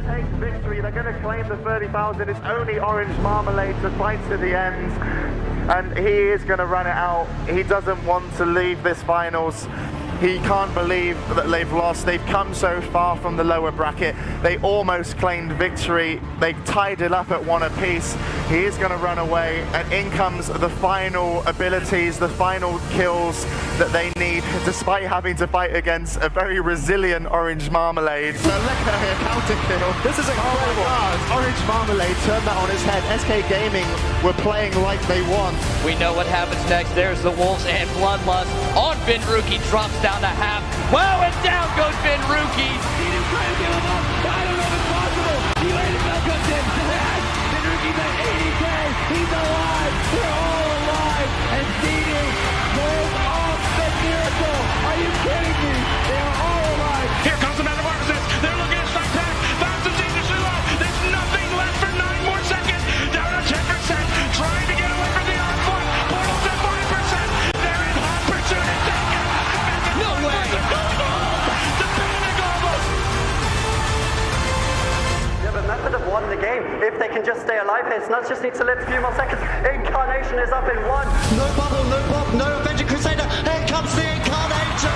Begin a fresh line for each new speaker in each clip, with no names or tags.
take victory. They're going to claim the 30,000. It's only Orange Marmalade to fight to the end. And he is going to run it out. He doesn't want to leave this finals. He can't believe that they've lost. They've come so far from the lower bracket. They almost claimed victory. They tied it up at 1 apiece. He is going to run away, and in comes the final abilities, the final kills that they need, despite having to fight against a very resilient Orange Marmalade. So look at her counter kill. This is incredible. Oh Orange Marmalade turned that on his head. SK Gaming were playing like they won.
We know what happens next. There's the Wolves and Bloodlust on Benruki, drops down to half. Wow, and down goes Benruki.
He didn't try to give him up. I don't know if it's possible. He landed back up in. Benruki's at 80K. He's alive. We're all alive. And CD pulls off the miracle. Are you kidding me? They are all alive.
Here comes the Metamorphosis. They're looking at strike back. Bounces dangerously low. There's nothing left for 9 more seconds. Down to 10%. Trying to get away from the onslaught. Portal's at 5%. They're in hot pursuit. And taken.
No way.
The panic almost.
Yeah, but Method have won the game. If they can just stay alive here, Snuds just needs to live a few more seconds. Incarnation is up in 1.
No bubble, no pop, no Avenger Crusader. Here comes the Incarnation.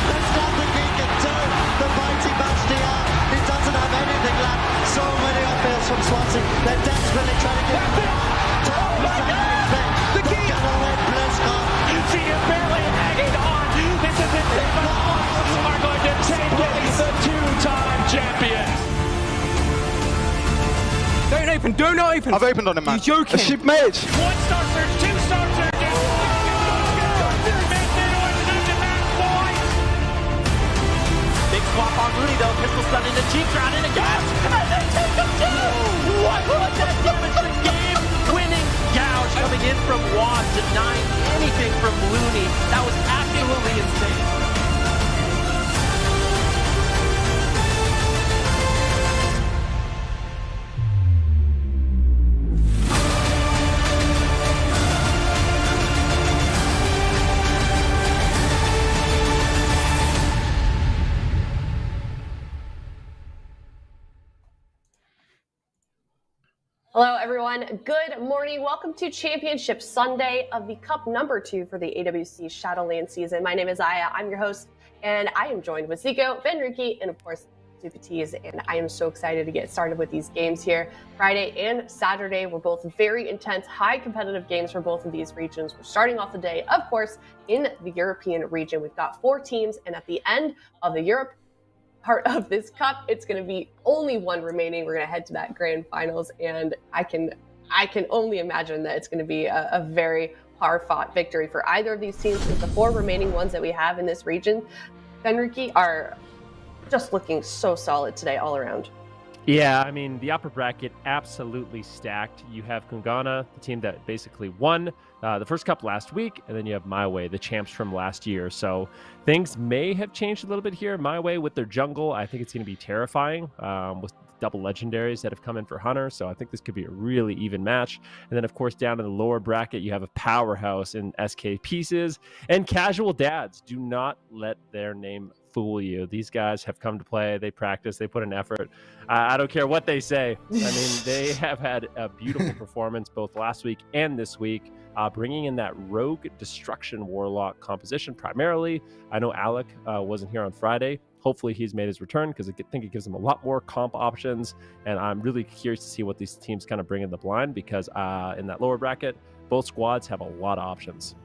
There's nothing he can do. The mighty Bastia, he doesn't have anything left. So many upheavals from Swansea. They're desperately trying to get him down.
The game.
They're gonna win BlizzCon.
See him barely hanging on. This is it. The Hawks are going to take it. The 2-time champions.
Don't open.
I've opened on him, man.
You're joking.
Sheep mage.
1-star surge, 2-star surge.
Big swap on Rooney though. Pistol stun into cheeks, round into gouge. And they take him down. What was that damage? The game winning gouge coming in from Wad, denying anything from Looney. That was absolutely insane.
Hello, everyone. Good morning. Welcome to Championship Sunday of the Cup number 2 for the AWC Shadowland season. My name is Aya. I'm your host, and I am joined with Zico, Benruki, and of course, Zupatees. And I am so excited to get started with these games here. Friday and Saturday were both very intense, high competitive games for both of these regions. We're starting off the day, of course, in the European region. We've got 4 teams, and at the end of the Europe part of this cup, it's going to be only 1 remaining. We're going to head to that grand finals, and I can only imagine that it's going to be a very hard-fought victory for either of these teams, because the 4 remaining ones that we have in this region, Benruki, are just looking so solid today all around.
Yeah, I mean, the upper bracket absolutely stacked. You have KUNGARNA, the team that basically won the first cup last week, and then you have MYWAY, the champs from last year. So things may have changed a little bit here. MYWAY with their jungle, I think it's going to be terrifying with double legendaries that have come in for Hunter. So I think this could be a really even match. And then, of course, down in the lower bracket, you have a powerhouse in SK Pieces and Casual Dads. Do not let their name fool you. These guys have come to play. They practice. They put in effort. I don't care what they say. I mean, they have had a beautiful performance both last week and this week, bringing in that rogue destruction warlock composition primarily. I know Alec wasn't here on Friday. Hopefully he's made his return, because I think it gives them a lot more comp options. And I'm really curious to see what these teams kind of bring in the blind, because in that lower bracket, both squads have a lot of options.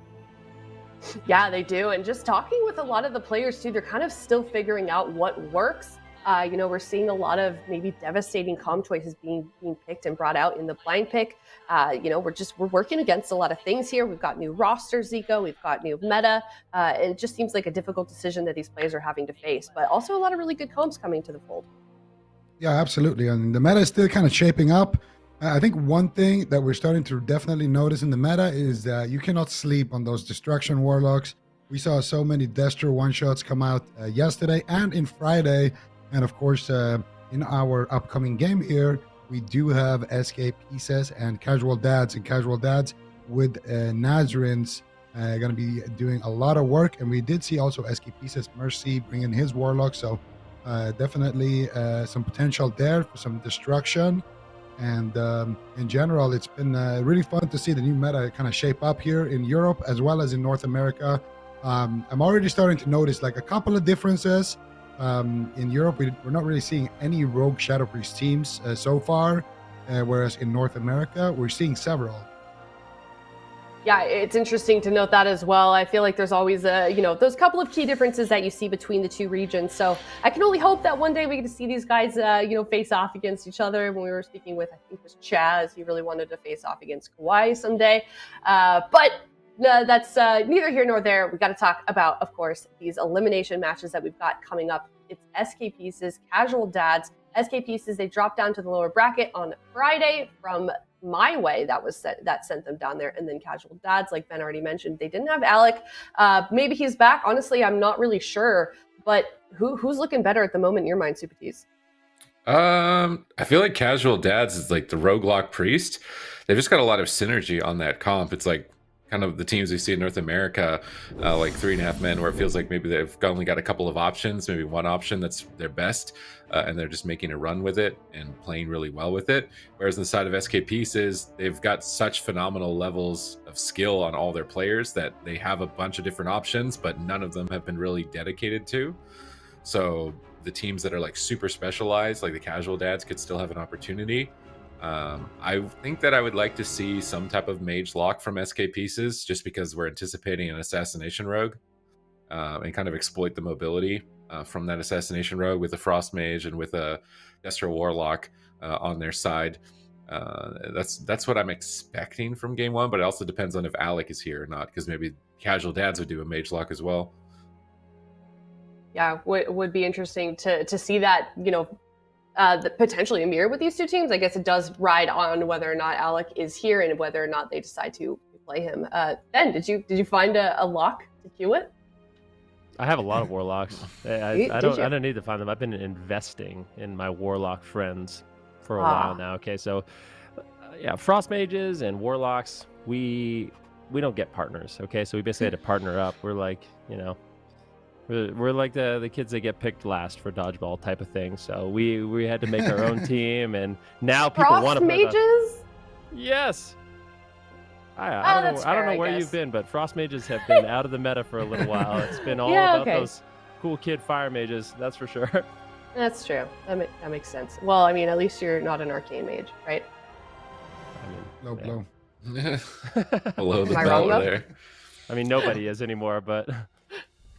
Yeah, they do. And just talking with a lot of the players too, they're kind of still figuring out what works. We're seeing a lot of maybe devastating comp choices being picked and brought out in the blind pick. We're working against a lot of things here. We've got new rosters, Zico. We've got new meta. And it just seems like a difficult decision that these players are having to face, but also a lot of really good comps coming to the fold.
Yeah, absolutely. And the meta is still kind of shaping up. I think one thing that we're starting to definitely notice in the meta is that you cannot sleep on those destruction warlocks. We saw so many Destro one-shots come out yesterday and in Friday. And of course, in our upcoming game here, we do have SK Pieces and Casual Dads. And Casual Dads with Nazarins going to be doing a lot of work. And we did see also SK Pieces Mercy bring in his Warlock. So definitely some potential there for some destruction. And in general, it's been really fun to see the new meta kind of shape up here in Europe as well as in North America. I'm already starting to notice like a couple of differences. In Europe, we're not really seeing any rogue Shadow Priest teams so far, whereas in North America, we're seeing several.
Yeah, it's interesting to note that as well. I feel like there's always those couple of key differences that you see between the two regions. So I can only hope that one day we get to see these guys, face off against each other. When we were speaking with, I think it was Chaz, he really wanted to face off against KAWHI someday. But that's neither here nor there. We got to talk about, of course, these elimination matches that we've got coming up. It's SK Pieces, Casual Dads. SK Pieces, they dropped down to the lower bracket on Friday from MYWAY. That sent them down there. And then Casual Dads, like Ben already mentioned, they didn't have Alec. Maybe he's back. Honestly, I'm not really sure. But who's looking better at the moment in your mind, Super Tees?
I feel like Casual Dads is like the roguelock priest. They've just got a lot of synergy on that comp. It's like kind of the teams we see in North America, like 3.5 Men, where it feels like maybe they've only got a couple of options, maybe one option that's their best, and they're just making a run with it and playing really well with it. Whereas on the side of SK Pieces, they've got such phenomenal levels of skill on all their players that they have a bunch of different options, but none of them have been really dedicated to. So the teams that are like super specialized, like the Casual Dads, could still have an opportunity. I think that I would like to see some type of mage lock from SK Pieces, just because we're anticipating an assassination rogue, and kind of exploit the mobility from that assassination rogue with a frost mage and with a Destro Warlock on their side. That's what I'm expecting from game one, but it also depends on if Alec is here or not, because maybe Casual Dads would do a mage lock as well.
Yeah, would be interesting to see that, potentially a mirror with these two teams. I guess it does ride on whether or not Alec is here and whether or not they decide to play him. Ben, did you find a lock to queue it?
I have a lot of Warlocks. I don't need to find them. I've been investing in my Warlock friends for a while now. Okay, so yeah, Frost Mages and Warlocks, we don't get partners. Okay, so we basically had to partner up. We're like, we're like the kids that get picked last for dodgeball type of thing. So we had to make our own team, and now people want to play
Mages?
Yes. I don't know where you've been, but Frost Mages have been out of the meta for a little while. It's been all about those cool kid Fire Mages, that's for sure.
That's true. That makes sense. Well, I mean, at least you're not an arcane mage, right?
Low blow.
Below the
Am I wrong,
belt
though?
there.
I mean, nobody is anymore, but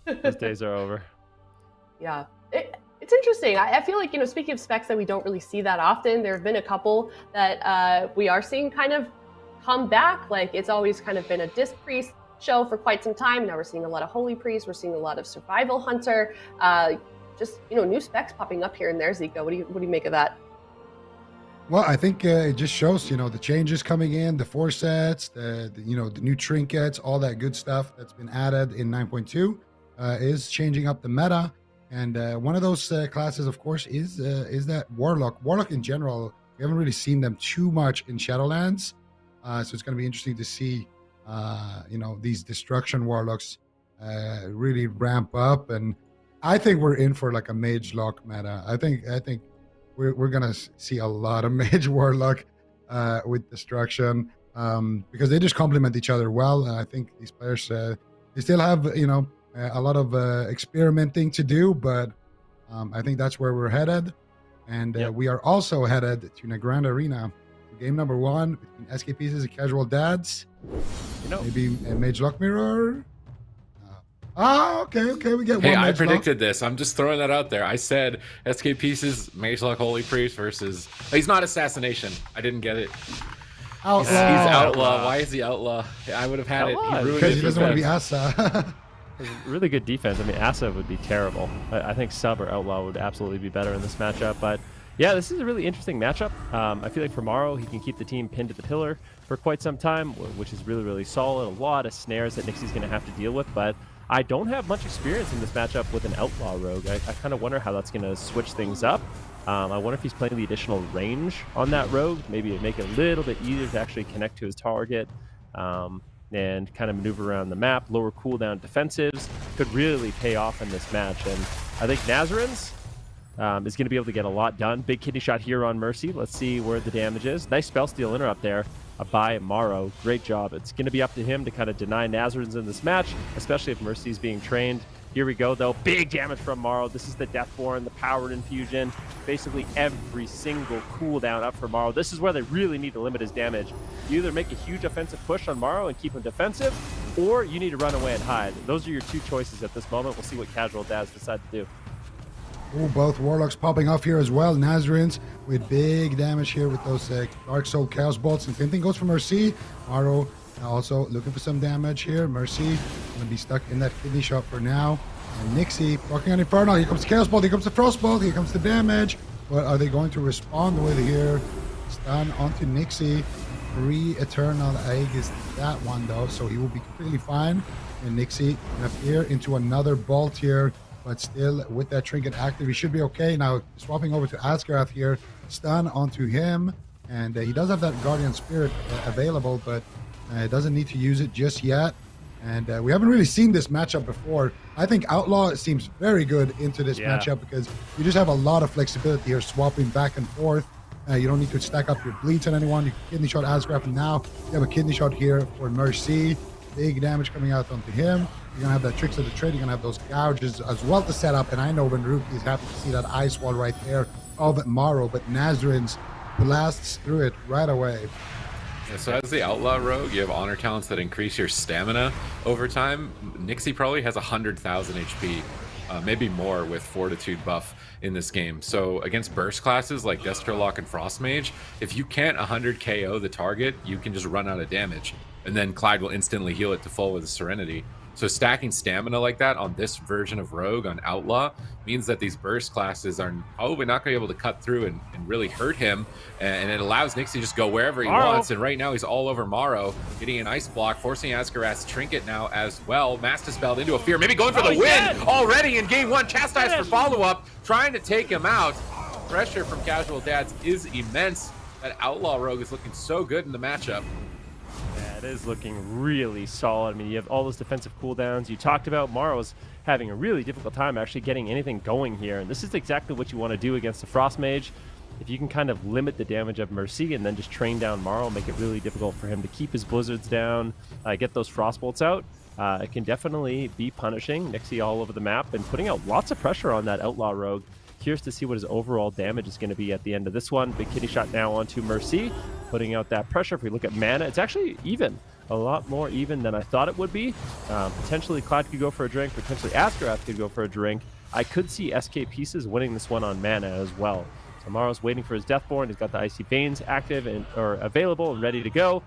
those days are over.
Yeah. It's interesting. I feel like, speaking of specs that we don't really see that often, there have been a couple that we are seeing kind of come back. Like, it's always kind of been a Disc Priest show for quite some time. Now we're seeing a lot of Holy Priest. We're seeing a lot of Survival Hunter. Just, new specs popping up here and there. Zico, what do you make of that?
Well, I think it just shows, the changes coming in, the 4 sets, the new trinkets, all that good stuff that's been added in 9.2 is changing up the meta. And one of those classes, of course, is that Warlock. Warlock in general, we haven't really seen them too much in Shadowlands. So it's going to be interesting to see, these Destruction Warlocks really ramp up. And I think we're in for like a Mage Lock meta. I think we're going to see a lot of Mage Warlock with Destruction because they just complement each other well. And I think these players, they still have, a lot of experimenting to do, but I think that's where we're headed. And we are also headed to Grand Arena. Game number 1 between SK Pieces and Casual Dads. Maybe a Mage Lock Mirror. Okay. We get one.
Hey, I
Mage
predicted this. I'm just throwing that out there. I said SK Pieces, Mage Lock Holy Priest versus. He's not Assassination. I didn't get it.
Outlaw.
He's Outlaw. Why is he Outlaw? I would have had
Outlaw.
it. He ruined
Because
it.
he doesn't want to be Asa.
Really good defense. I mean, Asa would be terrible. I think Sub or Outlaw would absolutely be better in this matchup. But yeah, this is a really interesting matchup. I feel like for Morrow, he can keep the team pinned to the pillar for quite some time, which is really, really solid. A lot of snares that Nixie's going to have to deal with. But I don't have much experience in this matchup with an Outlaw Rogue. I kind of wonder how that's going to switch things up. I wonder if he's playing the additional range on that Rogue. Maybe make it a little bit easier to actually connect to his target. and kind of maneuver around the map. Lower cooldown defensives could really pay off in this match. And I think Nazarins is going to be able to get a lot done. Big kidney shot here on Mercy. Let's see where the damage is. Nice spell steal interrupt there by Morrow. Great job. It's going to be up to him to kind of deny Nazarins in this match, especially if Mercy's being trained. Here we go, though. Big damage from Morrow. This is the Deathborn, the Powered Infusion. Basically every single cooldown up for Morrow. This is where they really need to limit his damage. You either make a huge offensive push on Morrow and keep him defensive, or you need to run away and hide. Those are your two choices at this moment. We'll see what Casual Dads decide to do.
Ooh, both Warlocks popping off here as well. Nazarins with big damage here with those Dark Soul Chaos Bolts. And same thing goes for Mercy. Morrow also looking for some damage here. Mercy going to be stuck in that kidney shot for now. And Nixie working on Inferno. Here comes the Chaos Bolt. Here comes the Frost Bolt. Here comes the damage. But are they going to respond with here? Stun onto Nixie. 3 Eternal Aegis that one though. So he will be completely fine. And Nixie going to appear into another bolt here. But still, with that trinket active, he should be okay. Now, swapping over to Asgarath here, stun onto him. And he does have that Guardian Spirit available, but doesn't need to use it just yet. And we haven't really seen this matchup before. I think Outlaw seems very good into this matchup because you just have a lot of flexibility here, swapping back and forth. You don't need to stack up your bleeds on anyone. You can kidney shot Asgarath, and now you have a kidney shot here for Mercy. Big damage coming out onto him. You're going to have that Tricks of the Trade. You're going to have those gouges as well to set up. And I know when Rookie is happy to see that ice wall right there of Morrow, but Nazarins blasts through it right away.
Yeah, so as the Outlaw Rogue, you have honor talents that increase your stamina over time. Nixie probably has 100,000 HP, maybe more with Fortitude buff in this game. So against burst classes like Destrolock and Frostmage, if you can't 100 KO the target, you can just run out of damage. And then Clyde will instantly heal it to full with Serenity. So stacking stamina like that on this version of Rogue on Outlaw means that these burst classes are probably not going to be able to cut through and really hurt him. And it allows Nixie to just go wherever he wants. And right now he's all over Morrow, getting an ice block, forcing Asgarath's trinket now as well. Mastispelled into a fear, maybe going for the win already in game one. Chastised for follow-up, trying to take him out. Pressure from Casual Dads is immense. That Outlaw Rogue is looking so good in the matchup.
Yeah, it is looking really solid. I mean, you have all those defensive cooldowns. You talked about Morrow's having a really difficult time actually getting anything going here. And this is exactly what you want to do against the Frost Mage. If you can kind of limit the damage of Mercy and then just train down Morrow, make it really difficult for him to keep his Blizzards down, get those Frostbolts out, it can definitely be punishing Nixie all over the map and putting out lots of pressure on that Outlaw Rogue. Curious to see what his overall damage is going to be at the end of this one. Big kidney shot now onto Mercy, putting out that pressure. If we look at mana, it's actually even. A lot more even than I thought it would be. Potentially Clyde could go for a drink. Potentially Asgarath could go for a drink. I could see SK Pieces winning this one on mana as well. Tomorrow's waiting for his Deathborn. He's got the Icy Veins active or available and ready to go.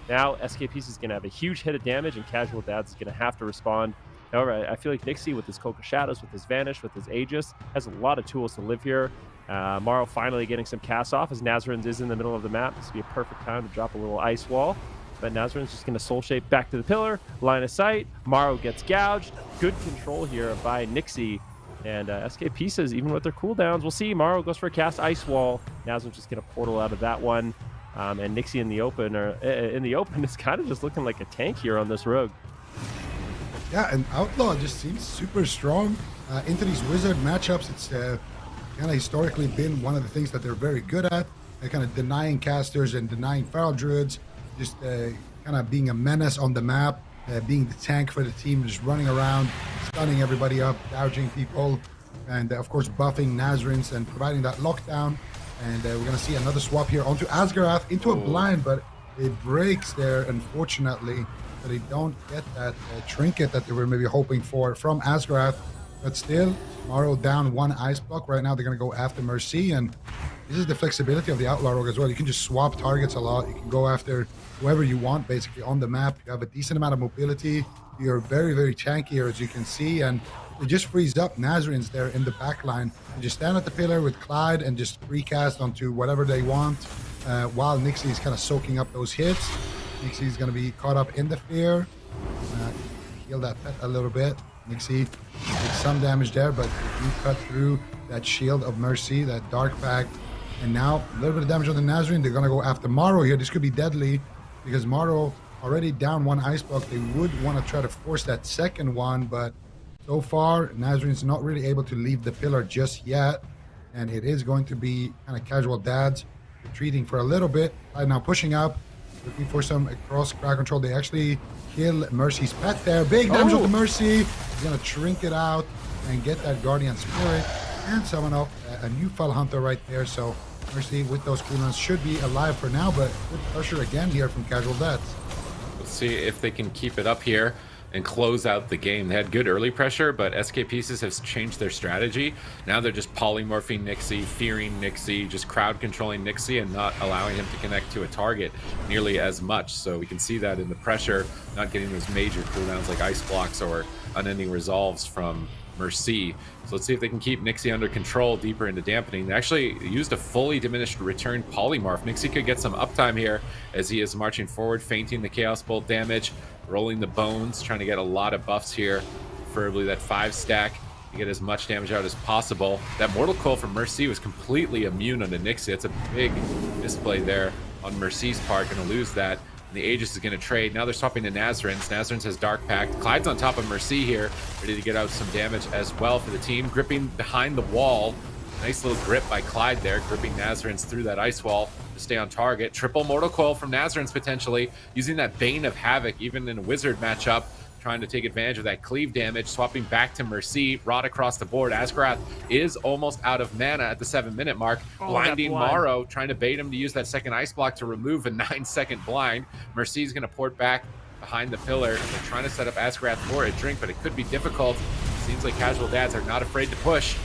Now SK Pieces is going to have a huge hit of damage, and Casual Dads is going to have to respond. However, I feel like Nixie, with his Cloak of Shadows, with his Vanish, with his Aegis, has a lot of tools to live here. Morrow finally getting some cast off as Nazarins is in the middle of the map. This would be a perfect time to drop a little ice wall. But Nazarin's just going to soul shape back to the pillar. Line of sight. Morrow gets gouged. Good control here by Nixie. And SK Pieces, even with their cooldowns, we'll see. Morrow goes for a cast ice wall. Nazarin's just going to portal out of that one. And Nixie in the open, is kind of just looking like a tank here on this Rogue.
Yeah, and Outlaw just seems super strong into these Wizard matchups. It's kind of historically been one of the things that they're very good at, kind of denying casters and denying Feral Druids, just kind of being a menace on the map, being the tank for the team, just running around, stunning everybody up, gouging people, and of course buffing Nazarins and providing that lockdown. And we're going to see another swap here onto Asgarath into a blind, but it breaks there, unfortunately. So they don't get that trinket that they were maybe hoping for from Asgarath. But still, Morrow down one ice block. Right now they're going to go after Mercy, and this is the flexibility of the Outlaw Rogue as well. You can just swap targets a lot. You can go after whoever you want basically on the map. You have a decent amount of mobility. You're very, very tanky here, as you can see, and it just frees up Nazarins there in the back line. You just stand at the pillar with Clyde and just recast onto whatever they want, while Nixie is kind of soaking up those hits. Nixie's going to be caught up in the fear. Heal that pet a little bit. Nixie did some damage there, but you cut through that shield of Mercy, that Dark Pact. And now a little bit of damage on the Nazarene. They're going to go after Morrow here. This could be deadly because Morrow already down one ice block. They would want to try to force that second one, but so far, Nazarene's not really able to leave the pillar just yet. And it is going to be kind of Casual Dads retreating for a little bit. Now pushing up, looking for some cross crowd control. They actually kill Mercy's pet there. Big damage to Mercy. He's going to shrink it out and get that Guardian Spirit and summon up a new Fell Hunter right there. So Mercy with those cooldowns should be alive for now, but good pressure again here from Casual Dads.
Let's see if they can keep it up here and close out the game. They had good early pressure, but SK Pieces has changed their strategy. Now they're just polymorphing Nixie, fearing Nixie, just crowd controlling Nixie and not allowing him to connect to a target nearly as much. So we can see that in the pressure, not getting those major cooldowns like ice blocks or unending resolves from Mercy. So let's see if they can keep Nixie under control deeper into dampening. They actually used a fully diminished return polymorph. Nixie could get some uptime here as he is marching forward, feinting the Chaos Bolt damage, rolling the bones, trying to get a lot of buffs here, preferably that 5 stack to get as much damage out as possible. That Mortal Coil from Mercy was completely immune on the Nixie. It's a big display there on Mercy's part. Going to lose that. And the Aegis is going to trade. Now they're swapping to Nazarene's. Nazarene's has Dark Pact. Clyde's on top of Mercy here, ready to get out some damage as well for the team. Gripping behind the wall. Nice little grip by Clyde there, gripping Nazarene's through that ice wall to stay on target. Triple Mortal Coil from Nazarene's potentially, using that Bane of Havoc even in a Wizard matchup, trying to take advantage of that cleave damage, swapping back to Mercy, Rod across the board. Asgrath is almost out of mana at the 7-minute mark. Blinding Morrow, trying to bait him to use that second ice block to remove a 9-second blind. Mercy's going to port back behind the pillar. They're trying to set up Asgrath for a drink, but it could be difficult. Seems like Casual Dads are not afraid to push.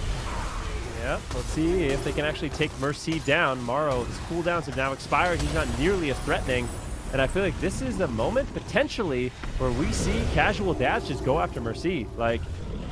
Yeah, let's see if they can actually take Mercy down. Morrow, his cooldowns have now expired. He's not nearly as threatening. And I feel like this is the moment, potentially, where we see Casual Dads just go after Mercy. Like,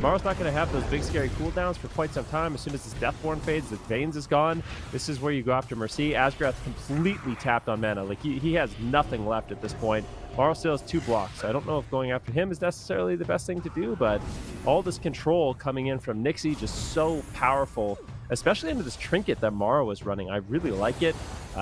Morrow's not going to have those big, scary cooldowns for quite some time. As soon as his Deathborn fades, the Veins is gone. This is where you go after Mercy. Asgrath completely tapped on mana. Like, he has nothing left at this point. Morrow still has 2 blocks. I don't know if going after him is necessarily the best thing to do, but all this control coming in from Nixie, just so powerful, especially into this trinket that Morrow is running. I really like it.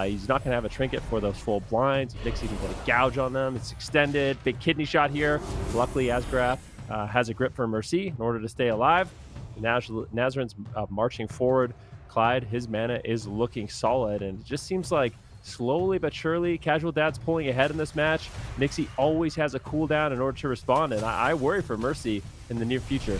He's not going to have a trinket for those full blinds. Nixie can get a gouge on them. It's extended. Big kidney shot here. Luckily, Asgrath has a grip for Mercy in order to stay alive. Nazarene's marching forward. Clyde, his mana is looking solid, and it just seems like slowly but surely, Casual Dad's pulling ahead in this match. Nixie always has a cooldown in order to respond, and I worry for Mercy in the near future.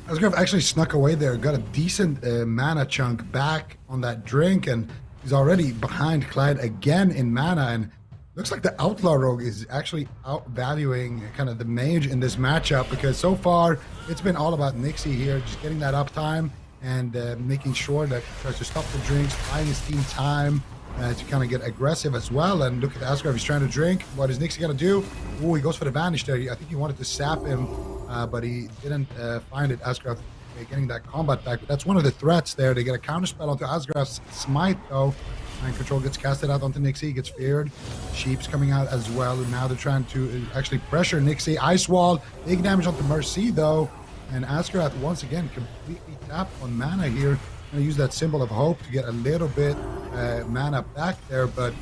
Asgrath actually snuck away there, got a decent mana chunk back on that drink, and he's already behind Clyde again in mana, and looks like the Outlaw Rogue is actually outvaluing kind of the mage in this matchup, because so far it's been all about Nixie here, just getting that uptime and making sure that he tries to stop the drinks, buying his team time to kind of get aggressive as well. And look at Asgrath, he's trying to drink. What is Nixie going to do? Oh, he goes for the vanish there. I think he wanted to sap him, but he didn't find it. Asgrath getting that combat back. But that's one of the threats there. They get a counterspell onto Asgrath's Smite, though. And control gets casted out onto Nixie, gets feared. Sheep's coming out as well. And now they're trying to actually pressure Nixie. Ice Wall, big damage onto Mercy, though. And Asgrath, once again, completely tapped on mana here. Going to use that Symbol of Hope to get a little bit mana back there. But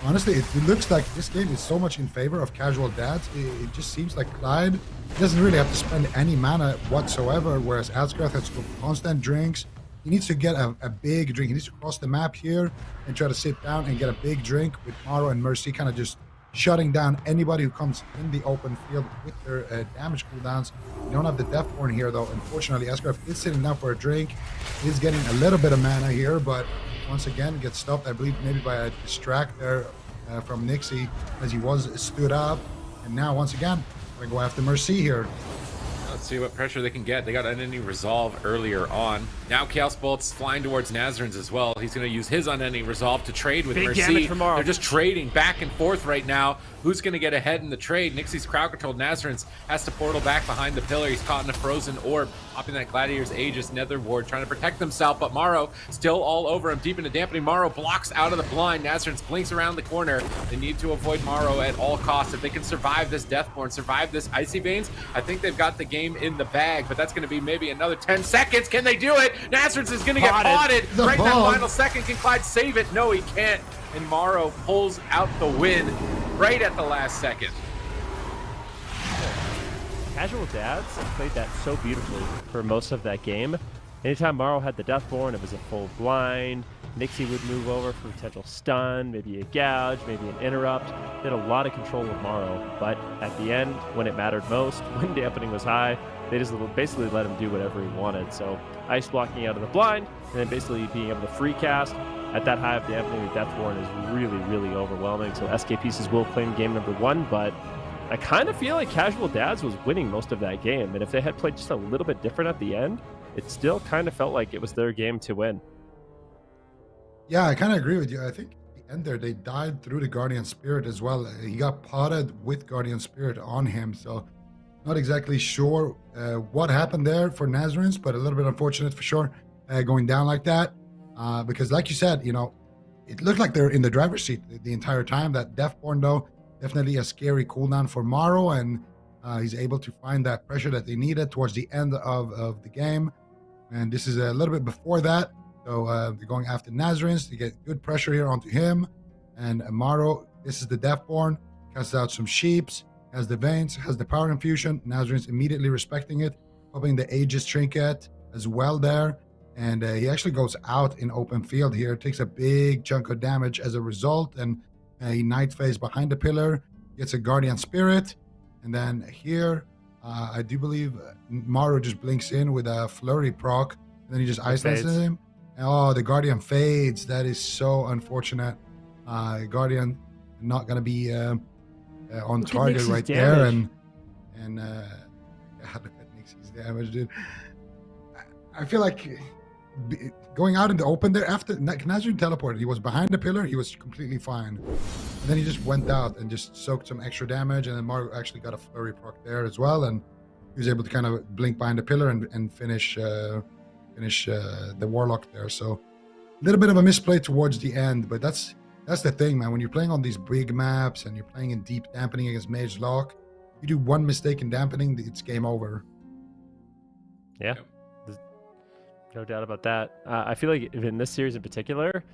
honestly, it looks like this game is so much in favor of Casual Dads. It just seems like Clyde doesn't really have to spend any mana whatsoever, whereas Asgrath has to go constant drinks. He needs to get a big drink. He needs to cross the map here and try to sit down and get a big drink, with Morrow and Mercy kind of just shutting down anybody who comes in the open field with their damage cooldowns. You don't have the Deathborn here, though. Unfortunately, Asgrath is sitting down for a drink. He's getting a little bit of mana here, but once again gets stopped, I believe, maybe by a distract there from Nixie, as he was stood up. And now, once again, going to go after Mercy here.
Let's see what pressure they can get. They got Unending Resolve earlier on. Now Chaos Bolt's flying towards Nazarene's as well. He's going to use his Unending Resolve to trade with
Big
Mercy.
damage from Morrow.
They're just trading back and forth right now. Who's going to get ahead in the trade? Nixie's crowd controlled. Nazarene's has to portal back behind the pillar. He's caught in a frozen orb, popping that Gladiator's Aegis Nether Ward, trying to protect himself, but Morrow still all over him, deep into dampening. Morrow blocks out of the blind. Nazarene's blinks around the corner. They need to avoid Morrow at all costs. If they can survive this Deathborn, survive this Icy Veins, I think they've got the game in the bag, but that's going to be maybe another 10 seconds. Can they do it? Nazarene's is going to get potted right in that final second. Can Clyde save it? No, he can't. And Morrow pulls out the win. right at the last second.
Casual Dads played that so beautifully for most of that game. Anytime Morrow had the Deathborn, it was a full blind. Nixie would move over for potential stun, maybe a gouge, maybe an interrupt. They had a lot of control with Morrow, but at the end, when it mattered most, when dampening was high, they just basically let him do whatever he wanted. So ice blocking out of the blind, and then basically being able to free cast at that high of dampening with Deathborn is really, really overwhelming. So SK Pieces will claim game number 1, but I kind of feel like Casual Dads was winning most of that game. And if they had played just a little bit different at the end, it still kind of felt like it was their game to win.
Yeah, I kind of agree with you. I think at the end there, they died through the Guardian Spirit as well. He got potted with Guardian Spirit on him. So not exactly sure what happened there for Nazarenes, but a little bit unfortunate for sure going down like that. Because like you said, you know, it looked like they're in the driver's seat the entire time. That Deathborn, though, definitely a scary cooldown for Morrow, and he's able to find that pressure that they needed towards the end of the game. And this is a little bit before that. So they're going after Nazarenes to get good pressure here onto him. And Morrow, this is the Deathborn, casts out some Sheeps, has the Veins, has the Power Infusion. Nazarenes immediately respecting it, popping the Aegis Trinket as well there. And he actually goes out in open field here, takes a big chunk of damage as a result. And he Night Phase behind the pillar, gets a Guardian Spirit. And then here, I do believe Morrow just blinks in with a Flurry proc. And then he just isolates him. Oh, the Guardian fades. That is so unfortunate. Guardian not going to be on target right there. And yeah, look at Nixie's damage, dude. I feel like going out in the open there, after Nazarene teleported, he was behind the pillar, he was completely fine. And then he just went out and just soaked some extra damage, and then Morrow actually got a Flurry proc there as well, and he was able to kind of blink behind the pillar and finish the Warlock there. So a little bit of a misplay towards the end, but that's the thing, man. When you're playing on these big maps and you're playing in deep dampening against Mage Lock, you do one mistake in dampening, it's game over.
Yeah. No doubt about that. I feel like in this series in particular,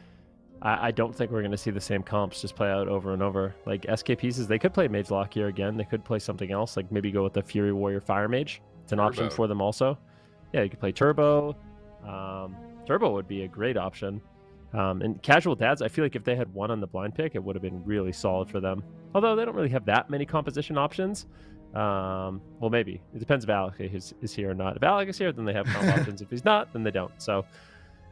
I don't think we're going to see the same comps just play out over and over. Like SK Pieces, they could play Mage Lock here again. They could play something else, like maybe go with the Fury Warrior Fire Mage. It's an option for them also. Yeah, you could play Turbo. Turbo would be a great option. And Casual Dads, I feel like if they had one on the blind pick, it would have been really solid for them. Although they don't really have that many composition options. Well, maybe. It depends if Alec is here or not. If Alec is here, then they have comp options. If he's not, then they don't. So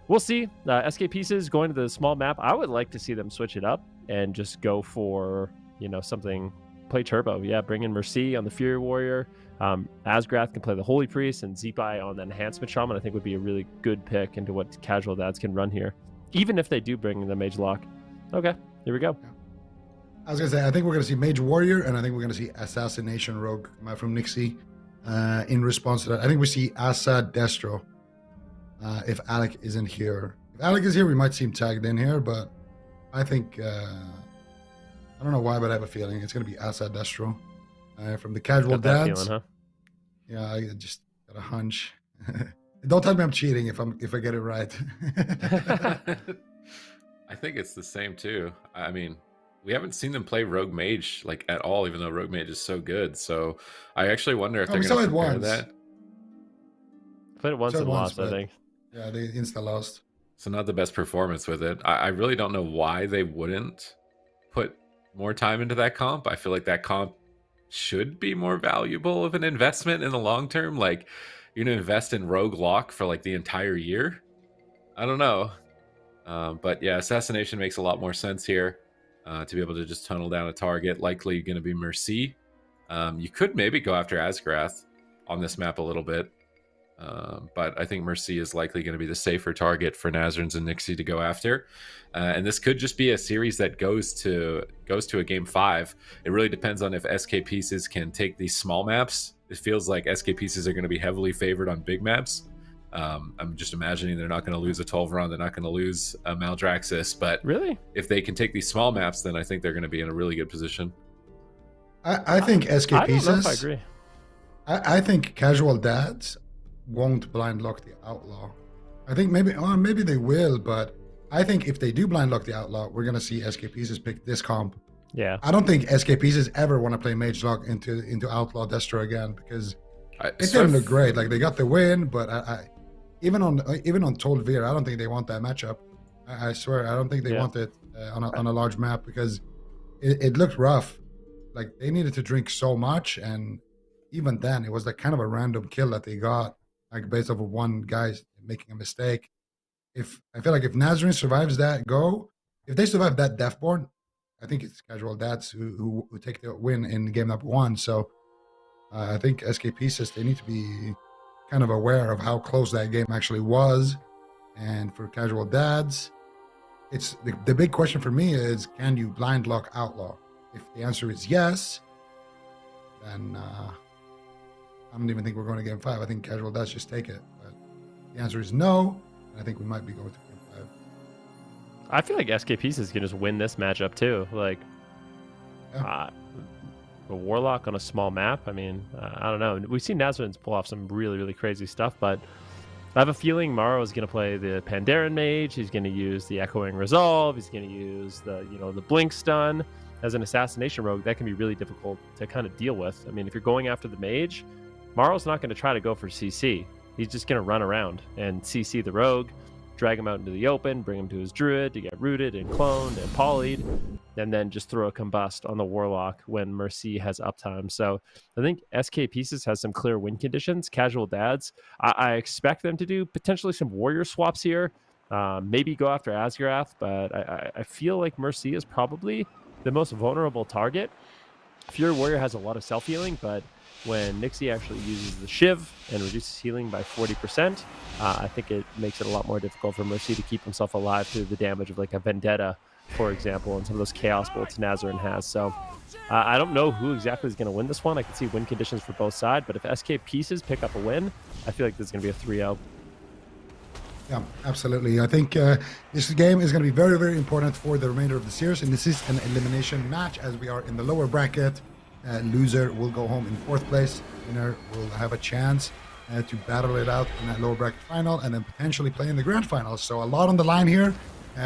we'll see. SK Pieces going to the small map. I would like to see them switch it up and just go for, you know, something. Play Turbo. Yeah, bring in Mercy on the Fury Warrior. Asgrath can play the Holy Priest, and Zeepai on the Enhancement Shaman I think would be a really good pick into what Casual Dads can run here. Even if they do bring in the Mage Lock. Okay, here we go.
Yeah. I was going to say, I think we're going to see Mage Warrior, and I think we're going to see Assassination Rogue come out from Nixie in response to that. I think we see Asa Destro if Alec isn't here. If Alec is here, we might see him tagged in here, but I think, I don't know why, but I have a feeling it's going to be Asa Destro from the Casual Dads.
Feeling, huh?
Yeah, I just got a hunch. Don't tell me I'm cheating if I get it right.
I think it's the same too. I mean, we haven't seen them play Rogue Mage like at all, even though Rogue Mage is so good. So I actually wonder if they're going to compare that.
Played it once and lost, I think.
Yeah, they insta lost.
So not the best performance with it. I really don't know why they wouldn't put more time into that comp. I feel like that comp should be more valuable of an investment in the long term. Like, you're gonna invest in Rogue Lock for like the entire year. I don't know, but yeah, Assassination makes a lot more sense here to be able to just tunnel down a target. Likely going to be Mercy. You could maybe go after Asgrath on this map a little bit, but I think Mercy is likely going to be the safer target for Nazarenes and Nixie to go after. And this could just be a series that goes to a game 5. It really depends on if SK Pieces can take these small maps. It feels like SK Pieces are going to be heavily favored on big maps. I'm just imagining they're not going to lose a 12 round. They're not going to lose a Maldraxxus. But
really,
if they can take these small maps, then I think they're going to be in a really good position.
I think SK Pieces.
I don't know if I agree.
I think Casual Dads won't blind lock the Outlaw. I think maybe they will, but I think if they do blind lock the Outlaw, we're going to see SK Pieces pick this comp
Yeah.
I don't think SK Pieces ever want to play Mage Lock into Outlaw Destro again, because it didn't look great. Like, they got the win, but I even on Tolvir, I don't think they want that matchup. I swear, I don't think they want it on a large map, because it looked rough. Like, they needed to drink so much, and even then, it was like kind of a random kill that they got, like based off of one guy making a mistake. I feel like if Nazarene survives that if they survive that Deathborn, I think it's Casual Dads who take the win in game number 1. So I think SK Pieces, they need to be kind of aware of how close that game actually was. And for Casual Dads, it's the big question for me is, can you blind lock Outlaw? If the answer is yes, then I don't even think we're going to game 5. I think Casual Dads just take it. But the answer is no, and I think we might be going to game 5.
I feel like SK Pieces can just win this matchup too. Like, a Warlock on a small map. I mean, I don't know. We've seen Nazarenes pull off some really, really crazy stuff, but I have a feeling Maro is going to play the Pandaren Mage. He's going to use the Echoing Resolve. He's going to use the Blink Stun as an assassination rogue. That can be really difficult to kind of deal with. I mean, if you're going after the Mage, Maro's not going to try to go for CC. He's just going to run around and CC the rogue, drag him out into the open, bring him to his druid to get rooted and cloned and polyed, and then just throw a combust on the warlock when Mercy has uptime. So I think SK Pieces has some clear win conditions. Casual Dads, I expect them to do potentially some warrior swaps here, maybe go after Asgarath, but I feel like Mercy is probably the most vulnerable target. Fury Warrior has a lot of self-healing, but when Nixie actually uses the Shiv and reduces healing by 40%, I think it makes it a lot more difficult for Mercy to keep himself alive through the damage of like a Vendetta, for example, and some of those Chaos Bolts Nazarene has. So I don't know who exactly is going to win this one. I can see win conditions for both sides, but if SK Pieces pick up a win, I feel like this is going to be a 3-0.
Yeah, absolutely. I think this game is going to be very, very important for the remainder of the series, and this is an elimination match as we are in the lower bracket. Loser will go home in 4th place. Winner will have a chance to battle it out in that lower bracket final and then potentially play in the grand final. So a lot on the line here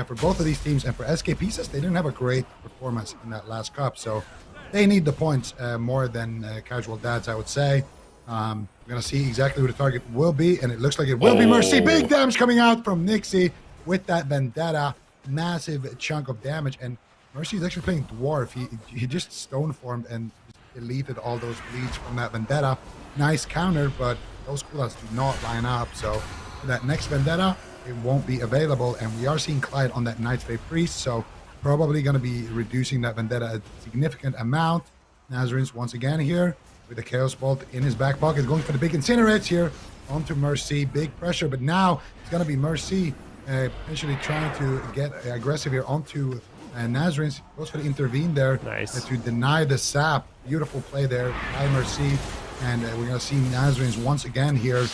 for both of these teams. And for SK Pieces, they didn't have a great performance in that last cup. So they need the points more than Casual Dads, I would say. We're going to see exactly who the target will be. And it looks like it will be Mercy. Big damage coming out from Nixie with that Vendetta. Massive chunk of damage. And Mercy is actually playing Dwarf. He just stone formed and deleted all those bleeds from that Vendetta. Nice counter, but those cooldowns do not line up. So for that next Vendetta, it won't be available. And we are seeing Clyde on that Night's Fae Priest, so probably going to be reducing that Vendetta a significant amount. Nazarenes once again here with the Chaos Bolt in his back pocket, going for the big Incinerates here onto Mercy. Big pressure, but now it's going to be Mercy potentially trying to get aggressive here onto Nazarenes. Goes for the intervene there.
Nice.
To deny the sap. Beautiful play there by Mercy. And we're going to see Nazarenes once again here.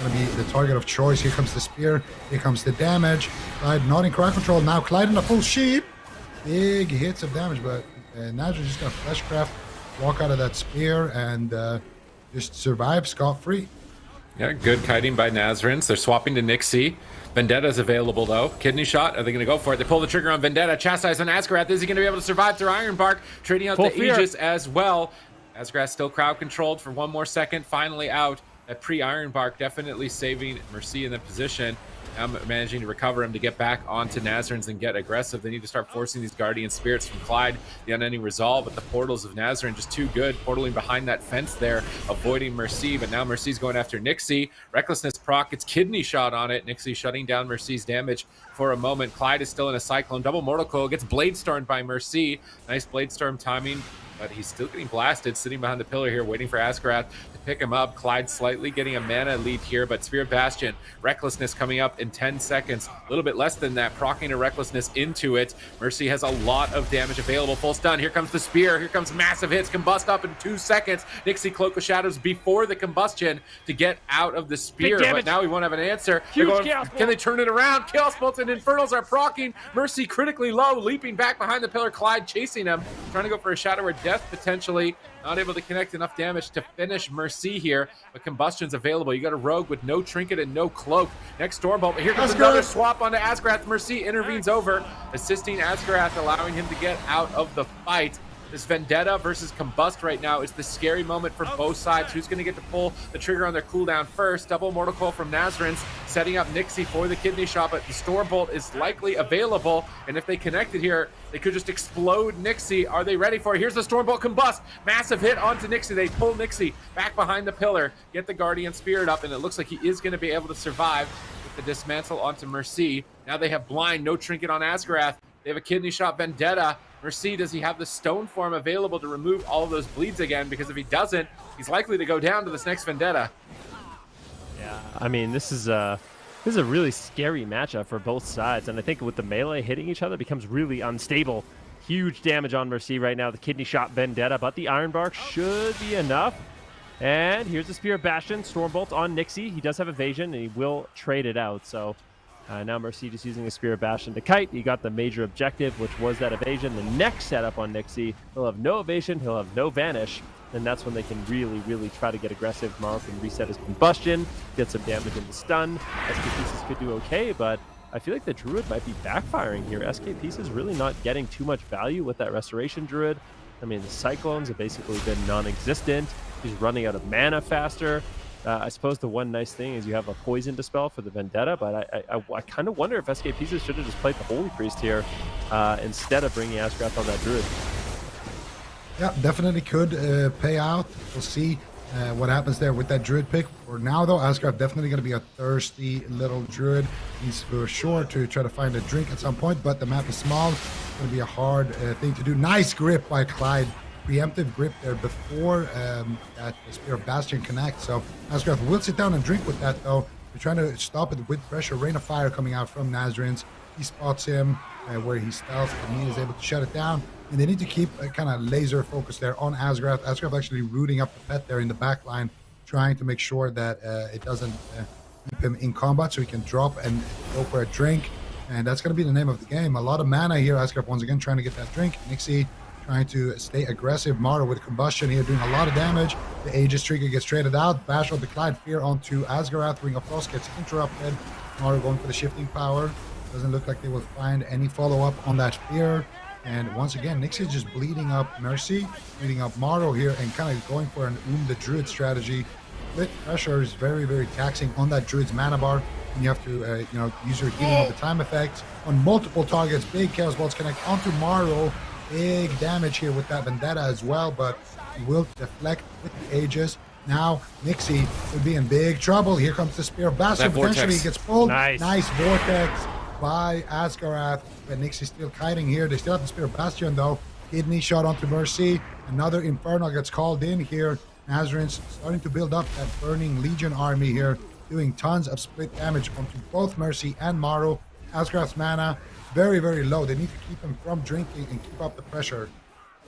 Going to be the target of choice. Here comes the spear. Here comes the damage. Clyde not in crowd control. Now Clyde in a full sheep. Big hits of damage, but Nazarenes just going to Fleshcraft, walk out of that spear, and just survive scot-free.
Yeah, good kiting by Nazarenes. They're swapping to Nixie. Vendetta's available, though. Kidney shot. Are they going to go for it? They pull the trigger on Vendetta. Chastise on Asgarath. Is he going to be able to survive through Ironbark? Trading out the Aegis as well. Asgarath still crowd controlled for one more second. Finally out. That pre-Ironbark definitely saving Mercy in the position. Now managing to recover him to get back onto Nazarenes and get aggressive. They need to start forcing these Guardian Spirits from Clyde. The unending resolve, but the portals of Nazarene just too good. Portaling behind that fence there, avoiding Mercy. But now Mercy's going after Nixie. Recklessness proc, it's kidney shot on it. Nixie shutting down Mercy's damage for a moment. Clyde is still in a Cyclone. Double Mortal Coil, gets Blade Stormed by Mercy. Nice Blade Storm timing, but he's still getting blasted, sitting behind the pillar here, waiting for Asgarath to pick him up. Clyde slightly getting a mana lead here, but Sphere of Bastion, Recklessness coming up in 10 seconds. A little bit less than that, proccing a Recklessness into it. Mercy has a lot of damage available. Full stun. Here comes the spear. Here comes massive hits. Combust up in 2 seconds. Nixie Cloak of Shadows before the combustion to get out of the spear, but now we won't have an answer. Can they turn it around? Chaos Bolts and Infernals are proccing. Mercy critically low, leaping back behind the pillar. Clyde chasing him, trying to go for a Shadow or death potentially. Not able to connect enough damage to finish Mercy here, but Combustion's available. You got a Rogue with no Trinket and no Cloak. Next Stormbolt, but here comes another swap onto Asgarath. Mercy intervenes over, assisting Asgarath, allowing him to get out of the fight. This Vendetta versus Combust right now is the scary moment for both sides. Who's going to get to pull the trigger on their cooldown first? Double Mortal Coil from Nazarens, setting up Nixie for the kidney shot, but the Stormbolt is likely available, and if they connect it here, they could just explode Nixie. Are they ready for it? Here's the Stormbolt Combust. Massive hit onto Nixie. They pull Nixie back behind the pillar, get the Guardian Spirit up, and it looks like he is going to be able to survive with the dismantle onto Mercy. Now they have blind, no Trinket on Asgarath. They have a kidney shot Vendetta. Mercy, does he have the stone form available to remove all of those bleeds again? Because if he doesn't, he's likely to go down to this next Vendetta.
Yeah, I mean, this is a really scary matchup for both sides, and I think with the melee hitting each other, it becomes really unstable. Huge damage on Mercy right now, the kidney shot Vendetta, but the Iron Bark should be enough. And here's the Spear of Bastion, Stormbolt on Nixie. He does have evasion, and he will trade it out, so... now Mercy just using a Spear of Bastion to kite. He got the major objective, which was that evasion. The next setup on Nixie, he'll have no evasion, he'll have no vanish, and that's when they can really, really try to get aggressive. Morrow can reset his Combustion, get some damage in the stun. SK Pieces could do okay, but I feel like the Druid might be backfiring here. SK Pieces really not getting too much value with that Restoration Druid. I mean, the Cyclones have basically been non-existent. He's running out of mana faster. I suppose the one nice thing is you have a Poison Dispel for the Vendetta, but I kind of wonder if SK Pieces should have just played the Holy Priest here instead of bringing Asgarath on that Druid.
Yeah, definitely could pay out. We'll see what happens there with that Druid pick. For now, though, Asgarath definitely going to be a thirsty little Druid. He's for sure to try to find a drink at some point, but the map is small. It's going to be a hard thing to do. Nice grip by Clyde. Preemptive grip there before that Spear of Bastion connects. So Asgarath will sit down and drink with that, though. They're trying to stop it with pressure. Rain of Fire coming out from Nazarens. He spots him where he stealths, and he is able to shut it down. And they need to keep kind of laser focus there on Asgarath. Asgarath actually rooting up the pet there in the back line, trying to make sure that it doesn't keep him in combat, so he can drop and go for a drink. And that's going to be the name of the game. A lot of mana here. Asgarath once again trying to get that drink. Nixie trying to stay aggressive. Morrow with Combustion here doing a lot of damage. The Aegis trigger gets traded out. Bash of the Clyde Fear onto Asgarath. Ring of Frost gets interrupted. Morrow going for the shifting power. Doesn't look like they will find any follow-up on that Fear. And once again, Nixie is just bleeding up Mercy, bleeding up Morrow here, and kind of going for an the Druid strategy. Split pressure is very, very taxing on that Druid's mana bar. And you have to, use your healing of the time effect on multiple targets. Big Chaos Bolts connect onto Morrow. Big damage here with that Vendetta as well, but he will deflect with the Aegis. Now Nixie will be in big trouble. Here comes the Spear of Bastion. Potentially he gets pulled. Nice Vortex by Asgarath, but Nixie's still kiting here. They still have the Spear of Bastion though. Kidney shot onto Mercy. Another Infernal gets called in here. Nazarene's starting to build up that Burning Legion army here, doing tons of split damage onto both Mercy and Morrow. Asgarath's mana very, very low. They need to keep him from drinking and keep up the pressure.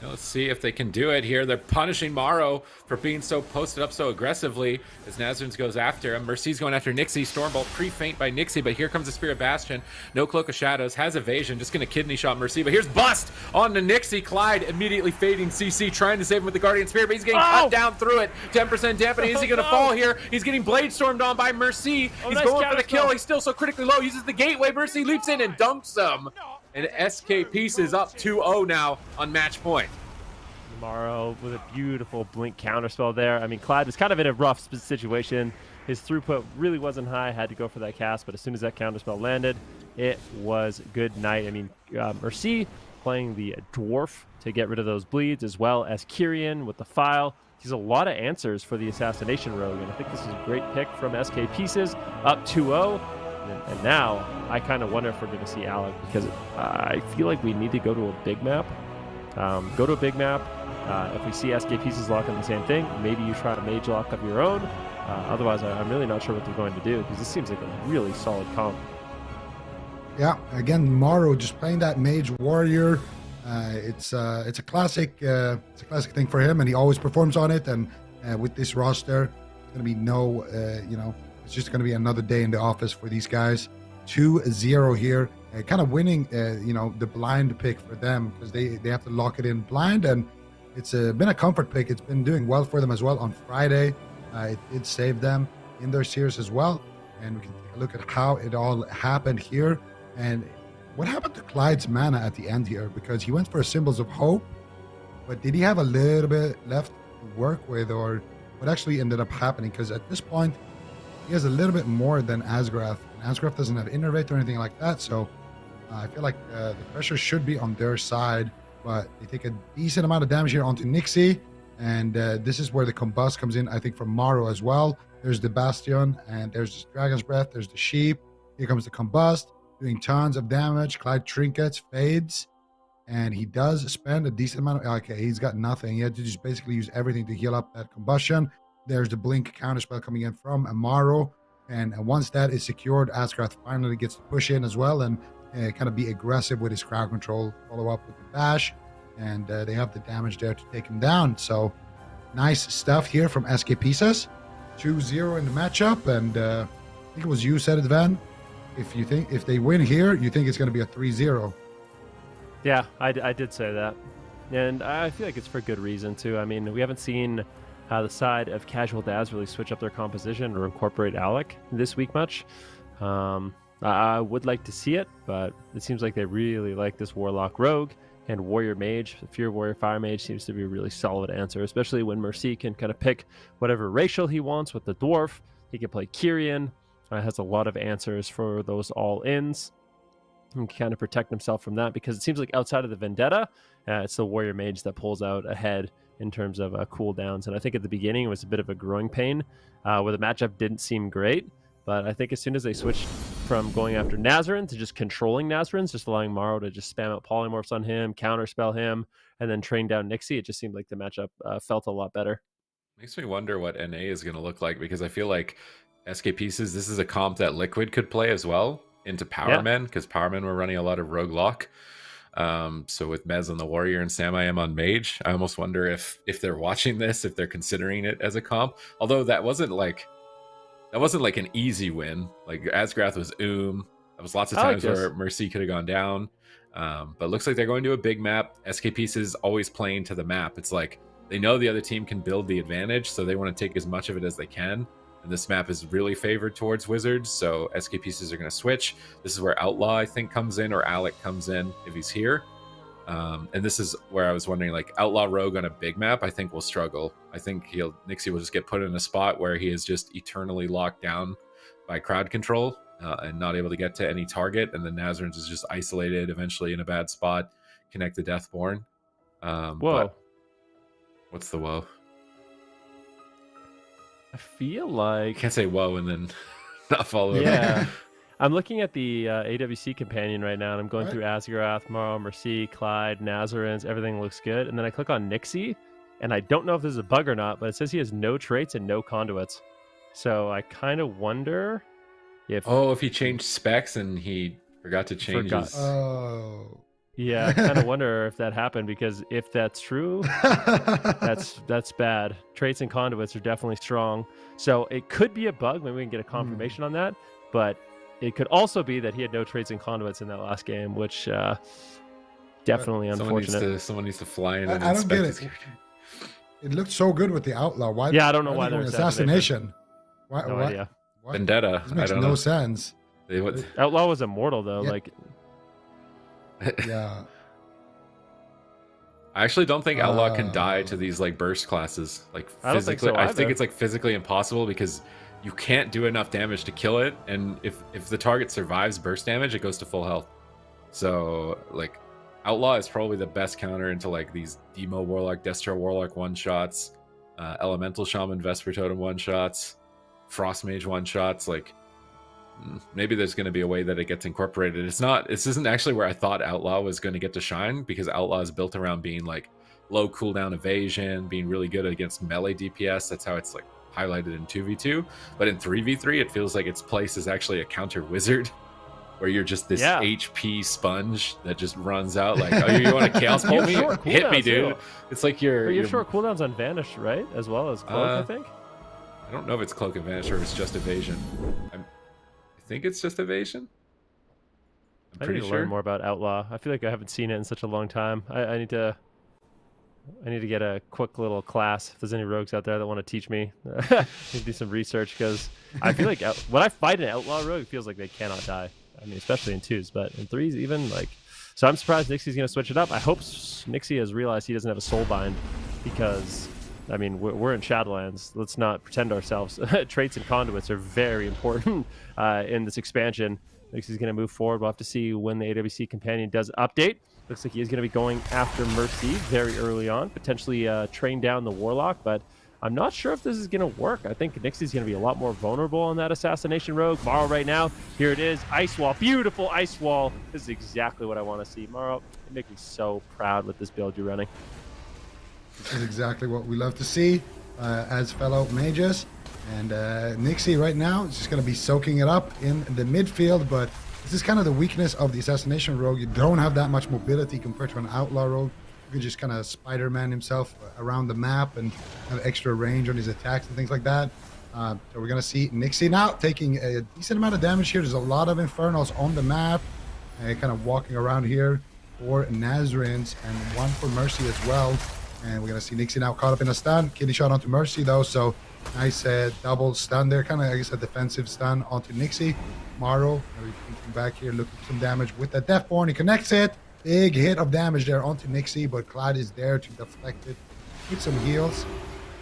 Let's see if they can do it here. They're punishing Morrow for being so posted up so aggressively as Nazarens goes after him. Mercy's going after Nixie. Stormbolt pre-feint by Nixie, but here comes the Spirit Bastion. No Cloak of Shadows, has evasion, just going to kidney shot Mercy, but here's Bust on the Nixie. Clyde immediately fading CC, trying to save him with the Guardian Spirit, but he's getting cut down through it. 10% dampening. Is he going to fall here? He's getting Blade Stormed on by Mercy. He's nice going for the kill. He's still so critically low. Uses the Gateway. Mercy leaps in and dunks him. And SK Pieces up 2-0 now on match point.
Morrow with a beautiful blink counterspell there. I mean, Clyde was kind of in a rough situation. His throughput really wasn't high. Had to go for that cast, but as soon as that counterspell landed, it was good night. I mean, Mercy playing the Dwarf to get rid of those bleeds, as well as Kyrian with the File. He's a lot of answers for the Assassination Rogue, and I think this is a great pick from SK Pieces, up 2-0. And now I kind of wonder if we're going to see Alec, because I feel like we need to go to a big map. Go to a big map. If we see SK Pieces locking the same thing, maybe you try to mage lock of your own. Otherwise, I'm really not sure what they're going to do, because this seems like a really solid comp.
Yeah, again, Morrow just playing that mage warrior. It's a classic thing for him, and he always performs on it. And with this roster, it's going to be no, it's just going to be another day in the office for these guys. 2-0 here, kind of winning, the blind pick for them, because they have to lock it in blind, and It's been a comfort pick. It's been doing well for them as well on Friday. It did save them in their series as well. And we can take a look at how it all happened here. And what happened to Clyde's mana at the end here? Because he went for Symbols of Hope, but did he have a little bit left to work with, or what actually ended up happening? Because at this point, he has a little bit more than Asgrath. And Asgrath doesn't have Innervate or anything like that, so I feel like the pressure should be on their side, but they take a decent amount of damage here onto Nixie, and this is where the Combust comes in, I think, from Morrow as well. There's the Bastion, and there's the Dragon's Breath, there's the Sheep. Here comes the Combust, doing tons of damage. Clyde trinkets, fades, and he does spend a decent amount of... Okay, he's got nothing. He had to just basically use everything to heal up that Combustion. There's the Blink counterspell coming in from Amaro, and once that is secured, Asgrath finally gets to push in as well and kind of be aggressive with his crowd control, follow up with the bash, and they have the damage there to take him down. So nice stuff here from SK Pieces. 2-0 in the matchup, and I think it was you said it, Van. If they win here, you think it's going to be a 3-0.
Yeah, I did say that. And I feel like it's for good reason, too. I mean, we haven't seen the side of Casual Dads really switch up their composition or incorporate Alec this week much. I would like to see it, but it seems like they really like this Warlock Rogue, and Warrior Mage, Fear Warrior Fire Mage seems to be a really solid answer, especially when Mercy can kind of pick whatever racial he wants with the Dwarf. He can play Kyrian. Has a lot of answers for those all-ins. And can kind of protect himself from that, because it seems like outside of the Vendetta, it's the Warrior Mage that pulls out ahead in terms of cooldowns. And I think at the beginning it was a bit of a growing pain where the matchup didn't seem great. But I think as soon as they switched from going after Nazarin to just controlling Nazarins, just allowing Morrow to just spam out polymorphs on him, counterspell him, and then train down Nixie, it just seemed like the matchup felt a lot better.
Makes me wonder what NA is going to look like, because I feel like SK Pieces, this is a comp that Liquid could play as well into Powermen, because Powermen were running a lot of Rogue Lock. So with Mez on the Warrior and Sam I am on Mage, I almost wonder if they're watching this, if they're considering it as a comp. Although that wasn't like an easy win. Like Asgrath was There was lots of times where Mercy could have gone down. But it looks like they're going to a big map. SK Pieces always playing to the map. It's like they know the other team can build the advantage, so they want to take as much of it as they can. And this map is really favored towards Wizards, so SK Pieces are going to switch. This is where Outlaw, I think, comes in, or Alec comes in if he's here. And this is where I was wondering, like, Outlaw Rogue on a big map, I think will struggle. I think Nixie will just get put in a spot where he is just eternally locked down by crowd control and not able to get to any target. And then Nazarins is just isolated, eventually in a bad spot, connect the Deathborn.
Whoa.
What's the whoa?
I feel like...
You can't say whoa and then not follow it.
Yeah. I'm looking at the AWC companion right now, and I'm going through Asgrath, Morrow, Mercy, Clyde, Nazarins. Everything looks good. And then I click on Nixie, and I don't know if this is a bug or not, but it says he has no traits and no conduits. So I kind of wonder if...
Oh, if he changed specs and he forgot to change his...
Oh...
Yeah, I kind of wonder if that happened, because if that's true, that's bad. Traits and conduits are definitely strong. So it could be a bug. Maybe we can get a confirmation on that. But it could also be that he had no traits and conduits in that last game, which definitely unfortunate.
Someone needs to fly in and
I don't get
inspect
it. It looked so good with the Outlaw. Why?
Yeah, I don't know why there's
assassination.
No idea.
Vendetta.
This makes
I don't
no
know.
sense.
Outlaw was immortal though.
Yeah.
Like,
yeah.
I actually don't think Outlaw can die to these like burst classes. Like physically, I think it's like physically impossible, because you can't do enough damage to kill it, and if the target survives burst damage, it goes to full health. So like Outlaw is probably the best counter into like these Demo Warlock, Destro Warlock one shots, Elemental Shaman Vesper Totem one shots, Frost Mage one shots. Like maybe there's going to be a way that it gets incorporated. This isn't actually where I thought Outlaw was going to get to shine, because Outlaw is built around being like low cooldown evasion, being really good against melee DPS. That's how it's like highlighted in 2v2. But in 3v3, it feels like its place is actually a counter wizard, where you're just this HP sponge that just runs out like, oh, you want to chaos pull me? Hit me, dude. It's like
you're short cooldowns on Vanish, right? As well as Cloak, I think.
I don't know if it's Cloak and Vanish or if it's just evasion. I think it's just evasion. I'm
I need to learn more about Outlaw. I feel like I haven't seen it in such a long time. I need to I need to get a quick little class. If there's any rogues out there that want to teach me, I need to do some research because I feel like when I fight an outlaw rogue, it feels like they cannot die. I mean, especially in 2s, but in 3s even, like... So I'm surprised Nixie's going to switch it up. I hope Nixie has realized he doesn't have a soul bind because, I mean, we're in Shadowlands. Let's not pretend ourselves. Traits and conduits are very important in this expansion. Nixie's going to move forward. We'll have to see when the AWC companion does update. Looks like he is going to be going after Mercy very early on, potentially train down the Warlock, but I'm not sure if this is going to work. I think Nixie's going to be a lot more vulnerable on that Assassination Rogue. Morrow right now, here it is, Ice Wall, beautiful Ice Wall. This is exactly what I want to see. Morrow, you make me so proud with this build you're running.
This is exactly what we love to see as fellow mages. And Nixie right now is just going to be soaking it up in the midfield, but this is kind of the weakness of the Assassination Rogue. You don't have that much mobility compared to an Outlaw Rogue. You can just kind of Spider-Man himself around the map and have extra range on his attacks and things like that. So we're going to see Nixie now taking a decent amount of damage here. There's a lot of Infernals on the map, kind of walking around here for Nazarins and one for Mercy as well. And we're going to see Nixie now caught up in a stun. Kidney shot onto Mercy though, so nice double stun there, kind of, I guess, a defensive stun onto Nixie. Morrow, thinking back here, looking for some damage with the Deathborn. He connects it. Big hit of damage there onto Nixie, but Clyde is there to deflect it with some heals.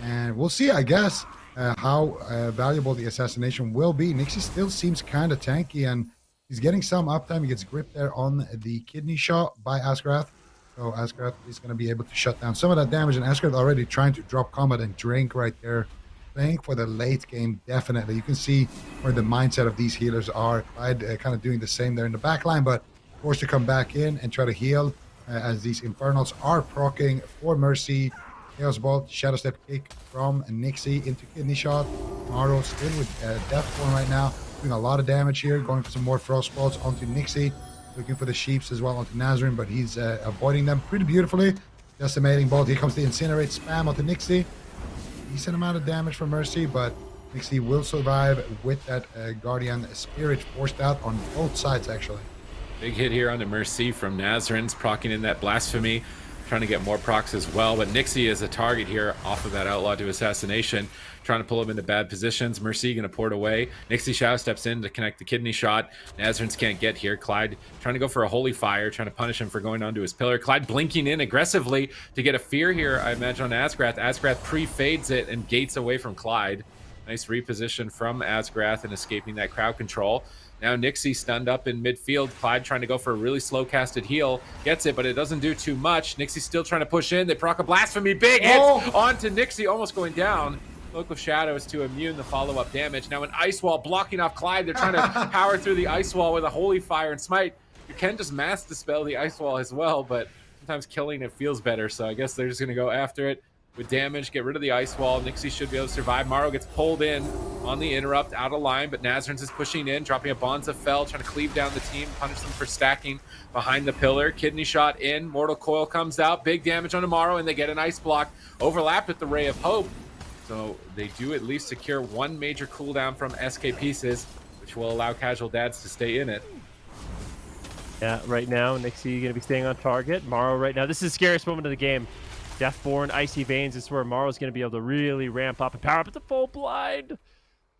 And we'll see, I guess, how valuable the assassination will be. Nixie still seems kind of tanky, and he's getting some uptime. He gets gripped there on the kidney shot by Asgrath. So Asgrath is going to be able to shut down some of that damage, and Asgrath already trying to drop combat and drink right there. Playing for the late game, definitely. You can see where the mindset of these healers are. Clyde kind of doing the same there in the back line, but forced to come back in and try to heal as these Infernals are proccing for Mercy. Chaos Bolt, Shadow Step kick from Nixie into Kidney Shot. Morrow still with Deathborn right now, doing a lot of damage here, going for some more Frost Bolts onto Nixie, looking for the Sheeps as well onto Nazarene, but he's avoiding them pretty beautifully. Decimating Bolt, here comes the Incinerate spam onto Nixie. Decent amount of damage from Mercy, but Nixie will survive with that Guardian Spirit forced out on both sides, actually.
Big hit here on the Mercy from Nazarene's proccing in that Blasphemy, trying to get more procs as well, but Nixie is a target here off of that Outlaw to Assassination, trying to pull him into bad positions. Mercy gonna port away. Nixie Shadow steps in to connect the Kidney Shot. Nazarene's can't get here. Clyde trying to go for a Holy Fire, trying to punish him for going onto his pillar. Clyde blinking in aggressively to get a fear here, I imagine, on Asgrath. Asgrath pre-fades it and gates away from Clyde. Nice reposition from Asgrath and escaping that crowd control. Now Nixie stunned up in midfield. Clyde trying to go for a really slow casted heal. Gets it, but it doesn't do too much. Nixie's still trying to push in. They proc a Blasphemy. Big hit onto Nixie, almost going down. Local Shadows to immune the follow-up damage. Now an Ice Wall blocking off Clyde. They're trying to power through the Ice Wall with a Holy Fire and Smite. You can just mass dispel the Ice Wall as well, but sometimes killing it feels better. So I guess they're just going to go after it with damage, get rid of the Ice Wall. Nixie should be able to survive. Morrow gets pulled in on the interrupt, out of line, but Nazarene's is pushing in, dropping a Bonza Fell, trying to cleave down the team, punish them for stacking behind the pillar. Kidney Shot in, Mortal Coil comes out, big damage on Morrow, and they get an Ice Block, overlapped with the Ray of Hope. So they do at least secure one major cooldown from SK Pieces, which will allow Casual Dads to stay in it.
Yeah, right now, Nixie going to be staying on target. Morrow right now, this is the scariest moment of the game. Deathborn, Icy Veins, this is where Morrow's going to be able to really ramp up and power up at the full blind.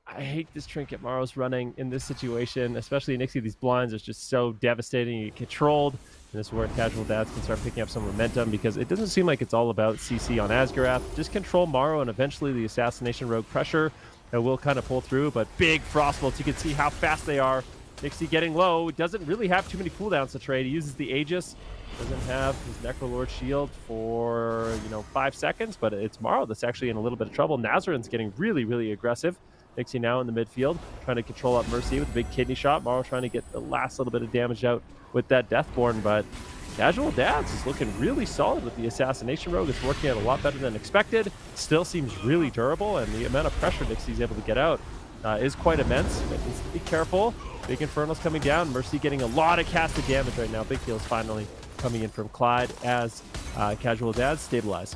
I hate this trinket Morrow's running in this situation, especially Nixie. These blinds are just so devastating. You get controlled, and this is where Casual Dads can start picking up some momentum because it doesn't seem like it's all about CC on Asgarath. Just control Morrow, and eventually the Assassination Rogue pressure will kind of pull through, but big Frostbolts, you can see how fast they are. Nixie getting low, doesn't really have too many cooldowns to trade. He uses the Aegis, doesn't have his Necrolord shield for 5 seconds, but it's Morrow that's actually in a little bit of trouble. Nazarene's getting really, really aggressive. Nixie now in the midfield, trying to control up Mercy with a big Kidney Shot. Morrow trying to get the last little bit of damage out with that Deathborn, but Casual Dads is looking really solid with the Assassination Rogue. It's working out a lot better than expected. Still seems really durable, and the amount of pressure Nixie's able to get out is quite immense, but needs to be careful. Big Infernals coming down. Mercy getting a lot of casted damage right now. Big heals finally coming in from Clyde as Casual Dads stabilize.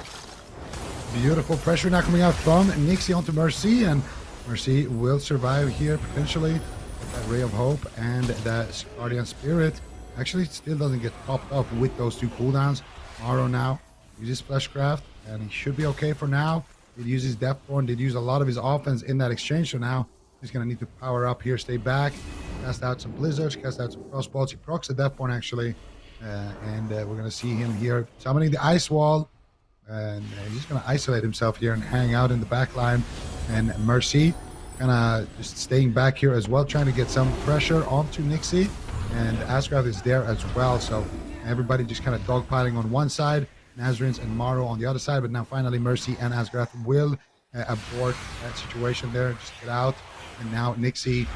Beautiful pressure now coming out from Nixie onto Mercy, and Mercy will survive here potentially with that Ray of Hope and that Guardian Spirit. Actually, it still doesn't get popped up with those two cooldowns. Morrow now uses Fleshcraft, and he should be okay for now. Did use his Deathborn, did use a lot of his offense in that exchange, so now he's going to need to power up here, stay back, cast out some Blizzards, cast out some Crossbolts. He procs the Deathborn, actually, and we're going to see him here summoning the Ice Wall, and he's going to isolate himself here and hang out in the back line. And Mercy kind of just staying back here as well, trying to get some pressure onto Nixie, and Asgrath is there as well, so everybody just kind of dogpiling on one side, Nazarins and Morrow on the other side, but now finally Mercy and Asgrath will abort that situation there, just get out. And now Nixie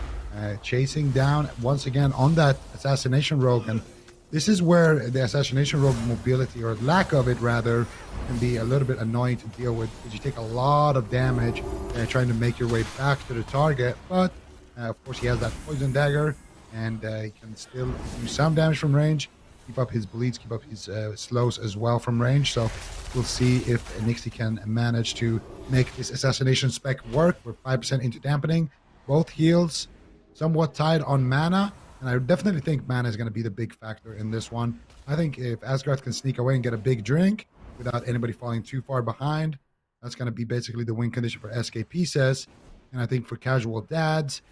chasing down once again on that Assassination Rogue, and this is where the Assassination Rogue mobility, or lack of it rather, can be a little bit annoying to deal with, because you take a lot of damage trying to make your way back to the target. But of course he has that Poison Dagger, and he can still do some damage from range, keep up his bleeds, keep up his slows as well from range. So we'll see if Nixie can manage to make this Assassination spec work. We're 5% into dampening, both heals somewhat tied on mana, and I definitely think mana is going to be the big factor in this one. I think if Asgarth can sneak away and get a big drink without anybody falling too far behind, that's going to be basically the win condition for SK Pieces. And I think for Casual Dads,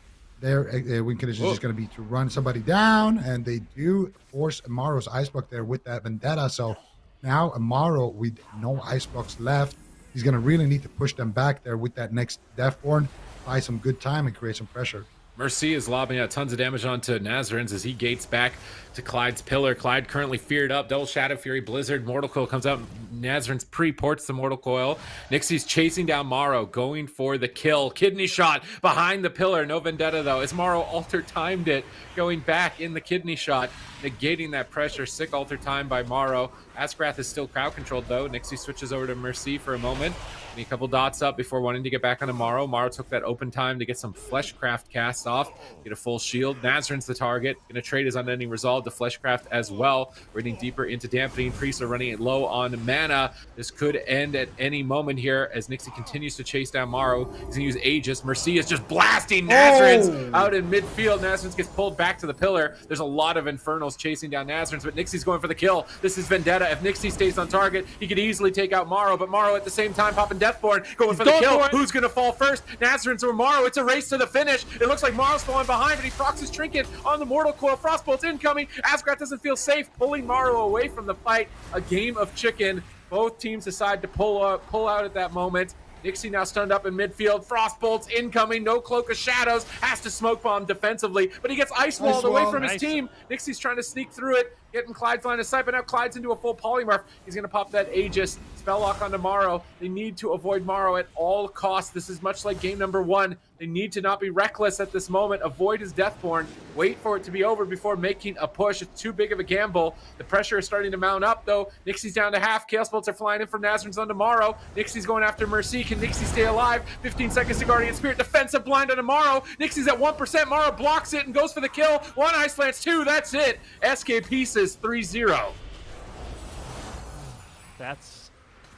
their win condition is just going to be to run somebody down, and they do force Amaro's Ice Block there with that Vendetta. So now Amaro, with no Ice Blocks left, he's going to really need to push them back there with that next Deathborn, buy some good time and create some pressure.
Mercy is lobbing out tons of damage onto Nazarins as he gates back to Clyde's Pillar. Clyde currently feared up. Double Shadow Fury, Blizzard, Mortal Coil comes out. Nazarins pre-ports the Mortal Coil. Nixie's chasing down Morrow, going for the kill. Kidney Shot behind the Pillar. No Vendetta, though, as Morrow Alter timed it, going back in the Kidney Shot, negating that pressure. Sick Alter time by Morrow. Asgrath is still crowd controlled, though. Nixie switches over to Mercy for a moment. A couple dots up before wanting to get back onto Morrow. Morrow took that open time to get some Fleshcraft cast off, get a full shield. Nazarin's the target. Gonna trade his Unending Resolve to Fleshcraft as well. We're getting deeper into dampening. Priests are running it low on mana. This could end at any moment here as Nixie continues to chase down Morrow. He's gonna use Aegis. Mercy is just blasting Nazarins out in midfield. Nazarins gets pulled back to the Pillar. There's a lot of Infernals chasing down Nazarins, but Nixie's going for the kill. This is Vendetta. If Nixie stays on target, he could easily take out Morrow, but Morrow at the same time popping Deathborn, going for the kill. Who's going to fall first? Nazarins or Morrow? It's a race to the finish. It looks like Morrow's falling behind, but he procs his trinket on the Mortal Coil. Frostbolt's incoming. Asgrath doesn't feel safe, pulling Morrow away from the fight. A game of chicken. Both teams decide to pull out at that moment. Nixie now stunned up in midfield. Frostbolt's incoming. No Cloak of Shadows. Has to smoke bomb defensively, but he gets ice walled away from his team. Nixie's trying to sneak through it, getting Clyde's line of sight, but now Clyde's into a full polymorph. He's going to pop that Aegis. Spell lock onto Morrow. They need to avoid Morrow at all costs. This is much like game number 1. They need to not be reckless at this moment. Avoid his Deathborn. Wait for it to be over before making a push. It's too big of a gamble. The pressure is starting to mount up, though. Nixie's down to half. Chaos Bolts are flying in from Nazarins onto Morrow. Nixie's going after Mercy. Can Nixie stay alive? 15 seconds to Guardian Spirit. Defensive blind onto Morrow. Nixie's at 1%. Morrow blocks it and goes for the kill. 1 Ice Lance, 2. That's it. SK Pieces 3-0.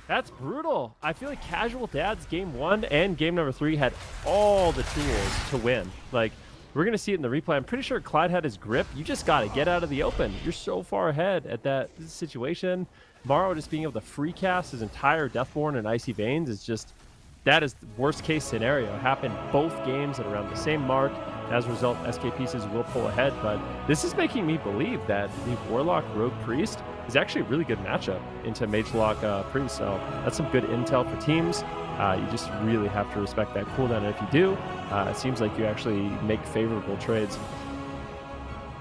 That's brutal. I feel like Casual Dads game 1 and game number 3 had all the tools to win. Like, we're going to see it in the replay. I'm pretty sure Clyde had his grip. You just got to get out of the open. You're so far ahead at that situation. Morrow just being able to free cast his entire Deathborn and Icy Veins is just, that is the worst case scenario. It happened both games at around the same mark. As a result, SK Pieces will pull ahead, but this is making me believe that the Warlock Rogue Priest is actually a really good matchup into Mage Lock Priest, so that's some good intel for teams. You just really have to respect that cooldown, and if you do, it seems like you actually make favorable trades.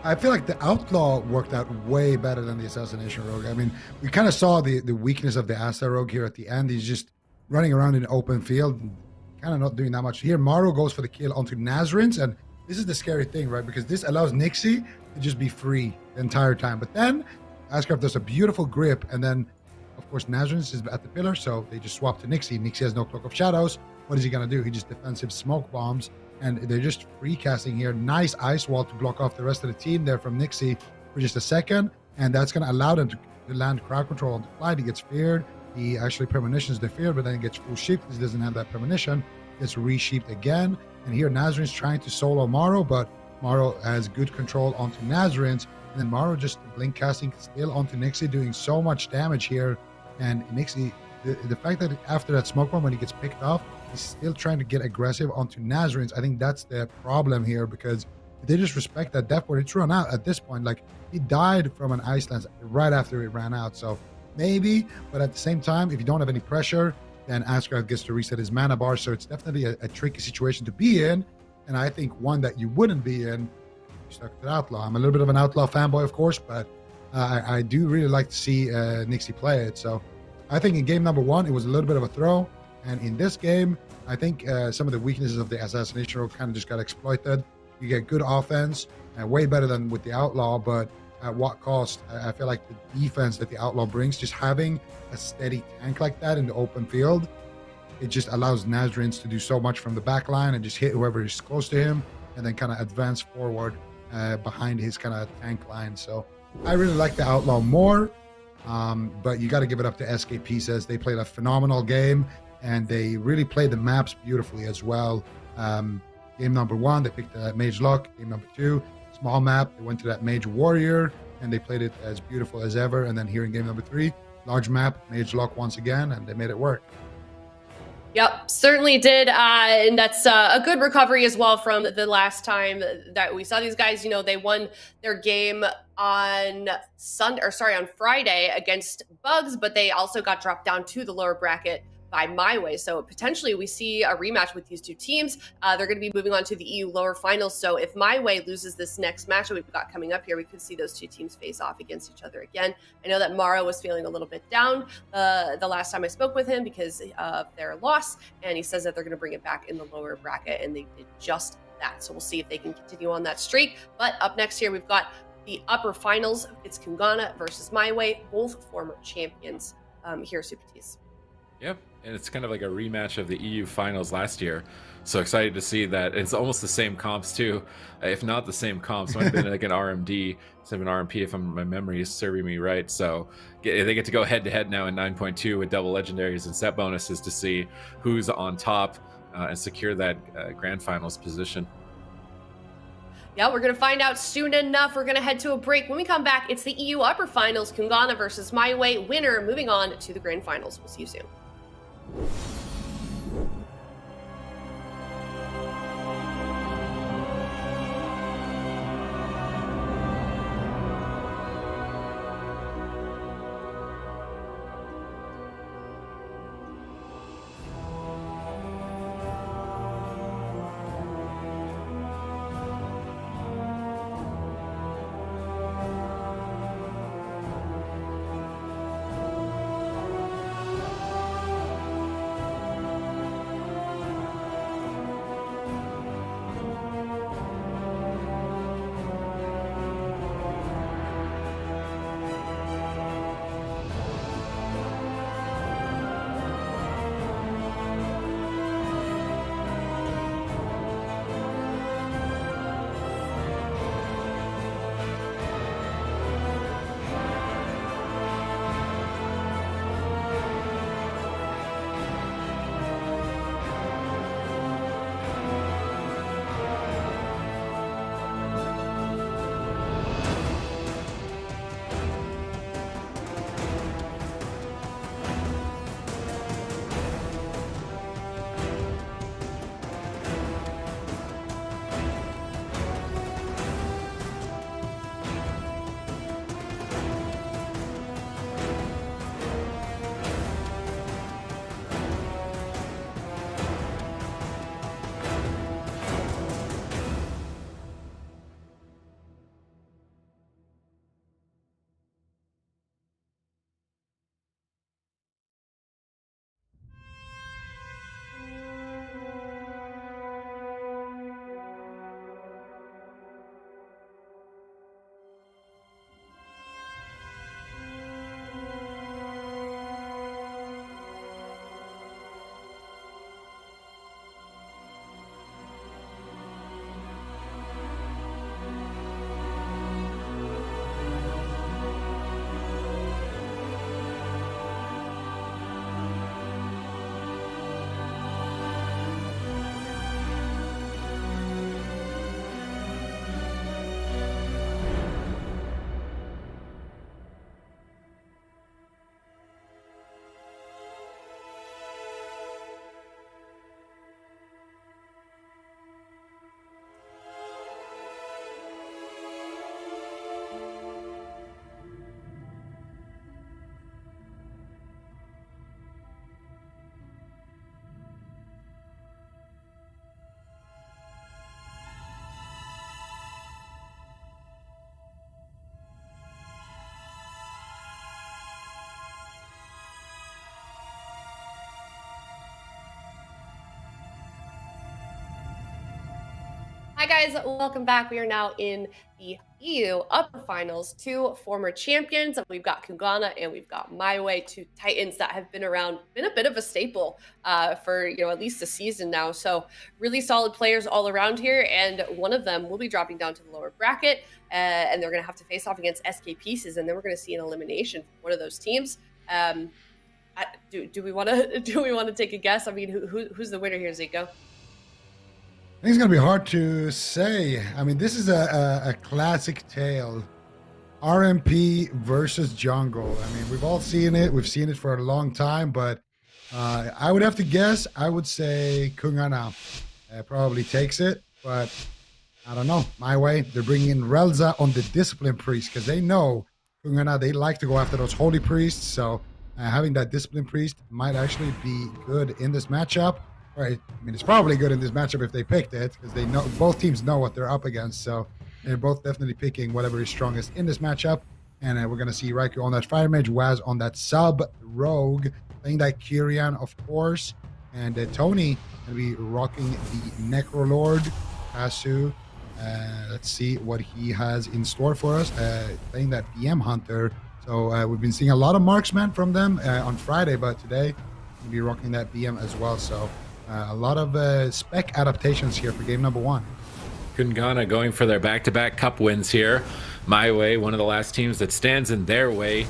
I feel like the Outlaw worked out way better than the Assassination Rogue. I mean, we kind of saw the weakness of the Asta Rogue here at the end. He's just running around in open field, kind of not doing that much. Here, Morrow goes for the kill onto Nazarins, and this is the scary thing, right? Because this allows Nixie to just be free the entire time. But then Asgrath does a beautiful grip, and then, of course, Nazarins is at the Pillar, so they just swap to Nixie. Nixie has no Cloak of Shadows. What is he going to do? He just defensive smoke bombs, and they're just free casting here. Nice Ice Wall to block off the rest of the team there from Nixie for just a second, and that's going to allow them to land crowd control on the Clyde. He gets feared. He actually premonitions the fear, but then he gets full sheep because he doesn't have that premonition. Gets re-sheeped again. And here Nazarin's trying to solo Morrow, but Morrow has good control onto Nazarins. And then Morrow just blink casting still onto Nixie, doing so much damage here. And Nixie, the fact that after that smoke bomb, when he gets picked off, he's still trying to get aggressive onto Nazarins. I think that's the problem here, because if they just respect that death ward, it's run out at this point. Like, he died from an Ice Lance right after it ran out. So maybe, but at the same time, if you don't have any pressure, then Ascraft gets to reset his mana bar. So it's definitely a tricky situation to be in. And I think one that you wouldn't be in, you stuck to the Outlaw. I'm a little bit of an Outlaw fanboy, of course, but I do really like to see Nixie play it. So I think in game number 1, it was a little bit of a throw. And in this game, I think some of the weaknesses of the Assassination Rogue kind of just got exploited. You get good offense, way better than with the Outlaw, but at what cost? I feel like the defense that the Outlaw brings, just having a steady tank like that in the open field, it just allows Nazarins to do so much from the back line and just hit whoever is close to him and then kind of advance forward behind his kind of tank line. So I really like the Outlaw more, but you got to give it up to SK Pieces. They played a phenomenal game, and they really played the maps beautifully as well. Game number 1, they picked Mage Luck. Game number 2, small map. They went to that Mage Warrior, and they played it as beautiful as ever. And then here in game number 3, large map, Mage Luck once again, and they made it work.
Yep, certainly did. And that's a good recovery as well from the last time that we saw these guys. You know, they won their game on Friday against Bugs, but they also got dropped down to the lower bracket by MYWAY. So potentially we see a rematch with these two teams. They're going to be moving on to the EU lower finals. So if MYWAY loses this next match that we've got coming up here, we could see those two teams face off against each other again. I know that Mara was feeling a little bit down the last time I spoke with him because of their loss, and he says that they're going to bring it back in the lower bracket, and they did just that. So we'll see if they can continue on that streak. But up next here, we've got the upper finals. It's KUNGARNA versus MYWAY, both former champions here, Super Tees.
Yep, and it's kind of like a rematch of the EU finals last year. So excited to see that. It's almost the same comps too, if not the same comps. Might have been like an RMD instead of an RMP if my memory is serving me right. So they get to go head to head now in 9.2 with double legendaries and set bonuses to see who's on top and secure that grand finals position.
Yeah, we're going to find out soon enough. We're going to head to a break. When we come back, it's the EU upper finals, KUNGARNA versus MYWAY, winner moving on to the grand finals. We'll see you soon. Hi guys, welcome back. We are now in the EU upper finals. Two former champions. We've got KUNGARNA and we've got MYWAY, two titans that have been around, been a bit of a staple for at least a season now. So really solid players all around here, and one of them will be dropping down to the lower bracket, and they're going to have to face off against SK Pieces, and then we're going to see an elimination from one of those teams. Do we want to take a guess? I mean, who's the winner here, Zico?
I think it's going to be hard to say. I mean, this is a classic tale. RMP versus jungle. I mean, we've all seen it. We've seen it for a long time, but I would have to guess. I would say KUNGARNA probably takes it, but I don't know. MYWAY, they're bringing in Relza on the Discipline Priest because they know KUNGARNA, they like to go after those Holy Priests, so having that Discipline Priest might actually be good in this matchup. Right. I mean, it's probably good in this matchup if they picked it, because they know both teams know what they're up against. So they're both definitely picking whatever is strongest in this matchup. And we're going to see Raikou on that Fire Mage, Waz on that Sub Rogue, playing that Kyrian, of course. And Tony going to be rocking the Necrolord, Kasu. Let's see what he has in store for us. Playing that BM Hunter. So we've been seeing a lot of marksman from them on Friday, but today we'll be rocking that BM as well. So a lot of spec adaptations here for game number one.
KUNGARNA going for their back-to-back cup wins here. MYWAY, one of the last teams that stands in their way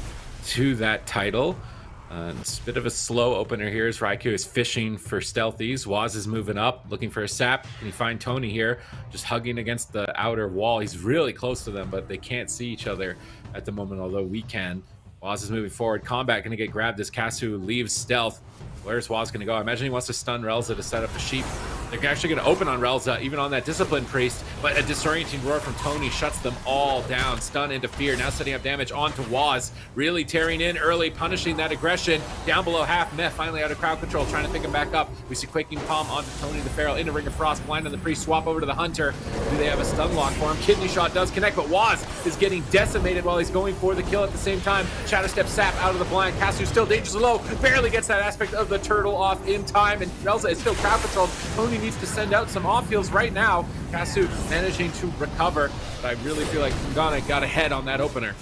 to that title. It's a bit of a slow opener here as Raikou is fishing for stealthies. Waz is moving up, looking for a sap. Can he find Tony here? Just hugging against the outer wall. He's really close to them, but they can't see each other at the moment, although we can. Waz is moving forward. Combat going to get grabbed as Kasu leaves stealth. Where's Waz going to go? I imagine he wants to stun Relza to set up a sheep. They're actually going to open on Relza, even on that Discipline Priest, but a disorienting roar from Tony shuts them all down. Stun into fear, now setting up damage onto Waz. Really tearing in early, punishing that aggression. Down below half, Meh finally out of crowd control, trying to pick him back up. We see Quaking Palm onto Tony the Feral, into Ring of Frost, blind on the Priest, swap over to the Hunter. Do they have a stun lock for him? Kidney Shot does connect, but Waz is getting decimated while he's going for the kill at the same time. Shadow Step Sap out of the blind. Kasu still dangerously low, barely gets that aspect of the turtle off in time, and Relza is still crowd controlled. Tony needs to send out some off heals right now. Kasu managing to recover, but I really feel like KUNGARNA got ahead on that opener.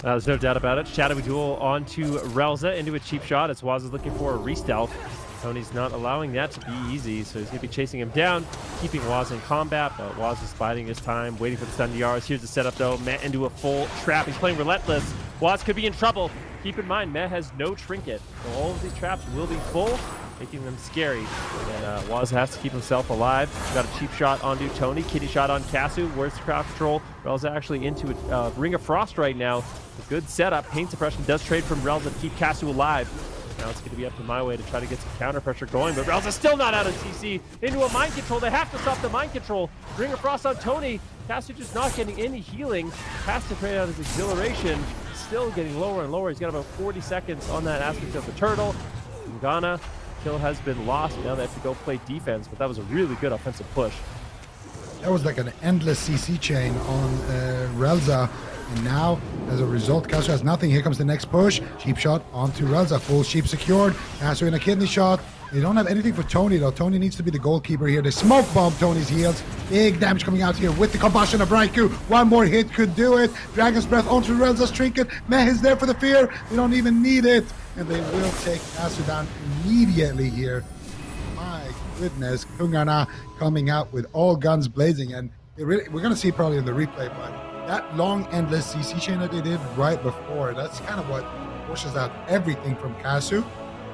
There's no doubt about it. Shadowy Duel onto Relza into a cheap shot as Waz is looking for a re-stealth. Tony's not allowing that to be easy, so he's going to be chasing him down, keeping Waz in combat, but Waz is biding his time, waiting for the stun DRs. Here's the setup though. Meh into a full trap. He's playing Relentless. Waz could be in trouble. Keep in mind, Meh has no trinket, so all of these traps will be full, making them scary. And Waz has to keep himself alive. Got a cheap shot onto Tony, kitty shot on Kasu. Where's the crowd control? Relza actually into a Ring of Frost right now. A good setup. Pain suppression does trade from Relza to keep Kasu alive. Now it's going to be up to MYWAY to try to get some counter pressure going, but Relza's still not out of CC. Into a mind control. They have to stop the mind control. Ring of Frost on Tony. Kasu just not getting any healing. Has to trade out his exhilaration. Still getting lower and lower. He's got about 40 seconds on that aspect of the turtle. KUNGARNA, kill has been lost. Now they have to go play defense, but that was a really good offensive push.
That was like an endless CC chain on Relza. And now, as a result, Kasu has nothing. Here comes the next push. Cheap shot onto Relza. Full sheep secured. Kasu in a kidney shot. They don't have anything for Tony, though. Tony needs to be the goalkeeper here. They smoke bomb Tony's heals. Big damage coming out here with the combustion of Raikou. One more hit could do it. Dragon's Breath onto Relza's trinket. Meh is there for the fear. They don't even need it. And they will take Kasu down immediately here. My goodness. KUNGARNA coming out with all guns blazing. And we're going to see probably in the replay, but that long, endless CC chain that they did right before, that's kind of what pushes out everything from Kasu.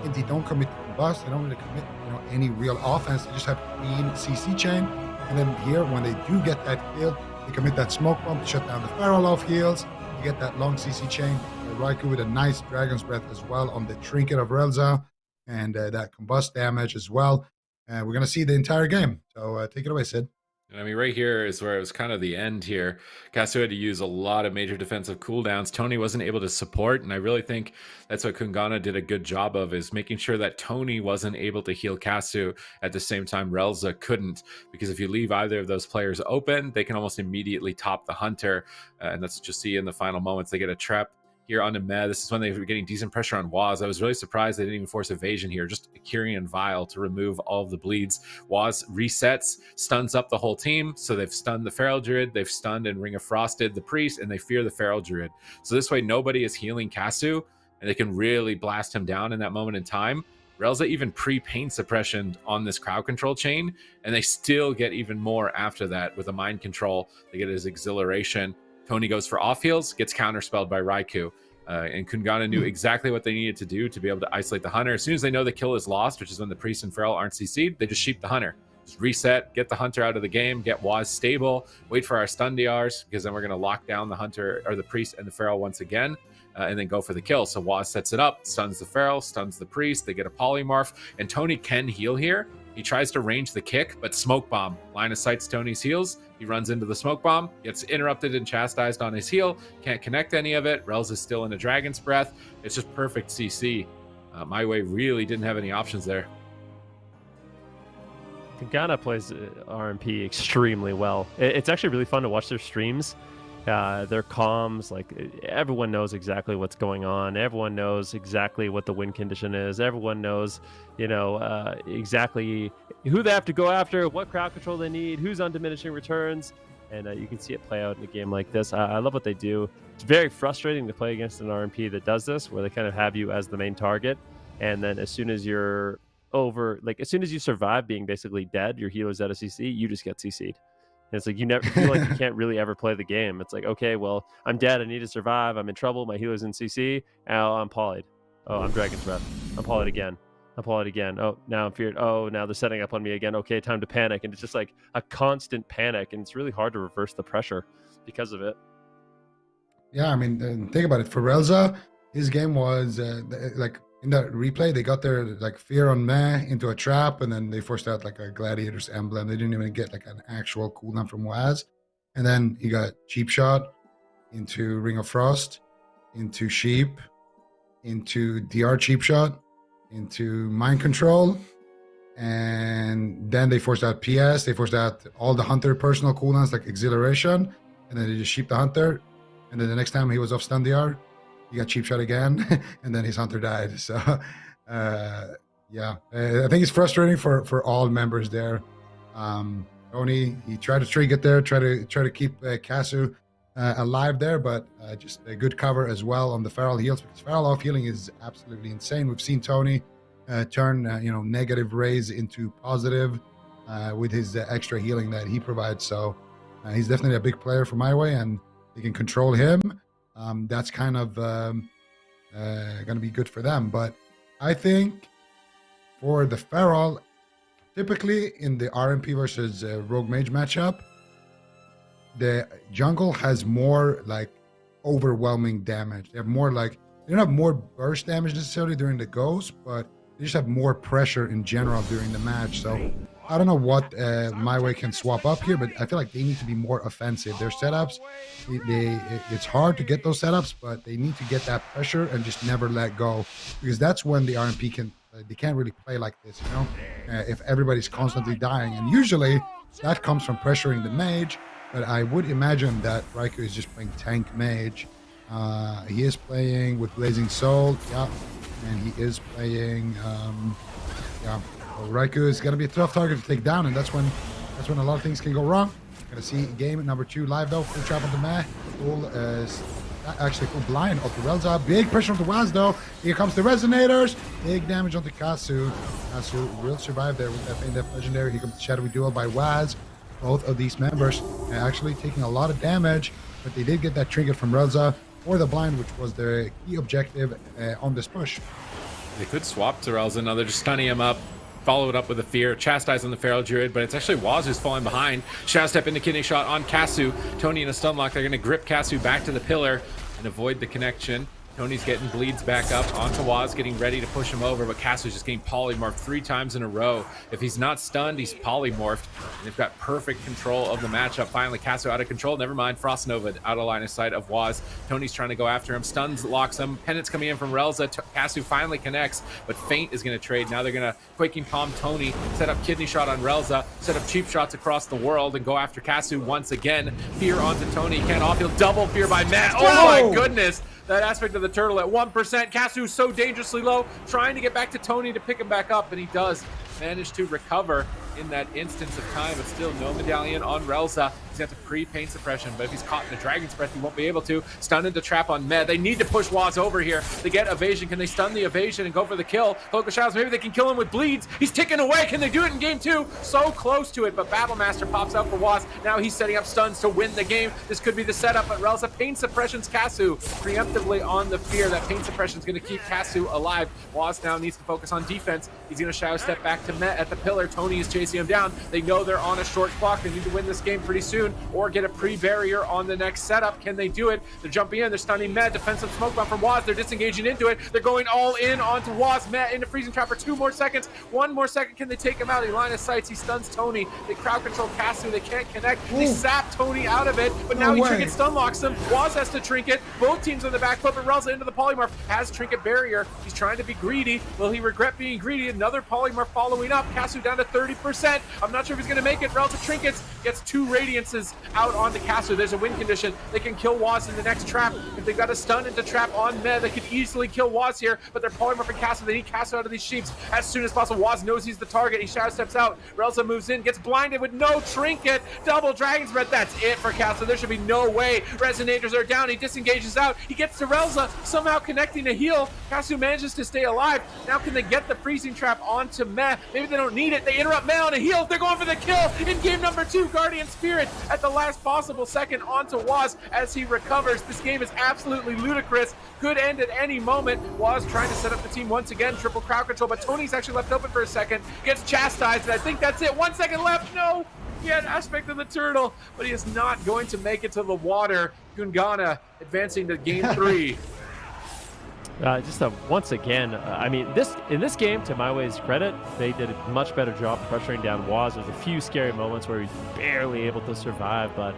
And they don't commit to combust, they don't really commit any real offense. They just have clean CC chain. And then here, when they do get that kill, they commit that smoke bomb to shut down the Feral off heals. You get that long CC chain. Raikou with a nice Dragon's Breath as well on the trinket of Relza, and that combust damage as well. And we're going to see the entire game. So take it away, Sid.
I mean, right here is where it was kind of the end here. Kasu had to use a lot of major defensive cooldowns. Tony wasn't able to support, and I really think that's what KUNGARNA did a good job of, is making sure that Tony wasn't able to heal Kasu at the same time Relza couldn't, because if you leave either of those players open, they can almost immediately top the Hunter, and that's what you see in the final moments. They get a trap here onto Meh. This is when they were getting decent pressure on Waz. I was really surprised they didn't even force evasion here. Just a Kyrian Vial to remove all of the bleeds. Waz resets, stuns up the whole team. So they've stunned the Feral Druid, they've stunned and Ring of Frosted the Priest, and they fear the Feral Druid. So this way nobody is healing Kasu, and they can really blast him down in that moment in time. Relza even pre-pain suppression on this crowd control chain, and they still get even more after that with a mind control. They get his exhilaration. Tony goes for off heals, gets counterspelled by Raikou. And KUNGARNA knew exactly what they needed to do to be able to isolate the Hunter. As soon as they know the kill is lost, which is when the Priest and Feral aren't CC'd, they just sheep the Hunter. Just reset, get the Hunter out of the game, get Waz stable, wait for our stun DRs, because then we're going to lock down the Hunter or the Priest and the Feral once again. And then go for the kill. So Waz sets it up, stuns the Feral, stuns the Priest, they get a polymorph, and Tony can heal here. He tries to range the kick, but Smoke Bomb line of sights Tony's heals. He runs into the Smoke Bomb, gets interrupted and chastised on his heal, can't connect any of it. Relz is still in a Dragon's Breath. It's just perfect CC. MYWAY really didn't have any options there.
KUNGARNA plays RMP extremely well. It's actually really fun to watch their streams. Their comms, like everyone knows exactly what's going on. Everyone knows exactly what the win condition is. Everyone knows, exactly who they have to go after, what crowd control they need, who's on diminishing returns. And you can see it play out in a game like this. I love what they do. It's very frustrating to play against an RMP that does this, where they kind of have you as the main target. And then as soon as you're over, like as soon as you survive being basically dead, your healer's at a CC, you just get CC'd. And it's like you never feel like you can't really ever play the game. It's like, okay, well, I'm dead. I need to survive. I'm in trouble. My healer's in CC. Oh, I'm polyed. Oh, I'm Dragon's Breath. I'm polyed again. I'm polyed again. Oh, now I'm feared. Oh, now they're setting up on me again. Okay, time to panic. And it's just like a constant panic. And it's really hard to reverse the pressure because of it.
Yeah, I mean, think about it. For Relza, his game was like in that replay, they got their like fear on Meh into a trap, and then they forced out like a Gladiator's Emblem. They didn't even get like an actual cooldown from Waz. And then he got Cheap Shot into Ring of Frost, into Sheep, into DR Cheap Shot, into Mind Control. And then they forced out PS. They forced out all the Hunter personal cooldowns like Exhilaration. And then they just Sheep the Hunter. And then the next time he was off stun DR, he got Cheap Shot again, and then his Hunter died. So, yeah, I think it's frustrating for all members there. Tony, he tried to get there, try to keep Kasu alive there, but just a good cover as well on the Feral heals, because Feral off healing is absolutely insane. We've seen Tony turn negative rays into positive with his extra healing that he provides. So he's definitely a big player for MYWAY, and they can control him. That's kind of going to be good for them. But I think for the Feral, typically in the RMP versus Rogue Mage matchup, the jungle has more like overwhelming damage. They have more like, they don't have more burst damage necessarily during the goes, but they just have more pressure in general during the match. So I don't know what MYWAY can swap up here, but I feel like they need to be more offensive. Their setups, it's hard to get those setups, but they need to get that pressure and just never let go, because that's when the RMP they can't really play like this, if everybody's constantly dying. And usually that comes from pressuring the mage, but I would imagine that Raikou is just playing tank mage. He is playing with Blazing Soul, yeah, and he is playing, yeah. Well, Raikou is going to be a tough target to take down, and that's when a lot of things can go wrong. Going to see game at number 2 live though. Full trap on the Meh. Full blind off the Relza. Big pressure on the Waz though. Here comes the Resonators. Big damage onto Kasu. Kasu will survive there with that Pain Death Legendary. Here comes the Shadowy Duel by Waz. Both of these members are actually taking a lot of damage, but they did get that trinket from Relza or the blind, which was their key objective on this push.
They could swap to Relza. Now they're just stunning him up. Follow it up with a fear, chastise on the Feral Druid, but it's actually Waz who's falling behind. Shadow Step into Kidney Shot on Kasu. Tony in a stun lock. They're going to grip Kasu back to the pillar and avoid the connection. Tony's getting bleeds back up onto Waz, getting ready to push him over, but Kasu's just getting polymorphed 3 times in a row. If he's not stunned, he's polymorphed. And they've got perfect control of the matchup. Finally, Kasu out of control. Never mind, Frost Nova out of line of sight of Waz. Tony's trying to go after him. Stuns locks him. Penance coming in from Relza. Kasu finally connects, but Feint is going to trade. Now they're going to Quaking Palm Tony, set up Kidney Shot on Relza, set up cheap shots across the world, and go after Kasu once again. Fear onto Tony. Can't off heal. Double fear by Matt. Oh my goodness. That aspect of the turtle at 1%. Kasu so dangerously low, trying to get back to Tony to pick him back up, and he does manage to recover in that instance of time, but still no medallion on Relza. He's got the pre-paint suppression, but if he's caught in the Dragon's Breath, he won't be able to. Stun into trap on Med. They need to push Waz over here. They get evasion. Can they stun the evasion and go for the kill? Cloak of Shadows, maybe they can kill him with bleeds. He's ticking away. Can they do it in game 2? So close to it, but Battlemaster pops out for Waz. Now he's setting up stuns to win the game. This could be the setup, but Relza paint suppressions Kasu preemptively on the fear that paint suppression is going to keep Kasu alive. Waz now needs to focus on defense. He's going to shadow step back to Met at the pillar. Tony is chasing him down. They know they're on a short clock. They need to win this game pretty soon or get a pre-barrier on the next setup. Can they do it? They're jumping in. They're stunning Met. Defensive smoke bomb from Waz. They're disengaging into it. They're going all in onto Waz. Met into freezing trap for 2 more seconds. 1 more second. Can they take him out? He line of sights. He stuns Tony. They crowd control Kasu. They can't connect. They sap Tony out of it, but now he trinket stun locks him. Waz has to trinket. Both teams on the back foot, but Relza into the polymorph. Has trinket barrier. He's trying to be greedy. Will he regret being greedy? Another polymorph following up. Kasu down to 30%. I'm not sure if he's going to make it. Relza trinkets, gets 2 radiances out onto Kasu. There's a win condition. They can kill Waz in the next trap. If they've got a stun into trap on Med, they could easily kill Waz here, but they're polymorphing Kasu. They need Kasu out of these sheeps as soon as possible. Waz knows he's the target. He shadow steps out. Relza moves in, gets blinded with no trinket. Double Dragon's Breath. That's it for Kasu. There should be no way. Resonators are down. He disengages out. He gets to Relza, somehow connecting a heal. Kasu manages to stay alive. Now can they get the freezing trap onto Meh? Maybe they don't need it. They interrupt Meh on a heal. They're going for the kill in game number 2. Guardian Spirit at the last possible second onto Waz as he recovers. This game is absolutely ludicrous. Could end at any moment. Waz trying to set up the team once again. Triple crowd control, but Tony's actually left open for a second. Gets chastised, and I think that's it. 1 second left. No! He had aspect of the turtle, but he is not going to make it to the water. KUNGARNA advancing to game 3.
Once again, I mean, in this game, to MYWAY's credit, they did a much better job pressuring down Waz. There's a few scary moments where he's barely able to survive, but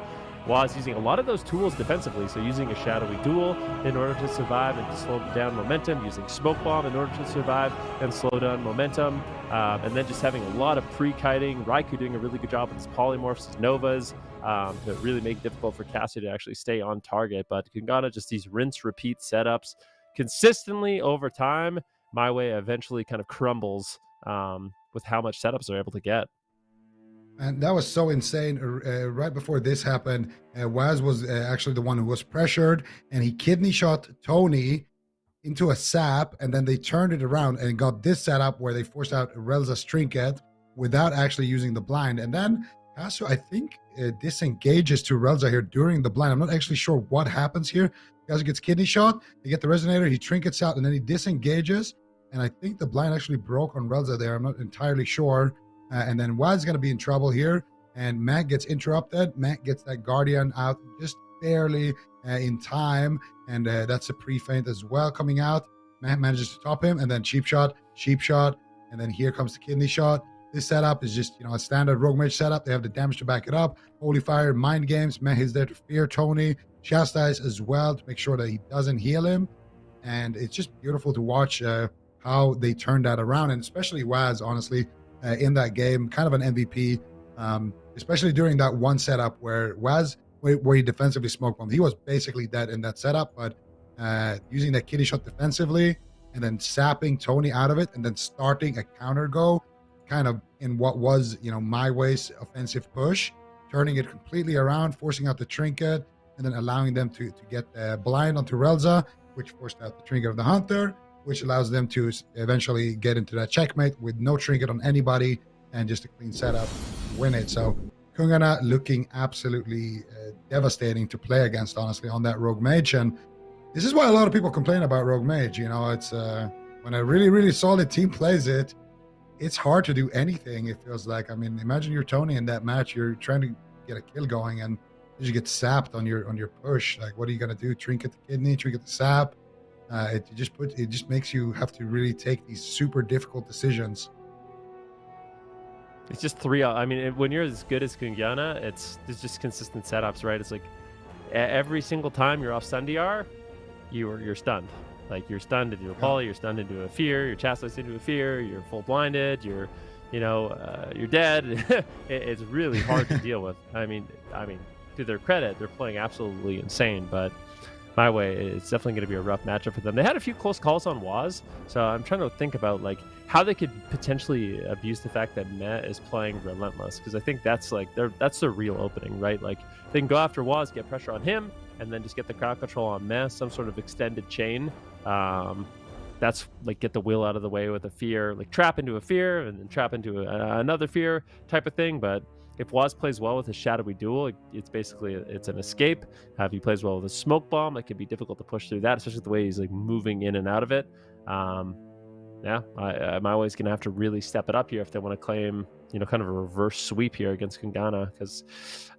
Waz using a lot of those tools defensively, so using a shadowy duel in order to survive and to slow down momentum, using smoke bomb in order to survive and slow down momentum, and then just having a lot of pre-kiting. Raikou doing a really good job with his polymorphs, his novas, to really make it difficult for Cassie to actually stay on target. But KUNGARNA, just these rinse-repeat setups consistently over time. MYWAY eventually kind of crumbles with how much setups they're able to get.
And that was so insane. Right before this happened, Waz was actually the one who was pressured, and he kidney shot Tony into a sap, and then they turned it around and got this setup where they forced out Relza's trinket without actually using the blind. And then Kasu, I think, disengages to Relza here during the blind. I'm not actually sure what happens here. Kasu gets kidney shot, they get the resonator, he trinkets out, and then he disengages. And I think the blind actually broke on Relza there. I'm not entirely sure. And then Waz is going to be in trouble here, and Matt gets interrupted. Matt gets that Guardian out just barely in time, and that's a pre-feint as well coming out. Matt manages to top him, and then cheap shot, and then here comes the kidney shot. This setup is just, a standard Rogue Mage setup. They have the damage to back it up. Holy Fire, Mind Games. Matt is there to fear Tony. Chastise as well to make sure that he doesn't heal him. And it's just beautiful to watch how they turned that around, and especially Waz, honestly, in that game, kind of an MVP, especially during that one setup where he defensively smoke bombed. He was basically dead in that setup, but using that kidney shot defensively and then sapping Tony out of it and then starting a counter go, kind of in what was, MYWAY's offensive push, turning it completely around, forcing out the trinket, and then allowing them to get blind onto Relza, which forced out the trinket of the Hunter, which allows them to eventually get into that checkmate with no trinket on anybody and just a clean setup to win it. So KUNGARNA looking absolutely devastating to play against, honestly, on that Rogue Mage. And this is why a lot of people complain about Rogue Mage. It's when a really, really solid team plays it, it's hard to do anything, it feels like. I mean, imagine you're Tony in that match, you're trying to get a kill going, and you get sapped on your push. Like, what are you going to do? Trinket the kidney, trinket the sap? It just makes you have to really take these super difficult decisions.
It's just three. I mean, when you're as good as KUNGARNA, it's just consistent setups, right? It's like every single time you're off stun DR, you're stunned. Like, you're stunned into a poly, you're stunned into a fear, you're chastised into a fear, you're full blinded, you're dead. It's really hard to deal with. I mean, to their credit, they're playing absolutely insane, but MYWAY, it's definitely going to be a rough matchup for them. They had a few close calls on Waz, so I'm trying to think about like how they could potentially abuse the fact that Meh is playing Relentless, because I think that's like that's the real opening, right? Like they can go after Waz, get pressure on him, and then just get the crowd control on Meh, some sort of extended chain. That's like get the wheel out of the way with a fear, like trap into a fear and then trap into another fear type of thing. But if Waz plays well with a shadowy duel, it's basically it's an escape. If he plays well with a smoke bomb, it can be difficult to push through that, especially the way he's like moving in and out of it. Yeah, MYWAY's gonna have to really step it up here if they want to claim, you know, kind of a reverse sweep here against KUNGARNA, because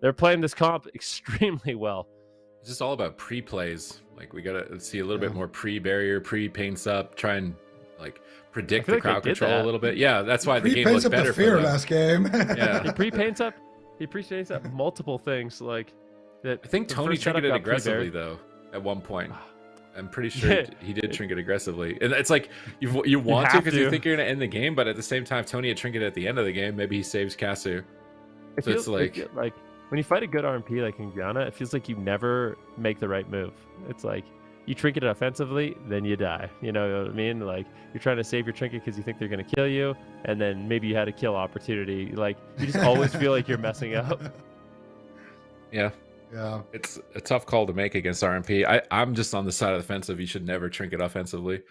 they're playing this comp extremely well.
It's just all about pre-plays. Like we gotta see a little bit more pre-barrier, pre-paints up, try and like predict the crowd control a little bit. Yeah, that's why the game looked better for them.
Last game.
Yeah, he pre-paints up multiple things. Like that.
I think Tony trinketed aggressively though at one point. I'm pretty sure he did trinket aggressivily, and it's like you want to because you think you're gonna end the game, but at the same time, Tony had trinketed at the end of the game. Maybe he saves Kasu. So it's like
when you fight a good RMP like KUNGARNA, it feels like you never make the right move. It's like you trinket it offensively, then you die. You know what I mean? Like you're trying to save your trinket because you think they're going to kill you, and then maybe you had a kill opportunity. Like you just always feel like you're messing up.
Yeah. It's a tough call to make against RMP. I'm just on the side of the fence of you should never trinket offensively.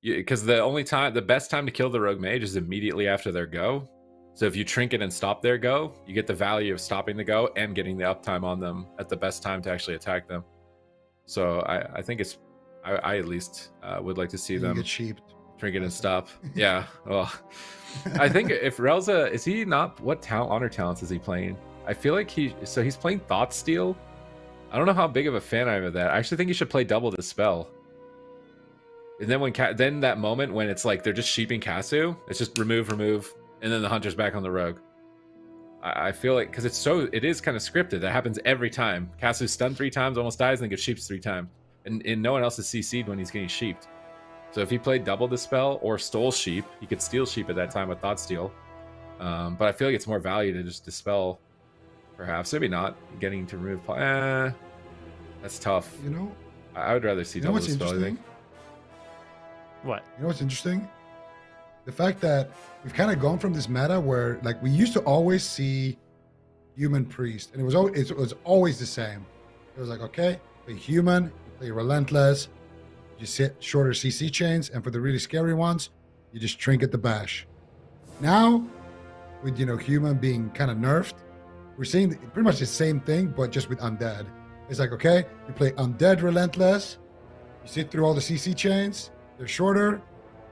Because the best time to kill the rogue mage is immediately after their go. So if you trinket and stop their go, you get the value of stopping the go and getting the uptime on them at the best time to actually attack them. So I think it's I at least would like to see them
get sheeped.
Trinket and stop. Yeah. Well, I think if Relza is he not what honor talents is he playing? I feel like he's playing Thought Steal. I don't know how big of a fan I am of that. I actually think he should play Double Dispel. And then then that moment when it's like they're just sheeping Kasu, it's just remove, and then the hunter's back on the rogue. I feel like because it is kind of scripted. That happens every time. Kasu's stunned 3 times, almost dies, and then gets sheeped 3 times. And no one else is CC'd when he's getting sheeped. So if he played Double Dispel or stole sheep, he could steal sheep at that time with Thought Steal. But I feel like it's more value to just dispel. Perhaps, maybe not getting to remove. That's tough.
You know,
I would rather see Double Dispel. I think.
What?
You know what's interesting? The fact that we've kind of gone from this meta where, like, we used to always see human priest, and it was always the same. It was like, okay, play human, play relentless, you sit shorter CC chains, and for the really scary ones, you just trinket the bash. Now, with human being kind of nerfed, we're seeing pretty much the same thing, but just with undead. It's like, okay, you play undead relentless, you sit through all the CC chains, they're shorter,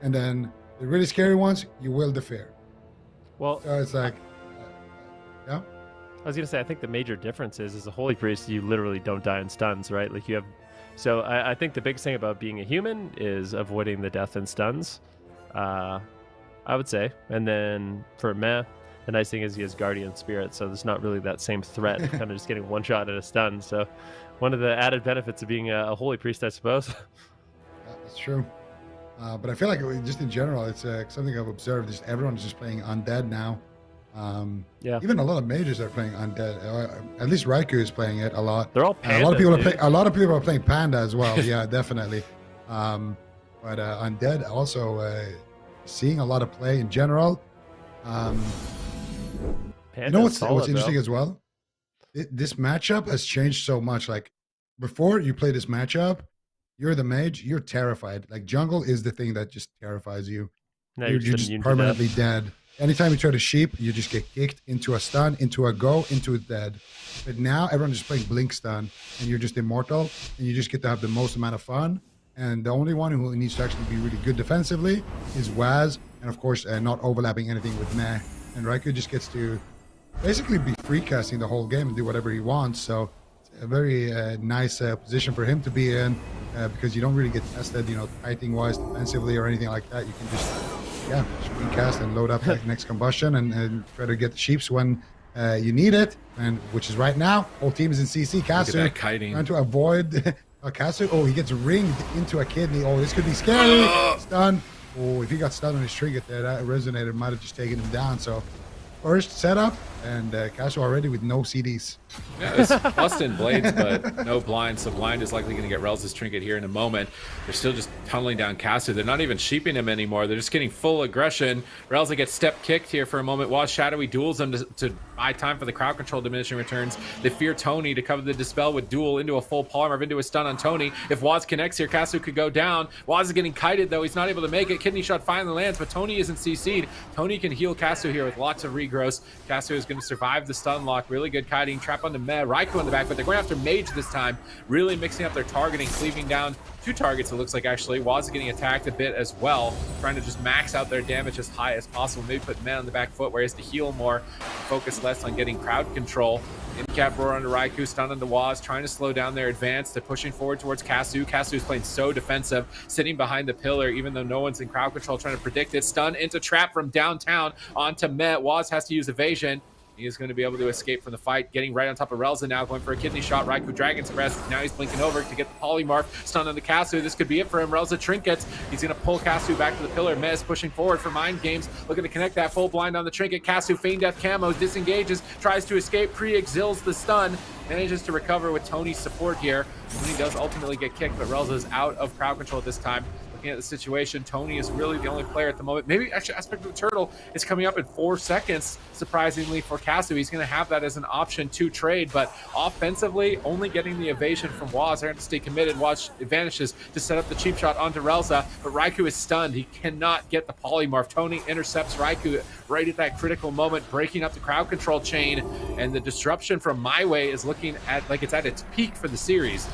and then the really scary ones, you will the fear.
Well,
so it's like, yeah.
I was gonna say, I think the major difference is as a holy priest, you literally don't die in stuns, right? Like you have. So I think the biggest thing about being a human is avoiding the death and stuns. I would say, and then for Meh, the nice thing is he has Guardian Spirit, so there's not really that same threat, kind of just getting one shot at a stun. So one of the added benefits of being a holy priest, I suppose.
Yeah, that's true. But I feel like just in general, it's something I've observed is everyone's just playing undead now.
Yeah.
Even a lot of majors are playing undead. At least Raikou is playing it a lot.
They're all Panda.
A lot of people are playing Panda as well. Yeah, definitely. But undead also seeing a lot of play in general. You know what's interesting as well? This matchup has changed so much. Like before you play this matchup, you're the mage, you're terrified. Like jungle is the thing that just terrifies you.
No,
you're just permanently dead. Anytime you try to sheep, you just get kicked into a stun, into a go, into a dead. But now everyone's just playing blink stun, and you're just immortal, and you just get to have the most amount of fun. And the only one who needs to actually be really good defensively is Waz, and of course not overlapping anything with Meh. And Raikou just gets to basically be free casting the whole game and do whatever he wants. So it's a very nice position for him to be in because you don't really get tested, kiting wise, defensively or anything like that. You can just free cast and load up that next combustion and try to get the sheeps when you need it, and which is right now. Whole team is in CC. Kasu trying to avoid Kasu. Oh, he gets ringed into a kidney. Oh, this could be scary. Stun. Oh, if he got stunned on his trinket there, that resonated, might have just taken him down. So first setup, and Casio already with no CDs.
Yeah, it's busting blades, but no blind. So blind is likely going to get Rel's trinket here in a moment. They're still just tunneling down Casu. They're not even sheeping him anymore. They're just getting full aggression. Relza gets step kicked here for a moment. Waz Shadowy duels him to buy time for the crowd control diminishing returns. They fear Tony to cover the dispel with duel into a full polymorph into a stun on Tony. If Waz connects here, Casu could go down. Waz is getting kited though. He's not able to make it. Kidney shot finally lands, but Tony isn't CC'd. Tony can heal Casu here with lots of regrows. Casu is going to survive the stun lock. Really good kiting. Trap onto Meh. Raikou in the back, but they're going after Mage this time. Really mixing up their targeting, cleaving down 2 targets, it looks like, actually. Waz is getting attacked a bit as well, trying to just max out their damage as high as possible. Maybe put Meh on the back foot where he has to heal more, focus less on getting crowd control. In-cap roar onto Raikou, stun onto Waz, trying to slow down their advance. They're pushing forward towards Casu. Casu is playing so defensive, sitting behind the pillar, even though no one's in crowd control, trying to predict it. Stun into trap from downtown onto Meh. Waz has to use evasion. He is going to be able to escape from the fight, getting right on top of Relza now, going for a kidney shot. Raikou Dragon's Breath. Now he's blinking over to get the polymorph. Stun on the Casu. This could be it for him. Relza trinkets. He's going to pull Casu back to the pillar. Mez pushing forward for mind games, looking to connect that full blind on the trinket. Casu feign death camo, disengages, tries to escape, pre-exils the stun, manages to recover with Tony's support here. Tony does ultimately get kicked, but Relza is out of crowd control at this time. At the situation, Tony is really the only player at the moment. Maybe actually Aspect of the Turtle is coming up in 4 seconds, surprisingly, for Casu. He's going to have that as an option to trade, but offensively, only getting the evasion from Waz. They're going to stay committed. Waz vanishes to set up the cheap shot onto Relza, but Raikou is stunned. He cannot get the polymorph. Tony intercepts Raikou right at that critical moment, breaking up the crowd control chain, and the disruption from MyWay is looking at like it's at its peak for the series.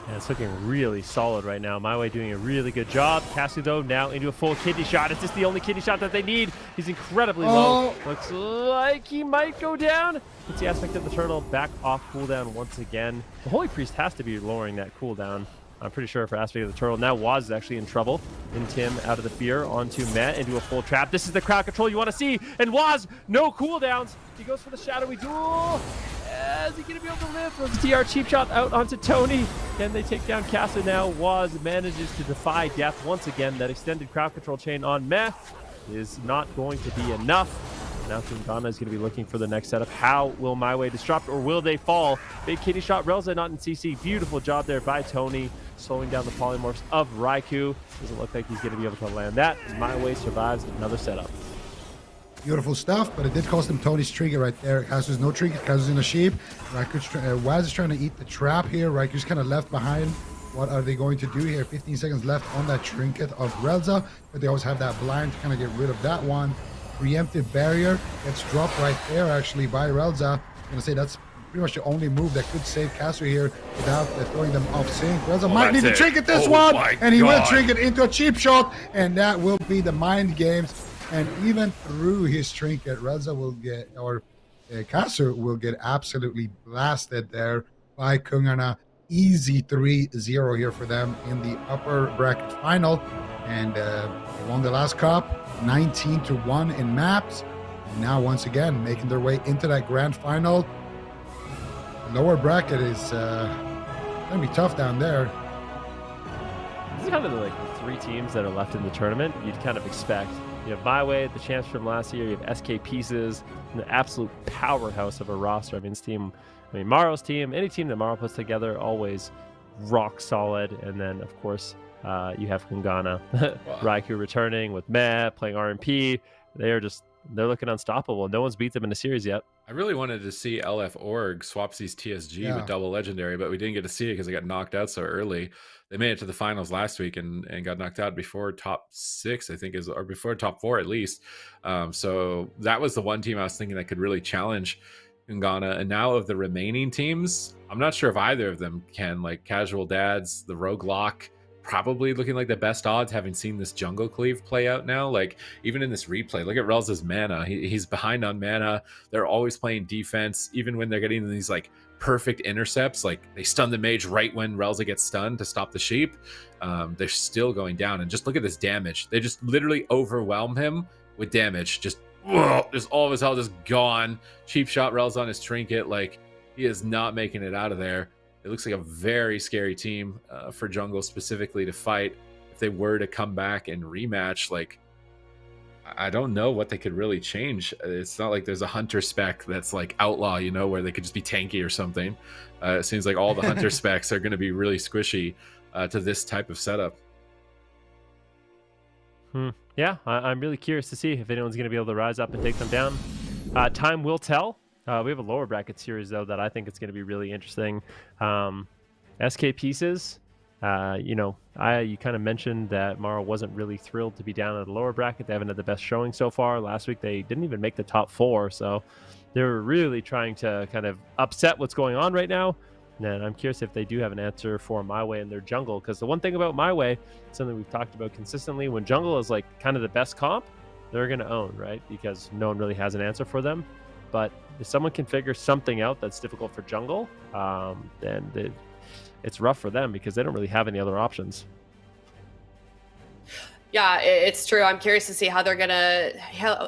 Yeah, it's looking really solid right now. MyWay doing a really good job. Casu, though, now into a full kidney shot. It's just the only kidney shot that they need. He's incredibly low. Looks like he might go down. It's the Aspect of the Turtle back off cooldown once again. The Holy Priest has to be lowering that cooldown, I'm pretty sure, for Aspect of the Turtle. Now Waz is actually in trouble. In Tim out of the fear onto Meh into a full trap. This is the crowd control you want to see. And Waz, no cooldowns. He goes for the shadowy duel. Is he going to be able to live? Throws the TR cheap shot out onto Tony. Can they take down Casu now? Waz manages to defy death once again. That extended crowd control chain on Meh is not going to be enough. Now KUNGARNA is going to be looking for the next setup. How will MyWay disrupt, or will they fall? Big kidney shot. Relza not in CC. Beautiful job there by Tony, slowing down the polymorphs of Raikou. Doesn't look like he's going to be able to land that. MyWay survives another setup.
Beautiful stuff, but it did cost him Tony's trigger right there. Casu's no trigger. Casu's in a sheep. Waz is trying to eat the trap here. Raikou's kind of left behind. What are they going to do here? 15 seconds left on that trinket of Relza, but they always have that blind to kind of get rid of that one. Preemptive barrier gets dropped right there actually by Relza. I'm going to say that's pretty much the only move that could save Casu here without throwing them off sync. Relza might need to trinket this one, and he will trinket into a cheap shot, and that will be the mind games. And even through his trinket, Relza will get, or Casu will get absolutely blasted there by KUNGARNA. Easy 3-0 here for them in the upper bracket final. And they won the last cup, 19-1 in maps. And now once again, making their way into that grand final. The lower bracket is going to be tough down there.
This is kind of the 3 teams that are left in the tournament you'd kind of expect. You have MyWay, the champs from last year. You have SK Pieces, the absolute powerhouse of a roster. I mean, this team, Maro's team, any team that Maro puts together, always rock solid. And then, of course, you have KUNGARNA, Raikou returning with Meh, playing RMP. They're looking unstoppable. No one's beat them in the series yet.
I really wanted to see LF Org swap these TSG with double legendary, but we didn't get to see it because they got knocked out so early. They made it to the finals last week and got knocked out before top 6, I think, or before top 4 at least. So that was the one team I was thinking that could really challenge KUNGARNA. And now of the remaining teams, I'm not sure if either of them can. Like Casual Dads, the Roguelock, probably looking like the best odds, having seen this jungle cleave play out now. Like even in this replay, look at Relza's mana. He's behind on mana. They're always playing defense, even when they're getting these like perfect intercepts. Like they stun the mage right when Relza gets stunned to stop the sheep. They're still going down, and just look at this damage. They just literally overwhelm him with damage. Just all of his health is gone. Cheap shot Relza on his trinket. Like he is not making it out of there. It looks like a very scary team for jungle specifically to fight. If they were to come back and rematch, like I don't know what they could really change. It's not like there's a hunter spec that's like outlaw, you know, where they could just be tanky or something. It seems like all the hunter specs are going to be really squishy to this type of setup.
Yeah, I'm really curious to see if anyone's going to be able to rise up and take them down. Time will tell. We have a lower bracket series, though, that I think it's going to be really interesting. SK Pieces, you kind of mentioned that Mara wasn't really thrilled to be down at the lower bracket. They haven't had the best showing so far. Last week, they didn't even make the top 4, so they're really trying to kind of upset what's going on right now. And I'm curious if they do have an answer for MYWAY in their jungle, because the one thing about MYWAY, something we've talked about consistently, when jungle is like kind of the best comp, they're going to own, right? Because no one really has an answer for them. But if someone can figure something out that's difficult for jungle, then it's rough for them because they don't really have any other options.
Yeah, it's true. I'm curious to see how they're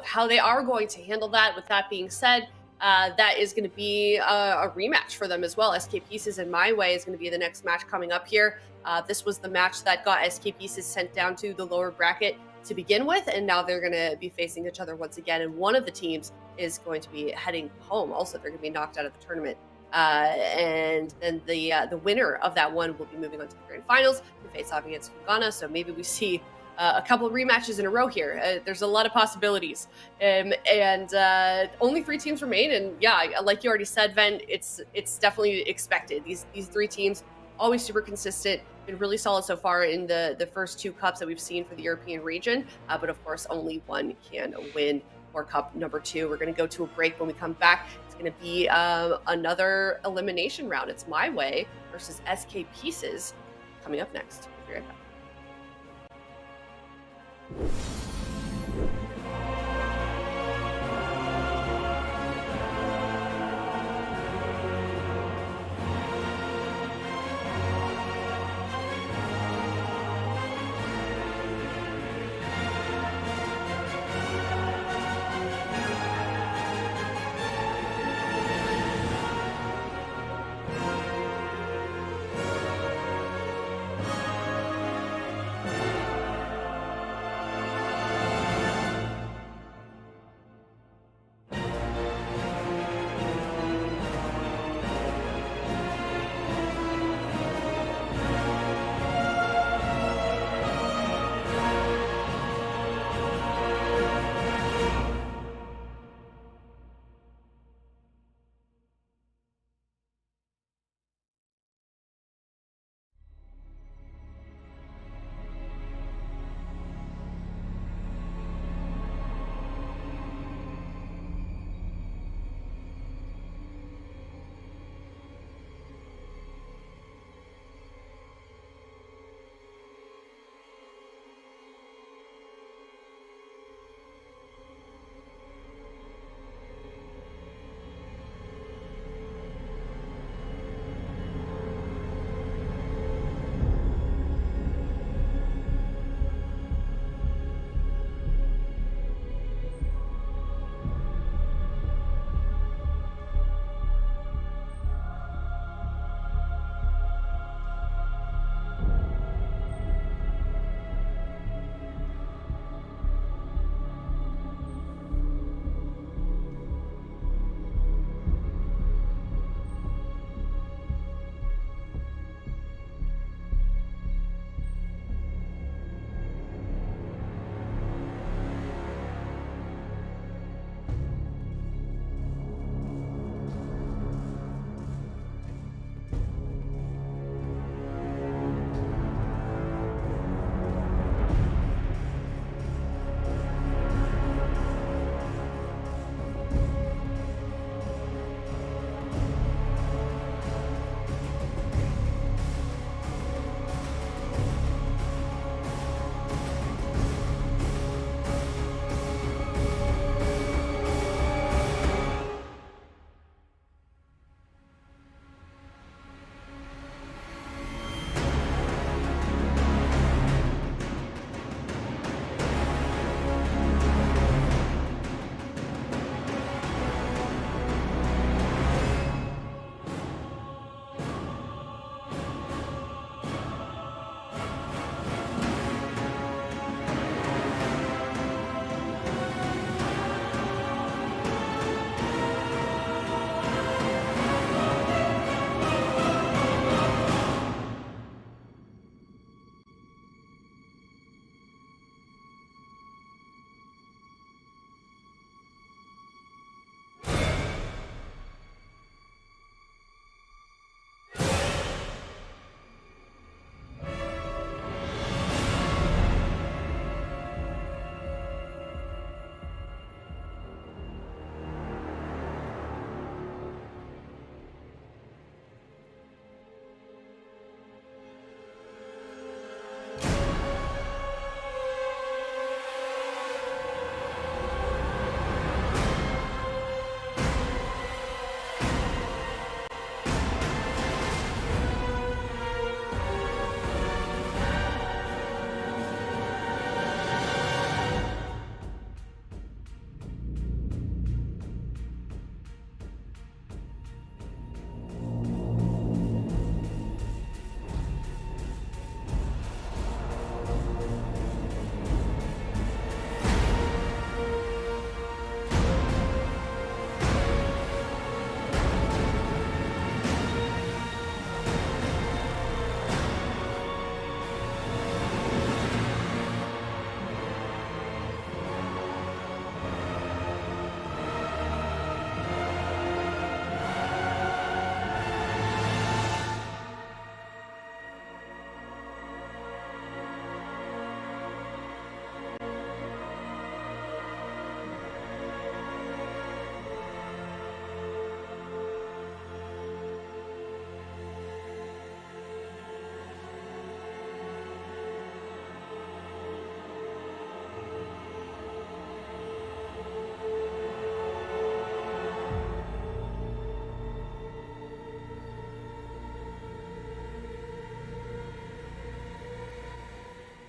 how they are going to handle that. With that being said, that is going to be a rematch for them as well. SK Pieces and MYWAY is going to be the next match coming up here. This was the match that got SK Pieces sent down to the lower bracket to begin with, and now they're going to be facing each other once again, and one of the teams is going to be heading home. Also, they're going to be knocked out of the tournament, and then the winner of that one will be moving on to the grand finals to face off against KUNGARNA. So maybe we see a couple of rematches in a row here. There's a lot of possibilities, and only 3 teams remain. And yeah, like you already said, Ven, it's definitely expected. These 3 teams always super consistent, been really solid so far in the first 2 cups that we've seen for the European region. But of course, only one can win for cup number 2. We're going to go to a break. When we come back, it's going to be another elimination round. It's MYWAY versus SK Pieces coming up next. We'll be right back.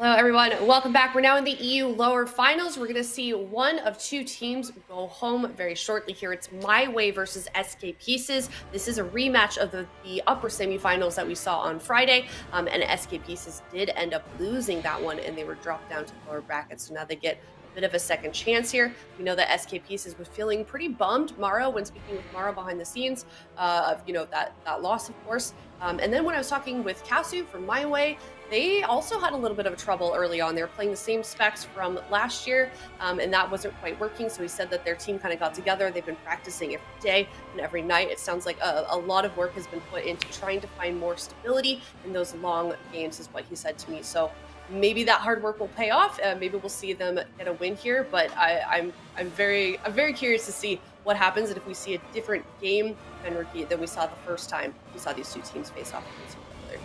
Hello, everyone. Welcome back. We're now in the EU lower finals. We're going to see one of two teams go home very shortly here. It's MYWAY versus SK Pieces. This is a rematch of the upper semifinals that we saw on Friday. And SK Pieces did end up losing that one, and they were dropped down to the lower brackets. So now they get a bit of a second chance here. We know that SK Pieces was feeling pretty bummed, Mara, when speaking with Mara behind the scenes, of that loss, of course. And then when I was talking with Kasu from MYWAY, they also had a little bit of trouble early on. They were playing the same specs from last year, and that wasn't quite working. So he said that their team kind of got together. They've been practicing every day and every night. It sounds like a lot of work has been put into trying to find more stability in those long games, is what he said to me. So maybe that hard work will pay off. Maybe we'll see them get a win here. But I'm very curious to see what happens, and if we see a different game than we saw the first time we saw these two teams face off against each other.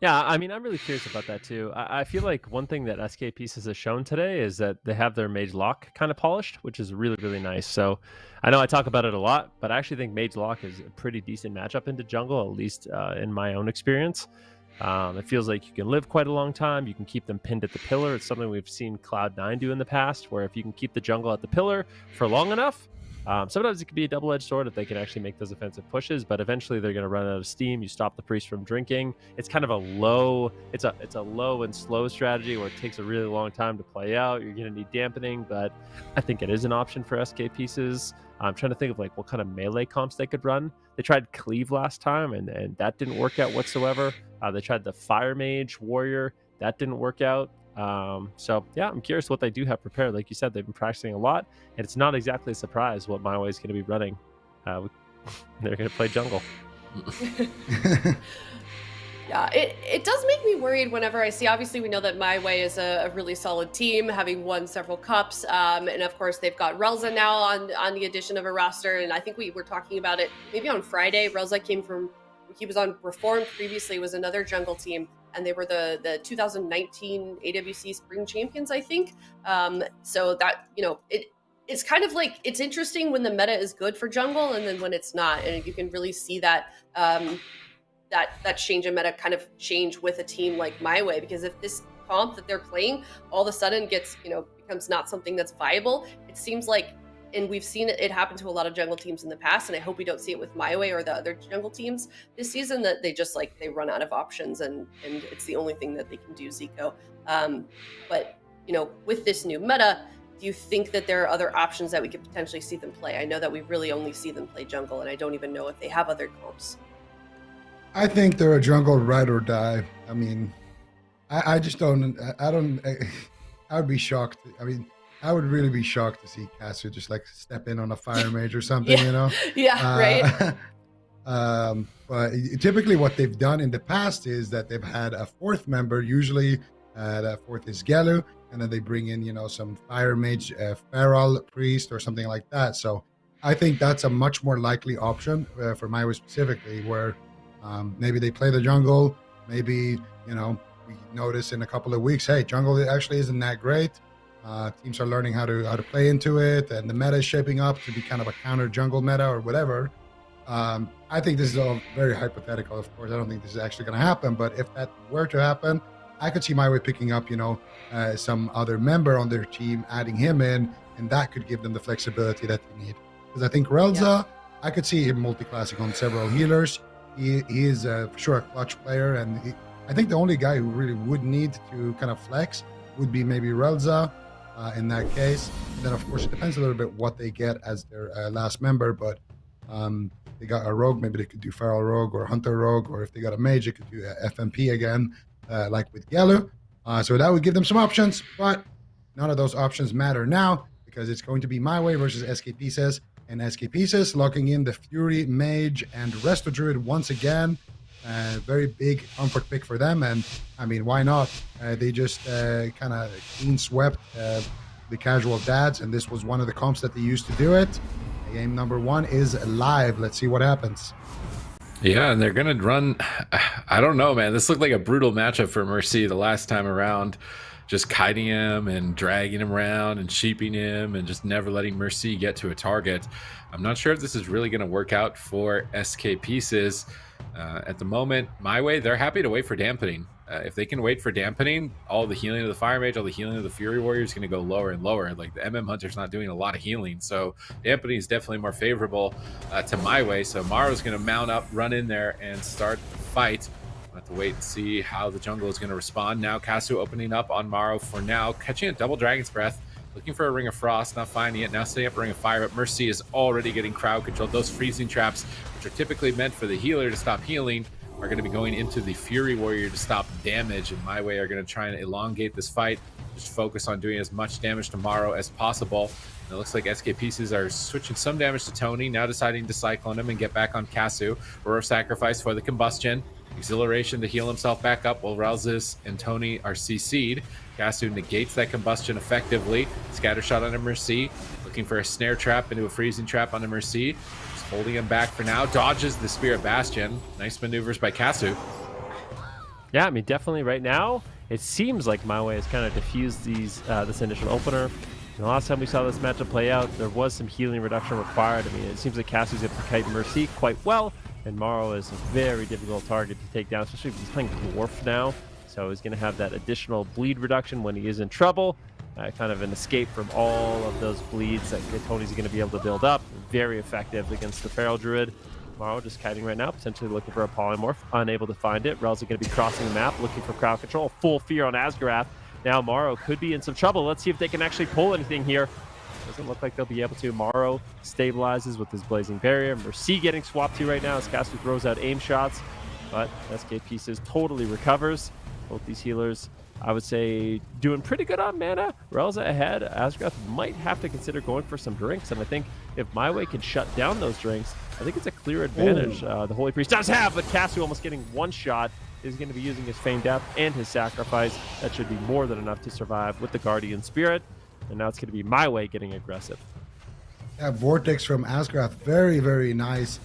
Yeah, I mean, I'm really curious about that too. I feel like one thing that SK Pieces has shown today is that they have their Mage Lock kind of polished, which is really, really nice. So I know I talk about it a lot, but I actually think Mage Lock is a pretty decent matchup into jungle, at least in my own experience. It feels like you can live quite a long time. You can keep them pinned at the pillar. It's something we've seen Cloud9 do in the past, where if you can keep the jungle at the pillar for long enough, sometimes it can be a double-edged sword if they can actually make those offensive pushes, but eventually they're going to run out of steam. You stop the priest from drinking. It's kind of a low, it's a low and slow strategy where it takes a really long time to play out. You're going to need dampening, but I think it is an option for SK Pieces. I'm trying to think of like what kind of melee comps they could run. They tried Cleave last time, and that didn't work out whatsoever. They tried the Fire Mage Warrior. That didn't work out. So yeah, I'm curious what they do have prepared. Like you said, they've been practicing a lot, and it's not exactly a surprise what MYWAY is going to be running. They're going to play jungle.
Yeah, it does make me worried whenever I see, obviously we know that MYWAY is a really solid team, having won several cups, and of course they've got Relza now on the addition of a roster, and I think we were talking about it maybe on Friday. Relza he was on Reformed previously, was another jungle team, and they were the 2019 AWC Spring Champions, I think. So that, it's kind of like, it's interesting when the meta is good for jungle and then when it's not, and you can really see that that change in meta kind of change with a team like MYWAY, because if this comp that they're playing all of a sudden becomes not something that's viable, it seems like, and we've seen it happen to a lot of jungle teams in the past, and I hope we don't see it with MYWAY or the other jungle teams this season, that they just they run out of options and it's the only thing that they can do, Zico. But with this new meta, do you think that there are other options that we could potentially see them play? I know that we really only see them play jungle, and I don't even know if they have other comps.
I think they're a jungle ride or die. I mean, I just don't. I would be shocked. I mean, I would really be shocked to see Kasu just step in on a Fire Mage or something,
Yeah,
right. But typically what they've done in the past is that they've had a fourth member. Usually that fourth is Gelu, and then they bring in, some Fire Mage, Feral Priest or something like that. So I think that's a much more likely option for MYWAY specifically, where maybe they play the jungle. Maybe, we notice in a couple of weeks, hey, jungle actually isn't that great. Teams are learning how to play into it, and the meta is shaping up to be kind of a counter jungle meta or whatever. I think this is all very hypothetical, of course. I don't think this is actually going to happen, but if that were to happen, I could see MYWAY picking up, some other member on their team, adding him in, and that could give them the flexibility that they need. Because I think Relza, I could see him multi-classing on several healers. He is for sure a clutch player, and I think the only guy who really would need to kind of flex would be maybe Relza in that case. And then, of course, it depends a little bit what they get as their last member, but they got a rogue, maybe they could do Feral Rogue or Hunter Rogue, or if they got a mage, they could do FMP again, like with Gelu. So that would give them some options, but none of those options matter now because it's going to be MYWAY versus SK Pieces, and SK Pieces locking in the Fury Mage and Resto Druid once again. Very big comfort pick for them, and I mean, why not? They just kind of clean swept the casual dads, and this was one of the comps that they used to do it. Game number 1 is live. Let's see what happens.
Yeah, and they're gonna run. I don't know, man. This looked like a brutal matchup for Mercy the last time around. Just kiting him and dragging him around and sheeping him and just never letting Mercy get to a target. I'm not sure if this is really going to work out for SK Pieces. At the moment, MYWAY, they're happy to wait for dampening. If they can wait for dampening, all the healing of the Fire Mage, all the healing of the Fury Warrior is going to go lower and lower. Like the MM Hunter's not doing a lot of healing, so dampening is definitely more favorable to MYWAY. So Maro's going to mount up, run in there, and start the fight. We'll have to wait and see how the jungle is going to respond. Now Kasu opening up on Maro for now, catching a double Dragon's Breath, looking for a Ring of Frost, not finding it. Now setting up a Ring of Fire, but Mercy is already getting crowd controlled. Those freezing traps, which are typically meant for the healer to stop healing, are going to be going into the Fury Warrior to stop damage, and MYWAY are going to try and elongate this fight, just focus on doing as much damage to Maro as possible. And it looks like SK Pieces are switching some damage to Tony, now deciding to Cyclone him and get back on Kasu. Roar Sacrifice for the Combustion, Exhilaration to heal himself back up while Relzis and Tony are CC'd. Kasu negates that Combustion effectively. Scattershot on a Mercy, looking for a Snare Trap into a Freezing Trap on a Mercy. Holding him back for now, dodges the Spirit Bastion. Nice maneuvers by Kasu.
Yeah, I mean, definitely right now, it seems like MYWAY has kind of diffused this initial opener. And the last time we saw this matchup play out, there was some healing reduction required. I mean, it seems like Kasu's able to kite Mercy quite well, and Maro is a very difficult target to take down, especially if he's playing Dwarf now. So he's going to have that additional bleed reduction when he is in trouble. Kind of an escape from all of those bleeds that Tony's going to be able to build up. Very effective against the Feral Druid. Maro just kiting right now, potentially looking for a Polymorph. Unable to find it. Rel's going to be crossing the map, looking for crowd control. Full fear on Asgarath. Now Maro could be in some trouble. Let's see if they can actually pull anything here. Doesn't look like they'll be able to. Maro stabilizes with his Blazing Barrier. Mercy getting swapped to right now as Kasu throws out aim shots. But SK Pieces totally recovers. Both these healers, I would say, doing pretty good on mana. Relza ahead. Asgarath might have to consider going for some drinks, and I think if MYWAY can shut down those drinks, I think it's a clear advantage. The Holy Priest does have, but Kasu almost getting one shot is going to be using his Feigned Death and his Sacrifice. That should be more than enough to survive with the Guardian Spirit, and now it's going to be MYWAY getting aggressive.
That Vortex from Asgarath, very nice,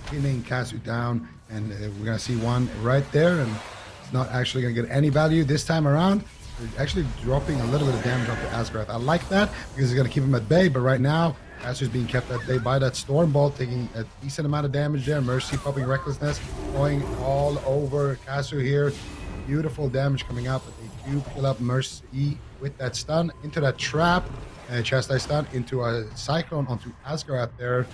pinning Kasu down, and we're going to see one right there, and it's not actually going to get any value this time around. They're actually dropping a little bit of damage onto Asgarath. I like that because it's going to keep him at bay, but right now, Kasu's being kept at bay by that Stormbolt, taking a decent amount of damage there. Mercy popping Recklessness, going all over Kasu here. Beautiful damage coming out, but they do kill up Mercy with that stun into that trap. Chastise stun into a Cyclone onto Asgarath there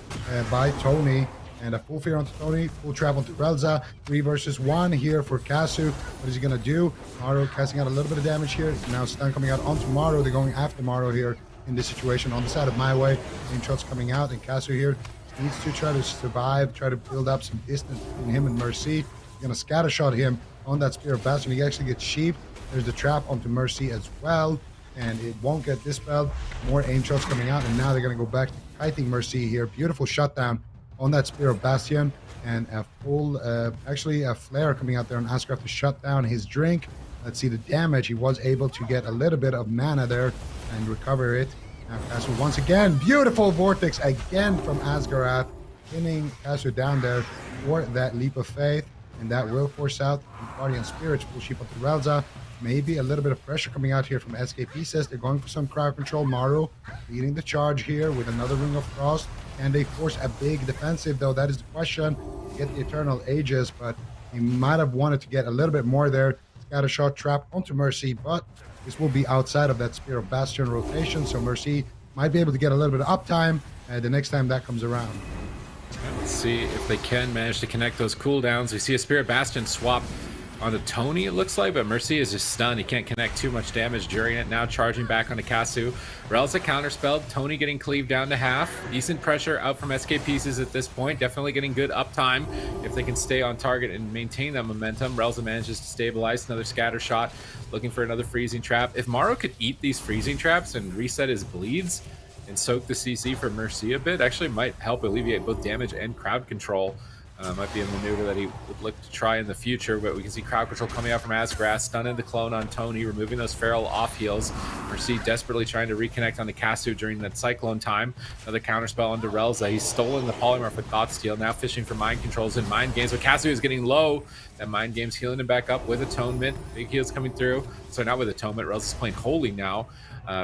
by Tony. And a full fear onto Tony, full trap onto Relza. 3 versus 1 here for Kasu. What is he going to do? Maro casting out a little bit of damage here. Now stun coming out onto Maro. They're going after Maro here in this situation on the side of MYWAY. Aim shots coming out, and Kasu here needs to try to survive, try to build up some distance between him and Mercy. He's going to scattershot him on that Spear of Bastion. He actually gets sheep. There's the trap onto Mercy as well, and it won't get dispelled. More aim shots coming out, and now they're going to go back to kiting Mercy here. Beautiful shutdown on that Spear of Bastion, and a full, actually a flare coming out there on Asgarath to shut down his drink. Let's see the damage. He was able to get a little bit of mana there and recover it. Now Kasu once again, beautiful Vortex again from Asgarath, pinning Kasu down there for that Leap of Faith, and that will force out the Guardian Spirits. Full sheep onto Relza. Maybe a little bit of pressure coming out here from SK Pieces. They're going for some crowd control. Maru leading the charge here with another Ring of Frost. And they force a big defensive, though. That is the question. Get the Eternal Ages, but he might have wanted to get a little bit more there. Scattershot trap onto Mercy, but this will be outside of that Spear of Bastion rotation, so Mercy might be able to get a little bit of uptime the next time that comes around.
Let's see if they can manage to connect those cooldowns. We see a Spirit Bastion swap onto Tony, it looks like, but Mercy is just stunned. He can't connect too much damage during it. Now charging back onto Kasu. Rel's a counterspelled. Tony getting cleaved down to half. Decent pressure out from SK Pieces at this point. Definitely getting good uptime if they can stay on target and maintain that momentum. Relza manages to stabilize. Another scatter shot. Looking for another freezing trap. If Maro could eat these freezing traps and reset his bleeds and soak the CC for Mercy a bit, actually might help alleviate both damage and crowd control. Might be a maneuver that he would look to try in the future, but we can see crowd control coming out from Asgarath, stunning the clone on Tony, removing those feral off heals. Mercy desperately trying to reconnect onto Kasu during that Cyclone time. Another counterspell onto Relza. He's stolen the Polymorph with Thoughtsteal, now fishing for mind controls and mind games, but Kasu is getting low. That mind game's healing him back up with Atonement. Big heals coming through. So not with Atonement, Relza's playing Holy now.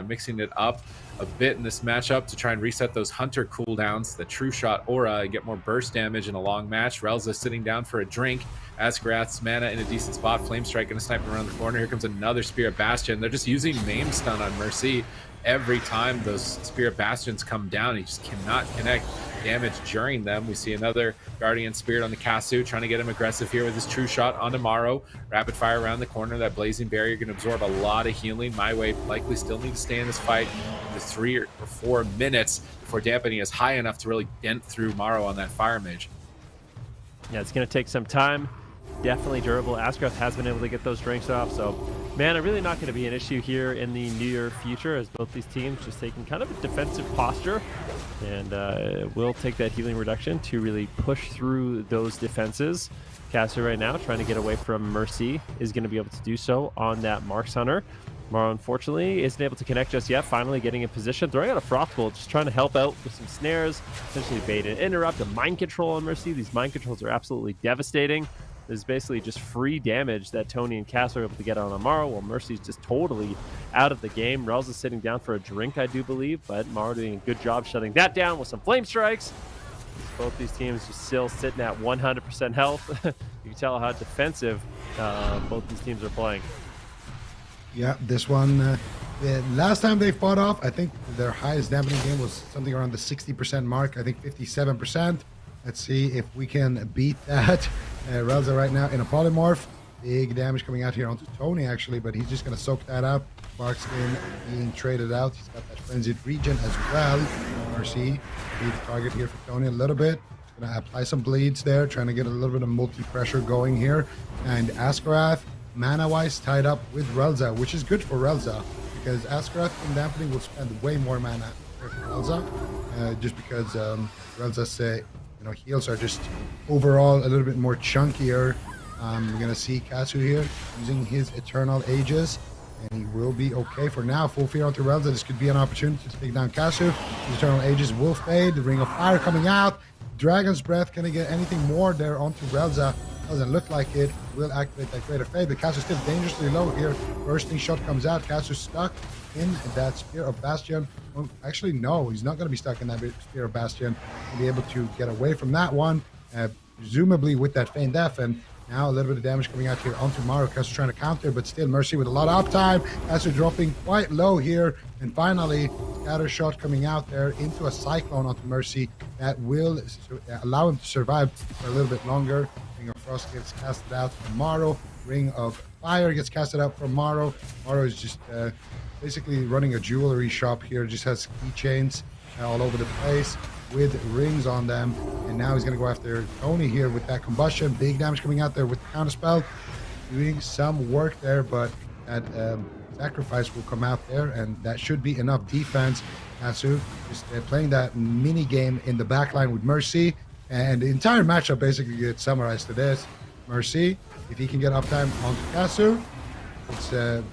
mixing it up a bit in this matchup to try and reset those Hunter cooldowns, the True Shot aura, and get more burst damage in a long match. Relza sitting down for a drink. Asgarath's mana in a decent spot. Flame Strike gonna snipe around the corner. Here comes another Spirit Bastion. They're just using Maim Stun on Mercy every time those Spirit Bastions come down. He just cannot connect damage during them. We see another Guardian Spirit on the Kasu, trying to get him aggressive here with his True Shot on Tomorrow. Rapid Fire around the corner. That Blazing Barrier going to absorb a lot of healing. MYWAY likely still need to stay in this fight in the 3 or 4 minutes before dampening is high enough to really dent through Morrow on that Fire Mage.
Yeah, it's going to take some time. Definitely durable. Asgarath has been able to get those drinks off, so mana really not going to be an issue here in the near future, as both these teams just taking kind of a defensive posture, and will take that healing reduction to really push through those defenses. Caster right now trying to get away from Mercy is going to be able to do so on that Marks Hunter. Morrow, unfortunately, isn't able to connect just yet. Finally getting in position, throwing out a Froth Bolt, just trying to help out with some snares, essentially bait and interrupt, a mind control on Mercy. These mind controls are absolutely devastating. This is basically just free damage that Tony and Cass are able to get on Morrow, while Mercy's just totally out of the game. Relz is sitting down for a drink, I do believe, but Morrow doing a good job shutting that down with some Flame Strikes. Both these teams just still sitting at 100% health. You can tell how defensive both these teams are playing.
Yeah, this one, the last time they fought off, I think their highest dampening game was something around the 60% mark, I think 57%. Let's see if we can beat that. Relza right now in a polymorph. Big damage coming out here onto Tony, actually, but he's just going to soak that up. Barkskin being traded out. He's got that frenzied regen as well. Mercy, lead target here for Tony a little bit. Going to apply some bleeds there, trying to get a little bit of multi-pressure going here. And Asgarath, mana-wise, tied up with Relza, which is good for Relza, because Asgarath in dampening will spend way more mana for Relza, just because Relza's heals are just overall a little bit more chunkier. We're gonna see Kasu here using his Eternal Aegis, and he will be okay for now. Full fear onto Relza. This could be an opportunity to take down Kasu. His Eternal Aegis will fade. The Ring of Fire coming out. Dragon's Breath. Can he get anything more there onto Relza? Doesn't look like it. Will activate that Greater Fade, but Kasu's still dangerously low here. Bursting Shot comes out. Kasu's stuck in that Spear of Bastion. Well, actually, no, he's not going to be stuck in that Spear of Bastion. He'll be able to get away from that one, presumably with that Feign Death. And now a little bit of damage coming out here onto Morrow. Kasu trying to counter, but still Mercy with a lot of uptime. Kasu dropping quite low here. And finally, Scatter Shot coming out there into a Cyclone onto Mercy that will allow him to survive for a little bit longer. Ring of Frost gets casted out from Morrow. Ring of Fire gets casted out from Morrow. Morrow is just basically running a jewelry shop here. Just has keychains all over the place with rings on them. And now he's going to go after Tony here with that Combustion. Big damage coming out there with the Counterspell. Doing some work there, but that Sacrifice will come out there, and that should be enough defense. Kasu just playing that mini game in the backline with Mercy. And the entire matchup basically gets summarized to this. Mercy, if he can get uptime onto Kasu, it's going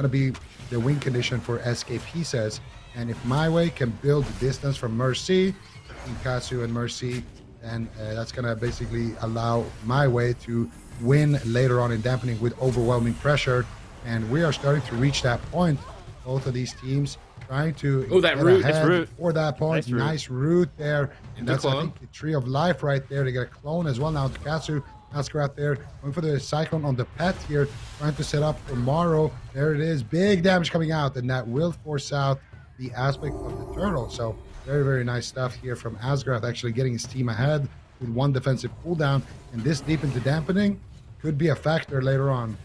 to be the win condition for Escape, he says. And if MYWAY can build distance from Mercy, between Kasu and Mercy, then that's going to basically allow MYWAY to win later on in dampening with overwhelming pressure. And we are starting to reach that point. Both of these teams trying to
that root, nice root
for that point. Nice root there. And that's, I think, the Tree of Life right there. They get a clone as well now to Kasu. Asgarath there, going for the Cyclone on the pet here, trying to set up for Morrow. There it is. Big damage coming out, and that will force out the aspect of the turtle. So very, very nice stuff here from Asgarath, actually getting his team ahead with one defensive cooldown. And this deep into dampening could be a factor later on.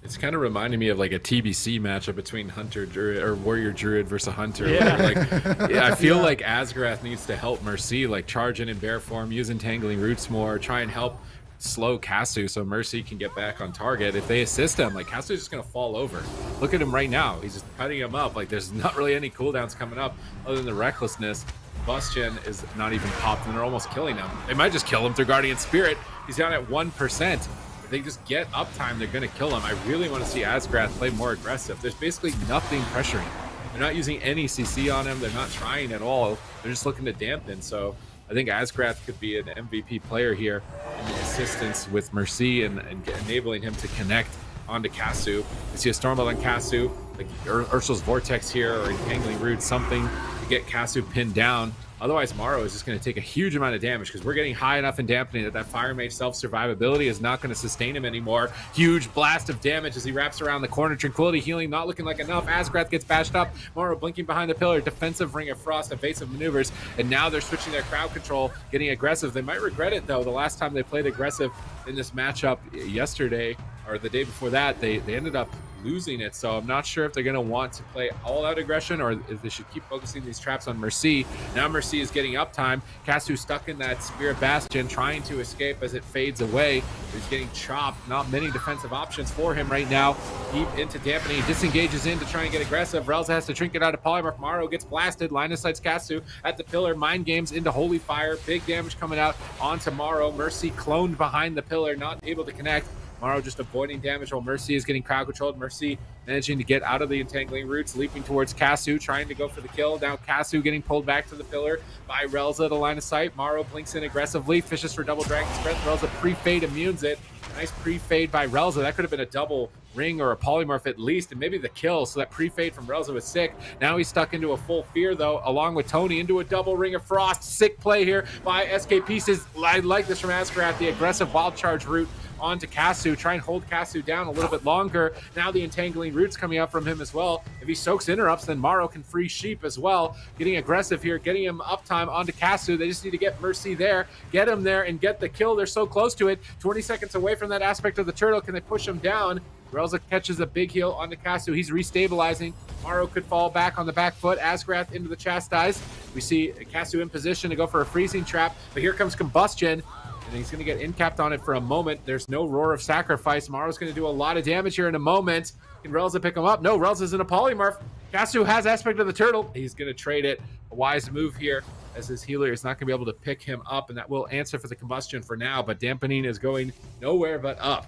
It's kind of reminding me of like a TBC matchup between Hunter Druid or Warrior Druid versus Hunter.
Yeah.
I feel like Asgarath needs to help Mercy, like charge in bear form, use Entangling Roots more, try and help slow Kasu so Mercy can get back on target. If they assist him, like Kasu's just gonna fall over. Look at him right now. He's just cutting him up. Like there's not really any cooldowns coming up other than the recklessness. Bastion is not even popped and they're almost killing him. They might just kill him through Guardian Spirit. He's down at 1%. If they just get uptime, they're going to kill him. I really want to see Asgarath play more aggressive. There's basically nothing pressuring. They're not using any CC on him. They're not trying at all. They're just looking to dampen. So I think Asgarath could be an MVP player here in the assistance with Mercy and enabling him to connect onto Kasu. You see a Stormbolt on Kasu, like Ursul's Vortex here, or Entangling Root, something to get Kasu pinned down. Otherwise, Morrow is just going to take a huge amount of damage because we're getting high enough in dampening that Fire Mage self-survivability is not going to sustain him anymore. Huge blast of damage as he wraps around the corner. Tranquility healing not looking like enough. Asgrath gets bashed up. Morrow blinking behind the pillar. Defensive Ring of Frost, evasive maneuvers. And now they're switching their crowd control, getting aggressive. They might regret it, though. The last time they played aggressive in this matchup yesterday, or the day before that, they ended up losing it. So I'm not sure if they're going to want to play all-out aggression or if they should keep focusing these traps on Mercy. Now Mercy is getting uptime. Kasu stuck in that Spirit Bastion, trying to escape as it fades away. He's getting chopped. Not many defensive options for him right now. Deep into dampening. He disengages in to try and get aggressive. Relza has to trinket out of Polymorph. Morrow gets blasted. Line of sights Kasu at the pillar. Mind games into Holy Fire. Big damage coming out onto Morrow. Mercy cloned behind the pillar, not able to connect. Morrow just avoiding damage while Mercy is getting crowd controlled. Mercy managing to get out of the Entangling Roots, leaping towards Kasu, trying to go for the kill. Now Kasu getting pulled back to the pillar by Relza, the line of sight. Morrow blinks in aggressively, fishes for double Dragon's Breath. Relza pre-fade immunes it. Nice pre-fade by Relza. That could have been a double ring or a polymorph at least, and maybe the kill. So that pre-fade from Relza was sick. Now he's stuck into a full fear, though, along with Tony into a double Ring of Frost. Sick play here by SK Pieces. I like this from Asgrath, the aggressive wild charge route onto Kasu, try and hold Kasu down a little bit longer. Now the Entangling Roots coming up from him as well. If he soaks interrupts, then Morrow can free Sheep as well. Getting aggressive here, getting him uptime onto Kasu. They just need to get Mercy there, get him there, and get the kill. They're so close to it. 20 seconds away from that aspect of the turtle. Can they push him down? Relza catches a big heal onto Kasu. He's restabilizing. Morrow could fall back on the back foot. Asgrath into the Chastise. We see Kasu in position to go for a freezing trap, but here comes Combustion. And he's going to get incapped on it for a moment. There's no Roar of Sacrifice. Morrow's going to do a lot of damage here in a moment. Can Relza pick him up? No, Relza's in a polymorph. Kasu has aspect of the turtle. He's going to trade it. A wise move here, as his healer is not going to be able to pick him up, and that will answer for the Combustion for now, but dampening is going nowhere but up.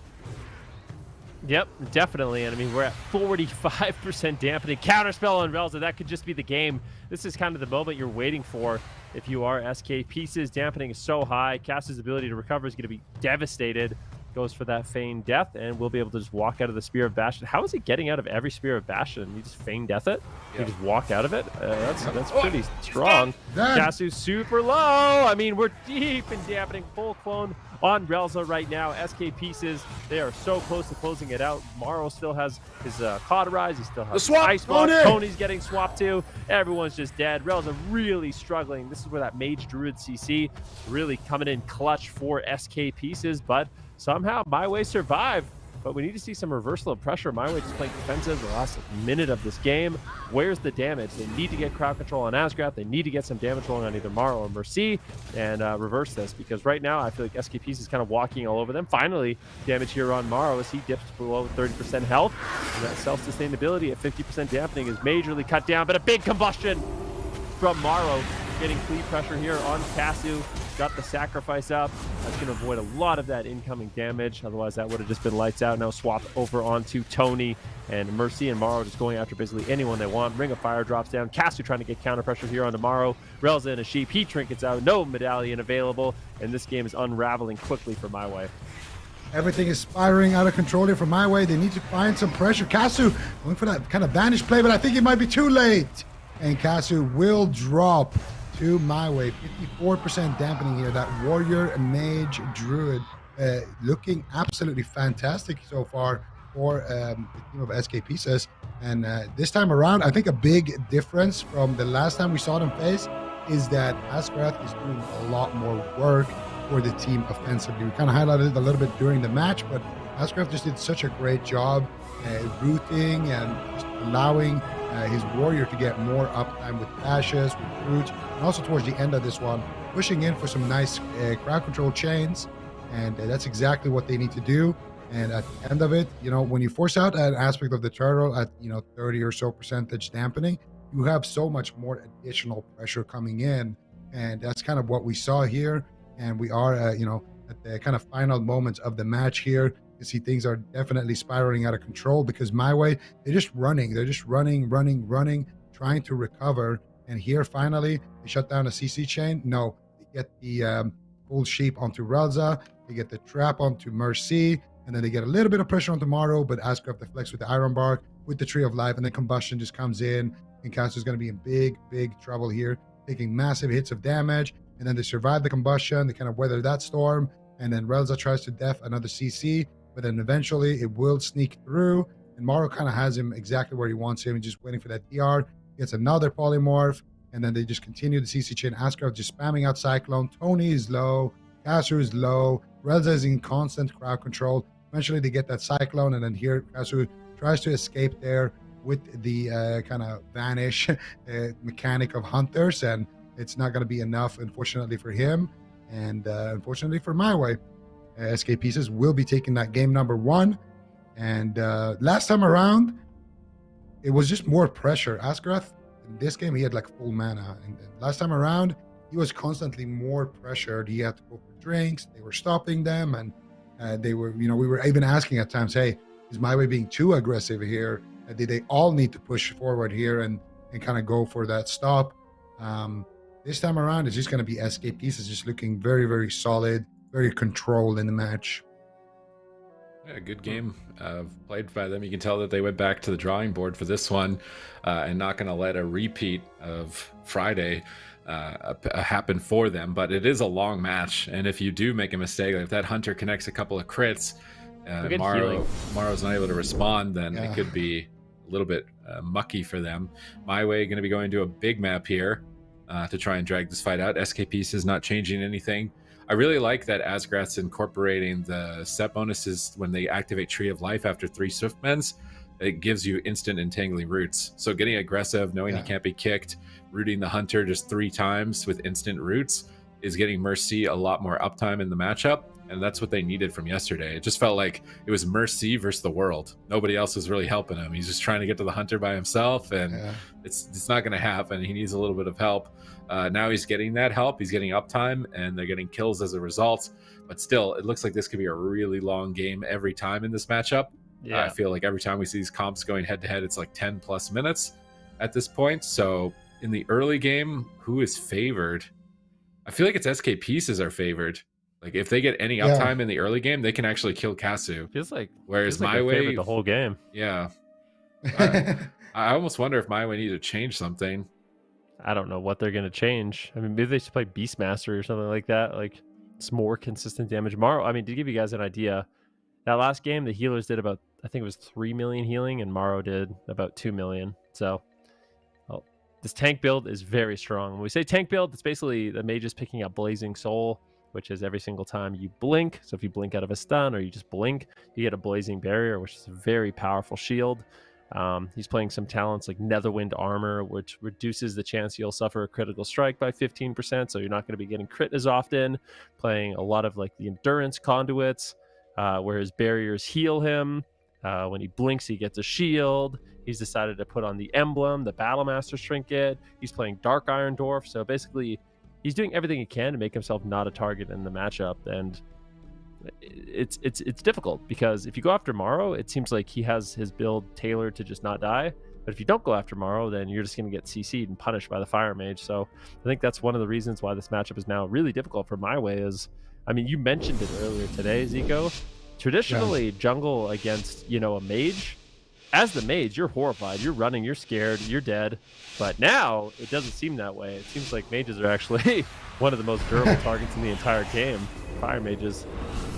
Yep, definitely. And I mean, we're at 45% dampening. Counterspell on Relza. That could just be the game. This is kind of the moment you're waiting for if you are SK Pieces. Dampening is so high. Kasu's ability to recover is going to be devastated. Goes for that feigned death, and we'll be able to just walk out of the Spear of Bastion. How is he getting out of every Spear of Bastion? You just feign death it? You just walk out of it? That's pretty strong. Kasu's super low. I mean, we're deep in dampening. Full clone on Relza right now. SK Pieces, they are so close to closing it out. Morrow still has his Cauterize. He still has his Ice Block. Tony's getting swapped too. Everyone's just dead. Relza really struggling. This is where that Mage Druid CC really coming in clutch for SK Pieces, but somehow MYWAY survived. But we need to see some reversal of pressure. MYWAY just playing defensive the last minute of this game. Where's the damage? They need to get crowd control on Asgrath. They need to get some damage rolling on either Morrow or Mercy and reverse this, because right now I feel like SKPs is kind of walking all over them. Finally, damage here on Morrow as he dips below 30% health. And that self-sustainability at 50% dampening is majorly cut down, but a big combustion from Morrow, getting fleet pressure here on Kasu. Got the sacrifice up. That's going to avoid a lot of that incoming damage. Otherwise, that would have just been lights out. Now swap over onto Tony and Mercy, and Morrow just going after basically anyone they want. Ring of Fire drops down. Kasu trying to get counter pressure here onto Morrow. Relza and a Sheep. He trinkets out. No medallion available. And this game is unraveling quickly for MYWAY.
Everything is spiraling out of control here for MYWAY. They need to find some pressure. Kasu going for that kind of vanish play, but I think it might be too late. And Kasu will drop to MYWAY. 54% dampening here. That Warrior, Mage, Druid looking absolutely fantastic so far for the team of SK Pieces. And this time around, I think a big difference from the last time we saw them face is that Asgrath is doing a lot more work for the team offensively. We kind of highlighted it a little bit during the match, but Asgrath just did such a great job rooting and just allowing his Warrior to get more uptime with dashes, with roots, and also towards the end of this one, pushing in for some nice crowd control chains. And that's exactly what they need to do. And at the end of it, you know, when you force out an aspect of the turtle at, 30 or so percentage dampening, you have so much more additional pressure coming in. And that's kind of what we saw here. And we are, at the kind of final moments of the match here. You see things are definitely spiraling out of control because MYWAY, they're just running, trying to recover. And here, finally, they shut down a CC chain. No, they get the full Sheep onto Relza. They get the trap onto Mercy. and then they get a little bit of pressure on tomorrow, but Ascraft deflects with the Iron Bark, with the Tree of Life, and then Combustion just comes in, and Kasu is going to be in big trouble here, taking massive hits of damage, and then they survive the Combustion, they kind of weather that storm, and then Relza tries to def another CC, but then eventually it will sneak through, and Morrow kind of has him exactly where he wants him, and just waiting for that DR, gets another Polymorph, and then they just continue the CC chain. Ascraft just spamming out Cyclone, Tony is low, Kasu is low, Relza is in constant crowd control. Eventually they get that Cyclone, and then here Kasu tries to escape there with the kind of vanish mechanic of Hunters, and it's not going to be enough, unfortunately, for him, and unfortunately for MYWAY. SK Pieces will be taking that game number 1, and last time around, it was just more pressure. Ascraft, in this game, he had like full mana, and last time around, he was constantly more pressured. He had to go for drinks, they were stopping them, and they were, we were even asking at times, hey, is MYWAY being too aggressive here? Did they all need to push forward here and kind of go for that stop? This time around, it's just going to be SK Pieces just looking very solid, very controlled in the match.
Yeah, good game played by them. You can tell that they went back to the drawing board for this one and not going to let a repeat of Friday happen for them. But it is a long match, and if you do make a mistake, like if that Hunter connects a couple of crits, Morrow's not able to respond, then it could be a little bit mucky for them. MYWAY going to be going to a big map here to try and drag this fight out. SK Pieces not changing anything. I really like that Asgrath's incorporating the set bonuses when they activate Tree of Life after 3 Swiftmens. It gives you instant entangling roots. So getting aggressive, knowing he can't be kicked, rooting the Hunter just 3 times with instant roots is getting Mercy a lot more uptime in the matchup. And that's what they needed from yesterday. It just felt like it was Mercy versus the world. Nobody else was really helping him. He's just trying to get to the Hunter by himself, and it's not going to happen. He needs a little bit of help. Now he's getting that help. He's getting uptime, and they're getting kills as a result. But still, it looks like this could be a really long game every time in this matchup. I feel like every time we see these comps going head-to-head, it's like 10+ minutes at this point. So in the early game, who is favored? I feel like it's SK Pieces are favored. Like if they get any uptime in the early game, they can actually kill Kasu.
Feels like
MYWAY
the whole game.
Yeah. I almost wonder if MYWAY need to change something.
I don't know what they're gonna change. I mean, maybe they should play Beastmaster or something like that. Like it's more consistent damage. Morrow, I mean, to give you guys an idea, that last game the healers did about, I think it was 3 million healing, and Morrow did about 2 million. So this tank build is very strong. When we say tank build, it's basically the mages picking up Blazing Soul, which is every single time you blink. So if you blink out of a stun or you just blink, you get a Blazing Barrier, which is a very powerful shield. He's playing some talents like Netherwind Armor, which reduces the chance you'll suffer a critical strike by 15%, so you're not going to be getting crit as often. Playing a lot of like the Endurance Conduits, where his barriers heal him. When he blinks, he gets a shield. He's decided to put on the Emblem, the Battlemaster Trinket. He's playing Dark Iron Dwarf, so basically he's doing everything he can to make himself not a target in the matchup, and it's difficult because if you go after Morrow, it seems like he has his build tailored to just not die. But if you don't go after Morrow, then you're just going to get CC'd and punished by the Fire Mage. So I think that's one of the reasons why this matchup is now really difficult for MYWAY. Is, I mean, you mentioned it earlier today, Zico. Traditionally, jungle against, a mage, as the mage, you're horrified, you're running, you're scared, you're dead. But now it doesn't seem that way. It seems like mages are actually one of the most durable targets in the entire game, Fire Mages.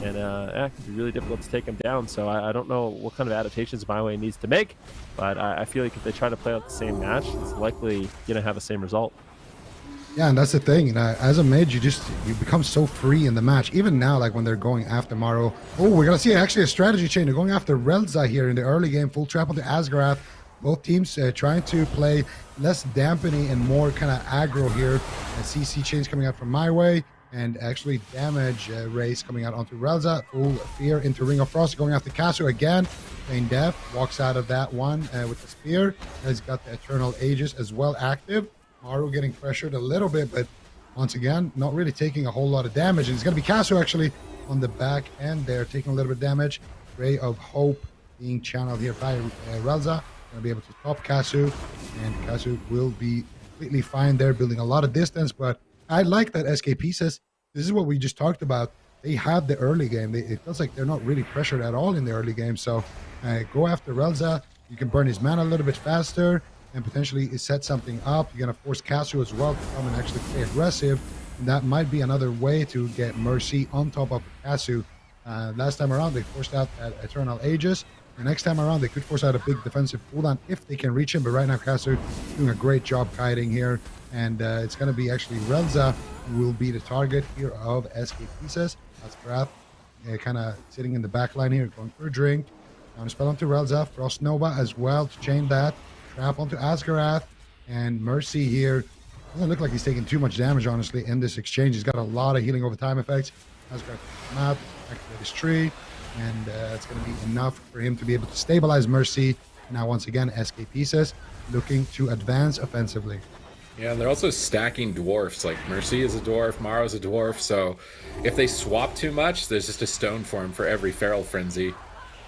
And it can be really difficult to take them down. So I don't know what kind of adaptations MYWAY needs to make, but I feel like if they try to play out the same match, it's likely going to have the same result.
Yeah, and that's the thing. As a mage, you become so free in the match. Even now, like when they're going after Morrow. Oh, we're gonna see actually a strategy change. They're going after Relza here in the early game. Full trap onto Asgrath. Both teams trying to play less dampening and more kind of aggro here. CC change coming out from MYWAY, and actually damage race coming out onto Relza. Full fear into Ring of Frost, going after Kasu again. Feign Death walks out of that one with the spear. Has got the Eternal Aegis as well active. Morrow getting pressured a little bit, but once again, not really taking a whole lot of damage. And it's going to be Kasu actually on the back end there, taking a little bit of damage. Ray of Hope being channeled here by Relza. Going to be able to top Kasu, and Kasu will be completely fine there, building a lot of distance. But I like that SK Pieces. This is what we just talked about. they have the early game. It feels like they're not really pressured at all in the early game. So go after Relza. You can burn his mana a little bit faster and potentially set something up. You're going to force Kasu as well to come and actually play aggressive. And that might be another way to get Mercy on top of Kasu. Last time around, they forced out that Eternal Aegis. The next time around, they could force out a big defensive cooldown if they can reach him. But right now, Kasu doing a great job kiting here. And it's going to be actually Relza who will be the target here of SK Pieces. That's Grath kind of sitting in the back line here, going for a drink. Down a spell onto Relza. Frost Nova as well to chain that. Trap onto Asgarath. And Mercy here. Doesn't look like he's taking too much damage, honestly, in this exchange. He's got a lot of healing over time effects. Asgarath come out, activate his tree. And it's going to be enough for him to be able to stabilize Mercy. Now, once again, SK Pieces looking to advance offensively.
Yeah, they're also stacking dwarfs. Like Mercy is a dwarf, Maro's a dwarf. So if they swap too much, there's just a stone form for every Feral Frenzy.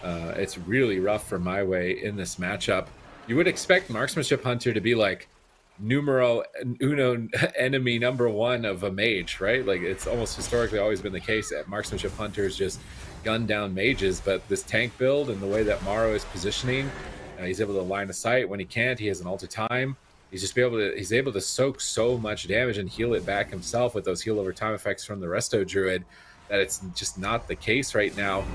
It's really rough for MYWAY in this matchup. You would expect Marksmanship Hunter to be like numero uno enemy #1 of a mage, right? Like it's almost historically always been the case that Marksmanship Hunters just gun down mages. But this tank build and the way that Maro is positioning, he's able to line of sight. When he can't, he has an ult of time. He's able to soak so much damage and heal it back himself with those heal over time effects from the Resto Druid, that it's just not the case right now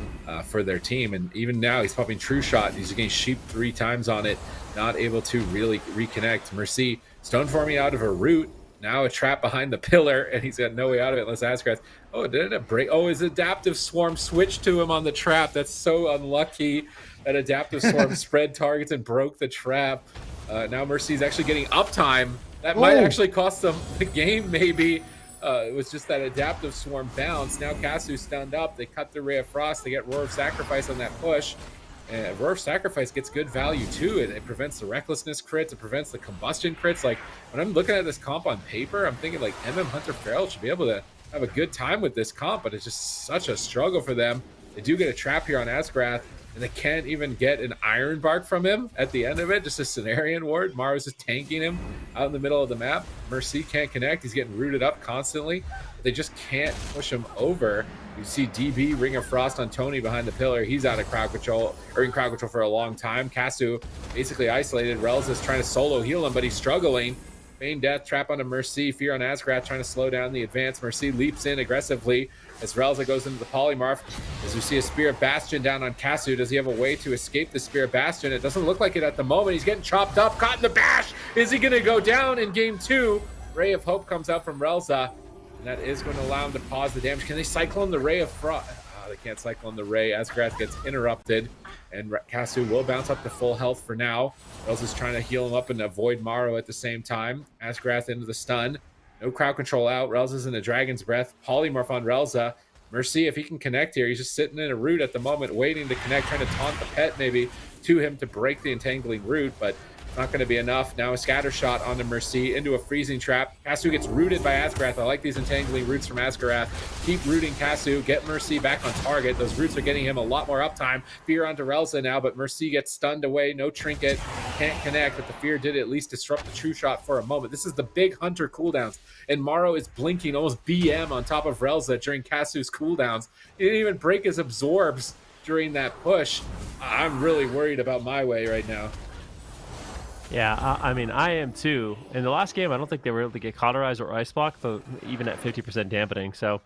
for their team. And even now he's popping True Shot. He's getting sheep 3 times on it, not able to really reconnect. Mercy stone forming out of a root. Now a trap behind the pillar, and he's got no way out of it unless Asgarath. Oh, did it break? Oh, his Adaptive Swarm switched to him on the trap. That's so unlucky. That Adaptive Swarm spread targets and broke the trap. Now Mercy's actually getting uptime. That might actually cost them the game, maybe. It was just that Adaptive Swarm bounce. Now Kasu's stunned up. They cut the Ray of Frost. They get Roar of Sacrifice on that push. And Roar of Sacrifice gets good value too. It prevents the Recklessness crits. It prevents the Combustion crits. Like, when I'm looking at this comp on paper, I'm thinking like Hunter Feral should be able to have a good time with this comp, but it's just such a struggle for them. They do get a trap here on Asgarath, and they can't even get an Iron Bark from him at the end of it. Just a Cenarian Ward. Maro's just tanking him out in the middle of the map. Mercy can't connect. He's getting rooted up constantly. They just can't push him over. You see DB Ring of Frost on Tony behind the pillar. He's out of crowd control, or in crowd control for a long time. Kasu basically isolated. Relza's trying to solo heal him, but he's struggling. Feign Death, trap onto Mercy. Fear on Asgarath, trying to slow down the advance. Mercy leaps in aggressively as Relza goes into the Polymorph. As we see a Spear of Bastion down on Kasu. Does he have a way to escape the Spear of Bastion? It doesn't look like it at the moment. He's getting chopped up, caught in the bash. Is he going to go down in game 2? Ray of Hope comes out from Relza, and that is going to allow him to pause the damage. Can they Cyclone the Ray of Frost? Oh, they can't Cyclone the Ray. Asgarath gets interrupted, and Kasu will bounce up to full health for now. Relza's trying to heal him up and avoid Maro at the same time. Asgarath into the stun. No crowd control out. Relza's in the Dragon's Breath. Polymorph on Relza. Mercy, if he can connect here, he's just sitting in a root at the moment, waiting to connect, trying to taunt the pet maybe to him to break the entangling root, but not going to be enough. Now a scatter shot onto Mercy into a freezing trap. Kasu gets rooted by Asgarath. I like these entangling roots from Asgarath. Keep rooting Kasu. Get Mercy back on target. Those roots are getting him a lot more uptime. Fear onto Relza now, but Mercy gets stunned away. No trinket. Can't connect, but the Fear did at least disrupt the True Shot for a moment. This is the big Hunter cooldowns, and Maro is blinking almost BM on top of Relza during Kasu's cooldowns. He didn't even break his absorbs during that push. I'm really worried about MYWAY right now.
Yeah, I mean, I am too. In the last game, I don't think they were able to get Cauterize or Ice Block, though, even at 50% dampening. So,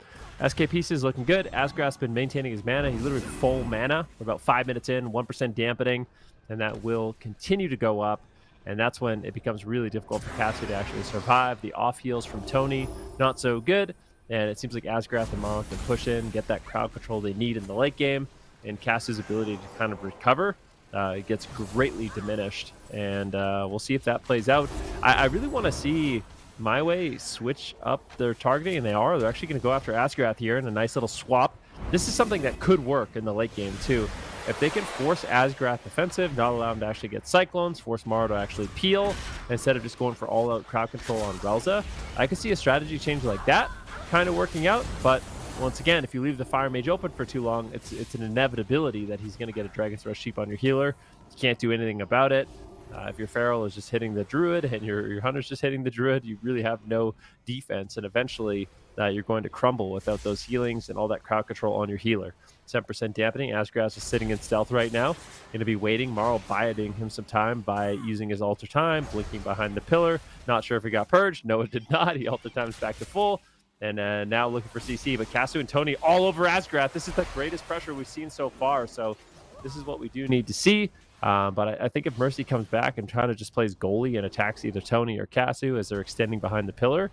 SK Pieces looking good. Asgarath's been maintaining his mana. He's literally full mana. We're about 5 minutes in, 1% dampening, and that will continue to go up. And that's when it becomes really difficult for Kasu to actually survive. The off heals from Tony, not so good. And it seems like Asgarath and Maro can push in, get that crowd control they need in the late game. And Kasu's ability to kind of recover it gets greatly diminished, and we'll see if that plays out. I really want to see MYWAY switch up their targeting, and they are. They're actually going to go after Asgarath here in a nice little swap. This is something that could work in the late game too. If they can force Asgarath defensive, not allow him to actually get Cyclones, force Maro to actually peel, instead of just going for all-out crowd control on Relza, I could see a strategy change like that kind of working out, but once again, if you leave the Fire Mage open for too long, it's an inevitability that he's going to get a Dragon's Rush Sheep on your healer. You can't do anything about it. If your Feral is just hitting the Druid and your Hunter's just hitting the Druid, you really have no defense, and eventually you're going to crumble without those healings and all that crowd control on your healer. 10% dampening. Asgrass is sitting in stealth right now. Going to be waiting. Morrow biding him some time by using his alter time, blinking behind the pillar. Not sure if he got purged. No, it did not. He alter times back to full. And now looking for CC, but Kasu and Tony all over Asgrath. This is the greatest pressure we've seen so far, so this is what we do need to see. But I think if Mercy comes back and kind of just plays goalie and attacks either Tony or Kasu as they're extending behind the pillar,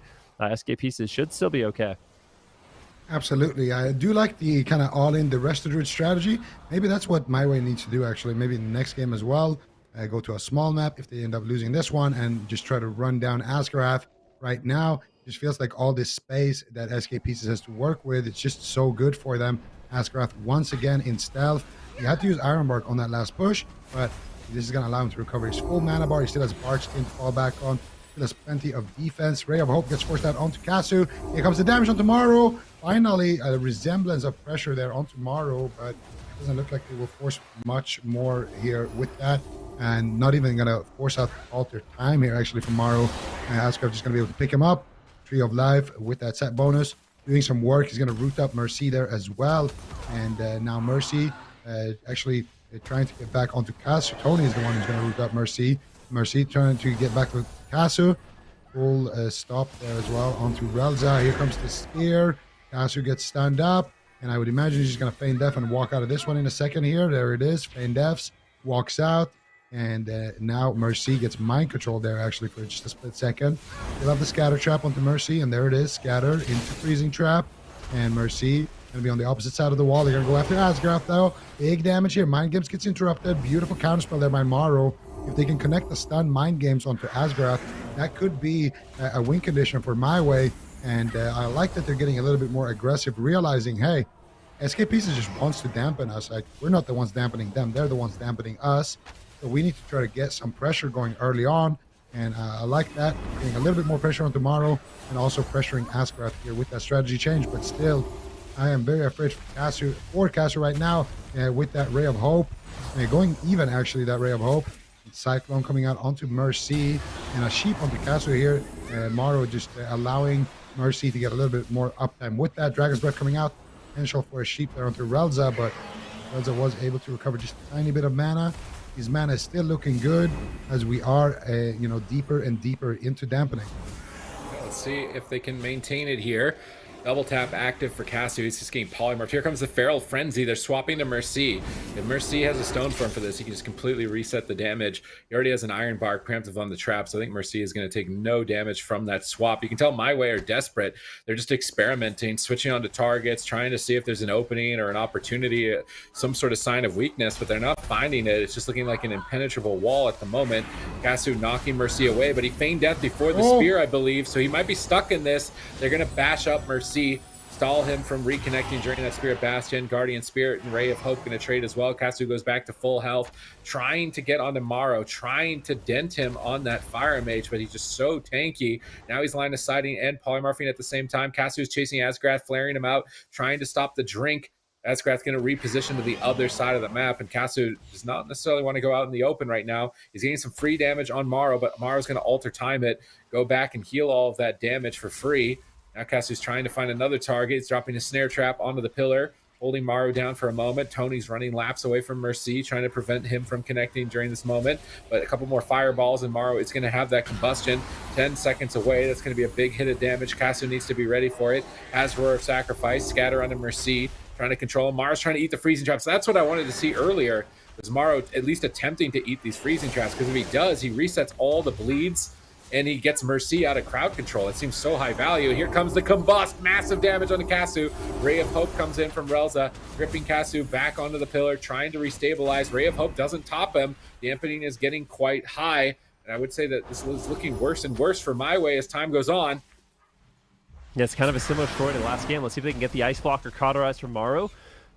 SK Pieces should still be okay.
Absolutely. I do like the kind of all-in the rest of the strategy. Maybe that's what MYWAY needs to do, actually. Maybe in the next game as well. Go to a small map if they end up losing this one and just try to run down Asgrath. Right now, it just feels like all this space that SK Pieces has to work with, it's just so good for them. Asgrath once again in stealth. He had to use Ironbark on that last push, but this is going to allow him to recover his full mana bar. He still has Bark Skin to fall back on. Still has plenty of defense. Ray of Hope gets forced out onto Kasu. Here comes the damage on Tomorrow. Finally, a resemblance of pressure there on Tomorrow, but it doesn't look like they will force much more here with that. And not even going to force out alter time here, actually, from Morrow. Asgrath just going to be able to pick him up. Tree of Life with that set bonus. Doing some work. He's going to root up Mercy there as well. And now Mercy actually trying to get back onto Kasu. Tony is the one who's going to root up Mercy. Mercy trying to get back to Kasu. Full stop there as well onto Relza. Here comes the spear. Kasu gets stunned up. And I would imagine he's just going to feign death and walk out of this one in a second here. There it is. Feign deaths. Walks out. And now Mercy gets mind control there actually for just a split second. They'll have the scatter trap onto Mercy, and there it is, scatter into freezing trap. And Mercy going to be on the opposite side of the wall. They're going to go after Asgrath though. Big damage here. Mind Games gets interrupted. Beautiful counterspell there by Morrow. If they can connect the stun Mind Games onto Asgrath, that could be a win condition for MYWAY. And I like that they're getting a little bit more aggressive, realizing, hey, SK Pieces just wants to dampen us. We're not the ones dampening them. They're the ones dampening us. So we need to try to get some pressure going early on. And I like that. Getting a little bit more pressure on Tomorrow and also pressuring Asgrath here with that strategy change. But still, I am very afraid for Kasu right now with that Ray of Hope. Going even, actually, that Ray of Hope. Cyclone coming out onto Mercy. And a Sheep onto Kasu here. Morrow just allowing Mercy to get a little bit more uptime with that. Dragon's Breath coming out. Potential for a Sheep there onto Relza. But Relza was able to recover just a tiny bit of mana. His mana is still looking good as we are, deeper and deeper into dampening.
Let's see if they can maintain it here. Double tap active for Kasu. He's just getting polymorphed. Here comes the Feral Frenzy. They're swapping to Mercy. If Mercy has a Stone Form for this, he can just completely reset the damage. He already has an Iron Bark preemptive on the trap, so I think Mercy is going to take no damage from that swap. You can tell MYWAY are desperate. They're just experimenting, switching onto targets, trying to see if there's an opening or an opportunity, some sort of sign of weakness, but they're not finding it. It's just looking like an impenetrable wall at the moment. Kasu knocking Mercy away, but he feigned death before the spear, I believe, so he might be stuck in this. They're going to bash up Mercy. Stall him from reconnecting during that Spirit Bastion. Guardian Spirit and Ray of Hope going to trade as well. Kasu goes back to full health, trying to get onto Morrow, trying to dent him on that Fire Mage, but he's just so tanky. Now he's line of sighting and polymorphing at the same time. Kasu is chasing Asgrath, flaring him out, trying to stop the drink. Asgrath going to reposition to the other side of the map, and Kasu does not necessarily want to go out in the open right now. He's getting some free damage on Morrow, but Morrow's going to alter time it, go back and heal all of that damage for free. Now Kasu's trying to find another target. He's dropping a snare trap onto the pillar, holding Morrow down for a moment. Tony's running laps away from Mercy, trying to prevent him from connecting during this moment. But a couple more fireballs, and Morrow is going to have that combustion 10 seconds away. That's going to be a big hit of damage. Kasu needs to be ready for it. Has Roar of Sacrifice, scatter onto Mercy, trying to control him. Morrow's trying to eat the freezing traps. So that's what I wanted to see earlier, was Morrow at least attempting to eat these freezing traps, because if he does, he resets all the bleeds and he gets Mercy out of crowd control. It seems so high value. Here comes the combust, massive damage on the Kasu. Ray of Hope comes in from Relza, gripping Kasu back onto the pillar, trying to restabilize. Ray of Hope doesn't top him. The dampening is getting quite high, and I would say that this is looking worse and worse for MYWAY as time goes on.
Yeah, it's kind of a similar story to last game. Let's see if they can get the Ice Blocker cauterized from Morrow,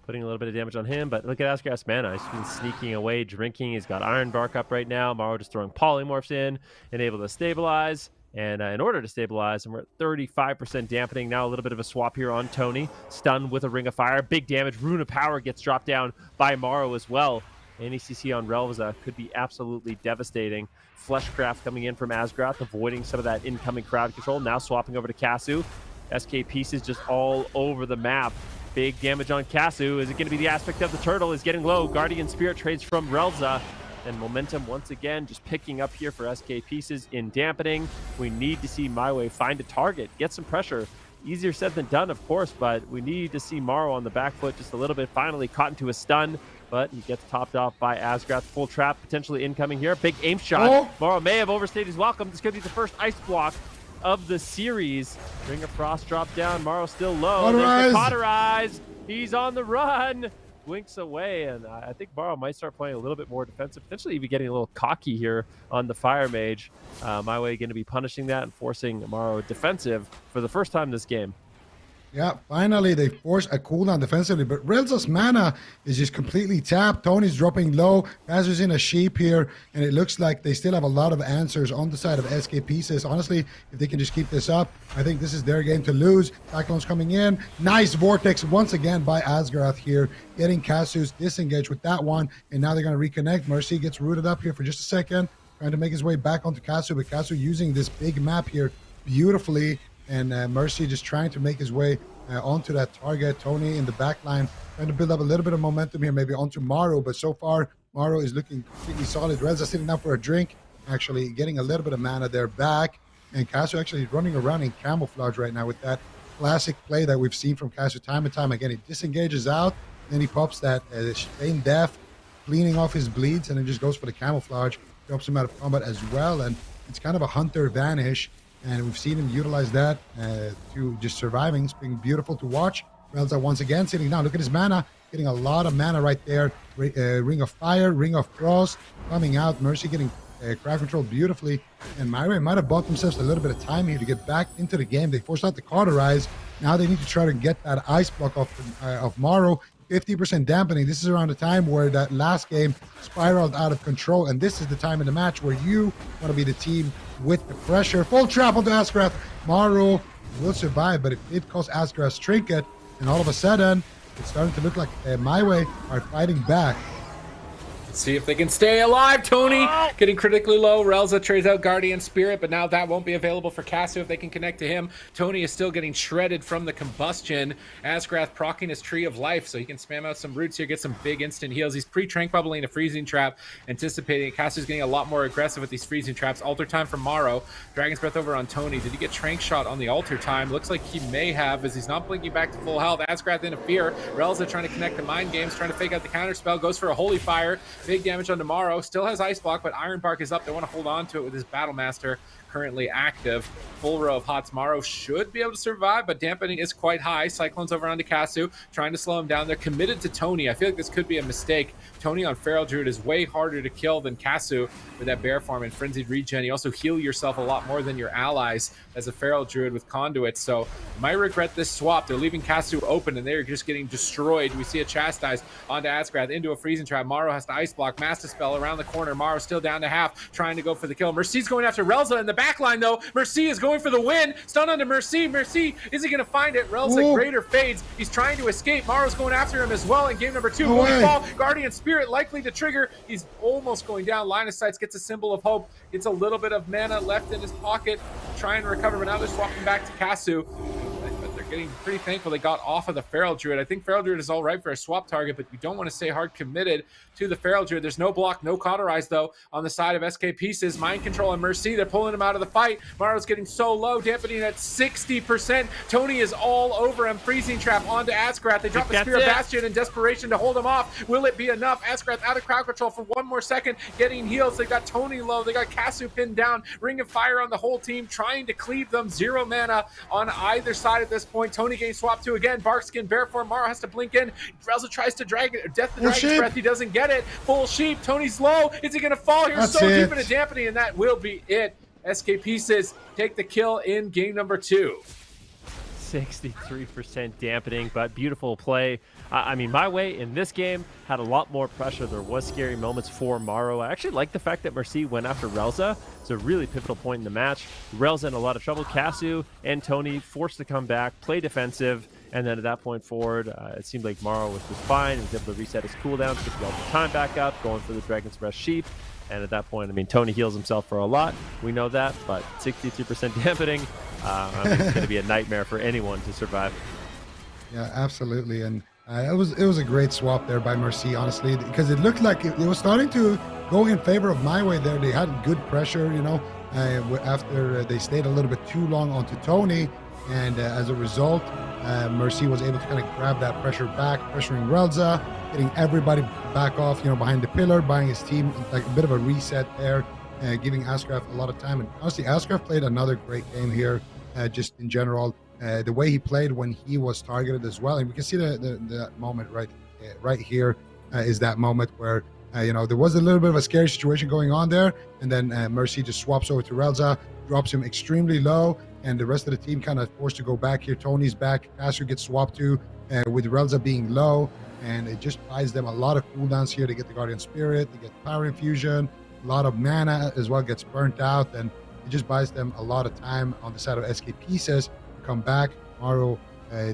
putting a little bit of damage on him. But look at Asgrath's mana. He's been sneaking away, drinking. He's got Iron Bark up right now. Morrow just throwing polymorphs in and able to stabilize. And in order to stabilize, and we're at 35% dampening. Now a little bit of a swap here on Tony. Stun with a Ring of Fire. Big damage. Rune of Power gets dropped down by Morrow as well. Any CC on Relza could be absolutely devastating. Fleshcraft coming in from Asgrath, avoiding some of that incoming crowd control. Now swapping over to Kasu. SK pieces just all over the map. Big damage on Kasu. Is it going to be the aspect of the turtle? Is getting low. Guardian Spirit trades from Relza. And momentum once again just picking up here for SK pieces in dampening. We need to see MYWAY find a target, get some pressure. Easier said than done, of course, but we need to see Morrow on the back foot just a little bit. Finally caught into a stun, but he gets topped off by Asgrath. Full trap potentially incoming here. Big aim shot. Morrow may have overstayed his welcome. This could be the first ice block of the series. Ring of Frost dropped down. Morrow still low. There's the Cauterize. He's on the run. Winks away, and I think Morrow might start playing a little bit more defensive, potentially even getting a little cocky here on the Fire Mage. MYWAY going to be punishing that and forcing Morrow defensive for the first time this game.
Yeah, finally they force a cooldown defensively, but Relza's mana is just completely tapped. Tony's dropping low. Kazu's in a sheep here, and it looks like they still have a lot of answers on the side of SK pieces. Honestly, if they can just keep this up, I think this is their game to lose. Cyclone's coming in. Nice Vortex once again by Asgrath here, getting Kazu's disengaged with that one, and now they're going to reconnect. Mercy gets rooted up here for just a second, trying to make his way back onto Kazu, but Kazu using this big map here beautifully. And Mercy just trying to make his way onto that target. Tony in the back line trying to build up a little bit of momentum here, maybe onto Morrow. But so far, Morrow is looking completely solid. Relza sitting down for a drink, actually getting a little bit of mana there back. And Kazu actually running around in camouflage right now with that classic play that we've seen from Kazu time and time again. He disengages out, then he pops that Feign Death, cleaning off his bleeds, and then just goes for the camouflage. Drops him out of combat as well. And it's kind of a hunter vanish. And we've seen him utilize that to just surviving. It's been beautiful to watch. Relza once again sitting down. Look at his mana. Getting a lot of mana right there. Ring of Fire, Ring of Frost coming out. Mercy getting crowd control beautifully. And MYWAY might have bought themselves a little bit of time here to get back into the game. They forced out the Cauterize. Now they need to try to get that ice block of Morrow. 50% dampening. This is around the time where that last game spiraled out of control, and this is the time in the match where you want to be the team with the pressure. Full trap onto Asgrath. Morrow will survive, but it did cost Asgrath's trinket, and all of a sudden it's starting to look like MYWAY are fighting back.
Let's see if they can stay alive. Tony getting critically low. Relza trades out Guardian Spirit, but now that won't be available for Kasu if they can connect to him. Tony is still getting shredded from the combustion. Asgrath proccing his Tree of Life, so he can spam out some roots here, get some big instant heals. He's pre-trank bubbling a freezing trap, anticipating. Kasu's getting a lot more aggressive with these freezing traps. Alter time from Morrow. Dragon's Breath over on Tony. Did he get trank shot on the alter time? Looks like he may have, as he's not blinking back to full health. Asgrath in a fear. Relza trying to connect to mind games, trying to fake out the counter spell. Goes for a Holy Fire. Big damage on Tomorrow. Still has Ice Block, but Iron Bark is up. They want to hold on to it with his Battle Master currently active. Full row of Hots. Morrow should be able to survive, but dampening is quite high. Cyclone's over onto Kasu, trying to slow him down. They're committed to Tony. I feel like this could be a mistake. Tony on Feral Druid is way harder to kill than Kasu with that Bear Form and Frenzied Regen. You also heal yourself a lot more than your allies as a Feral Druid with Conduit, so might regret this swap. They're leaving Kasu open, and they're just getting destroyed. We see a Chastise onto Asgrath into a Freezing Trap. Morrow has to Ice Block. Master Spell around the corner. Morrow still down to half, trying to go for the kill. Mercy's going after Relza in the back line, though. Mercy is going for the win. Stun onto Mercy. Mercy, is he going to find it? Relza greater fades. He's trying to escape. Morrow's going after him as well in game number 2. Holy fall. Guardian Spirit likely to trigger. He's almost going down. Line of Sights gets a Symbol of Hope. Gets a little bit of mana left in his pocket. Trying to recover, but now they're swapping back to Kasu. But they're getting pretty thankful they got off of the Feral Druid. I think Feral Druid is all right for a swap target, but you don't want to stay hard committed to the Feral Druid. There's no block, no Cauterize, though, on the side of SK Pieces. Mind Control and Mercy, they're pulling him out of the fight. Morrow's getting so low, dampening at 60%. Tony is all over him. Freezing Trap onto Asgrath. They drop the Spear of Bastion in desperation to hold him off. Will it be enough? Asgrath out of crowd control for one more second, getting heals. They got Tony low. They got Kasu pinned down. Ring of Fire on the whole team, trying to cleave them. 0 mana on either side at this point. Tony getting swapped to again. Barkskin, Bear Form. Morrow has to blink in. Relza tries to drag it. Death the Dragon's Breath. He doesn't get it. Full Sheep. Tony's low. Is he going to fall here? So deep into dampening, and that will be it. SK Pieces take the kill in game number 2.
63% dampening, but beautiful play. I mean, MYWAY in this game had a lot more pressure. There was scary moments for Morrow. I actually like the fact that Mercy went after Relza. It's a really pivotal point in the match. Relza in a lot of trouble. Kasu and Tony forced to come back, play defensive, And then at that point forward, it seemed like Morrow was fine. He was able to reset his cooldown, get the ultimate time back up, going for the Dragon's Breath Sheep. And at that point, I mean, Tony heals himself for a lot. We know that, but 63% dampening, it's going to be a nightmare for anyone to survive.
Yeah, absolutely. And it was a great swap there by Mercy, honestly, because it looked like it was starting to go in favor of MYWAY there. They had good pressure, you know, after they stayed a little bit too long onto Tony. And as a result, Mercy was able to kind of grab that pressure back, pressuring Relza, getting everybody back off, you know, behind the pillar, buying his team like a bit of a reset there, giving Ascraft a lot of time. And honestly, Ascraft played another great game here, just in general. The way he played when he was targeted as well. And we can see that moment right here is that moment where, you know, there was a little bit of a scary situation going on there. And then Mercy just swaps over to Relza, drops him extremely low. And the rest of the team kind of forced to go back here. Tony's back. Casu gets swapped to with Relza being low. And it just buys them a lot of cooldowns here. They get the Guardian Spirit. They get Power Infusion. A lot of mana as well gets burnt out. And it just buys them a lot of time on the side of SK Pieces to come back. Morrow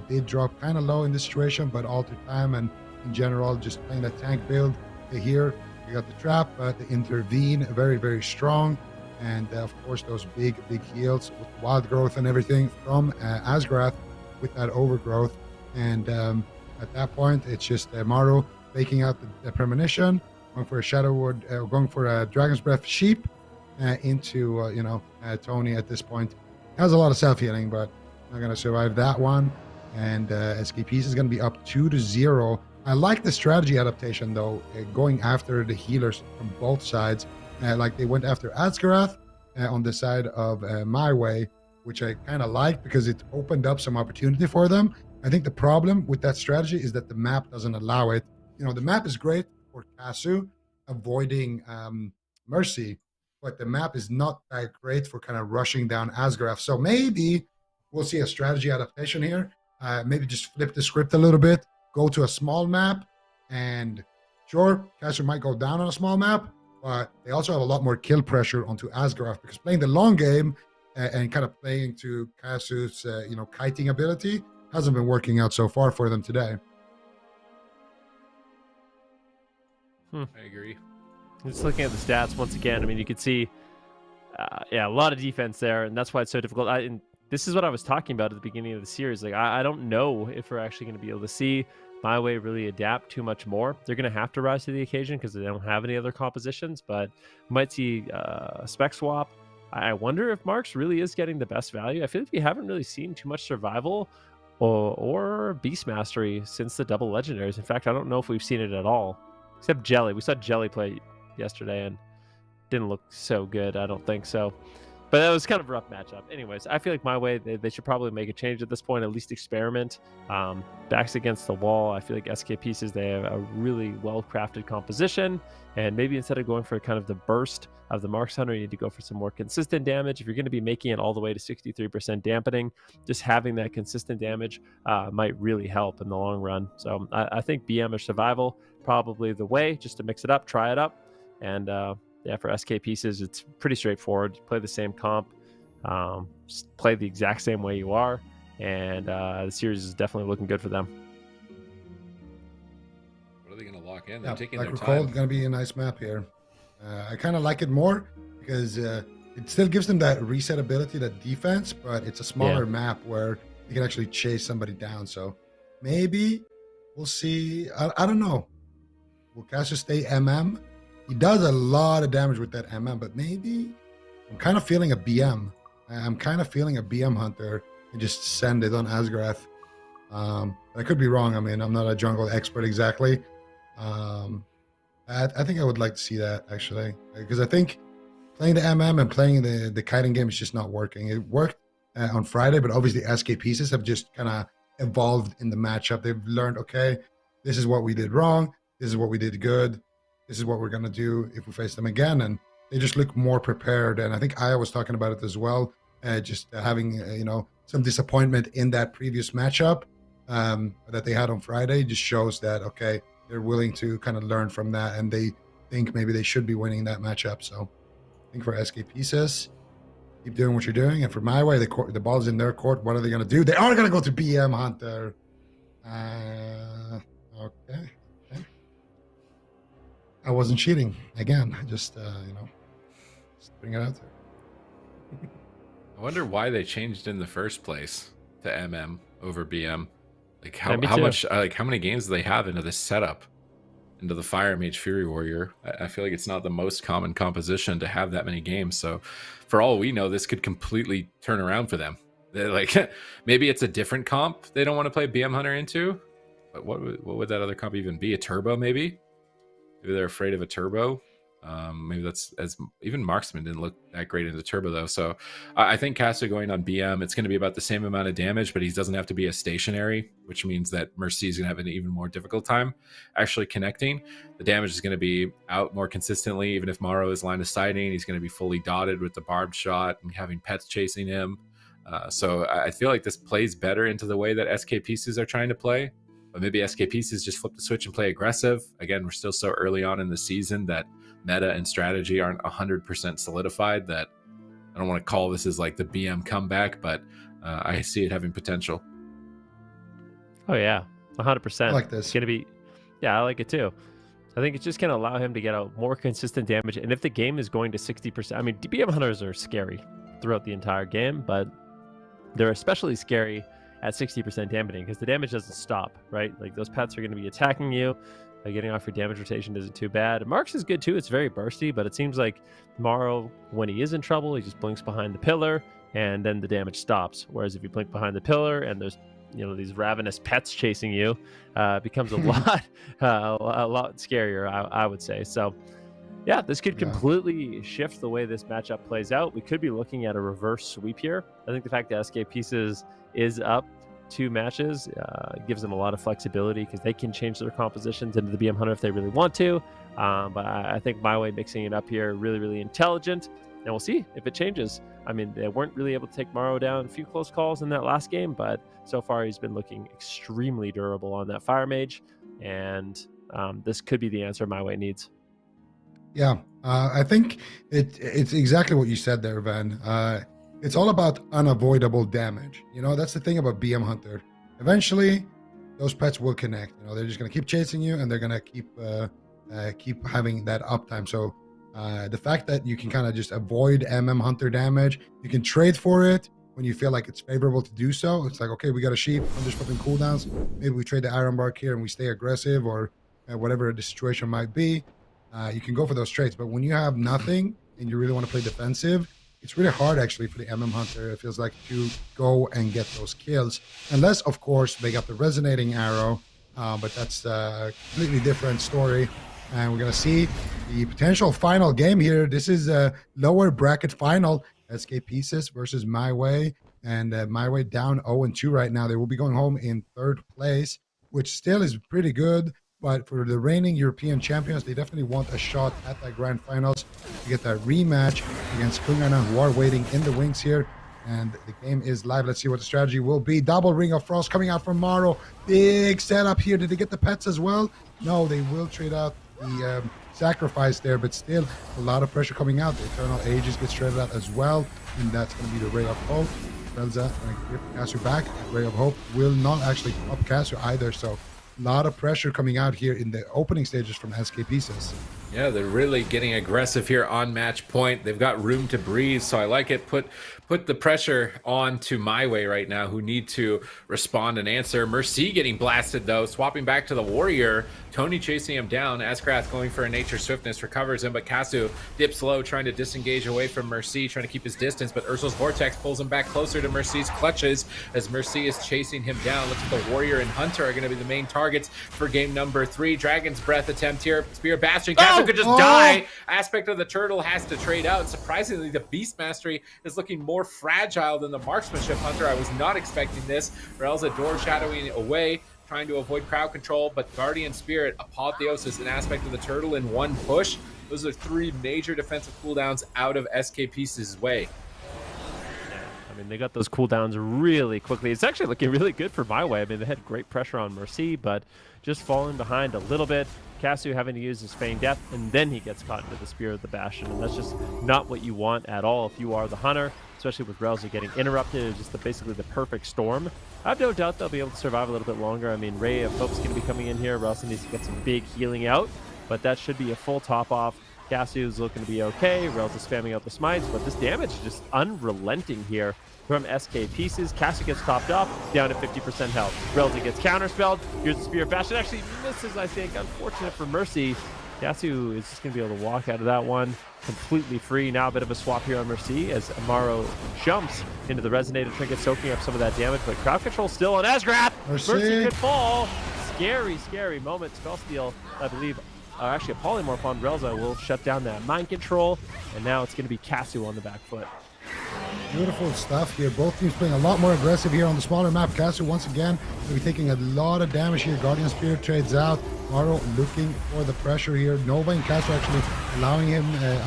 did drop kind of low in this situation, but all through time and in general, just playing that tank build here. You got the trap, but the intervene, very, very strong. And of course, those big heals with wild growth and everything from Asgrath with that overgrowth. And at that point, it's just Morrow faking out the premonition, going for a Shadow Word, going for a Dragon's Breath Sheep into, you know, Tony at this point. Has a lot of self-healing, but not going to survive that one. And SK Piece is going to be up 2-0. I like the strategy adaptation, though, going after the healers from both sides. Like they went after Asgarath on the side of MYWAY, which I kind of liked because it opened up some opportunity for them. I think the problem with that strategy is that the map doesn't allow it. You know, the map is great for Casu avoiding Mercy, but the map is not that great for kind of rushing down Asgarath. So maybe we'll see a strategy adaptation here. Maybe just flip the script a little bit, go to a small map, and sure, Casu might go down on a small map, but they also have a lot more kill pressure onto Asgarath because playing the long game and kind of playing to Casu's, you know, kiting ability hasn't been working out so far for them today.
I agree.
Just looking at the stats once again, I mean, you could see, yeah, a lot of defense there, and that's why it's so difficult. And this is what I was talking about at the beginning of the series. Like, I don't know if we're actually going to be able to see MYWAY really adapt too much more. They're going to have to rise to the occasion because they don't have any other compositions, but we might see a spec swap. I wonder if Marks really is getting the best value. I feel like we haven't really seen too much survival or beast mastery since the double legendaries. In fact, I don't know if we've seen it at all, except Jelly. We saw Jelly play yesterday and didn't look so good. I don't think so. But that was kind of a rough matchup. Anyways, I feel like MYWAY, they should probably make a change at this point, at least experiment. Backs against the wall. I feel like SK Pieces, they have a really well-crafted composition. And maybe instead of going for kind of the burst of the Marks Hunter, you need to go for some more consistent damage. If you're going to be making it all the way to 63% dampening, just having that consistent damage might really help in the long run. So I think BM or Survival, probably the way, just to mix it up, try it up. And yeah, for SK Pieces, it's pretty straightforward. Play the same comp, play the exact same way you are, and the series is definitely looking good for them.
What are they going to lock in? They're taking their
time.
time.
Going to be a nice map here. I kind of like it more because it still gives them that reset ability, that defense, but it's a smaller map where you can actually chase somebody down. So maybe we'll see. I don't know. Will Cassius stay MM? He does a lot of damage with that MM, but maybe I'm kind of feeling a BM. I'm kind of feeling a BM hunter and just send it on Asgarath. I could be wrong. I mean, I'm not a jungle expert exactly. I think I would like to see that actually, because I think playing the MM and playing the kiting game is just not working. It worked on Friday, but obviously SK Pieces have just kind of evolved in the matchup. They've learned, okay, this is what we did wrong. This is what we did good. This is what we're going to do if we face them again. And they just look more prepared. And I think Aya was talking about it as well, just having, you know, some disappointment in that previous matchup that they had on Friday just shows that, okay, they're willing to kind of learn from that. And they think maybe they should be winning that matchup. So I think for SK Pieces, keep doing what you're doing. And for MYWAY, the ball's in their court. What are they going to do? They are going to go to BM Hunter. Okay. I wasn't cheating again. Just just bring it out there.
I wonder why they changed in the first place to MM over BM. Like
Yeah, me
how
too.
much like how many games do they have into this setup? Into the Fire Mage Fury Warrior. I feel like it's not the most common composition to have that many games. So for all we know, this could completely turn around for them. They're like maybe it's a different comp they don't want to play BM Hunter into. But what would that other comp even be? A turbo maybe? Maybe they're afraid of a turbo. Maybe that's as even Marksman didn't look that great in the turbo though. So I think Caster going on BM, it's going to be about the same amount of damage, but he doesn't have to be a stationary, which means that Mercy is going to have an even more difficult time actually connecting. The damage is going to be out more consistently, even if Morrow is line of sighting. He's going to be fully dotted with the barbed shot and having pets chasing him. So I feel like this plays better into the way that SK Pieces are trying to play. But maybe SK Pieces just flip the switch and play aggressive. Again, we're still so early on in the season that meta and strategy aren't 100% solidified, that I don't want to call this as like the BM comeback, but I see it having potential.
Oh yeah, 100%.
I like this.
It's gonna be, yeah, I like it too. I think it's just gonna allow him to get a more consistent damage. And if the game is going to 60%, I mean, BM hunters are scary throughout the entire game, but they're especially scary at 60% damaging because the damage doesn't stop, right? Like those pets are going to be attacking you. Getting off your damage rotation isn't too bad. Marks is good too. It's very bursty, but it seems like Morrow, when he is in trouble, he just blinks behind the pillar and then the damage stops. Whereas if you blink behind the pillar and there's these ravenous pets chasing you, it becomes a lot scarier, I would say. So yeah, this could completely shift the way this matchup plays out. We could be looking at a reverse sweep here. I think the fact that SK Pieces is up 2 matches gives them a lot of flexibility because they can change their compositions into the BM Hunter if they really want to. But I think MYWAY mixing it up here really, really intelligent. And we'll see if it changes. I mean, they weren't really able to take Morrow down. A few close calls in that last game, but so far he's been looking extremely durable on that Fire Mage. And this could be the answer MYWAY needs.
Yeah, I think it's exactly what you said there, Van. It's all about unavoidable damage. That's the thing about BM Hunter. Eventually, those pets will connect. They're just going to keep chasing you, and they're going to keep having that uptime. So the fact that you can kind of just avoid MM Hunter damage, you can trade for it when you feel like it's favorable to do so. It's like, okay, we got a sheep, I'm just flipping cooldowns. Maybe we trade the Iron Bark here and we stay aggressive, or whatever the situation might be. You can go for those trades. But when you have nothing and you really want to play defensive, it's really hard actually for the MM Hunter. It feels like to go and get those kills, unless of course they got the resonating arrow, but that's a completely different story. And we're gonna see the potential final game here. This is a lower bracket final, SK Pieces versus MYWAY, and MYWAY down 0-2 right now. They will be going home in 3rd place, which still is pretty good. But for the reigning European champions, they definitely want a shot at that grand finals to get that rematch against KUNGARNA, who are waiting in the wings here. And the game is live. Let's see what the strategy will be. Double Ring of Frost coming out from Morrow. Big setup here. Did they get the pets as well? No, they will trade out the sacrifice there, but still a lot of pressure coming out. The Eternal Ages get traded out as well, and that's going to be the Ray of Hope. Relza going to give Casu back. Ray of Hope will not actually up Casu either, so a lot of pressure coming out here in the opening stages from SK Pieces.
Yeah, they're really getting aggressive here on match point. They've got room to breathe, so I like it. Put the pressure on to MYWAY right now, who need to respond and answer. Mercy getting blasted, though, swapping back to the Warrior. Tony chasing him down. Askrath going for a Nature Swiftness, recovers him, but Casu dips low, trying to disengage away from Mercy, trying to keep his distance, but Ursul's Vortex pulls him back closer to Mercy's clutches as Mercy is chasing him down. Looks like the Warrior and Hunter are going to be the main targets for game number 3. Dragon's Breath attempt here. Spear Bastion. Casu could just die. Aspect of the Turtle has to trade out. Surprisingly, the Beast Mastery is looking more fragile than the Marksmanship Hunter. I was not expecting this. Relza door shadowing away, trying to avoid crowd control, but Guardian Spirit, Apotheosis, and Aspect of the Turtle in one push. Those are 3 major defensive cooldowns out of SK Pieces' way.
I mean, they got those cooldowns really quickly. It's actually looking really good for MYWAY. I mean, they had great pressure on Mercy, but just falling behind a little bit. KAWHI having to use his Feigned Death, and then he gets caught into the Spear of the Bastion, and that's just not what you want at all if you are the Hunter, especially with Relza getting interrupted. It's just basically the perfect storm. I have no doubt they'll be able to survive a little bit longer. I mean, Ray of Hope's going to be coming in here. Relza needs to get some big healing out, but that should be a full top off. KAWHI is looking to be okay. Relza spamming out the smites, but this damage is just unrelenting here from SK Pieces. KAWHI gets topped off, down to 50% health. Relza gets counterspelled. Here's the Spear of Bastion. Actually misses, I think. Unfortunate for Mercy. KAWHI is just going to be able to walk out of that one completely free. Now a bit of a swap here on Mercy as Amaro jumps into the Resonator Trinket, soaking up some of that damage, but crowd control still on Asgrath. Mercy could fall. Scary, scary moment. Spellsteal, I believe, actually a Polymorph on Relza will shut down that mind control, and now it's going to be KAWHI on the back foot.
Beautiful stuff here. Both teams playing a lot more aggressive here on the smaller map. KAWHI once again will be taking a lot of damage here. Guardian Spirit trades out. Maro looking for the pressure here. Nova and KAWHI actually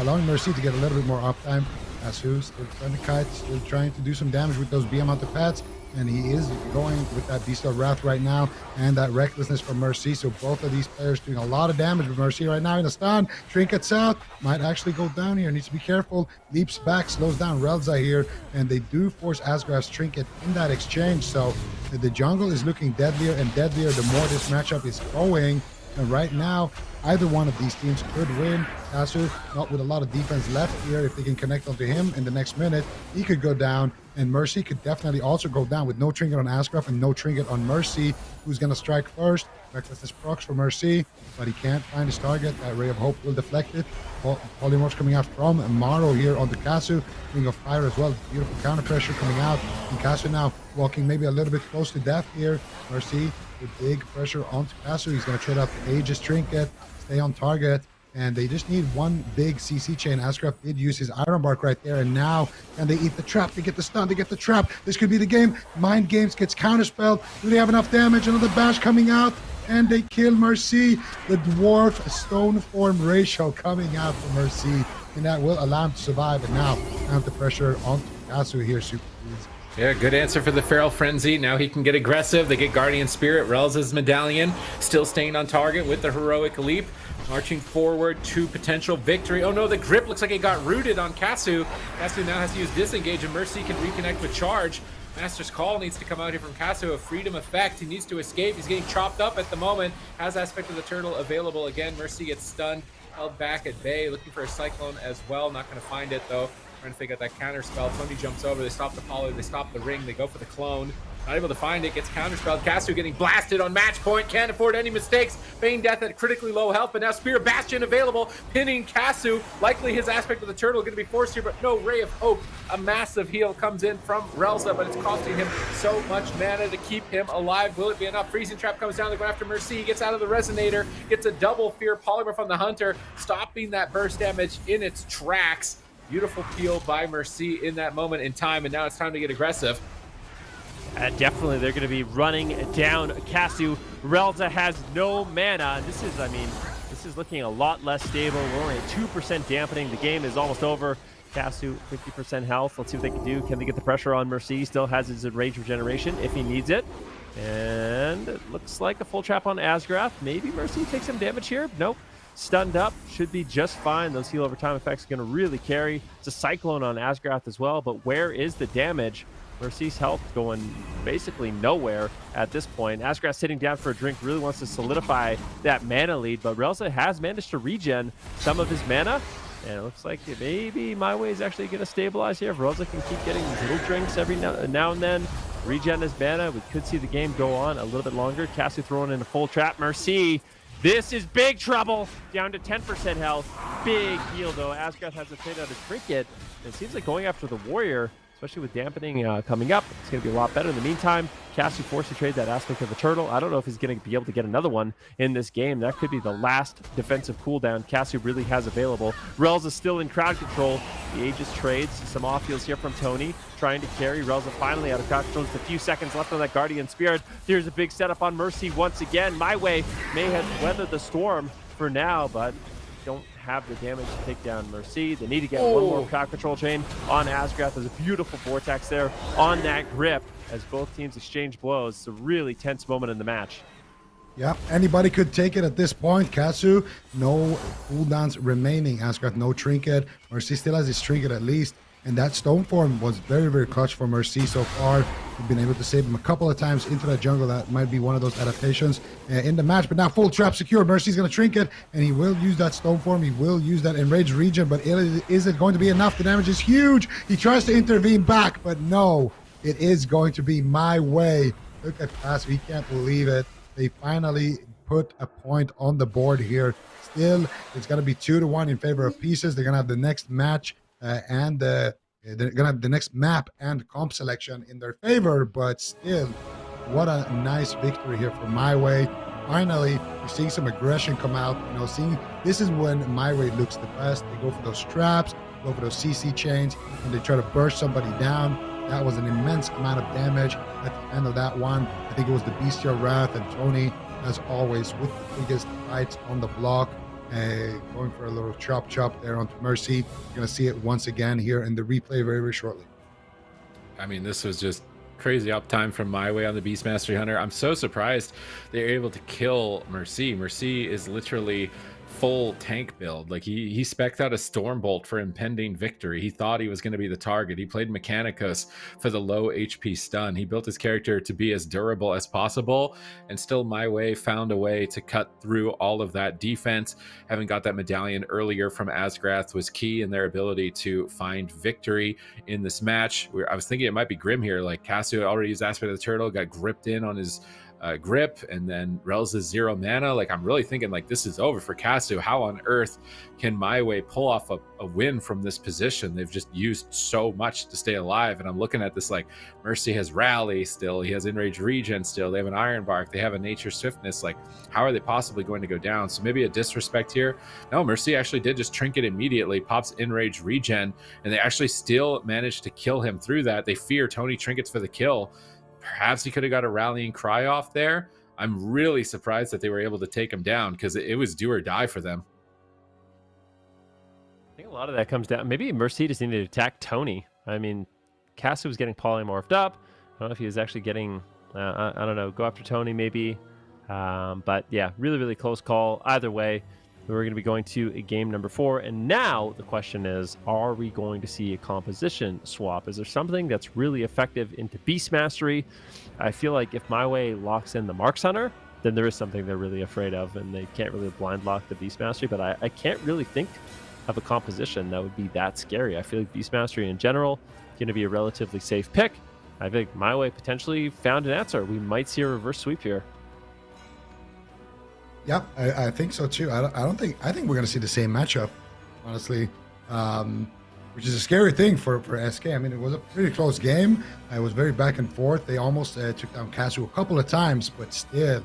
allowing Mercy to get a little bit more uptime. KAWHI still trying to kite, still trying to do some damage with those BM out the pads. And he is going with that Beast of Wrath right now and that Recklessness from Mercy. So both of these players doing a lot of damage with Mercy right now in the stun. Trinkets out, might actually go down here. Needs to be careful. Leaps back, slows down Relza here. And they do force Asgrath's Trinket in that exchange. So the jungle is looking deadlier and deadlier the more this matchup is going. And right now, either one of these teams could win. KAWHI, not with a lot of defense left here. If they can connect onto him in the next minute, he could go down. And Mercy could definitely also go down with no trinket on Asgrath and no trinket on Mercy. Who's going to strike first? Recklessness procs for Mercy, but he can't find his target. That Ray of Hope will deflect it. Polymorphs coming out from Maro here on the KAWHI. Ring of Fire as well. Beautiful counter pressure coming out. And KAWHI now walking maybe a little bit close to death here. Mercy with big pressure onto KAWHI. He's going to trade out the Aegis Trinket, stay on target. And they just need one big CC chain. Asgrath did use his Iron Bark right there. And now, can they eat the trap? They get the stun. They get the trap. This could be the game. Mind Games gets counterspelled. Do they have enough damage? Another bash coming out. And they kill Mercy. The Dwarf Stone Form ratio coming out for Mercy. And that will allow him to survive. And now, have the pressure onto KAWHI here. Super please.
Yeah, good answer for the Feral Frenzy. Now he can get aggressive. They get Guardian Spirit. Relza's Medallion still staying on target with the Heroic Leap. Marching forward to potential victory. Oh no, the grip looks like it got rooted on KAWHI. KAWHI now has to use Disengage, and Mercy can reconnect with Charge. Master's Call needs to come out here from KAWHI. A Freedom Effect. He needs to escape. He's getting chopped up at the moment. Has Aspect of the Turtle available again. Mercy gets stunned, held back at bay. Looking for a Cyclone as well. Not going to find it though. Trying to figure out that counter spell. Tony jumps over. They stop the poly. They stop the ring. They go for the clone. Not able to find it. Gets counterspelled. KAWHI getting blasted on match point. Can't afford any mistakes. Feigned Death at critically low health, but now Spear of Bastion available. Pinning KAWHI. Likely his Aspect of the Turtle going to be forced here, but no. Ray of Hope. A massive heal comes in from Relza, but it's costing him so much mana to keep him alive. Will it be enough? Freezing Trap comes down. They go after Mercy. He gets out of the Resonator. Gets a double Fear Polymorph on the Hunter, stopping that burst damage in its tracks. Beautiful peel by Mercy in that moment in time, and now it's time to get aggressive.
Definitely, they're going to be running down KAWHI. Relza has no mana. This is looking a lot less stable. We're only at 2% dampening. The game is almost over. KAWHI, 50% health. Let's see what they can do. Can they get the pressure on Mercy? Still has his Rage Regeneration if he needs it. And it looks like a full trap on Asgrath. Maybe Mercy takes some damage here. Nope. Stunned up, should be just fine. Those heal over time effects are going to really carry. It's a Cyclone on Asgrath as well, but where is the damage? Mercy's health going basically nowhere at this point. Asgrath sitting down for a drink, really wants to solidify that mana lead, but Relza has managed to regen some of his mana, and it looks like maybe MYWAY is actually going to stabilize here. If Relza can keep getting these little drinks every now and then, regen his mana, we could see the game go on a little bit longer. KAWHI throwing in a full trap. Mercy, this is big trouble. Down to 10% health. Big heal, though. Asgrath has to trade out a trinket. It seems like going after the warrior, especially with dampening coming up, it's going to be a lot better. In the meantime, KAWHI forced to trade that Aspect of the Turtle. I don't know if he's going to be able to get another one in this game. That could be the last defensive cooldown KAWHI really has available. Relza is still in crowd control. The Aegis trades. Some off heals here from Tony, trying to carry Relza finally out of crowd control. Just a few seconds left on that Guardian Spirit. There's a big setup on Mercy once again. MYWAY may have weathered the storm for now, but don't have the damage to take down Mercy. They need to get one more crowd control chain on Asgrath. There's a beautiful vortex there on that grip as both teams exchange blows. It's a really tense moment in the match.
Yeah, anybody could take it at this point. Kasu, no cooldowns remaining. Asgrath, no trinket. Mercy still has his trinket at least. And that stone form was very, very clutch for Mercy so far. We've been able to save him a couple of times into that jungle. That might be one of those adaptations in the match. But now full trap secure. Mercy's going to trinket, and he will use that stone form. He will use that enraged region. But is it going to be enough? The damage is huge. He tries to intervene back, but no. It is going to be MYWAY. Look at Pass. We can't believe it. They finally put a point on the board here. Still, it's going to be 2-1 in favor of Pieces. They're going to have the next match and they're going to have the next map and comp selection in their favor. But still, what a nice victory here for MYWAY. Finally, you're seeing some aggression come out. You know, seeing this is when MYWAY looks the best. They go for those traps, go for those CC chains, and they try to burst somebody down. That was an immense amount of damage at the end of that one. I think it was the Bestial Wrath and Tony, as always, with the biggest fights on the block. Going for a little chop there onto Mercy. You're going to see it once again here in the replay very, very shortly.
I mean, this was just crazy uptime from MYWAY on the Beastmastery Hunter. I'm so surprised they're able to kill Mercy. Mercy is literally full tank build. Like he spec'd out a Stormbolt for impending victory. He thought he was going to be the target. He played Mechanicus for the low HP stun. He built his character to be as durable as possible, and still MYWAY found a way to cut through all of that defense. Having got that medallion earlier from Asgrath was key in their ability to find victory in this match. I was thinking it might be Grim here. Like Cassio already used Aspect of the Turtle, got gripped in on his grip, and then Rel's is 0 mana. Like, I'm really thinking like this is over for Casu. How on earth can MYWAY pull off a win from this position? They've just used so much to stay alive, and I'm looking at this like Mercy has Rally still, he has Enraged Regen still, they have an Iron Bark, they have a Nature Swiftness. Like, how are they possibly going to go down? So maybe a disrespect here. No, Mercy actually did just trinket immediately, pops Enraged Regen, and they actually still managed to kill him through that. They fear Tony trinkets for the kill. Perhaps he could have got a rallying cry off there. I'm really surprised that they were able to take him down, because it was do or die for them.
I think a lot of that comes down. Maybe Mercy just needed to attack Tony. I mean, Casu was getting polymorphed up. I don't know if he was actually getting, I don't know, go after Tony maybe. But yeah, really, really close call. Either way, we're going to be going to game number 4. And now the question is, are we going to see a composition swap? Is there something that's really effective into Beast Mastery? I feel like if MYWAY locks in the Marks Hunter, then there is something they're really afraid of, and they can't really blind lock the Beast Mastery. But I can't really think of a composition that would be that scary. I feel like Beast Mastery in general is going to be a relatively safe pick. I think MYWAY potentially found an answer. We might see a reverse sweep here.
Yeah, I think so too. I think we're going to see the same matchup, honestly, which is a scary thing for SK. I mean, it was a pretty close game. It was very back and forth. They almost took down Casu a couple of times, but still,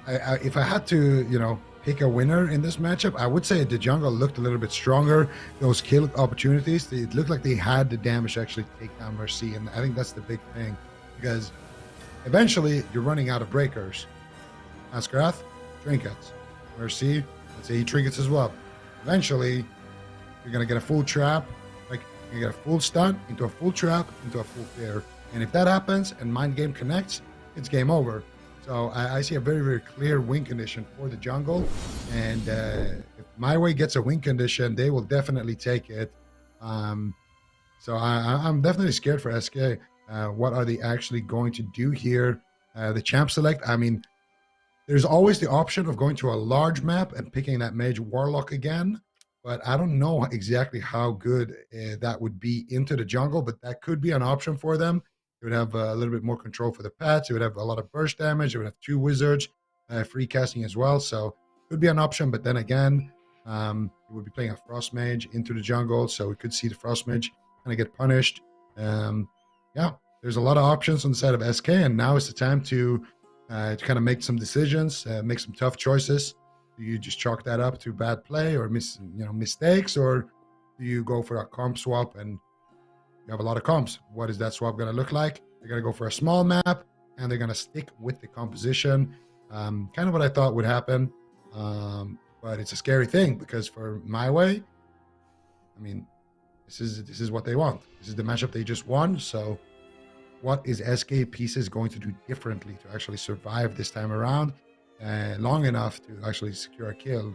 if I had to, pick a winner in this matchup, I would say the jungle looked a little bit stronger. Those kill opportunities, it looked like they had the damage to actually take down Mercy, and I think that's the big thing, because eventually you're running out of breakers. Asgrath, trinkets. Mercy, let's say he trinkets as well. Eventually, you're going to get a full trap, like you get a full stun, into a full trap, into a full fear. And if that happens and Mind Game connects, it's game over. So I see a very, very clear win condition for the jungle. And if MYWAY gets a win condition, they will definitely take it. So I'm definitely scared for SK. What are they actually going to do here? The champ select, I mean, there's always the option of going to a large map and picking that Mage Warlock again, but I don't know exactly how good that would be into the jungle, but that could be an option for them. It would have a little bit more control for the pets. It would have a lot of burst damage. It would have 2 wizards, free casting as well, so it could be an option, but then again, it would be playing a Frost Mage into the jungle, so we could see the Frost Mage kind of get punished. Yeah, there's a lot of options on the side of SK, and now is the time to kind of make some decisions, make some tough choices. Do you just chalk that up to bad play or mistakes, or do you go for a comp swap? And you have a lot of comps. What is that swap going to look like? They're going to go for a small map, and they're going to stick with the composition. Kind of what I thought would happen. But it's a scary thing because for MYWAY, I mean, this is what they want. This is the matchup they just won. So what is SK Pieces going to do differently to actually survive this time around long enough to actually secure a kill?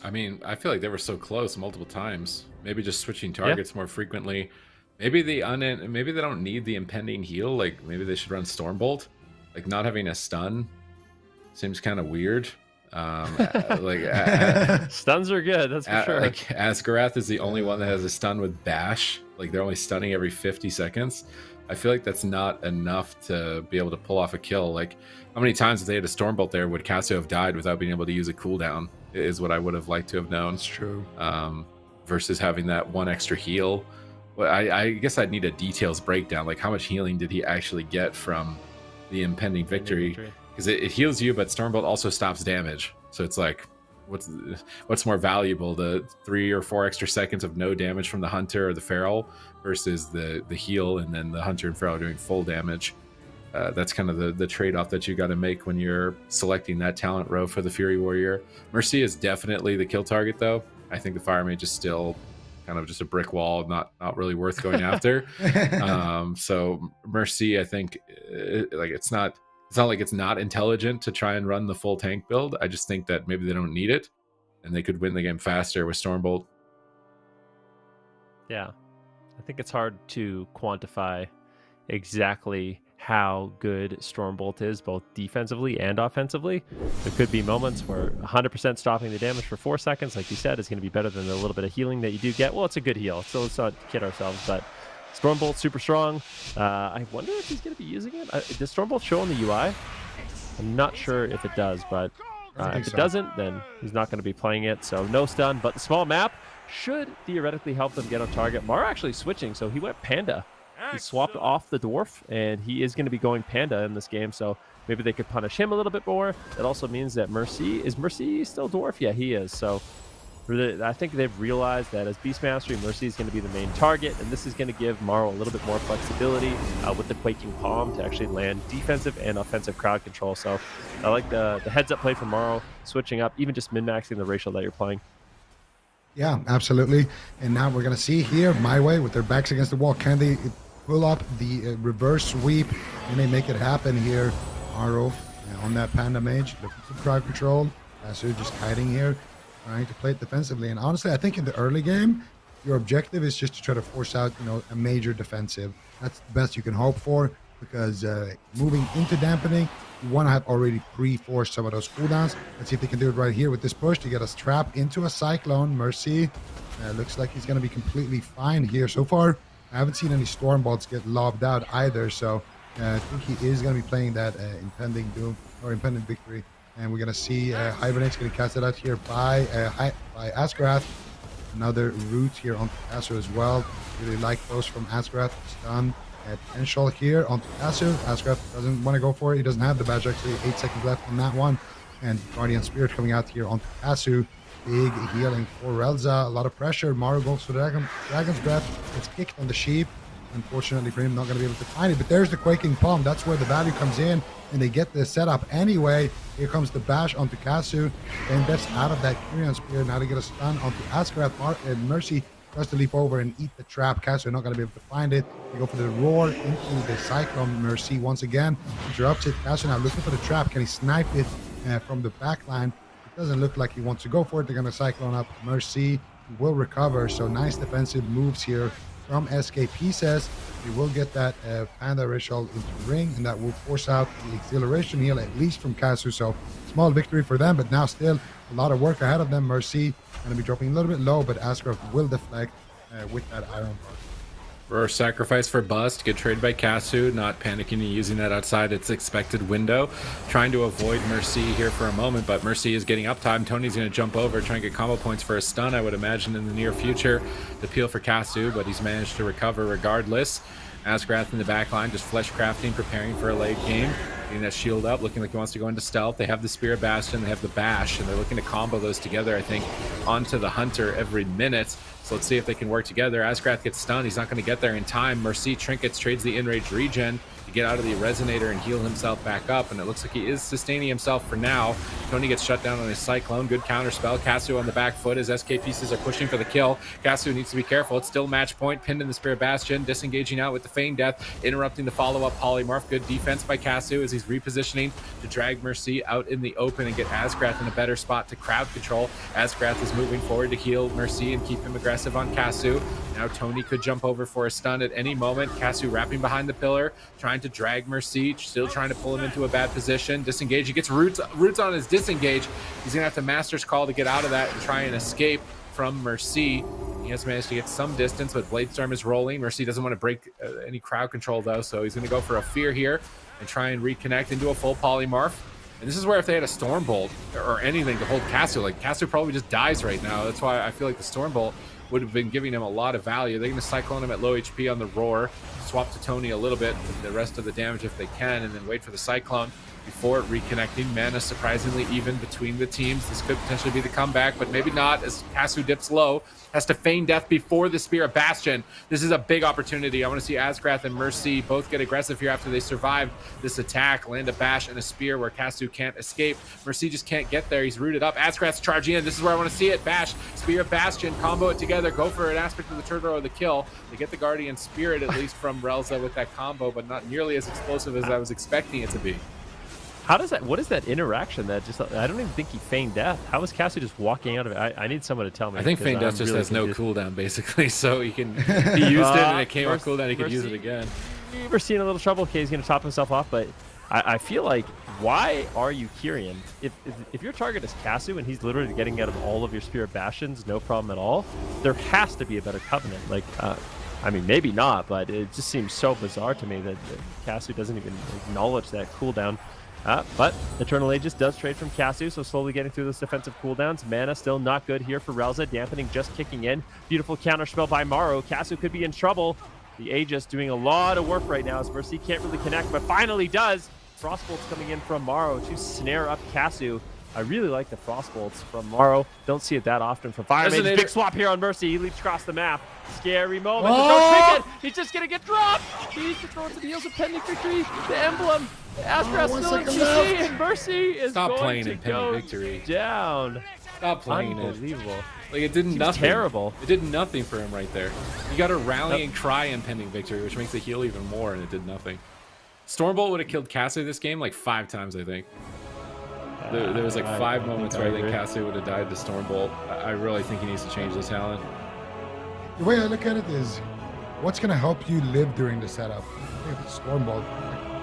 I mean, I feel like they were so close multiple times. Maybe just switching targets more frequently. Maybe they don't need the impending heal. Like maybe they should run Stormbolt. Like not having a stun seems kind of weird.
Stuns are good, that's for sure.
Like Asgarath is the only one that has a stun with bash. Like they're only stunning every 50 seconds. I feel like that's not enough to be able to pull off a kill. Like how many times if they had a Stormbolt there would Cassio have died without being able to use a cooldown is what I would have liked to have known.
That's true.
Versus having that one extra heal. Well, I guess I'd need a details breakdown. Like how much healing did he actually get from the impending victory? Because it heals you, but Stormbolt also stops damage. So it's like, what's more valuable, the 3 or 4 extra seconds of no damage from the Hunter or the Feral versus the heal and then the Hunter and Feral doing full damage? That's kind of the trade-off that you got to make when you're selecting that talent row for the Fury Warrior. Mercy is definitely the kill target, though. I think the Fire Mage is still kind of just a brick wall, not really worth going after. So Mercy, I think, it's not like it's not intelligent to try and run the full tank build. I just think that maybe they don't need it, and they could win the game faster with Stormbolt.
Yeah, I think it's hard to quantify exactly how good Stormbolt is, both defensively and offensively. There could be moments where 100% stopping the damage for 4 seconds, like you said, is going to be better than the little bit of healing that you do get. Well, it's a good heal, so let's not kid ourselves, but Stormbolt's super strong. I wonder if he's going to be using it. Does Stormbolt show on the UI? I'm not sure if it does, but if it doesn't, then he's not going to be playing it, so no stun. But the small map should theoretically help them get on target. Mar actually switching, so he went Panda. He swapped off the Dwarf, and he is going to be going Panda in this game, so maybe they could punish him a little bit more. That also means that Mercy still Dwarf? Yeah, he is. So I think they've realized that as Beast Mastery, Mercy is going to be the main target, and this is going to give Morrow a little bit more flexibility with the Quaking Palm to actually land defensive and offensive crowd control. So I like the heads-up play from Morrow, switching up, even just min-maxing the ratio that you're playing.
Yeah, absolutely. And now we're going to see here, MYWAY, with their backs against the wall. Can they pull up the reverse sweep? Can they make it happen here? Morrow on that Panda Mage, looking for crowd control. So just hiding here, trying to play it defensively. And honestly, I think in the early game, your objective is just to try to force out, a major defensive. That's the best you can hope for, because moving into dampening, you want to have already pre-forced some of those cooldowns. Let's see if they can do it right here with this push to get us trapped into a Cyclone. Mercy looks like he's going to be completely fine here. So far, I haven't seen any Stormbolts get lobbed out either, so I think he is going to be playing that impending doom or impending victory. And we're going to see Hibernate's getting casted out here by Asgarath. Another route here onto Cassio as well. Really like those from Asgarath. Stun potential here onto Cassio. Asgarath doesn't want to go for it. He doesn't have the badge, actually. 8 seconds left on that one. And Guardian Spirit coming out here onto Cassio. Big healing for Relza. A lot of pressure. Maru goes for Dragon's Breath. Gets kicked on the sheep. Unfortunately for him, not going to be able to find it. But there's the Quaking Palm. That's where the value comes in. And they get the setup anyway. Here comes the bash onto Cassio. And that's out of that Guardian Spirit. Now they get a stun onto Asgarath. Mercy tries to leap over and eat the trap. Cassio not going to be able to find it. They go for the roar into the Cyclone. Mercy once again interrupts it. Cassio now looking for the trap. Can he snipe it from the back line? It doesn't look like he wants to go for it. They're going to Cyclone up. Mercy will recover. So nice defensive moves here from SK Pieces. They will get that Panda Ritual into the ring, and that will force out the Exhilaration heal, at least from Cassio. So small victory for them, but now still a lot of work ahead of them. Mercy going to be dropping a little bit low, but Asgarath will deflect with that Iron Bar.
For sacrifice for bust, good trade by Cassio, not panicking and using that outside its expected window. Trying to avoid Mercy here for a moment, but Mercy is getting uptime. Tony's going to jump over, try and get combo points for a stun, I would imagine, in the near future. The peel for Cassio, but he's managed to recover regardless. Asgarath in the back line, just flesh crafting, preparing for a late game. Getting that shield up, looking like he wants to go into stealth. They have the Spirit Bastion, they have the Bash, and they're looking to combo those together, I think, onto the Hunter every minute. So let's see if they can work together. Asgarath gets stunned. He's not going to get there in time. Mercy trinkets, trades the in-range regen. He get out of the resonator and heal himself back up, and it looks like he is sustaining himself for now. Tony gets shut down on his Cyclone. Good counter spell. Casu on the back foot as SK pieces are pushing for the kill. Casu needs to be careful. It's still match point. Pinned in the Spirit Bastion. Disengaging out with the Feign Death. Interrupting the follow-up Polymorph. Good defense by Casu as he's repositioning to drag Mercy out in the open and get Asgrath in a better spot to crowd control. Asgrath is moving forward to heal Mercy and keep him aggressive on Casu. Now Tony could jump over for a stun at any moment. Casu wrapping behind the pillar, trying to drag Mercy, still trying to pull him into a bad position. Disengage. He gets roots on his disengage. He's gonna have to Master's Call to get out of that and try and escape from Mercy. He has managed to get some distance, but Bladestorm is rolling. Mercy doesn't want to break any crowd control though, so he's gonna go for a Fear here and try and reconnect into a full Polymorph. And this is where if they had a Stormbolt or anything to hold Casu, like Casu probably just dies right now. That's why I feel like the Stormbolt would have been giving him a lot of value. They're going to Cyclone him at low HP on the Roar, swap to Tony a little bit, the rest of the damage if they can, and then wait for the Cyclone before reconnecting. Mana surprisingly even between the teams. This could potentially be the comeback, but maybe not, as Casu dips low. Has to feign death before the Spear of Bastion. This is a big opportunity. I want to see Asgrath and Mercy both get aggressive here after they survive this attack. Land a bash and a spear where Casu can't escape. Mercy just can't get there. He's rooted up. Asgrath's charging in. This is where I want to see it. Bash, Spear of Bastion, combo it together. Go for an aspect of the turtle or the kill. They get the Guardian Spirit at least from Relza with that combo, but not nearly as explosive as I was expecting it to be.
How does that? What is that interaction? That just, I don't even think he feigned death. How is Casu just walking out of it? I need someone to tell me.
I think feign death just has no cooldown basically, so he can. He used it and it came off cooldown. He could use it again.
We're seeing a little trouble. He's going to top himself off, but I feel like, why are you Kyrian? If your target is Casu and he's literally getting out of all of your Spirit Bastions, no problem at all, there has to be a better Covenant. Like, I mean, maybe not, but it just seems so bizarre to me that Casu doesn't even acknowledge that cooldown. But Eternal Aegis does trade from Casu, so slowly getting through those defensive cooldowns. Mana still not good here for Relza. Dampening just kicking in. Beautiful counterspell by Morrow. Casu could be in trouble. The Aegis doing a lot of work right now as Mercy can't really connect, but finally does. Frostbolts coming in from Morrow to snare up Casu. I really like the Frostbolts from Morrow. Don't see it that often from Fire Mage. Big swap here on Mercy. He leaps across the map. Scary moment. No trinket. He's just going to get dropped. He needs to throw it to the heels of Pending Victory. The emblem. Asgrath still in CC, and Mercy is going to go down.
Stop playing it.
Unbelievable.
Like, it did nothing.
Terrible.
It did nothing for him right there. You got a rallying cry in Pending Victory, which makes it heal even more, and it did nothing. Stormbolt would have killed Casu this game like 5 times, I think. There was like 5 moments where I think Casu would have died to Stormbolt. I really think he needs to change this talent.
The way I look at it is, what's going to help you live during the setup? If it's Stormbolt,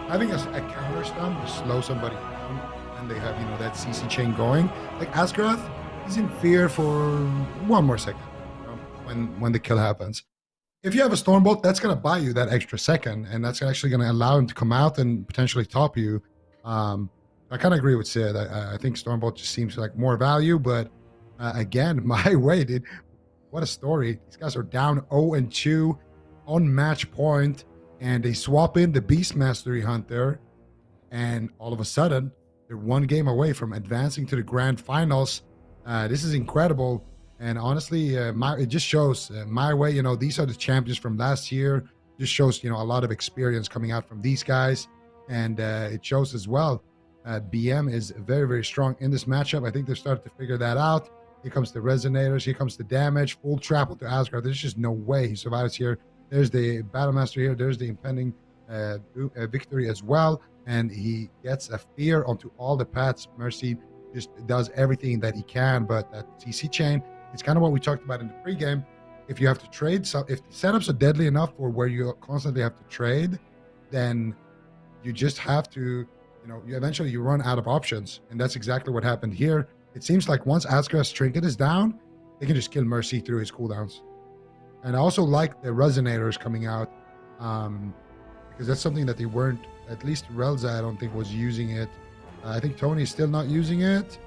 having a counter stun to slow somebody down, and they have, you know, that CC chain going. Like Asgrath, he's in fear for 1 more second, you know, when the kill happens. If you have a Stormbolt, that's going to buy you that extra second, and that's actually going to allow him to come out and potentially top you. I kind of agree with Sid. I think Stormbolt just seems like more value, but again, MYWAY, dude, what a story. These guys are down 0-2 on match point, and they swap in the Beast Mastery Hunter, and all of a sudden, they're 1 game away from advancing to the grand finals. This is incredible, and honestly, it just shows MYWAY, you know, these are the champions from last year. Just shows, you know, a lot of experience coming out from these guys, and it shows as well. BM is very, very strong in this matchup. I think they're starting to figure that out. Here comes the Resonators. Here comes the damage. Full trample to Asgard. There's just no way he survives here. There's the Battlemaster here. There's the impending victory as well. And he gets a fear onto all the paths. Mercy just does everything that he can. But that CC chain, it's kind of what we talked about in the pregame. If you have to trade, so if the setups are deadly enough for where you constantly have to trade, then you just have to, you know, eventually you run out of options, and that's exactly what happened here. It seems like once Asgrath's trinket is down, they can just kill Mercy through his cooldowns. And I also like the Resonators coming out, because that's something that they weren't, at least Relza, I don't think, was using it. I think Tony's still not using it,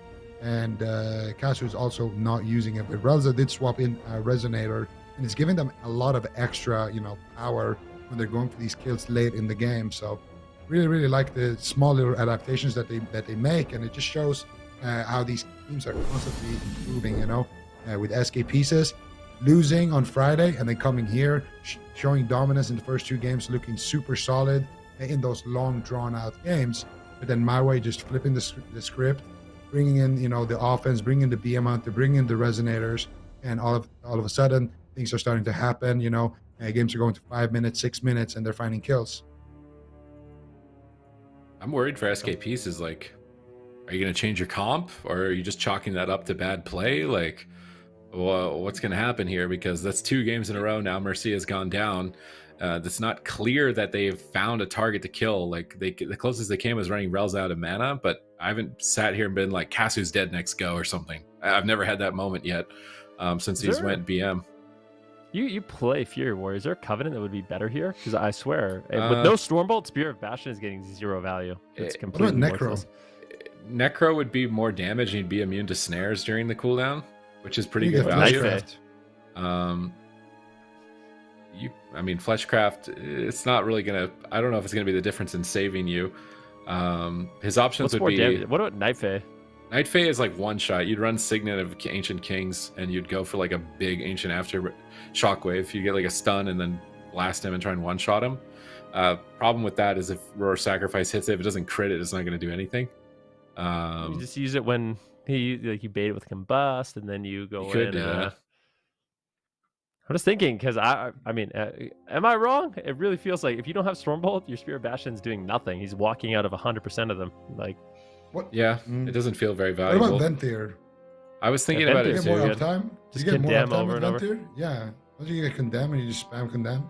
and Casu's also not using it. But Relza did swap in a Resonator, and it's giving them a lot of extra, you know, power when they're going for these kills late in the game. So really, really like the small little adaptations that they make, and it just shows how these teams are constantly improving, you know, with SK pieces losing on Friday and then coming here, showing dominance in the first 2 games, looking super solid. in those long drawn out games. But then MYWAY just flipping the script, bringing in, you know, the offense, bringing in the BM Hunter, bringing in the resonators, and all of a sudden things are starting to happen. You know, games are going to 5 minutes, 6 minutes, and they're finding kills.
I'm worried for SKPs. Is like, are you going to change your comp, or are you just chalking that up to bad play? Like, well, what's going to happen here? Because that's 2 games in a row now. Mercy has gone down. It's not clear that they've found a target to kill. Like, the closest they came was running Rel's out of mana, but I haven't sat here and been like, Kasu's dead, next go or something. I've never had that moment yet since he's went BM.
You play Fury Warrior. Is there a Covenant that would be better here? Because I swear, with no Stormbolt, Spear of Bastion is getting 0 value. It's completely
Necro?
worthless.
Necro would be more damage and he'd be immune to snares during the cooldown, which is pretty good value. I mean, Fleshcraft, it's not really gonna. I don't know if it's gonna be the difference in saving you. His options would be.
Damage? What about Night Fae?
Night Fae is like one shot. You'd run Signet of Ancient Kings, and you'd go for like a big Ancient After Shockwave. You get like a stun and then blast him and try and one shot him. Problem with that is if Roar Sacrifice hits it, if it doesn't crit it, it's not going to do anything.
You just use it when you bait it with Combust, and then you go in. I'm just thinking, because I mean, am I wrong? It really feels like if you don't have Stormbolt, your Spear of Bastion's doing nothing. He's walking out of 100% of them. Like,
what?
Yeah, it doesn't feel very valuable.
What about Venthyr?
I was thinking about it
too.
too.
More uptime?
Just condemn over and over.
Venthyr? Yeah. Don't you get condemn and you just spam condemn?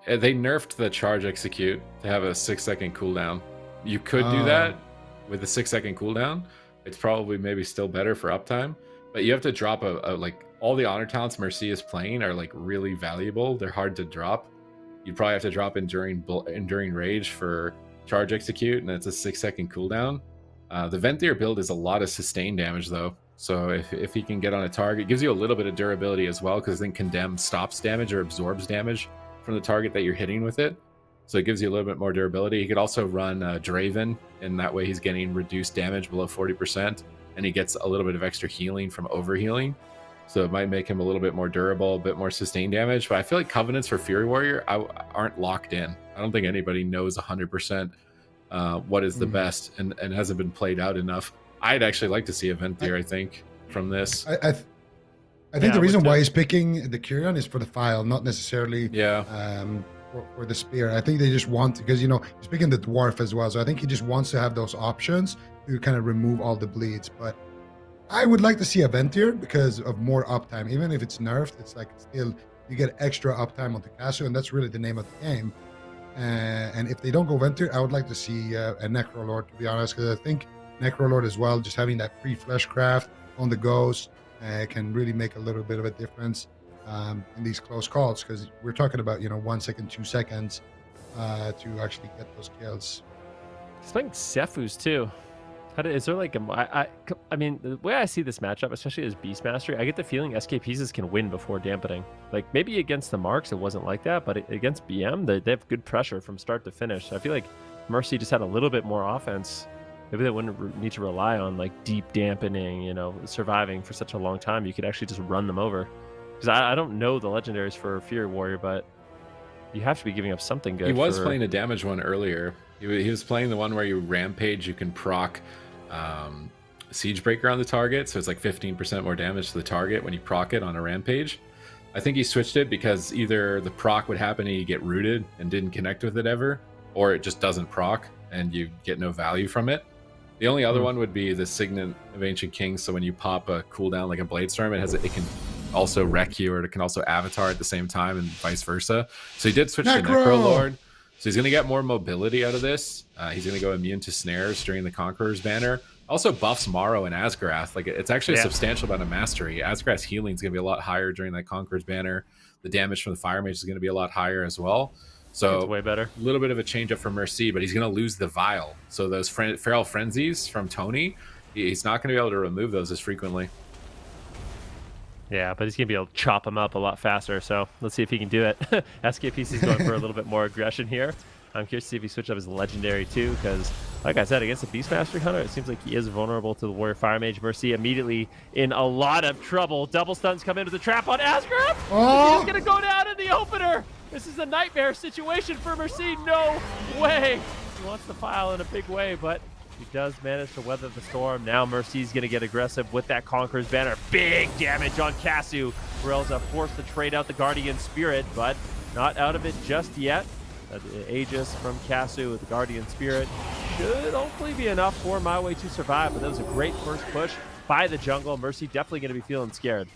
They nerfed the charge execute to have a 6-second cooldown. You could do that with a 6-second cooldown. It's probably maybe still better for uptime, but you have to drop a like. All the honor talents Mercy is playing are like really valuable. They're hard to drop. You probably have to drop Enduring Rage for charge execute, and it's a 6-second cooldown. The Venthyr build is a lot of sustained damage though. So if he can get on a target, it gives you a little bit of durability as well, because then Condemn stops damage or absorbs damage from the target that you're hitting with it. So it gives you a little bit more durability. He could also run Draven, and that way he's getting reduced damage below 40%, and he gets a little bit of extra healing from overhealing. So it might make him a little bit more durable, a bit more sustained damage. But I feel like Covenants for Fury Warrior aren't locked in. I don't think anybody knows 100% what is the best, and hasn't been played out enough. I'd actually like to see a Venthyr, I think, from this.
I think the reason why he's picking the Kyrian is for the file, not necessarily for the spear. I think they just want, because, you know, he's picking the dwarf as well. So I think he just wants to have those options to kind of remove all the bleeds. But I would like to see a Venthyr because of more uptime. Even if it's nerfed, it's like still you get extra uptime on the Kasu, and that's really the name of the game. And if they don't go Venthyr, I would like to see a Necrolord, to be honest, because I think Necrolord as well, just having that pre-Fleshcraft on the goes can really make a little bit of a difference in these close calls, because we're talking about, you know, 1 second, 2 seconds to actually get those kills.
It's like Sefu's too. Is there like I mean, the way I see this matchup, especially as Beastmaster, I get the feeling SK pieces can win before dampening. Like, maybe against the Marks it wasn't like that, but against BM they have good pressure from start to finish. I feel like Mercy just had a little bit more offense. Maybe they wouldn't need to rely on like deep dampening, you know, surviving for such a long time. You could actually just run them over. Because I don't know the legendaries for Fury Warrior, but you have to be giving up something good.
He was playing a damage one earlier. He was playing the one where you rampage, you can proc Siegebreaker on the target, so it's like 15% more damage to the target when you proc it on a rampage. I think he switched it because either the proc would happen and you get rooted and didn't connect with it ever, or it just doesn't proc and you get no value from it. The only other one would be the Signet of Ancient Kings, so when you pop a cooldown like a Bladestorm, it can also wreck you, or it can also avatar at the same time, and vice versa. So he did switch to Necrolord. So he's going to get more mobility out of this. He's going to go immune to snares during the Conqueror's banner. Also buffs Morrow and Asgarath. Like, it's actually a substantial amount of mastery. Asgarath's healing is going to be a lot higher during that Conqueror's banner. The damage from the Fire Mage is going to be a lot higher as well. So
it's way better.
A little bit of a change up for Mercy, but he's going to lose the Vial. So those Feral Frenzies from Tony, he's not going to be able to remove those as frequently.
Yeah, but he's going to be able to chop him up a lot faster, so let's see if he can do it. SKPC is going for a little bit more aggression here. I'm curious to see if he switched up his Legendary too, because, like I said, against the Beastmaster Hunter, it seems like he is vulnerable to the Warrior Fire Mage. Mercy immediately in a lot of trouble. Double stuns come into the trap on Asgarath.
Oh!
He's going to go down in the opener. This is a nightmare situation for Mercy. No way. He wants to file in a big way, but he does manage to weather the storm. Now Mercy's going to get aggressive with that Conqueror's Banner. Big damage on Kasu. Relza forced to trade out the Guardian Spirit, but not out of it just yet. The Aegis from Kasu with the Guardian Spirit should hopefully be enough for MYWAY to survive, but that was a great first push by the jungle. Mercy definitely going to be feeling scared.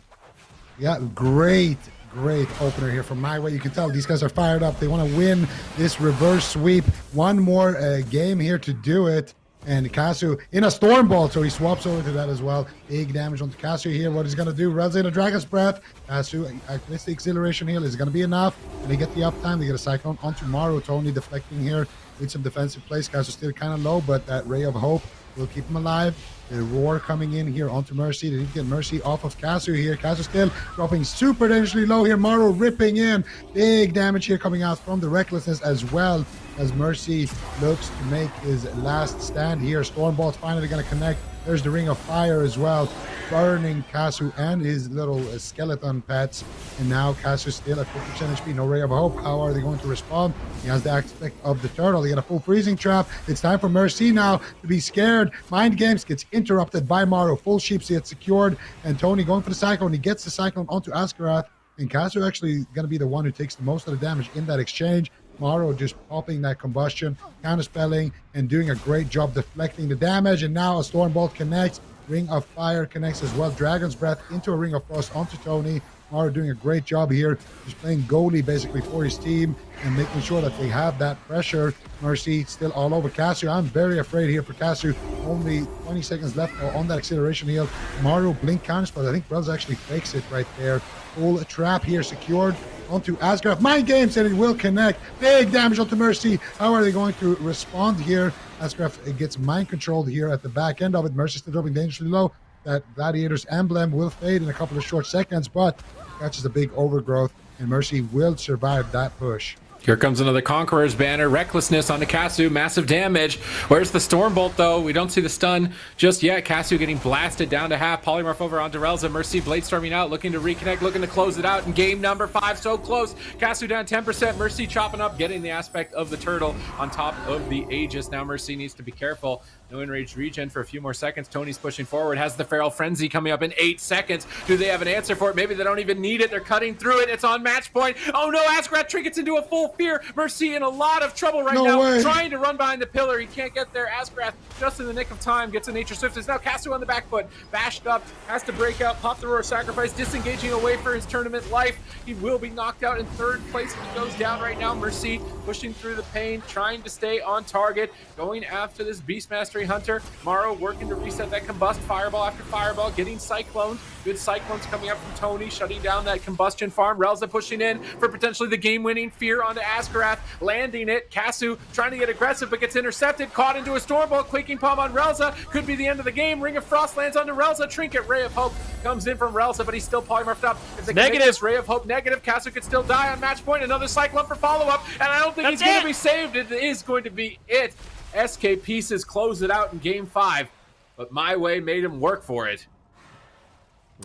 Yeah, great opener here from MYWAY. You can tell these guys are fired up. They want to win this reverse sweep. One more game here to do it. And Kasu in a Stormbolt, so he swaps over to that as well. Big damage onto Kasu here. What he's going to do, Relza in a Dragon's Breath. Kasu, the Exhilaration heal is going to be enough. And they get the uptime. They get a Cyclone onto Maru. Tony deflecting here with some defensive plays. Kasu still kind of low, but that Ray of Hope will keep him alive. The Roar coming in here onto Mercy. They need to get Mercy off of Kasu here. Kasu still dropping super dangerously low here. Maru ripping in. Big damage here coming out from the Recklessness as well, as Mercy looks to make his last stand here. Stormbolt's finally going to connect. There's the Ring of Fire as well, burning Kasu and his little skeleton pets. And now Kasu still at 50% HP, no Ray of Hope. How are they going to respond? He has the aspect of the turtle. He got a full freezing trap. It's time for Mercy now to be scared. Mind Games gets interrupted by Maru. Full sheeps get secured. And Tony going for the Cyclone. He gets the Cyclone onto Askarath. And Kasu actually going to be the one who takes the most of the damage in that exchange. Maru just popping that combustion, counterspelling, and doing a great job deflecting the damage. And now a Stormbolt connects. Ring of Fire connects as well. Dragon's Breath into a Ring of Frost onto Tony. Maru doing a great job here, just playing goalie basically for his team and making sure that they have that pressure. Mercy still all over Kasu. I'm very afraid here for Kasu. Only 20 seconds left on that Acceleration heal. Maru blink counterspell. I think Relza actually fakes it right there. Full trap here secured onto Asgraf. Mind Games, and it will connect. Big damage onto Mercy. How are they going to respond here? Asgraf gets mind controlled here at the back end of it. Mercy still dropping dangerously low. That Gladiator's emblem will fade in a couple of short seconds, but catches a big overgrowth, and Mercy will survive that push.
Here comes another Conqueror's Banner. Recklessness onto Kasu. Massive damage. Where's the Stormbolt, though? We don't see the stun just yet. Kasu getting blasted down to half. Polymorph over onto Relza. Mercy blade storming out. Looking to reconnect. Looking to close it out in game number 5. So close. Kasu down 10%. Mercy chopping up. Getting the aspect of the turtle on top of the Aegis. Now Mercy needs to be careful. No enraged regen for a few more seconds. Tony's pushing forward. Has the Feral Frenzy coming up in 8 seconds. Do they have an answer for it? Maybe they don't even need it. They're cutting through it. It's on match point. Oh no, Askrat trinkets into a full fear. Mercy in a lot of trouble right now. Trying to run behind the pillar. He can't get there. Asgrath just in the nick of time gets a Nature Swiftness. Now Kasu on the back foot. Bashed up. Has to break out. Pop the Roar Sacrifice. Disengaging away for his tournament life. He will be knocked out in 3rd place if he goes down right now. Mercy pushing through the pain. Trying to stay on target. Going after this Beast Mastery Hunter. Maru working to reset that combust. Fireball after fireball. Getting cycloned. Good cyclones coming up from Tony. Shutting down that combustion farm. Relza pushing in for potentially the game-winning fear onto Askarath. Landing it. Kasu trying to get aggressive but gets intercepted. Caught into a Stormbolt. Quaking Palm on Relza. Could be the end of the game. Ring of Frost lands onto Relza. Trinket. Ray of Hope comes in from Relza, but he's still polymorphed up. If they negative. Ray of Hope negative. Kasu could still die on match point. Another Cyclone for follow-up. And I don't think he's going to be saved. It is going to be it. SK Pieces close it out in game 5, but MYWAY made him work for it.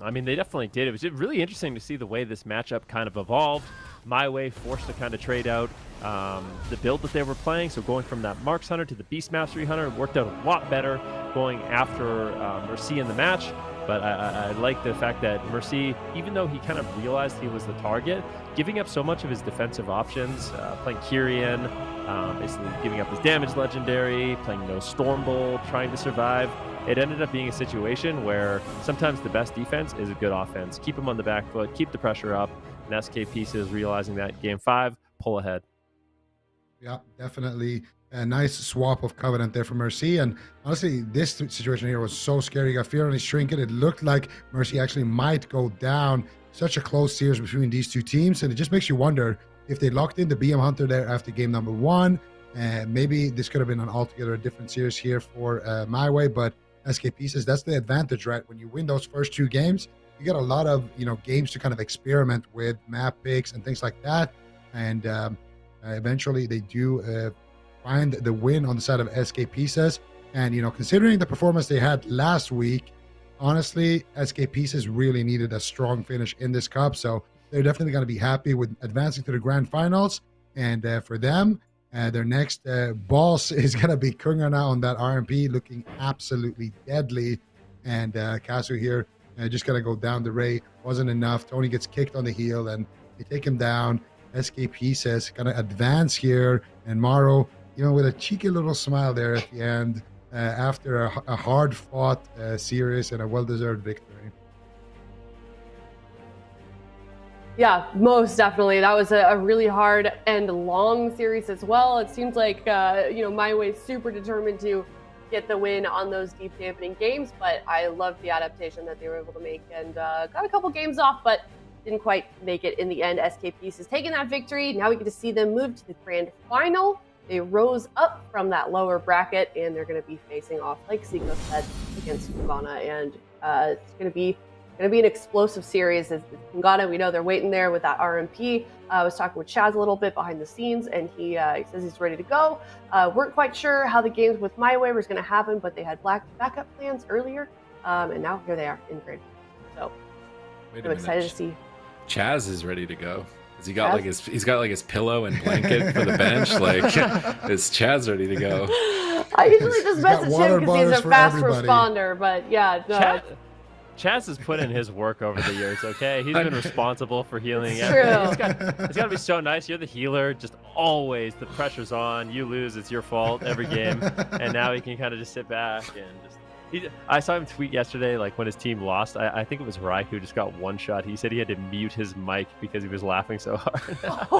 I mean, they definitely did. It was really interesting to see the way this matchup kind of evolved. MYWAY forced to kind of trade out the build that they were playing, so going from that Marks Hunter to the Beast Mastery Hunter worked out a lot better going after Mercy in the match. But I like the fact that Mercy, even though he kind of realized he was the target, giving up so much of his defensive options, playing Kyrian, basically giving up his damage legendary, playing no Stormbolt, trying to survive. It ended up being a situation where sometimes the best defense is a good offense. Keep him on the back foot, keep the pressure up, and SK Pieces realizing that game 5, pull ahead.
Yeah, definitely. A nice swap of Covenant there for Mercy. And honestly, this situation here was so scary. He got fear on his Trinket. It looked like Mercy actually might go down. Such a close series between these two teams. And it just makes you wonder if they locked in the BM Hunter there after game number 1. Maybe this could have been an altogether different series here for MYWAY. But SK Pieces, that's the advantage, right? When you win those first 2 games, you get a lot of, games to kind of experiment with map picks and things like that. And eventually they do find the win on the side of SK Pieces. And, considering the performance they had last week, honestly, SK Pieces really needed a strong finish in this cup. So they're definitely going to be happy with advancing to the grand finals. And for them, their next boss is going to be KUNGARNA on that RMP, looking absolutely deadly. And Kazu here just going to go down the Ray. Wasn't enough. Tony gets kicked on the heel, and they take him down. SKP says, going to advance here. And Maro, with a cheeky little smile there at the end, after a hard-fought series and a well-deserved victory.
Yeah, most definitely. That was a really hard and long series as well. It seems like, MYWAY is super determined to get the win on those deep dampening games, but I love the adaptation that they were able to make and got a couple games off, but didn't quite make it in the end. SKP has taken that victory. Now we get to see them move to the grand final. They rose up from that lower bracket, and they're going to be facing off, like Zico said, against KUNGARNA, and it's going to be an explosive series. As KUNGARNA, we know they're waiting there with that RMP. I was talking with Chaz a little bit behind the scenes, and he says he's ready to go. Weren't quite sure how the games with MYWAY was going to happen, but they had backup plans earlier, and now here they are in grid. So I'm excited to see.
Chaz is ready to go. Has he got he's got his pillow and blanket for the bench? Like, is Chaz ready to go?
I usually just message him because he's a fast responder, but yeah, no.
Chaz has put in his work over the years, okay? He's been responsible for healing.
It's true.
It's got to be so nice. You're the healer, just always the pressure's on. You lose, it's your fault every game. And now he can kind of just sit back and just... I saw him tweet yesterday, like when his team lost. I think it was Rai who just got one shot. He said he had to mute his mic because he was laughing so hard.
Oh,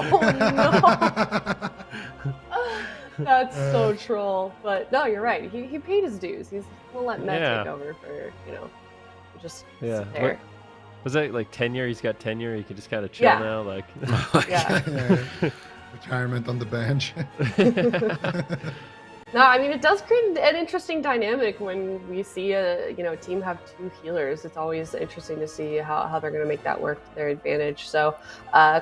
no. That's so troll. But no, you're right. He paid his dues. He's going to let Matt take over for, just sit there.
Was that like tenure? He's got tenure. He can just kind of chill now. Like,
retirement on the bench.
No, I mean, it does create an interesting dynamic when we see a team have two healers. It's always interesting to see how they're going to make that work to their advantage. So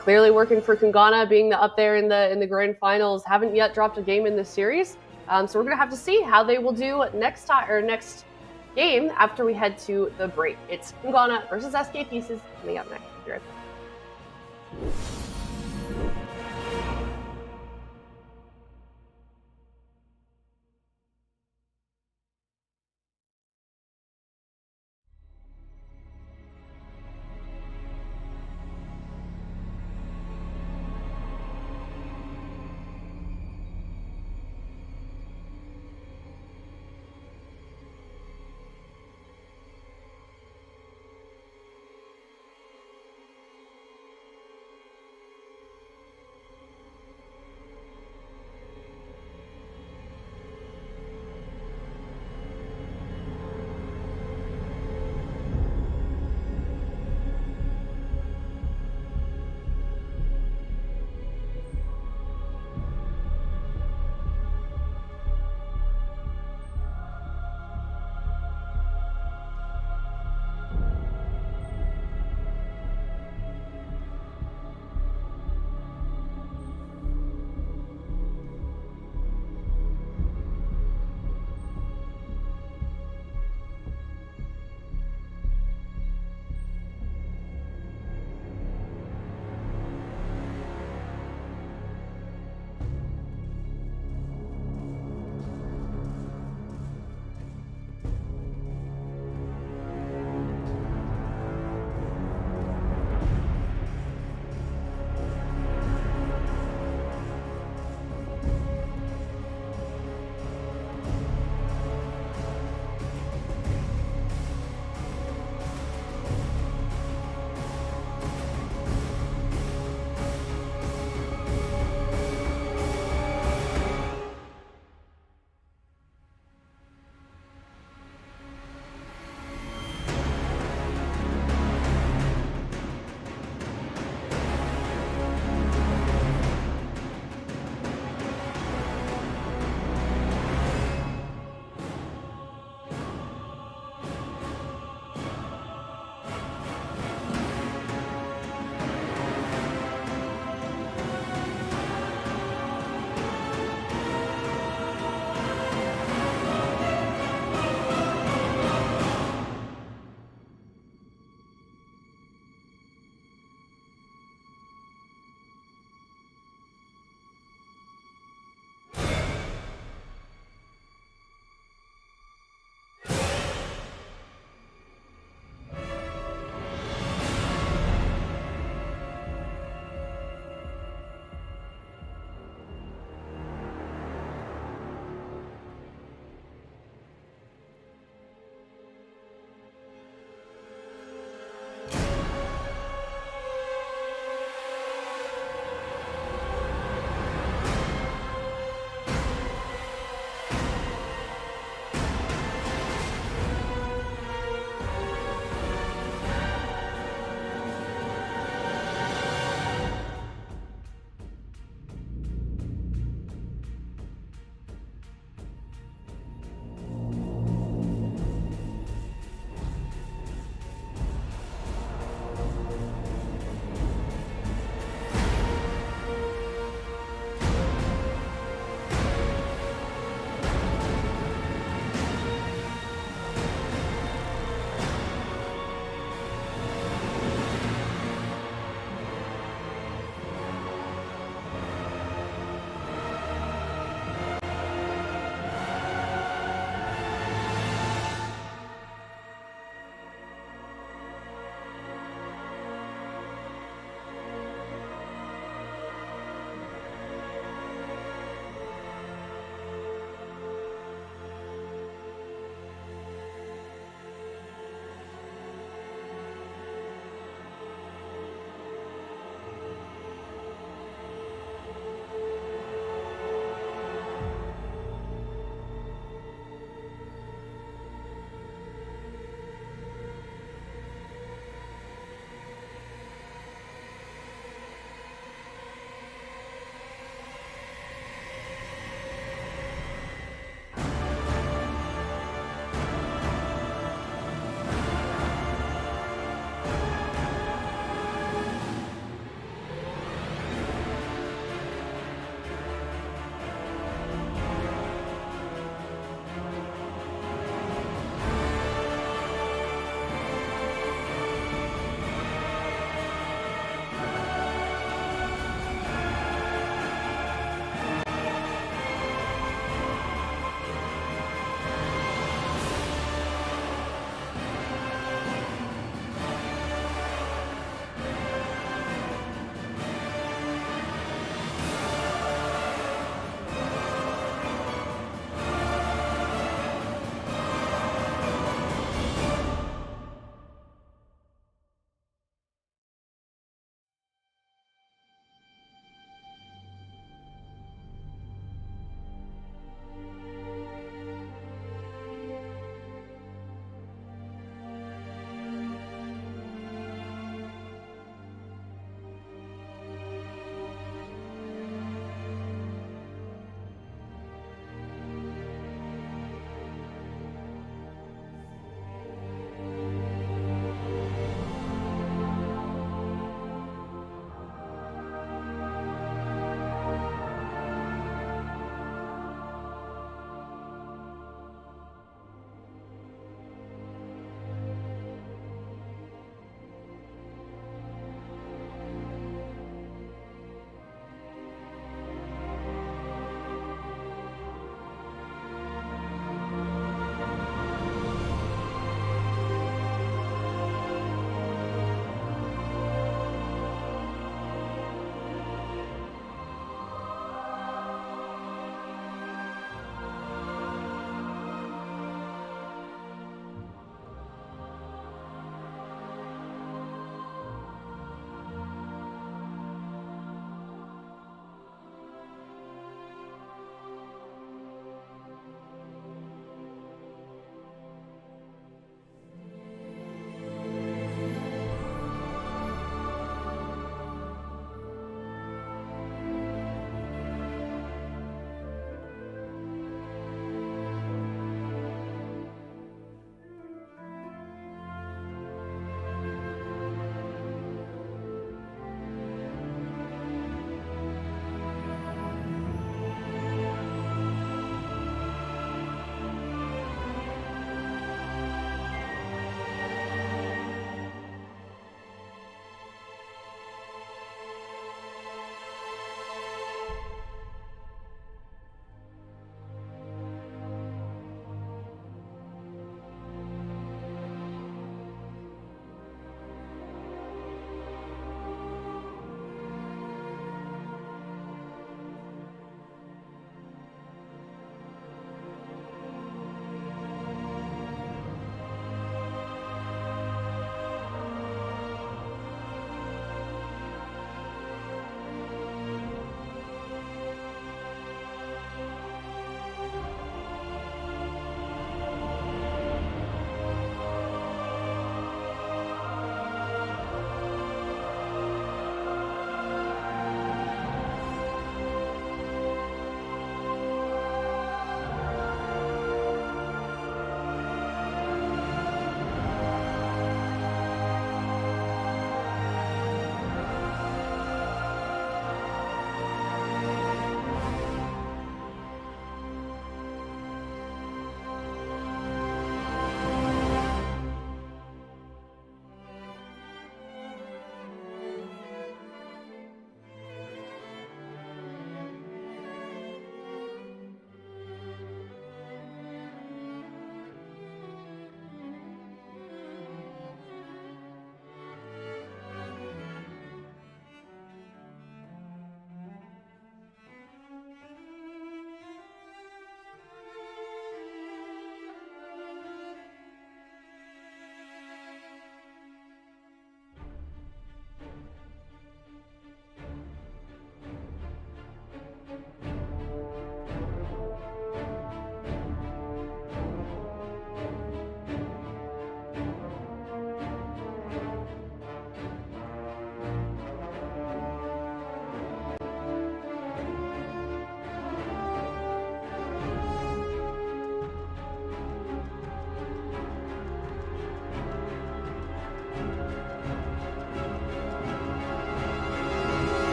clearly working for KUNGARNA, being up there in the grand finals, haven't yet dropped a game in this series. So we're going to have to see how they will do next game after we head to the break. It's KUNGARNA versus SK Pieces coming up next. Be right back.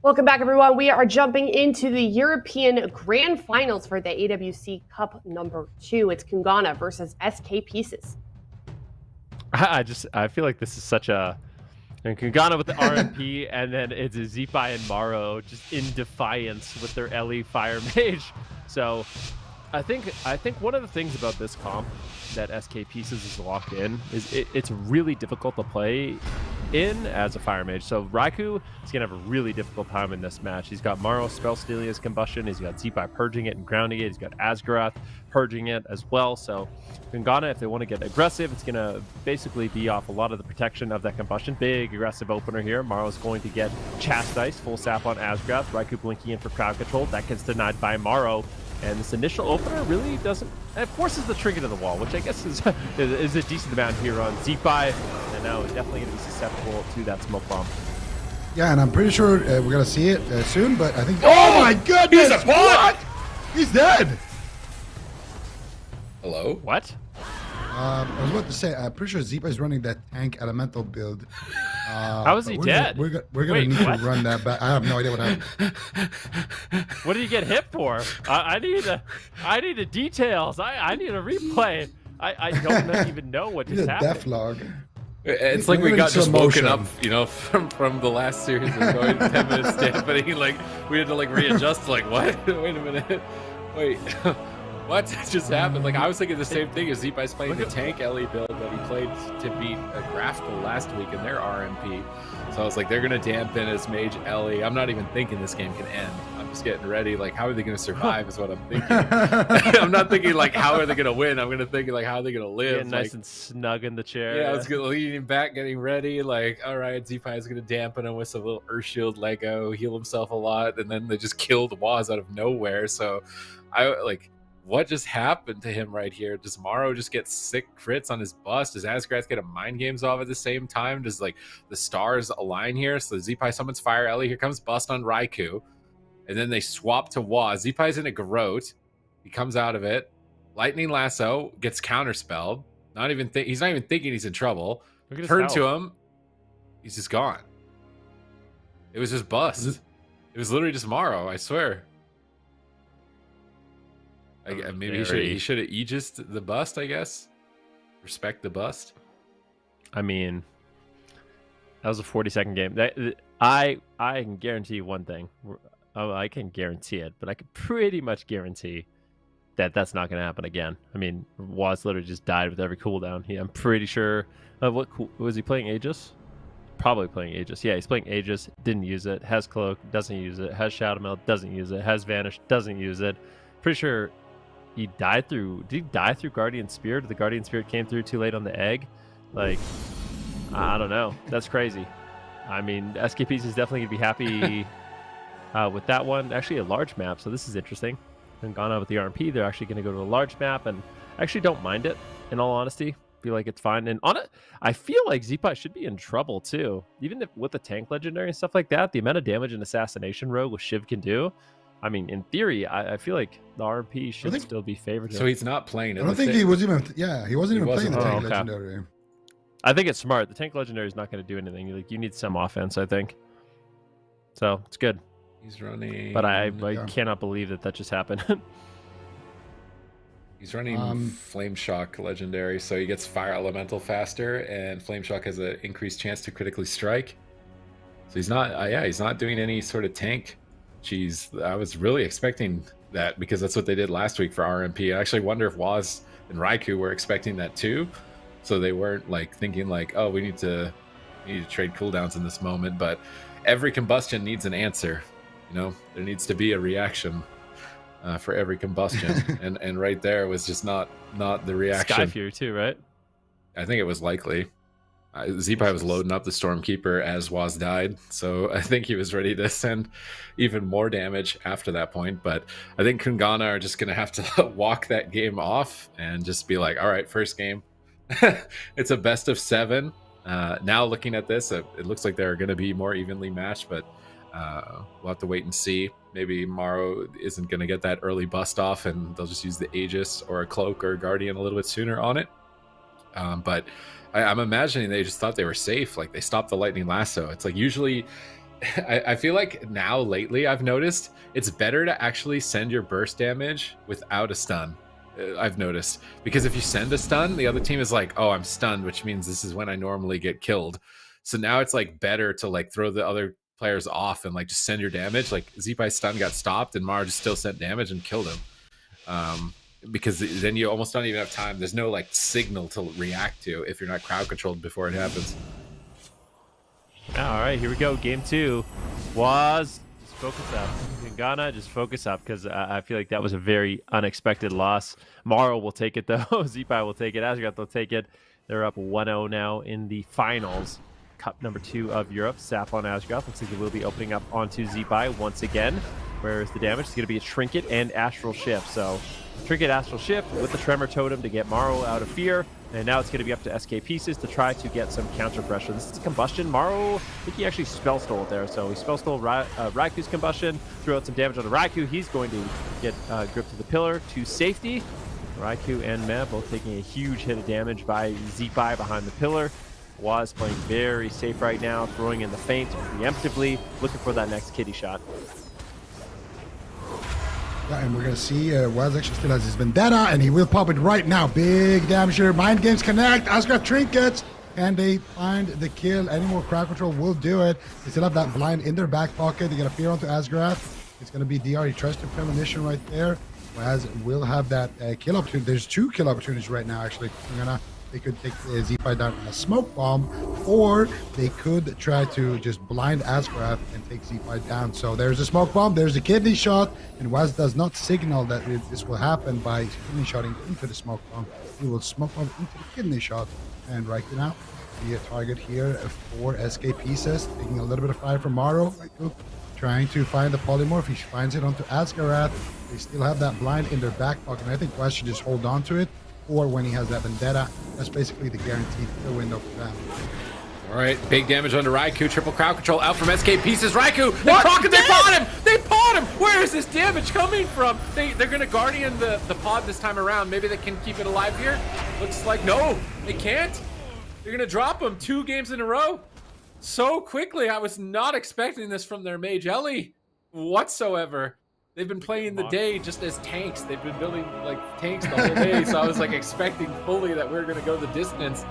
Welcome back, everyone. We are jumping into the European Grand Finals for the AWC Cup number 2. It's Kungana versus SK Pieces.
I feel like this is such a... And Kungana with the RMP, and then it's a Zipai and Maro just in defiance with their Ellie Fire Mage. So I think one of the things about this comp that SK Pieces is locked in is it's really difficult to play in as a Fire Mage. So Raikou is going to have a really difficult time in this match. He's got Maro Spell Stealing his Combustion. He's got Zipai purging it and grounding it. He's got Asgarath purging it as well. So Kungana, if they want to get aggressive, it's going to basically be off a lot of the protection of that Combustion. Big aggressive opener here. Maro's going to get Chastise, full sap on Asgarath. Raikou blinking in for crowd control. That gets denied by Maro. And this initial opener really doesn't... It forces the trigger to the wall, which I guess is a decent amount here on Zipai. And now it's definitely going to be susceptible to that smoke bomb.
Yeah, and I'm pretty sure we're going to see it soon, but I think... Oh my goodness!
He's a bot!
He's dead!
Hello?
What?
I was about to say, I'm pretty sure Zipa is running that tank elemental build.
How is he dead?
We're gonna need to run that back. I have no idea what happened.
What did you get hit for? I need the details. I need a replay. I don't even know what just happened.
Death log.
It's like we got just woken up, you know, from the last series of going 10 minutes dampening. Like we had to like readjust. Like what? Wait a minute. Wait. What just happened? Like I was thinking the same thing as Zipai's playing the tank Ellie build that he played to beat a Graphical last week in their RMP. So I was like, they're gonna dampen his mage Ellie. I'm not even thinking this game can end. I'm just getting ready. Like, how are they gonna survive? Is what I'm thinking. I'm not thinking like how are they gonna win. I'm gonna think like how are they gonna live.
Getting nice and snug in the chair.
Yeah, I was gonna leaning back, getting ready. Like, all right, Zipai is gonna dampen him with some little Earthshield Lego, heal himself a lot, and then they just killed Waz out of nowhere. So I like. What just happened to him right here? Does Maro just get sick crits on his bust? Does Asgarath get a mind games off at the same time? Does like the stars align here? So Zipai summons Fire Ellie. Here comes bust on Raikou. And then they swap to Waz. Zipai's in a garrote. He comes out of it. Lightning Lasso gets counterspelled. He's not even thinking he's in trouble. Turn to him. He's just gone. It was just bust. It was literally just Maro, I swear. Maybe he should have Aegis'd the bust, I guess. Respect the bust.
I mean, that was a 40-second game. I can guarantee you one thing. I can guarantee it, but I can pretty much guarantee that that's not going to happen again. I mean, Waz literally just died with every cooldown. I'm pretty sure. Was he playing Aegis? Probably playing Aegis. Yeah, he's playing Aegis. Didn't use it. Has Cloak. Doesn't use it. Has Shadow Meld. Doesn't use it. Has Vanish. Doesn't use it. Pretty sure he died through... Did he die through Guardian Spirit? The Guardian Spirit came through too late on the egg? Like, I don't know. That's crazy. I mean, SKPs is definitely going to be happy with that one. Actually, a large map, so this is interesting. Kungana with the RMP, they're actually going to go to a large map, and I actually don't mind it, in all honesty. Feel like it's fine. And on it, I feel like Zipai should be in trouble, too. Even with the tank legendary and stuff like that, the amount of damage an assassination rogue with Shiv can do... I mean, in theory, I feel like the RMP should still be favored.
So he's not playing it.
I don't think he was even. Yeah, he wasn't even playing the tank legendary.
I think it's smart. The tank legendary is not going to do anything. Like you need some offense, I think. So it's good.
He's running.
But I cannot believe that just happened.
He's running Flame Shock legendary, so he gets Fire Elemental faster, and Flame Shock has an increased chance to critically strike. So he's not. He's not doing any sort of tank. Jeez, I was really expecting that because that's what they did last week for RMP. I actually wonder if Waz and Raikou were expecting that too, so they weren't like thinking like, oh, we need to trade cooldowns in this moment. But every combustion needs an answer. You know, there needs to be a reaction for every combustion, and right there was just not the reaction.
Sky Fury too, right?
I think it was likely. Zipai was loading up the Stormkeeper as Waz died, so I think he was ready to send even more damage after that point. But I think Kungana are just going to have to walk that game off and just be like, all right, first game. It's a best of 7. Now looking at this, it looks like they're going to be more evenly matched, but we'll have to wait and see. Maybe Maro isn't going to get that early bust off, and they'll just use the Aegis or a Cloak or a Guardian a little bit sooner on it. But I'm imagining they just thought they were safe. Like they stopped the Lightning Lasso. It's like usually I feel like now lately I've noticed it's better to actually send your burst damage without a stun. I've noticed, because if you send a stun, the other team is like, oh, I'm stunned, which means this is when I normally get killed. So now it's like better to like throw the other players off and like just send your damage. Like Zeepai's stun got stopped and Mara just still sent damage and killed him. Because then you almost don't even have time. There's no like signal to react to if you're not crowd controlled before it happens.
All right, here we go. Game 2 was just focus up. KUNGARNA, just focus up, because I feel like that was a very unexpected loss. Maro will take it, though. Zeepai will take it. Asgaroth will take it. They're up 1-0 now in the finals. Cup number 2 of Europe. Sap on Asgaroth. Looks like it will be opening up onto Zeepai once again. Where's the damage? It's going to be a Trinket and Astral Shift. So Trinket, Astral Shift with the Tremor Totem to get Maro out of fear. And now it's going to be up to SK Pieces to try to get some counter pressure. This is Combustion. Maro, I think he actually spell stole it there. So he spell stole Raiku's Combustion, threw out some damage on the Raikou. He's going to get gripped to the pillar to safety. Raikou and Meh both taking a huge hit of damage by Zeepai behind the pillar. Waz playing very safe right now, throwing in the feint preemptively, looking for that next kitty shot.
Yeah, and we're going to see Waz actually still has his Vendetta, and he will pop it right now. Big damage here. Mind Games connect. Asgaroth trinkets. Can they find the kill? Any more crowd control will do it. They still have that blind in their back pocket. They get a fear onto Asgaroth. It's going to be DR. He tries to premonition right there. Waz will have that kill opportunity. There's 2 kill opportunities right now, actually. They could take Zeepai down with a smoke bomb, or they could try to just blind Asgaroth and take Zeepai down. So there's a smoke bomb, there's a kidney shot, and Waz does not signal that this will happen by kidney shotting into the smoke bomb. He will smoke bomb into the kidney shot, and right now, be a target here for SK Pieces, taking a little bit of fire from Maro. Trying to find the polymorph. He finds it onto Asgaroth. They still have that blind in their back pocket, and I think Waz should just hold on to it. Or when he has that Vendetta, that's basically the guaranteed kill window for them.
All right, big damage onto Raikou. Triple crowd control out from SK Pieces. Raikou, they bought him! They bought him! Where is this damage coming from? They're going to Guardian the pod this time around. Maybe they can keep it alive here. Looks like, no, they can't. They're going to drop him 2 games in a row. So quickly, I was not expecting this from their Mage Ellie whatsoever. They've been playing the day just as tanks. They've been building like tanks the whole day. So I was like expecting fully that we're going to go the distance.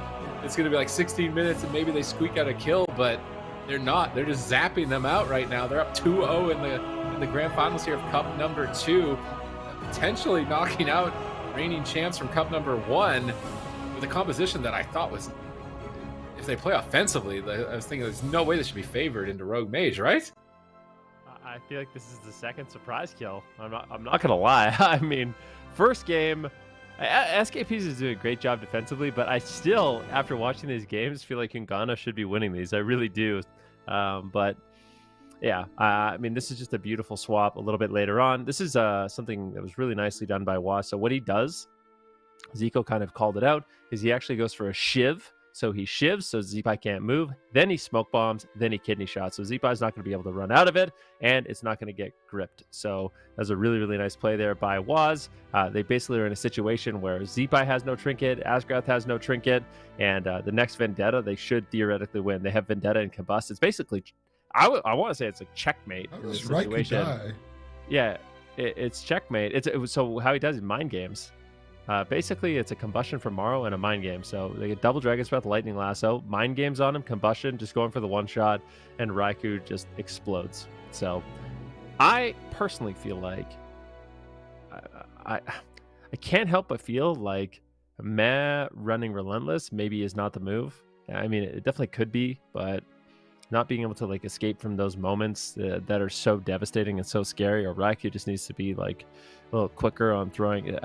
It's going to be like 16 minutes and maybe they squeak out a kill, but they're not. They're just zapping them out right now. They're up 2-0 in the grand finals here of Cup number 2, potentially knocking out reigning champs from Cup number 1 with a composition that I thought was, if they play offensively, I was thinking there's no way they should be favored into Rogue Mage, right?
I feel like this is the second surprise kill. I'm not gonna lie. I mean, first game, SKPs is doing a great job defensively, but I still, after watching these games, feel like KUNGARNA should be winning these. I really do. But yeah, I mean, this is just a beautiful swap. A little bit later on, this is something that was really nicely done by Waz. So what he does, Zico kind of called it out, is he actually goes for a shiv. So he shivs, so Zeepai can't move. Then he smoke bombs, then he kidney shots. So Zeepai's not going to be able to run out of it, and it's not going to get gripped. So that's a really, really nice play there by Waz. They basically are in a situation where Zeepai has no trinket, Asgaroth has no trinket, and the next Vendetta, they should theoretically win. They have Vendetta and Combust. It's basically, I want to say it's a checkmate in this situation. Yeah, it's checkmate. So how he does it, mind games. Basically, it's a combustion from Maro and a mind game. So they get double Dragon's Breath, Lightning Lasso, mind games on him, combustion, just going for the one shot, and Raikou just explodes. So I personally feel like I can't help but feel like Meh running Relentless maybe is not the move. I mean, it definitely could be, but not being able to like escape from those moments that are so devastating and so scary, or Raikou just needs to be like a little quicker on throwing.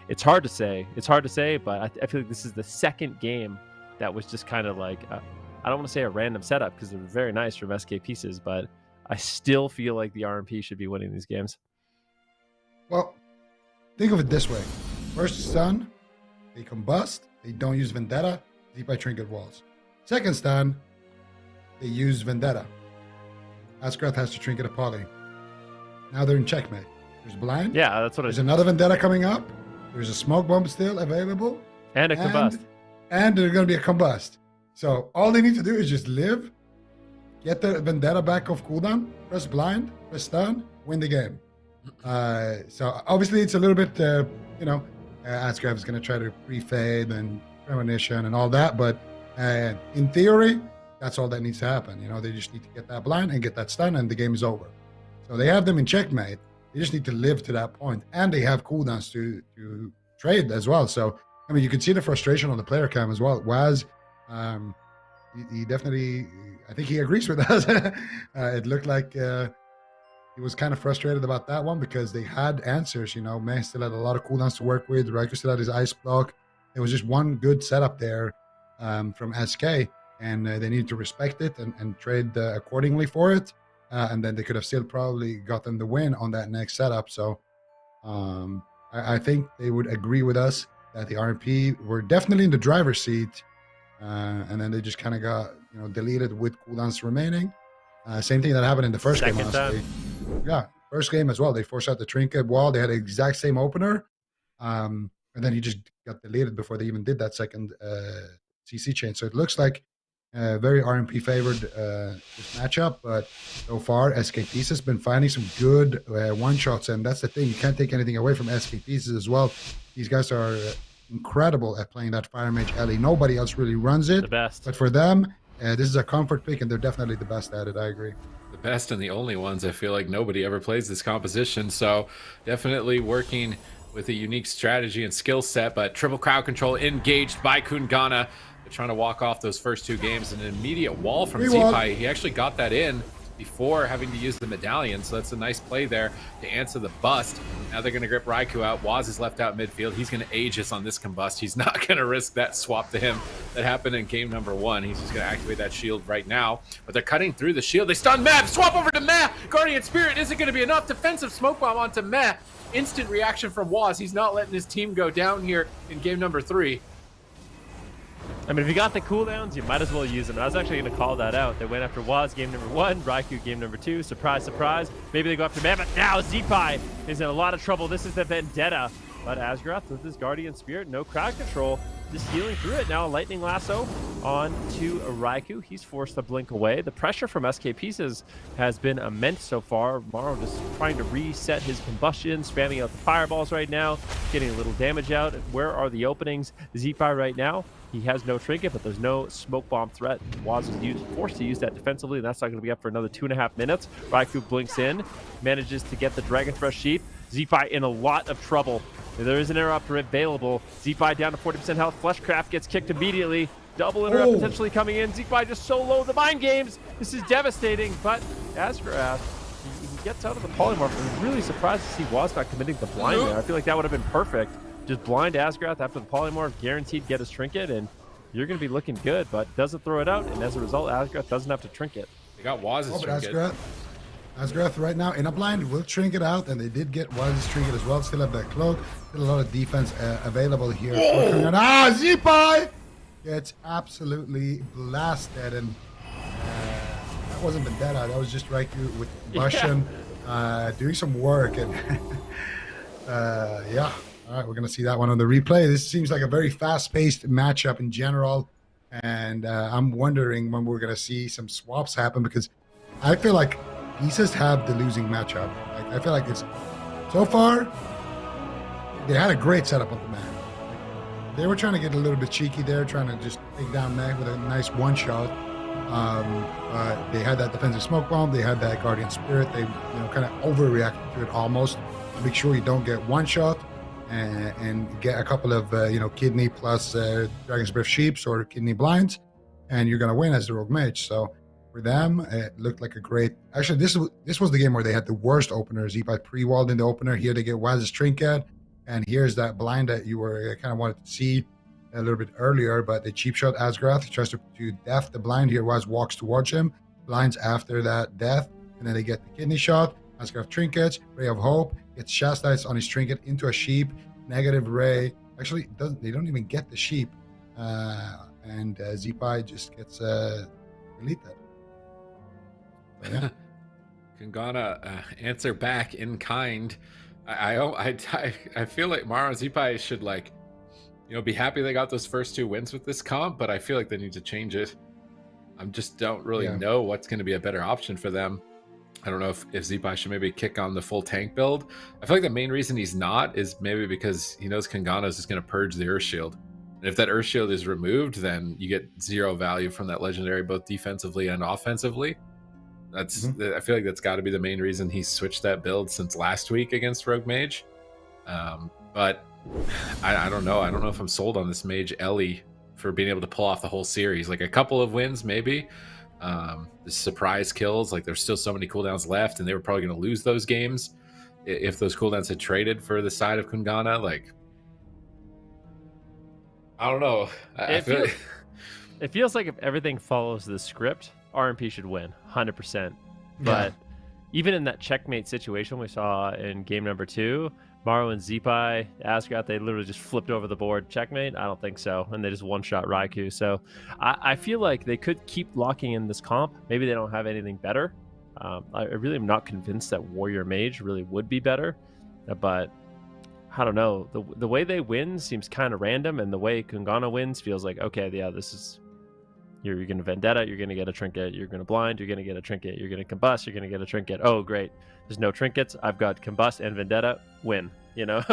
It's hard to say. It's hard to say, but I feel like this is the second game that was just kind of like, I don't want to say a random setup because they're very nice from SK Pieces, but I still feel like the RMP should be winning these games.
Well, think of it this way. First stun, they combust, they don't use Vendetta, Zeepai trinket walls. Second stun, they use Vendetta. Asgaroth has to trinket a poly. Now they're in checkmate. There's blind.
Yeah, that's what
There's another Vendetta coming up. There's a smoke bomb still available.
And a combust.
And there's going to be a combust. So all they need to do is just live get the Vendetta back off cooldown, press blind, press stun, win the game. So obviously it's a little bit, Asgraf is going to try to pre-fade and premonition and all that, but in theory, that's all that needs to happen. They just need to get that blind and get that stun, and the game is over. So they have them in checkmate. They just need to live to that point, and they have cooldowns to trade as well. So I mean, you can see the frustration on the player cam as well. Waz, he definitely, I think he agrees with us. It looked like he was kind of frustrated about that one because they had answers. Meh still had a lot of cooldowns to work with. Raikou still had his ice block. There was just one good setup there from SK, and they needed to respect it and trade accordingly for it. And then they could have still probably gotten the win on that next setup. So I think they would agree with us that the RMP were definitely in the driver's seat. And then they just kind of got deleted with cooldowns remaining. Same thing that happened in the first game, honestly. Yeah, first game as well. They forced out the trinket wall. They had the exact same opener. And then he just got deleted before they even did that second CC change. So it looks like very RMP favored this matchup, but so far SK Pieces has been finding some good one-shots, and that's the thing. You can't take anything away from SK Pieces as well. These guys are incredible at playing that Fire Mage Ellie. Nobody else really runs it.
The best.
But for them, this is a comfort pick, and they're definitely the best at it. I agree.
The best and the only ones. I feel like nobody ever plays this composition, so definitely working with a unique strategy and skill set, but triple crowd control engaged by KUNGARNA. They're trying to walk off those first two games, and an immediate wall from Zipai. He actually got that in before having to use the medallion, so that's a nice play there to answer the bust. Now they're going to grip Raikou out. Waz is left out midfield. He's going to Aegis on this combust. He's not going to risk that swap to him that happened in game number 1. He's just going to activate that shield right now, but they're cutting through the shield. They stun Meh. Swap over to Meh. Guardian Spirit isn't going to be enough. Defensive smoke bomb onto Meh. Instant reaction from Waz. He's not letting his team go down here in game number 3.
I mean, if you got the cooldowns, you might as well use them. I was actually going to call that out. They went after Waz game number 1, Raikou game number 2. Surprise, surprise. Maybe they go after Meh, but now Zipai is in a lot of trouble. This is the Vendetta. But Asgrath with his Guardian Spirit, no crowd control, just healing through it. Now a Lightning Lasso on to Raikou. He's forced to blink away. The pressure from SK Pieces has been immense so far. Maro just trying to reset his combustion, spamming out the fireballs right now, getting a little damage out. Where are the openings? Zipai right now, he has no trinket, but there's no smoke bomb threat. Waz is forced to use that defensively, and that's not going to be up for another 2.5 minutes. Raikou blinks in, manages to get the Dragon Thrust Sheep. Zipai in a lot of trouble. There is an interrupter available. Zipai down to 40% health. Fleshcraft gets kicked immediately. Double interrupt potentially coming in. Zipai just so low. The mind games. This is devastating. But Asgrath, he gets out of the polymorph. I'm really surprised to see Waz not committing the blind there. I feel like that would have been perfect. Just blind Asgrath after the polymorph, guaranteed get his trinket, and you're going to be looking good. But doesn't throw it out, and as a result, Asgrath doesn't have to trinket.
They got Waz's trinket.
Asgrath right now in a blind will trinket out, and they did get Waz's trinket as well. Still have that cloak. Still a lot of defense available here. Zipai gets absolutely blasted, and that wasn't Vendetta. That was just Raikou with Russian doing some work, and yeah. All right, we're gonna see that one on the replay. This seems like a very fast-paced matchup in general, and I'm wondering when we're gonna see some swaps happen, because I feel like Pieces have the losing matchup. I feel like it's so far they had a great setup on the map. They were trying to get a little bit cheeky there, trying to just take down Meh with a nice one shot. They had that defensive smoke bomb. They had that Guardian Spirit. They kind of overreacted to it almost to make sure you don't get one shot and get a couple of kidney plus Dragon's Breath Sheeps or kidney blinds, and you're gonna win as the Rogue Mage. So for them, it looked like a great. Actually, this was the game where they had the worst opener. Zipai pre-walled in the opener. Here they get Waz's trinket, and here's that blind that you were kind of wanted to see a little bit earlier, but they cheap shot Asgrath. He tries to death the blind here. Waz walks towards him, blinds after that death, and then they get the kidney shot. Asgrath trinkets, Ray of Hope, gets chastised on his trinket into a sheep. Negative Ray. Actually, they don't even get the sheep, and Zipai just gets deleted. Yeah.
KUNGARNA answer back in kind. I feel like Maro and Zipai should be happy they got those first 2 wins with this comp, but I feel like they need to change it. I just don't really know what's going to be a better option for them. I don't know if Zibai should maybe kick on the full tank build. I feel like the main reason he's not is maybe because he knows Kungana is just going to purge the Earth Shield. And if that Earth Shield is removed, then you get 0 value from that legendary, both defensively and offensively. That's I feel like that's got to be the main reason he switched that build since last week against Rogue Mage. But I don't know. I don't know if I'm sold on this Mage Ellie for being able to pull off the whole series. Like a couple of wins, maybe. The surprise kills, like there's still so many cooldowns left, and they were probably going to lose those games if those cooldowns had traded for the side of Kungana. Like, I don't know.
It feels like if everything follows the script, RMP should win 100%. But even in that checkmate situation we saw in game number 2, Maro and Zipai, Asgaroth, they literally just flipped over the board. Checkmate? I don't think so. And they just one-shot Raikou. So I feel like they could keep locking in this comp. Maybe they don't have anything better. I really am not convinced that Warrior Mage really would be better. But I don't know. The way they win seems kind of random. And the way Kungana wins feels like, okay, yeah, this is... You're going to Vendetta, you're going to get a trinket. You're going to Blind, you're going to get a trinket. You're going to Combust, you're going to get a trinket. Oh, great. There's no trinkets. I've got Combust and Vendetta. Win. You know?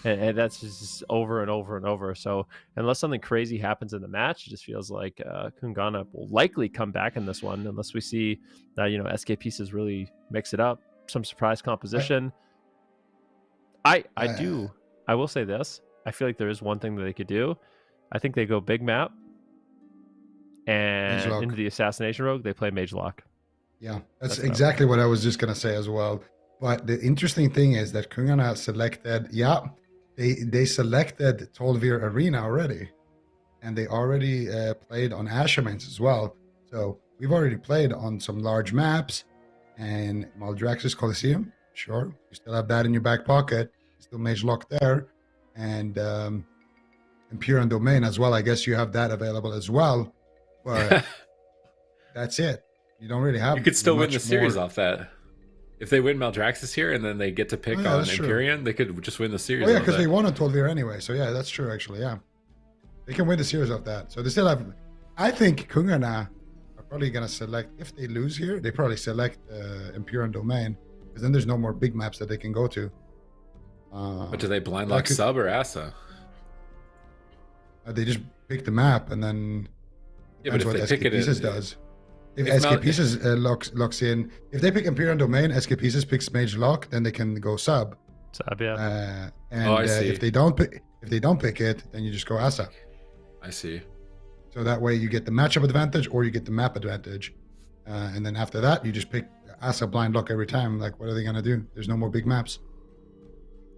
and that's just over and over and over. So unless something crazy happens in the match, it just feels like Kungana will likely come back in this one unless we see that, SK Pieces really mix it up. Some surprise composition. I will say this. I feel like there is one thing that they could do. I think they go big map. And into the Assassination Rogue, they play Mage Lock.
Yeah, that's exactly what I was just going to say as well. But the interesting thing is that Kungana selected, they selected Tolvir Arena already. And they already played on Ashermans as well. So we've already played on some large maps. And Maldraxxus Coliseum, sure. You still have that in your back pocket. Still Mage Lock there. And Imperial Domain as well. I guess you have that available as well. But that's it. You don't really have.
You could still win the series off that. If they win Maldraxxus here and then they get to pick on Empyrean, they could just win the series.
Oh yeah, because they won on Tolvir anyway. So yeah, that's true actually. Yeah, they can win the series off that. So they still have. I think Kungana are probably gonna select. If they lose here, they probably select Empyrean Domain, because then there's no more big maps that they can go to.
But do they blind lock sub or Asa?
They just pick the map and then.
Yeah, but if they pick it
Pieces does. If SK Pieces locks in, if they pick Imperial Domain, SK Pieces picks Mage Lock, then they can go sub.
Sub, yeah.
If they don't pick it, then you just go Asa.
I see.
So that way you get the matchup advantage or you get the map advantage, and then after that you just pick Asa blind lock every time. Like, what are they gonna do? There's no more big maps.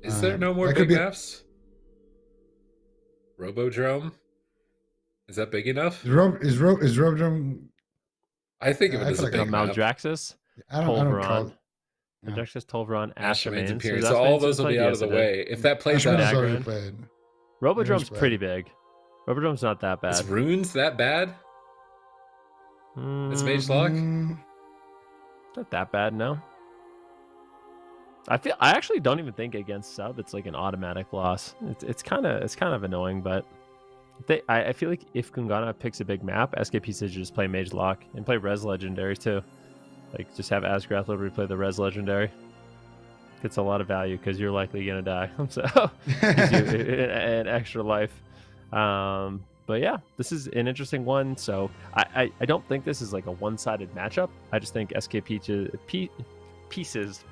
Is there no more big maps? Robodrome. Is that big enough?
Is Robodrome?
I think of it as a big map.
Maldraxxus,
Tolveron,
Maldraxxus, Tolveron, Ashermans,
Imperial. So all those will be out of the way. If that plays out,
Robodrome's pretty big. Robodrome's not that bad.
Is Runes that bad? It's Mage Lock.
Not that bad, no. I actually don't even think against sub it's like an automatic loss. It's kind of annoying, but. I feel like if Kungana picks a big map, SK Pieces just play Mage Lock and play Res Legendary too. Like, just have Asgaroth Liberty play the Res Legendary. Gets a lot of value because you're likely going to die. So, gives you an extra life. But yeah, this is an interesting one. So, I don't think this is like a one-sided matchup. I just think SK Peaches SK Pieces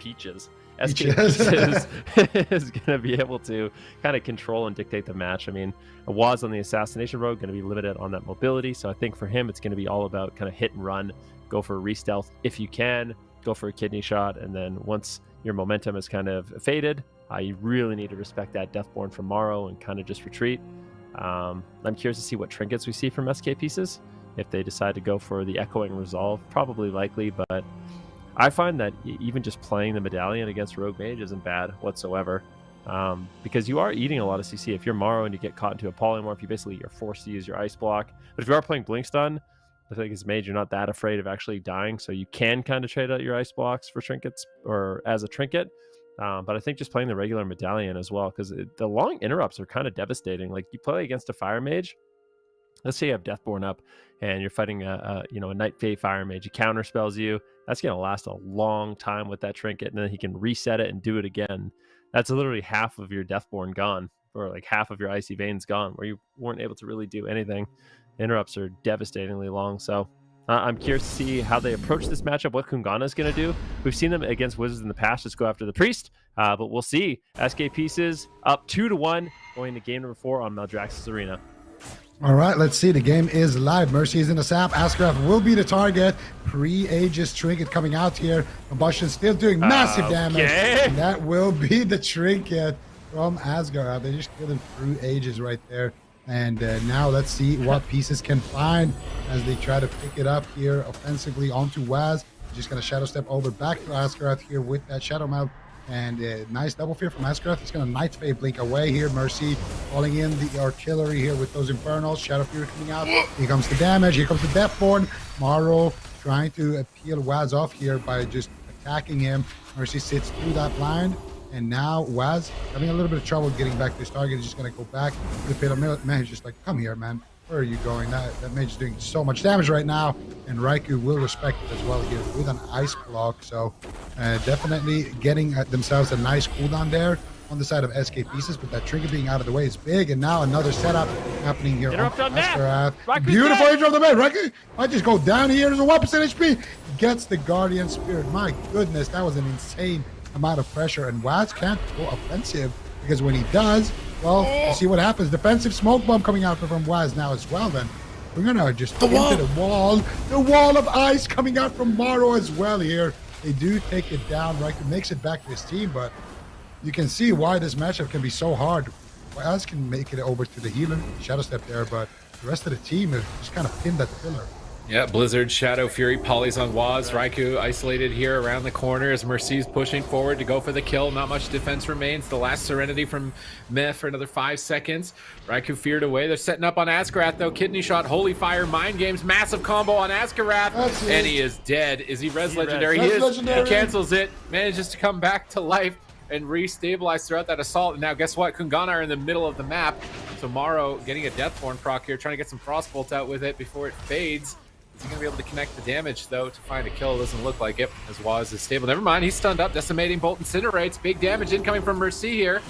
is going to be able to kind of control and dictate the match. I mean, Waz on the Assassination Rogue going to be limited on that mobility. So I think for him, it's going to be all about kind of hit and run, go for a re-stealth if you can, go for a kidney shot. And then once your momentum is kind of faded, you really need to respect that Deathborn from Morrow and kind of just retreat. I'm curious to see what trinkets we see from SK Pieces. If they decide to go for the Echoing Resolve, probably likely, but I find that even just playing the Medallion against Rogue Mage isn't bad whatsoever, because you are eating a lot of CC. If you're Morrow and you get caught into a polymorph, you're forced to use your Ice Block. But if you are playing Blink Stun, I think as Mage, you're not that afraid of actually dying, so you can kind of trade out your Ice Blocks for trinkets or as a trinket. But I think just playing the regular Medallion as well, because the long interrupts are kind of devastating. Like, you play against a Fire Mage, let's say you have Deathborn up and you're fighting a Night Fae Fire Mage. He counter spells you. That's going to last a long time with that trinket, and then he can reset it and do it again. That's literally half of your Deathborn gone, or like half of your Icy Veins gone, where you weren't able to really do anything. Interrupts are devastatingly long, so I'm curious to see how they approach this matchup, what Kungana is going to do. We've seen them against Wizards in the past just go after the Priest, but we'll see. SK Pieces up 2-1 going to game number 4 on Maldraxxus Arena.
All right, let's see. The game is live. Mercy is in the sap. Ascraft will be the target. Pre-Aegis trinket coming out here. Combustion still doing massive damage. And that will be the trinket from Asgard. They just killed him through Aegis right there. And now let's see what pieces can find as they try to pick it up here offensively onto Waz. Just going to Shadow Step over back to Asgard here with that Shadow Mouth. And nice double fear from Asgard. He's going to Night Fae blink away here. Mercy calling in the artillery here with those Infernals. Shadow Fury coming out. Here comes the damage. Here comes the Deathborn. Morrow trying to peel Waz off here by just attacking him. Mercy sits through that blind. And now Waz having a little bit of trouble getting back to his target. He's just going to go back to the pit of man. He's just like, come here, man. Where are you going? That mage is doing so much damage right now. And Raikou will respect it as well here with an ice block. So definitely getting themselves a nice cooldown there on the side of SK Pieces. But that trinket being out of the way is big. And now another setup happening here on Asgarath. Beautiful intro of the man. Raikou might just go down here. There's a 1% HP. Gets the Guardian Spirit. My goodness, that was an insane amount of pressure. And Waz can't go offensive because when he does, well, you see what happens. Defensive smoke bomb coming out from Waz now as well. Then we're gonna just into the wall of ice coming out from Morrow as well here. They do take it down. Right, makes it back to his team, but you can see why this matchup can be so hard. Waz can make it over to the healer, Shadow Step there, but the rest of the team is just kind of pinned at the pillar.
Yeah, Blizzard, Shadow Fury, Polys on Waz. Raikou isolated here around the corner as Mercy's pushing forward to go for the kill. Not much defense remains. The last Serenity from Meh for another 5 seconds. Raikou feared away. They're setting up on Asgarath, though. Kidney Shot, Holy Fire, Mind Games, massive combo on Asgarath. And he is dead. Is he Res Legendary? He is. Legendary. He cancels it, manages to come back to life and restabilize throughout that assault. And now guess what? Kungana are in the middle of the map. So Morrow getting a Deathborn proc here, trying to get some Frostbolt out with it before it fades. Is he going to be able to connect the damage, though, to find a kill? Doesn't look like it, as Waz is stable. Never mind, he's stunned up. Decimating Bolt Incinerates. Big damage incoming from Mercy here.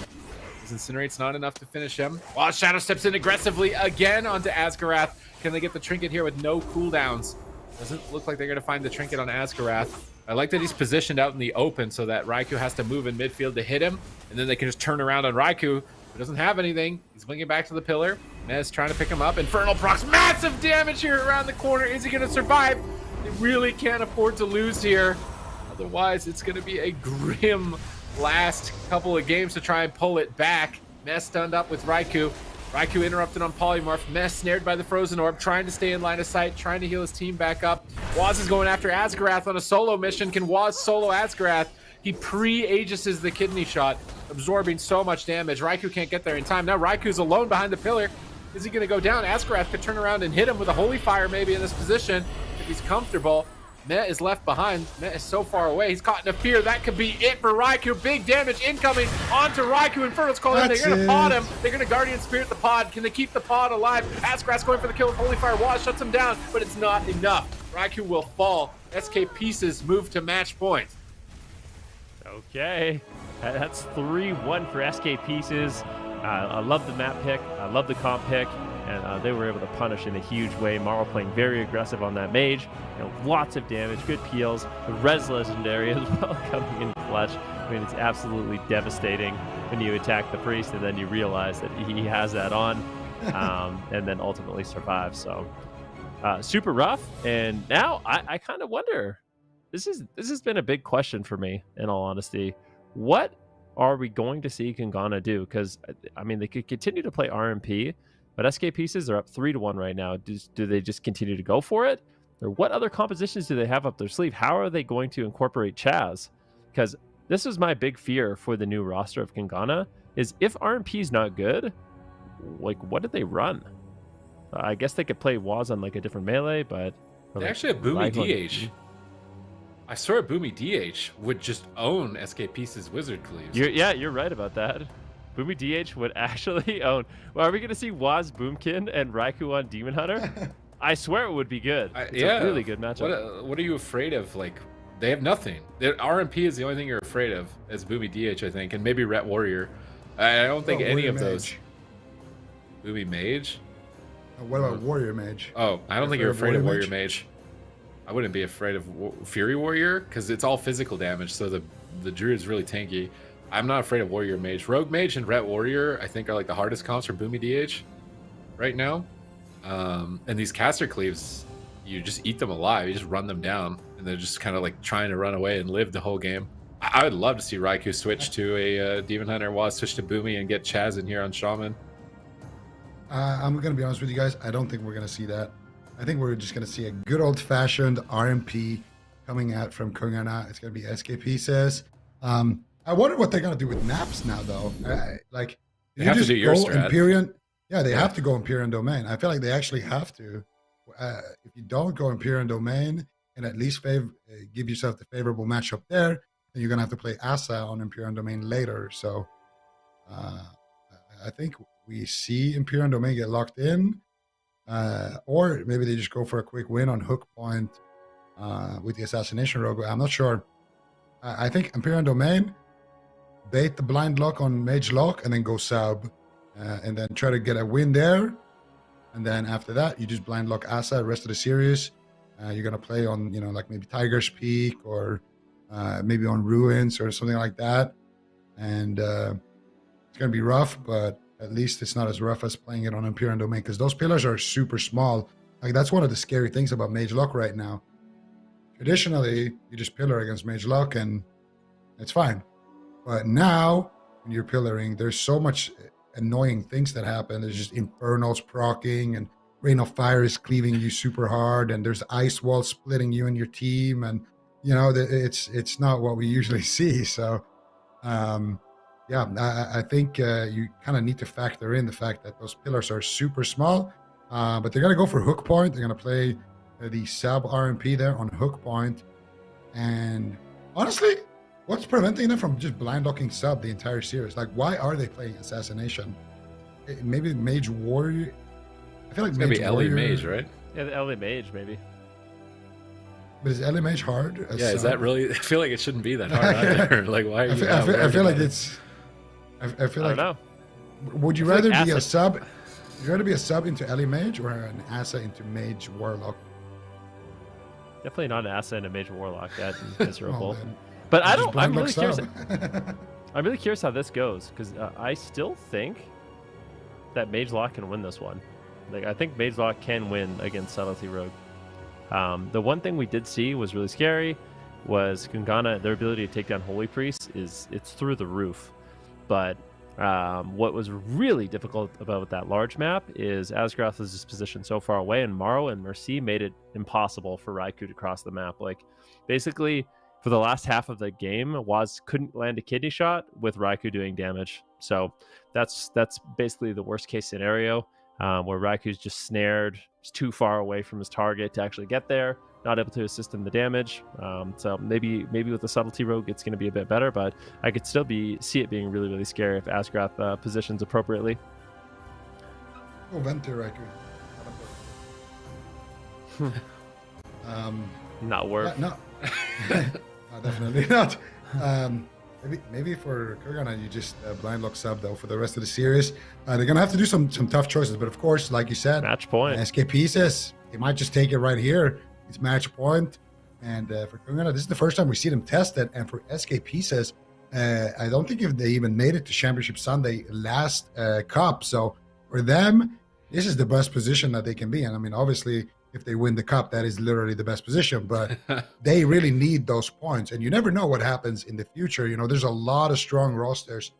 His Incinerate's not enough to finish him. Waz Shadow steps in aggressively again onto Asgarath. Can they get the trinket here with no cooldowns? Doesn't look like they're going to find the trinket on Asgarath. I like that he's positioned out in the open so that Raikou has to move in midfield to hit him, and then they can just turn around on Raikou. He doesn't have anything. He's blinking back to the pillar. Mez trying to pick him up. Infernal procs. Massive damage here around the corner. Is he going to survive? They really can't afford to lose here. Otherwise, it's going to be a grim last couple of games to try and pull it back. Mez stunned up with Raikou. Raikou interrupted on Polymorph. Mez snared by the Frozen Orb, trying to stay in line of sight, trying to heal his team back up. Waz is going after Asgarath on a solo mission. Can Waz solo Asgarath? He pre-Aegises the Kidney Shot, absorbing so much damage. Raikou can't get there in time. Now Raikou's alone behind the pillar. Is he going to go down? Asgarath could turn around and hit him with a Holy Fire maybe in this position if he's comfortable. Meh is left behind. Meh is so far away. He's caught in a fear. That could be it for Raikou. Big damage incoming onto Raikou. Infernal's calling in. They're going to pod him. They're going to Guardian Spirit the pod. Can they keep the pod alive? Asgarath's going for the kill with Holy Fire. Waz shuts him down, but it's not enough. Raikou will fall. SK Pieces move to match point.
Okay, that's 3-1 for SK Pieces. I love the map pick. I love the comp pick. And they were able to punish in a huge way. Morrow playing very aggressive on that mage. Lots of damage, good peels. The Res Legendary as well coming in clutch. I mean, it's absolutely devastating when you attack the priest and then you realize that he has that on and then ultimately survives. So super rough. And now I kind of wonder, this has been a big question for me, in all honesty. What are we going to see Kungana do? Because, I mean, they could continue to play RMP, but SK Pieces are up 3-1 right now. Do they just continue to go for it? Or what other compositions do they have up their sleeve? How are they going to incorporate Chaz? Because this is my big fear for the new roster of Kungana, is if RMP is not good, like, what do they run? I guess they could play Waz on, like, a different melee, but...
They actually have Boomy DH. I swear Boomy DH would just own SK Pieces Wizard Cleaves.
You're right about that. Boomy DH would actually own. Well, are we going to see Waz Boomkin and Raikou on Demon Hunter? I swear it would be good. It's a really good matchup.
What are you afraid of? Like, they have nothing. RMP is the only thing you're afraid of as Boomy DH, I think, and maybe Ret Warrior. I don't think any of those. Boomy Mage?
What about Warrior Mage?
Oh, I don't think you're afraid of Warrior Mage. I wouldn't be afraid of Fury Warrior because it's all physical damage, so the Druid's really tanky. I'm not afraid of Warrior Mage. Rogue Mage and Ret Warrior, I think, are like the hardest comps for Boomy DH right now. And these caster cleaves, you just eat them alive. You just run them down, and they're just kind of like trying to run away and live the whole game. I would love to see Raikou switch to a Demon Hunter, Waz switch to Boomy, and get Chaz in here on Shaman.
I'm going to be honest with you guys. I don't think we're going to see that. I think we're just going to see a good old-fashioned RMP coming out from KUNGARNA. It's going to be SK pieces. I wonder what they're going to do with naps now, though. Like,
they have to do your strat.
Empyrean. Yeah, they have to go Empyrean Domain. I feel like they actually have to. If you don't go Empyrean Domain and at least give yourself the favorable matchup there, then you're going to have to play Asa on Empyrean Domain later. So I think we see Empyrean Domain get locked in. Or maybe they just go for a quick win on Hook Point with the Assassination Rogue. I'm not sure. I think Empyrean Domain, bait the blind lock on Mage Lock, and then go sub. And then try to get a win there. And then after that, you just blind lock Asa the rest of the series. You're going to play on, like maybe Tiger's Peak or maybe on Ruins or something like that. And it's going to be rough, but at least it's not as rough as playing it on Empyrean Domain because those pillars are super small. Like, that's one of the scary things about Mage Lock right now. Traditionally, you just pillar against Mage Lock and it's fine. But now, when you're pillaring, there's so much annoying things that happen. There's just Infernals proccing and Rain of Fire is cleaving you super hard, and there's Ice Wall splitting you and your team, and it's not what we usually see. So I think you kind of need to factor in the fact that those pillars are super small, but they're going to go for Hook Point. They're going to play the sub RMP there on Hook Point, and honestly, what's preventing them from just blind locking sub the entire series? Like, why are they playing Assassination? Maybe Mage Warrior. I feel like
it's maybe Ellie Mage, right?
Yeah, the Ellie Mage, maybe.
But is Ellie Mage hard?
Yeah, is that really? I feel like it shouldn't be that hard either. Like, why?
I feel like it's. I feel like.
I don't know.
Would you rather be a sub? Would you rather be a sub into Ellie Mage or an Asa into Mage Warlock?
Definitely not an Asa and a Mage Warlock. That's miserable. But I'm really curious. I'm really curious how this goes because I still think that Mage Lock can win this one. Like, I think Mage Lock can win against Subtlety Rogue. The one thing we did see was really scary was KUNGARNA. Their ability to take down Holy Priest it's through the roof. But what was really difficult about that large map is Asgrath was just positioned so far away, and Maro and Mercy made it impossible for Raikou to cross the map. Like, basically, for the last half of the game, Waz couldn't land a kidney shot with Raikou doing damage. So that's basically the worst case scenario, where Raikou's just snared, he's too far away from his target to actually get there, not able to assist in the damage. So maybe with the Subtlety Rogue, it's going to be a bit better, but I could still see it being really, really scary if Asgrath positions appropriately.
Oh, Venter Raikou.
Not worth.
Yeah, no. Definitely not. Maybe for KUNGARNA, you just blind lock sub though for the rest of the series. They're gonna have to do some tough choices, but of course, like you said,
match point.
SK pieces, they might just take it right here. It's match point, and for KUNGARNA, this is the first time we see them test it. And for SK pieces, I don't think if they even made it to Championship Sunday last Cup. So for them, this is the best position that they can be. And I mean, obviously, if they win the Cup, that is literally the best position, but they really need those points. And you never know what happens in the future. There's a lot of strong rosters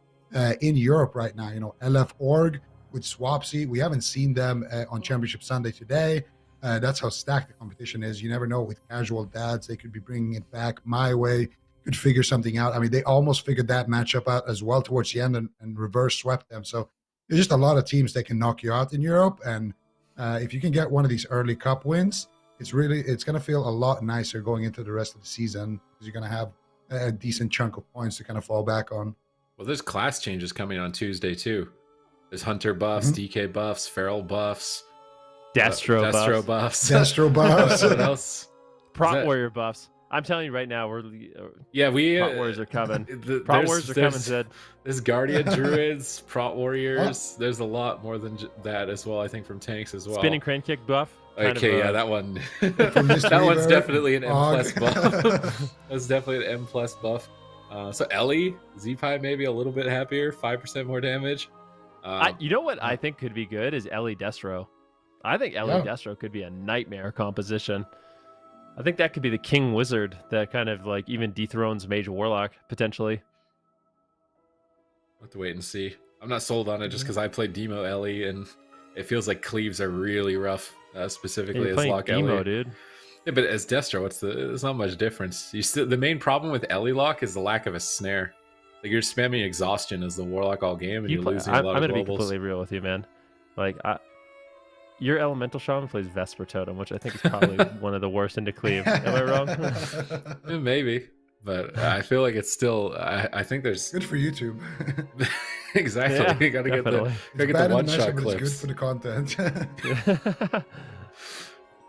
in Europe right now. LF Org with Swapsy. We haven't seen them on Championship Sunday today. That's how stacked the competition is. You never know with casual dads. They could be bringing it back. MYWAY could figure something out. I mean, they almost figured that matchup out as well towards the end and reverse swept them. So there's just a lot of teams that can knock you out in Europe. And if you can get one of these early Cup wins, it's going to feel a lot nicer going into the rest of the season because you're going to have a decent chunk of points to kind of fall back on.
Well, there's class changes coming on Tuesday too. There's Hunter buffs, DK buffs, Feral buffs,
Destro
buffs.
Destro buffs.
What else?
Prot Warrior buffs. I'm telling you right now,
we
Prot Warriors are coming. Prot Warriors are coming, Zed.
There's Guardian Druids, Prot Warriors. There's a lot more than that as well, I think, from tanks as well.
Spinning Crane Kick buff.
Okay, yeah, that one. That one's definitely an M plus buff. That's definitely an M plus buff. So Ellie, Z-Pi maybe a little bit happier, 5% more damage.
You know what I think could be good is Ellie Destro. I think Ellie Destro could be a nightmare composition. I think that could be the King Wizard that kind of like even dethrones Mage Warlock potentially.
We'll have to wait and see. I'm not sold on it just because I played Demo Ellie and it feels like cleaves are really rough, specifically as Lock
Demo,
Ellie.
dude.
Yeah, but as Destro, there's not much difference. The main problem with Ellie Lock is the lack of a snare. Like you're spamming exhaustion as the Warlock all game, and you're losing a lot of globals.
I'm gonna be completely real with you, man. Like your Elemental Shaman plays Vesper Totem, which I think is probably one of the worst into cleave. Am I wrong?
Maybe, but I feel like it's still. I think there's
good for YouTube.
Exactly.
Yeah,
you gotta get the one shot clips.
It's good for the content.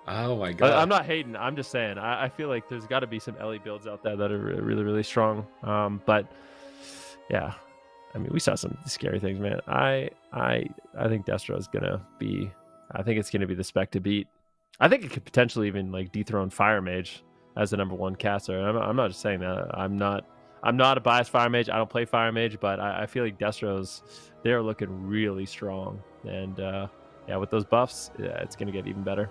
Oh my god!
But I'm not hating. I'm just saying. I feel like there's got to be some Ellie builds out there that are really, really strong. But yeah, I mean, we saw some scary things, man. I think Destro is gonna be. I think it's gonna be the spec to beat. I think it could potentially even like dethrone Fire Mage as the #1 caster. I'm not just saying that. I'm not a biased Fire Mage. I don't play Fire Mage, but I feel like Destro's they're looking really strong. And yeah, with those buffs, it's gonna get even better.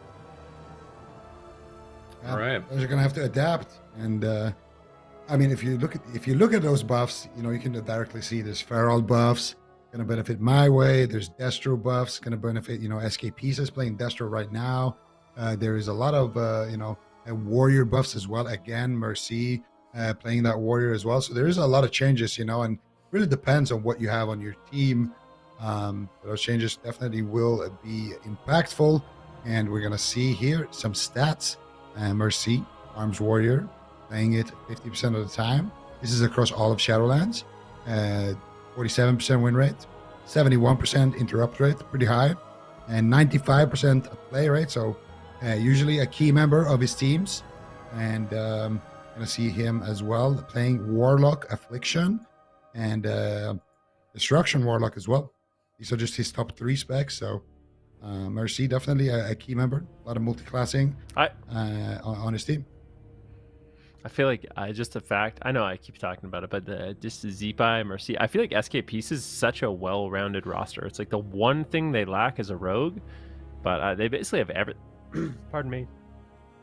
All right,
they're gonna have to adapt, and I mean, if you look at those buffs, you know, you can directly see there's Feral buffs gonna benefit MYWAY. There's Destro buffs gonna benefit, you know, SKPs is playing Destro right now. There is a lot of you know, warrior buffs as well. Again, Mercy playing that warrior as well. So there is a lot of changes, you know, and really depends on what you have on your team. Those changes definitely will be impactful, and we're gonna see here some stats. Mercy, Arms Warrior, playing it 50% of the time. This is across all of Shadowlands. 47% win rate, 71% interrupt rate, pretty high, and 95% play rate. So usually a key member of his teams. And gonna see him as well playing Warlock, Affliction, and Destruction Warlock as well. These are just his top 3 specs. So Mercy, definitely a key member. A lot of multi-classing on his team.
I feel like just the fact, I know I keep talking about it, but just the Z-Pi, Mercy, I feel like SK Peace is such a well-rounded roster. It's like the one thing they lack is a rogue, but they basically have pardon me.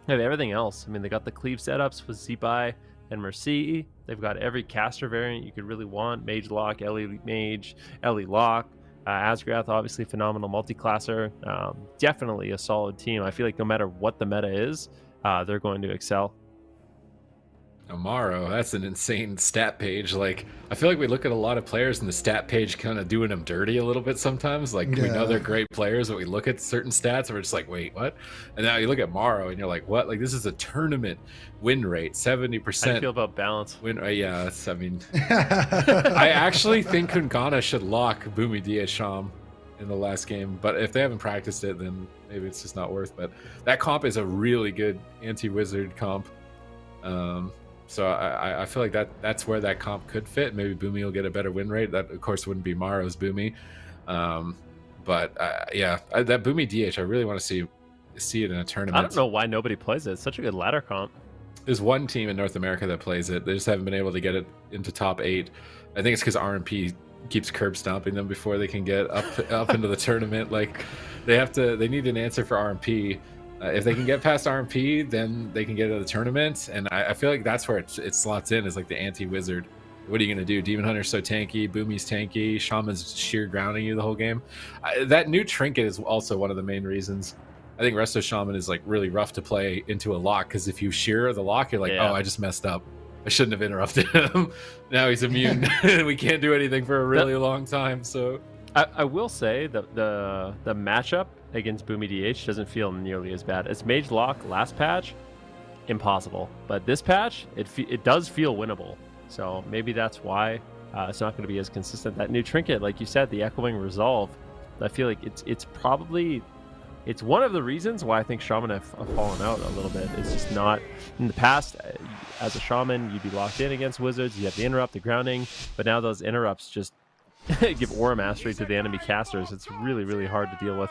They have everything else. I mean, they got the cleave setups with Z-Pi and Mercy. They've got every caster variant you could really want. Mage Lock, Ellie Mage, Ellie Lock. Asgrath, obviously phenomenal multi-classer. Definitely a solid team. I feel like no matter what the meta is, they're going to excel.
Amaro, that's an insane stat page. Like, I feel like we look at a lot of players and the stat page kind of doing them dirty a little bit sometimes. Like, we know they're great players, but we look at certain stats and we're just like, wait, what? And now you look at Maro and you're like, what? Like, this is a tournament win rate, 70%.
How do you feel about balance?
Win, yeah, that's, I mean, I actually think Kungana should lock Boomy Dia Sham in the last game, but if they haven't practiced it, then maybe it's just not worth. But that comp is a really good anti-wizard comp. So I feel like that's where that comp could fit. Maybe Boomy will get a better win rate. That, of course, wouldn't be Maro's Boomy. But yeah, that Boomy DH, I really want to see it in a tournament.
I don't know why nobody plays it. It's such a good ladder comp.
There's one team in North America that plays it. They just haven't been able to get it into top 8. I think it's because RMP keeps curb stomping them before they can get up into the tournament. Like, they need an answer for RMP. If they can get past RMP, then they can get into the tournament, and I feel like that's where it slots in, is like the anti-wizard. What are you going to do? Demon Hunter's so tanky, Boomy's tanky, Shaman's sheer grounding you the whole game. That new trinket is also one of the main reasons. I think Resto Shaman is like really rough to play into a lock, because if you shear the lock, you're like, oh, I just messed up. I shouldn't have interrupted him. Now he's immune. We can't do anything for a really long time. So
I will say that the matchup against Boomy DH doesn't feel nearly as bad. As Mage Lock last patch, impossible. But this patch, it does feel winnable. So maybe that's why it's not going to be as consistent. That new trinket, like you said, the Echoing Resolve, I feel like it's probably one of the reasons why I think Shaman have fallen out a little bit. It's just not in the past. As a Shaman, you'd be locked in against Wizards. You have the interrupt, the grounding, but now those interrupts just give aura mastery to the enemy casters. It's really, really hard to deal with.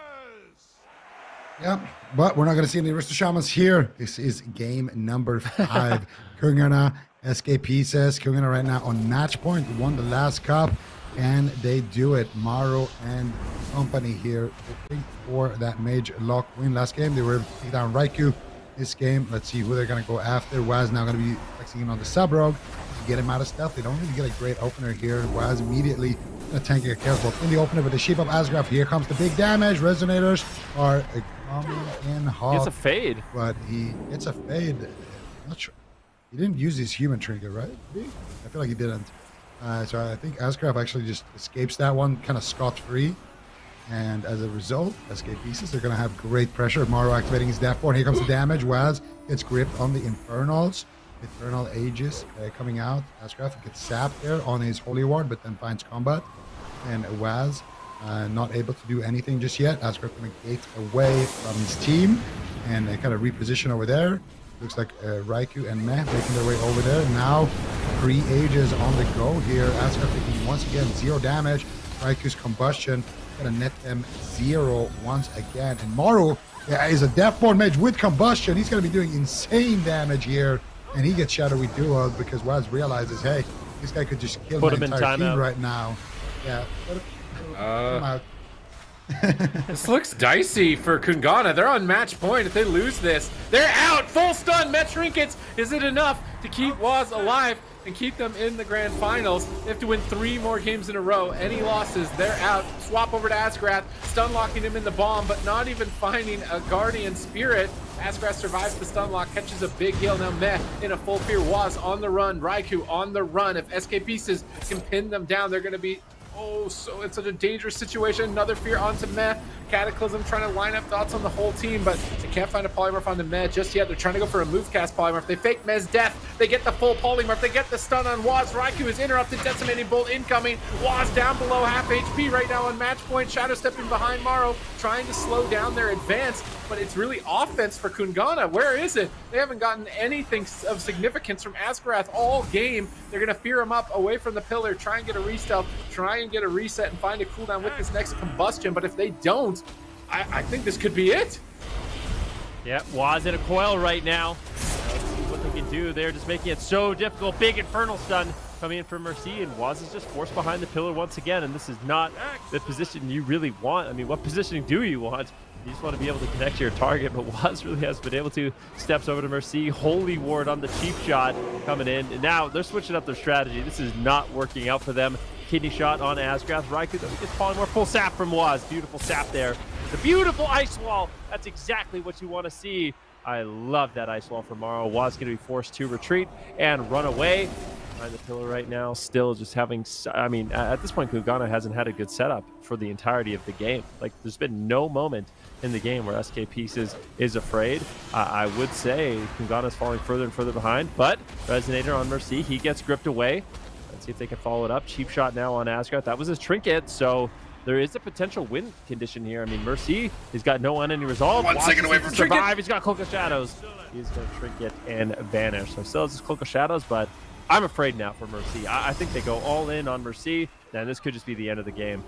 Yeah, but we're not going to see any Arista Shamans here. This is game number 5. KUNGARNA, SK Pieces. KUNGARNA right now on match point. Won the last cup, and they do it. Maro and company here looking for that mage lock win. Last game, they were able to take down Raikou. This game, let's see who they're going to go after. Waz now going to be flexing in on the sub-rogue to get him out of stealth. They don't really get a great opener here. Waz immediately tanking a chaos bolt in the opener with the Sheep of Asgraf. Here comes the big damage. Resonators are coming in hot.
It's a fade.
But he gets a fade. I'm not sure. He didn't use his human trinket, right? I feel like he didn't. So I think Asgraf actually just escapes that one kind of scot-free. And as a result, SK Pieces, they're going to have great pressure. Maro activating his Death Born. Here comes the damage. Waz gets gripped on the Infernals. Infernal Aegis coming out. Asgraf gets sapped there on his Holy Ward, but then finds combat. And Waz not able to do anything just yet. Asgraf going to gate away from his team and kind of reposition over there. Looks like Raikou and Meh making their way over there. Now 3 Aegis on the go here. Asgraf taking once again 0 damage. Raikou's combustion going to net them 0 once again. And Maru is a Deathborn mage with combustion. He's going to be doing insane damage here. And he gets Shadowy Duo because Waz realizes, hey, this guy could just kill my entire team right now. Yeah. Put him out.
This looks dicey for KUNGARNA. They're on match point. If they lose this, they're out. Full stun. Met trinkets. Is it enough to keep Waz alive and keep them in the grand finals? They have to win 3 more games in a row. Any losses, they're out. Swap over to Asgrath, stun locking him in the bomb, but not even finding a Guardian Spirit. Asgrath survives the stun lock, catches a big heal. Now Meh in a full fear. Waz on the run. Raikou on the run. If SK Pieces can pin them down, they're going to be so it's such a dangerous situation. Another fear onto Meh. Cataclysm trying to line up thoughts on the whole team, but they can't find a polymorph on the Meh just yet. They're trying to go for a move cast polymorph. They fake Meh's death. They get the full polymorph. They get the stun on Waz. Raikou is interrupted. Decimating bolt incoming. Waz down below half HP right now on match point. Shadow stepping behind Maro, trying to slow down their advance, but it's really offense for KUNGARNA. Where is it? They haven't gotten anything of significance from Asgrath all game. They're going to fear him up away from the pillar, try and get a re-stealth, try and get a reset and find a cooldown with this next combustion. But if they don't, I think this could be it.
Yeah, Waz in a coil right now. Let's see what they can do. They're just making it so difficult. Big Infernal Stun coming in from Mercy, and Waz is just forced behind the pillar once again, and this is not the position you really want. I mean, what positioning do you want? You just want to be able to connect to your target, but Waz really has been able to. Steps over to Mercy. Holy Ward on the cheap shot coming in. And now they're switching up their strategy. This is not working out for them. Kidney shot on Asgrath. Raikou gets polymorph. Full sap from Waz. Beautiful sap there. The beautiful ice wall. That's exactly what you want to see. I love that ice wall from Maro. Waz going to be forced to retreat and run away. Behind the pillar right now, still just having, I mean, at this point, KUNGARNA hasn't had a good setup for the entirety of the game. Like, there's been no moment in the game where SK Pieces is afraid. I would say KUNGARNA is falling further and further behind, but Resonator on Mercy, he gets gripped away. Let's see if they can follow it up. Cheap shot now on Asgrath. That was his trinket, so there is a potential win condition here. I mean, Mercy, he's got no enemy resolve.
1 second away from
survive.
trinket.
He's got Cloak of Shadows. He's going to trinket and vanish. So still has his Cloak of Shadows, but I'm afraid now for Mercy. I think they go all in on Mercy, and this could just be the end of the game.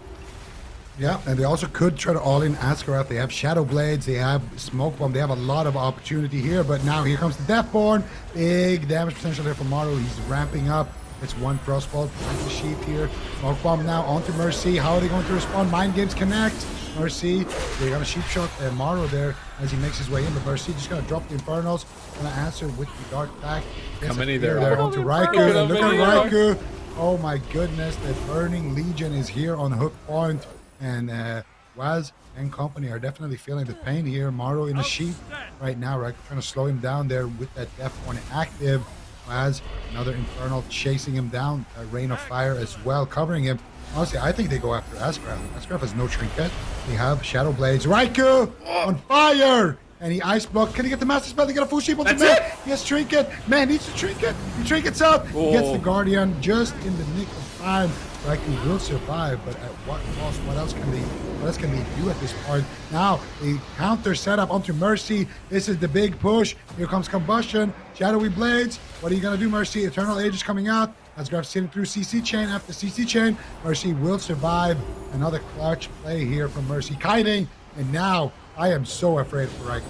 Yeah, and they also could try to all in Asgrath. They have Shadow Blades, they have Smoke Bomb, they have a lot of opportunity here, but now here comes the Deathborn. Big damage potential there for Maru. He's ramping up. It's 1 Frostbolt, the Sheep here. Smoke Bomb now onto Mercy. How are they going to respond? Mind Games connect. Mercy, they're going to Sheep Shot Maru there as he makes his way in, but Mercy just going to drop the Infernals. Going to answer with the Dark Pack.
How many there
are? Onto Raikou. And look at
Raikou.
Oh my goodness, the Burning Legion is here on hook point. And Waz and company are definitely feeling the pain here. Maru in a Sheep right now, right? Trying to slow him down there with that Deathborn active. Waz, another Infernal chasing him down. A Rain of Fire as well, covering him. Honestly, I think they go after Asgrath. Asgrath has no trinket. They have Shadow Blades. Raikou on fire! And he ice block. Can he get the Master Spell? They get a full sheep on the Meh. He has trinket. Man needs to trinket. He trinkets out. He gets the Guardian just in the nick of time. Raikou will survive, but at what cost? What else can they do at this point? Now, a counter setup onto Mercy. This is the big push. Here comes Combustion. Shadowy Blades. What are you going to do, Mercy? Eternal Age is coming out. Asgraf sitting through CC chain after CC chain. Mercy will survive. Another clutch play here from Mercy kiting. And now, I am so afraid for Raikou.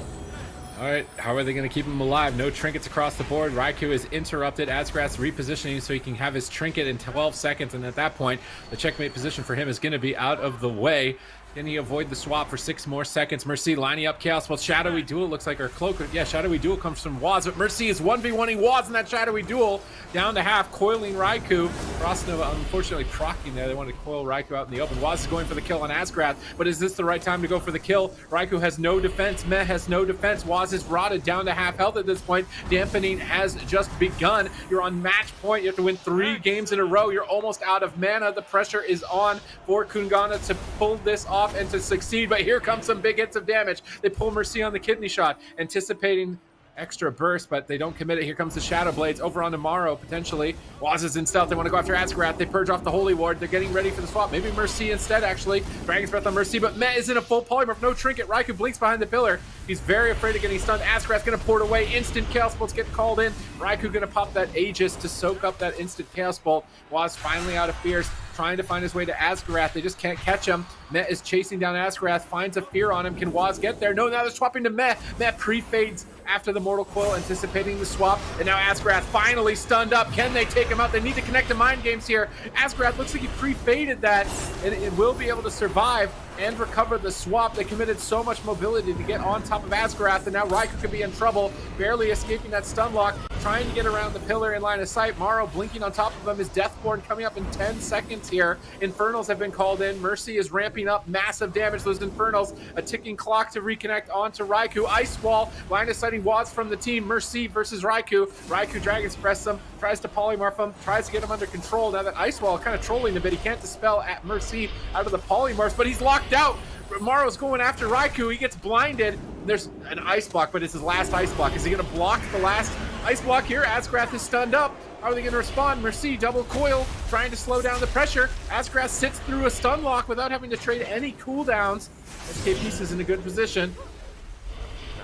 All right, how are they going to keep him alive? No trinkets across the board. Raikou is interrupted. Asgraf's repositioning so he can have his trinket in 12 seconds. And at that point, the checkmate position for him is going to be out of the way. Can he avoid the swap for 6 more seconds? Mercy lining up Chaos. Well, Shadowy Duel looks like her cloak. Yeah, Shadowy Duel comes from Waz, but Mercy is 1v1ing Waz in that Shadowy Duel. Down to half, coiling Raikou. Frostnova unfortunately procking there. They wanted to coil Raikou out in the open. Waz is going for the kill on Asgraf, but is this the right time to go for the kill? Raikou has no defense. Meh has no defense. Waz is rotted down to half health at this point. Dampening has just begun. You're on match point. You have to win 3 games in a row. You're almost out of mana. The pressure is on for KUNGARNA to pull this off and to succeed, but here comes some big hits of damage. They pull Mercy on the kidney shot, anticipating extra burst, but they don't commit it. Here comes the Shadow Blades over on Tomorrow, potentially. Waz is in stealth. They want to go after Asgraf. They purge off the Holy Ward. They're getting ready for the swap. Maybe Mercy instead, actually. Dragon's Breath on Mercy, but Meh is in a full polymorph. No trinket. Raikou blinks behind the pillar. He's very afraid of getting stunned. Asgraf's going to port away. Instant Chaos Bolts get called in. Raikou going to pop that Aegis to soak up that instant Chaos Bolt. Waz finally out of fears, trying to find his way to Asgraf. They just can't catch him. Meh is chasing down Asgraf, finds a fear on him. Can Waz get there? No, now they're swapping to Meh. Meh pre-fades after the Mortal Coil, anticipating the swap. And now Asgraf finally stunned up. Can they take him out? They need to connect to Mind Games here. Asgraf looks like he pre-faded that, and it will be able to survive and recover the swap. They committed so much mobility to get on top of Asgraf, and now Raikou could be in trouble, barely escaping that stun lock, trying to get around the pillar in line of sight. Morrow blinking on top of him. His Deathborn coming up in 10 seconds here. Infernals have been called in. Mercy is ramping up massive damage. Those Infernals, a ticking clock to reconnect onto Raikou. Ice Wall, line of sighting Waz from the team. Mercy versus Raikou. Raikou Dragon's Breath him, tries to polymorph him, tries to get him under control. Now that Ice Wall kind of trolling a bit. He can't dispel at Mercy out of the polymorphs, but he's locked out. Morrow's going after Raikou. He gets blinded. There's an ice block, but it's his last ice block. Is he going to block the last ice block here? Asgraf is stunned up. How are they going to respond? Mercy double coil, trying to slow down the pressure. Asgraf sits through a stun lock without having to trade any cooldowns. SK Pieces in a good position.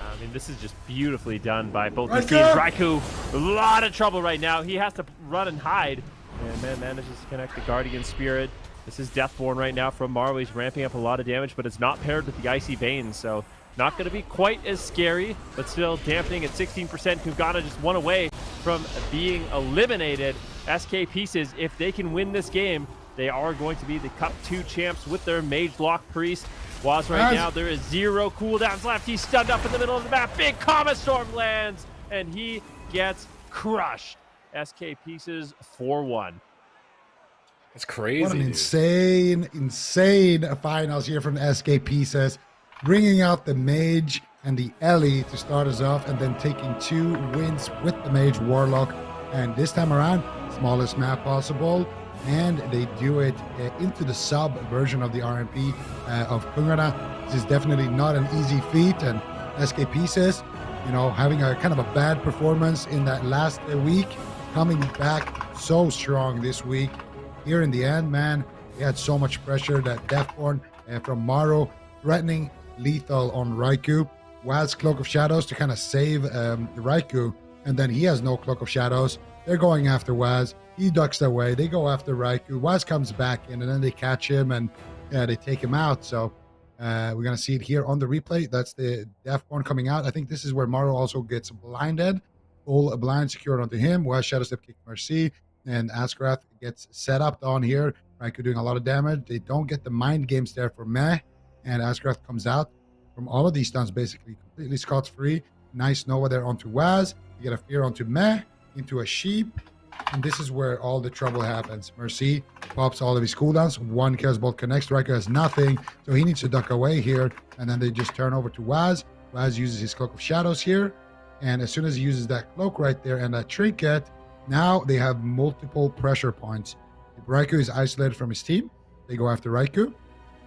I mean, this is just beautifully done by both these teams. Raikou, a lot of trouble right now. He has to run and hide. And man manages to connect the Guardian Spirit. This is Deathborn right now from Morrow. He's ramping up a lot of damage, but it's not paired with the Icy Veins, so not going to be quite as scary, but still dampening at 16%. KUNGARNA just one away from being eliminated. SK Pieces, if they can win this game, they are going to be the Cup 2 champs with their Mage Lock Priest. Waz right now, there is 0 cooldowns left. He's stunned up in the middle of the map. Big Comet Storm lands, and he gets crushed. SK Pieces 4-1.
That's crazy.
What an insane finals here from SK Pieces. Bringing out the Mage and the Ellie to start us off, and then taking 2 wins with the Mage Warlock. And this time around, smallest map possible. And they do it into the sub version of the RMP of KUNGARNA. This is definitely not an easy feat. And SK Pieces, you know, having a kind of a bad performance in that last week, coming back so strong this week. Here in the end, man, they had so much pressure. That Deathborn from Morrow threatening lethal on Raikou. Waz Cloak of Shadows to kind of save Raikou, and then he has no Cloak of Shadows. They're going after Waz. He ducks away. They go after Raikou. Waz comes back in, and then they catch him, and they take him out. So we're going to see it here on the replay. That's the Deathborn coming out. I think this is where Morrow also gets blinded. Full blind secured onto him. Waz Shadow Step kick Mercy. And Asgraf gets set up on here. Raikou doing a lot of damage. They don't get the Mind Games there for Meh. And Asgraf comes out from all of these stuns, basically completely scot-free. Nice Nova there onto Waz. You get a fear onto Meh, into a Sheep. And this is where all the trouble happens. Mercy pops all of his cooldowns. 1 Chaos Bolt connects. Raikou has nothing, so he needs to duck away here. And then they just turn over to Waz. Waz uses his Cloak of Shadows here. And as soon as he uses that cloak right there and that trinket, now they have multiple pressure points. If Raikou is isolated from his team, they go after Raikou.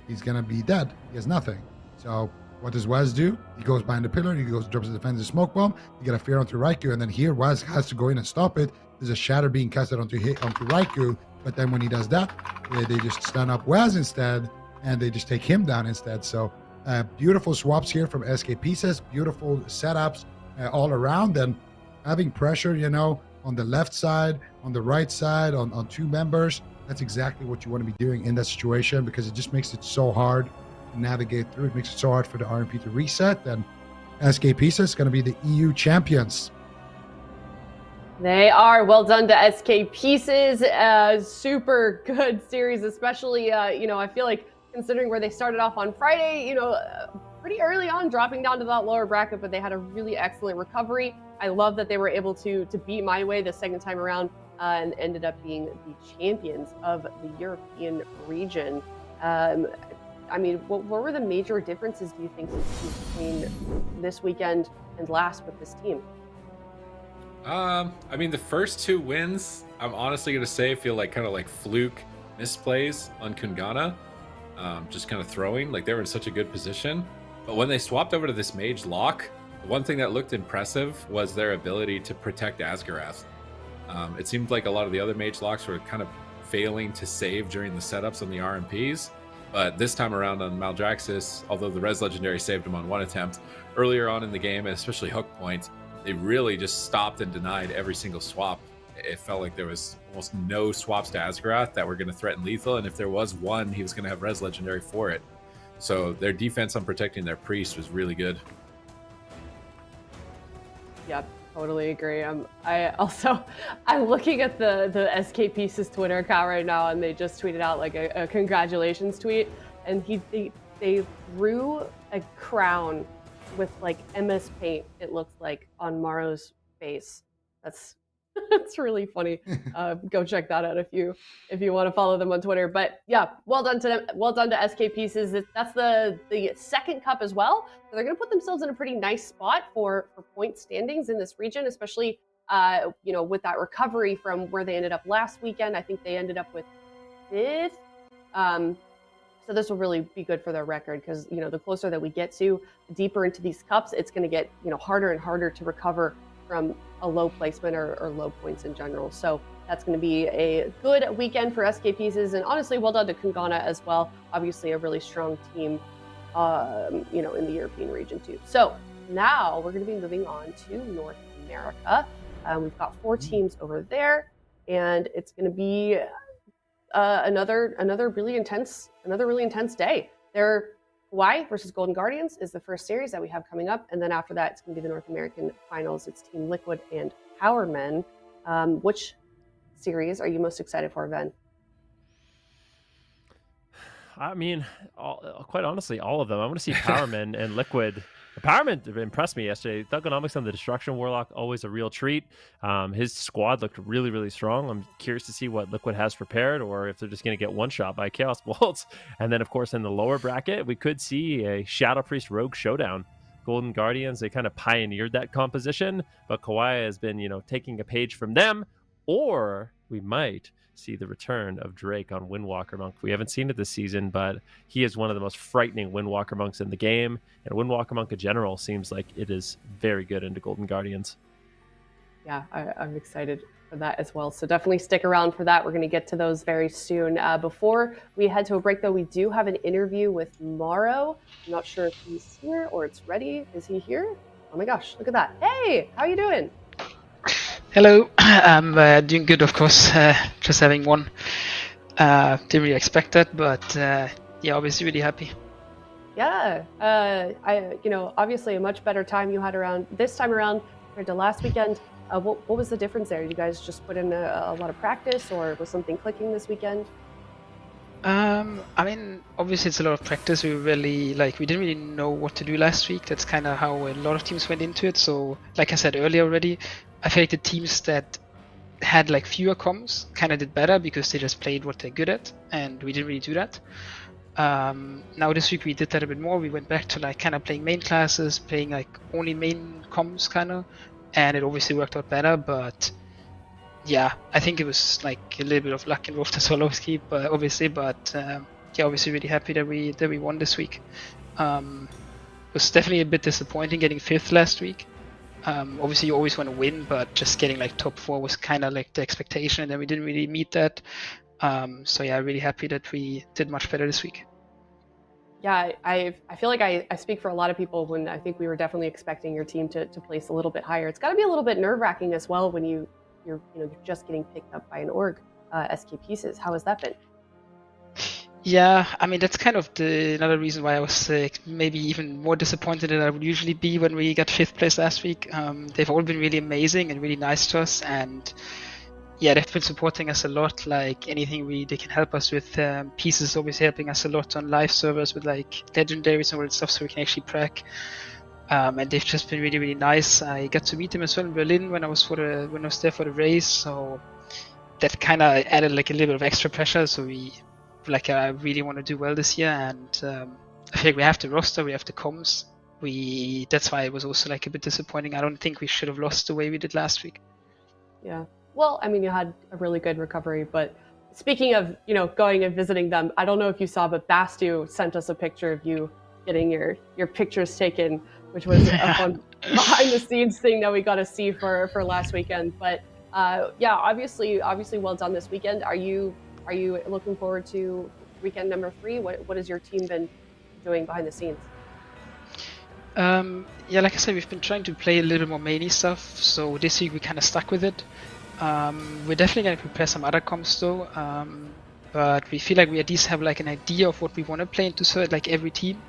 He's going to be dead. He has nothing. So what does Waz do? He goes behind the pillar. He goes, drops the defensive smoke bomb. You get a fear onto Raikou. And then here, Waz has to go in and stop it. There's a shatter being casted onto Raikou. But then when he does that, they just stun up Waz instead, and they just take him down instead. So beautiful swaps here from SK Pieces, beautiful setups all around, and having pressure, you know, on the left side, on the right side, on two members. That's exactly what you want to be doing in that situation, because it just makes it so hard to navigate through. It makes it so hard for the RMP to reset, and SK Pieces is going to be the EU champions.
They are. Well done to SK Pieces. Super good series, especially, you know, I feel like considering where they started off on Friday, you know, pretty early on dropping down to that lower bracket, but they had a really excellent recovery. I love that they were able to beat MYWAY the second time around and ended up being the champions of the European region. I mean, what were the major differences, do you think, between this weekend and last with this team?
I mean, the first two wins, I'm honestly going to say, feel like kind of like fluke misplays on KUNGARNA. Just kind of throwing, like they were in such a good position. But when they swapped over to this mage lock, the one thing that looked impressive was their ability to protect Asgarath. It seemed like a lot of the other mage locks were kind of failing to save during the setups on the RMPs. But this time around on Maldraxxus, although the Res Legendary saved him on one attempt, earlier on in the game, and especially Hook Point, they really just stopped and denied every single swap. It felt like there was almost no swaps to Asgarath that were going to threaten lethal, and if there was one, he was going to have Res Legendary for it. So their defense on protecting their priest was really good.
Yep, totally agree. I'm looking at the SK Pieces Twitter account right now, and they just tweeted out like a congratulations tweet, and they threw a crown with like MS Paint, it looks like, on Maro's face. That's really funny. Go check that out if you want to follow them on Twitter. But yeah, well done to them. Well done to SK Pieces. That's the second cup as well. So they're going to put themselves in a pretty nice spot for point standings in this region, especially you know, with that recovery from where they ended up last weekend. I think they ended up with 5th. So this will really be good for their record, because, you know, the closer that we get to deeper into these cups, it's going to get, you know, harder and harder to recover from a low placement or low points in general. So that's going to be a good weekend for SK Pieces, and honestly, well done to KUNGARNA as well. Obviously, a really strong team, you know, in the European region too. So now we're going to be moving on to North America. We've got 4 teams over there, and it's going to be another really intense day. They're KAWHI versus Golden Guardians is the first series that we have coming up, and then after that, it's going to be the North American finals. It's Team Liquid and Powermen. Which series are you most excited for, Ben?
I mean, quite honestly, all of them. I want to see Powermen and Liquid. Powermen impressed me yesterday. Thugonomics on the Destruction Warlock, always a real treat. His squad looked really, really strong. I'm curious to see what Liquid has prepared, or if they're just going to get one shot by Chaos Bolts. And then, of course, in the lower bracket, we could see a Shadow Priest Rogue showdown. Golden Guardians, they kind of pioneered that composition, but KAWHI has been, you know, taking a page from them, or we might see the return of Drake on Windwalker Monk. We haven't seen it this season, but he is one of the most frightening Windwalker Monks in the game, and Windwalker Monk in general seems like it is very good into Golden Guardians.
Yeah, I'm excited for that as well. So definitely stick around for that. We're going to get to those very soon. Before we head to a break, though, we do have an interview with Maro. I'm not sure if he's here or it's ready. Is he here? Oh my gosh, look at that. Hey, how you doing?
Hello, I'm doing good, of course. Just having won. Didn't really expect that, but yeah, obviously really happy.
Yeah, you know, obviously a much better time you had around this time around compared to last weekend. What was the difference there? You guys just put in a lot of practice, or was something clicking this weekend?
I mean, obviously it's a lot of practice. We didn't really know what to do last week. That's kind of how a lot of teams went into it. So, like I said earlier already, I feel like the teams that had like fewer comms kind of did better because they just played what they're good at, and we didn't really do that. Now this week we did that a bit more. We went back to like kind of playing main classes, playing like only main comms kind of, and it obviously worked out better. But yeah, I think it was like a little bit of luck involved as well, obviously. But yeah, obviously really happy that we won this week. It was definitely a bit disappointing getting 5th last week. Obviously you always want to win, but just getting like top 4 was kind of like the expectation, and then we didn't really meet that. So yeah, really happy that we did much better this week.
Yeah, I feel like I speak for a lot of people when I think we were definitely expecting your team to place a little bit higher. It's got to be a little bit nerve-wracking as well when you're just getting picked up by an org, SK Pieces. How has that been?
Yeah, I mean that's kind of another reason why I was maybe even more disappointed than I would usually be when we got 5th place last week. They've all been really amazing and really nice to us, and yeah, they've been supporting us a lot. Like anything they can help us with. Pieces obviously helping us a lot on live servers with like legendaries and all that stuff, so we can actually prac. And they've just been really, really nice. I got to meet them as well in Berlin when I was there for the race, so that kind of added like a little bit of extra pressure. So I really want to do well this year, and I think we have the roster, we have the comms. That's why it was also like a bit disappointing. I don't think we should have lost the way we did last week.
Yeah. Well, I mean, you had a really good recovery, but speaking of, going and visiting them, I don't know if you saw, but Bastu sent us a picture of you getting your pictures taken, which was a fun behind the scenes thing that we got to see for last weekend. But yeah, obviously well done this weekend. Are you looking forward to weekend number 3? What has your team been doing behind the scenes?
Yeah, like I said, we've been trying to play a little more mainly stuff, so this week we kind of stuck with it. We're definitely going to prepare some other comps though, but we feel like we at least have like an idea of what we want to play into like every team,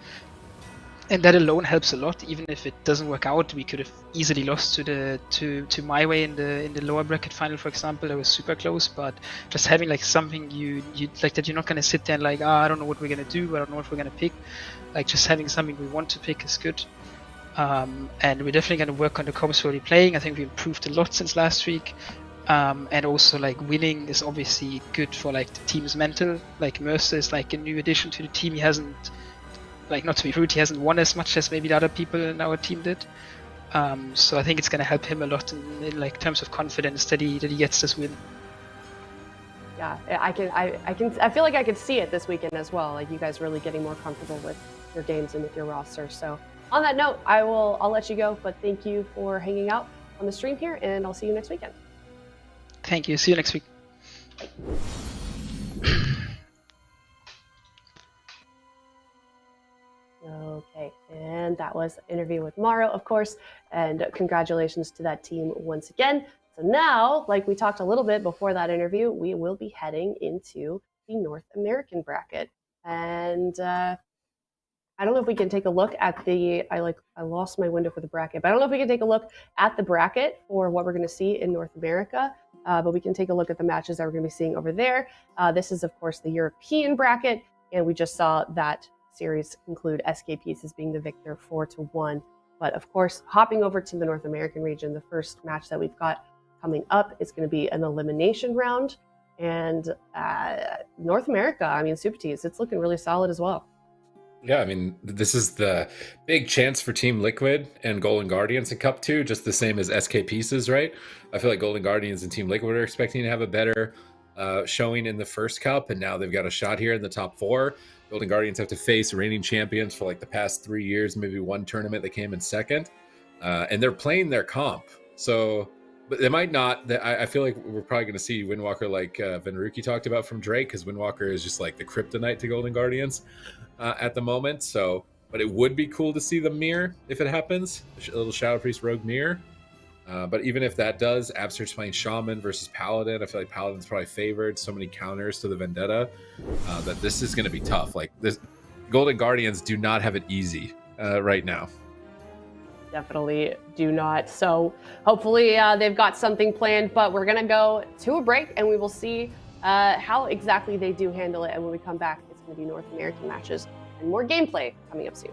and that alone helps a lot. Even if it doesn't work out, we could have easily lost to MYWAY in the lower bracket final, for example. That was super close, but just having like something you like that you're not going to sit there and like, I don't know what we're going to do, I don't know what we're going to pick. Like just having something we want to pick is good. And we're definitely going to work on the comps we're already playing. I think we improved a lot since last week. And also like winning is obviously good for like the team's mental. Like Mercer is like a new addition to the team. He hasn't, like, not to be rude, he hasn't won as much as maybe the other people in our team did. So I think it's going to help him a lot in like terms of confidence that he gets this win.
Yeah, I feel like I could see it this weekend as well. Like you guys really getting more comfortable with your games and with your roster. So on that note, I'll let you go, but thank you for hanging out on the stream here, and I'll see you next weekend.
Thank you. See you next week.
Okay, and that was an interview with Maro, of course, and congratulations to that team once again. So now, like we talked a little bit before that interview, we will be heading into the North American bracket. And I don't know if we can take a look at I lost my window for the bracket, but I don't know if we can take a look at the bracket for what we're going to see in North America, but we can take a look at the matches that we're going to be seeing over there. This is, of course, the European bracket, and we just saw that series conclude SK Pieces being the victor 4-1. But of course, hopping over to the North American region, the first match that we've got coming up is going to be an elimination round. And North America, I mean, Super Tees, it's looking really solid as well.
Yeah, I mean, this is the big chance for Team Liquid and Golden Guardians in Cup 2, just the same as SK Pieces, right? I feel like Golden Guardians and Team Liquid are expecting to have a better showing in the first Cup, and now they've got a shot here in the top 4. Golden Guardians have to face reigning champions for like the past 3 years, maybe one tournament they came in second, and they're playing their comp. So, but they might not. I feel like we're probably going to see Windwalker like Venruki talked about from Drake, because Windwalker is just like the kryptonite to Golden Guardians at the moment. So, but it would be cool to see the mirror if it happens, a little Shadow Priest Rogue mirror. But even if that does, Absur's playing Shaman versus Paladin. I feel like Paladin's probably favored. So many counters to the Vendetta that this is going to be tough. Like this, Golden Guardians do not have it easy right now.
Definitely do not. So hopefully they've got something planned, but we're going to go to a break and we will see how exactly they do handle it. And when we come back, it's going to be North American matches and more gameplay coming up soon.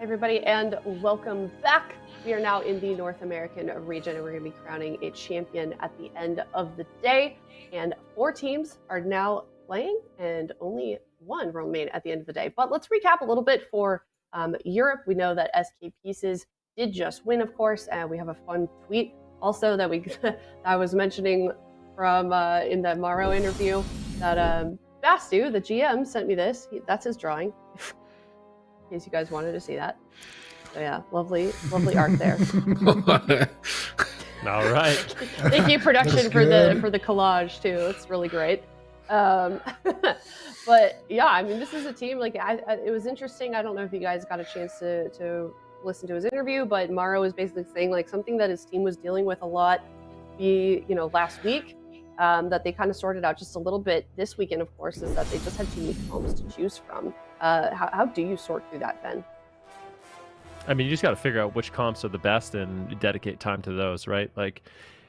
everybody, and welcome back. We are now in the North American region, and we're going to be crowning a champion at the end of the day. And 4 teams are now playing, and only 1 remain at the end of the day. But let's recap a little bit for Europe. We know that SK Pieces did just win, of course, and we have a fun tweet also that I was mentioning from in the Maro interview that Bastu, the GM, sent me this. That's his drawing. In case you guys wanted to see that. So yeah, lovely art there.
All right.
Thank you, production, for the collage too. It's really great. But yeah, I mean, this is a team, like, it was interesting. I don't know if you guys got a chance to listen to his interview, but Maro was basically saying, like, something that his team was dealing with a lot last week, that they kind of sorted out just a little bit this weekend, of course, is that they just had too many comps to choose from. How do you sort through that, Ben?
I mean, you just got to figure out which comps are the best and dedicate time to those, right? Like,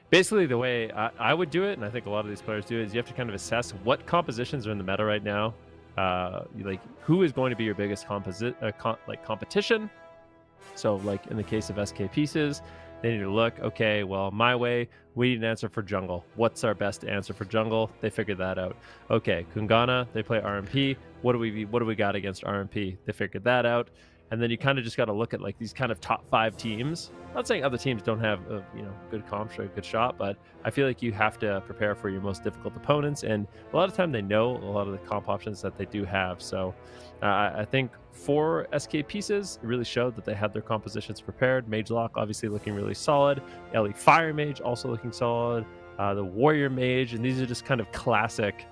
basically the way I would do it, and I think a lot of these players do it, is you have to kind of assess what compositions are in the meta right now. Like, who is going to be your biggest competition? So, like, in the case of SK Pieces, they need to look, okay, well, MYWAY, we need an answer for jungle. What's our best answer for jungle? They figured that out. Okay, KUNGARNA, they play RMP. What do we got against RMP? They figured that out. And then you kind of just got to look at, like, these kind of top 5 teams. I'm not saying other teams don't have good comps or a good shot, but I feel like you have to prepare for your most difficult opponents. And a lot of time they know a lot of the comp options that they do have. So I think for SK Pieces, it really showed that they had their compositions prepared. Mage Lock obviously looking really solid. Ellie Fire Mage also looking solid. The Warrior Mage, and these are just kind of classic.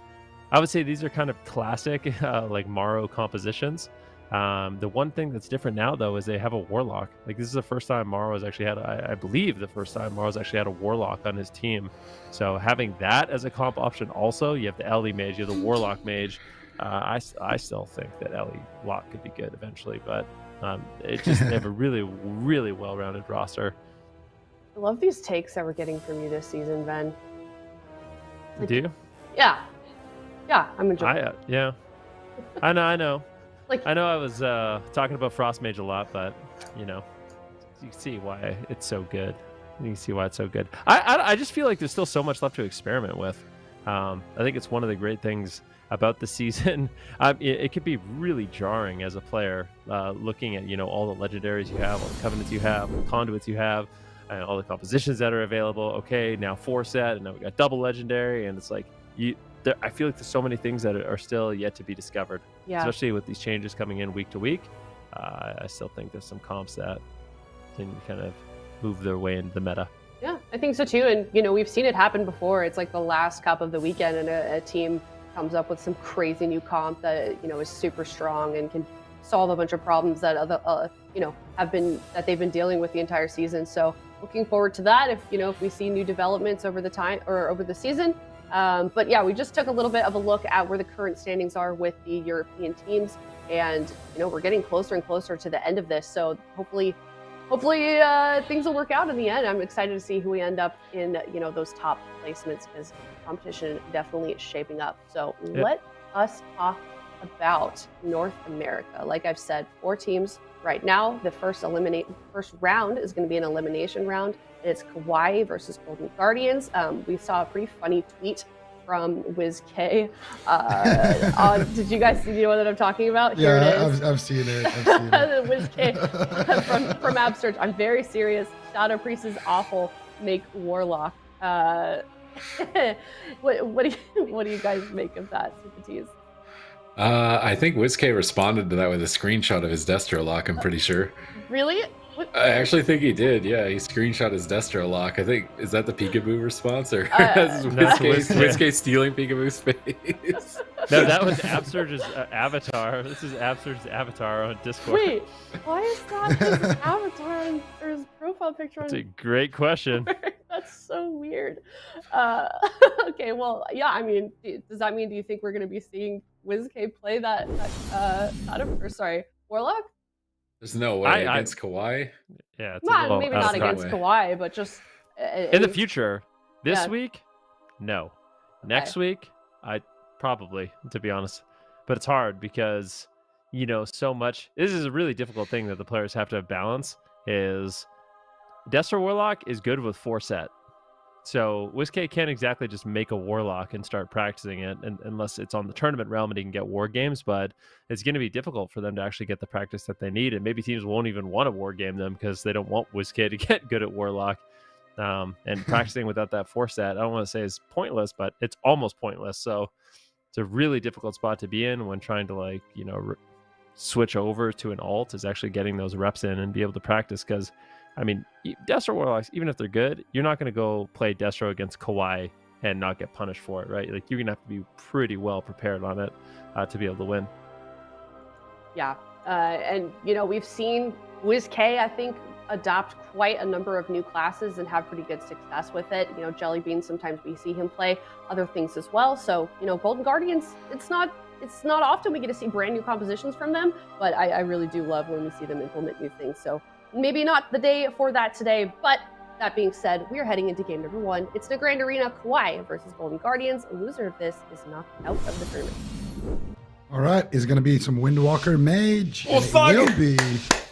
I would say these are kind of classic like Maro compositions. The one thing that's different now, though, is they have a Warlock. Like, this is the first time Maro has actually had, I believe the first time Maro's actually had a Warlock on his team. So having that as a comp option also, you have the Ellie Mage, you have the Warlock Mage. I still think that Ellie Lock could be good eventually, but they have a really, really well-rounded roster.
I love these takes that we're getting from you this season, Ben.
Do you?
Yeah, I'm enjoying it.
Yeah, I know.
Like,
I know I was talking about Frost Mage a lot, but you can see why it's so good. You can see why it's so good. I just feel like there's still so much left to experiment with. I think it's one of the great things about the season. It could be really jarring as a player, looking at all the legendaries you have, all the covenants you have, all the conduits you have, and all the compositions that are available. Okay, now 4 set, and now we got double legendary, and it's like I feel like there's so many things that are still yet to be discovered. Yeah. Especially with these changes coming in week to week. I still think there's some comps that can kind of move their way into the meta.
Yeah, I think so too. And we've seen it happen before. It's like the last cup of the weekend, and a team comes up with some crazy new comp that is super strong and can solve a bunch of problems that they've been dealing with the entire season. So looking forward to that. If we see new developments over the season. But yeah, we just took a little bit of a look at where the current standings are with the European teams, and we're getting closer and closer to the end of this. So hopefully things will work out in the end. I'm excited to see who we end up in those top placements, because competition definitely is shaping up. So Let us talk about North America. Like I've said, 4 teams right now. The first round is going to be an elimination round. It's KAWHI versus Golden Guardians. We saw a pretty funny tweet from WizK. Did you guys see the one that I'm talking about? Here it is.
I've seen it.
WizK from Absurd. I'm very serious. Shadow Priest is awful. Make Warlock. What do you guys make of that, Sympathies?
I think WizK responded to that with a screenshot of his Destro lock, I'm pretty sure.
Really?
I actually think he did, yeah. He screenshot his Destro lock. I think, is that the Peekaboo response? Or is WizK stealing Peekaboo's face?
No, that was Absurge's avatar. This is Absurge's avatar on Discord.
Wait, why is that his avatar or his profile picture?
That's a great question.
That's so weird. Okay, well, yeah, I mean, does that mean, do you think we're going to be seeing WizK play that Warlock?
There's no way against KAWHI.
Yeah, it's
maybe not against KAWHI, but just
in the future. This week, no. Next week, I probably, to be honest. But it's hard because so much. This is a really difficult thing that the players have to balance. Is Destro Warlock is good with 4-set. So WizK can't exactly just make a Warlock and start practicing it unless it's on the tournament realm and he can get war games, but it's going to be difficult for them to actually get the practice that they need, and maybe teams won't even want to war game them because they don't want WizK to get good at Warlock. And practicing without that 4-set, I don't want to say is pointless, but it's almost pointless. So it's a really difficult spot to be in when trying to switch over to an alt, is actually getting those reps in and be able to practice, because Destro Warlocks, even if they're good, you're not going to go play Destro against KAWHI and not get punished for it, right? Like, you're going to have to be pretty well prepared on it to be able to win.
Yeah, and we've seen WizK, I think, adopt quite a number of new classes and have pretty good success with it. Jelly Beans, sometimes we see him play other things as well. So, Golden Guardians, it's not often we get to see brand new compositions from them, but I really do love when we see them implement new things. So maybe not the day for that today, but that being said, we are heading into game number 1. It's the Grand Arena, KAWHI versus Golden Guardians. A loser of this is knocked out of the tournament.
All right, it's going to be some Windwalker Mage.
Oh, fuck!
It will be.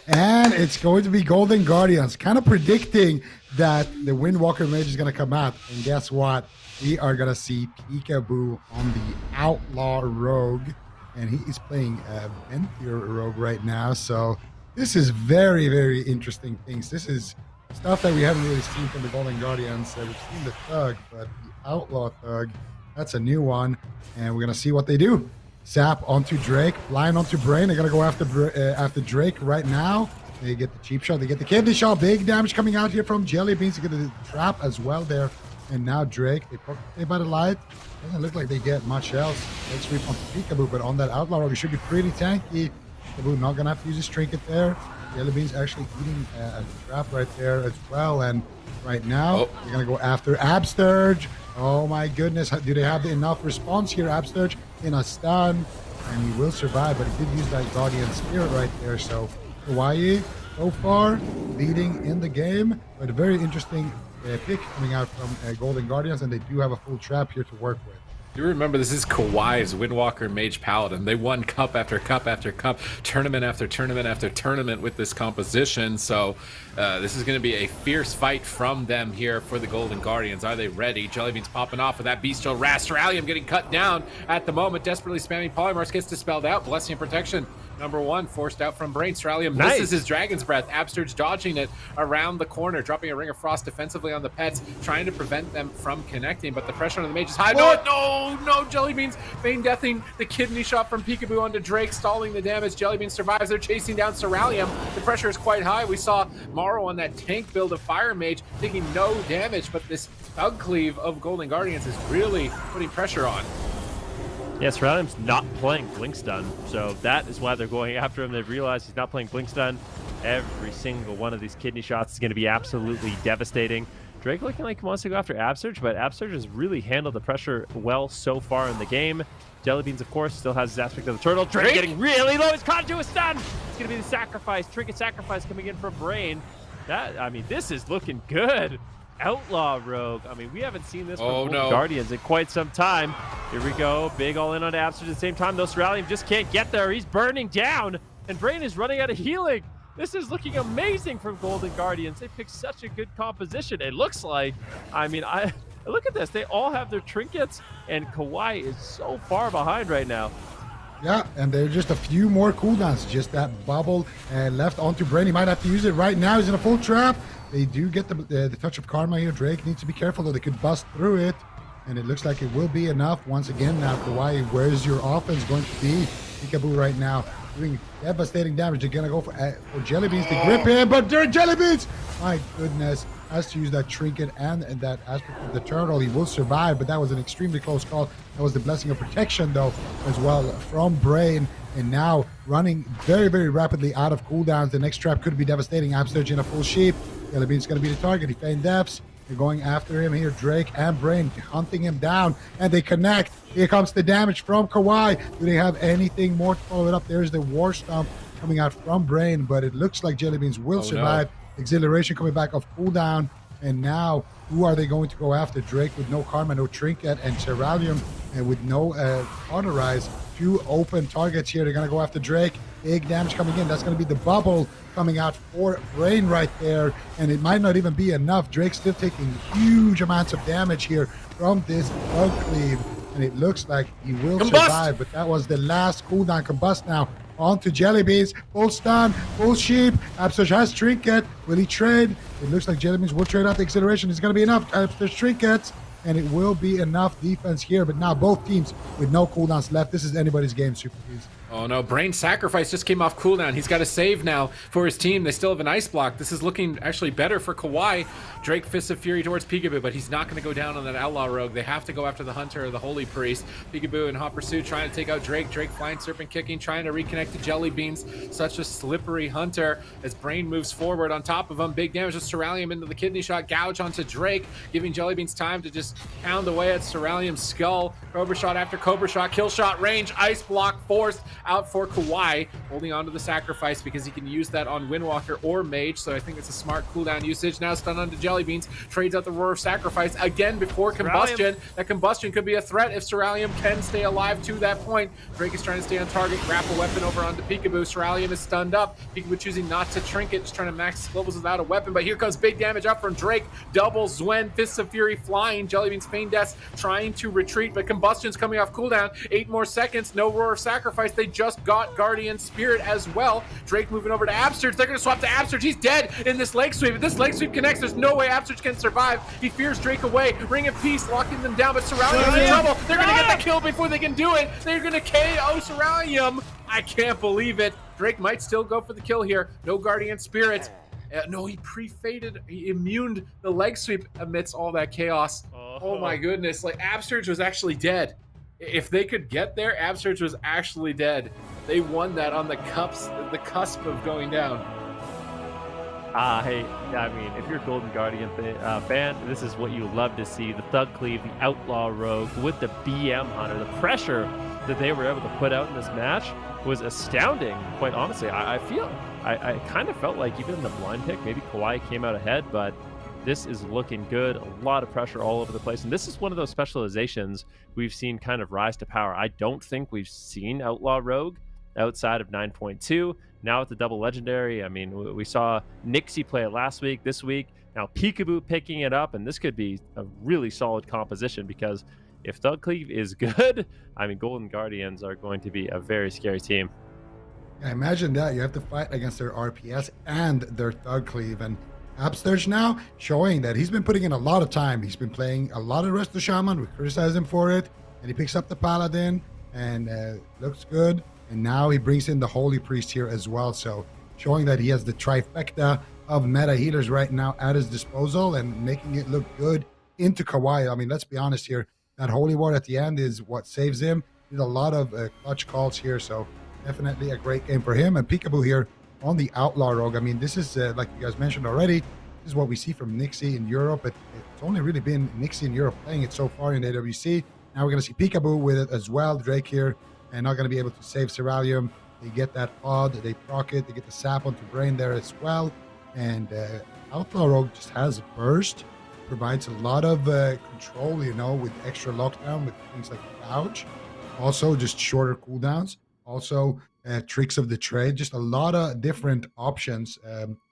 And it's going to be Golden Guardians. Kind of predicting that the Windwalker Mage is going to come out. And guess what? We are going to see Peekaboo on the Outlaw Rogue. And he is playing Venthyr Rogue right now. So this is very, very interesting things. This is stuff that we haven't really seen from the Golden Guardians. We've seen the Thug, but the Outlaw Thug, that's a new one. And we're going to see what they do. Zap onto Drake, blind onto Brain. They're going to go after Drake right now. They get the cheap shot. They get the kidney shot. Big damage coming out here from Jelly Beans. They get the trap as well there. And now Drake, they poke by the light. Doesn't look like they get much else. Let's sweep onto Peekaboo, but on that Outlaw Rogue, it should be pretty tanky. Peekaboo not going to have to use his trinket there. Jelly Beans actually eating a trap right there as well. And right now, they're going to go after Absturge. Oh my goodness. Do they have enough response here? Absturge in a stun, and he will survive, but he did use that Guardian Spirit right there. So KAWHI so far leading in the game, but a very interesting pick coming out from Golden Guardians, and they do have a full trap here to work with.
You remember, this is KAWHI's Windwalker Mage Paladin. They won cup after cup after cup, tournament after tournament after tournament with this composition. So this is going to be a fierce fight from them here for the Golden Guardians. Are they ready? Jellybeans popping off with that Bestial Rast. Rallium getting cut down at the moment. Desperately spamming Polymorphs, gets dispelled out. Blessing and Protection, number 1, forced out from Brain. Stralium misses his Dragon's Breath. Absturge dodging it around the corner, dropping a Ring of Frost defensively on the pets, trying to prevent them from connecting, but the pressure on the mage is high. No, Jellybeans Feign Deathing the kidney shot from Peekaboo onto Drake, stalling the damage. Jellybeans survives. They're chasing down Ceralium. The pressure is quite high. We saw Morrow on that tank build of Fire Mage taking no damage, but this Thug Cleave of Golden Guardians is really putting pressure on.
Yes, Ceralium's not playing Blink Stun, so that is why they're going after him. They've realized he's not playing Blink Stun. Every single one of these kidney shots is going to be absolutely devastating. Drake looking like he wants to go after Absturge, but Absturge has really handled the pressure well so far in the game. Jellybeans, of course, still has his aspect of the turtle. Drake getting really low. He's caught into a stun. It's going to be the sacrifice, trinket sacrifice coming in from Brain. This is looking good. Outlaw Rogue. We haven't seen this from Guardians in quite some time. Here we go. Big all in on Absturge at the same time. Though Ceralium just can't get there. He's burning down, and Brain is running out of healing. This is looking amazing from Golden Guardians. They picked such a good composition. It looks like, look at this. They all have their trinkets, and KAWHI is so far behind right now.
Yeah, and there's just a few more cooldowns. Just that bubble left onto Brain. He might have to use it right now. He's in a full trap. They do get the touch of karma here. Drake needs to be careful, though. They could bust through it, and it looks like it will be enough. Once again, now KAWHI, where's your offense going to be? Peekaboo right now doing devastating damage. They're going to go for Jellybeans to grip him, but Jellybeans, my goodness, has to use that trinket and that aspect of the turtle. He will survive, but that was an extremely close call. That was the Blessing of Protection, though, as well from Brain. And now running very, very rapidly out of cooldowns. The next trap could be devastating. Absturge in a full sheep. Jellybeans going to be the target. He feigned deaths. They're going after him here. Drake and Brain hunting him down, and they connect. Here comes the damage from KAWHI. Do they have anything more to follow it up? There's the War Stomp coming out from Brain, but it looks like Jellybeans will survive. No. Exhilaration coming back off cooldown, and now who are they going to go after? Drake with no karma, no trinket, and Ceralium with no autorize. two open targets here. They're going to go after Drake. Big damage coming in. That's going to be the bubble coming out for Brain right there. And it might not even be enough. Drake's still taking huge amounts of damage here from this bug cleave. And it looks like he will survive. But that was the last cooldown. Combust now onto Jellybeans. Full stun, full sheep. Absurge has Trinket. Will he trade? It looks like Jellybeans will trade out the acceleration. It's going to be enough. Absurge Trinkets. And it will be enough defense here. But now both teams with no cooldowns left. This is anybody's game, Super Bees.
Oh no, Brain Sacrifice just came off cooldown. He's got to save now for his team. They still have an ice block. This is looking actually better for KAWHI. Drake Fists of Fury towards Peekaboo, but he's not going to go down on that Outlaw Rogue. They have to go after the Hunter or the Holy Priest. Peekaboo in hot pursuit trying to take out Drake. Drake flying Serpent kicking, trying to reconnect to Jellybeans. Such a slippery Hunter as Brain moves forward on top of him. Big damage with Ceruleum into the kidney shot. Gouge onto Drake, giving Jellybeans time to just pound away at Ceruleum's skull. Cobra shot after Cobra shot. Kill shot range. Ice block forced out for KAWHI, holding on to the sacrifice because he can use that on Windwalker or Mage, so I think it's a smart cooldown usage. Now stun onto Jellybeans, trades out the Roar of Sacrifice again before Combustion. That Combustion could be a threat if Ceruleum can stay alive to that point. Drake is trying to stay on target, grapple weapon over onto Peekaboo. Ceruleum is stunned up. Peekaboo choosing not to Trinket, just trying to max levels without a weapon, but here comes big damage up from Drake. Double Zwen, Fists of Fury flying. Jellybeans Feign Death trying to retreat, but Combustion's coming off cooldown. 8 more seconds, no Roar of Sacrifice. They just got Guardian Spirit as well. Drake moving over to Absurge. They're going to swap to Absurge. He's dead in this leg sweep. If this leg sweep connects, there's no way Absurge can survive. He fears Drake away. Ring of Peace locking them down, but Ceruleum in trouble. They're going to get the kill before they can do it. They're going to KO Ceruleum. I can't believe it. Drake might still go for the kill here. No Guardian Spirit. No, he pre-faded. He immuned the leg sweep amidst all that chaos. Oh my goodness. Like, Absurge was actually dead. If they could get there, Absurge was actually dead. They won that on the cusp of going down.
Hey, I mean, if you're a Golden Guardian fan, this is what you love to see. The Thug Cleave, the Outlaw Rogue with the BM Hunter. The pressure that they were able to put out in this match was astounding, quite honestly. I kind of felt like even in the blind pick, maybe KAWHI came out ahead, but this is looking good. A lot of pressure all over the place. And this is one of those specializations we've seen kind of rise to power. I don't think we've seen Outlaw Rogue outside of 9.2. Now with the double legendary, I mean, we saw Nixie play it last week, this week. Now Peekaboo picking it up, and this could be a really solid composition because if Thug Cleave is good, I mean, Golden Guardians are going to be a very scary team.
Yeah, imagine that. You have to fight against their RPS and their Thug Cleave. And Absurge now showing that he's been putting in a lot of time. He's been playing a lot of Rest of the Shaman. We criticize him for it. And he picks up the Paladin and looks good. And now he brings in the Holy Priest here as well. So showing that he has the trifecta of meta healers right now at his disposal and making it look good into KAWHI. I mean, let's be honest here. That Holy Ward at the end is what saves him. There's a lot of clutch calls here. So definitely a great game for him. And Peekaboo here on the Outlaw Rogue. I mean, this is, like you guys mentioned already, this is what we see from Nixie in Europe. It's only really been Nixie in Europe playing it so far in AWC. Now we're going to see Peekaboo with it as well. Drake here, and not going to be able to save Ceruleum. They get that pod, they proc it, they get the sap onto Brain there as well. And Outlaw Rogue just has burst, provides a lot of control, you know, with extra lockdown, with things like Gouge. Also, just shorter cooldowns. Also, tricks of the trade. Just a lot of different options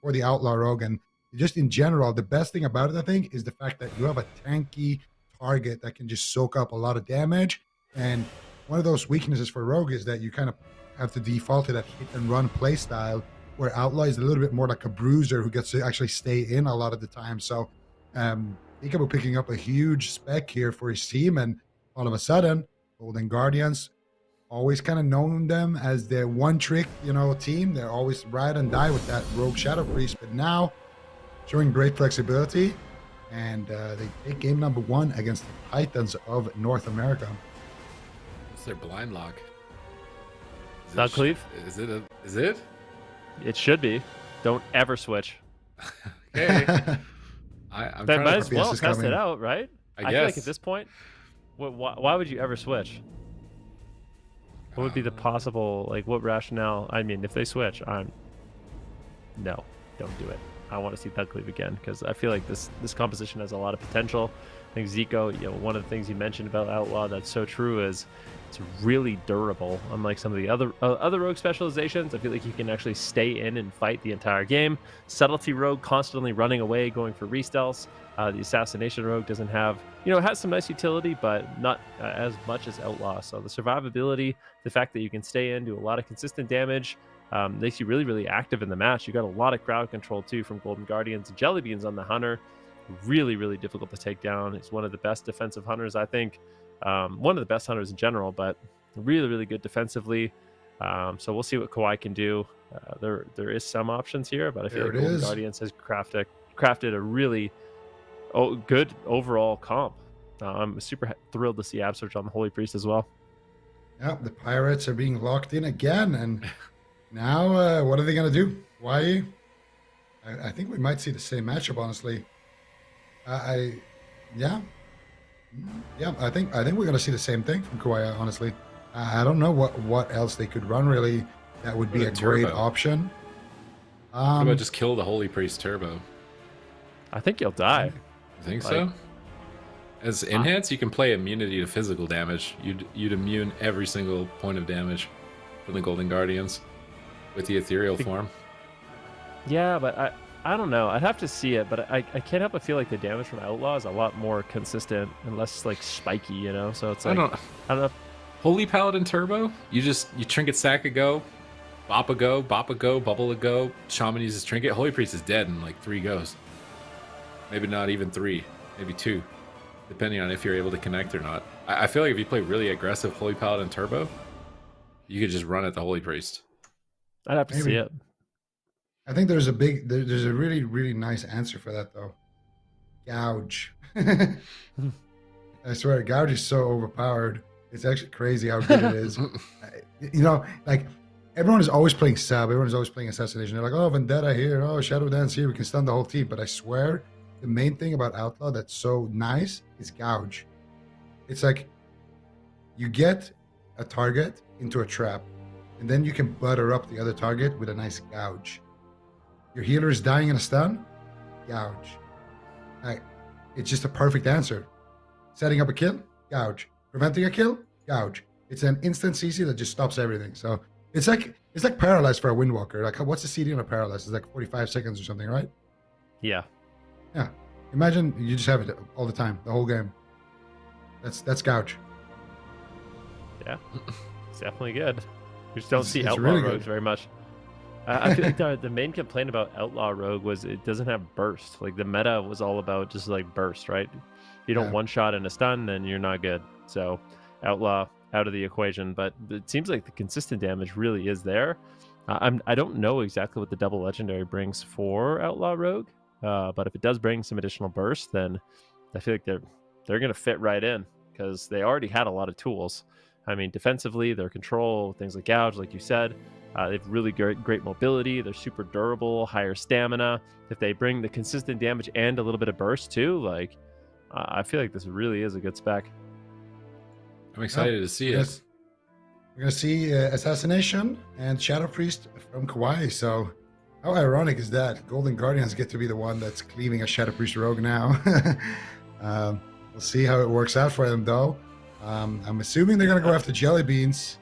for the Outlaw Rogue. And just in general, the best thing about it, I think, is the fact that you have a tanky target that can just soak up a lot of damage. And one of those weaknesses for Rogue is that you kind of have to default to that hit and run play style, where Outlaw is a little bit more like a bruiser who gets to actually stay in a lot of the time. So Peekaboo picking up a huge spec here for his team, and all of a sudden, Golden Guardians, always kind of known them as their one trick, you know, team. They're always ride and die with that Rogue Shadow Priest, but now showing great flexibility, and they take game number 1 against the Titans of North America.
What's their blind lock?
Thug Cleave?
Is it?
It should be. Don't ever switch.
Okay. I'm
But
trying
might
to
as well test
coming.
it out, right?
I
feel
guess.
like at this point, why would you ever switch? What would be the possible, like, what rationale? I mean, if they switch, no, don't do it. I want to see Thug Cleave again because I feel like this composition has a lot of potential. I think Zico, one of the things you mentioned about Outlaw that's so true is it's really durable. Unlike some of the other rogue specializations, I feel like you can actually stay in and fight the entire game. Subtlety rogue constantly running away, going for restelts. The assassination rogue doesn't have, it has some nice utility, but not as much as Outlaw. So the survivability, the fact that you can stay in, do a lot of consistent damage, makes you really, really active in the match. You got a lot of crowd control too from Golden Guardians and Jellybeans on the Hunter. Really, really difficult to take down. He's one of the best defensive hunters, I think. One of the best hunters in general, but really, really good defensively. So we'll see what KAWHI can do. There is some options here, but I feel like Golden Guardians has crafted a really good overall comp. I'm super thrilled to see Absurge on the Holy Priest as well.
Yeah, the Pirates are being locked in again, and now what are they going to do? Why? I think we might see the same matchup, honestly. Yeah, I think we're going to see the same thing from KAWHI, honestly. I don't know what else they could run, really. That would be a great option.
What about just kill the Holy Priest turbo?
I think he'll die.
You think so? As enhance, you can play immunity to physical damage. You'd immune every single point of damage from the Golden Guardians with the ethereal form.
Yeah, but I don't know. I'd have to see it, but I can't help but feel like the damage from Outlaw is a lot more consistent and less like spiky, So it's like I don't know.
Holy Paladin turbo? You trinket sack a go, bop a go, bubble a go. Shaman uses trinket. Holy Priest is dead in like 3 goes. Maybe not even 3, maybe 2, depending on if you're able to connect or not. I feel like if you play really aggressive Holy Paladin turbo, you could just run at the Holy Priest.
I'd have to see it.
I think there's a really, really nice answer for that, though. Gouge. I swear, Gouge is so overpowered. It's actually crazy how good it is. Like, everyone is always playing sub. Everyone is always playing assassination. They're like, oh, Vendetta here. Oh, Shadow Dance here. We can stun the whole team. But I swear, the main thing about Outlaw that's so nice is Gouge. It's like you get a target into a trap, and then you can butter up the other target with a nice Gouge. Your healer is dying in a stun, Gouge. It's just a perfect answer. Setting up a kill, Gouge. Preventing a kill, Gouge. It's an instant CC that just stops everything. So it's like paralyzed for a Windwalker. Like, what's the CD on a paralyzed? It's like 45 seconds or something, right?
Yeah.
Yeah. Imagine you just have it all the time, the whole game. That's Gouge.
Yeah. It's definitely good. We just don't see Outlaw
really
rogues very much. I feel like the main complaint about Outlaw Rogue was it doesn't have burst. Like, the meta was all about just like burst, right? If you don't one shot and a stun, then you're not good. So Outlaw out of the equation. But it seems like the consistent damage really is there. I don't know exactly what the double legendary brings for Outlaw Rogue, but if it does bring some additional burst, then I feel like they're going to fit right in because they already had a lot of tools. I mean, defensively, their control, things like Gouge, like you said. They've really great mobility. They're super durable, higher stamina. If they bring the consistent damage and a little bit of burst too, like I feel like this really is a good spec.
I'm excited to see it.
We're gonna see Assassination and Shadow Priest from KAWHI. So how ironic is that? Golden Guardians get to be the one that's cleaving a Shadow Priest rogue now. We'll see how it works out for them, though. I'm assuming they're gonna go after Jellybeans.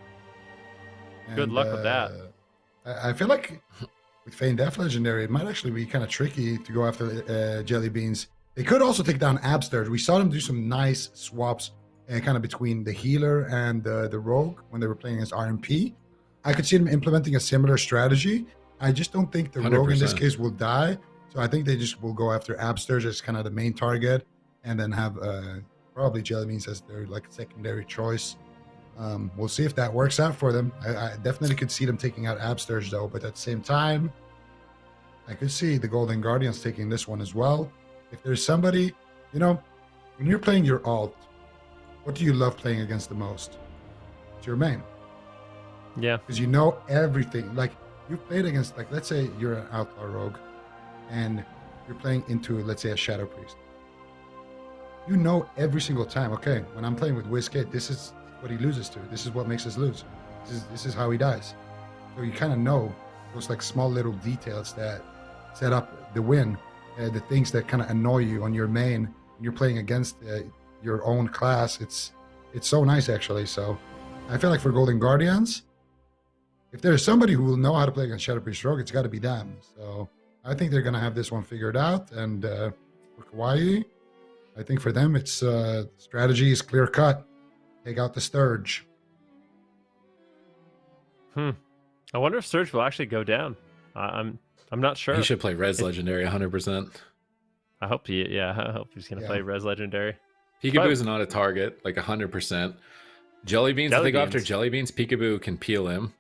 Good luck with that.
I feel like with Feign Death Legendary, it might actually be kind of tricky to go after Jellybeans. They could also take down Absturge. We saw them do some nice swaps kind of between the healer and the rogue when they were playing against RMP. I could see them implementing a similar strategy. I just don't think the 100%. Rogue in this case will die. So I think they just will go after Absturge as kind of the main target and then have probably Jellybeans as their like secondary choice. We'll see if that works out for them. I definitely could see them taking out Absturge though, but at the same time, I could see the Golden Guardians taking this one as well. If there's somebody, when you're playing your alt, what do you love playing against the most? It's your main.
Yeah.
Because you know everything. Like, you've played against, like, let's say you're an Outlaw Rogue and you're playing into, let's say, a Shadow Priest. You know every single time, okay, when I'm playing with Wizkid, this is what he loses to. This is what makes us lose. This is how he dies. So you kind of know those like small little details that set up the win, the things that kind of annoy you on your main you're playing against your own class, it's so nice actually. So I feel like for Golden Guardians, if there's somebody who will know how to play against Shadow Priest Rogue, it's got to be them. So I think they're gonna have this one figured out. And for KAWHI, I think for them it's strategy is clear cut. Take out the Sturge.
I wonder if Surge will actually go down. I'm not sure.
He should play Res Legendary 100%.
I hope I hope he's gonna play Res Legendary.
Peekaboo is not a target, like 100%. Jelly Beans, if they go after Jelly Beans, Peekaboo can peel him.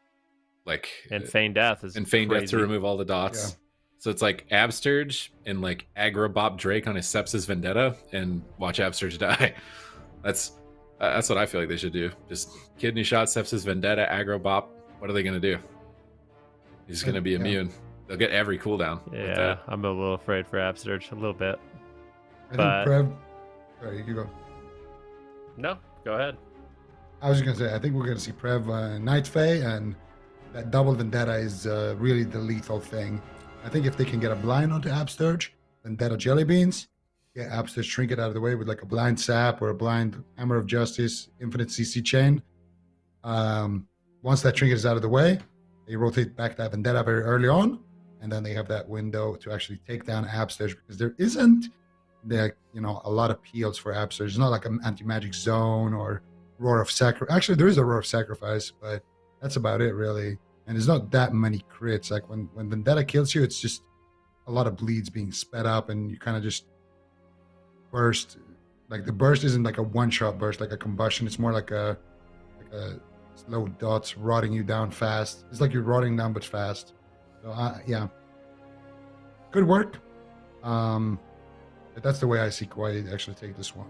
And Feign Death is
Death to remove all the dots. Yeah. So it's like Absturge and like aggro Bop Drake on his Sepsis Vendetta and watch Absturge die. That's what I feel like they should do. Just Kidney Shot, Sepsis Vendetta, aggro Bop. What are they gonna do? He's gonna be immune. They'll get every cooldown.
Yeah, I'm a little afraid for Absturge, a little bit.
I think Prev. Sorry, you can go.
No, go ahead.
I was just gonna say, I think we're gonna see Prev Night Fae, and that double Vendetta is really the lethal thing. I think if they can get a blind onto Absturge, Vendetta Jelly Beans, Absturge shrink it out of the way with like a blind Sap or a blind Hammer of Justice, Infinite CC Chain. Once that trinket is out of the way, they rotate back that Vendetta very early on, and then they have that window to actually take down Absturge, because there isn't a lot of peels for Absturge. It's not like an anti-magic zone or Roar of Sacrifice. Actually, there is a Roar of Sacrifice, but that's about it, really. And there's not that many crits. Like when Vendetta kills you, it's just a lot of bleeds being sped up, and you kind of just burst. Like the burst isn't like a one-shot burst, like a combustion. It's more like a slow dots rotting you down fast. It's like you're rotting down but fast. So yeah, good work. But that's the way I see KAWHI actually take this one.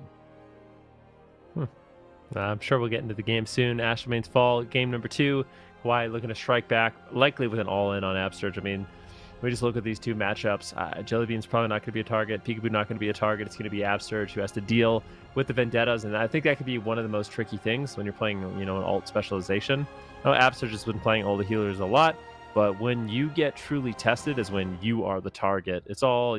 I'm sure we'll get into the game soon. Ashmane's Fall, game number 2. KAWHI looking to strike back, likely with an all-in on Absturge. I mean, we just look at these two matchups. Jelly Bean's probably not going to be a target. Peekaboo not going to be a target. It's going to be Absturge who has to deal with the Vendettas, and I think that could be one of the most tricky things when you're playing, an alt specialization. Absturge has been playing all the healers a lot, but when you get truly tested is when you are the target. It's all,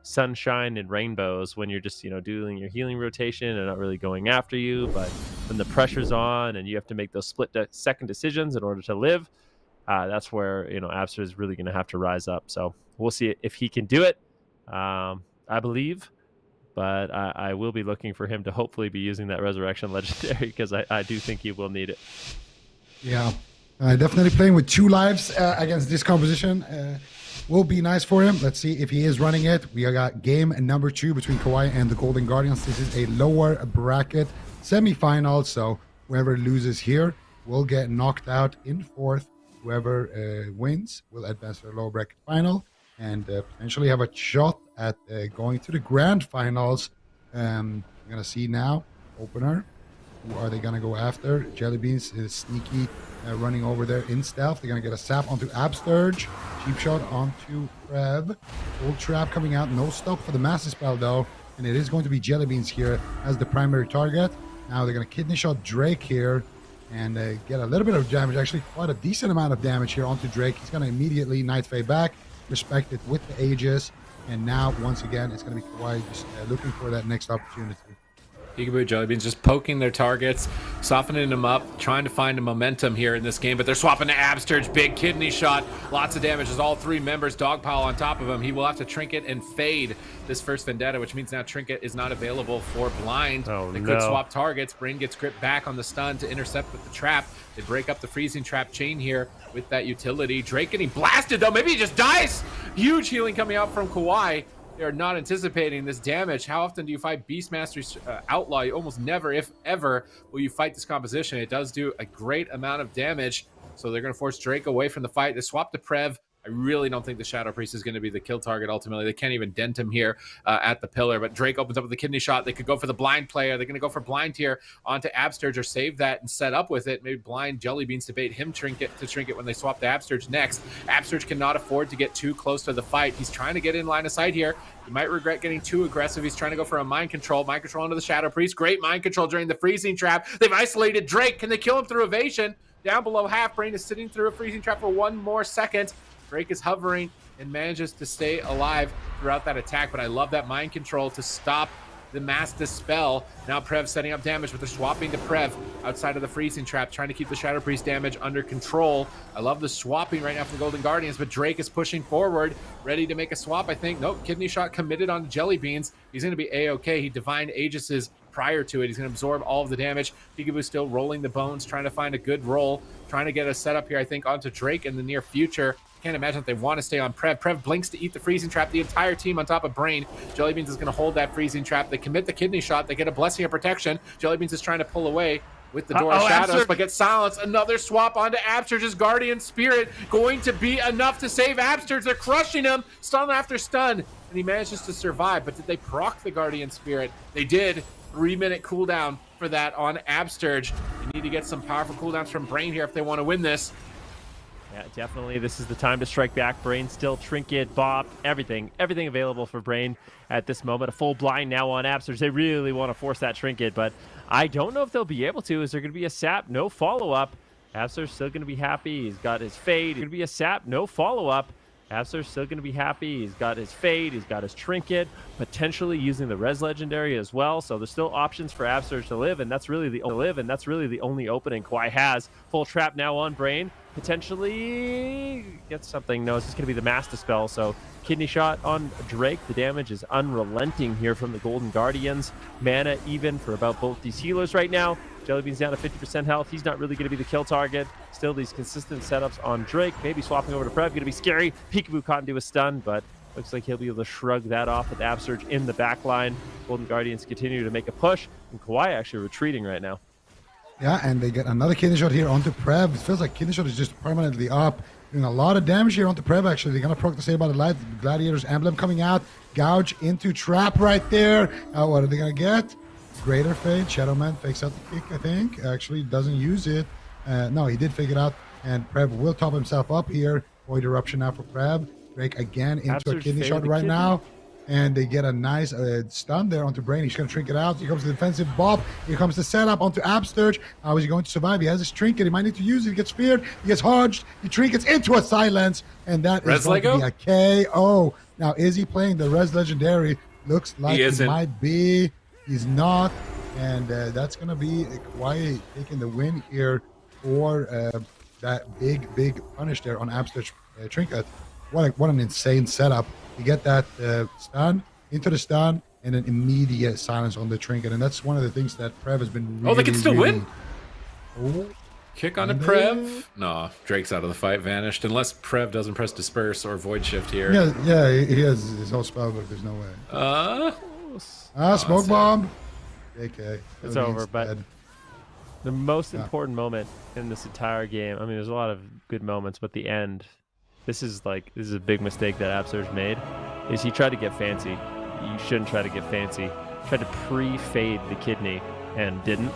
sunshine and rainbows when you're just, doing your healing rotation and not really going after you. But when the pressure's on and you have to make those split-second decisions in order to live, that's where, Absturge is really going to have to rise up. So we'll see if he can do it, I believe. But I will be looking for him to hopefully be using that Resurrection Legendary, because I do think he will need it.
Yeah, definitely playing with 2 lives against this composition will be nice for him. Let's see if he is running it. We got game number 2 between KAWHI and the Golden Guardians. This is a lower bracket semi-final, so whoever loses here will get knocked out in 4th. Whoever wins will advance to the lower bracket final and potentially have a shot at going to the grand finals. We're gonna see now opener. Who are they gonna go after? Jelly Beans is sneaky, running over there in stealth. They're gonna get a Sap onto Absturge, cheap shot onto Prev. Old Trap coming out, no stop for the Massive Spell though, and it is going to be Jelly Beans here as the primary target. Now they're gonna Kidney Shot Drake here and get a little bit of damage, actually quite a decent amount of damage here onto Drake. He's gonna immediately Night Fae back, respect it with the Aegis, and now once again it's gonna be KAWHI just looking for that next opportunity.
Peekaboo, Jelly Beans just poking their targets, softening them up, trying to find a momentum here in this game, but they're swapping to Absturge. Big Kidney Shot, lots of damage as all 3 members dogpile on top of him. He will have to Trinket and fade this first Vendetta, which means now Trinket is not available for blind. They could swap targets. Brain gets gripped back on the stun to intercept with the trap. They break up the freezing trap chain here with that utility. Drake getting blasted though, maybe he just dies. Huge healing coming out from KAWHI. They are not anticipating this damage. How often do you fight Beastmaster's Outlaw? You almost never, if ever, will you fight this composition. It does do a great amount of damage, so they're going to force Drake away from the fight. They swap to Prev. I really don't think the Shadow Priest is going to be the kill target ultimately. They can't even dent him here at the pillar, but Drake opens up with the Kidney Shot. They could go for the blind player. They're going to go for blind here onto Absturge or save that and set up with it. Maybe blind Jelly Beans to bait him trinket when they swap to Absturge next. Absturge cannot afford to get too close to the fight. He's trying to get in line of sight here. He might regret getting too aggressive. He's trying to go for a mind control onto the Shadow Priest. Great mind control during the freezing trap. They've isolated Drake. Can they kill him through evasion? Down below half, Brain is sitting through a freezing trap for 1 more second. Drake is hovering and manages to stay alive throughout that attack, but I love that mind control to stop the Mass Dispel. Now Prev setting up damage, but they're swapping to Prev outside of the freezing trap, trying to keep the Shadow Priest damage under control. I love the swapping right now from the Golden Guardians, but Drake is pushing forward, ready to make a swap, I think. Nope, Kidney Shot committed on Jelly Beans. He's going to be A-okay. He Divine Aegis's prior to it. He's going to absorb all of the damage. Peekaboo still rolling the bones, trying to find a good roll, trying to get a setup here, I think, onto Drake in the near future. Can't imagine that they want to stay on Prev. Prev blinks to eat the freezing trap. The entire team on top of Brain. Jellybeans is going to hold that freezing trap. They commit the Kidney Shot. They get a Blessing of Protection. Jellybeans is trying to pull away with the Door of Shadows, but gets silenced. Another swap onto Absterge's Guardian Spirit. Going to be enough to save Absterge. They're crushing him. Stun after stun. And he manages to survive. But did they proc the Guardian Spirit? They did. 3-minute cooldown for that on Absterge. They need to get some powerful cooldowns from Brain here if they want to win this.
Yeah, definitely. This is the time to strike back. Brain still Trinket, Bop, everything available for Brain at this moment. A full blind now on Absterge. They really want to force that Trinket, but I don't know if they'll be able to. Is there going to be a sap? No follow-up. Absterge's still going to be happy. He's got his Fade. Going to be a sap? No follow-up. Absterge's still going to be happy. He's got his Fade. He's got his Trinket, potentially using the Res Legendary as well. So there's still options for Absterge to live, and that's really the only opening KAWHI has. Full trap now on Brain. Potentially get something. No, it's just going to be the Mass Dispel. So Kidney Shot on Drake. The damage is unrelenting here from the Golden Guardians. Mana even for about both these healers right now. Jellybean's down to 50% health. He's not really going to be the kill target. Still these consistent setups on Drake. Maybe swapping over to Prev. Going to be scary. Peekaboo caught into a stun, but looks like he'll be able to shrug that off with Absterge in the back line. Golden Guardians continue to make a push, and KAWHI actually retreating right now.
Yeah, and they get another Kidney Shot here onto Prev. It feels like Kidney Shot is just permanently up. Doing a lot of damage here onto Prev, actually. They're going to proc the Save by the Light. Gladiator's Emblem coming out. Gouge into Trap right there. What are they going to get? Greater Fade. Shadowman fakes out the kick, I think. Actually doesn't use it. No, he did fake it out. And Prev will top himself up here. Void Eruption now for Prev. Drake again into a Kidney Shot right now. And they get a nice stun there onto Brain. He's going to Trinket out. Here comes the defensive Bob. Here comes the setup onto Absterge. How is he going to survive? He has his Trinket. He might need to use it. He gets feared. He gets hodged. He Trinkets into a silence. And that is going to be a KO. Now, is he playing the Res Legendary? Looks like he might be. He's not. And that's going to be KAWHI taking the win here for that big punish there on Absterge Trinket. What an insane setup. You get that stun, into the stun, and an immediate silence on the Trinket. And that's one of the things that Prev has been really,
they can still win?
Oh,
kick on a Prev? No, Drake's out of the fight, vanished. Unless Prev doesn't press Disperse or Void Shift here.
Yeah, he has his whole spell, but there's no way. Smoke Bomb. Okay.
It's over, but the most important moment in this entire game, I mean, there's a lot of good moments, but the end... This is a big mistake that Absterge made, is he tried to get fancy. You shouldn't try to get fancy. Tried to pre-fade the Kidney and didn't.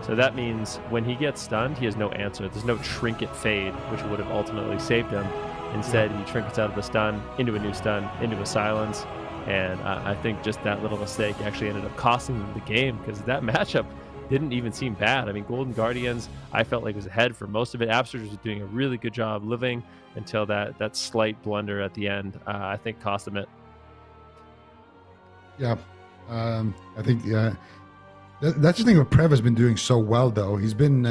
So that means when he gets stunned, he has no answer. There's no Trinket fade, which would have ultimately saved him. Instead, he trinkets out of the stun, into a new stun, into a silence. And I think just that little mistake actually ended up costing them the game, because that matchup didn't even seem bad. I mean, Golden Guardians, I felt like was ahead for most of it. Absterge was doing a really good job living until that slight blunder at the end, I think, cost him it.
Yeah, I think that's the thing what Prev has been doing so well, though. He's been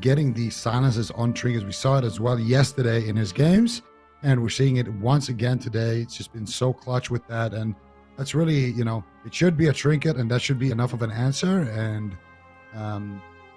getting the silences on triggers. We saw it as well yesterday in his games, and we're seeing it once again today. It's just been so clutch with that, and that's really, it should be a Trinket, and that should be enough of an answer. And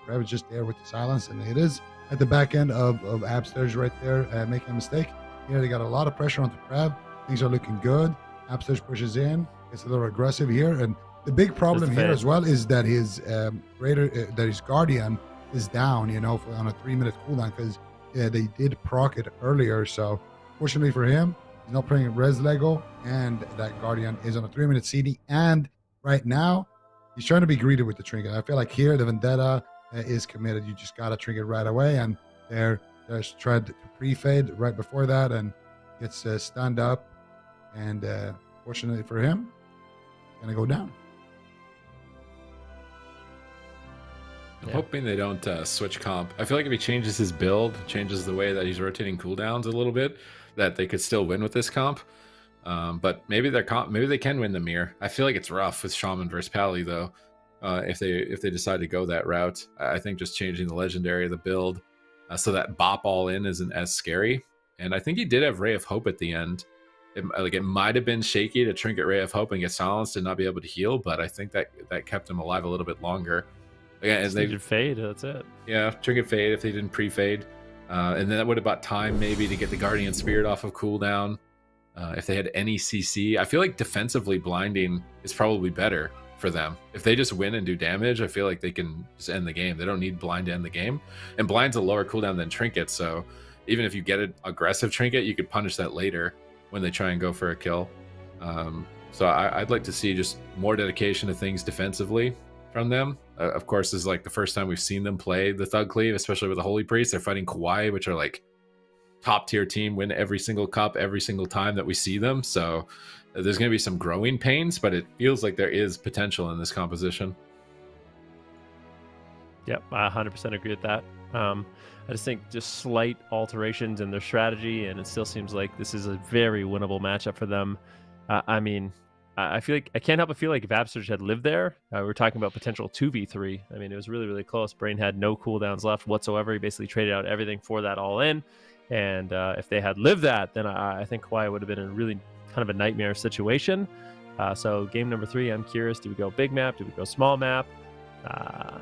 Prev is just there with the silence, and it is at the back end of Absterge right there, making a mistake. Here they got a lot of pressure onto Prev. Things are looking good. Absterge pushes in, gets a little aggressive here, and the big problem here as well is that his his Guardian is down, on a 3-minute cooldown, because they did proc it earlier. So fortunately for him, he's not playing Res Lego, and that Guardian is on a 3-minute CD. And right now, he's trying to be greedy with the Trinket. I feel like here the Vendetta is committed. You just got to Trinket right away, and there's tried to pre-fade right before that and gets stunned up. And fortunately for him, going to go down.
I'm hoping they don't switch comp. I feel like if he changes his build, changes the way that he's rotating cooldowns a little bit, that they could still win with this comp. But maybe they can win the mirror. I feel like it's rough with Shaman versus Pally though. If they decide to go that route, I think just changing the legendary of the build so that bop all in isn't as scary. And I think he did have Ray of Hope at the end. It might have been shaky to trinket Ray of Hope and get silenced and not be able to heal, but I think that kept him alive a little bit longer. Yeah, and they
did fade. That's it.
Yeah, trinket fade if they didn't pre-fade, and then that would have bought time maybe to get the Guardian Spirit off of cooldown. If they had any CC, I feel like defensively blinding is probably better for them. If they just win and do damage, I feel like they can just end the game. They don't need blind to end the game, and blind's a lower cooldown than trinket, so even if you get an aggressive trinket, you could punish that later when they try and go for a kill. So I'd like to see just more dedication to things defensively from them. Of course, this is like the first time we've seen them play the Thug Cleave, especially with the Holy Priest. They're fighting KAWHI, which are like top tier team, win every single cup every single time that we see them. So there's going to be some growing pains, but it feels like there is potential in this composition.
Yep, I 100% agree with that. I just think just slight alterations in their strategy, and it still seems like this is a very winnable matchup for them. I mean, I feel like I can't help but feel like if Absurge had lived there, we're talking about potential 2v3. I mean, it was really, really close. Brain had no cooldowns left whatsoever. He basically traded out everything for that all in. And if they had lived that, then I think KAWHI would have been in a really kind of a nightmare situation. So game number 3, I'm curious, do we go big map? Do we go small map?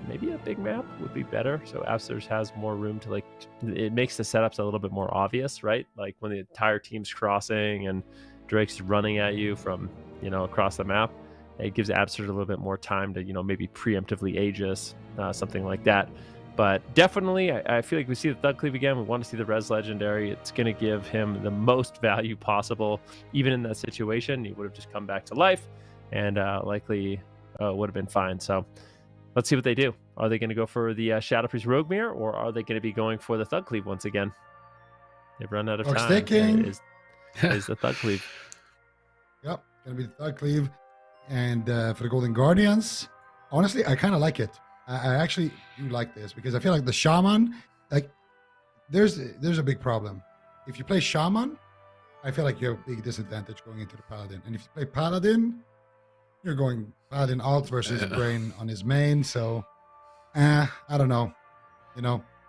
Maybe a big map would be better. So Absurge has more room to it makes the setups a little bit more obvious, right? Like when the entire team's crossing and Drake's running at you from, across the map, it gives Absurge a little bit more time to, maybe preemptively Aegis, something like that. But definitely, I feel like we see the Thug Cleave again. We want to see the Res Legendary. It's going to give him the most value possible. Even in that situation, he would have just come back to life and likely would have been fine. So let's see what they do. Are they going to go for the Shadow Priest Rogue Mirror, or are they going to be going for the Thug Cleave once again? They've run out of time. Is the Thug Cleave.
Yep, going to be the Thug Cleave. And for the Golden Guardians, honestly, I kind of like it. I actually do like this because I feel like the Shaman, there's a big problem. If you play Shaman, I feel like you have a big disadvantage going into the Paladin. And if you play Paladin, you're going Paladin alt versus Brain on his main. So, I don't know.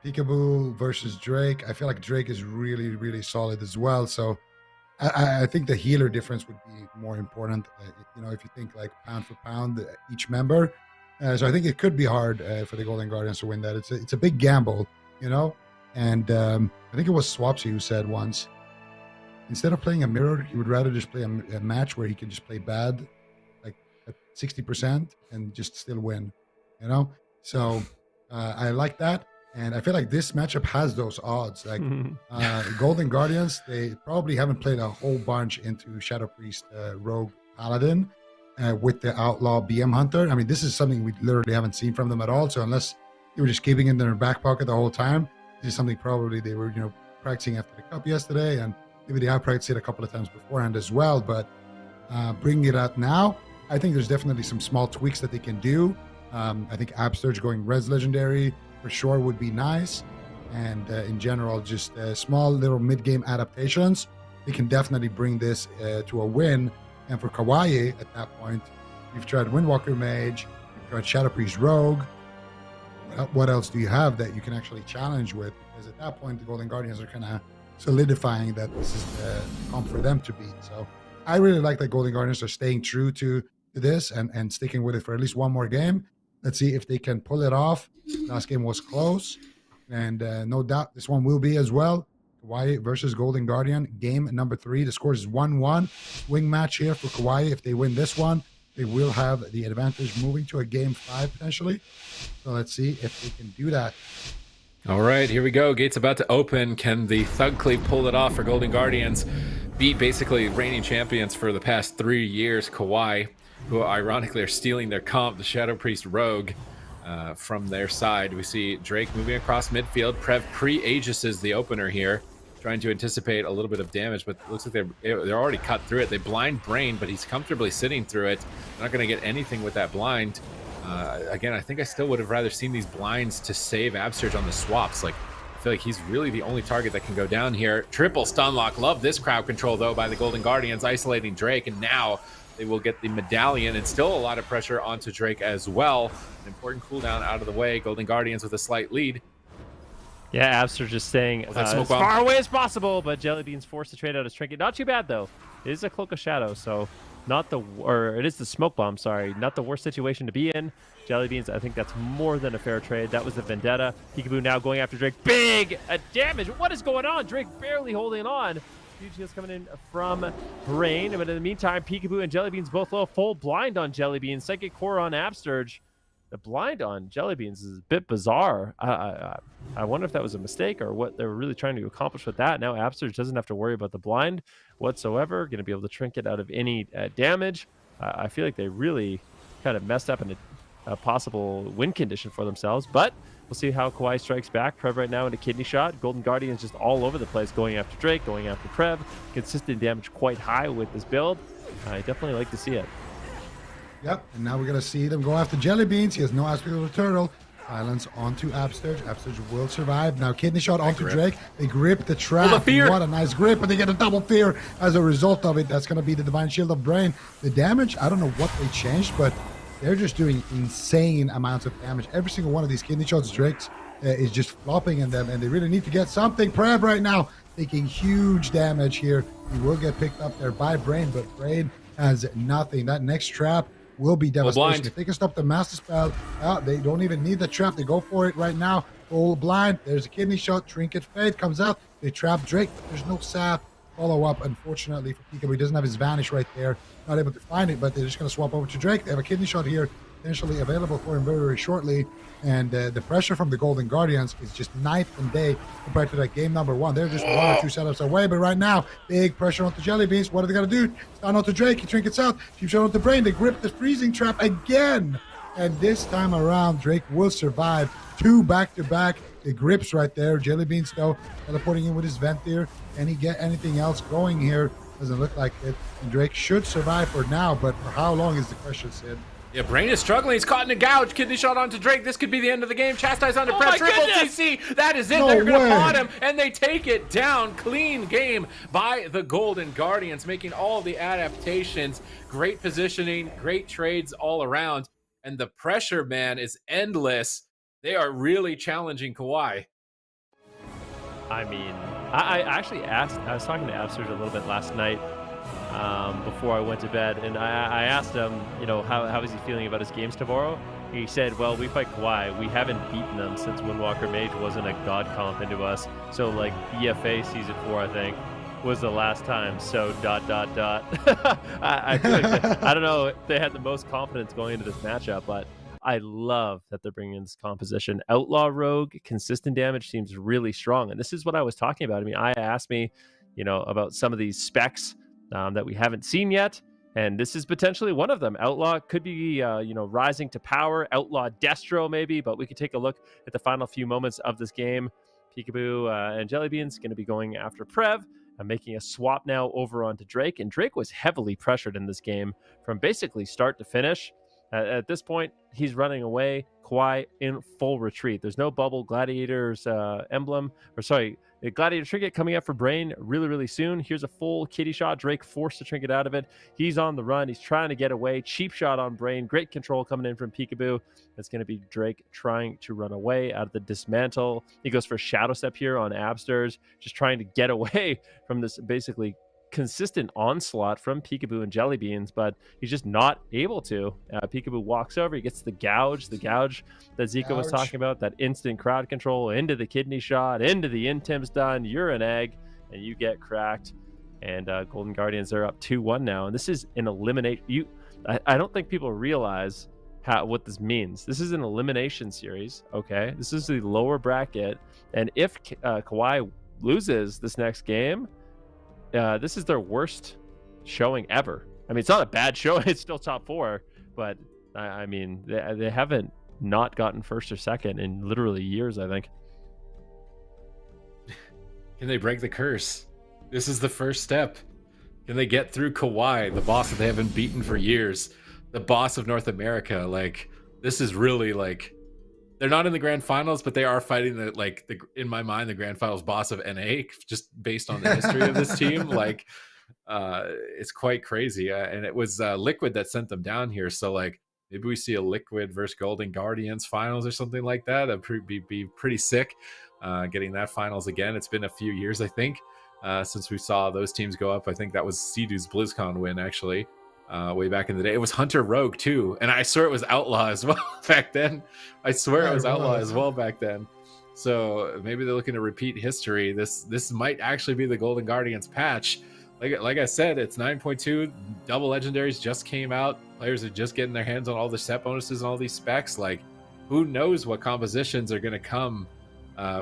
Peekaboo versus Drake. I feel like Drake is really, really solid as well. So, I think the healer difference would be more important. If you think like pound for pound, each member. So I think it could be hard for the Golden Guardians to win that. It's a big gamble, And I think it was Swapsy who said once, instead of playing a mirror, he would rather just play a match where he can just play bad, like at 60% and just still win, So I like that. And I feel like this matchup has those odds. Like Golden Guardians, they probably haven't played a whole bunch into Shadow Priest Rogue Paladin with the Outlaw BM Hunter. I mean, this is something we literally haven't seen from them at all. So unless they were just keeping it in their back pocket the whole time, this is something probably they were, practicing after the cup yesterday. And maybe they have practiced it a couple of times beforehand as well. But bringing it out now, I think there's definitely some small tweaks that they can do. I think Absurge going Res Legendary for sure would be nice, and in general just small little mid-game adaptations. They can definitely bring this to a win. And for KAWHI at that point, you've tried Windwalker Mage, you've tried Shadow Priest Rogue. What else do you have that you can actually challenge with? Because at that point the Golden Guardians are kind of solidifying that this is the comp for them to beat. So I really like that Golden Guardians are staying true to this and sticking with it for at least one more game. Let's see if they can pull it off. Last game was close, and no doubt this one will be as well. KAWHI versus Golden Guardian, game number 3. The score is 1-1. Wing match here for KAWHI. If they win this one, they will have the advantage moving to a game 5 potentially. So let's see if they can do that.
All right, here we go. Gate's about to open. Can the Thug Cleave pull it off for Golden Guardians? Beat basically reigning champions for the past 3 years, KAWHI, who ironically are stealing their comp, the Shadow Priest Rogue, from their side. We see Drake moving across midfield. Prev pre-Aegises the opener here, trying to anticipate a little bit of damage, but it looks like they're already cut through it. They blind Brain, but he's comfortably sitting through it. They're not going to get anything with that blind. Again, I think I still would have rather seen these blinds to save Absurge on the swaps. Like, feel like he's really the only target that can go down here. Triple stun lock. Love this crowd control, though, by the Golden Guardians, isolating Drake. And now they will get the medallion, and still a lot of pressure onto Drake as well. An important cooldown out of the way. Golden Guardians with a slight lead.
Yeah, Abster just saying as far away as possible, but Jellybean's forced to trade out his trinket. Not too bad, though. It is a Cloak of Shadow, so not the, or it is the smoke bomb, sorry. Not the worst situation to be in. Jellybeans, I think that's more than a fair trade. That was the Vendetta. Peekaboo now going after Drake. Big damage. What is going on? Drake barely holding on. Huge heals coming in from Brain. But in the meantime, Peekaboo and Jellybeans both low. Full blind on Jellybeans. Psychic Core on Absturge. The blind on Jellybeans is a bit bizarre. I wonder if that was a mistake or what they were really trying to accomplish with that. Now Absturge doesn't have to worry about the blind whatsoever. Going to be able to trinket out of any damage. I feel like they really kind of messed up in a possible win condition for themselves. But we'll see how KAWHI strikes back. Prev right now into kidney shot. Golden Guardians just all over the place, going after Drake, going after Prev. Consistent damage quite high with this build. I definitely like to see it.
Yep, and now we're going to see them go after Jellybeans. He has no aspect of the turtle. Silence onto Absturge. Absturge will survive. Now kidney shot onto Drake. They grip the trap. What a nice grip, and they get a double fear as a result of it. That's going to be the Divine Shield of Brain. The damage, I don't know what they changed, but they're just doing insane amounts of damage. Every single one of these kidney shots, Drake's is just flopping in them, and they really need to get something. Prev right now taking huge damage here. He will get picked up there by Brain, but Brain has nothing. That next trap will be devastation. If they can stop the master spell, they don't even need the trap. They go for it right now. Full blind. There's a kidney shot. Trinket Fade comes out. They trap Drake, but there's no sap. Follow up, unfortunately, for Peekaboo. He doesn't have his vanish right there. Not able to find it, but they're just going to swap over to Drake. They have a kidney shot here, potentially available for him very, very shortly. And the pressure from the Golden Guardians is just night and day compared to that game number one. They're just one or two setups away, but right now, big pressure onto Jellybeans. What are they going to do? Stun onto Drake. He trinkets out. Keep shot onto Brain. They grip the freezing trap again. And this time around, Drake will survive. Two back-to-back. The grips right there. Jellybeans, though, teleporting in with his vent here. Can he get anything else going here? Doesn't look like it. And Drake should survive for now, but for how long is the question, Sid?
Yeah, Brain is struggling. He's caught in a gouge. Kidney shot onto Drake. This could be the end of the game. Chastise onto Prep. Triple TC. That is it.
No
They're going to
way.
pot him, and they take it down. Clean game by the Golden Guardians, making all the adaptations. Great positioning, great trades all around. And the pressure, man, is endless. They are really challenging KAWHI.
I mean, I actually asked, I was talking to Absurd a little bit last night before I went to bed, and I asked him, you know, how is he feeling about his games tomorrow? He said, well, we fight KAWHI. We haven't beaten them since Windwalker Mage wasn't a god comp into us. So, like, BFA Season 4, I think, was the last time. So, ... I feel like I don't know if they had the most confidence going into this matchup, but I love that they're bringing in this composition. Outlaw Rogue, consistent damage seems really strong. And this is what I was talking about. I mean, I asked me, you know, about some of these specs that we haven't seen yet. And this is potentially one of them. Outlaw could be, you know, rising to power. Outlaw Destro, maybe. But we could take a look at the final few moments of this game. Peekaboo and Jellybeans going to be going after Prev. Making a swap now over onto Drake. And Drake was heavily pressured in this game from basically start to finish. At this point, he's running away. KAWHI in full retreat. There's no bubble. Gladiator's emblem, or sorry, the Gladiator trinket coming up for Brain really, really soon. Here's a full kitty shot. Drake forced to trinket out of it. He's on the run. He's trying to get away. Cheap shot on Brain. Great control coming in from Peekaboo. It's going to be Drake trying to run away out of the dismantle. He goes for Shadow Step here on Absters, just trying to get away from this basically consistent onslaught from Peekaboo and Jellybeans, but he's just not able to. Peekaboo walks over, he gets the gouge that Zico was talking about, that instant crowd control into the kidney shot, into the intim's done, you're an egg, and you get cracked. And Golden Guardians are up 2-1 now, and this is an elimination. I don't think people realize what this means. This is an elimination series, okay? This is the lower bracket, and if KAWHI loses this next game, this is their worst showing ever. I mean, it's not a bad showing. It's still top 4, but I mean, they haven't not gotten first or second in literally years, I think.
Can they break the curse? This is the first step. Can they get through KAWHI, the boss that they haven't beaten for years, the boss of North America? Like, this is really like they're not in the grand finals, but they are fighting in my mind, the grand finals boss of NA, just based on the history of this team. Like, it's quite crazy. And it was Liquid that sent them down here. So like, maybe we see a Liquid versus Golden Guardians finals or something like that. That'd be pretty sick. Getting that finals again. It's been a few years, I think, since we saw those teams go up. I think that was Sea-Doo's BlizzCon win, actually. Way back in the day. It was Hunter Rogue too, and I swear it was Outlaw as well back then. I swear it was Outlaw as well back then. So maybe they're looking to repeat history. This might actually be the Golden Guardians patch. Like I said, it's 9.2. Double legendaries just came out. Players are just getting their hands on all the set bonuses and all these specs. Like, who knows what compositions are going to come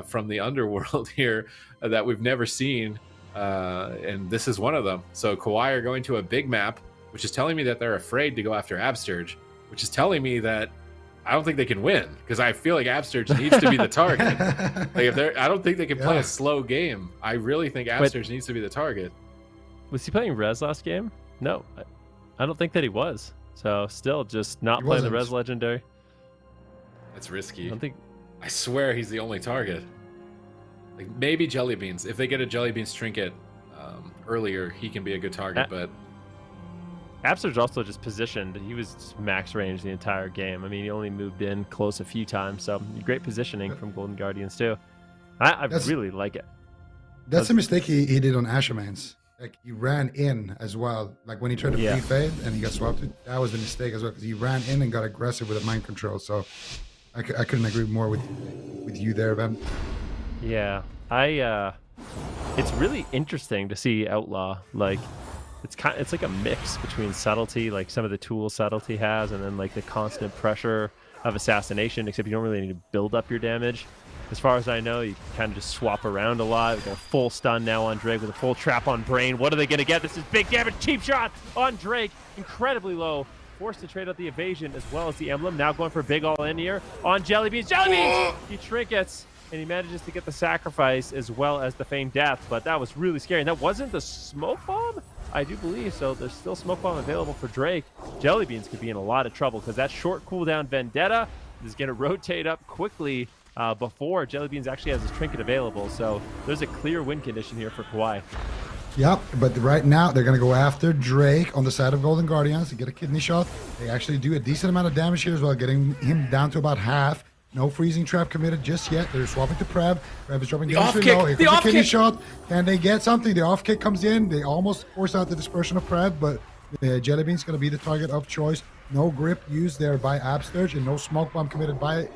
from the underworld here that we've never seen, and this is one of them. So KAWHI are going to a big map, which is telling me that they're afraid to go after Absterge, which is telling me that I don't think they can win, because I feel like Absterge needs to be the target. Like, I don't think they can play a slow game. I really think Absterge needs to be the target.
Was he playing Res last game? No, I don't think that he was. So still just not playing the Res legendary.
That's risky.
I
I swear he's the only target. Like, maybe Jellybeans. If they get a Jellybeans trinket earlier, he can be a good target, but
Absterge also just positioned. He was just max range the entire game. I mean, he only moved in close a few times, so great positioning from Golden Guardians too. I really like it.
That's a mistake he did on Asherman's. Like, he ran in as well. Like, when he tried to pre-fade and he got swapped, that was the mistake as well, because he ran in and got aggressive with a mind control. So I couldn't agree more with you there, Ben.
Yeah, it's really interesting to see Outlaw. Like, it's like a mix between subtlety, like some of the tools subtlety has, and then like the constant pressure of assassination, except you don't really need to build up your damage. As far as I know, you kind of just swap around a lot. We've got a full stun now on Drake with a full trap on Brain. What are they going to get? This is big damage. Cheap shot on Drake. Incredibly low. Forced to trade out the evasion as well as the emblem. Now going for a big all-in here on Jellybeans. Jellybeans! He trinkets, and he manages to get the sacrifice as well as the feigned death. But that was really scary. And that wasn't the smoke bomb? I do believe so. There's still smoke bomb available for Drake. Jellybeans could be in a lot of trouble because that short cooldown Vendetta is going to rotate up quickly before Jellybeans actually has his trinket available. So there's a clear win condition here for KAWHI.
Yep, but right now they're going to go after Drake on the side of Golden Guardians to get a kidney shot. They actually do a decent amount of damage here as well, getting him down to about half. No freezing trap committed just yet. They're swapping to Prev. Prev is dropping down low. Here comes the kidney shot. Can they get something? The off kick comes in. They almost force out the dispersion of Prev, but Jellybean's going to be the target of choice. No grip used there by Absterge, and no smoke bomb committed by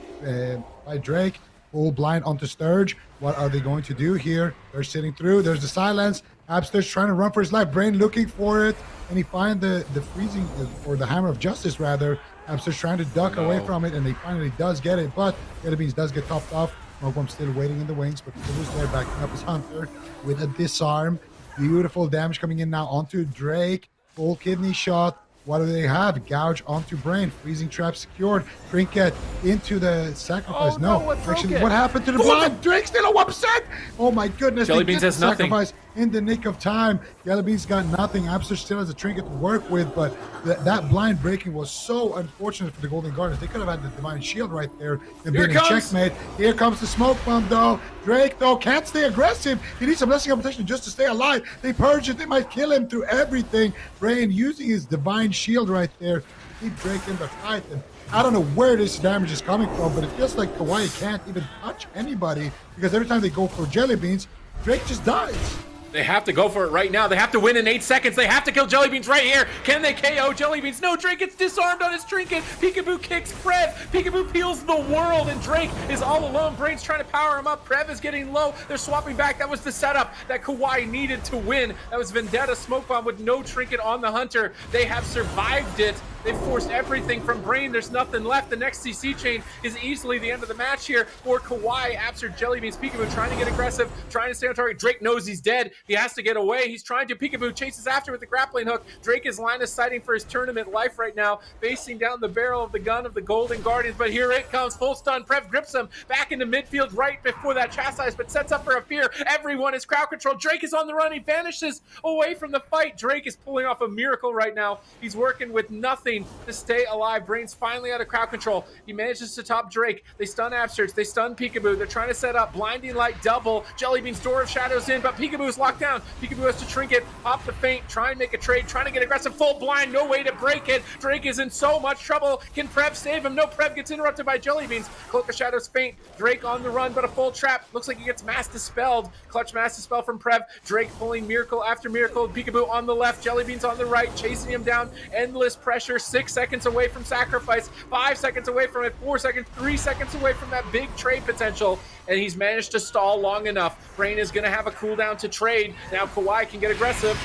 Drake. Full blind onto Sturge. What are they going to do here? They're sitting through. There's the silence. Absterge trying to run for his life. Brain looking for it, and he finds the freezing, or the hammer of justice rather. Absterge trying to duck away from it, and he finally does get it, but Jellybeans does get topped off. Smoke bomb still waiting in the wings, but Kibu's there backing up his Hunter with a disarm. Beautiful damage coming in now onto Drake. Full kidney shot. What do they have? Gouge onto Brain. Freezing trap secured. Trinket into the sacrifice.
Oh, no,
Actually, what happened to the blind? Drake's still upset. Oh my goodness.
Jellybeans has nothing.
Sacrifice in the nick of time. Jellybeans got nothing. Absterge still has a trinket to work with, but that blind breaking was so unfortunate for the Golden Guardians. They could have had the divine shield right there and been in checkmate. Here comes the smoke bomb though. Drake though can't stay aggressive. He needs some blessing of protection just to stay alive. They purge it. They might kill him through everything. Brain using his divine shield right there. Keep Drake in the fight. And I don't know where this damage is coming from, but it feels like KAWHI can't even touch anybody because every time they go for Jellybeans, Drake just dies.
they have to go for it right now. They have to win in 8 seconds. They have to kill Jellybeans right here. Can they KO Jellybeans? No, Drake gets disarmed on his trinket. Peekaboo kicks Prev. Peekaboo peels the world, and Drake is all alone. Brain's trying to power him up. Prev is getting low. They're swapping back. That was the setup that KAWHI needed to win. That was Vendetta Smoke Bomb with no trinket on the Hunter. They have survived it. They've forced everything from Brain. There's nothing left. The next CC chain is easily the end of the match here for KAWHI. Absurd Jellybeans. Peekaboo trying to get aggressive, trying to stay on target. Drake knows he's dead. He has to get away. He's trying to. Peekaboo chases after with the grappling hook. Drake is line of sighting for his tournament life right now, facing down the barrel of the gun of the Golden Guardians, but here it comes. Full stun. Prev grips him back into midfield right before that chastise, but sets up for a fear. Everyone is crowd control. Drake is on the run. He vanishes away from the fight. Drake is pulling off a miracle right now. He's working with nothing to stay alive. Brain's finally out of crowd control. He manages to top Drake. They stun Absurge. They stun Peekaboo. They're trying to set up blinding light double. Jellybean's Door of Shadows in, but Peekaboo is locked down. Peekaboo has to trinket, pop the feint, try and make a trade, trying to get aggressive. Full blind, no way to break it. Drake is in so much trouble. Can Prev save him? No, Prev gets interrupted by Jellybeans. Cloak of Shadows feint. Drake on the run, but a full trap. Looks like he gets mass dispelled. Clutch mass dispel from Prev. Drake pulling miracle after miracle. Peekaboo on the left, Jellybeans on the right, chasing him down. Endless pressure. 6 seconds away from sacrifice. 5 seconds away from it. 4 seconds. 3 seconds away from that big trade potential. And he's managed to stall long enough. Brain is going to have a cooldown to trade. Now KAWHI can get aggressive.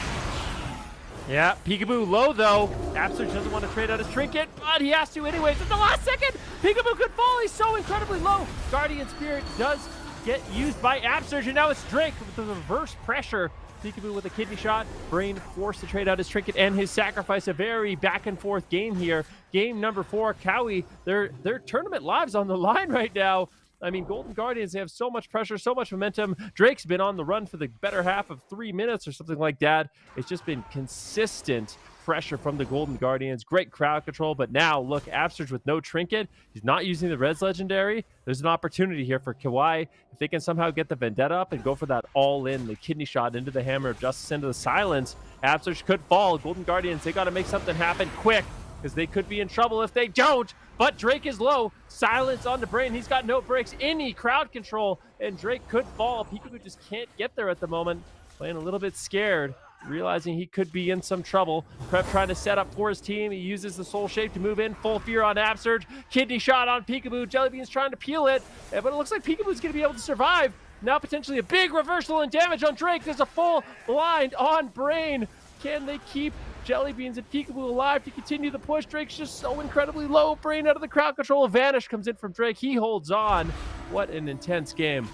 Yeah, Peekaboo low though. Absurge doesn't want to trade out his trinket, but he has to anyways. At the last second, Peekaboo could fall. He's so incredibly low. Guardian Spirit does get used by Absurge, and now it's Drake with the reverse pressure. Peekaboo with a kidney shot. Brain forced to trade out his trinket and his sacrifice. A very back and forth game here. Game number 4, KAWHI, their tournament lives on the line right now. I mean, Golden Guardians, they have so much pressure, so much momentum. Drake's been on the run for the better half of 3 minutes or something like that. It's just been consistent pressure from the Golden Guardians. Great crowd control, but now, look, Absurge with no trinket. He's not using the Res Legendary. There's an opportunity here for KAWHI. If they can somehow get the Vendetta up and go for that all-in, the kidney shot into the Hammer of Justice, into the silence, Absurge could fall. Golden Guardians, they got to make something happen quick, because they could be in trouble if they don't. But Drake is low. Silence on the Brain. He's got no breaks. Any crowd control, and Drake could fall. Peekaboo just can't get there at the moment. Playing a little bit scared, realizing he could be in some trouble. Prep trying to set up for his team. He uses the Soul Shape to move in. Full fear on Absurge. Kidney shot on Peekaboo. Jellybean's trying to peel it, but it looks like Peekaboo's going to be able to survive. Now potentially a big reversal and damage on Drake. There's a full blind on Brain. Can they keep Jellybeans and Peekaboo alive to continue the push? Drake's just so incredibly low. Brain out of the crowd control. A vanish comes in from Drake. He holds on. What an intense game.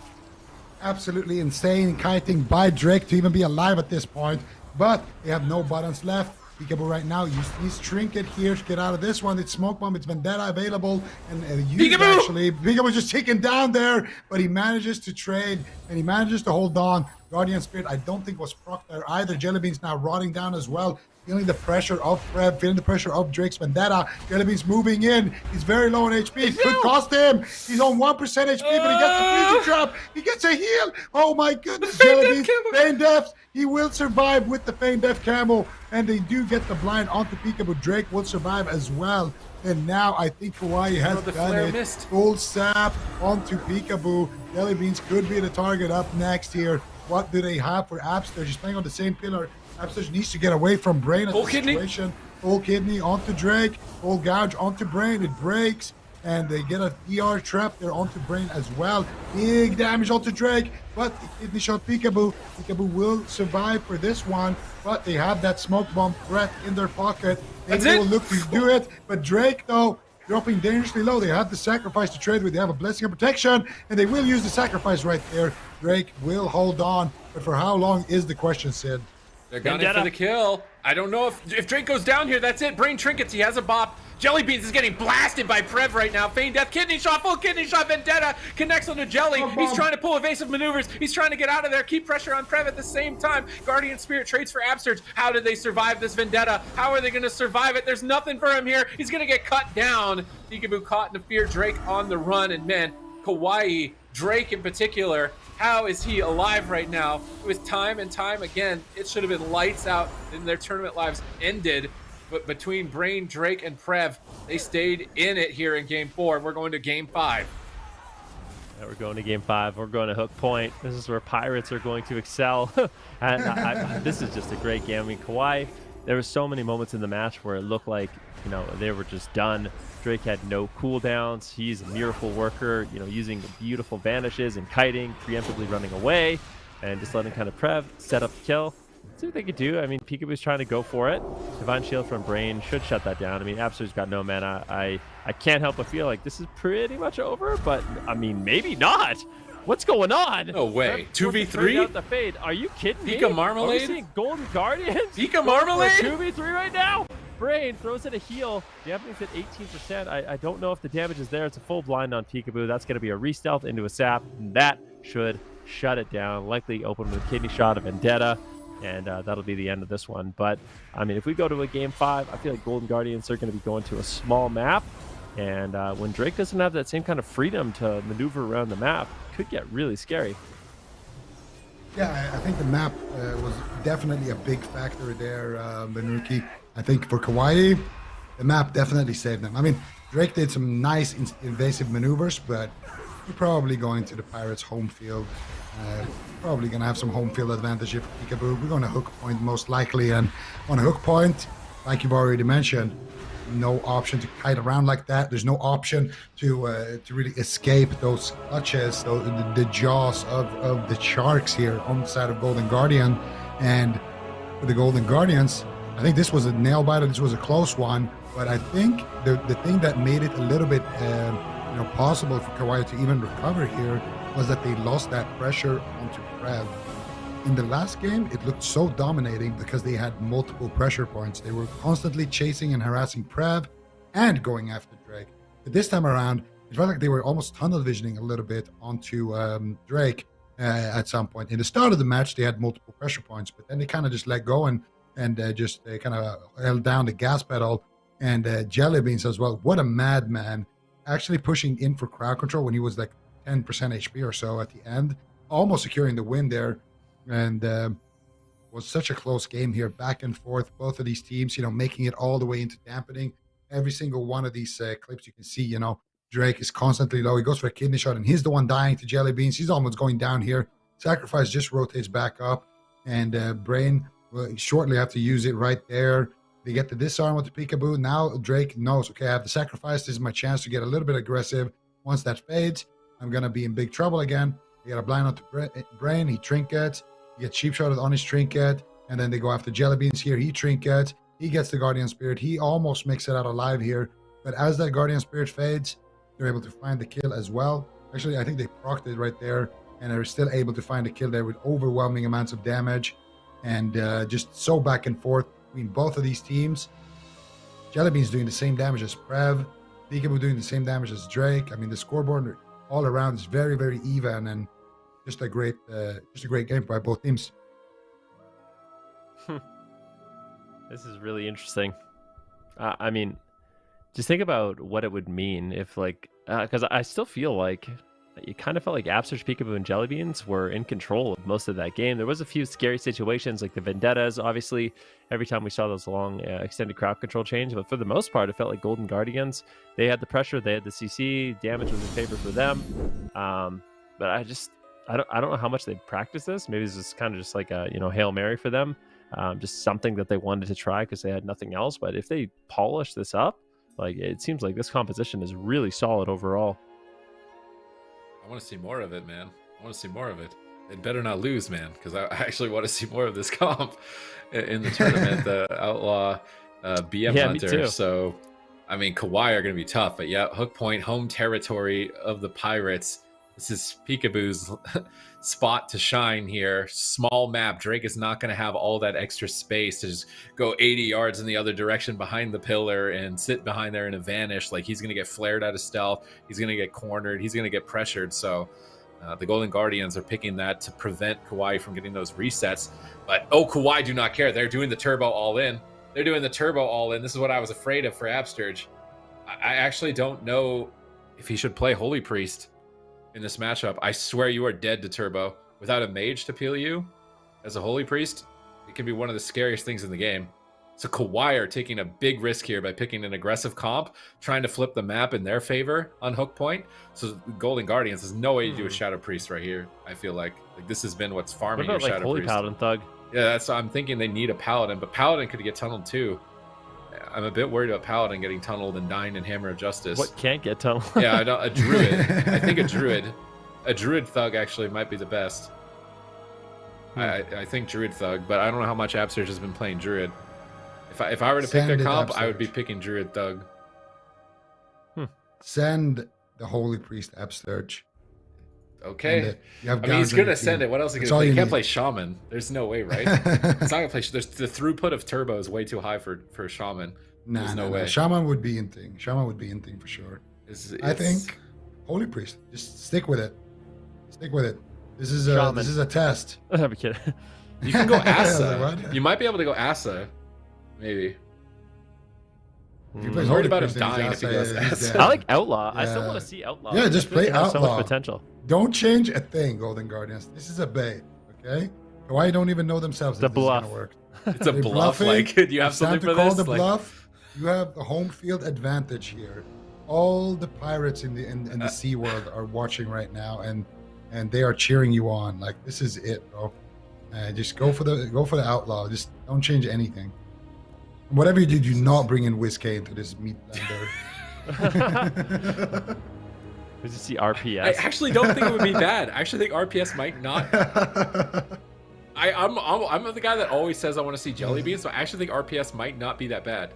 Absolutely insane kiting by Drake to even be alive at this point. But they have no buttons left. Peekaboo right now, he's trinket here to get out of this one. It's Smoke Bomb, it's Vendetta available. And Peekaboo just taken down there, but he manages to trade and he manages to hold on. Guardian Spirit, I don't think was proc there either. Jellybean's now rotting down as well. Feeling the pressure of Prev, feeling the pressure of Drake's Vendetta. Jellybean's moving in. He's very low on HP. It could cost him. He's on 1% HP, but he gets a freezing trap. He gets a heal. Oh my goodness. Jellybean's Feign Death. He will survive with the Feign Death camo. And they do get the blind onto Peekaboo. Drake will survive as well. And now I think KAWHI has done it. Full sap onto Peekaboo. Jellybeans could be the target up next here. What do they have for Absurge? He's playing on the same pillar. Absurge needs to get away from Brain at the situation. Full kidney onto Drake. Full gouge onto Brain. It breaks. And they get a ER trap there onto Brain as well. Big damage onto Drake. But the kidney shot Peekaboo. Peekaboo will survive for this one. But they have that Smoke Bomb threat in their pocket. They will look to do it. But Drake, though, dropping dangerously low. They have the sacrifice to trade with. They have a Blessing of Protection. And they will use the sacrifice right there. Drake will hold on. But for how long is the question, Sid?
They're gunning for the kill. I don't know if Drake goes down here. That's it. Brain trinkets. He has a bop. Jellybeans is getting blasted by Prev right now. Feign Death, kidney shot, full kidney shot. Vendetta connects onto Jelly. He's trying to pull evasive maneuvers. He's trying to get out of there. Keep pressure on Prev at the same time. Guardian Spirit trades for Absurge. How did they survive this Vendetta? How are they going to survive it? There's nothing for him here. He's going to get cut down. Peekaboo caught in the fear. Drake on the run. And man, KAWHI, Drake in particular, how is he alive right now? With time and time again, it should have been lights out and their tournament lives ended. But between Brain, Drake, and Prev, they stayed in it here in Game 4. We're going to Game 5.
Yeah, we're going to Game 5. We're going to Hook Point. This is where Pirates are going to excel. And this is just a great game. I mean, KAWHI, there were so many moments in the match where it looked like, you know, they were just done. Drake had no cooldowns. He's a miracle worker, you know, using beautiful vanishes and kiting, preemptively running away, and just letting kind of Prev set up the kill. See what they could do. I mean, Peekaboo's trying to go for it. Divine Shield from Brain should shut that down. I mean, Absurge's got no mana. I can't help but feel like this is pretty much over, but I mean, maybe not. What's going on?
No way.
Ref forcing
2v3?
trade out the fade. Are you kidding me?
Pika Marmalade?
Are we seeing Golden Guardians?
Pika Marmalade?
2v3 right now? Brain throws in a heal. Damaging's at 18%. I don't know if the damage is there. It's a full blind on Peekaboo. That's going to be a re-stealth into a sap. And that should shut it down. Likely open with a kidney shot of Vendetta. And that'll be the end of this one. But, I mean, if we go to a Game 5, I feel like Golden Guardians are going to be going to a small map. And when Drake doesn't have that same kind of freedom to maneuver around the map, it could get really scary.
Yeah, I think the map was definitely a big factor there, Benruki. I think for KAWHI, the map definitely saved them. I mean, Drake did some nice invasive maneuvers, but we're probably going to the Pirates' home field. Probably going to have some home field advantage here for Peekaboo. We're going to hook point most likely, and on a hook point, like you've already mentioned, no option to kite around like that. There's no option to really escape those clutches, the jaws of the sharks here on the side of Golden Guardian. And for the Golden Guardians, I think this was a nail biter. This was a close one, but I think the thing that made it a little bit possible for KAWHI to even recover here was that they lost that pressure onto Prev. In the last game, it looked so dominating because they had multiple pressure points. They were constantly chasing and harassing Prev and going after Drake. But this time around, it felt like they were almost tunnel visioning a little bit onto Drake at some point. In the start of the match, they had multiple pressure points, but then they kind of just let go and just kind of held down the gas pedal. And Jellybeans as well. What a madman. Actually pushing in for crowd control when he was like 10% HP or so at the end. Almost securing the win there. And was such a close game here, back and forth. Both of these teams, making it all the way into dampening. Every single one of these clips you can see, Drake is constantly low. He goes for a kidney shot, and he's the one dying to Jellybeans. He's almost going down here. Sacrifice just rotates back up, and Brain will shortly have to use it right there. They get the disarm with the Peekaboo. Now Drake knows, okay, I have the sacrifice. This is my chance to get a little bit aggressive. Once that fades, I'm going to be in big trouble again. They got a blind onto Brain. He trinkets. He gets cheap shotted on his trinket, and then they go after Jellybeans here. He trinkets. He gets the Guardian Spirit. He almost makes it out alive here. But as that Guardian Spirit fades, they're able to find the kill as well. Actually, I think they procced it right there, and they're still able to find the kill there with overwhelming amounts of damage. And just so back and forth between both of these teams. Jellybeans doing the same damage as Prev. Peekaboo doing the same damage as Drake. I mean, the scoreboard all around is very, very even, and just a great game by both teams.
This is really interesting. I mean, just think about what it would mean if, because I still feel like it kind of felt like Absurge, Peekaboo, and Jellybeans were in control of most of that game. There was a few scary situations, like the Vendettas, obviously, every time we saw those long extended crowd control change. But for the most part, it felt like Golden Guardians. They had the pressure, they had the CC, damage was in favor for them. But I don't know how much they practice this. Maybe it's just kind of just like a Hail Mary for them, just something that they wanted to try because they had nothing else. But if they polish this up, it seems like this composition is really solid overall.
I want to see more of it, man. I want to see more of it. They'd better not lose, man, because I actually want to see more of this comp in the tournament. The Outlaw BM Hunter.
Me too.
So, I mean, KAWHI are going to be tough, but yeah, Hook Point, home territory of the Pirates. This is Peekaboo's spot to shine here. Small map. Drake is not going to have all that extra space to just go 80 yards in the other direction behind the pillar and sit behind there in a vanish. He's going to get flared out of stealth. He's going to get cornered. He's going to get pressured. So the Golden Guardians are picking that to prevent KAWHI from getting those resets. But, KAWHI do not care. They're doing the turbo all in. They're doing the turbo all in. This is what I was afraid of for Absturge. I actually don't know if he should play Holy Priest in this matchup. I swear you are dead to turbo. Without a mage to peel you as a Holy Priest, it can be one of the scariest things in the game. So KAWHI are taking a big risk here by picking an aggressive comp, trying to flip the map in their favor on Hook Point. So Golden Guardians, there's no way to do a Shadow Priest right here. I feel like this has been what's farming
What about
your Shadow
Holy
Priest.
Paladin Thug?
Yeah, I'm thinking they need a Paladin, but Paladin could get tunneled too. I'm a bit worried about Paladin getting tunneled and dying in Hammer of Justice.
What can't get tunneled?
Yeah, I know, a Druid. I think a Druid Thug actually might be the best. I think Druid Thug, but I don't know how much Absurge has been playing Druid. If I were to pick a comp, I would be picking Druid Thug.
Send the Holy Priest Absurge.
Okay.
You have
I mean, he's
Gauge on
gonna
your
send
team.
it. What else is he
That's
gonna
all
play? He
you
can't
need.
play Shaman. There's no way, right? It's not gonna play. The throughput of Turbo is way too high for Shaman. There's no way.
Shaman would be in thing. Shaman would be in thing for sure. I think Holy Priest. Just stick with it. Stick with it. This is a test.
I'm kidding.
You can go Asa.
What?
You might be able to go Asa. Maybe.
If he
I'm worried about him dying if he goes Asa.
I like Outlaw. I still want to see Outlaw.
Yeah, just
I feel like
play
it has so
Outlaw.
much potential.
Don't change a thing, Golden Guardians. This is a bait, okay? KAWHI don't even know themselves
The
if this is
bluff.
gonna work.
It's a
They're
bluff.
bluffing.
Like, do you have
It's time
something
to
for
call
this?
the bluff. You have the home field advantage here. All the pirates in the Sea World are watching right now, and they are cheering you on. Like, this is it, bro. Just go for the Outlaw. Just don't change anything. Whatever you do not bring in WizK into this meat blender.
Did you see RPS?
I actually don't think it would be bad. I actually think RPS might not. I'm the guy that always says I want to see Jelly Beans, so I actually think RPS might not be that bad.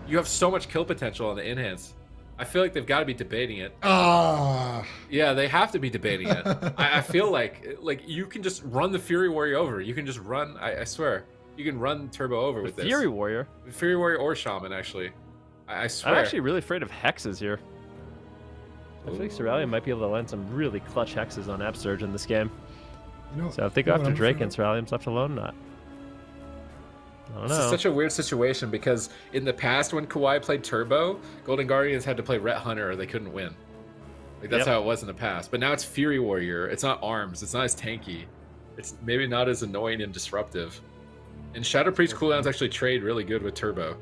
You have so much kill potential on the enhance. I feel like they've got to be debating it. Yeah, they have to be debating it. I feel like you can just run the Fury Warrior over. You can just run. I swear, you can run Turbo over with this.
Fury Warrior.
Fury Warrior or Shaman, actually. I swear.
I'm actually really afraid of hexes here. I feel like Cerealia might be able to land some really clutch hexes on Upsurge in this game. So if they go after Drake and Cerealium's left alone, not. I don't know.
This is such a weird situation because in the past when KAWHI played Turbo, Golden Guardians had to play Ret Hunter or they couldn't win. Like that's how it was in the past. But now it's Fury Warrior. It's not Arms. It's not as tanky. It's maybe not as annoying and disruptive. And Shadow Priest cooldowns actually trade really good with Turbo.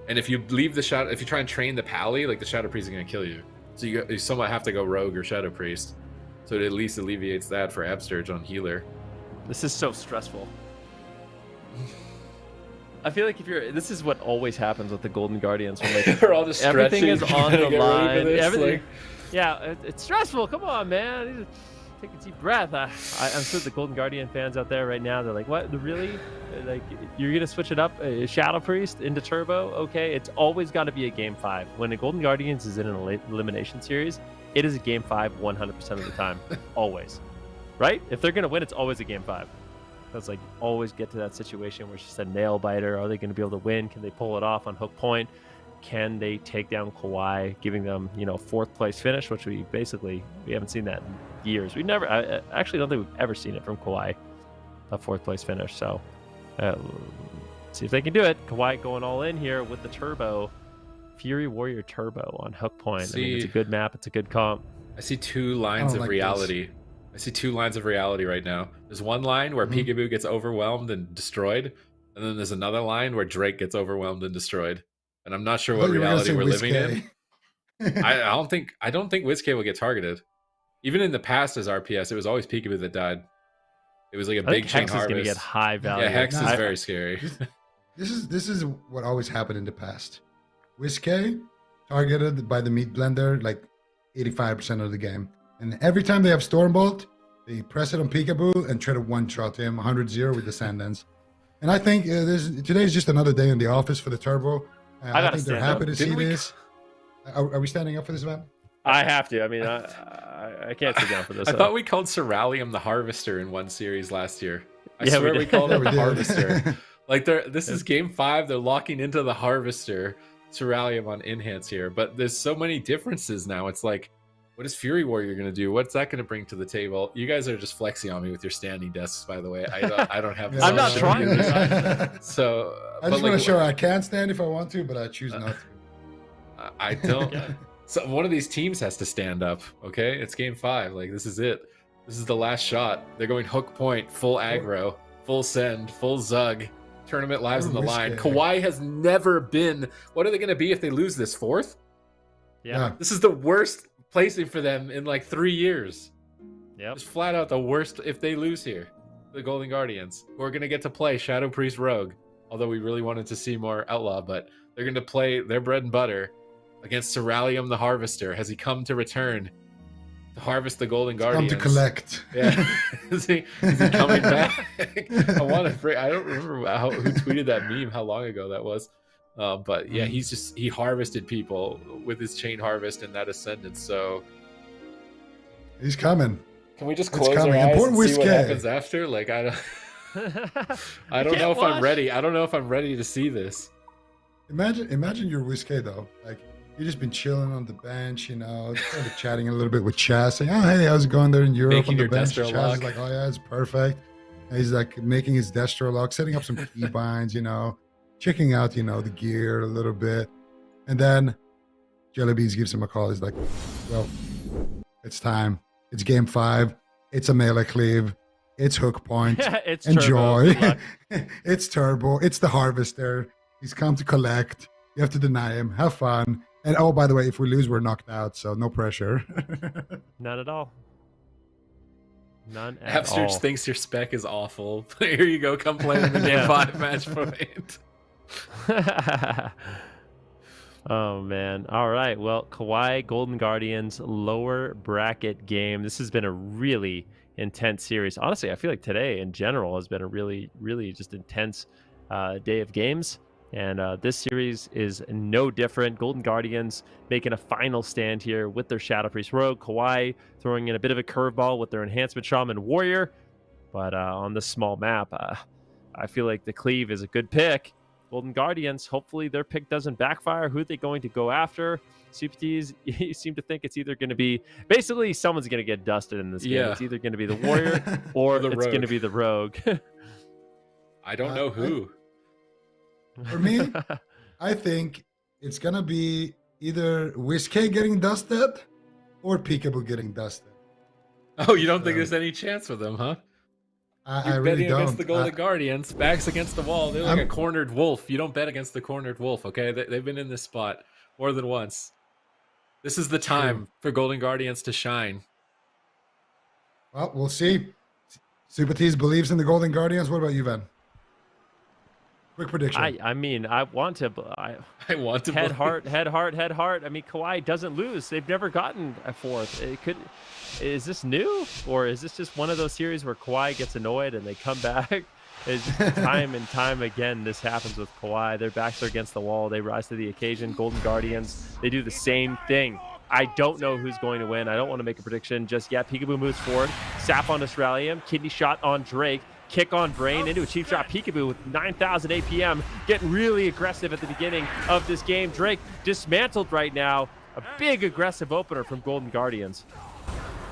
And if you leave the Shadow, if you try and train the Pally, like the Shadow Priest is gonna kill you. So you somewhat have to go Rogue or Shadow Priest. So it at least alleviates that for Upsurge on healer.
This is so stressful. I feel like this is what always happens with the Golden Guardians when
they're all just
everything is on the line.
Everything,
it's stressful. Come on, man. Take a deep breath. I'm sure the Golden Guardian fans out there right now, they're like, "What? Really? Like, you're gonna switch it up? Shadow Priest into Turbo? Okay." It's always got to be a game 5. When the Golden Guardians is in an elimination series, it is a game 5 100% of the time, always. Right? If they're gonna win, it's always a game 5. It's like always get to that situation where it's just a nail biter. Are they going to be able to win? Can they pull it off on hook point? Can they take down KAWHI, giving them 4th place finish, which we haven't seen that in years. I actually don't think we've ever seen it from KAWHI, a 4th place finish. So see if they can do it. KAWHI going all in here with the Turbo, Fury Warrior Turbo on hook point. I mean, it's a good map. It's a good comp.
I see 2 lines of reality. I see 2 lines of reality right now. There's one line where Peekaboo gets overwhelmed and destroyed, and then there's another line where Drake gets overwhelmed and destroyed. And I'm not sure what reality we're living in. I don't think WizK will get targeted. Even in the past as RPS, it was always Peekaboo that died. It was like a big chain
Hex
harvest.
is going to get high value.
Yeah, Hex is very scary.
This is what always happened in the past. WizK targeted by the meat blender like 85% of the game. And every time they have Stormbolt, they press it on Peekaboo and try to one-shot him 100-0 with the Sandens. And I think today's just another day in the office for the Turbo. I think they're happy to see this. Are we standing up for this event?
I have to. I mean, I can't sit down for this.
I thought we called Cerealium the Harvester in one series last year. I swear we called him the Harvester. Like this is game 5. They're locking into the Harvester Cerealium on Enhance here. But there's so many differences now. It's like, what is Fury Warrior going to do? What's that going to bring to the table? You guys are just flexing on me with your standing desks, by the way. I don't have.
I'm not trying
to. So
I just want to show I can stand if I want to, but I choose not to.
I don't. So one of these teams has to stand up. Okay, it's game 5. Like this is it. This is the last shot. They're going hook point, full aggro, full send, full zug. Tournament lives on the line. KAWHI has never been. What are they going to be if they lose this 4th?
Yeah.
This is the worst placing for them in like 3 years.
Yeah,
just flat out the worst if they lose here. The Golden Guardians, who are going to get to play Shadow Priest Rogue, although we really wanted to see more Outlaw, but they're going to play their bread and butter against Cerealium the Harvester. Has he come to return to harvest the Golden Guardians?
Come to collect.
Yeah, is he coming back? I don't remember who tweeted that meme, how long ago that was. But yeah, he harvested people with his chain harvest and that ascendance. So
He's coming.
Can we just
It's
close our
coming.
eyes
Important
and see what
whiskey.
happens after? Like, I don't know if I'm ready. I don't know if I'm ready to see this.
Imagine you're Whiskey though. Like you've just been chilling on the bench, you know, kind of chatting a little bit with Chaz, saying, "Oh, hey, how's it going there in Europe
Making
on the
your
bench?"
Destro
Chaz
lock.
is like, "Oh yeah, it's perfect." And he's like making his Destro lock, setting up some key binds, you know, checking out, you know, the gear a little bit, and then Jellybees gives him a call. He's like, "Well, it's time. It's game 5. It's a melee cleave. It's hook point.
It's
Enjoy.
Turbo.
It's Turbo. It's the Harvester. He's come to collect. You have to deny him. Have fun. And oh, by the way, if we lose, we're knocked out. So no pressure."
None at all. None at all.
Absterge thinks your spec is awful. Here you go. Come play in the game 5 match point.
Oh man. All right. Well, KAWHI Golden Guardians lower bracket game. This has been a really intense series. Honestly, I feel like today in general has been a really, really just intense day of games. And this series is no different. Golden Guardians making a final stand here with their Shadow Priest Rogue. KAWHI throwing in a bit of a curveball with their Enhancement Shaman Warrior. But on this small map, I feel like the Cleave is a good pick. Golden Guardians, hopefully their pick doesn't backfire. Who are they going to go after? CPTs, you seem to think it's either going to be... Basically, someone's going to get dusted in this game.
Yeah.
It's either going to be the Warrior or
the
it's
Rogue.
going to be the Rogue.
I don't know who.
For me, I think it's going to be either Whiskey getting dusted or Peekaboo getting dusted.
Oh, you don't think there's any chance for them, huh?
I
You're
really
betting
don't.
against the Golden Guardians, backs against the wall. They're like a cornered wolf. You don't bet against the cornered wolf, okay? They've been in this spot more than once. This is the time for Golden Guardians to shine.
Well, we'll see. Super Tees believes in the Golden Guardians. What about you, Van? Quick prediction.
I mean, I want to...
I want to
head,
believe.
heart, head, heart, head, heart. I mean, KAWHI doesn't lose. They've never gotten a 4th. It could... Is this new? Or is this just one of those series where KAWHI gets annoyed and they come back? It's time and time again this happens with KAWHI. Their backs are against the wall. They rise to the occasion. Golden Guardians, they do the same thing. I don't know who's going to win. I don't want to make a prediction just yet. Peekaboo moves forward. Sap on Australium. Kidney shot on Drake. Kick on Brain into a cheap shot. Peekaboo with 9,000 APM. Getting really aggressive at the beginning of this game. Drake dismantled right now. A big aggressive opener from Golden Guardians.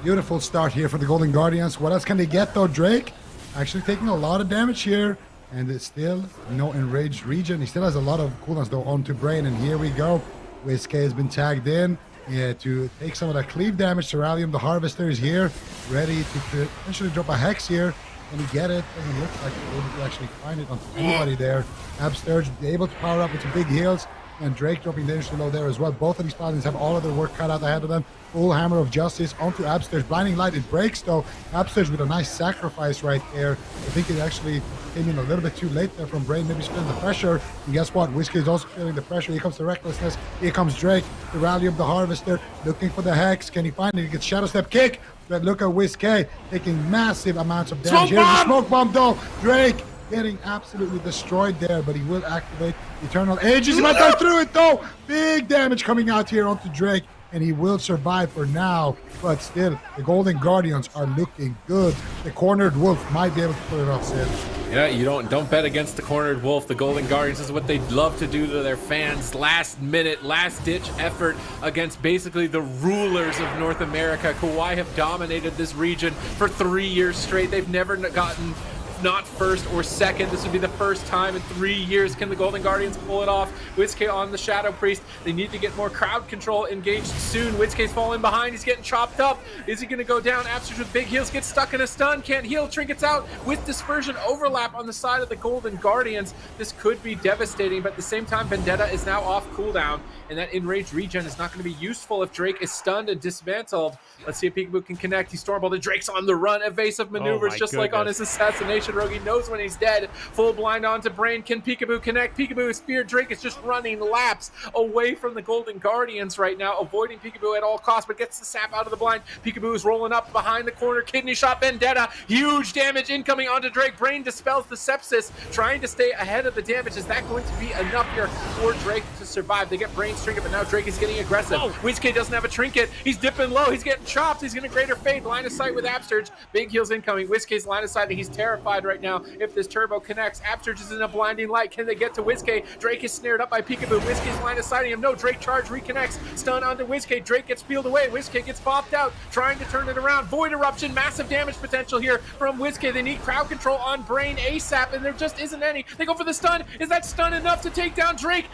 Beautiful start here for the Golden Guardians. What else can they get though? Drake actually taking a lot of damage here, and it's still no enraged region. He still has a lot of cooldowns though onto Brain, and here we go. Whiskey has been tagged in to take some of that cleave damage. Ceralium, the Harvester, is here, ready to potentially drop a Hex here. Can he get it? Doesn't look like he's able to actually find it on anybody there. Absterge able to power up with some big heals, and Drake dropping dangerously low there as well. Both of these paladins have all of their work cut out ahead of them. Full Hammer of Justice onto Absterge. Blinding Light, it breaks though. Absterge with a nice sacrifice right there. I think it actually came in a little bit too late there from Brain, maybe feeling the pressure. And guess what? Whiskey is also feeling the pressure. Here comes the Recklessness. Here comes Drake, the Rally of the Harvester, looking for the Hex. Can he find it? He gets Shadow Step kick. But look at Whiskey taking massive amounts of damage. Here's the Smoke Bomb though. Drake getting absolutely destroyed there, but he will activate Eternal Ages. He might go through it though. Big damage coming out here onto Drake, and he will survive for now. But still, the Golden Guardians are looking good. The Cornered Wolf might be able to put it off, Sid.
Yeah, you don't bet against the cornered wolf. The Golden Guardians is what they love to do to their fans. Last minute, last ditch effort against basically the rulers of North America. KAWHI have dominated this region for 3 years straight. They've never gotten not first or second. This would be the first time in 3 years. Can the Golden Guardians pull it off? Whiskey on the Shadow Priest. They need to get more crowd control engaged soon. Whiskey's falling behind. He's getting chopped up. Is he going to go down? Absterge with big heals gets stuck in a stun. Can't heal. Trinkets out with Dispersion overlap on the side of the Golden Guardians. This could be devastating, but at the same time, Vendetta is now off cooldown, and that enraged regen is not going to be useful if Drake is stunned and dismantled. Let's see if Peekaboo can connect. He's Stormbolt, and Drake's on the run. Evasive maneuvers, just like on his assassination Rogi knows when he's dead. Full blind onto Brain. Can Peekaboo connect? Peekaboo is speared. Drake is just running laps away from the Golden Guardians right now, avoiding Peekaboo at all costs, but gets the sap out of the blind. Peekaboo is rolling up behind the corner. Kidney shot Vendetta. Huge damage incoming onto Drake. Brain dispels the sepsis, trying to stay ahead of the damage. Is that going to be enough here for Drake to survive? They get Brain's trinket, but now Drake is getting aggressive. WizKid doesn't have a trinket. He's dipping low. He's getting chopped. He's going to greater fade. Line of sight with Absurge. Big heals incoming. WizKid's line of sight, and he's terrified right now if this turbo connects. Absurge is in a blinding light. Can they get to WizKid? Drake is snared up by Peekaboo. WizKid's line of sighting him. No, Drake charge reconnects. Stun onto WizKid. Drake gets peeled away. WizKid gets popped out, trying to turn it around. Void Eruption. Massive damage potential here from WizKid. They need crowd control on Brain ASAP, and there just isn't any. They go for the stun. Is that stun enough to take down Drake?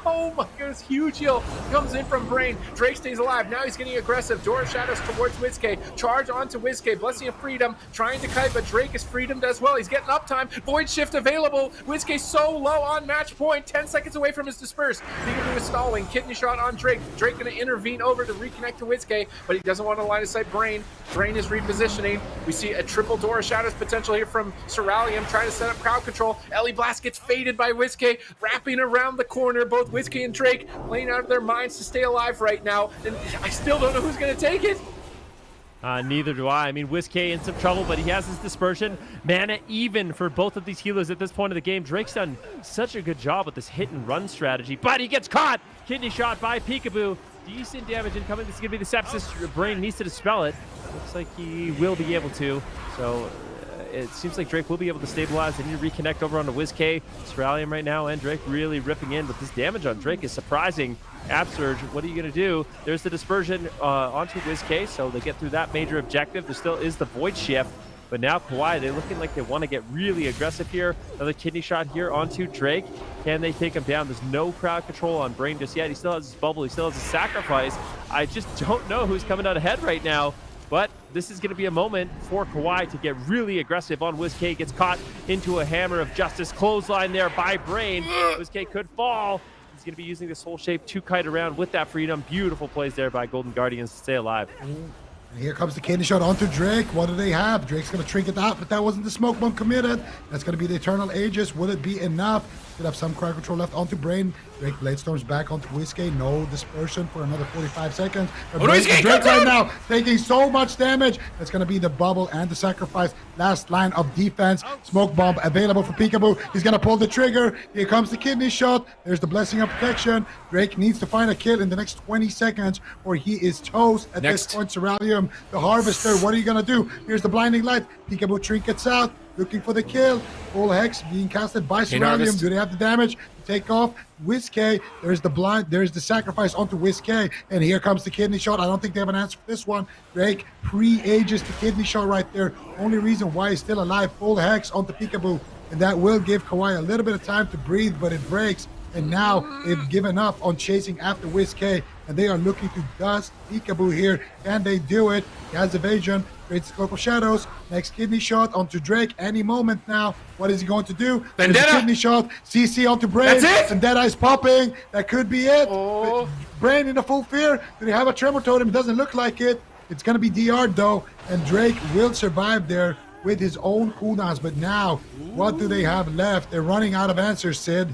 Oh my goodness, huge heal comes in from Brain. Drake stays alive. Now he's getting aggressive. Dora Shadows towards WizKid. Charge onto WizKid. Blessing of Freedom. Trying to kite, but Drake is freedomed as well. He's getting uptime. Void Shift available. WizKid so low on match point. 10 seconds away from his disperse. Peekaboo is stalling. Kidney shot on Drake. Drake going to intervene over to reconnect to WizKid, but he doesn't want to line of sight Brain. Brain is repositioning. We see a triple Dora Shadows potential here from Ceralium, trying to set up crowd control. Ellie Blast gets faded by WizKid, wrapping around the corner. Both WizKid and Drake playing out of their minds to stay alive right now, and I still don't know who's going to take it.
Neither do I. I mean, WizKid in some trouble, but he has his dispersion. Mana even for both of these healers at this point of the game. Drake's done such a good job with this hit and run strategy, but he gets caught. Kidney shot by Peekaboo. Decent damage incoming. This is going to be the sepsis. Brain needs to dispel it. Looks like he will be able to. So it seems like Drake will be able to stabilize. They need to reconnect over onto WizKid. Ceralium right now, and Drake really ripping in, but this damage on Drake is surprising. Absurge, what are you going to do? There's the dispersion onto WizKid, so they get through that major objective. There still is the Void Shift, but now KAWHI, they're looking like they want to get really aggressive here. Another kidney shot here onto Drake. Can they take him down? There's no crowd control on Brain just yet. He still has his bubble. He still has his sacrifice. I just don't know who's coming out ahead right now. But this is going to be a moment for KAWHI to get really aggressive on WizKid. Gets caught into a hammer of justice. Clothesline there by Brain. WizKid could fall. He's going to be using this whole shape to kite around with that freedom. Beautiful plays there by Golden Guardians to stay alive.
And here comes the kidney shot onto Drake. What do they have? Drake's going to trinket out, but that wasn't the smoke bomb committed. That's going to be the Eternal Aegis. Will it be enough? Could have some crowd control left onto Brain. Drake blade storms back onto WizKid. No dispersion for another 45 seconds. But Drake right now taking so much damage. That's going to be the bubble and the sacrifice. Last line of defense. Smoke bomb available for Peekaboo. He's going to pull the trigger. Here comes the kidney shot. There's the blessing of protection. Drake needs to find a kill in the next 20 seconds or he is toast. At this point, Ceralium, the Harvester, what are you going to do? Here's the blinding light. Peekaboo trinkets out. Looking for the kill. Full Hex being casted by Ceralium. Do they have the damage to take off? WizKid, there's the blind, there's the sacrifice onto WizKid, and here comes the kidney shot. I don't think they have an answer for this one. Drake pre-ages the kidney shot right there. Only reason why he's still alive. Full Hex onto Peekaboo, and that will give KAWHI a little bit of time to breathe, but it breaks. And now they've given up on chasing after WizKid, and they are looking to dust Peekaboo here. Can they do it? He has evasion, creates Cloak of Shadows. Next kidney shot onto Drake any moment now. What is he going to do?
Vendetta!
Kidney shot, CC onto Brain.
That's it!
Vendetta is popping. That could be it.
Oh.
Brain in a full fear. Do they have a Tremor Totem? It doesn't look like it. It's going to be DR'd though, and Drake will survive there with his own cooldowns. But now, what do they have left? They're running out of answers, Sid.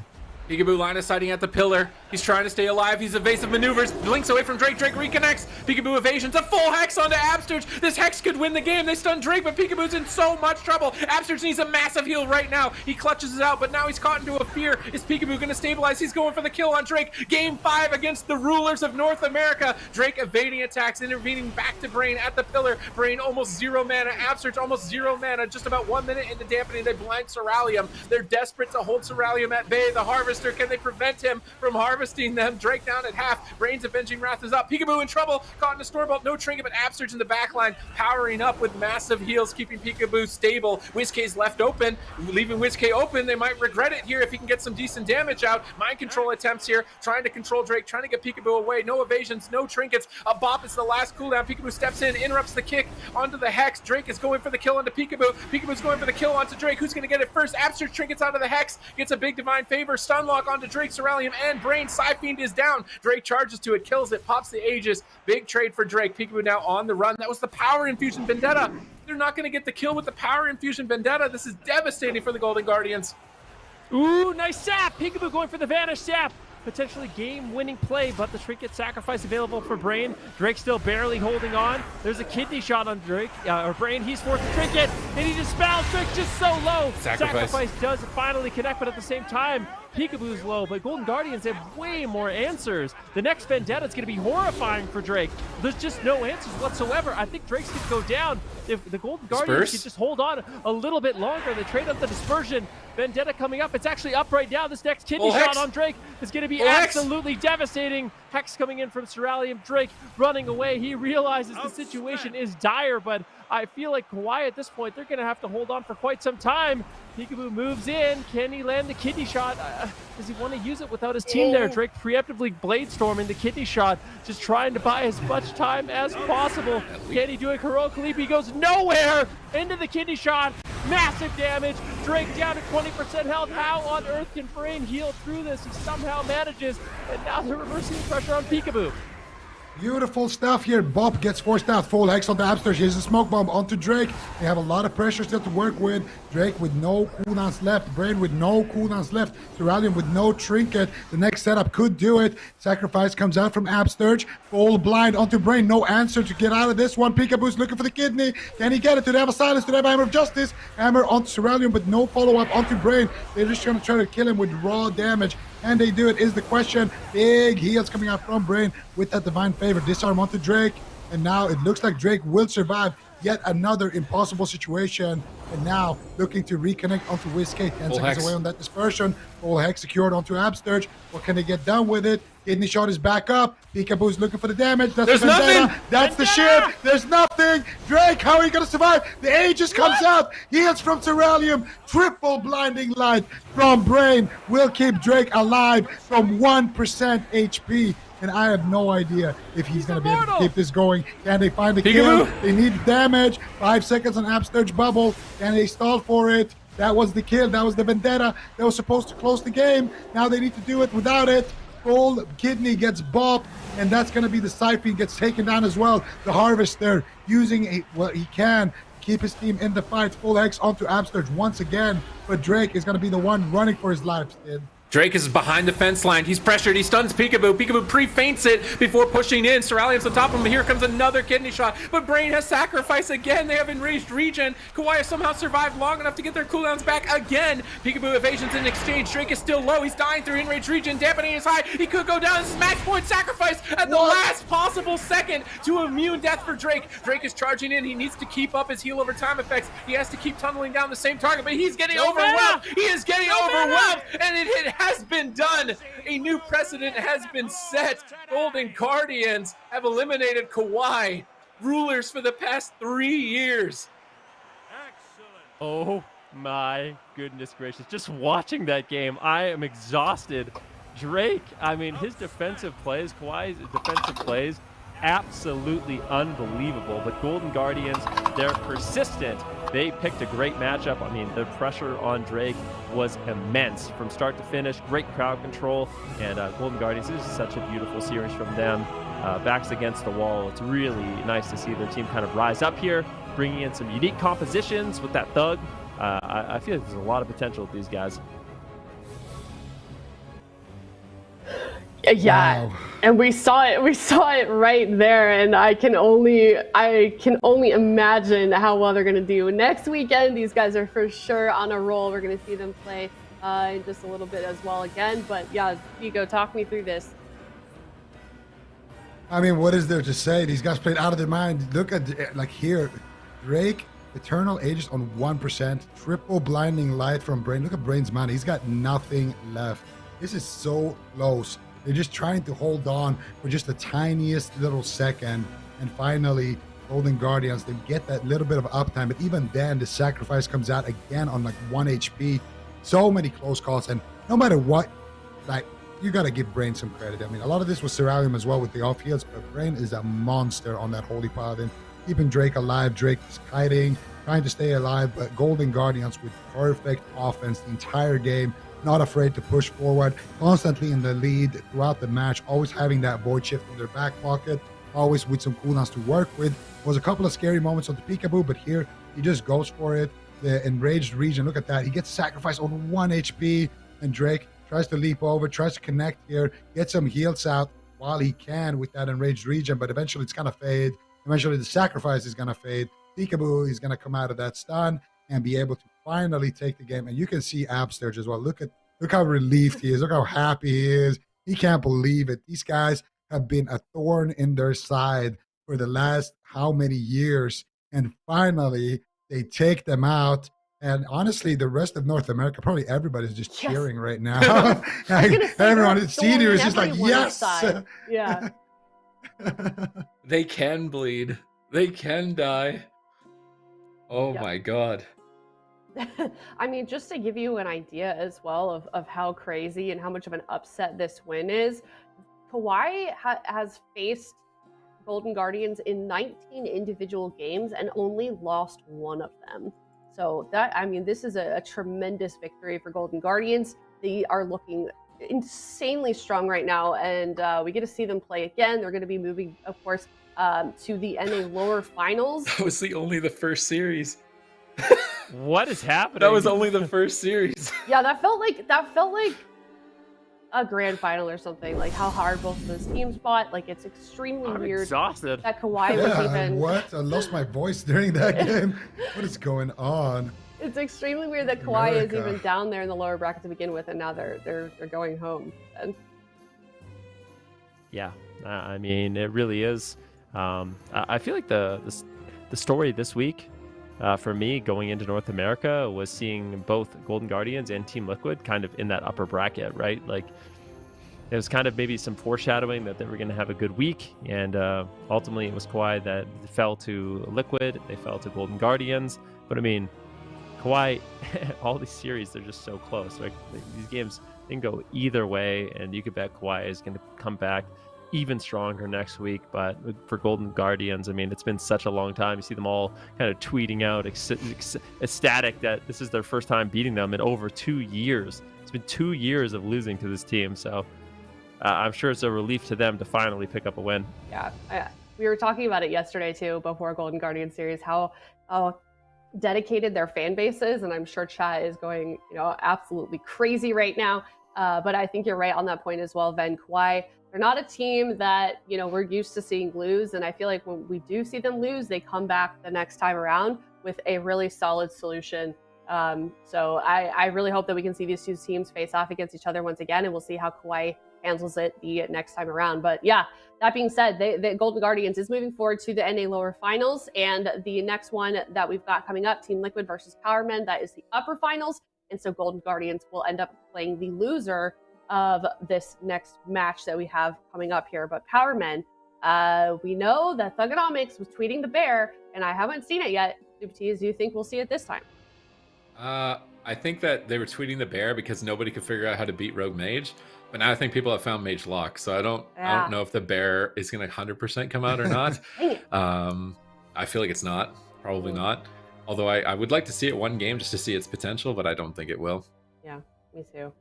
Peekaboo line of sighting at the pillar. He's trying to stay alive. He's evasive maneuvers. Blinks away from Drake. Drake reconnects. Peekaboo evasions. A full Hex onto Absurge. This Hex could win the game. They stun Drake, but Peekaboo's in so much trouble. Absurge needs a massive heal right now. He clutches it out, but now he's caught into a fear. Is Peekaboo going to stabilize? He's going for the kill on Drake. Game 5 against the rulers of North America. Drake evading attacks, intervening back to Brain at the pillar. Brain almost 0 mana. Absurge almost 0 mana. Just about 1 minute into dampening. They blind Ceralium. They're desperate to hold Ceralium at bay. The Harvester, can they prevent him from harvesting them? Drake down at half. Brain's Avenging Wrath is up. Peekaboo in trouble. Caught in a storm bolt. No trinket, but Absurge in the backline, powering up with massive heals, keeping Peekaboo stable. WizKid's left open. Leaving WizKid open. They might regret it here if he can get some decent damage out. Mind control attempts here. Trying to control Drake. Trying to get Peekaboo away. No evasions. No trinkets. A bop is the last cooldown. Peekaboo steps in. Interrupts the kick onto the Hex. Drake is going for the kill onto Peekaboo. Peekaboo's going for the kill onto Drake. Who's going to get it first? Absurge trinkets out of the Hex. Gets a big Divine Favor. Stun lock onto Drake. Ceralium and Brain. Psyfiend is down. Drake charges to it, kills it, pops the Aegis. Big trade for Drake. Peekaboo now on the run. That was the power infusion Vendetta. They're not going to get the kill with the power infusion Vendetta. This is devastating for the Golden Guardians.
Ooh, nice sap. Peekaboo going for the vanish sap. Potentially game-winning play, but the trinket sacrifice available for Brain. Drake still barely holding on. There's a kidney shot on Drake, or Brain. He's forced to trinket, and he dispels. Drake just so low. Sacrifice does finally connect, but at the same time, Peekaboo's low, but Golden Guardians have way more answers. The next Vendetta is going to be horrifying for Drake. There's just no answers whatsoever. I think Drake's going to go down if the Golden Guardians can just hold on a little bit longer. They trade up the dispersion. Vendetta coming up. It's actually up right now. This next kidney shot on Drake is going to be absolutely devastating. Hex coming in from Cerulean. Drake running away. He realizes the situation is dire, but I feel like KAWHI at this point, they're going to have to hold on for quite some time. Peekaboo moves in. Can he land the kidney shot? Does he want to use it without his team there? Drake preemptively bladestorming the kidney shot, just trying to buy as much time as possible. Can he do it heroically? He goes nowhere into the kidney shot. Massive damage. Drake down to 20% health. How on earth can Brain heal through this? He somehow manages, and now they're reversing the pressure on Peekaboo.
Beautiful stuff here. Bob gets forced out. Full hex on the upstairs. Here's a smoke bomb onto Drake. They have a lot of pressure still to work with. Drake with no cooldowns left. Brain with no cooldowns left. Cerulean with no trinket. The next setup could do it. Sacrifice comes out from Absturge. Full blind onto Brain. No answer to get out of this one. Peekaboo's looking for the kidney. Can he get it? Do they have a silence? Do they have Hammer of Justice? Hammer onto Cerulean, but no follow-up onto Brain. They're just going to try to kill him with raw damage. And they do it is the question. Big heals coming out from Brain with that divine favor. Disarm onto Drake. And now it looks like Drake will survive yet another impossible situation. And now looking to reconnect onto Whiskey. 10 seconds away on that dispersion. Full hex secured onto Absturge. What can they get done with it? Kidney shot is back up. Peekaboo's looking for the damage. That's
There's
the Vendetta.
nothing.
That's the ship. There's nothing. Drake, how are you going to survive? The Aegis comes out. Heals from Cerulean. Triple blinding light from Brain will keep Drake alive from 1% HP. And I have no idea if he's going to be able to keep this going. Can they find the kill? They need damage. 5 seconds on Absturge bubble. Can they stall for it? That was the kill. That was the Vendetta. That was supposed to close the game. Now they need to do it without it. Full kidney gets bopped, and that's going to be the Siphon gets taken down as well. The Harvester using what he can keep his team in the fight. Full X onto Absturge once again, but Drake is going to be the one running for his life.
Drake is behind the fence line. He's pressured. He stuns Peekaboo. Peekaboo pre-feints it before pushing in. Cerulean's on top of him. Here comes another kidney shot. But Brain has sacrificed again. They have enraged regen. KAWHI has somehow survived long enough to get their cooldowns back again. Peekaboo evasions in exchange. Drake is still low. He's dying through enraged regen. Dampening is high. He could go down. This is match point sacrifice at the last possible second to immune death for Drake. Drake is charging in. He needs to keep up his heal over time effects. He has to keep tunneling down the same target, but he's getting overwhelmed. He is getting overwhelmed, and it has been done. A new precedent has been set. Golden Guardians have eliminated KAWHI, rulers for the past 3 years.
Oh my goodness gracious. Just watching that game, I am exhausted. Drake, I mean, his defensive plays, KAWHI's defensive plays, absolutely unbelievable. But Golden Guardians, they're persistent. They picked a great matchup. I mean, the pressure on Drake was immense from start to finish. Great crowd control. And Golden Guardians, this is such a beautiful series from them. Backs against the wall. It's really nice to see their team kind of rise up here, bringing in some unique compositions with that Thug. I feel like there's a lot of potential with these guys.
Yeah, wow. And we saw it right there, and I can only imagine how well they're gonna do next weekend. These guys are for sure on a roll. We're gonna see them play in just a little bit as well again. But yeah, Vigo, talk me through this.
I mean, what is there to say? These guys played out of their mind. Look at like here, Drake, Eternal Aegis on 1%, triple blinding light from Brain. Look at Brain's mana. He's got nothing left. This is so close. They're just trying to hold on for just the tiniest little second. And finally, Golden Guardians, they get that little bit of uptime. But even then, the sacrifice comes out again on like 1 HP. So many close calls. And no matter what, like, you got to give Brain some credit. I mean, a lot of this was Cerulean as well with the off heals. But Brain is a monster on that Holy Paladin. Keeping Drake alive. Drake is kiting, trying to stay alive. But Golden Guardians with perfect offense the entire game. Not afraid to push forward, constantly in the lead throughout the match, always having that void shift in their back pocket, always with some cooldowns to work with. Was a couple of scary moments on the peekaboo, but here he just goes for it. The enraged region, look at that. He gets sacrificed on 1 HP, and Drake tries to leap over, tries to connect here, get some heals out while he can with that enraged region, but eventually it's gonna fade. Eventually the sacrifice is gonna fade. Peekaboo is gonna come out of that stun and be able to finally take the game. And you can see Absterge as well. Look how relieved he is. Look how happy he is. He can't believe it. These guys have been a thorn in their side for the last how many years, and finally they take them out. And honestly, the rest of North America, probably everybody's just cheering right now. Everyone is senior is just like, yes.
Yeah.
They can bleed. They can die. Oh
Yep.
my God.
I mean, just to give you an idea as well of how crazy and how much of an upset this win is, KAWHI has faced Golden Guardians in 19 individual games and only lost one of them. So that, I mean, this is a tremendous victory for Golden Guardians. They are looking insanely strong right now, and we get to see them play again. They're going to be moving, of course, to the NA lower finals.
That was the first series.
What is happening?
That was only the first series.
Yeah, that felt like a grand final or something. Like how hard both of those teams fought. Like it's extremely
I'm
weird
exhausted.
that KAWHI was even.
What? I lost my voice during that game. What is going on?
It's extremely weird that KAWHI is
America.
even down there in the lower bracket to begin with, and now they're going home. And
Yeah, I mean, it really is. I feel like the story this week for me going into North America was seeing both Golden Guardians and Team Liquid kind of in that upper bracket, right? Like it was kind of maybe some foreshadowing that they were going to have a good week, and ultimately it was KAWHI that fell to Liquid. They fell to Golden Guardians, but I mean, KAWHI, all these series, they're just so close. Like these games they can go either way, and you could bet KAWHI is going to come back even stronger next week. But for Golden Guardians, I mean, it's been such a long time. You see them all kind of tweeting out ecstatic that this is their first time beating them in over 2 years. It's been 2 years of losing to this team, so I'm sure it's a relief to them to finally pick up a win.
yeah, we were talking about it yesterday too, before Golden Guardian series, how dedicated their fan base is, and I'm sure chat is going, absolutely crazy right now. But I think you're right on that point as well, Ven. KAWHI, they're not a team that, we're used to seeing lose. And I feel like when we do see them lose, they come back the next time around with a really solid solution. So I really hope that we can see these two teams face off against each other once again, and we'll see how KAWHI handles it the next time around. But yeah, that being said, the Golden Guardians is moving forward to the NA lower finals. And the next one that we've got coming up, Team Liquid versus Powermen, that is the upper finals. And so Golden Guardians will end up playing the loser of this next match that we have coming up here. But Powermen, we know that Thugonomics was tweeting the bear, and I haven't seen it yet. Subtees, do you think we'll see it this time?
I think that they were tweeting the bear because nobody could figure out how to beat Rogue Mage. But now I think people have found Mage Lock, so I don't know if the bear is going to 100% come out or not. I feel like it's not, probably not. Although I would like to see it one game just to see its potential, but I don't think it will.
Yeah, me too.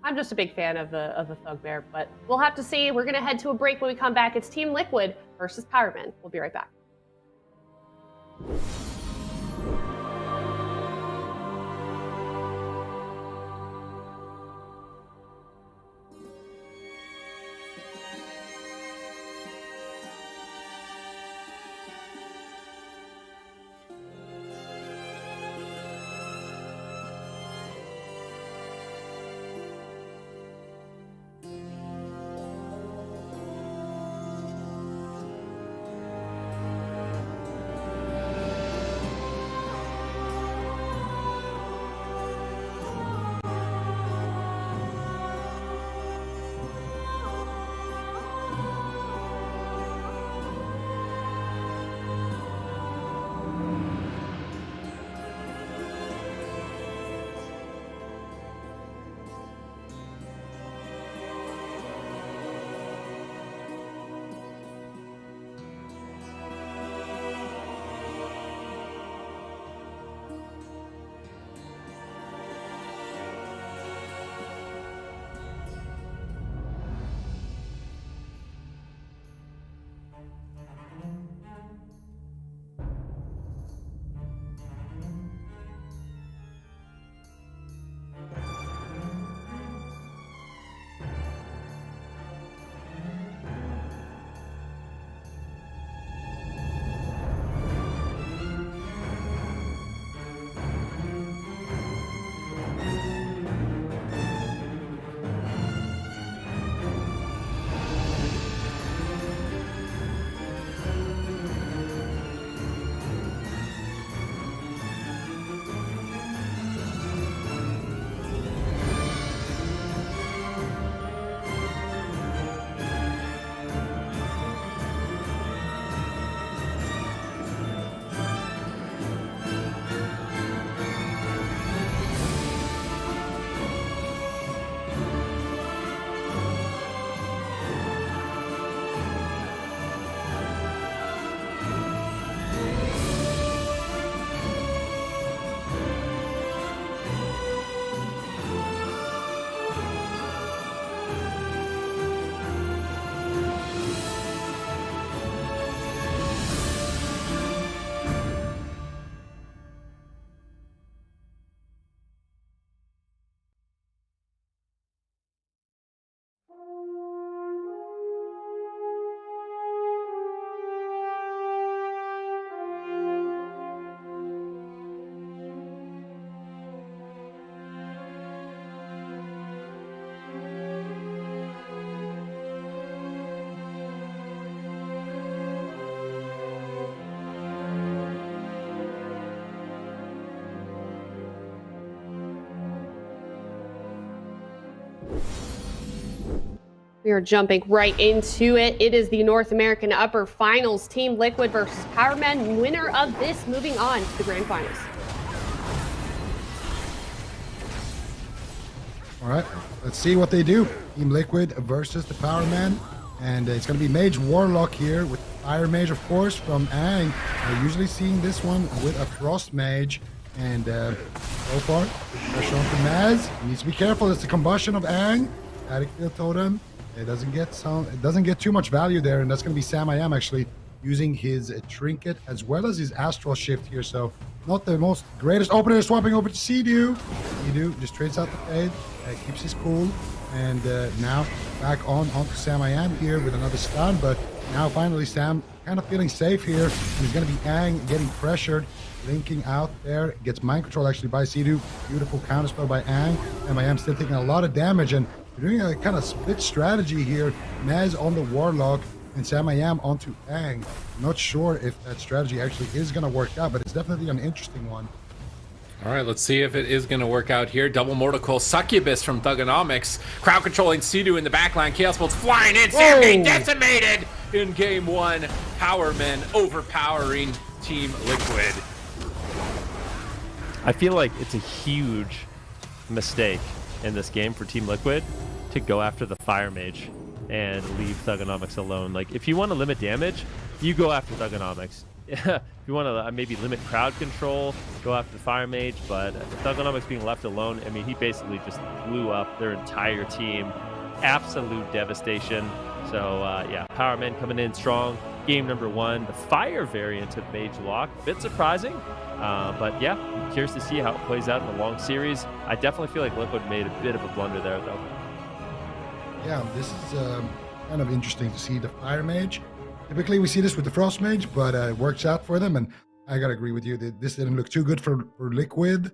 I'm just a big fan of the Thug Bear, but we'll have to see. We're going to head to a break. When we come back, it's Team Liquid versus Powermen. We'll be right back. We are jumping right into it. It is the North American Upper Finals. Team Liquid versus Powermen. Winner of this moving on to the Grand Finals.
All right, let's see what they do. Team Liquid versus the Powermen. And it's going to be Mage Warlock here with Fire Mage, of course, from Ang. We're usually seeing this one with a Frost Mage. And so far, pressure on from Maz. He needs to be careful. It's the combustion of Ang. Static Field Totem. It doesn't get too much value there, and that's going to be Sam I Am actually using his trinket as well as his astral shift here. So not the most greatest opener. Swapping over to Sea-Doo. Sea-Doo just trades out the fade, keeps his cool, and now back onto Sam I Am here with another stun. But now finally Sam kind of feeling safe here, and he's going to be Ang getting pressured, linking out there. Gets mind control actually by Sea-Doo. Beautiful counterspell by Ang. Sam I Am still taking a lot of damage, and doing a kind of split strategy here. Maz on the Warlock and Sam I Am onto Ang. Not sure if that strategy actually is going to work out, but it's definitely an interesting one.
All right, let's see if it is going to work out here. Double Mortal Coil Succubus from Thugonomics. Crowd controlling Sea-Doo in the backline. Chaos Bolt's flying in. Sam getting decimated in game one. Powermen overpowering Team Liquid.
I feel like it's a huge mistake in this game for Team Liquid to go after the Fire Mage and leave Thugonomics alone. Like, if you want to limit damage, you go after Thugonomics. If you want to maybe limit crowd control, go after the Fire Mage, but Thugonomics being left alone, I mean, he basically just blew up their entire team. Absolute devastation. So, yeah, Powermen coming in strong. Game number one, the Fire variant of Mage Lock. A bit surprising, but yeah, I'm curious to see how it plays out in the long series. I definitely feel like Liquid made a bit of a blunder there, though.
Yeah, this is kind of interesting to see the Fire Mage. Typically, we see this with the Frost Mage, but it works out for them, and I gotta agree with you that this didn't look too good for Liquid.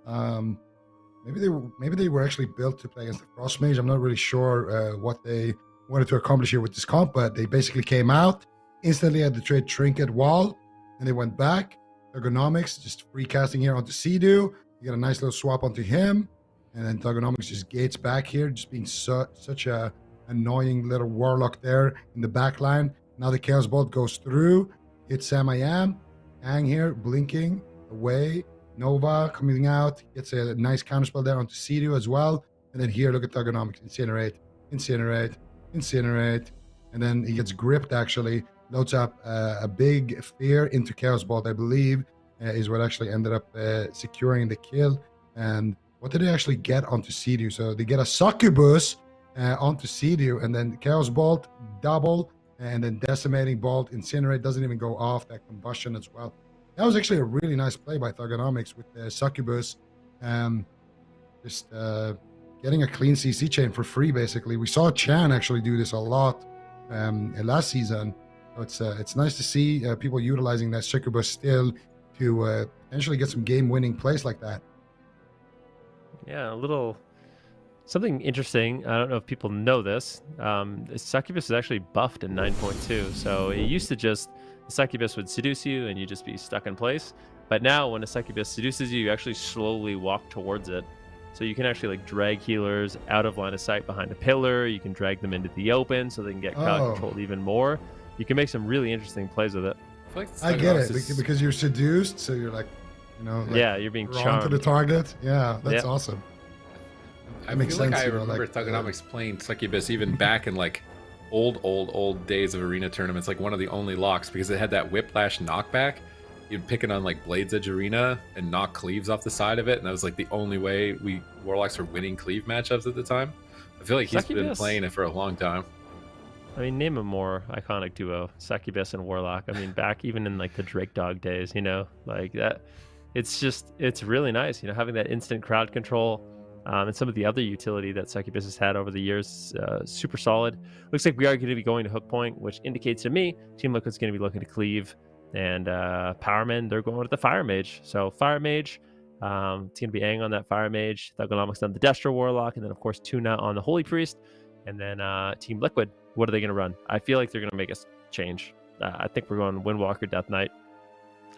Maybe they were actually built to play against the Frost Mage. I'm not really sure what they wanted to accomplish here with this comp, but they basically came out, instantly had the trade Trinket Wall, and they went back. Thugonomics just free casting here onto Sea-Doo. You get a nice little swap onto him, and then Thugonomics just gates back here, just being such a annoying little Warlock there in the back line. Now the Chaos Bolt goes through, hits Sam I Am. Ang here, blinking away. Nova coming out, gets a nice counterspell there onto Sea-Doo as well. And then here, look at Thugonomics, Incinerate, Incinerate, Incinerate. And then he gets gripped actually, loads up a big Fear into Chaos Bolt, I believe, is what actually ended up securing the kill. And what did they actually get onto Sea-Doo? So they get a Succubus onto Sea-Doo, and then Chaos Bolt, double, and then Decimating Bolt, Incinerate, doesn't even go off, that combustion as well. That was actually a really nice play by Thugonomics with the Succubus. Just getting a clean CC chain for free, basically. We saw Chan actually do this a lot last season. So it's nice to see people utilizing that Succubus still to potentially get some game-winning plays like that.
Yeah, a little something interesting. I don't know if people know this. Succubus is actually buffed in 9.2. So it used to just, the Succubus would seduce you and you just be stuck in place. But now when a Succubus seduces you, you actually slowly walk towards it. So you can actually like drag healers out of line of sight behind a pillar. You can drag them into the open so they can get crowd controlled even more. You can make some really interesting plays with it.
I get it because you're seduced, so you're like, like,
yeah, you're being
drawn
charmed
to the target. Yeah, that's awesome.
I feel like I remember Thugonomics playing Succubus even back in like old days of arena tournaments, like one of the only locks, because it had that whiplash knockback. You'd pick it on like Blades Edge Arena and knock cleaves off the side of it, and that was like the only way we Warlocks were winning cleave matchups at the time. I feel like he's been playing it for a long time.
I mean, name a more iconic duo, Succubus and Warlock. I mean, back even in like the Drake Dog days, like that. It's really nice, having that instant crowd control. And some of the other utility that Succubus has had over the years, super solid. Looks like we are going to be going to hook point, which indicates to me Team Liquid's going to be looking to cleave. And Powermen, they're going with the Fire Mage. So Fire Mage, it's going to be Aang on that Fire Mage. Thugonomics on the Destro Warlock. And then, of course, Tuna on the Holy Priest. And then Team Liquid, what are they going to run? I feel like they're going to make a change. I think we're going Windwalker Death Knight.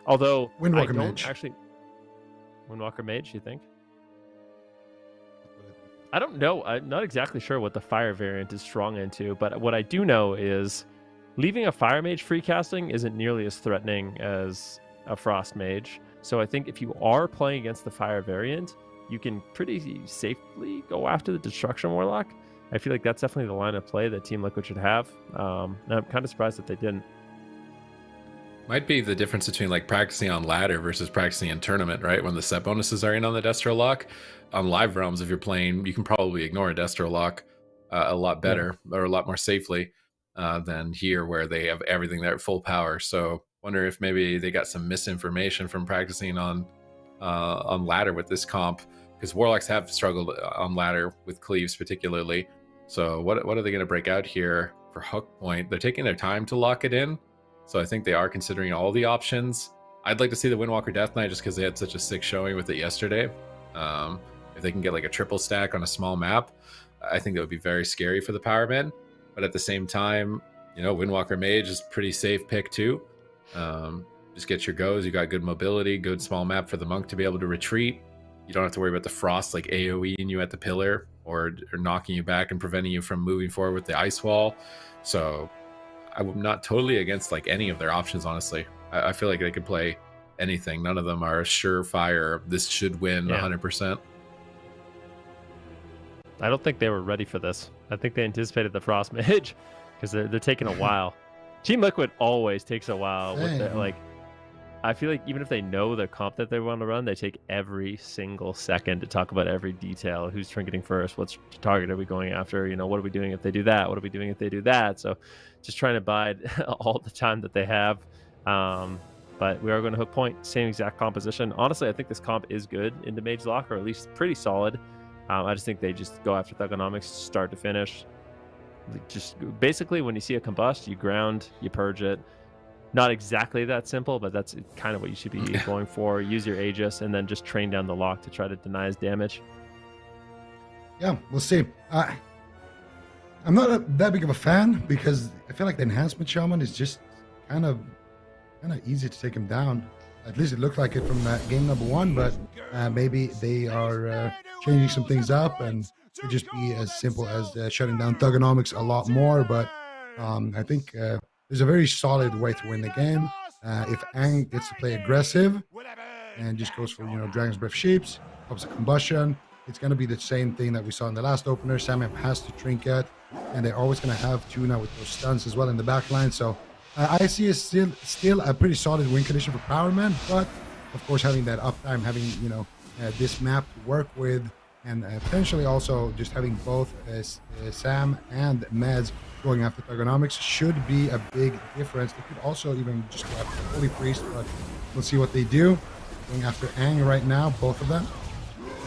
Although,
Windwalker Mage.
Windwalker Mage, you think? I don't know. I'm not exactly sure what the fire variant is strong into, but what I do know is leaving a fire mage free casting isn't nearly as threatening as a frost mage. So I think if you are playing against the fire variant, you can pretty safely go after the destruction warlock. I feel like that's definitely the line of play that Team Liquid should have. And I'm kind of surprised that they didn't.
Might be the difference between like practicing on ladder versus practicing in tournament, right? When the set bonuses are in on the Destro lock. On live realms, if you're playing, you can probably ignore a Destro lock a lot better or a lot more safely than here, where they have everything there at full power. So wonder if maybe they got some misinformation from practicing on ladder with this comp, because warlocks have struggled on ladder with cleaves particularly. So what are they going to break out here for hook point? They're taking their time to lock it in, so I think they are considering all the options. I'd like to see the Windwalker Death Knight just because they had such a sick showing with it yesterday. If they can get like a triple stack on a small map, I think that would be very scary for the power men. But at the same time, you know, Windwalker Mage is a pretty safe pick too. Just get your goes. You got good mobility, good small map for the monk to be able to retreat. You don't have to worry about the frost like AoEing you at the pillar or knocking you back and preventing you from moving forward with the ice wall. So I'm not totally against like any of their options, honestly. I feel like they could play anything. None of them are surefire. This should win 100%.
I don't think they were ready for this. I think they anticipated the frost mage because they're taking a while. Team Liquid always takes a while with their, like, I feel like even if they know the comp that they want to run, they take every single second to talk about every detail. Who's trinketing first? What target are we going after? You know, what are we doing if they do that? What are we doing if they do that? So just trying to bide all the time that they have. But we are going to hook point, same exact composition. Honestly, I think this comp is good into Mage Lock, or at least pretty solid. I just think they just go after Thugonomics start to finish. Just basically, when you see a combust, you ground, you purge it. Not exactly that simple, but that's kind of what you should be going for. Use your Aegis and then just train down the lock to try to deny his damage.
Yeah, we'll see. I'm not that big of a fan because I feel like the enhancement shaman is just kind of easy to take him down. At least it looked like it from that game number 1, but maybe they are changing some things up and it could just be as simple as shutting down Thugonomics a lot more. But I think there's a very solid way to win the game. If Aang gets to play aggressive and just goes for, you know, Dragon's Breath Sheeps, helps a combustion, it's going to be the same thing that we saw in the last opener. Sammy has to trinket, and they're always going to have Tuna with those stunts as well in the back line. So I see it's still a pretty solid win condition for Powerman, but of course having that uptime, having, you know, this map to work with, and potentially also just having both Sam and Meds going after Thugonomics should be a big difference. They could also even just go after the Holy Priest, but we'll see what they do. Going after Aang right now, both of them.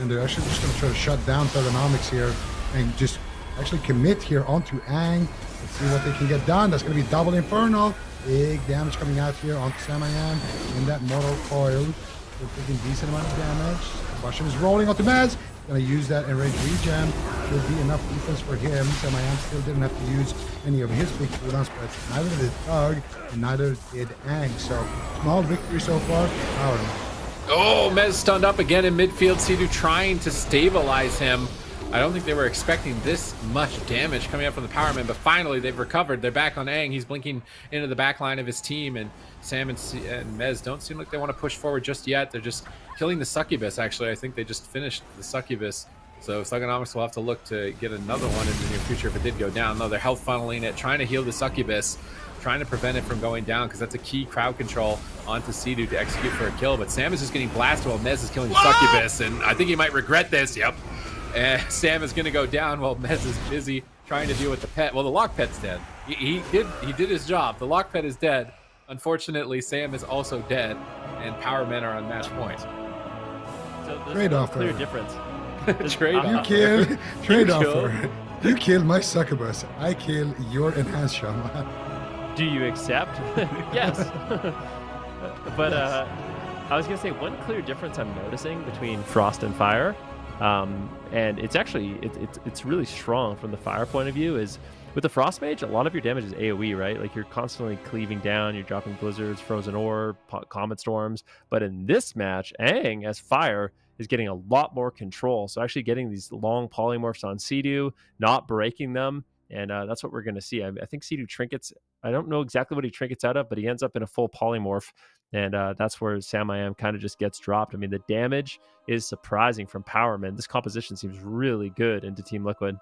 And they're actually just going to try to shut down Thugonomics here and just actually commit here onto Aang. Let's see what they can get done. That's going to be double Infernal. Big damage coming out here onto Samayan in that Mortal Coil. They're taking a decent amount of damage. Combustion is rolling onto Maz. Going to use that enraged regen. Should be enough defense for him. Samayan still didn't have to use any of his big cooldowns, but neither did Thug and neither did Aang. So small victory so far. Power.
Oh, Mez stunned up again in midfield. Sidu trying to stabilize him. I don't think they were expecting this much damage coming up from the Powerman, but finally they've recovered. They're back on Aang. He's blinking into the back line of his team, and Sam and Mez don't seem like they want to push forward just yet. They're just killing the Succubus, actually. I think they just finished the Succubus. So Thugonomics will have to look to get another one in the near future if it did go down. No, they're health funneling it, trying to heal the Succubus, trying to prevent it from going down, because that's a key crowd control onto Sidu to execute for a kill. But Sam is just getting blasted while Mez is killing the Succubus, and I think he might regret this. Yep. And Sam is going to go down while Mez is busy trying to deal with the pet. Well, the lock pet's dead. He did his job. The lock pet is dead. Unfortunately, Sam is also dead, and Power Men are on match point.
So there's
Trade
a
offer.
clear difference.
Trade
You trade offer. You kill my Succubus. I kill your enhanced shaman.
Do you accept? Yes. But
Yes.
I was gonna say one clear difference I'm noticing between Frost and Fire, and it's actually it's really strong from the Fire point of view, is with the Frost Mage, a lot of your damage is AoE, right? Like you're constantly cleaving down, you're dropping blizzards, frozen orb, comet storms. But in this match, Aang as Fire is getting a lot more control. So actually getting these long polymorphs on Sea-Doo, not breaking them, and that's what we're going to see. I think Sea-Doo trinkets, I don't know exactly what he trinkets out of, but he ends up in a full polymorph, and that's where Sam I Am kind of just gets dropped. I mean, the damage is surprising from Powerman. This composition seems really good into Team Liquid.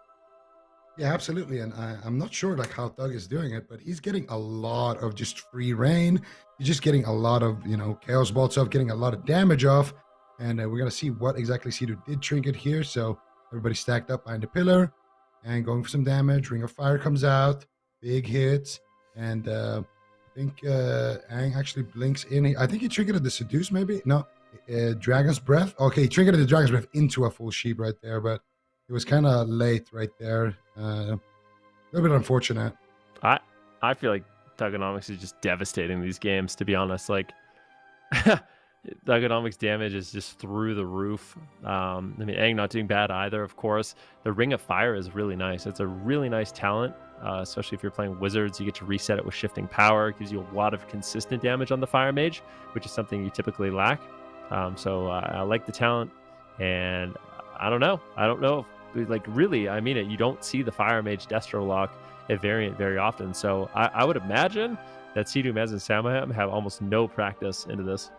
Yeah, absolutely. And I'm not sure like how Thug is doing it, but he's getting a lot of just free reign. He's just getting a lot of, Chaos Bolts off, getting a lot of damage off. And we're going to see what exactly Sea-Doo did trinket here. So everybody stacked up behind the pillar and going for some damage. Ring of Fire comes out, big hits. And I think Aang actually blinks in. I think he triggered the Seduce maybe. No, Dragon's Breath. Okay, he triggered the Dragon's Breath into a full sheep right there, but it was kind of late right there. A little bit unfortunate.
I feel like Thugonomics is just devastating these games, to be honest. Like, Thugonomics damage is just through the roof. I mean, Aang not doing bad either, of course. The Ring of Fire is really nice. It's a really nice talent, especially if you're playing Wizards. You get to reset it with Shifting Power. It gives you a lot of consistent damage on the Fire Mage, which is something you typically lack. So I like the talent, and I don't know if, like, really, I mean it. You don't see the Fire Mage Destro lock at variant very often. So I would imagine that Sea-Doo, Mez, and Samaham have almost no practice into this.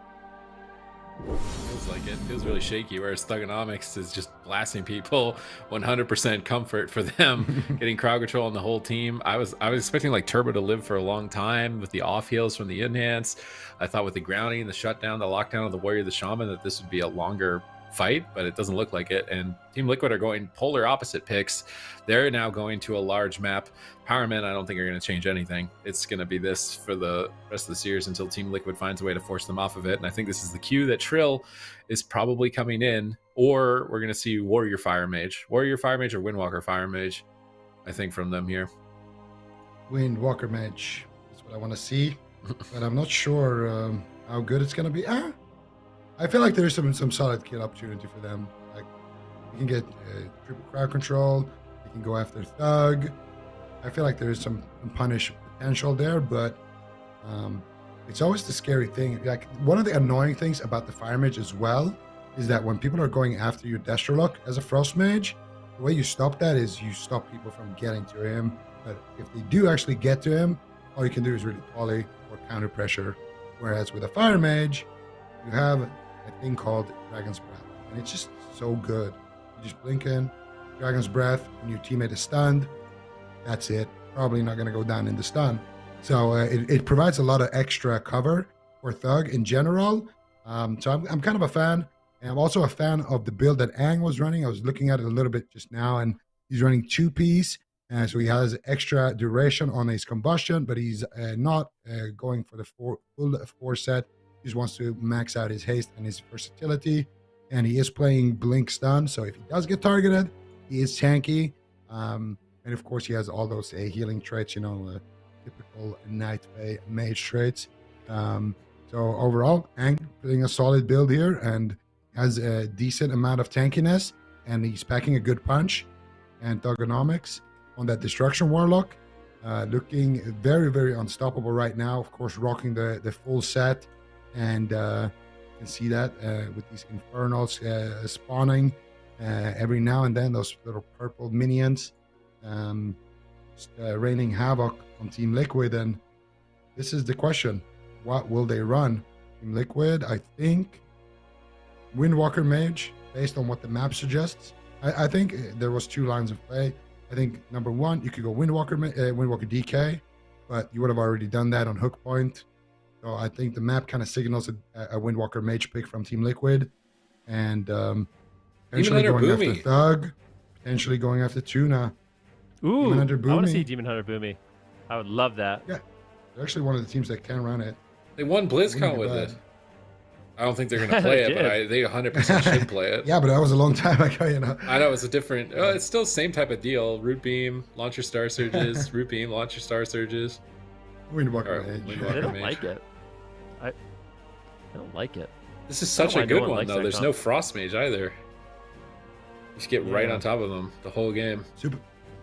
Feels like it. Feels really shaky, whereas Thugonomics is just blasting people 100% comfort for them, getting crowd control on the whole team. I was expecting like Turbo to live for a long time with the off heals from the enhance. I thought with the grounding, the shutdown, the lockdown of the Warrior, the Shaman, that this would be a longer fight, but it doesn't look like it. And Team Liquid are going polar opposite picks. They're now going to a large map. Powermen, I don't think are going to change anything. It's going to be this for the rest of the series until Team Liquid finds a way to force them off of it. And I think this is the cue that Trill is probably coming in, or we're going to see Warrior Fire Mage or Windwalker Fire Mage, I think, from them here.
Windwalker Mage. That's what I want to see, but I'm not sure how good it's going to be. I feel like there's some solid kill opportunity for them. Like, you can get triple crowd control. You can go after Thug. I feel like there is some punish potential there, but it's always the scary thing. Like, one of the annoying things about the Fire Mage as well is that when people are going after your Destro Lock as a Frost Mage, the way you stop that is you stop people from getting to him. But if they do actually get to him, all you can do is really poly or counter pressure. Whereas with a Fire Mage, you have a thing called Dragon's Breath, and it's just so good. You just blink in, Dragon's Breath, and your teammate is stunned. That's it. Probably not going to go down in the stun. So it provides a lot of extra cover for Thug in general. So I'm kind of a fan. And I'm also a fan of the build that Aang was running. I was looking at it a little bit just now, and he's running 2-piece. So he has extra duration on his combustion, but he's not going for the full 4 set. He just wants to max out his haste and his versatility. And he is playing Blink Stun, so if he does get targeted, he is tanky. And of course, he has all those healing traits, typical Night Mage traits. So overall, Aang putting a solid build here and has a decent amount of tankiness, and he's packing a good punch. And Thugonomics on that Destruction Warlock, looking very, very unstoppable right now. Of course, rocking the full set, and you can see that with these Infernals spawning every now and then, those little purple minions. Raining havoc on Team Liquid, and this is the question: what will they run? Team Liquid, I think Windwalker Mage, based on what the map suggests. I think there was 2 lines of play. I think number 1, you could go Windwalker DK, but you would have already done that on Hook Point. So I think the map kind of signals a Windwalker Mage pick from Team Liquid, and potentially going after Thug, potentially going after Tuna.
Ooh, I want to see Demon Hunter Boomy. I would love that.
Yeah, they're actually one of the teams that can run it.
They won BlizzCon with it. I don't think they're going to play it, but they 100% should play it.
Yeah, but that was a long time ago,
I know, it's a different... it's still the same type of deal. Root Beam, launch your Star Surges. Root Beam, launch your Star Surges.
Windwalker Mage.
I don't like it. I don't like it.
This is such a good one, though. There's no Frost Mage either. You just get right on top of them the whole game.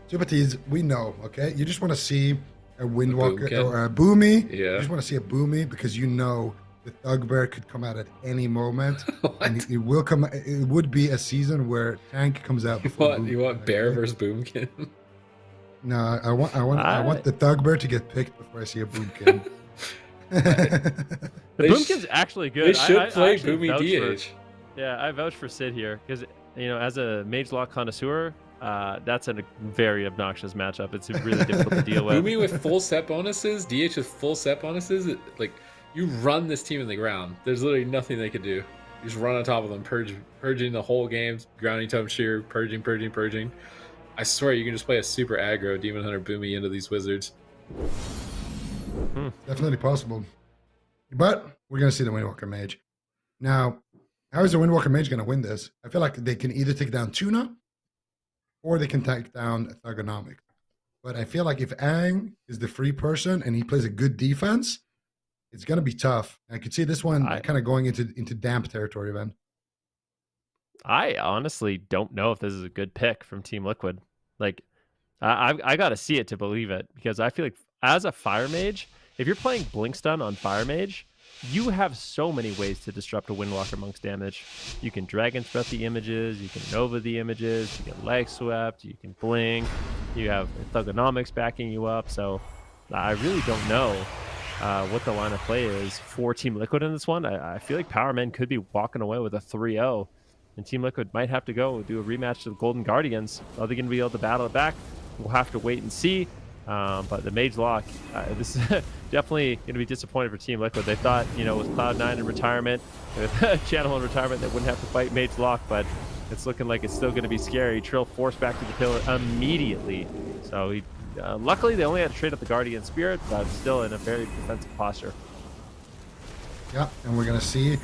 Super Tees, we know, okay? You just want to see a Windwalker or a Boomy.
Yeah.
You just want to see a Boomy because you know the Thugbear could come out at any moment, and it will come. It would be a season where Tank comes out before.
You want Bear versus Boomkin?
No, I want the Thugbear to get picked before I see a Boomkin.
The Boomkin's actually good.
They should play
I
Boomy DH.
Yeah, I vouch for Sid here because as a Mage Lock connoisseur, that's a very obnoxious matchup. It's really difficult to deal with.
Boomy with full set bonuses, DH with full set bonuses. Like you run this team in the ground. There's literally nothing they could do. You just run on top of them, purging the whole game, grounding tome shear, purging. I swear you can just play a super aggro Demon Hunter Boomy into these wizards.
Definitely possible. But we're going to see the Windwalker Mage. Now, how is the Windwalker Mage going to win this? I feel like they can either take down Tuna or they can take down Thugonomic. But I feel like if Aang is the free person and he plays a good defense, it's going to be tough. I could see this one kind of going into damp territory, then.
I honestly don't know if this is a good pick from Team Liquid. Like, I got to see it to believe it, because I feel like as a Fire Mage, if you're playing Blink Stun on Fire Mage, you have so many ways to disrupt a Windwalker Monk's damage. You can Dragon Threat the images, you can Nova the images, you can Leg Swept, you can Blink, you have Thugonomics backing you up. So I really don't know what the line of play is for Team Liquid in this one. I feel like Power Men could be walking away with a 3-0, and Team Liquid might have to go do a rematch to the Golden Guardians. Are they going to be able to battle it back? We'll have to wait and see. But the Mage Lock, this is definitely going to be disappointed for Team Liquid. They thought, with Cloud9 in retirement, with Channel in retirement, they wouldn't have to fight Mage Lock, but it's looking like it's still going to be scary. Trill forced back to the pillar immediately. So he, luckily, they only had to trade up the Guardian Spirit, but still in a very defensive posture.
Yeah, and we're going to see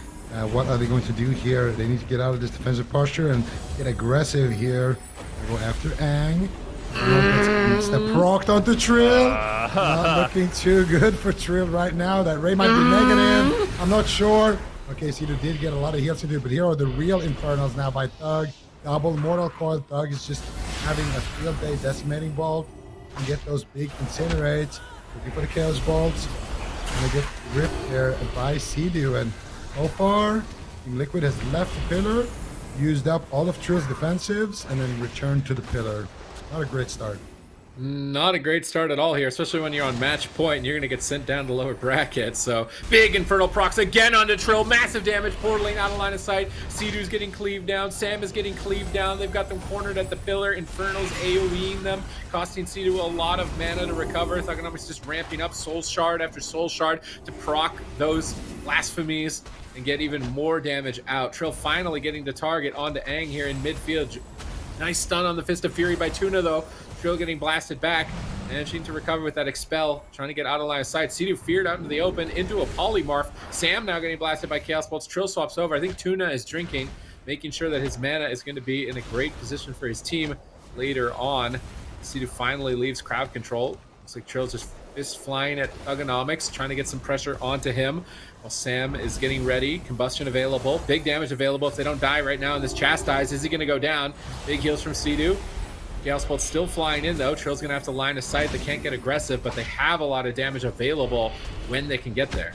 what are they going to do here. They need to get out of this defensive posture and get aggressive here. They go after Aang. It's the proc onto Trill. Not looking too good for Trill right now. That Ray might be negative. I'm not sure. Okay, Cedo did get a lot of heals into it, but here are the real Infernals now by Thug. Double Mortal Coil. Thug is just having a field day decimating bolt and get those big incinerates. Looking for the Chaos Bolts. And they get ripped there by Cedo. And so far, Team Liquid has left the pillar, used up all of Trill's defensives, and then returned to the pillar. Not a great start.
Not a great start at all here, especially when you're on match point and you're going to get sent down to lower brackets. So big Infernal procs again onto Trill. Massive damage. Portaling out of line of sight. Cedu's getting cleaved down. Sam is getting cleaved down. They've got them cornered at the pillar. Infernal's AoEing them, costing Cedu a lot of mana to recover. Thugonomics just ramping up Soul Shard after Soul Shard to proc those blasphemies and get even more damage out. Trill finally getting the target onto Aang here in midfield. Nice stun on the Fist of Fury by Tuna, though. Trill getting blasted back, managing to recover with that Expel, trying to get out of line of sight. Cedu feared out into the open, into a Polymorph. Sam now getting blasted by Chaos Bolts. Trill swaps over. I think Tuna is drinking, making sure that his mana is going to be in a great position for his team later on. Cedu finally leaves crowd control. Looks like Trill's just fist flying at Thugonomics, trying to get some pressure onto him. While Sam is getting ready. Combustion available. Big damage available if they don't die right now in this Chastise. Is he going to go down? Big heals from Cedu. Chaos Bolt's still flying in, though. Trill's going to have to line of sight. They can't get aggressive, but they have a lot of damage available when they can get there.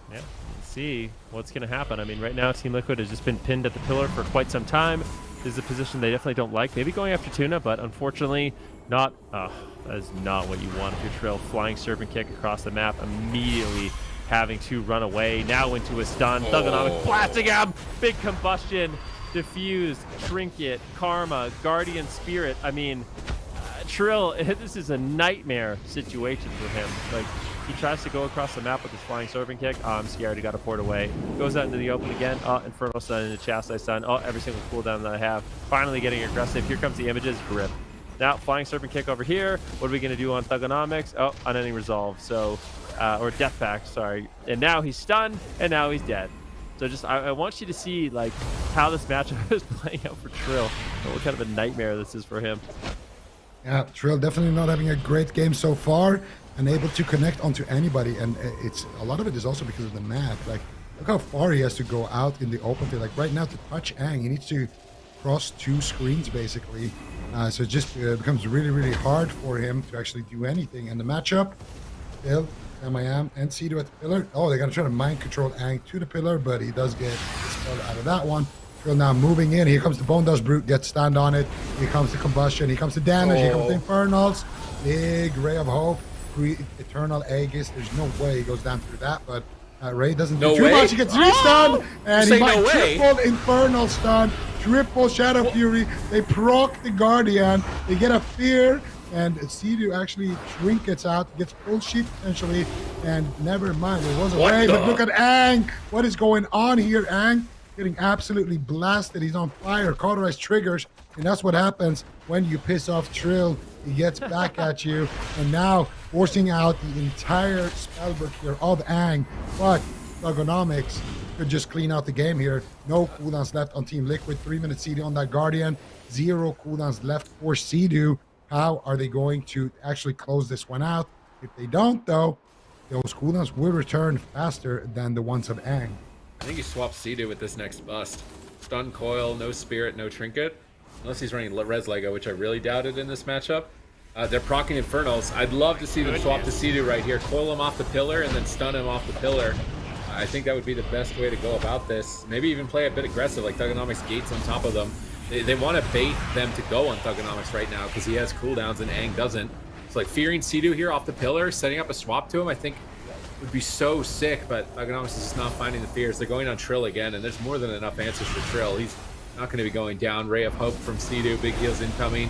Yeah, let's see what's going to happen. I mean, right now, Team Liquid has just been pinned at the pillar for quite some time. This is a position they definitely don't like. Maybe going after Tuna, but unfortunately, not. That is not what you want if you're Trill. Flying Serpent Kick across the map immediately, having to run away, now into a stun. Thugonomic blasting him! Big combustion, diffuse, trinket, karma, guardian spirit. I mean, Trill, this is a nightmare situation for him. Like, he tries to go across the map with his flying serpent kick. Oh, I'm scared, he got to port away. Goes out into the open again. Oh, Infernal Stun into Chastise Stun. Oh, every single cooldown that I have. Finally getting aggressive. Here comes the images. Grip. Now, flying serpent kick over here. What are we going to do on Thugonomics? Oh, unending resolve. So, or death pact, sorry. And now he's stunned, and now he's dead. So just, I want you to see like how this matchup is playing out for Trill. What kind of a nightmare this is for him.
Yeah, Trill definitely not having a great game so far, unable to connect onto anybody, and it's a lot of it is also because of the map. Like, look how far he has to go out in the open field. Like right now to touch Aang, he needs to cross 2 screens basically. So it just becomes really, really hard for him to actually do anything. And the matchup, still MIM and Sea-Doo at the pillar. Oh, they're gonna try to mind control Aang to the pillar, but he does get dispelled out of that one. Trill now moving in. Here comes the Bone Dust Brute, gets stunned on it. Here comes the combustion. Here comes the damage. Here comes the Infernals. Big Ray of Hope. Eternal Aegis. There's no way he goes down through that, but Ray doesn't do too much. He gets re-stunned, and he might triple Infernal stun, triple Shadow Fury. They proc the Guardian. They get a Fear, and Sea-Doo actually trinkets out, gets full sheep potentially, and never mind, it was a Ray, but look at Aang. What is going on here? Aang getting absolutely blasted. He's on fire. Cauterized triggers, and that's what happens when you piss off Trill. He gets back at you, and now forcing out the entire spellbook here of Aang. But Thugonomics could just clean out the game here. No cooldowns left on Team Liquid. 3-minute Sea-Doo on that Guardian. 0 cooldowns left for Sea-Doo. How are they going to actually close this one out? If they don't, though, those cooldowns will return faster than the ones of Aang.
I think you swap Sea-Doo with this next bust. Stun coil, no spirit, no trinket. Unless he's running Res Lego, which I really doubted in this matchup. They're proccing Infernals. I'd love to see them swap to Sea-Doo right here. Coil him off the pillar and then stun him off the pillar. I think that would be the best way to go about this. Maybe even play a bit aggressive, like Thugonomics gates on top of them. They want to bait them to go on Thugonomics right now because he has cooldowns and Aang doesn't. So like fearing Sea-Doo here off the pillar, setting up a swap to him, I think would be so sick, but Thugonomics is just not finding the fears. They're going on Trill again, and there's more than enough answers for Trill. He's not going to be going down. Ray of Hope from Sea-Doo, big heals incoming.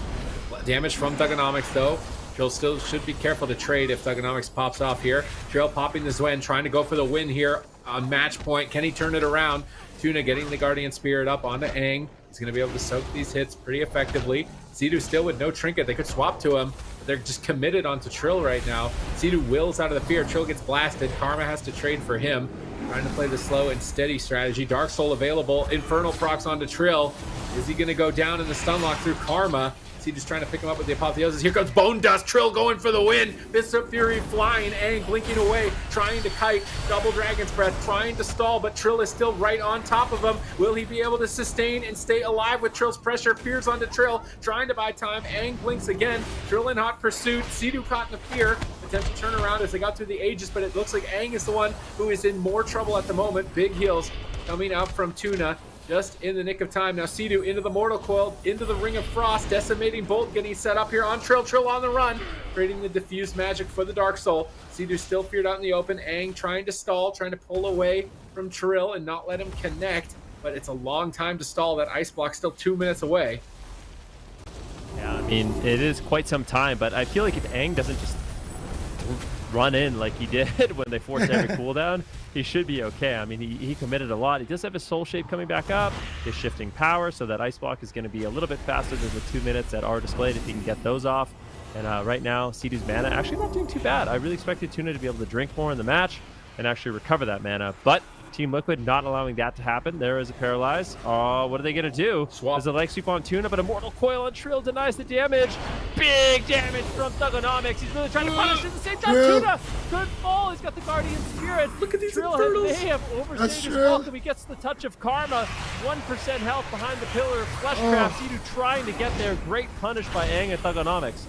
Damage from Thugonomics though. Trill still should be careful to trade if Thugonomics pops off here. Trill popping the Zwen, trying to go for the win here on match point. Can he turn it around? Tuna getting the Guardian Spirit up onto Aang. He's going to be able to soak these hits pretty effectively. Sea-Doo still with no trinket. They could swap to him, but they're just committed onto Trill right now. Sea-Doo wills out of the fear. Trill gets blasted. Karma has to trade for him. Trying to play the slow and steady strategy. Dark Soul available. Infernal procs onto Trill. Is he going to go down in the stun lock through Karma? Sea-Doo's trying to pick him up with the Apotheosis. Here comes Bone Dust. Trill going for the win. Bishop Fury flying. Aang blinking away. Trying to kite. Double Dragon's Breath. Trying to stall, but Trill is still right on top of him. Will he be able to sustain and stay alive with Trill's pressure? Fears onto Trill. Trying to buy time. Aang blinks again. Trill in hot pursuit. Sea-Doo caught in the fear. Potential turnaround as they got through the Aegis, but it looks like Aang is the one who is in more trouble at the moment. Big heals coming out from Tuna. Just in the nick of time. Now Sea-Doo into the Mortal Coil, into the Ring of Frost. Decimating Bolt getting set up here on Trill. Trill on the run, creating the diffused magic for the Dark Soul. Sea-Doo still feared out in the open. Aang trying to stall, trying to pull away from Trill and not let him connect. But it's a long time to stall. That ice block still 2 minutes away.
Yeah, I mean, it is quite some time, but I feel like if Aang doesn't just run in like he did when they forced every cooldown, he should be okay. I mean, he committed a lot. He does have his soul shape coming back up, his shifting power, so that ice block is going to be a little bit faster than the 2 minutes that are displayed if he can get those off. And right now, Sea-Doo's mana actually not doing too bad. I really expected Tuna to be able to drink more in the match and actually recover that mana, but Team Liquid not allowing that to happen. There is a paralyze. Oh, what are they going to do?
Swap.
There's a leg sweep on Tuna, but Immortal Coil on Trill denies the damage. Big damage from Thugonomics. He's really trying to punish at the same time. Tuna, good fall. He's got the Guardian Spirit. Look at these Trill may have overstayed his welcome. He gets the touch of Karma. 1% health behind the pillar of Flesh Trap. Sea-Doo trying to get there. Great punish by Aang and Thugonomics.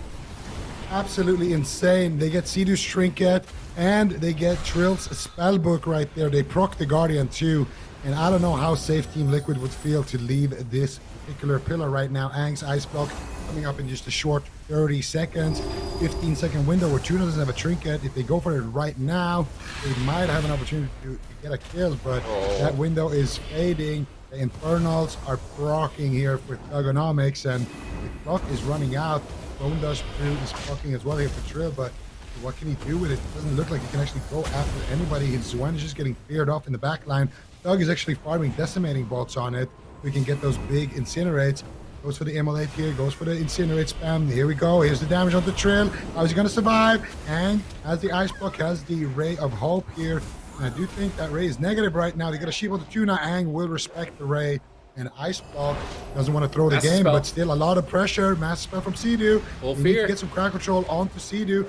Absolutely insane. They get Sea-Doo's Trinket, and they get Trill's Spellbook right there. They proc the Guardian too, and I don't know how safe Team Liquid would feel to leave this particular pillar right now. Aang's Ice Block coming up in just a short 30 seconds, 15-second window where Tuna doesn't have a Trinket. If they go for it right now, they might have an opportunity to get a kill, but that window is fading. The Infernals are proccing here for Thugonomics, and the clock is running out. Bone Dust Brute is proccing as well here for Trill, but what can he do with it? It doesn't look like he can actually go after anybody. His Zwen is just getting feared off in the back line. Thug is actually farming Decimating Bolts on it. We can get those big Incinerates. Goes for the Immolate here, goes for the Incinerate spam. Here we go. Here's the damage on the Trill. How is he going to survive? And as the Ice Block has the Ray of Hope here. And I do think that Ray is negative right now. They get a sheep on the Tuna. Aang will respect the Ray. And Ice Block doesn't want to throw the game, but still a lot of pressure. Massive spell from Sea-Doo. We need to get some crowd control onto Sea-Doo.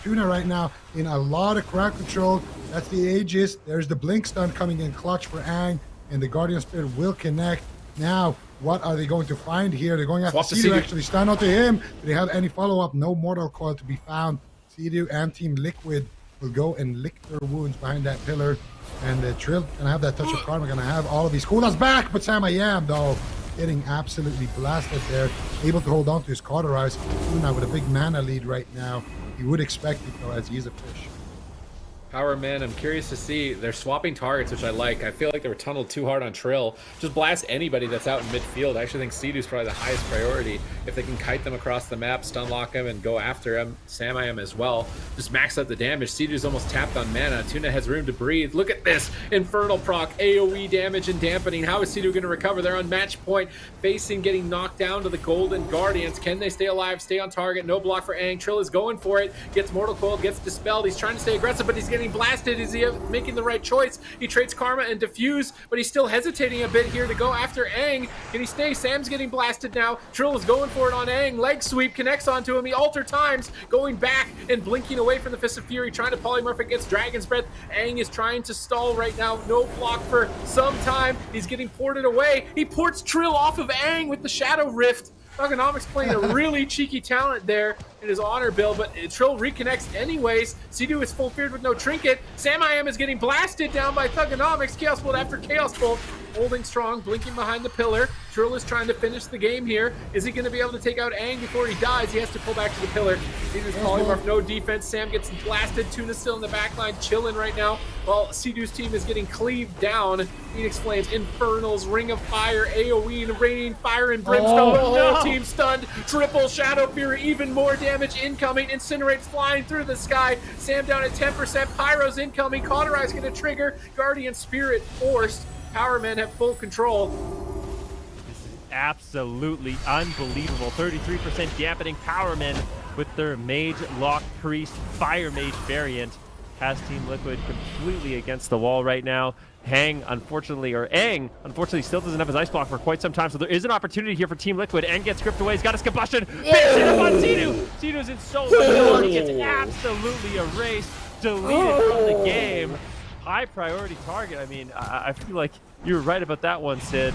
Tuna right now in a lot of crowd control. That's the Aegis. There's the Blink Stun coming in clutch for Aang, and the Guardian Spirit will connect. Now, what are they going to find here? They're going after Sea-Doo, actually. Stun onto him. Do they have any follow-up? No Mortal Coil to be found. Sea-Doo and Team Liquid will go and lick their wounds behind that pillar. And Trill gonna have that touch of karma, gonna have all of these cooldowns back, but Sam I Am though getting absolutely blasted there, able to hold on to his cauterize. Now with a big mana lead right now, you would expect it though, as he is a fish.
Power Man, I'm curious to see. They're swapping targets, which I like. I feel like they were tunneled too hard on Trill. Just blast anybody that's out in midfield. I actually think Sea-Doo's probably the highest priority. If they can kite them across the map, stun lock him, and go after him, Sam I Am as well. Just max out the damage. Sea-Doo's almost tapped on mana. Tuna has room to breathe. Look at this. Infernal proc, AoE damage and dampening. How is Sea-Doo going to recover? They're on match point, facing getting knocked down to the Golden Guardians. Can they stay alive, stay on target? No block for Aang. Trill is going for it. Gets Mortal Coil, gets dispelled. He's trying to stay aggressive, but he's getting blasted. Is he making the right choice? He trades Karma and Diffuse, but he's still hesitating a bit here to go after Aang. Can he stay? Sam's getting blasted now. Trill is going for it on Aang. Leg sweep connects onto him. He alter times, going back and blinking away from the Fist of Fury, trying to polymorph against Dragon's Breath. Aang is trying to stall right now. No block for some time. He's getting ported away. He ports Trill off of Aang with the Shadow Rift. Thugonomics playing a really cheeky talent there in his honor build, but Trill reconnects anyways. Sea-Doo is full feared with no trinket. Sam I Am is getting blasted down by Thugonomics. Chaos Bolt after Chaos Bolt. Holding strong, blinking behind the pillar. Trill is trying to finish the game here. Is he going to be able to take out Aang before he dies? He has to pull back to the pillar. Sea-Doo's polymorph, no defense. Sam gets blasted. Tuna's still in the back line, chilling right now, while Sea-Doo's team is getting cleaved down. Phoenix Flames, Infernals, Ring of Fire, AoE, and Raining Fire and Brimstone. No team stunned. Triple Shadow Fury, even more damage incoming. Incinerates flying through the sky. Sam down at 10%. Pyro's incoming. Cauterize going to trigger. Guardian Spirit forced. Power Men have full control.
This is absolutely unbelievable. 33% dampening. Power Men with their Mage Lock Priest Fire Mage variant has Team Liquid completely against the wall right now. Aang, unfortunately, still doesn't have his ice block for quite some time, so there is an opportunity here for Team Liquid. Aang gets gripped away. He's got his combustion. Finishes up on Sea-Doo. Sea-Doo's in so much trouble. He gets absolutely erased, deleted from the game. High priority target. I mean, I feel like you were right about that one, Sid.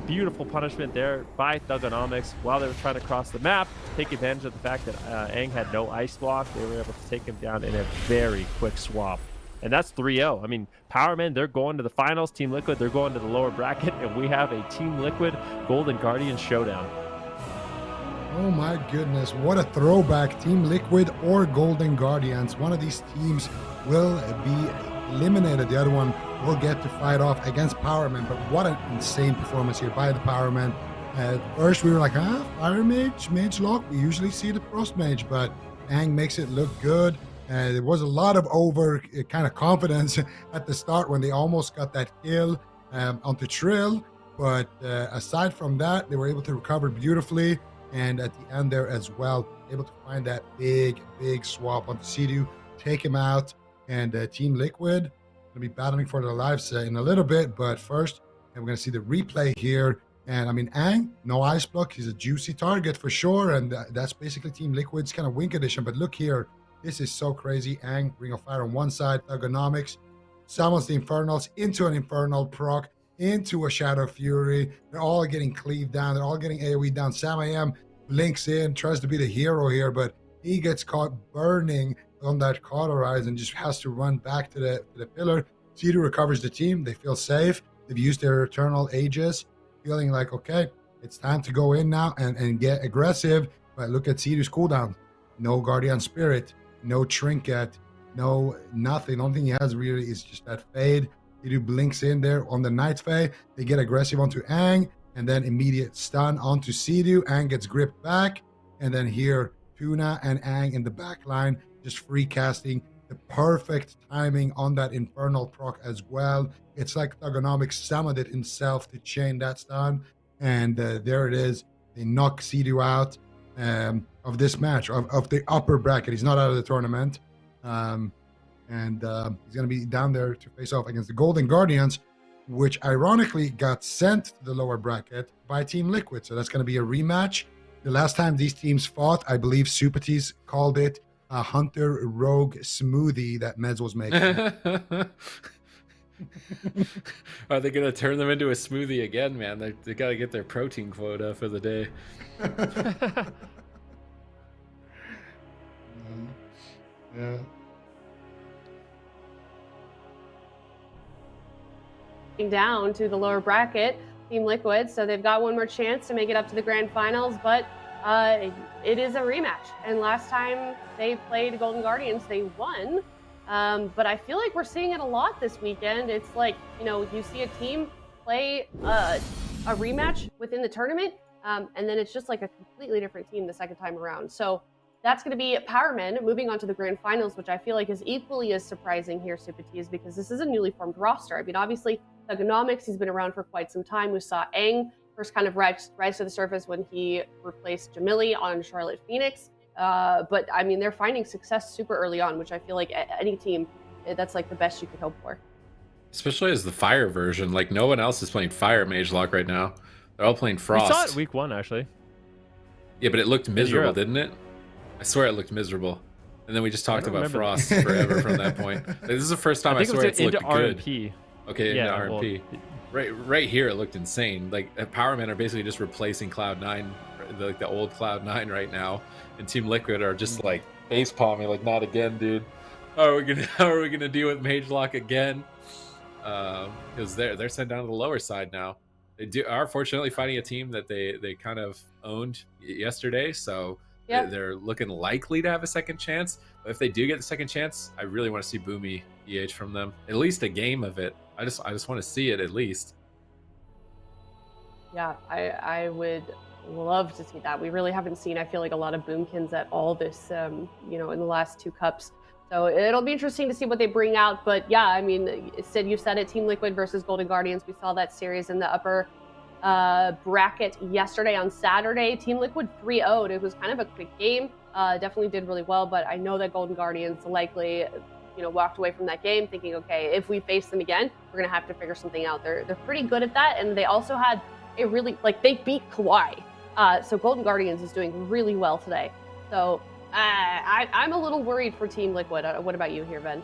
Beautiful punishment there by Thugonomics while they were trying to cross the map, take advantage of the fact that Aang had no ice block. They were able to take him down in a very quick swap. And that's 3-0. I mean, Power Men, they're going to the finals. Team Liquid, they're going to the lower bracket. And we have a Team Liquid Golden Guardian showdown.
Oh my goodness, what a throwback. Team Liquid or Golden Guardians. One of these teams will be eliminated. The other one will get to fight off against Power Men. But what an insane performance here by the Power Men. At first we were like, Fire Mage, Mage Lock. We usually see the Frost Mage, but Aang makes it look good. There was a lot of kind of confidence at the start when they almost got that kill onto Trill. But aside from that, they were able to recover beautifully. And at the end there as well, able to find that big swap onto Sea-Doo, take him out. And Team Liquid going to be battling for their lives in a little bit. But first, we're going to see the replay here. And I mean, Aang, no ice block. He's a juicy target for sure. And that's basically Team Liquid's kind of Wink Edition. But look here. This is so crazy. Aang, Ring of Fire on one side, Thugonomics, summons the Infernals into an Infernal proc, into a Shadow Fury. They're all getting cleaved down. They're all getting AoE down. Sam I Am blinks in, tries to be the hero here, but he gets caught burning on that Cauterize and just has to run back to the pillar. Sea-Doo recovers the team. They feel safe. They've used their Eternal Aegis, feeling like, okay, it's time to go in now and get aggressive. But look at Sea-Doo's cooldown. No Guardian Spirit. No trinket, no nothing. The only thing he has really is just that fade. Sea-Doo blinks in there on the Night Fae. They get aggressive onto Aang, and then immediate stun onto Sea-Doo. Aang gets gripped back, and then here Tuna and Aang in the back line, just free casting. The perfect timing on that Infernal proc as well. It's like Thugonomics summoned it himself to chain that stun, and there it is. They knock Sea-Doo out. Of this match, of the upper bracket. He's not out of the tournament. And he's going to be down there to face off against the Golden Guardians, which ironically got sent to the lower bracket by Team Liquid. So that's going to be a rematch. The last time these teams fought, I believe Supatis called it a Hunter Rogue smoothie that Mez was making.
Are they going to turn them into a smoothie again, man? They got to get their protein quota for the day.
Yeah.
down to the lower bracket, Team Liquid. So they've got one more chance to make it up to the grand finals, but it is a rematch. And last time they played Golden Guardians, they won. But I feel like we're seeing it a lot this weekend. It's like, you know, you see a team play a rematch within the tournament, and then it's just like a completely different team the second time around. So that's going to be Powermen moving on to the grand finals, which I feel like is equally as surprising here, Supatees, because this is a newly formed roster. I mean, obviously, Thugonomics, he's been around for quite some time. We saw Aang first kind of rise to the surface when he replaced Jamili on Charlotte Phoenix. But I mean, they're finding success super early on, which I feel like any team, that's like the best you could hope for.
Especially as the Fire version. Like, no one else is playing Fire Mage Lock right now. They're all playing Frost.
We saw it week 1, actually.
Yeah, but it looked miserable, didn't it? I swear it looked miserable. And then we just talked about Frost forever from that point. Like, this is the first time I swear it's looked good.
RMP.
Okay, into RMP. Right here, it looked insane. Like, Powermen are basically just replacing Cloud9, the old Cloud9 right now. And Team Liquid are just like face palming, like, not again, dude. How are we gonna deal with Mage Lock again? Because they're sent down to the lower side now. They are fortunately fighting a team that they kind of owned yesterday, so they're looking likely to have a second chance. But if they do get the second chance, I really want to see Boomy EH from them. At least a game of it. I just want to see it at least.
Yeah, I would love to see that. We really haven't seen, I feel like, a lot of Boomkins at all this, you know, in the last 2 cups. So it'll be interesting to see what they bring out. But yeah, I mean, Sid, you said it, Team Liquid versus Golden Guardians. We saw that series in the upper bracket yesterday on Saturday. Team Liquid 3-0'd. It was kind of a quick game. Definitely did really well, but I know that Golden Guardians likely, you know, walked away from that game thinking, okay, if we face them again, we're gonna have to figure something out. They're pretty good at that, and they also had a really, like, they beat KAWHI. So Golden Guardians is doing really well today. So I'm a little worried for Team Liquid. What about you here, Ben?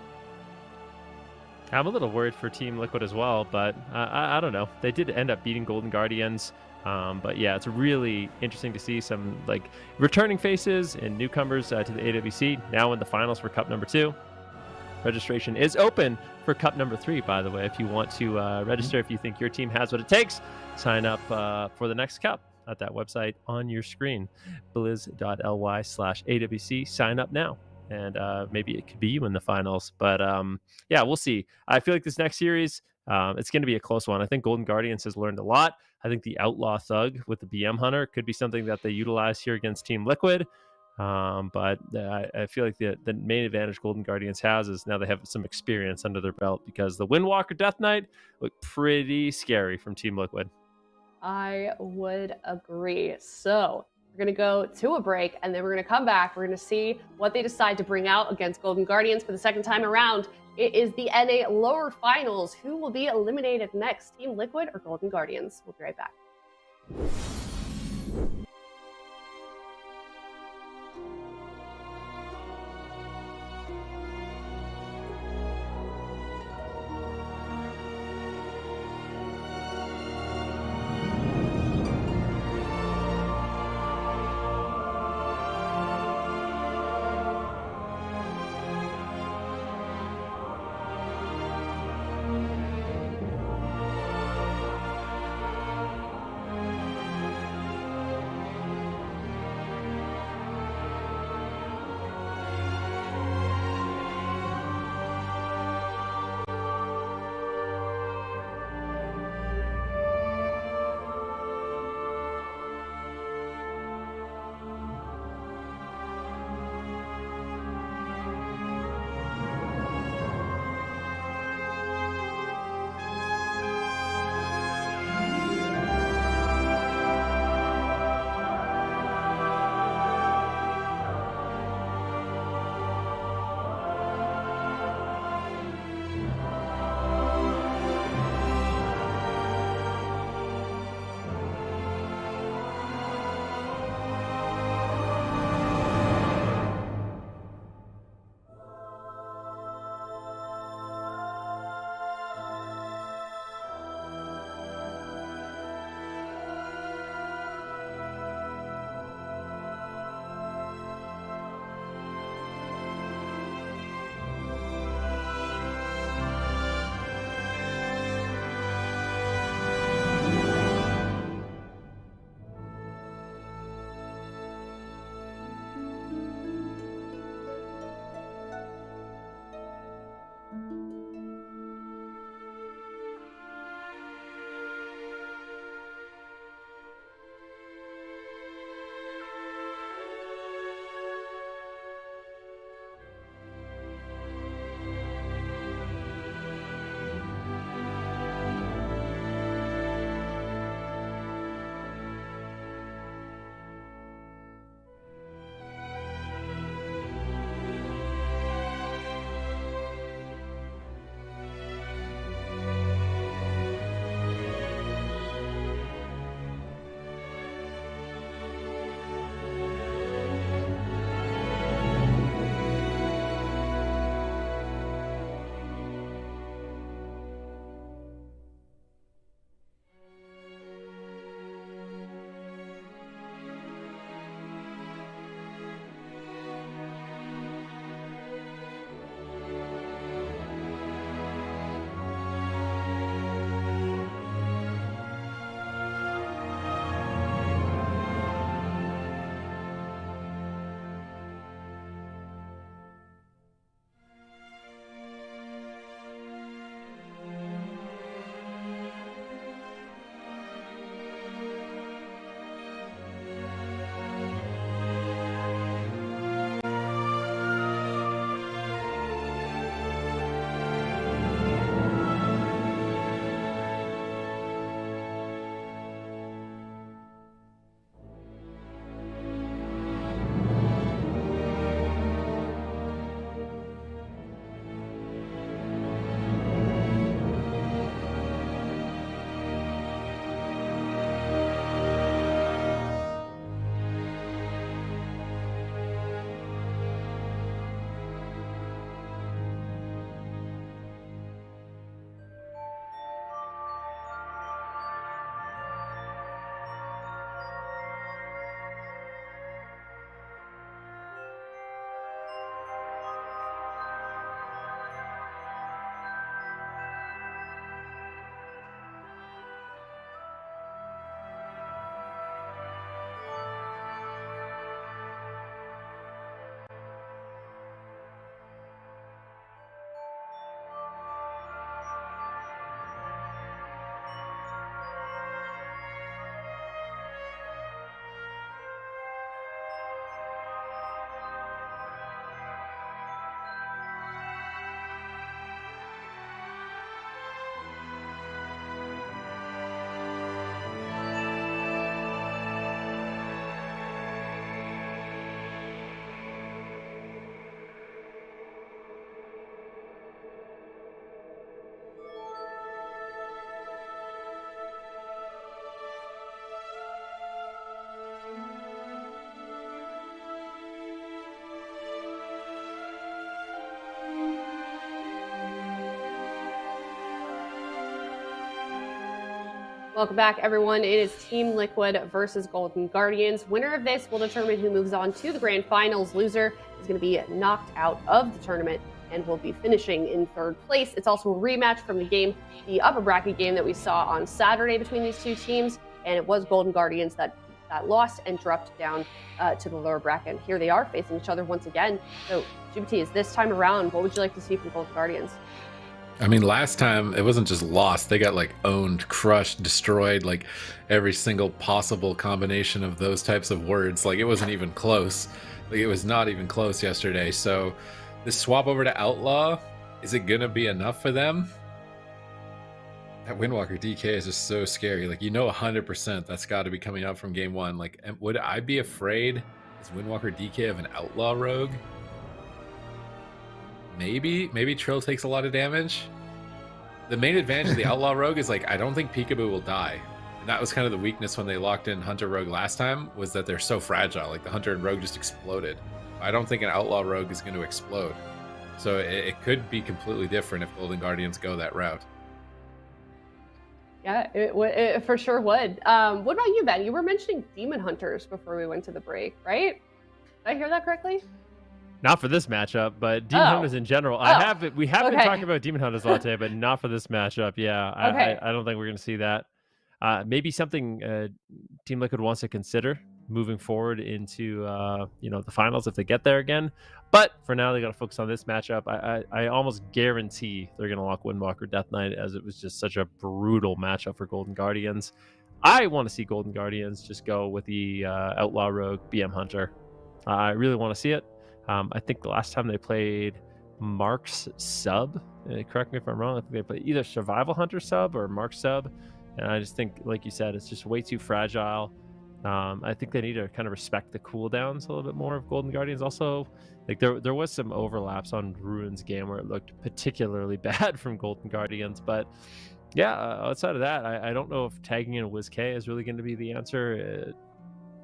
I'm a little worried for Team Liquid as well, but I don't know. They did end up beating Golden Guardians. But yeah, it's really interesting to see some like returning faces and newcomers to the AWC now in the finals for Cup number 2. Registration is open for Cup number 3, by the way. If you want to register, if you think your team has what it takes, sign up for the next Cup at that website on your screen, blizz.ly/AWC. Sign up now, and maybe it could be you in the finals. But yeah, we'll see. I feel like this next series, it's going to be a close one. I think Golden Guardians has learned a lot. I think the Outlaw Thug with the BM Hunter could be something that they utilize here against Team Liquid. But I feel like the main advantage Golden Guardians has is now they have some experience under their belt, because the Windwalker Death Knight looked pretty scary from Team Liquid.
I would agree. So we're going to go to a break, and then we're going to come back. We're going to see what they decide to bring out against Golden Guardians for the second time around. It is the NA lower finals. Who will be eliminated next, Team Liquid or Golden Guardians? We'll be right back. Welcome back, everyone. It is Team Liquid versus Golden Guardians. Winner of this will determine who moves on to the grand finals. Loser is going to be knocked out of the tournament and will be finishing in third place. It's also a rematch from the upper bracket game that we saw on Saturday between these two teams, and it was Golden Guardians that lost and dropped down to the lower bracket. Here they are facing each other once again. So, GBT, is this time around, what would you like to see from Golden Guardians?
I mean, last time it wasn't just lost. They got like owned, crushed, destroyed, like every single possible combination of those types of words. Like it wasn't even close. Like it was not even close yesterday. So this swap over to Outlaw, is it going to be enough for them? That Windwalker DK is just so scary. Like, 100% that's got to be coming up from game one. Like, would I be afraid as Windwalker DK of an Outlaw rogue? Maybe Trill takes a lot of damage. The main advantage of the Outlaw Rogue is, like, I don't think Peekaboo will die. And that was kind of the weakness when they locked in Hunter Rogue last time, was that they're so fragile. Like, the Hunter and Rogue just exploded. I don't think an Outlaw Rogue is going to explode. So it could be completely different if Golden Guardians go that route.
Yeah, it for sure would. What about you, Ben? You were mentioning Demon Hunters before we went to the break, right? Did I hear that correctly?
Not for this matchup, but Demon Hunters in general. We have been talking about Demon Hunters a lot today, but not for this matchup. Yeah, I don't think we're going to see that. Maybe something Team Liquid wants to consider moving forward into the finals if they get there again. But for now, they got to focus on this matchup. I almost guarantee they're going to lock Windwalker Death Knight, as it was just such a brutal matchup for Golden Guardians. I want to see Golden Guardians just go with the Outlaw Rogue BM Hunter. I really want to see it. I think the last time they played Mark's sub, correct me if I'm wrong, I think they played either Survival Hunter sub or Mark's sub. And I just think, like you said, it's just way too fragile. I think they need to kind of respect the cooldowns a little bit more of Golden Guardians. Also, like there was some overlaps on Ruin's game where it looked particularly bad from Golden Guardians. But yeah, outside of that, I don't know if tagging in WizK is really going to be the answer.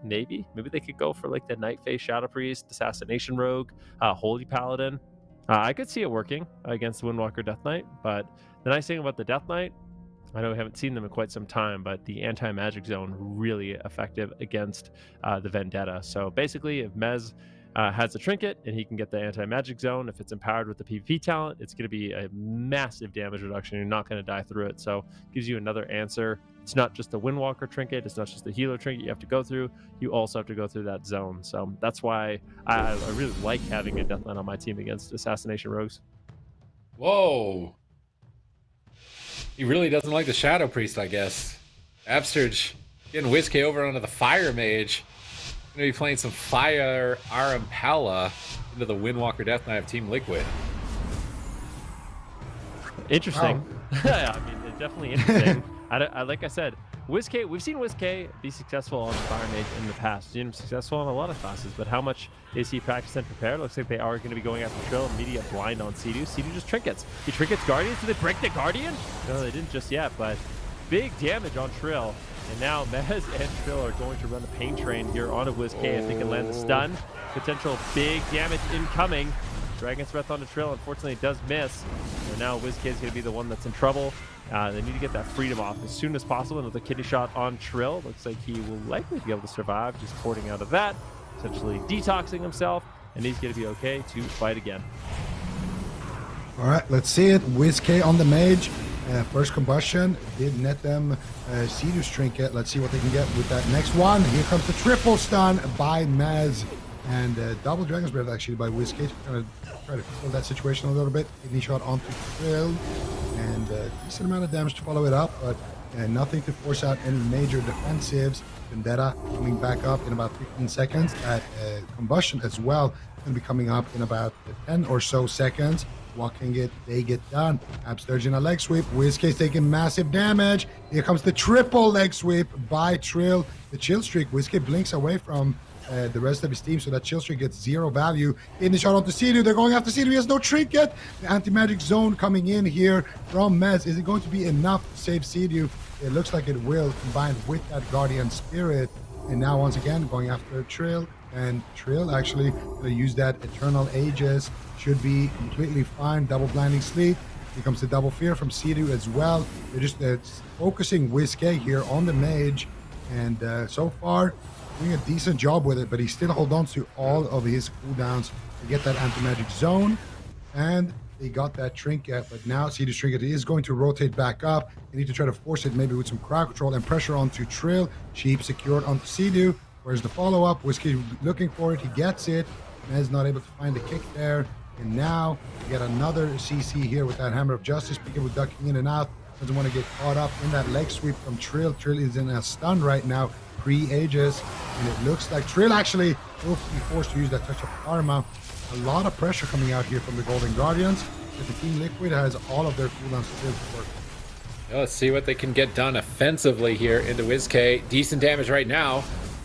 Maybe they could go for like the Nightface Shadow Priest, Assassination Rogue, Holy Paladin. I could see it working against the Windwalker Death Knight, but the nice thing about the Death Knight, I know we haven't seen them in quite some time, but the anti-magic zone really effective against the Vendetta. So basically, if Mez has a trinket and he can get the anti-magic zone, if it's empowered with the PvP talent, it's going to be a massive damage reduction. You're not going to die through it. So it gives you another answer. It's not just the Windwalker trinket. It's not just the healer trinket you have to go through. You also have to go through that zone. So that's why I really like having a Death Knight on my team against Assassination Rogues.
Whoa. He really doesn't like the Shadow Priest, I guess. Absterge getting WizK over onto the Fire Mage. Going to be playing some Fire Arampala into the Windwalker Death Knight of Team Liquid.
Interesting. Wow. Yeah, I mean, it's definitely interesting. Like I said, WizK, we've seen WizK be successful on the Fire Mage in the past. We've seen him successful in a lot of classes, but how much is he practiced and prepared? Looks like they are going to be going after Trill. Immediate blind on Sea-Doo. Sea-Doo just trinkets. He trinkets Guardians. Did they break the Guardian? No, they didn't just yet, but big damage on Trill. And now Mez and Trill are going to run the pain train here onto WizK if they can land the stun. Potential big damage incoming. Dragon's Breath onto Trill. Unfortunately, it does miss. And now WizK is going to be the one that's in trouble. They need to get that freedom off as soon as possible. Another kidney shot on Trill. Looks like he will likely be able to survive, just porting out of that, essentially detoxing himself, and he's going to be okay to fight again.
All right, let's see it. WizK on the mage. First combustion did net them Sea-Doo's trinket. Let's see what they can get with that next one. Here comes the triple stun by Mez. And double Dragon's Breath actually by WizK to kind of try to control that situation a little bit. Kidney shot onto Trill. And a decent amount of damage to follow it up, but nothing to force out any major defensives. Vendetta coming back up in about 15 seconds. At combustion as well, going to be coming up in about 10 or so seconds. What can they get done? Absterge in a leg sweep. WizK's taking massive damage. Here comes the triple leg sweep by Trill. The chill streak. WizK blinks away from the rest of his team, so that chill streak gets 0 value. In the shot onto Sea-Doo. They're going after Sea-Doo. He has no trinket. The anti-magic zone coming in here from Mez. Is it going to be enough to save Sea-Doo? It looks like it will, combined with that Guardian Spirit. And now once again going after Trill. And Trill actually going to use that Eternal Aegis. Should be completely fine. Double blinding sleep. Here comes the double fear from Sidu as well. They're just focusing Whiskey here on the mage, and so far doing a decent job with it, but he still holds on to all of his cooldowns to get that anti-magic zone. And they got that trinket, but now Sidu's trinket is going to rotate back up. They need to try to force it maybe with some crowd control and pressure onto Trill. Sheep secured onto Sidu. Where's the follow-up? Whiskey looking for it. He gets it. Mez not able to find the kick there. And now we get another CC here with that Hammer of Justice. Peekaboo ducking in and out. Doesn't want to get caught up in that leg sweep from Trill. Trill is in a stun right now, pre-Aegis. And it looks like Trill actually will be forced to use that touch of karma. A lot of pressure coming out here from the Golden Guardians, but the Team Liquid has all of their cooldowns still to work.
Let's see what they can get done offensively here into WizK. Decent damage right now,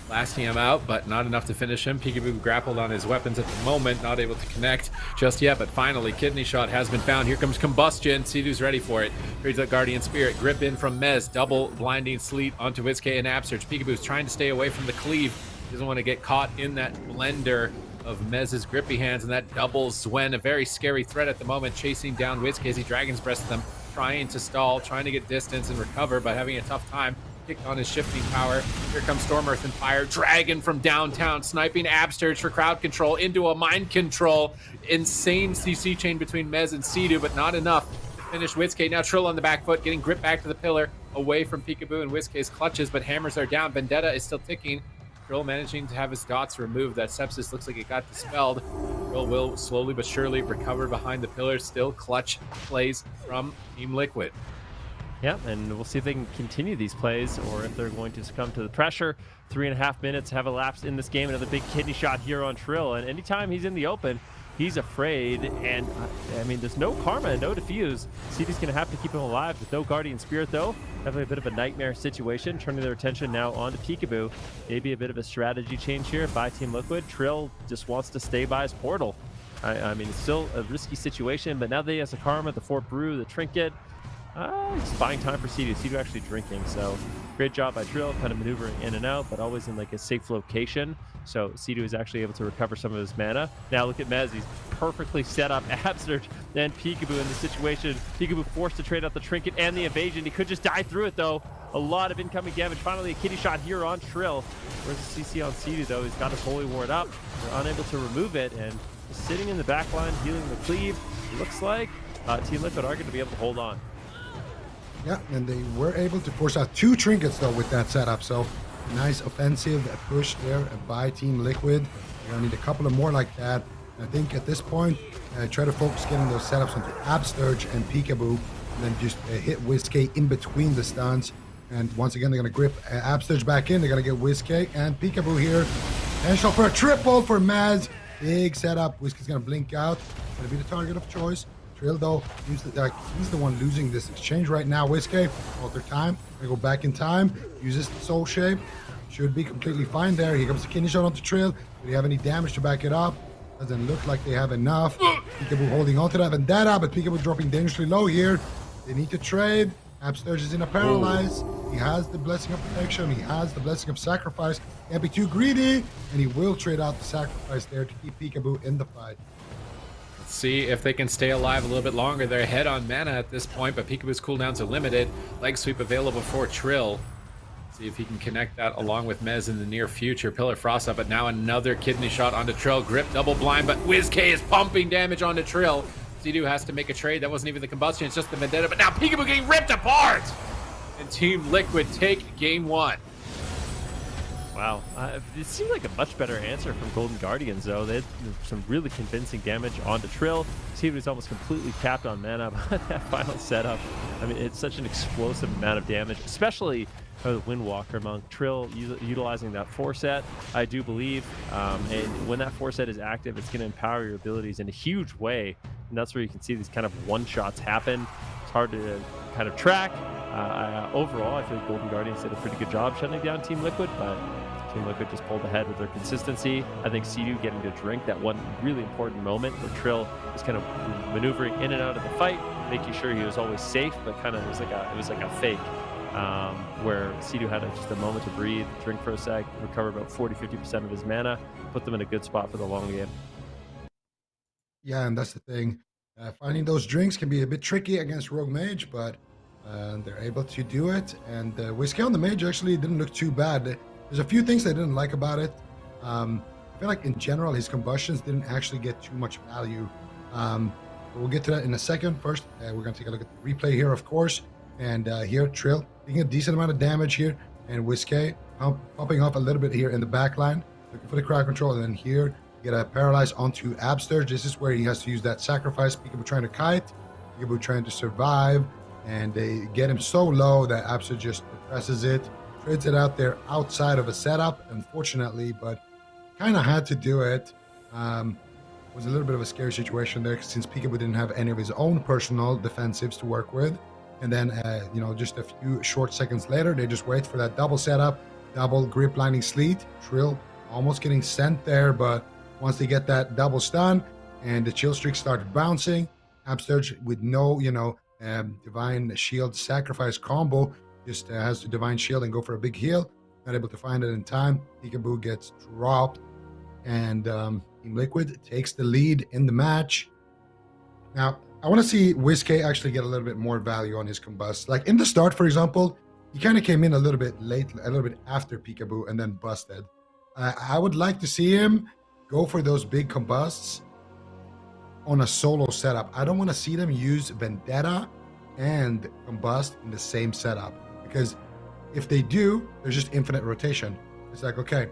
lasting him out, but not enough to finish him. Peekaboo grappled on his weapons at the moment, not able to connect just yet, but finally Kidney Shot has been found. Here comes Combustion. Sidu's ready for it. Here's the Guardian Spirit. Grip in from Mez. Double Blinding Sleet onto WizK and Upsurge. Peekaboo's trying to stay away from the cleave. Doesn't want to get caught in that blender of Mez's grippy hands, and that doubles Swen, a very scary threat at the moment, chasing down WizK as he Dragon's Breasts them, trying to stall, trying to get distance and recover, but having a tough time. Kicked on his shifting power. Here comes Storm Earth and Fire. Dragon from downtown, sniping Absturge for crowd control into a mind control. Insane CC chain between Mez and Sidu, but not enough to finish WizK. Now Trill on the back foot, getting gripped back to the pillar, away from Peekaboo and WizK's clutches, but hammers are down. Vendetta is still ticking. Trill managing to have his dots removed. That sepsis looks like it got dispelled. Trill will slowly but surely recover behind the pillar. Still clutch plays from Team Liquid.
Yeah, and we'll see if they can continue these plays or if they're going to succumb to the pressure. 3.5 minutes have elapsed in this game. Another big kidney shot here on Trill, and anytime he's in the open, he's afraid. And I mean, there's no karma and no defuse. City's going to have to keep him alive with no Guardian Spirit, though. Definitely a bit of a nightmare situation. Turning their attention now onto Peekaboo. Maybe a bit of a strategy change here by Team Liquid. Trill just wants to stay by his portal. I mean, it's still a risky situation, but now that he has the karma, the Fort Brew, the trinket, it's buying time for Sidu. Sidu actually drinking, so great job by Trill, kind of maneuvering in and out, but always in like a safe location. So Sidu is actually able to recover some of his mana. Now look at Mez, he's perfectly set up Absurge and Peekaboo in the situation. Peekaboo forced to trade out the trinket and the evasion. He could just die through it though. A lot of incoming damage. Finally a kitty shot here on Trill. Where's the CC on Sidu though? He's got his Holy Ward up. They're unable to remove it, and just sitting in the back line, healing the cleave. Looks like Team Liquid are going to be able to hold on.
Yeah, and they were able to force out 2 trinkets though with that setup. So nice offensive push there by Team Liquid. They're gonna need a couple of more like that. I think at this point, try to focus getting those setups onto Absturge and Peekaboo, and then just hit WizK in between the stuns. And once again, they're gonna grip Absturge back in. They're gonna get WizK and Peekaboo here. Potential for a triple for Maz. Big setup. WizK's gonna blink out. Gonna be the target of choice. Trill though, he's the one losing this exchange right now. WizK, alter time, gonna go back in time, uses the soul shape, should be completely fine there. Here comes the kidney shot onto Trill. Do they have any damage to back it up? Doesn't look like they have enough. Peekaboo holding onto that Vendetta, but Peekaboo dropping dangerously low here. They need to trade. Absturge is in a paralyze. He has the blessing of protection. He has the blessing of sacrifice. Can't be too greedy, and he will trade out the sacrifice there to keep Peekaboo in the fight.
See if they can stay alive a little bit longer. They're ahead on mana at this point, but Peekaboo's cooldowns are limited. Leg sweep available for Trill. See if he can connect that along with Mez in the near future. Pillar Frost up, but now another kidney shot onto Trill. Grip double blind, but WizK is pumping damage onto Trill. Sidu has to make a trade. That wasn't even the combustion, it's just the Vendetta, but now Peekaboo getting ripped apart! And Team Liquid take game 1.
Wow, it seemed like a much better answer from Golden Guardians, though. They had some really convincing damage onto Trill. Sidu was almost completely capped on mana by that final setup. I mean, it's such an explosive amount of damage, especially the Windwalker Monk. Trill utilizing that 4-set, I do believe. And when that 4-set is active, it's going to empower your abilities in a huge way. And that's where you can see these kind of one-shots happen. It's hard to kind of track. Overall, I feel like Golden Guardians did a pretty good job shutting down Team Liquid, but Team Liquid just pulled ahead with their consistency. I think Sidu getting to drink that one really important moment where Trill was kind of maneuvering in and out of the fight, making sure he was always safe, but kind of it was like a fake, where Sidu had just a moment to breathe, drink for a sec, recover about 40-50% of his mana, put them in a good spot for the long game.
Yeah, and that's the thing. Finding those drinks can be a bit tricky against Rogue Mage, but they're able to do it. And Whiskey on the Mage actually didn't look too bad. There's a few things I didn't like about it. I feel like in general, his combustions didn't actually get too much value. But we'll get to that in a second. First, we're going to take a look at the replay here, of course. And here, Trill taking a decent amount of damage here. And Whiskey popping off a little bit here in the back line, looking for the crowd control. And then here, get a paralyze onto Absturge. This is where he has to use that sacrifice. Peekaboo trying to kite, Peekaboo trying to survive. And they get him so low that Absturge just depresses it, trades it out there outside of a setup, unfortunately, but kind of had to do it. Was a little bit of a scary situation there since Peekaboo didn't have any of his own personal defensives to work with. And then, just a few short seconds later, they just wait for that double setup, double grip blinding sleet. Trill almost getting sent there, but once they get that double stun and the chill streak started bouncing, Absturge with no, divine shield sacrifice combo just has to divine shield and go for a big heal. Not able to find it in time. Peekaboo gets dropped, and Team Liquid takes the lead in the match. Now, I want to see Whiskey actually get a little bit more value on his combust. Like in the start, for example, he kind of came in a little bit late, a little bit after Peekaboo, and then busted. I would like to see him go for those big combusts on a solo setup. I don't want to see them use Vendetta and combust in the same setup, because if they do, there's just infinite rotation. It's like, okay,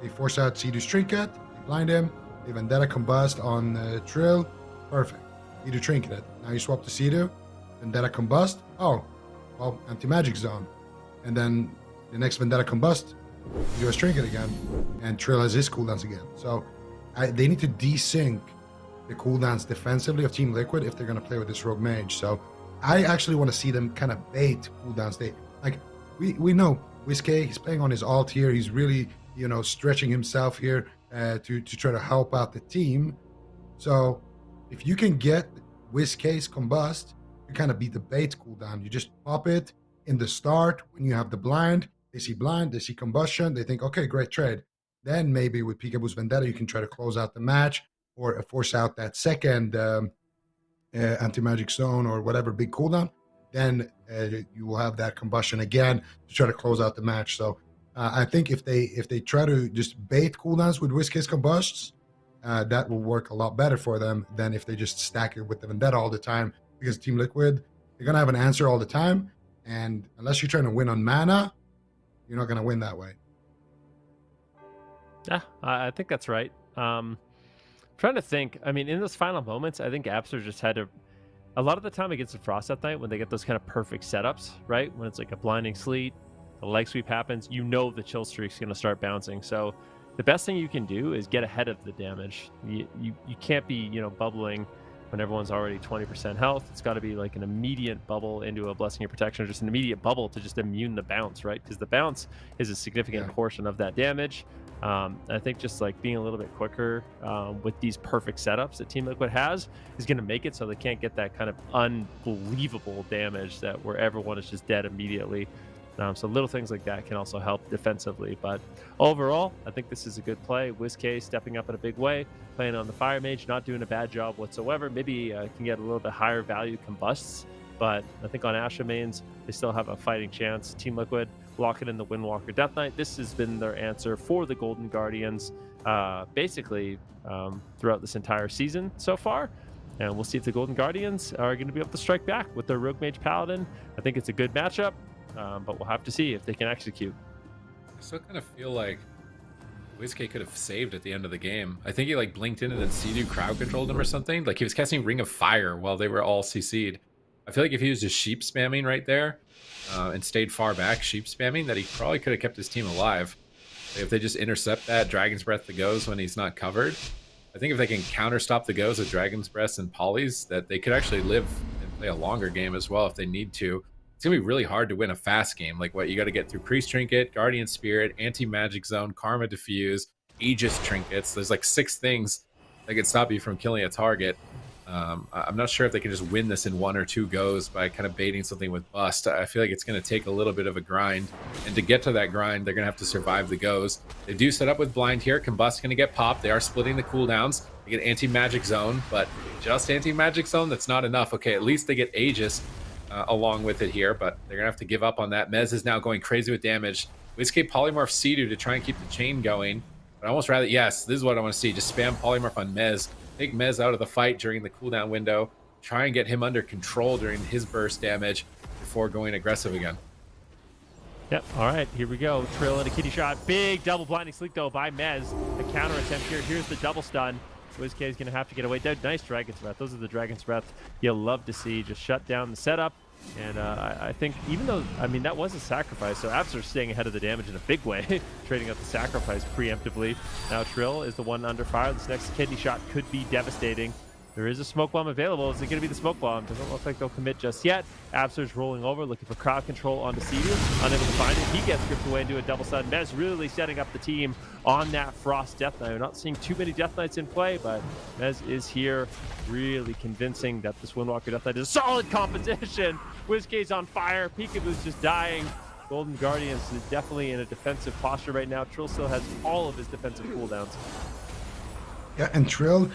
they force out Seedu's Trinket, they blind him, they Vendetta combust on Trill, perfect. Seedu Trinket it. Now you swap to Seedu, Vendetta combust, oh, well, anti-magic zone. And then the next Vendetta combust, you do a Trinket again, and Trill has his cooldowns again. So they need to desync the cooldowns defensively of Team Liquid if they're going to play with this Rogue Mage. So I actually want to see them kind of bait cooldowns. We know Whiskey, he's playing on his alt here. He's really, stretching himself here to try to help out the team. So if you can get Whiskey's combust, you kind of beat the bait cooldown. You just pop it in the start when you have the blind. They see blind, they see combustion, they think, okay, great trade. Then maybe with Peekaboo's Vendetta, you can try to close out the match or force out that second anti-magic zone or whatever big cooldown. Then you will have that combustion again to try to close out the match. So I think if they try to just bait cooldowns with Whiskey's combusts, that will work a lot better for them than if they just stack it with the Vendetta all the time. Because Team Liquid, they're going to have an answer all the time. And unless you're trying to win on mana, you're not going to win that way.
Yeah, I think that's right. Trying to think. I mean, in those final moments, I think Abster just had to. A lot of the time against the Frost at night, when they get those kind of perfect setups, right? When it's like a blinding sleet, the leg sweep happens, the chill streak's going to start bouncing. So the best thing you can do is get ahead of the damage. You can't be, bubbling when everyone's already 20% health. It's got to be like an immediate bubble into a Blessing of Protection, or just an immediate bubble to just immune the bounce, right? Because the bounce is a significant portion of that damage. I think just like being a little bit quicker with these perfect setups that Team Liquid has is going to make it so they can't get that kind of unbelievable damage that where everyone is just dead immediately. So little things like that can also help defensively. But overall, I think this is a good play. Whiskey stepping up in a big way, playing on the Fire Mage, not doing a bad job whatsoever. Maybe can get a little bit higher value combusts, but I think on Asha mains, they still have a fighting chance. Team Liquid locking in the Windwalker Death Knight. This has been their answer for the Golden Guardians basically throughout this entire season so far. And we'll see if the Golden Guardians are going to be able to strike back with their Rogue Mage Paladin. I think it's a good matchup. But we'll have to see if they can execute.
I still kind of feel like Whiskey could have saved at the end of the game. I think he blinked in and then Seedu crowd controlled him or something. Like he was casting Ring of Fire while they were all CC'd. I feel like if he was just sheep spamming right there and stayed far back, sheep spamming, that he probably could have kept his team alive. If they just intercept that Dragon's Breath the goes when he's not covered, I think if they can counter stop the goes with Dragon's Breath and Polys, that they could actually live and play a longer game as well if they need to. It's gonna be really hard to win a fast game. Like what you got to get through Priest Trinket, Guardian Spirit, Anti-Magic Zone, Karma Diffuse, Aegis Trinkets. There's like 6 things that could stop you from killing a target. I'm not sure if they can just win this in 1 or 2 goes by kind of baiting something with Bust. I feel like it's going to take a little bit of a grind, and to get to that grind, they're going to have to survive the goes. They do set up with blind here. Combust going to get popped. They are splitting the cooldowns. They get anti-magic zone, but just anti-magic zone, that's not enough. Okay, at least they get Aegis along with it here, but they're going to have to give up on that. Mez is now going crazy with damage. WizK polymorph Sea-Doo to try and keep the chain going. But I almost rather, yes, this is what I want to see. Just spam polymorph on Mez. Take Mez out of the fight during the cooldown window. Try and get him under control during his burst damage before going aggressive again.
Yep, all right, here we go. Trill and a kitty shot. Big double blinding sleep, though, by Mez. A counter attempt here. Here's the double stun. WizK is going to have to get away. Nice Dragon's Breath. Those are the Dragon's Breath you'll love to see. Just shut down the setup. And I think even though, I mean, that was a sacrifice, so Absur's staying ahead of the damage in a big way, trading up the sacrifice preemptively. Now Trill is the one under fire. This next kidney shot could be devastating. There is a smoke bomb available. Is it going to be the smoke bomb? Doesn't look like they'll commit just yet. Absur's rolling over, looking for crowd control onto Sea-Doo. Unable to find it. He gets gripped away into a double stun. Mez really setting up the team on that Frost Death Knight. We're not seeing too many Death Knights in play, but Mez is here, really convincing that this Windwalker Death Knight is a solid competition. WizK's on fire. Peekaboo's just dying. Golden Guardians is definitely in a defensive posture right now. Trill still has all of his defensive cooldowns.
Yeah, and Trill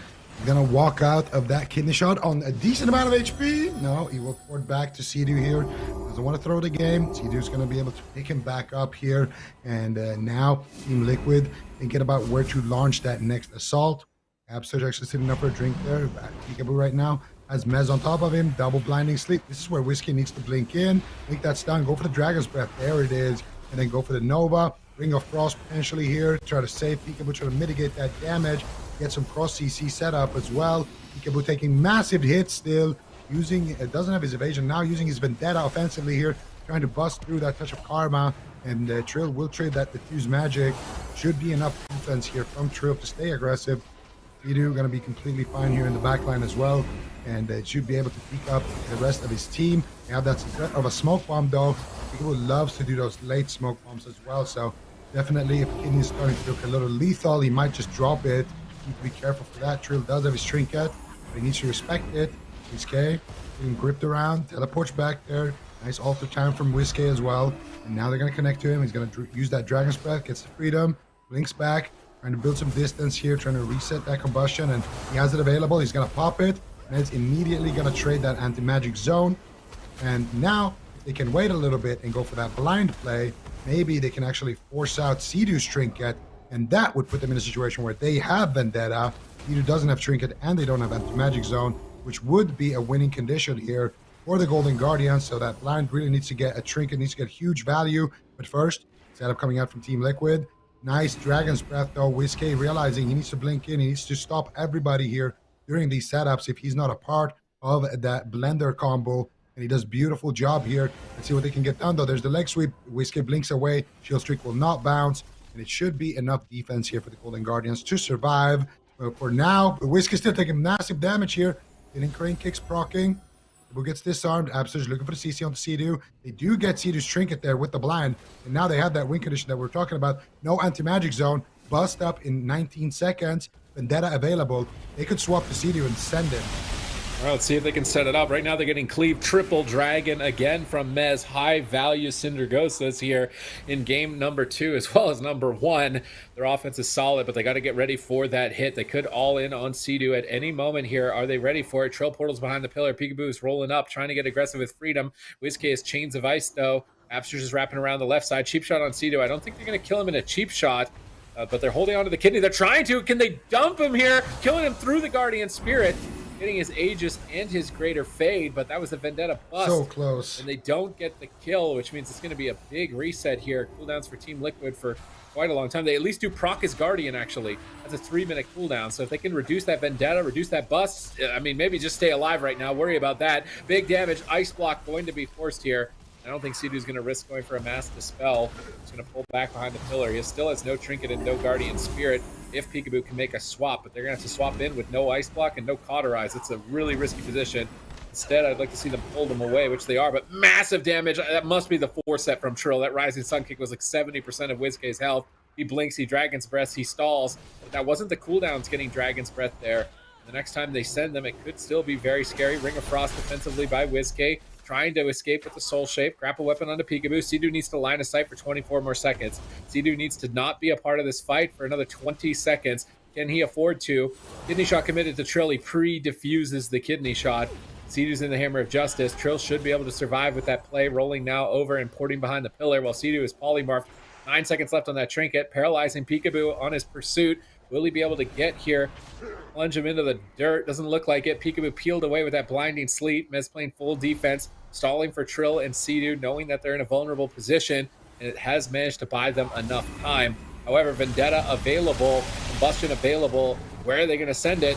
gonna walk out of that kidney shot on a decent amount of HP. No, he will port back to Sea-Doo here. Doesn't want to throw the game. Sea-Doo's gonna be able to pick him back up here. And now Team Liquid thinking about where to launch that next assault. Absurd actually sitting up for a drink there. Peekaboo right now has Mez on top of him. Double blinding sleep. This is where Whiskey needs to blink in. Make that stun. Go for the Dragon's Breath. There it is. And then go for the Nova. Ring of Frost potentially here. Try to save Peekaboo. Try to mitigate that damage. Get some cross CC set up as well. Peekaboo taking massive hits still. Using, it doesn't have his evasion now. Using his Vendetta offensively here. Trying to bust through that touch of Karma. And Trill will trade that diffuse magic. Should be enough defense here from Trill to stay aggressive. Sea-Doo going to be completely fine here in the backline as well. And should be able to pick up the rest of his team. They have that threat of a smoke bomb though. Peekaboo loves to do those late smoke bombs as well. So definitely if Kidney is starting to look a little lethal, he might just drop it. Need to be careful for that. Trill does have his trinket, but he needs to respect it. WizK getting gripped around, teleports back there. Nice alter time from WizK as well. And now they're going to connect to him. He's going to use that Dragon's Breath, gets the freedom, blinks back, trying to build some distance here, trying to reset that combustion, and he has it available. He's going to pop it, and it's immediately going to trade that anti-magic zone. And now, if they can wait a little bit and go for that blind play, maybe they can actually force out Sea-Doo's trinket, and that would put them in a situation where they have Vendetta, Sea-Doo doesn't have trinket, and they don't have anti-magic zone, which would be a winning condition here for the Golden Guardians. So that blind really needs to get a trinket, needs to get huge value. But first, setup coming out from Team Liquid. Nice Dragon's Breath though. WizK realizing he needs to blink in. He needs to stop everybody here during these setups if he's not a part of that blender combo. And he does beautiful job here. Let's see what they can get done though. There's the leg sweep. WizK blinks away. Shield streak will not bounce. And it should be enough defense here for the Golden Guardians to survive. But for now, WizK still taking massive damage here. Getting crane kicks proccing. Who gets disarmed. Absurd looking for the CC on the Sea-Doo. They do get Sea-Doo's trinket there with the blind. And now they have that win condition that we're talking about. No anti-magic zone. Bust up in 19 seconds. Vendetta available. They could swap the Sea-Doo and send it.
All right, let's see if they can set it up. Right now, they're getting Cleave Triple Dragon again from Mez. High value Cinder Ghostas here in game number 2 as well as number 1. Their offense is solid, but they got to get ready for that hit. They could all in on Sea-Doo at any moment here. Are they ready for it? Trail Portal's behind the pillar. Peekaboo is rolling up, trying to get aggressive with Freedom. WizK is Chains of Ice, though. Abster's is wrapping around the left side. Cheap shot on Sea-Doo. I don't think they're going to kill him in a cheap shot, but they're holding on to the kidney. They're trying to. Can they dump him here? Killing him through the Guardian Spirit. Getting his Aegis and his Greater Fade, but that was a Vendetta bust.
So close.
And they don't get the kill, which means it's going to be a big reset here. Cooldowns for Team Liquid for quite a long time. They at least do proc his Guardian, actually. That's a 3-minute cooldown. So if they can reduce that Vendetta, reduce that bust, I mean, maybe just stay alive right now. Worry about that. Big damage. Ice Block going to be forced here. I don't think Sea-Doo's going to risk going for a Mass Dispel. He's going to pull back behind the pillar. He still has no Trinket and no Guardian Spirit if Peekaboo can make a swap, but they're going to have to swap in with no Ice Block and no Cauterize. It's a really risky position. Instead, I'd like to see them pull them away, which they are, but massive damage. That must be the 4-set from Trill. That Rising Sun Kick was like 70% of WizK's health. He blinks, he Dragon's Breath, he stalls. But that wasn't the cooldowns getting Dragon's Breath there. The next time they send them, it could still be very scary. Ring of Frost defensively by WizK, trying to escape with the Soul Shape. Grapple Weapon onto Peekaboo. Sea-Doo needs to line of sight for 24 more seconds. Sea-Doo needs to not be a part of this fight for another 20 seconds. Can he afford to? Kidney Shot committed to Trill. He pre-diffuses the Kidney Shot. Sea-Doo's in the Hammer of Justice. Trill should be able to survive with that play, rolling now over and porting behind the pillar while Sea-Doo is polymorphed. 9 seconds left on that trinket, paralyzing Peekaboo on his pursuit. Will he be able to get here? Plunge him into the dirt. Doesn't look like it. Peekaboo peeled away with that blinding sleep. Mez playing full defense, stalling for Trill and Sea-Doo, knowing that they're in a vulnerable position, and it has managed to buy them enough time. However, Vendetta available, Combustion available. Where are they going to send it?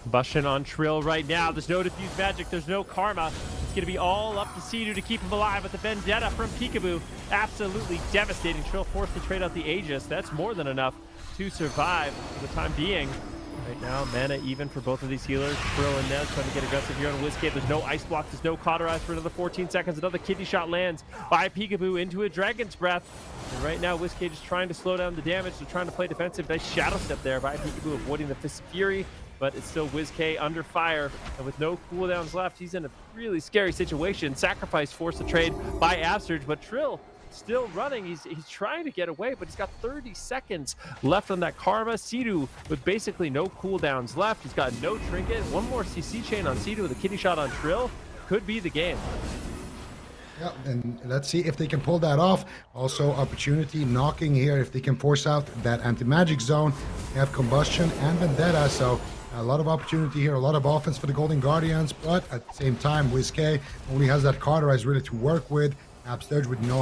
Combustion on Trill right now. There's no diffuse magic. There's no karma. It's going to be all up to Sea-Doo to keep him alive, but the Vendetta from Peekaboo absolutely devastating. Trill forced to trade out the Aegis. That's more than enough to survive for the time being. Right now, mana even for both of these healers. Trill and Nez trying to get aggressive here on WizK. There's no Ice Block. There's no Cauterize for another 14 seconds. Another Kidney Shot lands by Peekaboo into a Dragon's Breath. And right now, WizK just trying to slow down the damage. They're trying to play defensive. Nice Shadow Step there by Peekaboo, avoiding the Fist of Fury. But it's still WizK under fire, and with no cooldowns left, he's in a really scary situation. Sacrifice forced to trade by Absurge, but Trill still running. He's trying to get away, but he's got 30 seconds left on that Karma. Sea-Doo with basically no cooldowns left. He's got no trinket. One more CC chain on Sea-Doo with a Kidney Shot on Trill. Could be the game.
Yeah, and let's see if they can pull that off. Also, opportunity knocking here if they can force out that anti-magic zone. They have Combustion and Vendetta, so a lot of opportunity here, a lot of offense for the Golden Guardians, but at the same time, WizK only has that Cauterize really to work with. Absurge with no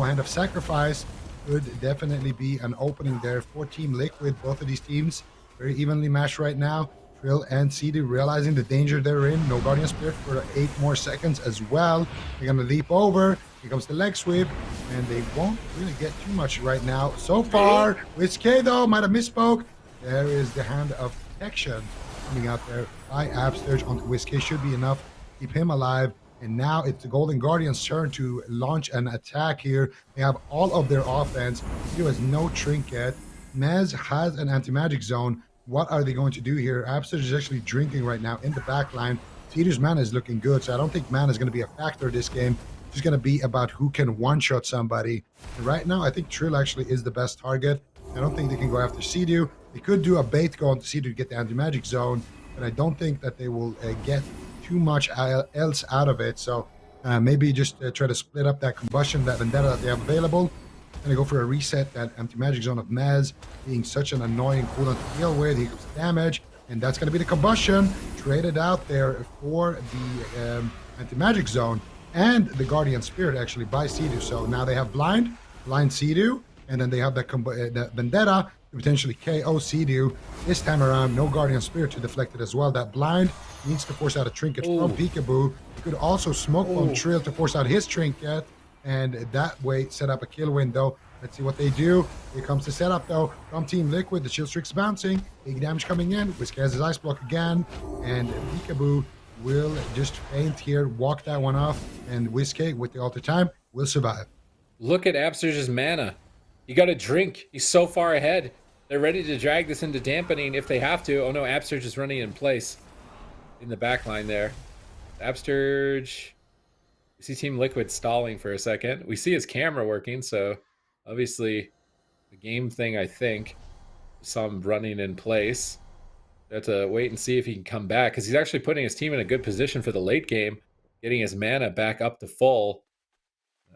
hand of sacrifice could definitely be an opening there for Team Liquid. Both of these teams very evenly matched right now. Trill and Sea-Doo realizing the danger they're in. No Guardian Spirit for 8 more seconds as well. They're gonna leap over. Here comes the leg sweep, and they won't really get too much right now. So far, WizK though might have misspoke. There is the Hand of Protection coming out there by Absurge onto WizK. Should be enough to keep him alive. And now it's the Golden Guardians' turn to launch an attack here. They have all of their offense. He has no trinket. Mez has an anti-magic zone. What are they going to do here? Absurge is actually drinking right now in the back line. Sea-Doo's mana is looking good, so I don't think mana is going to be a factor this game. It's just going to be about who can one-shot somebody. And right now, I think Trill actually is the best target. I don't think they can go after Sea-Doo. They could do a bait go on to Sea-Doo to get the anti-magic zone, but I don't think that they will get too much else out of it. So maybe just try to split up that Combustion, that Vendetta that they have available, and go for a reset. That anti-magic zone of Mez being such an annoying cooldown to deal with. He goes damage, and that's going to be the Combustion traded out there for the anti-magic zone and the Guardian Spirit actually by Sea-Doo. So now they have blind Sea-Doo, and then they have the Vendetta to potentially KO Sea-Doo. This time around, no Guardian Spirit to deflect it as well. That blind needs to force out a trinket from Peekaboo. He could also smoke bomb Trill to force out his trinket, and that way set up a kill window. Let's see what they do. Here comes the setup though from Team Liquid. The shield streak's bouncing. Big damage coming in. WizK has his Ice Block again, and Peekaboo will just faint here, walk that one off, and WizK with the alter time will survive.
Look at Absurge's mana. You got to drink. He's so far ahead. They're ready to drag this into dampening if they have to. Oh no, Absurge is running in place in the back line there. Absurge. We see Team Liquid stalling for a second. We see his camera working, so obviously the game thing, I think. Saw him running in place. We have to wait and see if he can come back, because he's actually putting his team in a good position for the late game, getting his mana back up to full.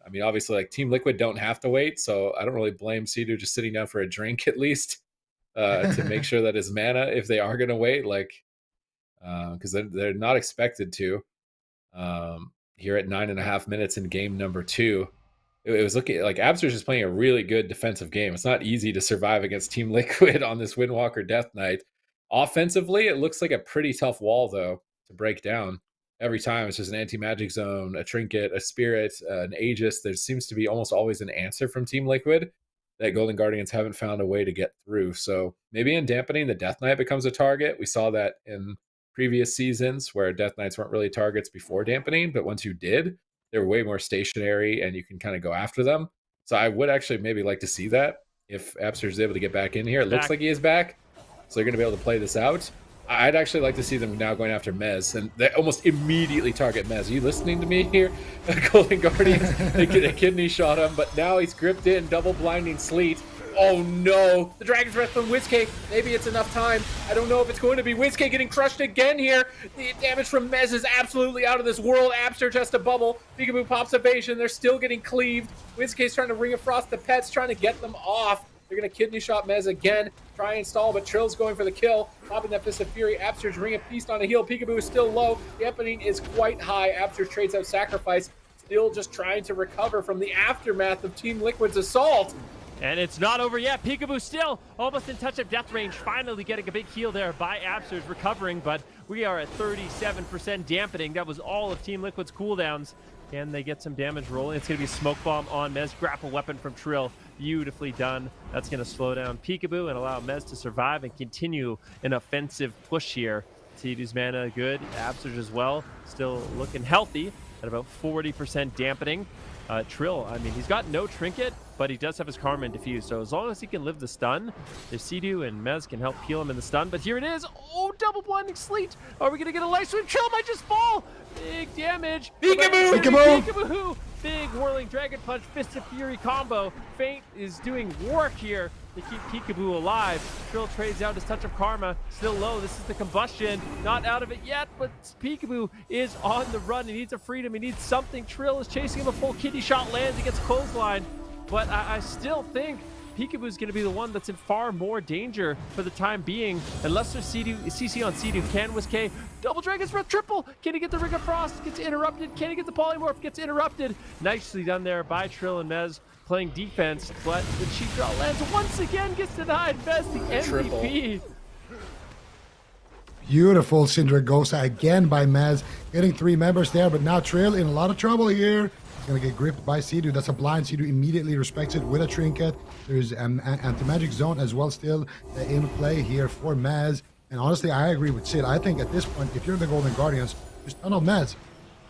I mean, obviously, like, Team Liquid don't have to wait, so I don't really blame Sea-Doo just sitting down for a drink at least to make sure that his mana, if they are going to wait, like, because they're not expected to. Here at 9.5 minutes in game number 2, it was looking like Absurge is playing a really good defensive game. It's not easy to survive against Team Liquid on this Windwalker Death Knight. Offensively, it looks like a pretty tough wall, though, to break down. Every time it's just an anti-magic zone, a trinket, a spirit, an Aegis. There seems to be almost always an answer from Team Liquid that Golden Guardians haven't found a way to get through. So maybe in dampening, the Death Knight becomes a target. We saw that in previous seasons where Death Knights weren't really targets before dampening, but once you did, they were way more stationary and you can kind of go after them. So I would actually maybe like to see that if Absurge is able to get back in here. It looks like he is back, so they're going to be able to play this out. I'd actually like to see them now going after Mez, and they almost immediately target Mez. Are you listening to me here? Golden Guardians, they get a kidney shot him, but now he's gripped in, double blinding Sleet. Oh no, the Dragon's Breath from WizKick. Maybe it's enough time. I don't know if it's going to be. WizKick getting crushed again here. The damage from Mez is absolutely out of this world. Absurge has to bubble. Peekaboo pops evasion. They're still getting cleaved. WizKick's trying to Ring of Frost the pets, trying to get them off. They're going to kidney shot Mez again. Try and stall, but Trill's going for the kill. Popping that Fist of Fury. Absurge Ring of Feast on a heal. Peekaboo is still low. The opening is quite high. Absurge trades out Sacrifice. Still just trying to recover from the aftermath of Team Liquid's assault.
And it's not over yet. Peekaboo still almost in touch of death range. Finally getting a big heal there by Absurge, recovering, but we are at 37% dampening. That was all of Team Liquid's cooldowns. Can they get some damage rolling? It's going to be Smoke Bomb on Mez. Grapple Weapon from Trill. Beautifully done. That's going to slow down Peekaboo and allow Mez to survive and continue an offensive push here. T2's mana good. Absurge as well. Still looking healthy at about 40% dampening. Trill, I mean, he's got no trinket, but he does have his Karma and Diffuse, so as long as he can live the stun, if Sea-Doo and Mez can help heal him in the stun, but here it is! Oh, double blinding Sleet! Are we gonna get a life sweep? Trill might just fall! Big damage!
Peekaboo!
Peekaboo! Big Whirling Dragon Punch, Fist of Fury combo. Feint is doing work here to keep Peekaboo alive. Trill trades out his Touch of Karma, still low. This is the combustion, not out of it yet, but Peekaboo is on the run. He needs a freedom, he needs something. Trill is chasing him, a full kidney shot lands, he gets clothesline. But I still think Peekaboo is going to be the one that's in far more danger for the time being, unless there's CC on Sea-Doo. Can WizK double Dragon's Breath triple? Can he get the Ring of Frost? Gets interrupted. Can he get the Polymorph? Gets interrupted. Nicely done there by Trill and Mez playing defense, but the cheap draw lands once again, gets denied. Mez, the MVP.
Beautiful Syndra Ghost again by Mez, getting 3 members there, but now Trill in a lot of trouble here. He's going to get gripped by Sea-Doo. That's a blind. Sea-Doo immediately respects it with a trinket. There's an anti-magic zone as well still in play here for Mez. And honestly, I agree with Sid. I think at this point, if you're the Golden Guardians, just tunnel Mez.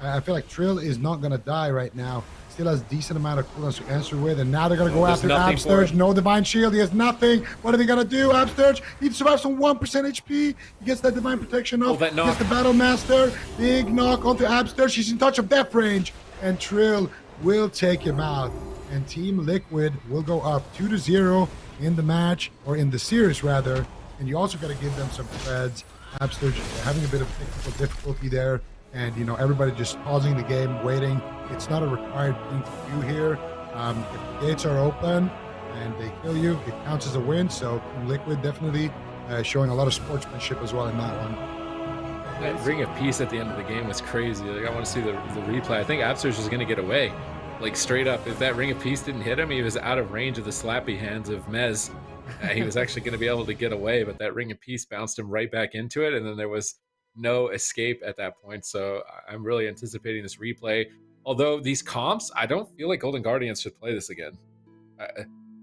I feel like Trill is not going to die right now. Still has decent amount of cooldowns to answer with. And now they're going to go after Absurge. No Divine Shield. He has nothing. What are they going to do? Absurge, he survives on 1% HP. He gets that Divine Protection off. Gets the Battle Master. Big knock onto Absurge. He's in touch of death range. And Trill will take him out. And Team Liquid will go up 2-0 in the match, or in the series rather. And you also got to give them some creds. Absurge having a bit of technical difficulty there. And, you know, everybody just pausing the game, waiting. It's not a required thing to do here. If the gates are open and they kill you, it counts as a win. So Team Liquid definitely showing a lot of sportsmanship as well in that one.
That Ring of Peace at the end of the game was crazy. Like, I want to see the replay. I think Absurge is going to get away. Like, straight up, if that Ring of Peace didn't hit him, he was out of range of the slappy hands of Mez. He was actually going to be able to get away, but that Ring of Peace bounced him right back into it, and then there was no escape at that point. So I'm really anticipating this replay. Although these comps, I don't feel like Golden Guardians should play this again.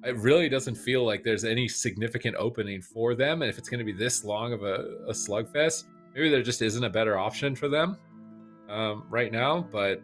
It really doesn't feel like there's any significant opening for them, and if it's going to be this long of a slugfest, maybe there just isn't a better option for them right now, but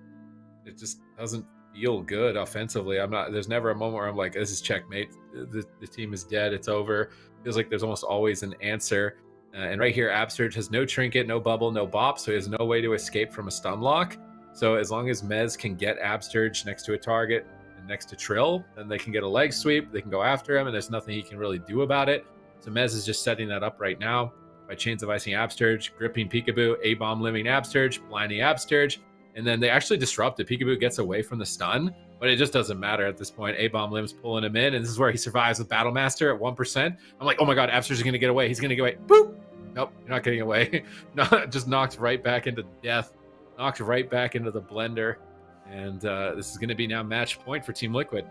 it just doesn't feel good offensively. There's never a moment where I'm like, this is checkmate. The team is dead. It's over. Feels like there's almost always an answer. And right here, Absurge has no trinket, no bubble, no bop, so he has no way to escape from a stun lock. So as long as Mez can get Absurge next to a target and next to Trill, then they can get a leg sweep. They can go after him, and there's nothing he can really do about it. So Mez is just setting that up right now by Chains of Icing Absurge, gripping Peekaboo, A-Bomb living Absurge, blinding Absurge, and then they actually disrupt it. Peekaboo gets away from the stun, but it just doesn't matter at this point. A-Bomb limbs pulling him in, and this is where he survives with Battle Master at 1%. I'm like, oh my god, Absurge is going to get away. He's going to get away. Boop! Nope, you're not getting away. Just knocked right back into death. Knocked right back into the blender. And this is going to be now match point for Team Liquid.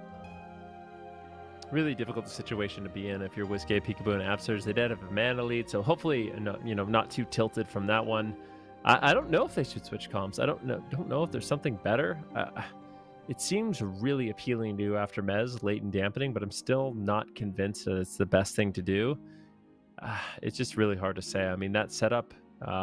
Really difficult situation to be in if you're WizK, Peekaboo, and Absurge. They did have a mana lead, so hopefully, not too tilted from that one. I don't know if they should switch comps. I don't know if there's something better. It seems really appealing to after Mez, latent dampening, but I'm still not convinced that it's the best thing to do. It's just really hard to say. I mean, that setup,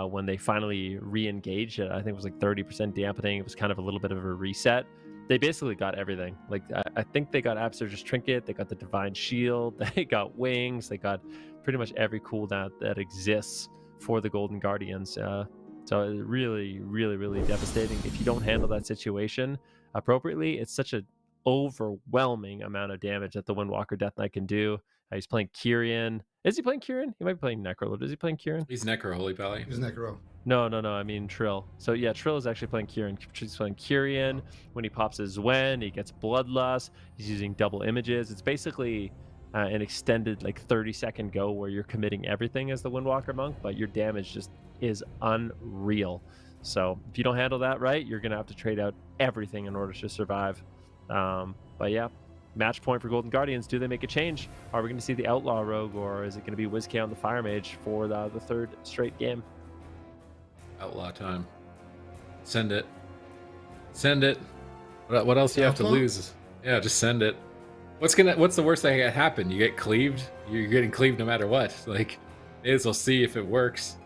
when they finally re-engaged it, I think it was like 30% dampening. It was kind of a little bit of a reset. They basically got everything. Like, I think they got Absurge's Trinket, they got the Divine Shield, they got Wings, they got pretty much every cooldown that exists for the Golden Guardians. So really, really, really devastating if you don't handle that situation appropriately. It's such an overwhelming amount of damage that the Windwalker Death Knight can do. He's playing Kyrian. Is he playing Kyrian? He might be playing Necrolord. Is he playing Kyrian?
He's Necro, Holy Pally.
He's Necro.
No. I mean Trill. So yeah, Trill is actually playing Kyrian. He's playing Kyrian. When he pops his Zwen, he gets Bloodlust. He's using double images. It's basically an extended like 30-second go where you're committing everything as the Windwalker Monk, but your damage just is unreal. So if you don't handle that right, you're gonna have to trade out everything in order to survive. But yeah, match point for Golden Guardians. Do they make a change? Are we going to see the Outlaw Rogue, or is it going to be WizK on the Fire Mage for the third straight game?
Outlaw time. Send it. Send it. What else do you have to lose? Yeah, just send it. What's the worst thing that can happen? You get cleaved. You're getting cleaved no matter what. Like, may as well see if it works.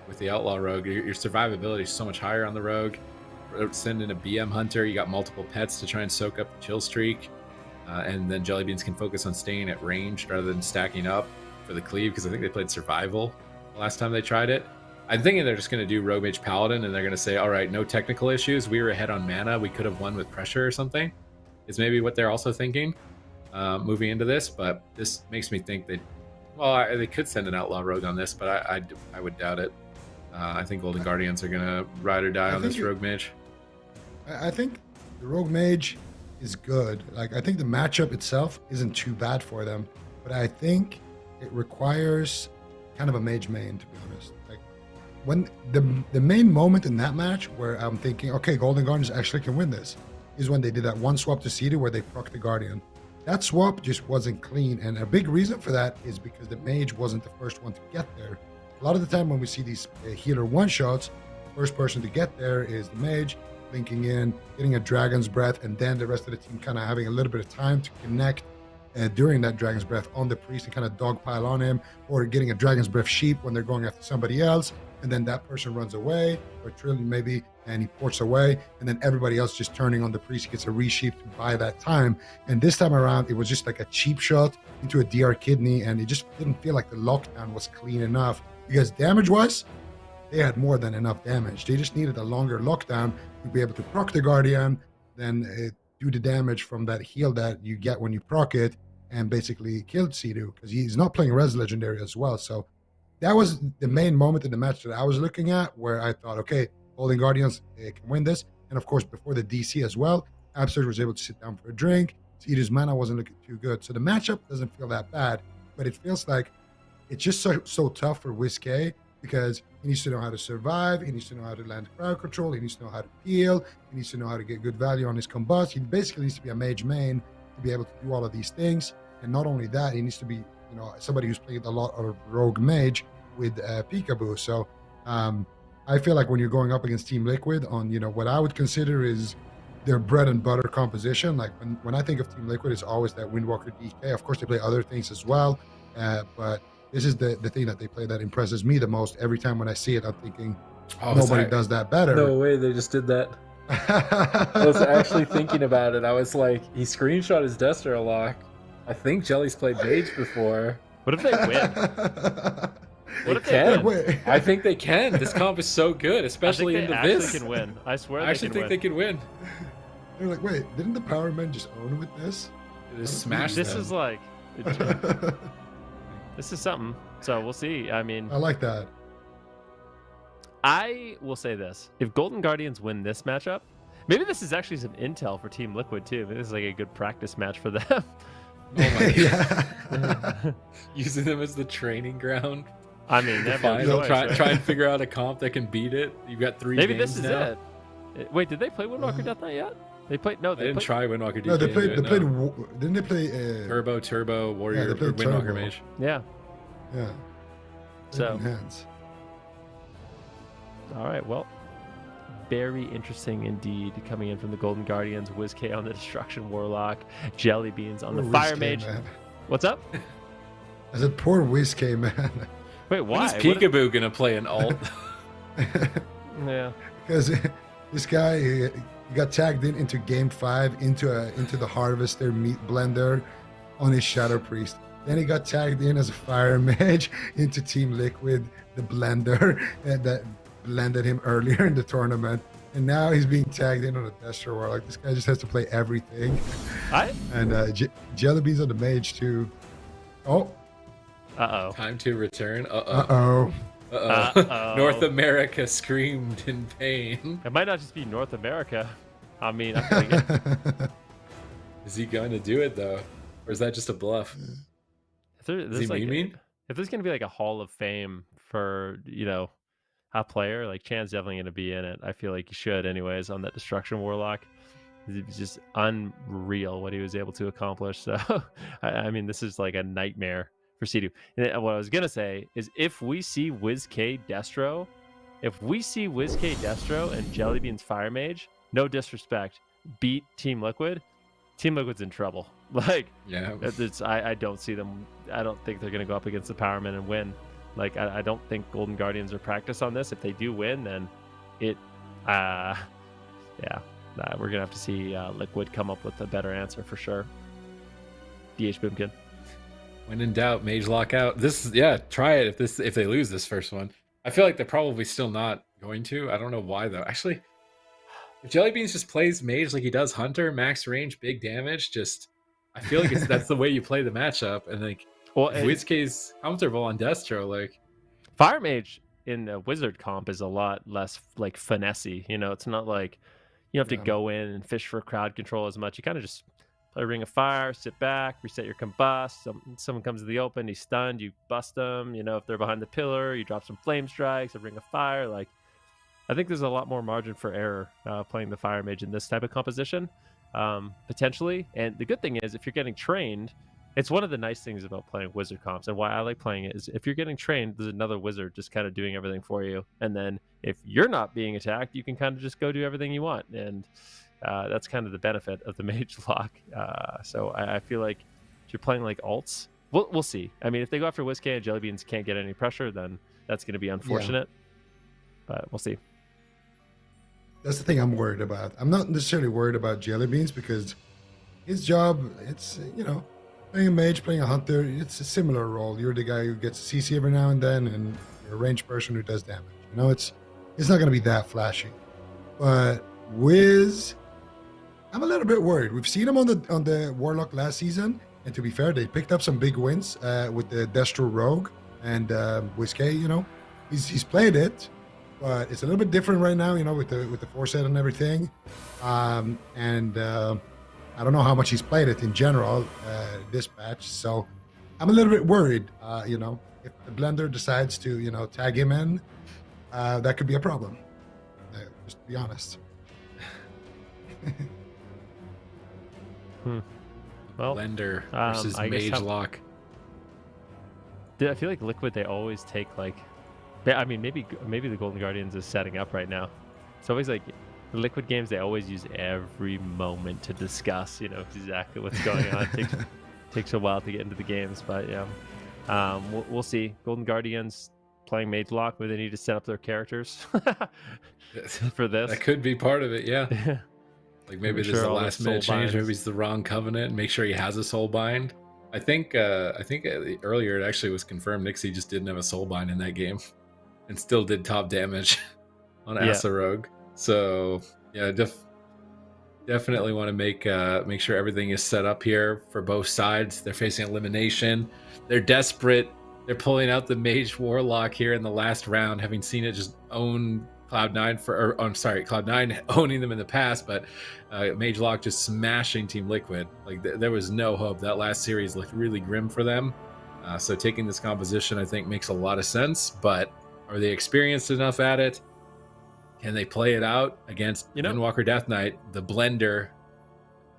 With the Outlaw Rogue, your survivability is so much higher on the Rogue. Send in a BM Hunter. You got multiple pets to try and soak up the kill streak. And then Jellybeans can focus on staying at range rather than stacking up for the cleave, because I think they played survival the last time they tried it. I'm thinking they're just going to do Rogue Mage Paladin, and they're going to say, all right, no technical issues. We were ahead on mana. We could have won with pressure or something, is maybe what they're also thinking moving into this. But this makes me think they could send an Outlaw Rogue on this, but I would doubt it. I think Golden Guardians are going to ride or die on this Rogue Mage.
I think the Rogue Mage is good. Like, I think the matchup itself isn't too bad for them, but I think it requires kind of a mage main, to be honest. Like, when the main moment in that match where I'm thinking, okay, Golden Guardians actually can win this, is when they did that one swap to CD where they proc the Guardian. That swap just wasn't clean, and a big reason for that is because the mage wasn't the first one to get there. A lot of the time when we see these healer one-shots, the first person to get there is the mage, linking in, getting a Dragon's Breath, and then the rest of the team kind of having a little bit of time to connect during that Dragon's Breath on the priest and kind of dogpile on him, or getting a Dragon's Breath sheep when they're going after somebody else, and then that person runs away, or Trillion maybe, and he ports away, and then everybody else just turning on the priest. He gets a resheep to buy that time. And this time around, it was just like a cheap shot into a DR kidney, and it just didn't feel like the lockdown was clean enough, because damage-wise, they had more than enough damage. They just needed a longer lockdown to be able to proc the Guardian, then do the damage from that heal that you get when you proc it, and basically killed Sidu, because he's not playing Res Legendary as well. So that was the main moment in the match that I was looking at, where I thought, okay, Golden Guardians can win this. And of course, before the DC as well, Absolute was able to sit down for a drink. Sidu's mana wasn't looking too good. So the matchup doesn't feel that bad, but it feels like it's just so tough for WizK, because he needs to know how to survive, he needs to know how to land crowd control, he needs to know how to heal, he needs to know how to get good value on his combust. He basically needs to be a mage main to be able to do all of these things. And not only that, he needs to be, somebody who's played a lot of rogue mage with Peekaboo. So I feel like when you're going up against Team Liquid on, what I would consider is their bread and butter composition, like when I think of Team Liquid, it's always that Windwalker DK. Of course, they play other things as well, but this is the thing that they play that impresses me the most. Every time when I see it, I'm thinking, nobody does that better.
No way, they just did that. I was actually thinking about it. I was like, he screenshot his Destro lock. I think Jelly's played Mage before.
What if they win?
What if they can? I think they can. This comp is so good, especially into this.
They can win. I swear
I actually think they can win.
They're like, wait, didn't the Power Men just own with this?
Just smash
this
them.
Is like... This is something. So we'll see. I mean,
I like that.
I will say this. If Golden Guardians win this matchup, maybe this is actually some intel for Team Liquid too. Maybe this is like a good practice match for them.
Oh my god. Using them as the training ground.
I mean,
try and figure out a comp that can beat it. You've got 3
maybe
games
this is
now.
it. Wait, did they play Windwalker Death Knight yet? They played. No,
they didn't try Windwalker DK.
No, they played. Didn't they play
Turbo Warrior or Windwalker Mage?
Yeah.
Yeah.
So.
Hands.
All right. Well, very interesting indeed. Coming in from the Golden Guardians, WizK on the Destruction Warlock, Jellybeans on the Fire Mage.
Man.
What's up?
I said, poor WizK, man.
Wait, why?
When is Peekaboo gonna play an alt?
Yeah.
Because this guy he got tagged into Game 5 into the Harvester meat blender on his Shadow Priest. Then he got tagged in as a fire mage into Team Liquid, the blender that blended him earlier in the tournament. And now he's being tagged in on a Destro Warlock. This guy just has to play everything. And Jellybeans on the mage too. Oh.
Uh-oh.
Time to return.
Uh-oh.
North America screamed in pain.
It might not just be North America. I mean, I think
Is he going to do it though? Or is that just a bluff? Is he memeing?
If there's going to be like a Hall of Fame for, a player, like Chan's definitely going to be in it. I feel like he should anyways on that Destruction Warlock. It's just unreal what he was able to accomplish. So, I mean, this is like a nightmare for C2. And what I was going to say is if we see WizK Destro and Jellybeans Fire Mage, no disrespect, beat Team Liquid, Team Liquid's in trouble. Like,
yeah,
I don't see them. I don't think they're going to go up against the Powermen and win. Like, I don't think Golden Guardians are practiced on this. If they do win, then we're going to have to see Liquid come up with a better answer for sure. DH Boomkin.
When in doubt, mage lock out. Try it if they lose this first one. I feel like they're probably still not going to. I don't know why though. Actually, if Jellybeans just plays mage like he does Hunter, max range, big damage, I feel like that's the way you play the matchup. And like, WizK's comfortable on Destro, like
Fire Mage in a Wizard comp is a lot less like finessey. It's not like you have to go in and fish for crowd control as much. You kind of just play Ring of Fire, sit back, reset your combust. Someone comes to the open, he's stunned, you bust them. If they're behind the pillar, you drop some flame strikes, a Ring of Fire. Like, I think there's a lot more margin for error playing the Fire Mage in this type of composition, potentially. And the good thing is, if you're getting trained, it's one of the nice things about playing Wizard comps, and why I like playing it is if you're getting trained, there's another Wizard just kind of doing everything for you. And then if you're not being attacked, you can kind of just go do everything you want. And that's kind of the benefit of the Mage Lock. So I feel like if you're playing like alts, we'll see. I mean, if they go after WizK and Jellybeans can't get any pressure, then that's going to be unfortunate. But we'll see.
That's the thing I'm worried about. I'm not necessarily worried about Jellybeans because his job, it's, playing a mage, playing a hunter, it's a similar role. You're the guy who gets CC every now and then, and you're a ranged person who does damage. It's not going to be that flashy. But Wiz, I'm a little bit worried. We've seen him on the Warlock last season, and to be fair, they picked up some big wins with the Destro Rogue and WizK. He's played it, but it's a little bit different right now. With the foresight and everything, I don't know how much he's played it in general this patch, so I'm a little bit worried. If the blender decides to tag him in, that could be a problem. Just to be honest.
Well,
blender versus mage lock.
I feel like Liquid, they always take like, I mean, maybe the Golden Guardians is setting up right now. It's always like the Liquid games, they always use every moment to discuss, exactly what's going on. It takes a while to get into the games, but yeah, we'll see. Golden Guardians playing Mage Lock, where they need to set up their characters for this.
That could be part of it, yeah. Like maybe there's the last minute change, maybe it's the wrong covenant, and make sure he has a soul bind. I think earlier it actually was confirmed Nixie just didn't have a soul bind in that game, and still did top damage on Asa Rogue. So yeah, definitely want to make sure everything is set up here for both sides. They're facing elimination. They're desperate. They're pulling out the Mage Warlock here in the last round, having seen it just own Cloud9 Cloud9 owning them in the past, but Mage Lock just smashing Team Liquid. Like there was no hope. That last series looked really grim for them. So taking this composition, I think, makes a lot of sense. But are they experienced enough at it? Can they play it out against Windwalker Death Knight, the blender?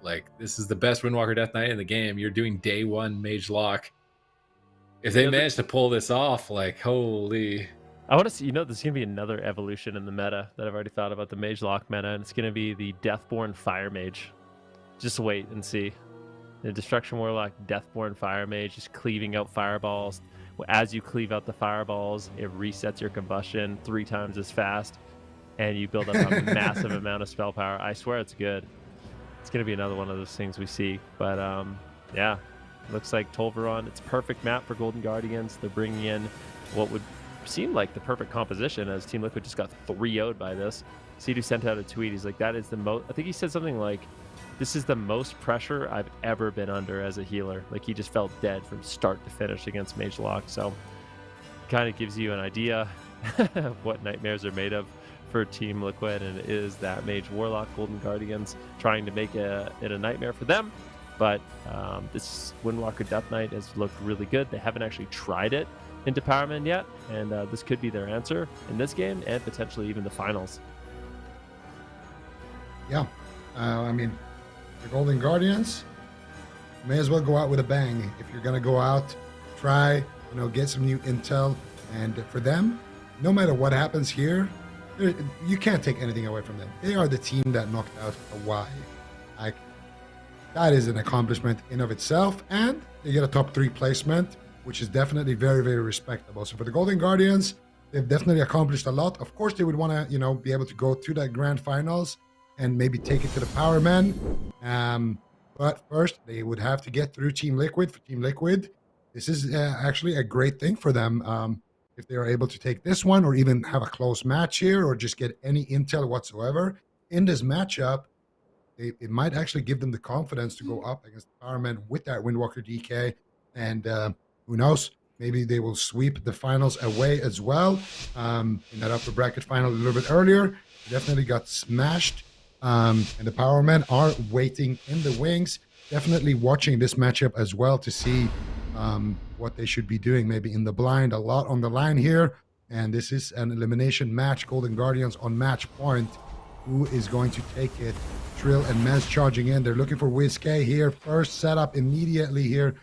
Like, this is the best Windwalker Death Knight in the game. You're doing day one Mage Lock. If they manage to pull this off, like, holy.
I want to see, there's going to be another evolution in the meta that I've already thought about, the Mage Lock meta, and it's going to be the Deathborn Fire Mage. Just wait and see. The Destruction Warlock, Deathborn Fire Mage, just cleaving out fireballs. As you cleave out the fireballs, it resets your combustion 3 times as fast, and you build up a massive amount of spell power. I swear it's good. It's going to be another one of those things we see. But yeah, Looks like Tolvaron, it's a perfect map for Golden Guardians. They're bringing in what would seem like the perfect composition, as Team Liquid just got 3-0'd by this. Sidu sent out a tweet. He's like, that is the most, I think he said something like, this is the most pressure I've ever been under as a healer. Like, he just felt dead from start to finish against Mage Lock. So kind of gives you an idea of what nightmares are made of for Team Liquid, and it is that Mage Warlock Golden Guardians trying to make it a nightmare for them. But this Windwalker Death Knight has looked really good. They haven't actually tried it into Powerman yet, and this could be their answer in this game and potentially even the finals.
Yeah, I mean, the Golden Guardians may as well go out with a bang. If you're gonna go out, try, get some new intel, and for them, no matter what happens here, you can't take anything away from them. They are the team that knocked out KAWHI. Like, that is an accomplishment in of itself, and they get a top 3 placement, which is definitely very, very respectable. So for the Golden Guardians, they've definitely accomplished a lot. Of course, they would want to, be able to go to that grand finals and maybe take it to the Power Men. But first, they would have to get through Team Liquid. For Team Liquid, this is actually a great thing for them. If they are able to take this one, or even have a close match here, or just get any intel whatsoever in this matchup, it might actually give them the confidence to go up against the Power Men with that Windwalker DK. And who knows, maybe they will sweep the finals away as well. In that upper bracket final a little bit earlier, they definitely got smashed. And the Power Men are waiting in the wings, definitely watching this matchup as well to see what they should be doing, maybe in the blind. A lot on the line here, and this is an elimination match. Golden Guardians on match point. Who is going to take it? Trill and Mez charging in. They're looking for WizK here. First setup immediately here.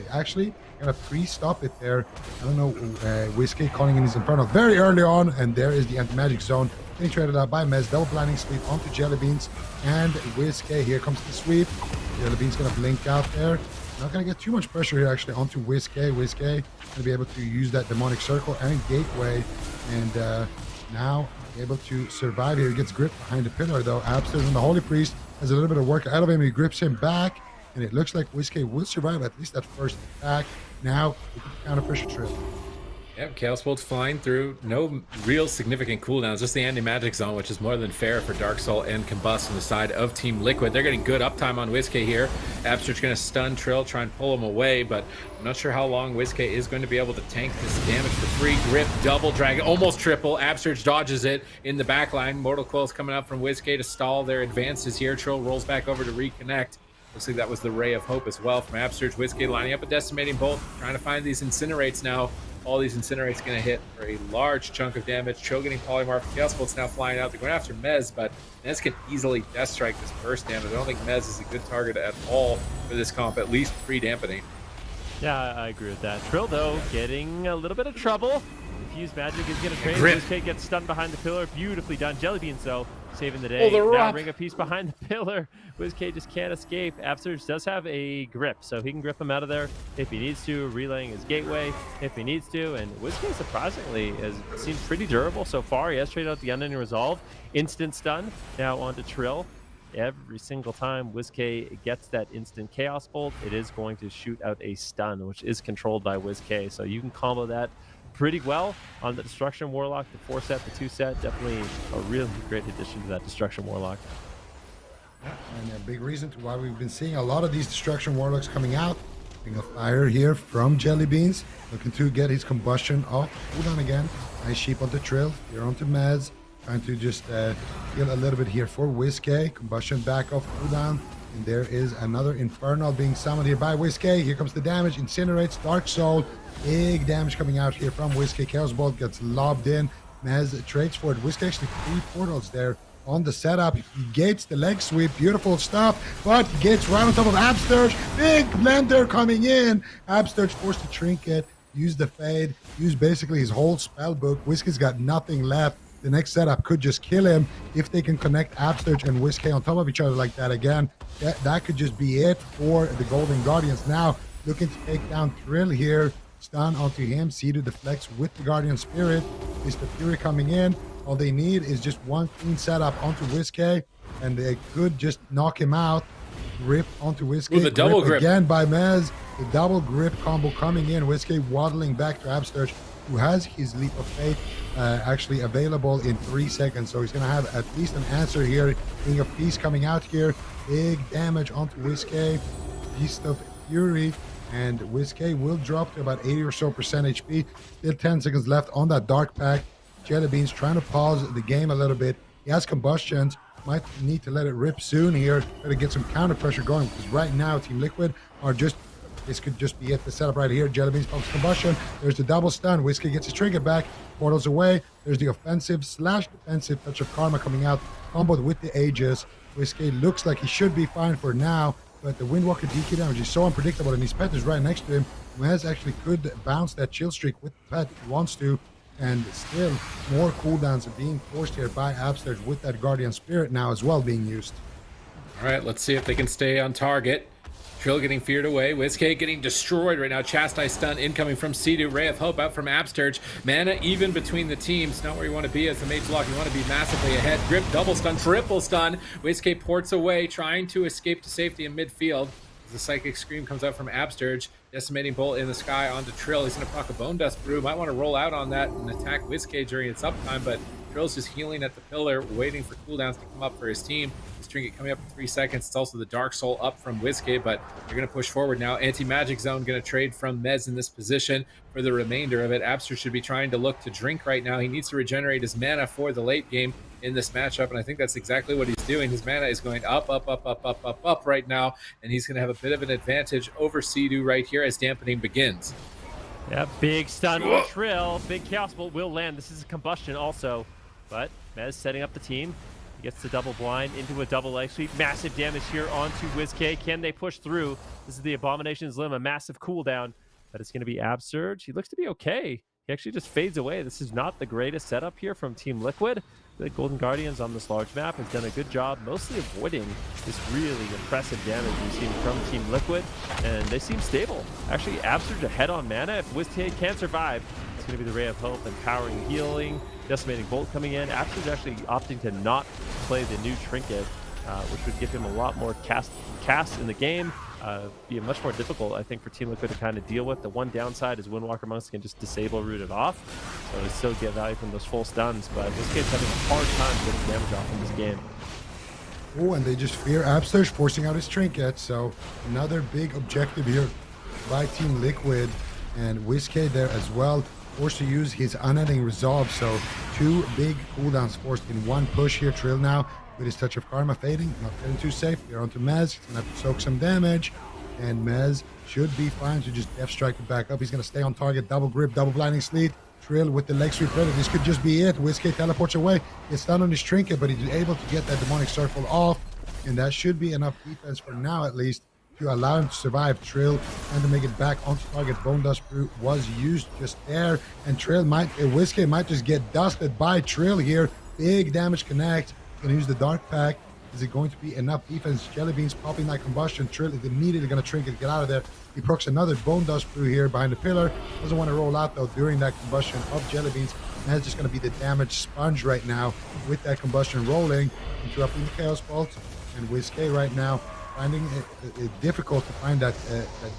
Actually, gonna pre-stop it there. I don't know. WizK calling in his Inferno very early on, and there is the anti-magic zone getting traded out by Mez. Double blinding sweep onto Jellybeans and WizK. Here comes the sweep. Jellybeans gonna blink out there. Not gonna get too much pressure here actually onto WizK. WizK gonna be able to use that demonic circle and gateway, and now able to survive here. He gets gripped behind the pillar though. Absters and the Holy Priest has a little bit of work out of him. He grips him back, and it looks like WizK will survive at least that first attack. Now we can counter pressure Trill.
Yep, Chaos Bolt's flying through. No real significant cooldowns, just the anti-magic zone, which is more than fair for Dark Soul and Combust on the side of Team Liquid. They're getting good uptime on WizK here. Abster's going to stun Trill, try and pull him away, but I'm not sure how long WizK is going to be able to tank this damage for free. Grip, double dragon, almost triple. Absterge dodges it in the back line. Mortal Coil's coming up from WizK to stall their advances here. Trill rolls back over to reconnect. Looks like that was the ray of hope as well from Absterge. WizK lining up a decimating bolt, trying to find these incinerates now. All these incinerates going to hit for a large chunk of damage. Cho getting polymorph. Chaos Bolt's now flying out. They're going after Mez, but Mez can easily death strike this burst damage. I don't think Mez is a good target at all for this comp, at least pre-dampening.
Yeah, I agree with that. Trill, though, getting a little bit of trouble. Fuse Magic is going to trade. WizK gets stunned behind the pillar. Beautifully done. Jellybeans, though, saving the day. Now Ring of Peace behind the pillar. WizK just can't escape. Absurge does have a grip, so he can grip him out of there if he needs to, relaying his gateway if he needs to. And WizK, surprisingly, has seemed pretty durable so far. He has traded out the Unending Resolve. Instant stun. Now onto Trill. Every single time WizK gets that instant Chaos Bolt, it is going to shoot out a stun, which is controlled by WizK. So you can combo that pretty well on the Destruction Warlock. The 4-set, the 2-set, definitely a really great addition to that Destruction Warlock.
And a big reason to why we've been seeing a lot of these Destruction Warlocks coming out. Ring of Fire here from Jellybeans, looking to get his combustion off. Hold on again. Nice sheep onto Trill, here onto Mez. Trying to just heal a little bit here for WizK. Combustion back off cooldown. And there is another Infernal being summoned here by WizK. Here comes the damage. Incinerates Dark Soul. Big damage coming out here from WizK. Chaos Bolt gets lobbed in. Mez trades for it. WizK actually 3 portals there on the setup. He gates the leg sweep. Beautiful stuff. But gets right on top of Absterge. Big blender coming in. Absterge forced to trinket. Use the fade. Use basically his whole spell book. WizK's got nothing left. The next setup could just kill him if they can connect Absterge and WizK on top of each other like that again. That could just be it for the Golden Guardians. Now looking to take down Trill here. Stun onto him. Sidu deflects with the Guardian Spirit. Is the Fury coming in? All they need is just one clean setup onto WizK, and they could just knock him out. grip onto Whiskey.
Ooh, the double grip.
Again by Mez. The double grip combo coming in. Whiskey waddling back to Absturge, who has his Leap of Faith actually available in 3 seconds. So he's going to have at least an answer here. King of Peace coming out here. Big damage onto Whiskey. Beast of Fury. And Whiskey will drop to about 80 or so percent HP. Still 10 seconds left on that Dark Pack. Jelly Beans trying to pause the game a little bit. He has combustions. Might need to let it rip soon here. Try to get some counter pressure going, because right now Team Liquid are just, this could just be it. The setup right here. Jelly Beans pumps combustion. There's the double stun. Whiskey gets his trinket back. Portals away. There's the offensive / defensive Touch of Karma coming out, comboed with the Aegis. Whiskey looks like he should be fine for now, but the Windwalker DK damage is so unpredictable, and his pet is right next to him. Mez actually could bounce that chill streak with the pet if he wants to, and still more cooldowns are being forced here by Absturge with that Guardian Spirit now as well being used.
All right, let's see if they can stay on target. Trill getting feared away. Whiskey getting destroyed right now. Chastise stun incoming from Sea-Doo. Ray of Hope out from Absturge. Mana even between the teams. Not where you want to be as the Mage Lock. You want to be massively ahead. Grip, double stun, triple stun. Whiskey ports away, trying to escape to safety in midfield. As the Psychic Scream comes out from Absturge. Decimating Bolt in the sky onto Trill. He's going to proc a Bone Dust Brew. Might want to roll out on that and attack Whiskey during its uptime, but Trill's just healing at the pillar, waiting for cooldowns to come up for his team. His trinket coming up in 3 seconds. It's also the Dark Soul up from Whiskey, but they're going to push forward now. Anti-Magic Zone going to trade from Mez in this position for the remainder of it. Absturge should be trying to look to drink right now. He needs to regenerate his mana for the late game in this matchup, and I think that's exactly what he's doing. His mana is going up right now, and he's going to have a bit of an advantage over Sea-Doo right here as dampening begins.
Yeah, big stun with Trill. Big Chaos Bolt will land. This is a combustion also, but Mez setting up the team. He gets the double blind into a double leg sweep. Massive damage here onto Whiskey. Can they push through? This is the Abomination's Limb, a massive cooldown, but it's going to be Absturge. He looks to be okay. He actually just fades away. This is not the greatest setup here from Team Liquid. The Golden Guardians on this large map has done a good job mostly avoiding this really impressive damage we've seen from Team Liquid, and they seem stable. Actually, Absturge ahead on mana. If Whiskey can survive, it's going to be the Ray of Hope, empowering healing, Decimating Bolt coming in. Absturge actually opting to not play the new trinket, which would give him a lot more cast in the game. Be much more difficult, I think, for Team Liquid to kind of deal with. The one downside is Windwalker Monks can just disable root it off, so they still get value from those full stuns, but this kid's having a hard time getting damage off in this game.
Oh, and they just fear Absturge forcing out his trinket, so another big objective here by Team Liquid, and Whiskey there as well, forced to use his unending resolve, so 2 big cooldowns forced in one push here. Trill now with his Touch of Karma fading, not getting too safe. Here onto Mez, he's gonna have to soak some damage, and Mez should be fine to just Death Strike it back up. He's gonna stay on target, double grip, double blinding sleet. Trill with the leg sweep ready. This could just be it. Whiskey teleports away, gets stunned on his trinket, but he's able to get that demonic circle off, and that should be enough defense for now at least to allow him to survive. Trill and to make it back onto target. Bone Dust Brew was used just there, and Whiskey might just get dusted by Trill here. Big damage connect. Gonna use the Dark Pack. Is it going to be enough defense? Jelly Beans popping that combustion. Trill is immediately gonna trinket, get out of there. He procs another Bone Dust Brew here behind the pillar. Doesn't want to roll out though during that combustion of Jelly Beans. And that's just gonna be the damage sponge right now with that combustion rolling, interrupting the Chaos Bolt. And Whiskey right now finding it difficult to find that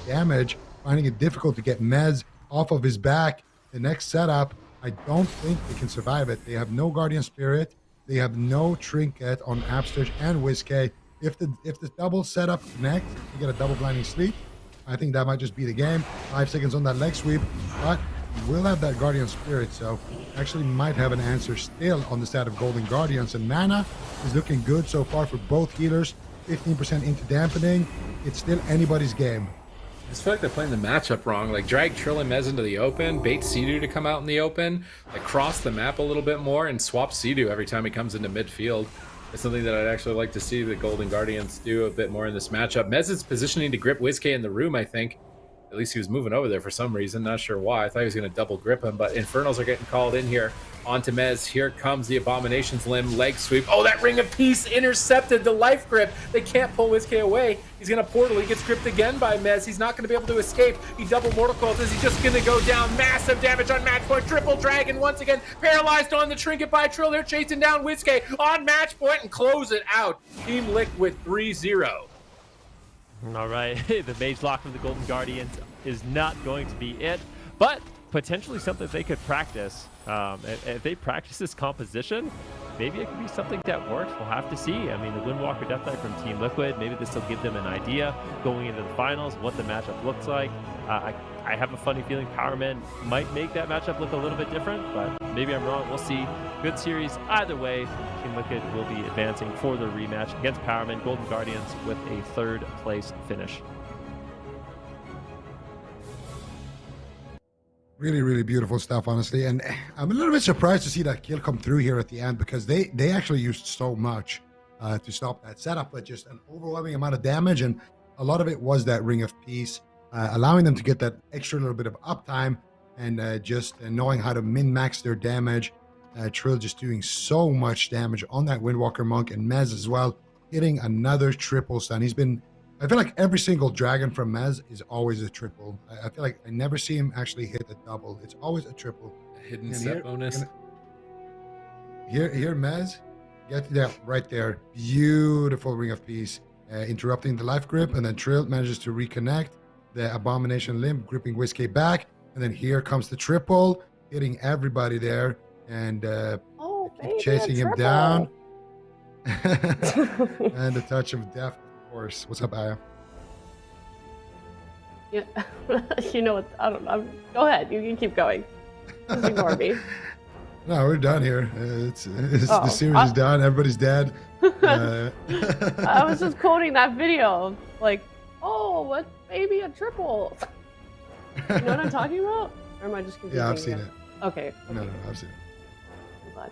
damage, finding it difficult to get Mez off of his back. The next setup, I don't think they can survive it. They have no Guardian Spirit. They have no trinket on Absturge and Whiskey. If the double setup connects, you get a double blinding sleep. I think that might just be the game. 5 seconds on that leg sweep, but will have that Guardian Spirit, so actually might have an answer still on the side of Golden Guardians. And mana is looking good so far for both healers. 15% into dampening. It's still anybody's game.
I just feel like they're playing the matchup wrong. Like, drag Trill and Mez into the open, bait Sea-Doo to come out in the open, like cross the map a little bit more, and swap Sea-Doo every time he comes into midfield. It's something that I'd actually like to see the Golden Guardians do a bit more in this matchup. Mez is positioning to grip Whiskey in the room, I think. At least he was moving over there for some reason. Not sure why. I thought he was going to double grip him, but Infernals are getting called in here onto Mez. Here comes the Abomination's Limb leg sweep. Oh, that Ring of Peace intercepted the life grip. They can't pull Whiskey away. He's going to portal. He gets gripped again by Mez. He's not going to be able to escape. He double Mortal Coils. Is he just going to go down? Massive damage on match point. Triple Dragon once again. Paralyzed on the trinket by Trill. They're chasing down Whiskey on match point and close it out. Team Liquid 3-0.
All right, the Mage Lock from the Golden Guardians is not going to be it, but potentially something they could practice. If they practice this composition, maybe it could be something that works. We'll have to see. I mean, the Windwalker Death Knight from Team Liquid, maybe this will give them an idea going into the finals, what the matchup looks like. I have a funny feeling Powerman might make that matchup look a little bit different, but maybe I'm wrong. We'll see. Good series either way. Team Liquid will be advancing for the rematch against Powerman. Golden Guardians with a 3rd place finish.
Really, really beautiful stuff, honestly. And I'm a little bit surprised to see that kill come through here at the end, because they actually used so much to stop that setup, but just an overwhelming amount of damage. And a lot of it was that Ring of Peace, allowing them to get that extra little bit of uptime and just knowing how to min-max their damage. Trill just doing so much damage on that Windwalker Monk, and Mez as well, hitting another triple stun. I feel like every single dragon from Mez is always a triple. I feel like I never see him actually hit a double. It's always a triple.
Hidden
And
set bonus.
Here, Mez, get that right there. Beautiful Ring of Peace, interrupting the life grip, and then Trill manages to reconnect the Abomination Limb, gripping Whiskey back, and then here comes the triple, hitting everybody there, and keep chasing him down. And the touch of death, of course. What's up, Aya?
Yeah, you know what? I don't know. Go ahead. You can keep going. Just ignore me.
No, we're done here. The series is done. Everybody's dead.
I was just quoting that video. Like, oh, what? Maybe a triple. You know what I'm talking about? Or am I just confusing?
Yeah, I've seen
you?
it.
Okay.
No, I've seen it.
I'm glad.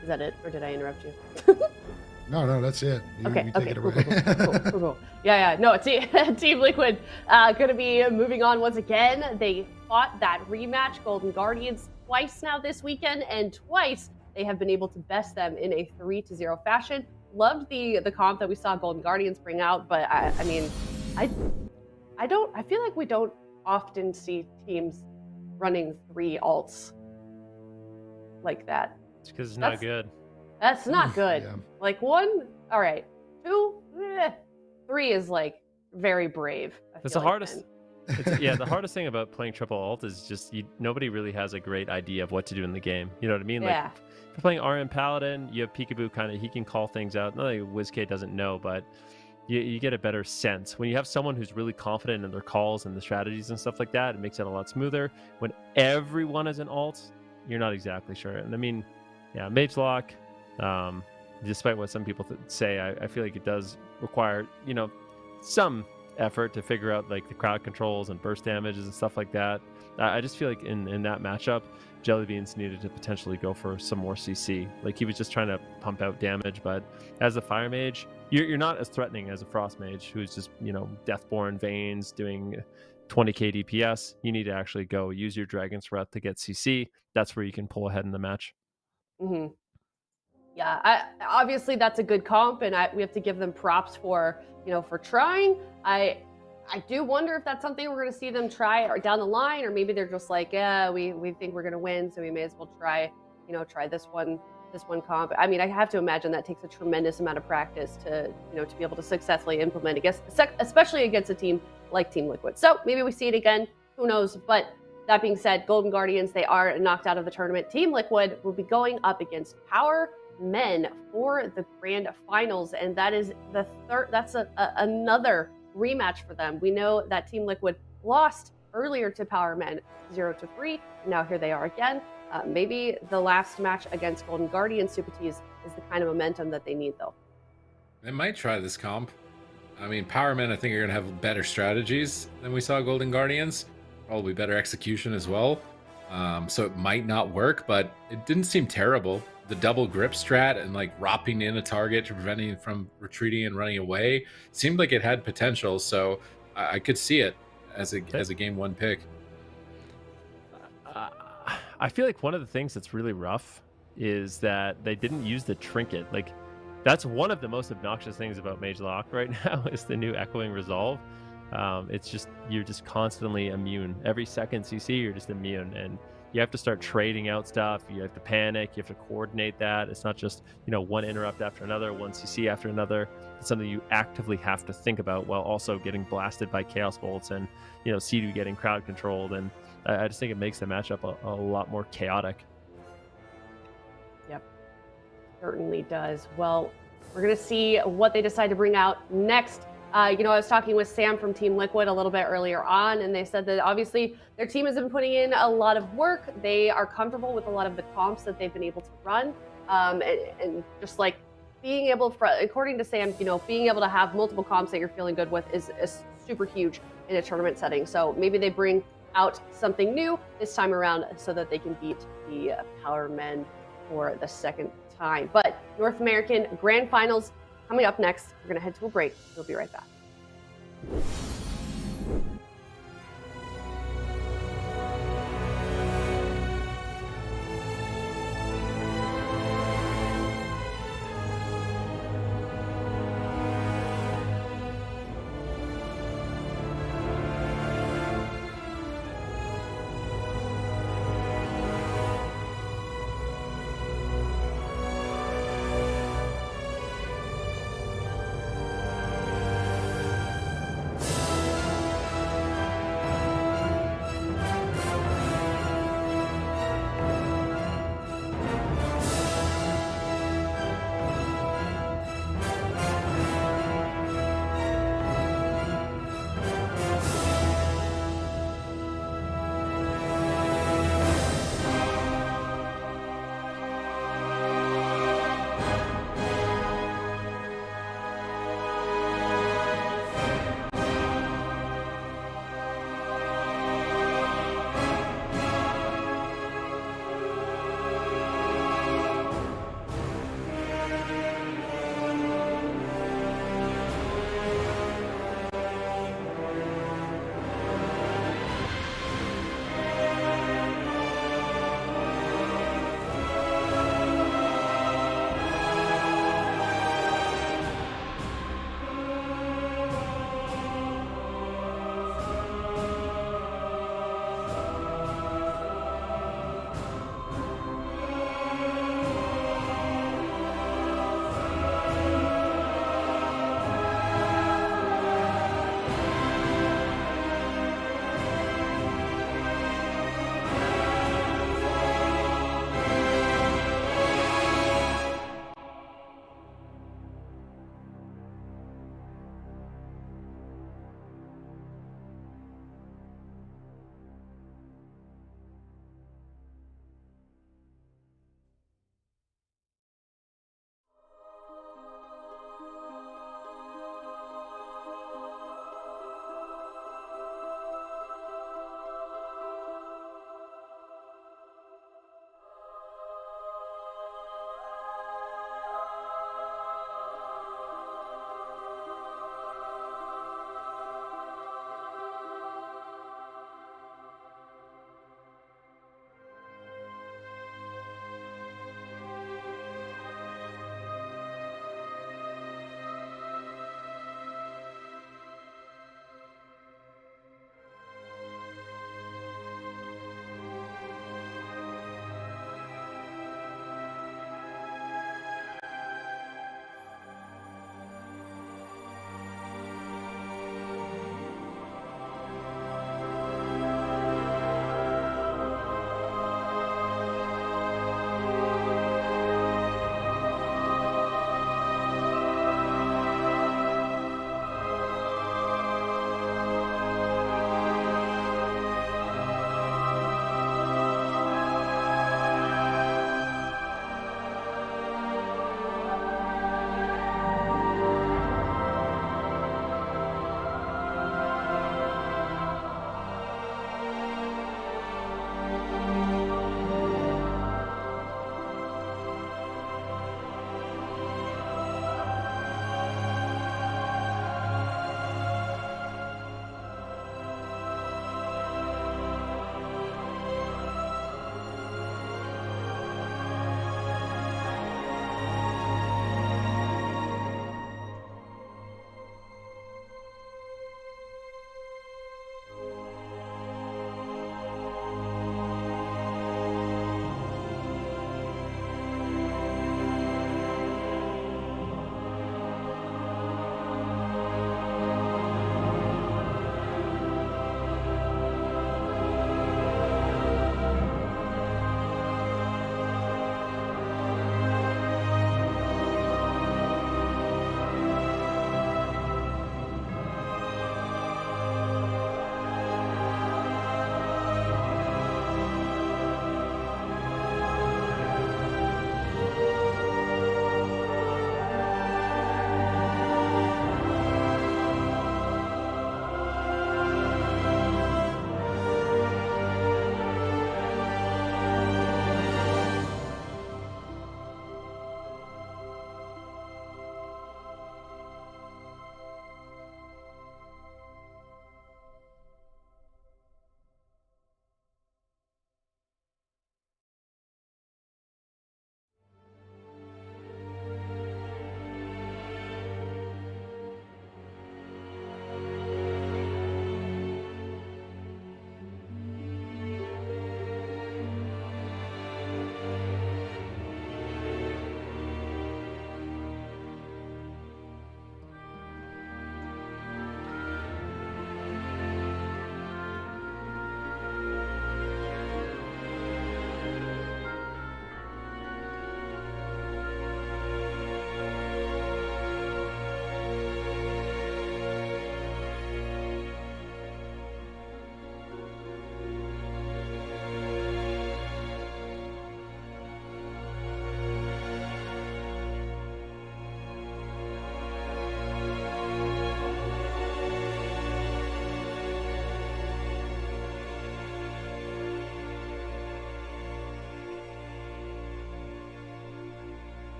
Is that it, or did I interrupt you?
No, that's it. You take it away.
Cool. Yeah. No, Team Liquid going to be moving on once again. They fought that rematch, Golden Guardians, twice now this weekend, and twice they have been able to best them in a 3-0 fashion. Loved the comp that we saw Golden Guardians bring out, but I feel like we don't often see teams running 3 alts like that.
It's because it's not good.
That's not good.
Yeah.
Like 1, all right. 2, 3 is like very brave.
That's the hardest. The hardest thing about playing triple alt is just nobody really has a great idea of what to do in the game. You know what I mean?
Yeah.
Like if you're playing RM Paladin, you have Peekaboo kind of, he can call things out. Not like WizKid doesn't know, but you get a better sense. When you have someone who's really confident in their calls and the strategies and stuff like that, it makes it a lot smoother. When everyone is an alt, you're not exactly sure. And I mean, yeah, Mage Lock, despite what some people say, I feel like it does require, some effort to figure out like the crowd controls and burst damages and stuff like that. I just feel like in that matchup, Jellybeans needed to potentially go for some more CC. Like he was just trying to pump out damage, but as a Fire Mage, you're not as threatening as a Frost Mage who's just, Deathborn Veins doing 20k DPS. You need to actually go use your Dragon's Breath to get CC. That's where you can pull ahead in the match.
Mm-hmm. Yeah, obviously that's a good comp, and we have to give them props for trying. I do wonder if that's something we're going to see them try or down the line, or maybe they're just like, yeah, we think we're going to win, so we may as well try this one comp. I mean, I have to imagine that takes a tremendous amount of practice to be able to successfully implement especially against a team like Team Liquid. So maybe we see it again. Who knows? But that being said, Golden Guardians, they are knocked out of the tournament. Team Liquid will be going up against Power Men for the grand finals, and that is the third. That's another rematch for them. We know that Team Liquid lost earlier to Power Men 0-3. Now here they are again. Maybe the last match against Golden Guardians Super Tees is the kind of momentum that they need, though.
They might try this comp. I mean, Power Men, I think, are going to have better strategies than we saw Golden Guardians. Probably better execution as well. So it might not work, but it didn't seem terrible. The double grip strat and like wrapping in a target to prevent him from retreating and running away seemed like it had potential. So I could see it as a game 1 pick.
I feel like one of the things that's really rough is that they didn't use the trinket. Like that's one of the most obnoxious things about Mage Lock right now is the new Echoing Resolve. It's just, you're just constantly immune. Every second CC, you're just immune. And you have to start trading out stuff. You have to panic. You have to coordinate that. It's not just, one interrupt after another, one CC after another. It's something you actively have to think about while also getting blasted by Chaos Bolts and, C2 getting crowd controlled. And I just think it makes the matchup a lot more chaotic.
Yep, certainly does. Well, we're going to see what they decide to bring out next. I was talking with Sam from Team Liquid a little bit earlier on, and they said that obviously their team has been putting in a lot of work. They are comfortable with a lot of the comps that they've been able to run. And just like being able, according to Sam, being able to have multiple comps that you're feeling good with is super huge in a tournament setting. So maybe they bring out something new this time around so that they can beat the Power Men for the second time. But North American Grand Finals coming up next. We're going to head to a break. We'll be right back.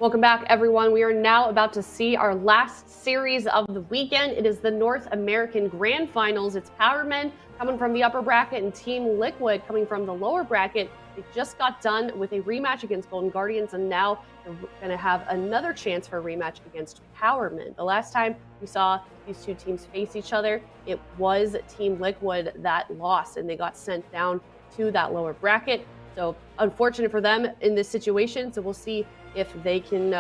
Welcome back, everyone. We are now about to see our last series of the weekend. It is the North American Grand Finals. It's Powermen coming from the upper bracket and Team Liquid coming from the lower bracket. They just got done with a rematch against Golden Guardians, and now they're going to have another chance for a rematch against Powermen. The last time we saw these two teams face each other, it was Team Liquid that lost, and they got sent down to that lower bracket. So unfortunate for them in this situation. So we'll see if they can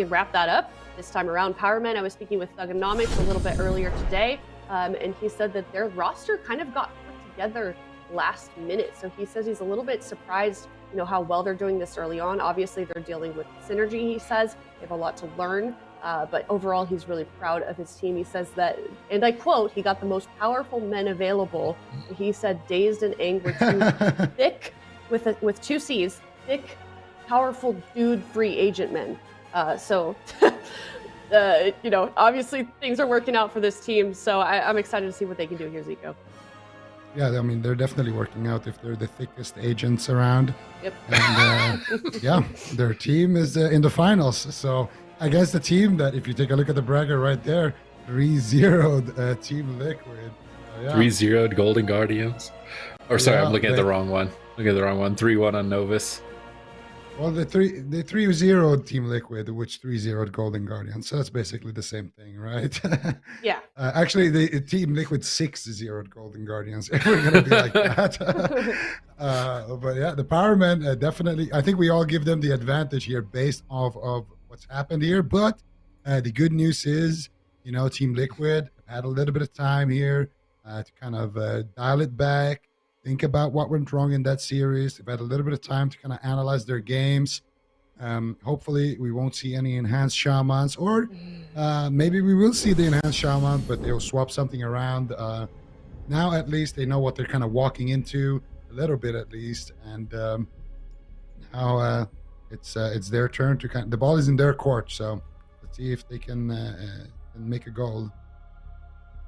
wrap that up this time around. Powermen, I was speaking with Thugonomics a little bit earlier today, and he said that their roster kind of got put together last minute. So he says he's a little bit surprised, how well they're doing this early on. Obviously, they're dealing with synergy, he says. They have a lot to learn, but overall, he's really proud of his team. He says that, and I quote, he got the most powerful men available. He said, dazed and angry, thick, with two C's, thick, powerful dude free agent men. Obviously things are working out for this team. So I'm excited to see what they can do here, Zico.
Yeah, I mean, they're definitely working out if they're the thickest agents around.
Yep.
And yeah, their team is in the finals. So I guess the team that, if you take a look at the bracket right there, 3-0'd Team Liquid. Yeah.
3-0'd Golden Guardians. Or sorry,
Yeah,
I'm looking at the wrong one. 3-1 on Novus.
Well, the 3-0'd Team Liquid, which 3-0'd Golden Guardians. So that's basically the same thing, right?
Yeah.
Actually, the Team Liquid 6-0'd Golden Guardians. If we're gonna be like that. But yeah, the Powermen definitely. I think we all give them the advantage here based off of what's happened here. But the good news is, Team Liquid had a little bit of time here to kind of dial it back. Think about what went wrong in that series. They've had a little bit of time to kind of analyze their games. Hopefully, we won't see any enhanced shamans, or maybe we will see the enhanced shaman, but they'll swap something around. Now, at least, they know what they're kind of walking into, a little bit at least. And now it's their turn to the ball is in their court. So let's see if they can make a goal.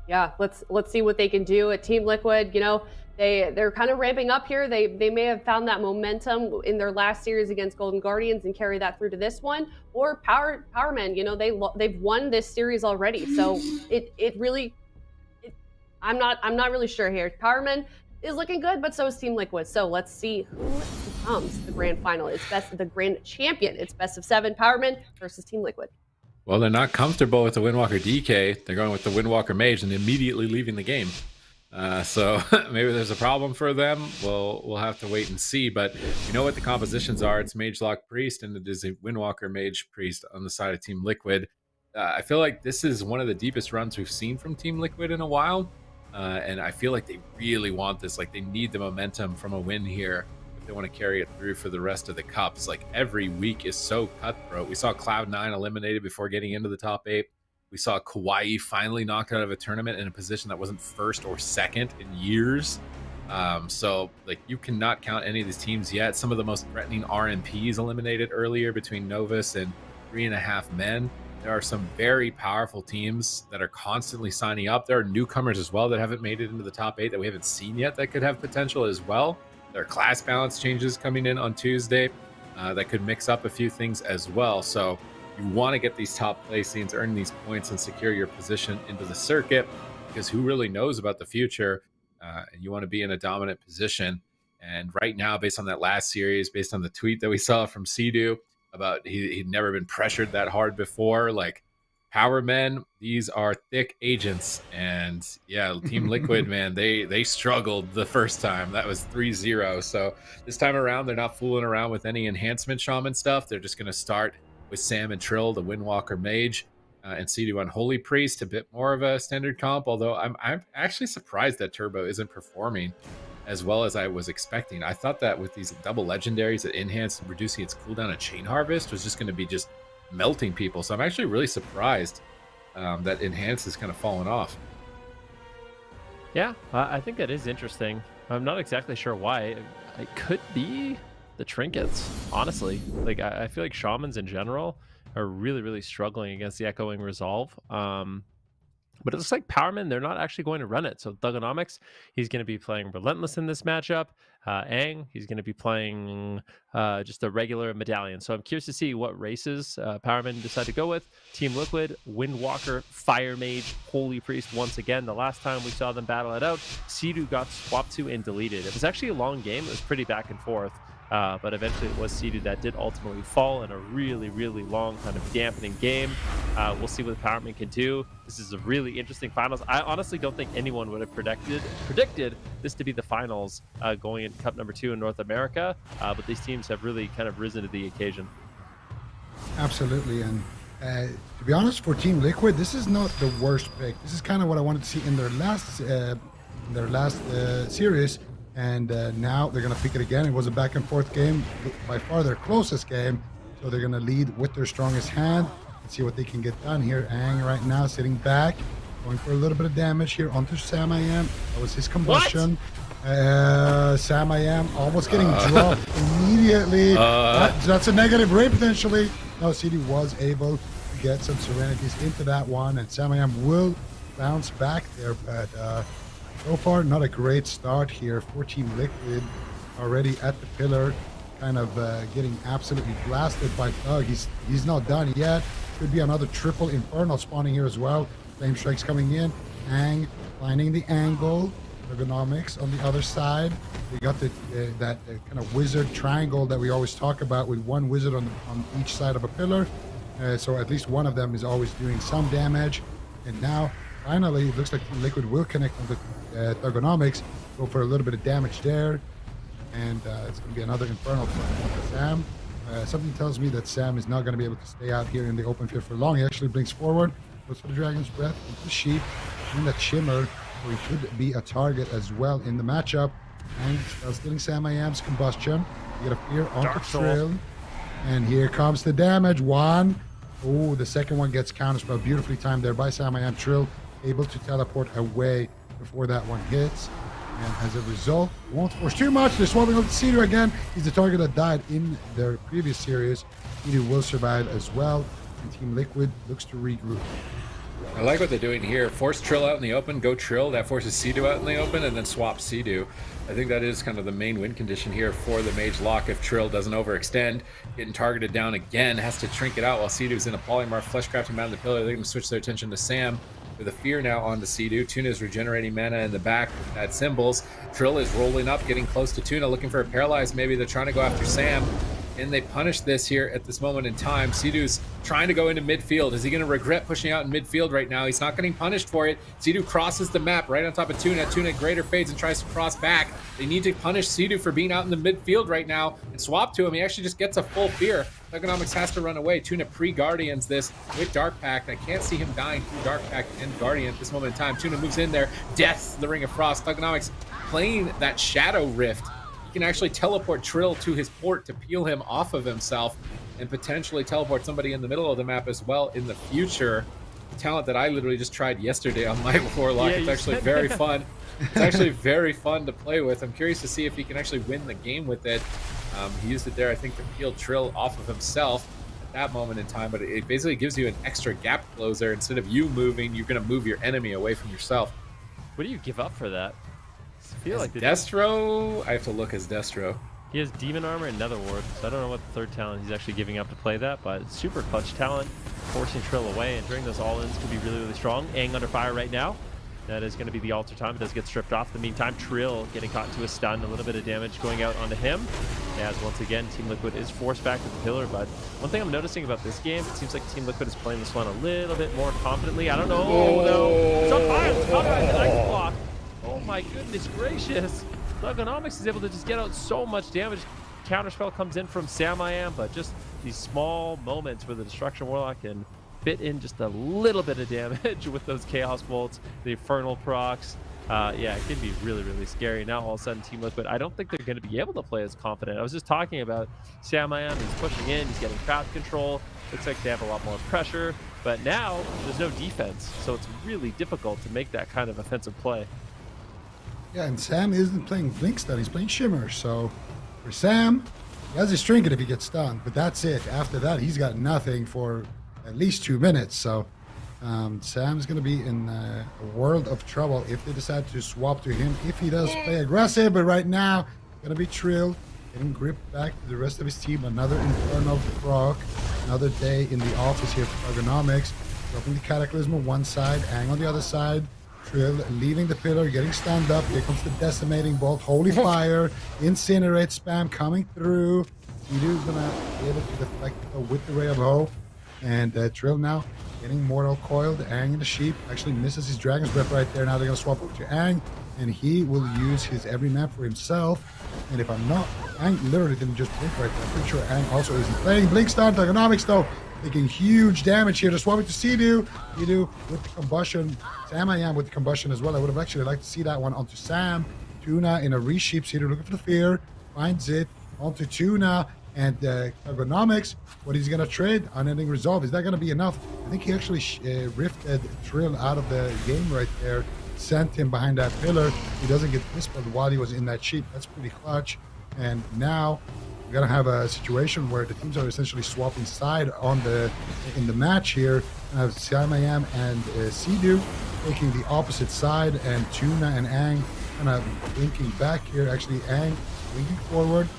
Yeah, let's see what they can do at Team Liquid. They're kind of ramping up here. They may have found that momentum in their last series against Golden Guardians and carry that through to this one. Or Powermen, they've won this series already. So I'm not really sure here. Powermen is looking good, but so is Team Liquid. So let's see who becomes the grand final. The grand champion. It's best of 7. Powermen versus Team Liquid.
Well, they're not comfortable with the Windwalker DK. They're going with the Windwalker Mage and immediately leaving the game. So maybe there's a problem for them. We'll have to wait and see. But you know what the compositions are. It's Mage Lock Priest, and it is a Windwalker Mage Priest on the side of Team Liquid. I feel like this is one of the deepest runs we've seen from Team Liquid in a while. And I feel like they really want this. Like, they need the momentum from a win here if they want to carry it through for the rest of the cups. Like, every week is so cutthroat. We saw Cloud9 eliminated before getting into the top 8. We saw KAWHI finally knocked out of a tournament in a position that wasn't first or second in years. So, you cannot count any of these teams yet. Some of the most threatening RMPs eliminated earlier between Novus and 3.5 Men. There are some very powerful teams that are constantly signing up. There are newcomers as well that haven't made it into the top 8 that we haven't seen yet that could have potential as well. There are class balance changes coming in on Tuesday that could mix up a few things as well. So you want to get these top placings, earn these points, and secure your position into the circuit, because who really knows about the future? And you want to be in a dominant position. And right now, based on that last series, based on the tweet that we saw from Sidu about he'd never been pressured that hard before, Powermen, these are thick agents. And yeah, Team Liquid, man, they struggled the first time. That was 3-0. So this time around, they're not fooling around with any enhancement shaman stuff. They're just going to start with Sam and Trill, the Windwalker Mage, and Sidu on Holy Priest, a bit more of a standard comp, although I'm actually surprised that Turbo isn't performing as well as I was expecting. I thought that with these double legendaries that enhanced and reducing its cooldown at Chain Harvest was just going to be just melting people. So I'm actually really surprised that enhance has kind of fallen off.
Yeah, I think that is interesting. I'm not exactly sure why. It could be the trinkets, honestly. I feel like shamans in general are really struggling against the Echoing Resolve. But it looks like Powerman, they're not actually going to run it. So Thugonomics, he's going to be playing Relentless in this matchup. Aang, he's going to be playing just a regular Medallion. So I'm curious to see what races Powerman decide to go with. Team Liquid, Windwalker, Fire Mage, Holy Priest once again. The last time we saw them battle it out, Sea-Doo got swapped to and deleted. It was actually a long game. It was pretty back and forth. But eventually it was Sea-Doo that did ultimately fall in a really, really long kind of dampening game. We'll see what Powerman can do. This is a really interesting finals. I honestly don't think anyone would have predicted this to be the finals going in Cup number 2 in North America. But these teams have really kind of risen to the occasion.
Absolutely. And to be honest, for Team Liquid, this is not the worst pick. This is kind of what I wanted to see in their last series. And now they're going to pick it again. It was a back and forth game, by far their closest game. So they're going to lead with their strongest hand and see what they can get done here. Aang right now sitting back, going for a little bit of damage here onto Sam I Am. That was his combustion. Sam I Am almost getting dropped immediately. That's a negative ray potentially. No, CD was able to get some Serenities into that one, and Sam I Am will bounce back there, but so far, not a great start here for Team Liquid. Already at the pillar, kind of getting absolutely blasted by Thug. He's not done yet. Could be another triple Infernal spawning here as well. Flame Strikes coming in. Aang finding the angle. Ergonomics on the other side. We got that kind of wizard triangle that we always talk about, with one wizard on each side of a pillar. So at least one of them is always doing some damage. And now, finally, it looks like Team Liquid will connect on the Thugonomics, go for a little bit of damage there, and it's going to be another Infernal for Sam. Something tells me that Sam is not going to be able to stay out here in the open field for long. He actually blinks forward, goes for the Dragon's Breath into the Sheep, and that Shimmer, so he could be a target as well in the matchup. And still stealing Sam I Am's combustion. You get a fear onto Trill, and here comes the damage. One. Oh, the second one gets counterspelled. Beautifully timed there by Sam I Am. Trill able to teleport away before that one hits, and as a result, won't force too much. They're swapping up to Sea-Doo again. He's the target that died in their previous series. Sea-Doo will survive as well, and Team Liquid looks to regroup.
I like what they're doing here. Force Trill out in the open, go Trill. That forces Sea-Doo out in the open, and then swap Sea-Doo. I think that is kind of the main win condition here for the Mage Lock. If Trill doesn't overextend, getting targeted down again, has to trinket out while Sea-Doo's in a Polymorph, Fleshcrafting Mountain the Pillar. They're going to switch their attention to Sam. With a fear now on the Sea-Doo. Tuna is regenerating mana in the back at symbols. Trill is rolling up, getting close to Tuna, looking for a paralyze. Maybe they're trying to go after Sam. And they punish this here at this moment in time. Sea-Doo's trying to go into midfield. Is he going to regret pushing out in midfield right now? He's not getting punished for it. Sea-Doo crosses the map right on top of Tuna. Tuna greater fades and tries to cross back. They need to punish Sea-Doo for being out in the midfield right now and swap to him. He actually just gets a full fear. Thugonomics has to run away. Tuna pre-Guardians this with Dark Pact. I can't see him dying through Dark Pact and Guardian at this moment in time. Tuna moves in there. Death, the Ring of Frost. Thugonomics playing that Shadow Rift. He can actually teleport Trill to his port to peel him off of himself and potentially teleport somebody in the middle of the map as well in the future. The talent that I literally just tried yesterday on my Warlock. It's actually very fun. It's actually very fun to play with. I'm curious to see if he can actually win the game with it. He used it there, I think, to peel Trill off of himself at that moment in time, but it basically gives you an extra gap closer. Instead of you moving, you're going to move your enemy away from yourself.
What do you give up for that? I feel like
Destro, I have to look as Destro.
He has Demon Armor and Nether Ward, so I don't know what the third talent he's actually giving up to play that, but super clutch talent, forcing Trill away, and during those all-ins could be really, really strong. Aang under fire right now. That is going to be the altar time. It does get stripped off. In the meantime, Trill getting caught into a stun, a little bit of damage going out onto him. As once again, Team Liquid is forced back to the pillar, but one thing I'm noticing about this game, it seems like Team Liquid is playing this one a little bit more confidently. I don't know. Oh, no. It's on fire. It's on fire. The ice block. Oh my goodness gracious. Thugonomics is able to just get out so much damage. Counterspell comes in from Sam I Am, but just these small moments where the Destruction Warlock can fit in just a little bit of damage with those Chaos Bolts, the Infernal procs. Yeah, it can be really, really scary. Now all of a sudden Team Liquid, I don't think they're going to be able to play as confident. I was just talking about Sam I Am. He's pushing in, he's getting crowd control. Looks like they have a lot more pressure, but now there's no defense, so it's really difficult to make that kind of offensive play.
Yeah, and Sam isn't playing Blink Stun, he's playing Shimmer. So for Sam, he has his trinket if he gets stunned, but that's it. After that, he's got nothing for at least 2 minutes. So Sam's going to be in a world of trouble if they decide to swap to him, if he does play aggressive. But right now, going to be Trill getting gripped back to the rest of his team. Another Infernal proc, another day in the office here for Ergonomics. Dropping the Cataclysm on one side, Ang on the other side. Trill leaving the pillar, getting stunned up. Here comes the Decimating Bolt, Holy Fire, Incinerate spam coming through. Sidu's going to be able to deflect with the Ray of Hope. And Trill now getting Mortal Coiled. Ang in the Sheep actually misses his Dragon's Breath right there. Now they're going to swap over to Ang, and he will use his every map for himself. And if I'm not, Ang literally didn't just blink right there. I'm pretty sure Ang also isn't playing. Blink Stun, Ergonomics though, taking huge damage here. Just swapping to Sidu. Sidu with the combustion. Sam I am with the combustion as well. I would have actually liked to see that one onto Sam. Tuna in a resheep. Sidu looking for the fear. Finds it onto Tuna. And Ergonomics, what he's going to trade, Unending Resolve. Is that going to be enough? I think he actually rifted Trill out of the game right there. Sent him behind that pillar. He doesn't get dispelled while he was in that sheep. That's pretty clutch. And now we're going to have a situation where the teams are essentially swapping side in the match here. I have Siamayam and Sidu taking the opposite side, and Tuna and Ang kind of blinking back here. Actually, Ang blinking forward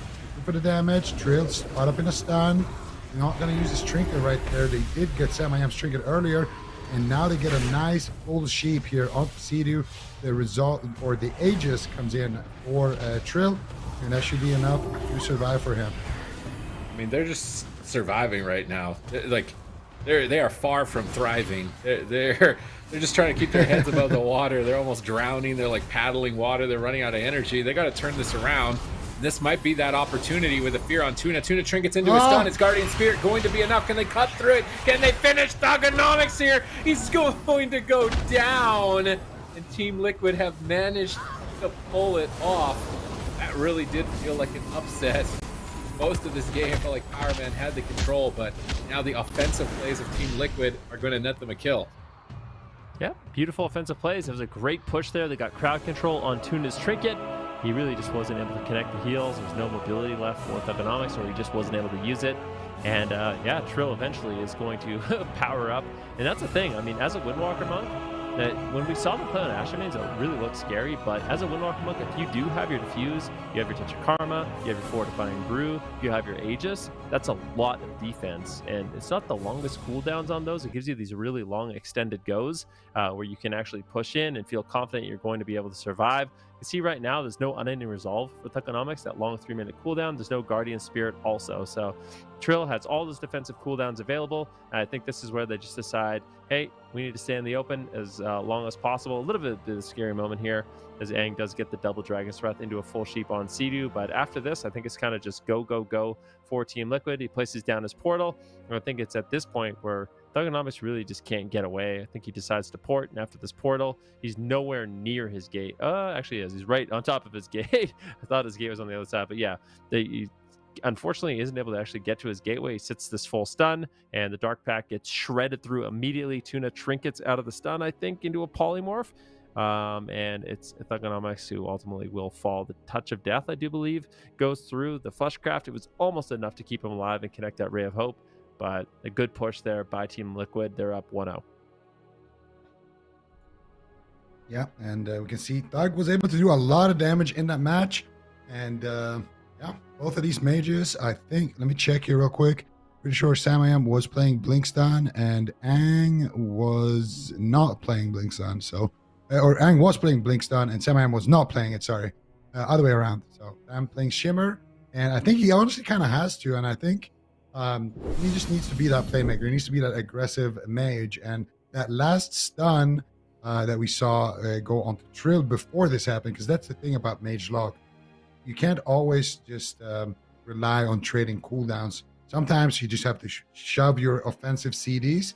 for the damage. Trill caught up in a stun. Not going to use his trinket right there. They did get Samayam's trinket earlier, and now they get a nice full sheep here on Sidu. The result, or the Aegis, comes in for Trill, and that should be enough to survive for him.
I mean, they're just surviving right now. They are far from thriving. They're just trying to keep their heads above the water. They're almost drowning. They're like paddling water. They're running out of energy. They got to turn this around. This might be that opportunity with a fear on Tuna. Tuna trinkets into his stun. Is Guardian Spirit going to be enough? Can they cut through it? Can they finish Thugonomics here? He's going to go down. And Team Liquid have managed to pull it off. That really did feel like an upset. Most of this game, I felt like Powerman had the control, but now the offensive plays of Team Liquid are going to net them a kill.
Yeah, beautiful offensive plays. It was a great push there. They got crowd control on Tuna's trinket. He really just wasn't able to connect the heals. There's no mobility left for Thugonomics, or he just wasn't able to use it. And yeah, Trill eventually is going to power up. And that's the thing. I mean, as a Windwalker monk, when we saw them play on Ashermains, it really looked scary. But as a Windwalker monk, if you do have your Diffuse, you have your Touch of Karma, you have your Fortifying Brew, you have your Aegis, that's a lot of defense. And it's not the longest cooldowns on those. It gives you these really long extended goes where you can actually push in and feel confident you're going to be able to survive. You see right now, there's no Unending Resolve with Thugonomics, that long 3-minute cooldown. There's no Guardian Spirit also. So Trill has all those defensive cooldowns available. And I think this is where they just decide, hey, we need to stay in the open as long as possible. A little bit of a scary moment here as Aang does get the double Dragon's Breath into a full sheep on Sidu. But after this, I think it's kind of just go, go, go for Team Liquid. He places down his portal. And I think it's at this point where Thugonomics really just can't get away. I think he decides to port, and after this portal, he's nowhere near his gate. Actually, he is. He's right on top of his gate. I thought his gate was on the other side, but yeah, he unfortunately isn't able to actually get to his gateway. He sits this full stun, and the Dark Pack gets shredded through immediately. Tuna trinkets out of the stun, I think, into a polymorph. And it's Thugonomics who ultimately will fall. The Touch of Death, I do believe, goes through the Flushcraft. It was almost enough to keep him alive and connect that Ray of Hope. But a good push there by Team Liquid. They're up 1-0.
Yeah, and we can see Thug was able to do a lot of damage in that match. And yeah, both of these mages, I think, let me check here real quick. Pretty sure Samayam was playing Blinkstun and Aang was not playing Blinkstun. So, or Aang was playing Blinkstun and Samayam was not playing it, sorry. Other way around. So I'm playing Shimmer. And I think he honestly kind of has to. And I think he just needs to be that playmaker. He needs to be that aggressive mage. And that last stun that we saw go onto Trill before this happened, because that's the thing about Mage Lock. You can't always just rely on trading cooldowns. Sometimes you just have to shove your offensive CDs,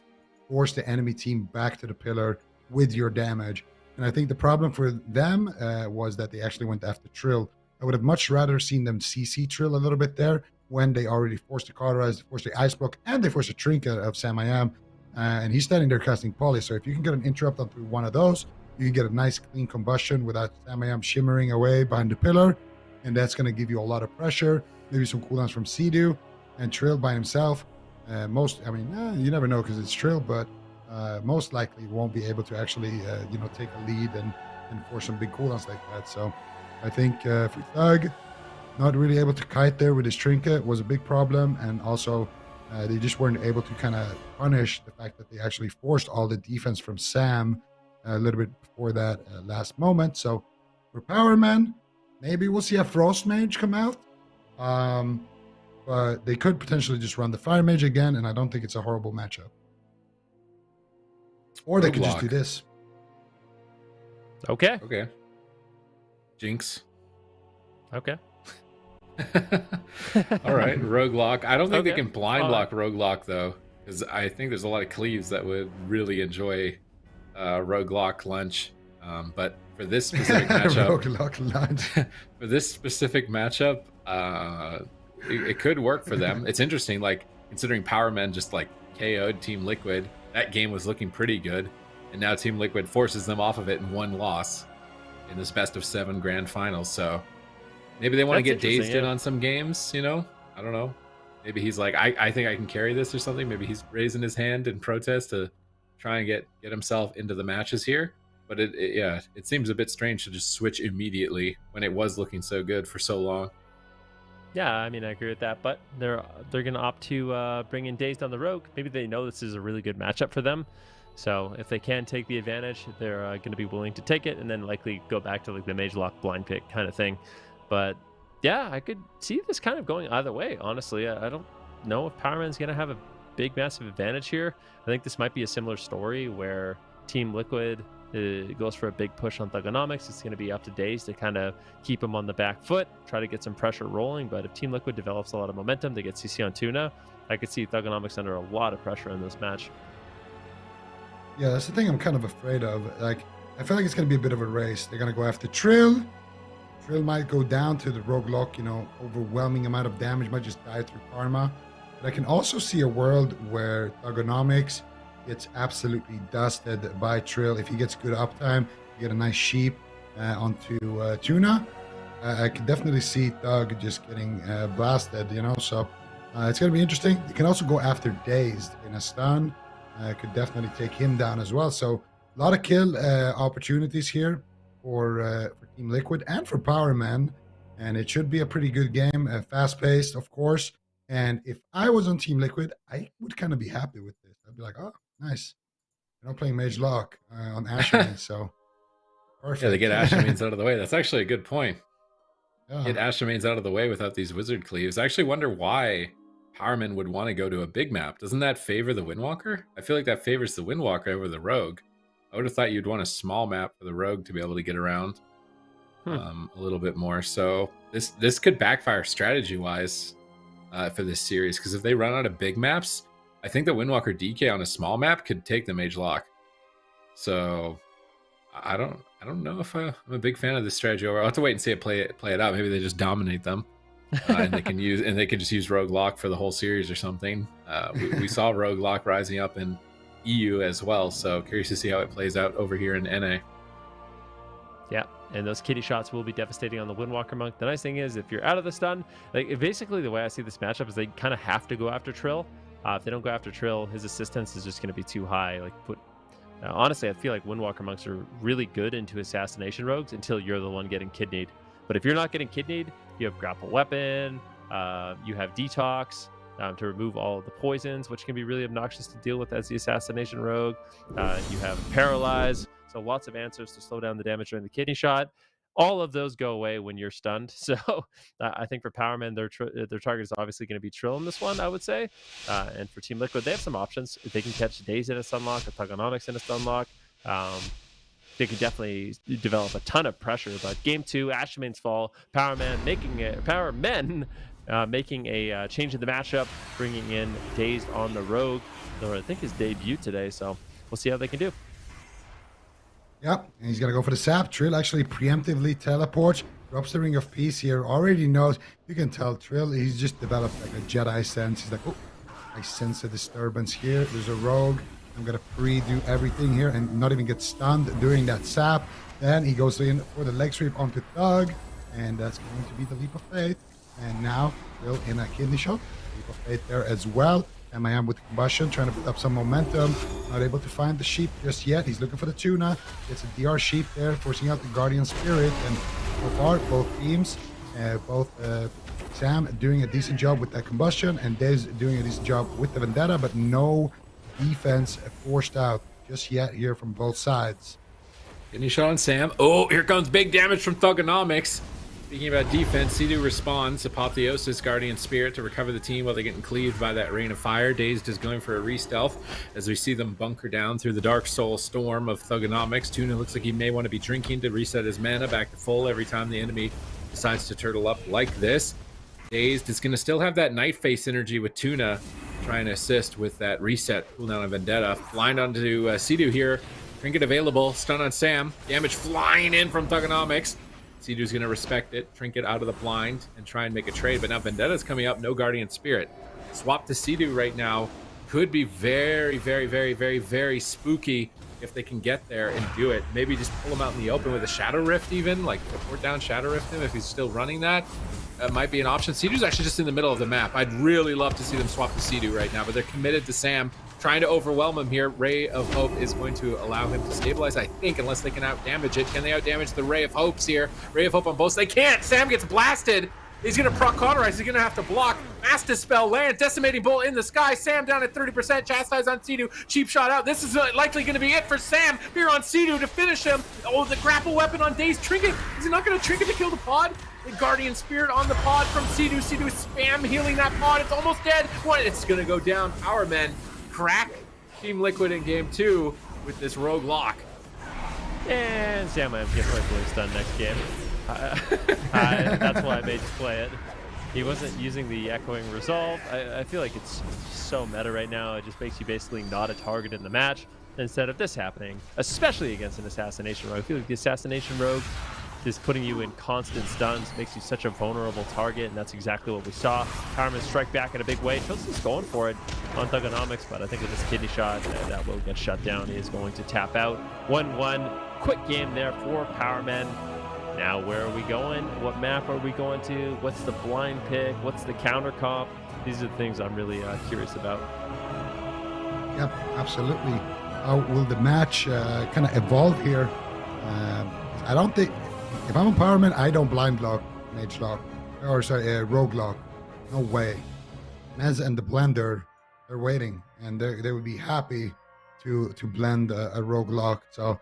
force the enemy team back to the pillar with your damage. And I think the problem for them was that they actually went after Trill. I would have much rather seen them CC Trill a little bit there, when they already forced the Cauterize, forced the Ice Block, and they forced a Trinket of Samayam. And he's standing there casting Poly. So if you can get an interrupt onto one of those, you can get a nice clean combustion without Samayam shimmering away behind the pillar. And that's going to give you a lot of pressure. Maybe some cooldowns from Sidu and Trill by himself. You never know because it's Trill, but most likely won't be able to actually, take a lead and force some big cooldowns like that. So I think for Thug, not really able to kite there with his trinket was a big problem. And also they just weren't able to kind of punish the fact that they actually forced all the defense from Sam a little bit before that last moment. So for Powerman, maybe we'll see a Frost Mage come out. But they could potentially just run the Fire Mage again, and I don't think it's a horrible matchup. Or they could just do this.
Okay.
Okay. Jinx.
Okay.
All right, Roguelock. I don't think they
Okay.
can blind block Roguelock though, because I think there's a lot of cleaves that would really enjoy Roguelock lunch. But for this specific matchup,
Roguelock lunch.
for this specific matchup, it could work for them. It's interesting, like considering Powerman just like KO'd Team Liquid, that game was looking pretty good, and now Team Liquid forces them off of it in one loss in this best of 7 grand finals. So maybe they want to get dazed in on some games, I don't know. Maybe he's like, I think I can carry this or something. Maybe he's raising his hand in protest to try and get himself into the matches here. But it seems a bit strange to just switch immediately when it was looking so good for so long.
Yeah, I mean, I agree with that, but they're going to opt to bring in Dazed on the Rogue. Maybe they know this is a really good matchup for them. So if they can take the advantage, they're going to be willing to take it and then likely go back to like the Mage Lock blind pick kind of thing. But yeah, I could see this kind of going either way, honestly. I don't know if Powerman's going to have a big, massive advantage here. I think this might be a similar story where Team Liquid goes for a big push on Thugonomics. It's going to be up to Daze to kind of keep him on the back foot, try to get some pressure rolling. But if Team Liquid develops a lot of momentum, they get CC on Tuna, I could see Thugonomics under a lot of pressure in this match.
Yeah, that's the thing I'm kind of afraid of. Like, I feel like it's going to be a bit of a race. They're going to go after Trill. Trill might go down to the Roguelock, overwhelming amount of damage, might just die through Karma. But I can also see a world where Thugonomics gets absolutely dusted by Trill. If he gets good uptime, you get a nice sheep onto Tuna. I could definitely see Thug just getting blasted, so it's going to be interesting. You can also go after Dazed in a stun. Could definitely take him down as well. So a lot of kill opportunities here for Team Liquid and for Powerman, and it should be a pretty good game, fast-paced, of course. And if I was on Team Liquid, I would kind of be happy with this. I'd be like, oh, nice. You're not playing Mage Lock on Asherman, so perfect.
Yeah, they get Ashermanes out of the way. That's actually a good point.
Yeah.
Get Ashermanes out of the way without these Wizard Cleaves. I actually wonder why Powerman would want to go to a big map. Doesn't that favor the Windwalker? I feel like that favors the Windwalker over the Rogue. I would have thought you'd want a small map for the Rogue to be able to get around a little bit more. So this could backfire strategy-wise for this series, because if they run out of big maps, I think the Windwalker DK on a small map could take the Mage Lock. So I don't know if I'm a big fan of this strategy. I'll have to wait and see it play it out. Maybe they just dominate them. And they can just use Rogue Lock for the whole series or something. We saw Rogue Lock rising up in EU as well, so curious to see how it plays out over here in NA.
Yeah, and those kitty shots will be devastating on the Windwalker Monk. The nice thing is, if you're out of the stun, like basically the way I see this matchup is they kind of have to go after Trill. If they don't go after Trill, his assistance is just going to be too high. Honestly, I feel like Windwalker Monks are really good into assassination rogues until you're the one getting kidneyed. But if you're not getting kidneyed, you have grapple weapon, you have detox to remove all of the poisons, which can be really obnoxious to deal with as the assassination rogue. You have paralyze, so lots of answers to slow down the damage during the kidney shot. All of those go away when you're stunned. So I think for Powerman, their target is obviously going to be Trill in this one, I would say. And for Team Liquid, they have some options. If they can catch Daze in a stunlock, or Thugonomics in a stunlock, they could definitely develop a ton of pressure. But game 2, Asherman's fall, Powermen making a change in the matchup, bringing in Dazed on the Rogue, or I think his debut today. So we'll see how they can do.
Yep, and he's going to go for the sap. Trill actually preemptively teleports, drops the Ring of Peace here, already knows. You can tell Trill, he's just developed like a Jedi sense. He's like, oh, I sense a disturbance here. There's a rogue. I'm going to pre-do everything here and not even get stunned during that sap. Then he goes in for the leg sweep onto Thug, and that's going to be the Leap of Faith. And now Trill in a kidney shot. Leap of Faith there as well. MIM with the combustion, trying to put up some momentum. Not able to find the sheep just yet. He's looking for the tuna. Gets a DR sheep there, forcing out the Guardian Spirit. And so far, both teams, Sam doing a decent job with that combustion, and Dez doing a decent job with the Vendetta, but no defense forced out just yet here from both sides.
Getting a shot on Sam. Oh, here comes big damage from Thugonomics. Speaking about defense, C2 responds. Apotheosis, Guardian Spirit to recover the team while they're getting cleaved by that Rain of Fire. Dazed is going for a re-stealth as we see them bunker down through the Dark Soul storm of Thugonomics. Tuna looks like he may want to be drinking to reset his mana back to full every time the enemy decides to turtle up like this. Dazed is going to still have that Night Face energy with Tuna, trying to assist with that reset cooldown on Vendetta. Blind onto C2 here. Trinket available. Stun on Sam. Damage flying in from Thugonomics. C2's going to respect it, Trinket out of the blind, and try and make a trade. But now Vendetta's coming up, no Guardian Spirit. Swap to C2 right now could be very, very, very, very, very spooky if they can get there and do it. Maybe just pull him out in the open with a Shadow Rift even, like support down Shadow Rift him if he's still running that. That might be an option. C2's actually just in the middle of the map. I'd really love to see them swap to C2 right now, but they're committed to Sam, trying to overwhelm him here. Ray of Hope is going to allow him to stabilize, I think, unless they can outdamage it. Can they outdamage the Ray of Hopes here? Ray of Hope on both. They can't. Sam gets blasted. He's going to proc cauterize. He's going to have to block. Mass Dispel lands. Decimating Bolt in the sky. Sam down at 30%. Chastise on C2. Cheap shot out. This is likely going to be it for Sam here on C2 to finish him. Oh, the grapple weapon on Daze. Trinket. Is he not going to Trinket to kill the pod? The Guardian Spirit on the pod from C2. C2 spam healing that pod. It's almost dead. What? It's going to go down. Power Men crack Team Liquid in game 2 with this rogue lock.
And Sam might get rightfully stunned next game. That's why I made you play it. He wasn't using the Echoing Resolve. I feel like it's so meta right now. It just makes you basically not a target in the match instead of this happening, especially against an Assassination Rogue. I feel like the Assassination Rogue is putting you in constant stuns, makes you such a vulnerable target, and that's exactly what we saw. Powerman strike back in a big way. Chelsea's going for it on Thugonomics, but I think with this kidney shot, that will get shut down. He is going to tap out. 1-1. Quick game there for Powerman. Now, where are we going? What map are we going to? What's the blind pick? What's the counter comp? These are the things I'm really curious about.
Yep, absolutely. How will the match kind of evolve here? I don't think, if I'm a Powerman, I don't blind lock, mage lock, or sorry, rogue lock. No way. Mez and the blender, they're waiting, and they would be happy to blend a rogue lock. So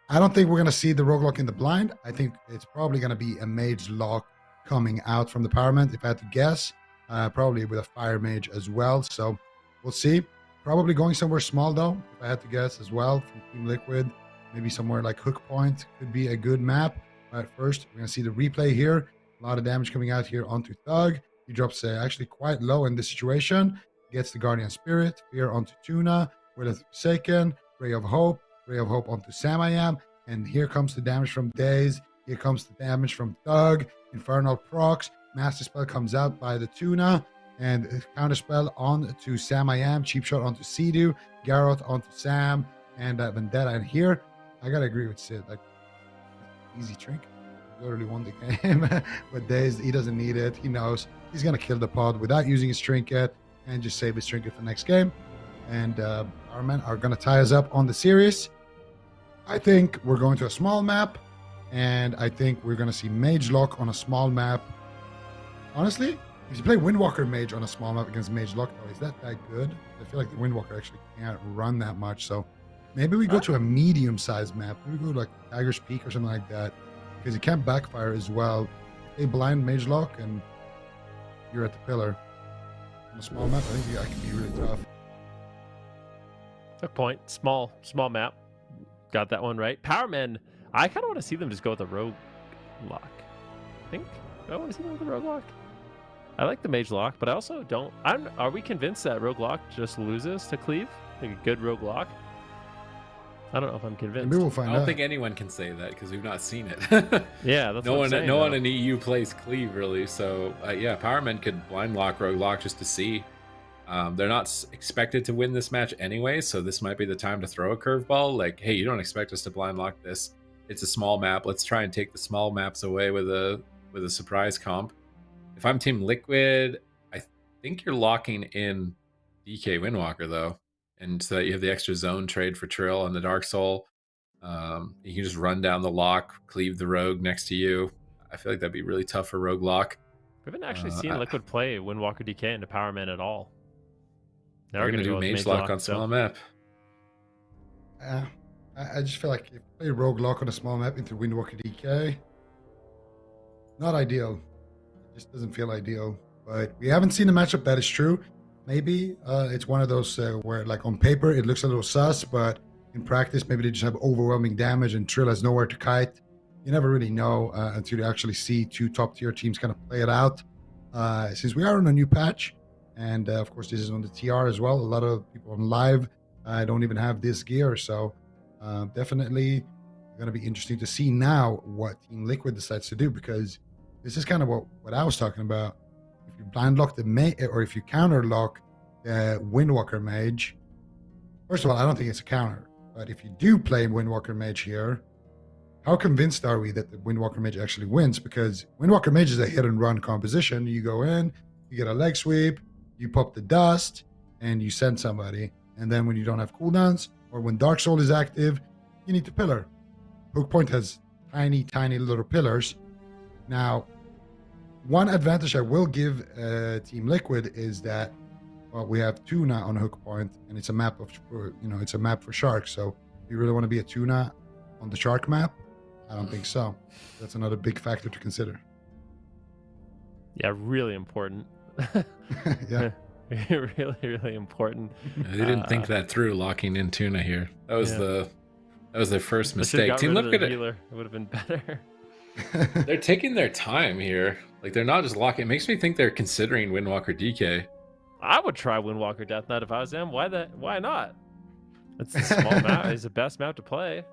I don't think we're going to see the rogue lock in the blind. I think it's probably going to be a mage lock coming out from the Powerman, if I had to guess. Probably with a fire mage as well. So we'll see. Probably going somewhere small, though, if I had to guess as well, from Team Liquid. Maybe somewhere like Hook Point could be a good map. But first, we're going to see the replay here. A lot of damage coming out here onto Thug. He drops actually quite low in this situation. Gets the Guardian Spirit. Fear onto Tuna. Willith Forsaken. Ray of Hope. Ray of Hope onto Samayam. And here comes the damage from Daze. Here comes the damage from Thug. Infernal procs. Master Spell comes out by the Tuna. And Counterspell onto Samayam. Cheap shot onto Sidu. Garroth onto Sam. And Vendetta. And here, I got to agree with Sid. Like, easy trinket. Literally won the game. But Daze, he doesn't need it. He knows he's going to kill the pod without using his trinket and just save his trinket for next game. And our men are going to tie us up on the series. I think we're going to a small map, and I think we're going to see Mage Lock on a small map. Honestly, if you play Windwalker Mage on a small map against Mage Lock, though, is that good? I feel like the Windwalker actually can't run that much, so maybe we go to a medium-sized map. Maybe we go to like Tiger's Peak or something like that, because it can't backfire as well. They blind Mage Lock, and you're at the pillar. On a small map, I think that can be really tough.
Good point. Small map. Got that one right. Powermen, I kind of want to see them just go with the rogue lock. I think I want to see them with the rogue lock. I like the mage lock, but I also don't. Are we convinced that rogue lock just loses to cleave? Like a good rogue lock? I don't know if I'm convinced.
Maybe we'll find out.
I don't think anyone can say that because we've not seen it.
Yeah, that's
no
what
one.
I'm saying,
No
though.
one in EU plays cleave really. So yeah, Powermen could blind lock, rogue lock just to see. They're not expected to win this match anyway, so this might be the time to throw a curveball. Like, hey, you don't expect us to blind lock this. It's a small map. Let's try and take the small maps away with a surprise comp. If I'm Team Liquid, I think you're locking in DK Windwalker though, and so that you have the extra zone trade for Trill on the Dark Soul. You can just run down the lock, cleave the rogue next to you. I feel like that'd be really tough for rogue lock.
We haven't actually seen Liquid play Windwalker DK into Power Man at all.
They're going to do Mage Lock on small map.
I just feel like if you play Rogue Lock on a small map into Windwalker DK, not ideal. It just doesn't feel ideal. But we haven't seen a matchup that is true. Maybe it's one of those where, like, on paper, it looks a little sus, but in practice, maybe they just have overwhelming damage and Trill has nowhere to kite. You never really know until you actually see two top-tier teams kind of play it out. Since we are on a new patch, and of course, this is on the TR as well, a lot of people on live don't even have this gear, so definitely going to be interesting to see now what Team Liquid decides to do, because this is kind of what I was talking about. If you blind lock the mage, or if you counter lock the Windwalker mage, first of all, I don't think it's a counter, but if you do play Windwalker mage here, how convinced are we that the Windwalker mage actually wins? Because Windwalker mage is a hit and run composition. You go in, you get a leg sweep, you pop the dust, and you send somebody. And then when you don't have cooldowns, or when Dark Soul is active, you need to pillar. Hook Point has tiny, tiny little pillars. Now, one advantage I will give Team Liquid is that, well, we have Tuna on Hook Point, and it's a map of, it's a map for sharks. So, if you really want to be a Tuna on the shark map, I don't think so. That's another big factor to consider.
Yeah, really important.
Yeah.
really, really important.
They didn't think that through, locking in Tuna here. That was their first mistake. Team Liquid,
it would have been better.
They're taking their time here. Like, they're not just locking. It makes me think they're considering Windwalker DK.
I would try Windwalker Death Knight if I was them. Why not? It's a small map. It's the best map to play.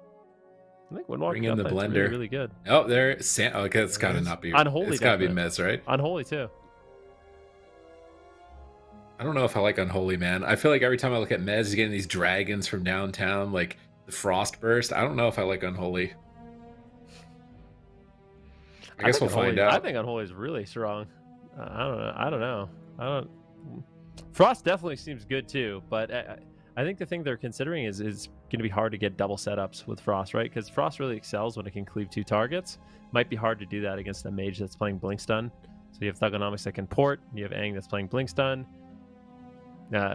I think Windwalker
Bring in
Death
the
Knight's
blender.
really good.
Oh, it's got to not be.
Unholy.
It's got to be Mez, right?
Unholy too.
I don't know if I like Unholy, man. I feel like every time I look at Mez, he's getting these dragons from downtown, like the Frost Burst. I don't know if I like Unholy. I guess we'll find out.
I think Unholy is really strong. I don't know. Frost definitely seems good too, but I think the thing they're considering is going to be hard to get double setups with Frost, right? Because Frost really excels when it can cleave two targets. Might be hard to do that against a mage that's playing Blink Stun. So you have Thugonomics that can port. You have Aang that's playing Blink Stun.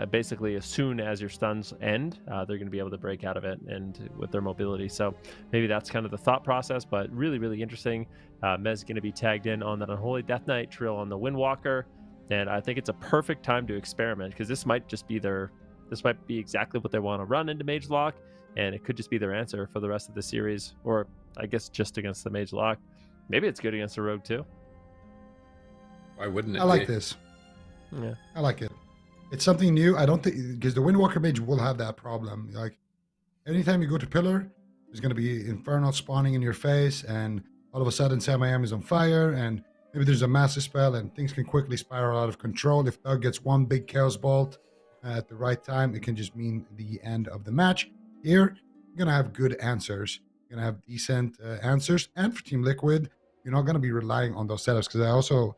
Basically, as soon as your stuns end, they're going to be able to break out of it and with their mobility. So maybe that's kind of the thought process, but really, really interesting. Mez is going to be tagged in on that Unholy Death Knight, Trill on the Windwalker, and I think it's a perfect time to experiment, because this might be exactly what they want to run into Mage Lock, and it could just be their answer for the rest of the series, or I guess just against the Mage Lock. Maybe it's good against the Rogue too.
Why wouldn't it?
I like this.
Yeah,
I like it. It's something new. I don't think, because the Windwalker mage will have that problem. Like, anytime you go to pillar, there's going to be Infernal spawning in your face, and all of a sudden Sam I Am is on fire, and maybe there's a massive spell, and things can quickly spiral out of control. If Doug gets one big Chaos Bolt at the right time, it can just mean the end of the match. Here, you're going to have good answers. You're going to have decent answers, and for Team Liquid, you're not going to be relying on those setups, because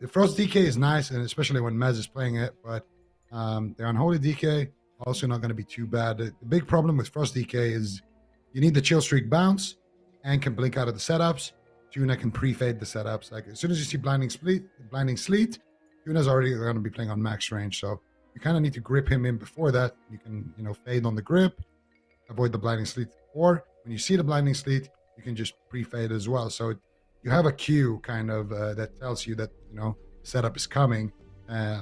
the Frost DK is nice, and especially when Mez is playing it, but the Unholy DK also not going to be too bad. The big problem with Frost DK is you need the Chill Streak bounce and can blink out of the setups. Tuna can pre-fade the setups. Like, as soon as you see Blinding Sleet, Tuna's already going to be playing on max range. So you kind of need to grip him in before that. You can, fade on the grip, avoid the Blinding Sleet. Or when you see the Blinding Sleet, you can just pre-fade as well. So you have a cue kind of that tells you that, the setup is coming.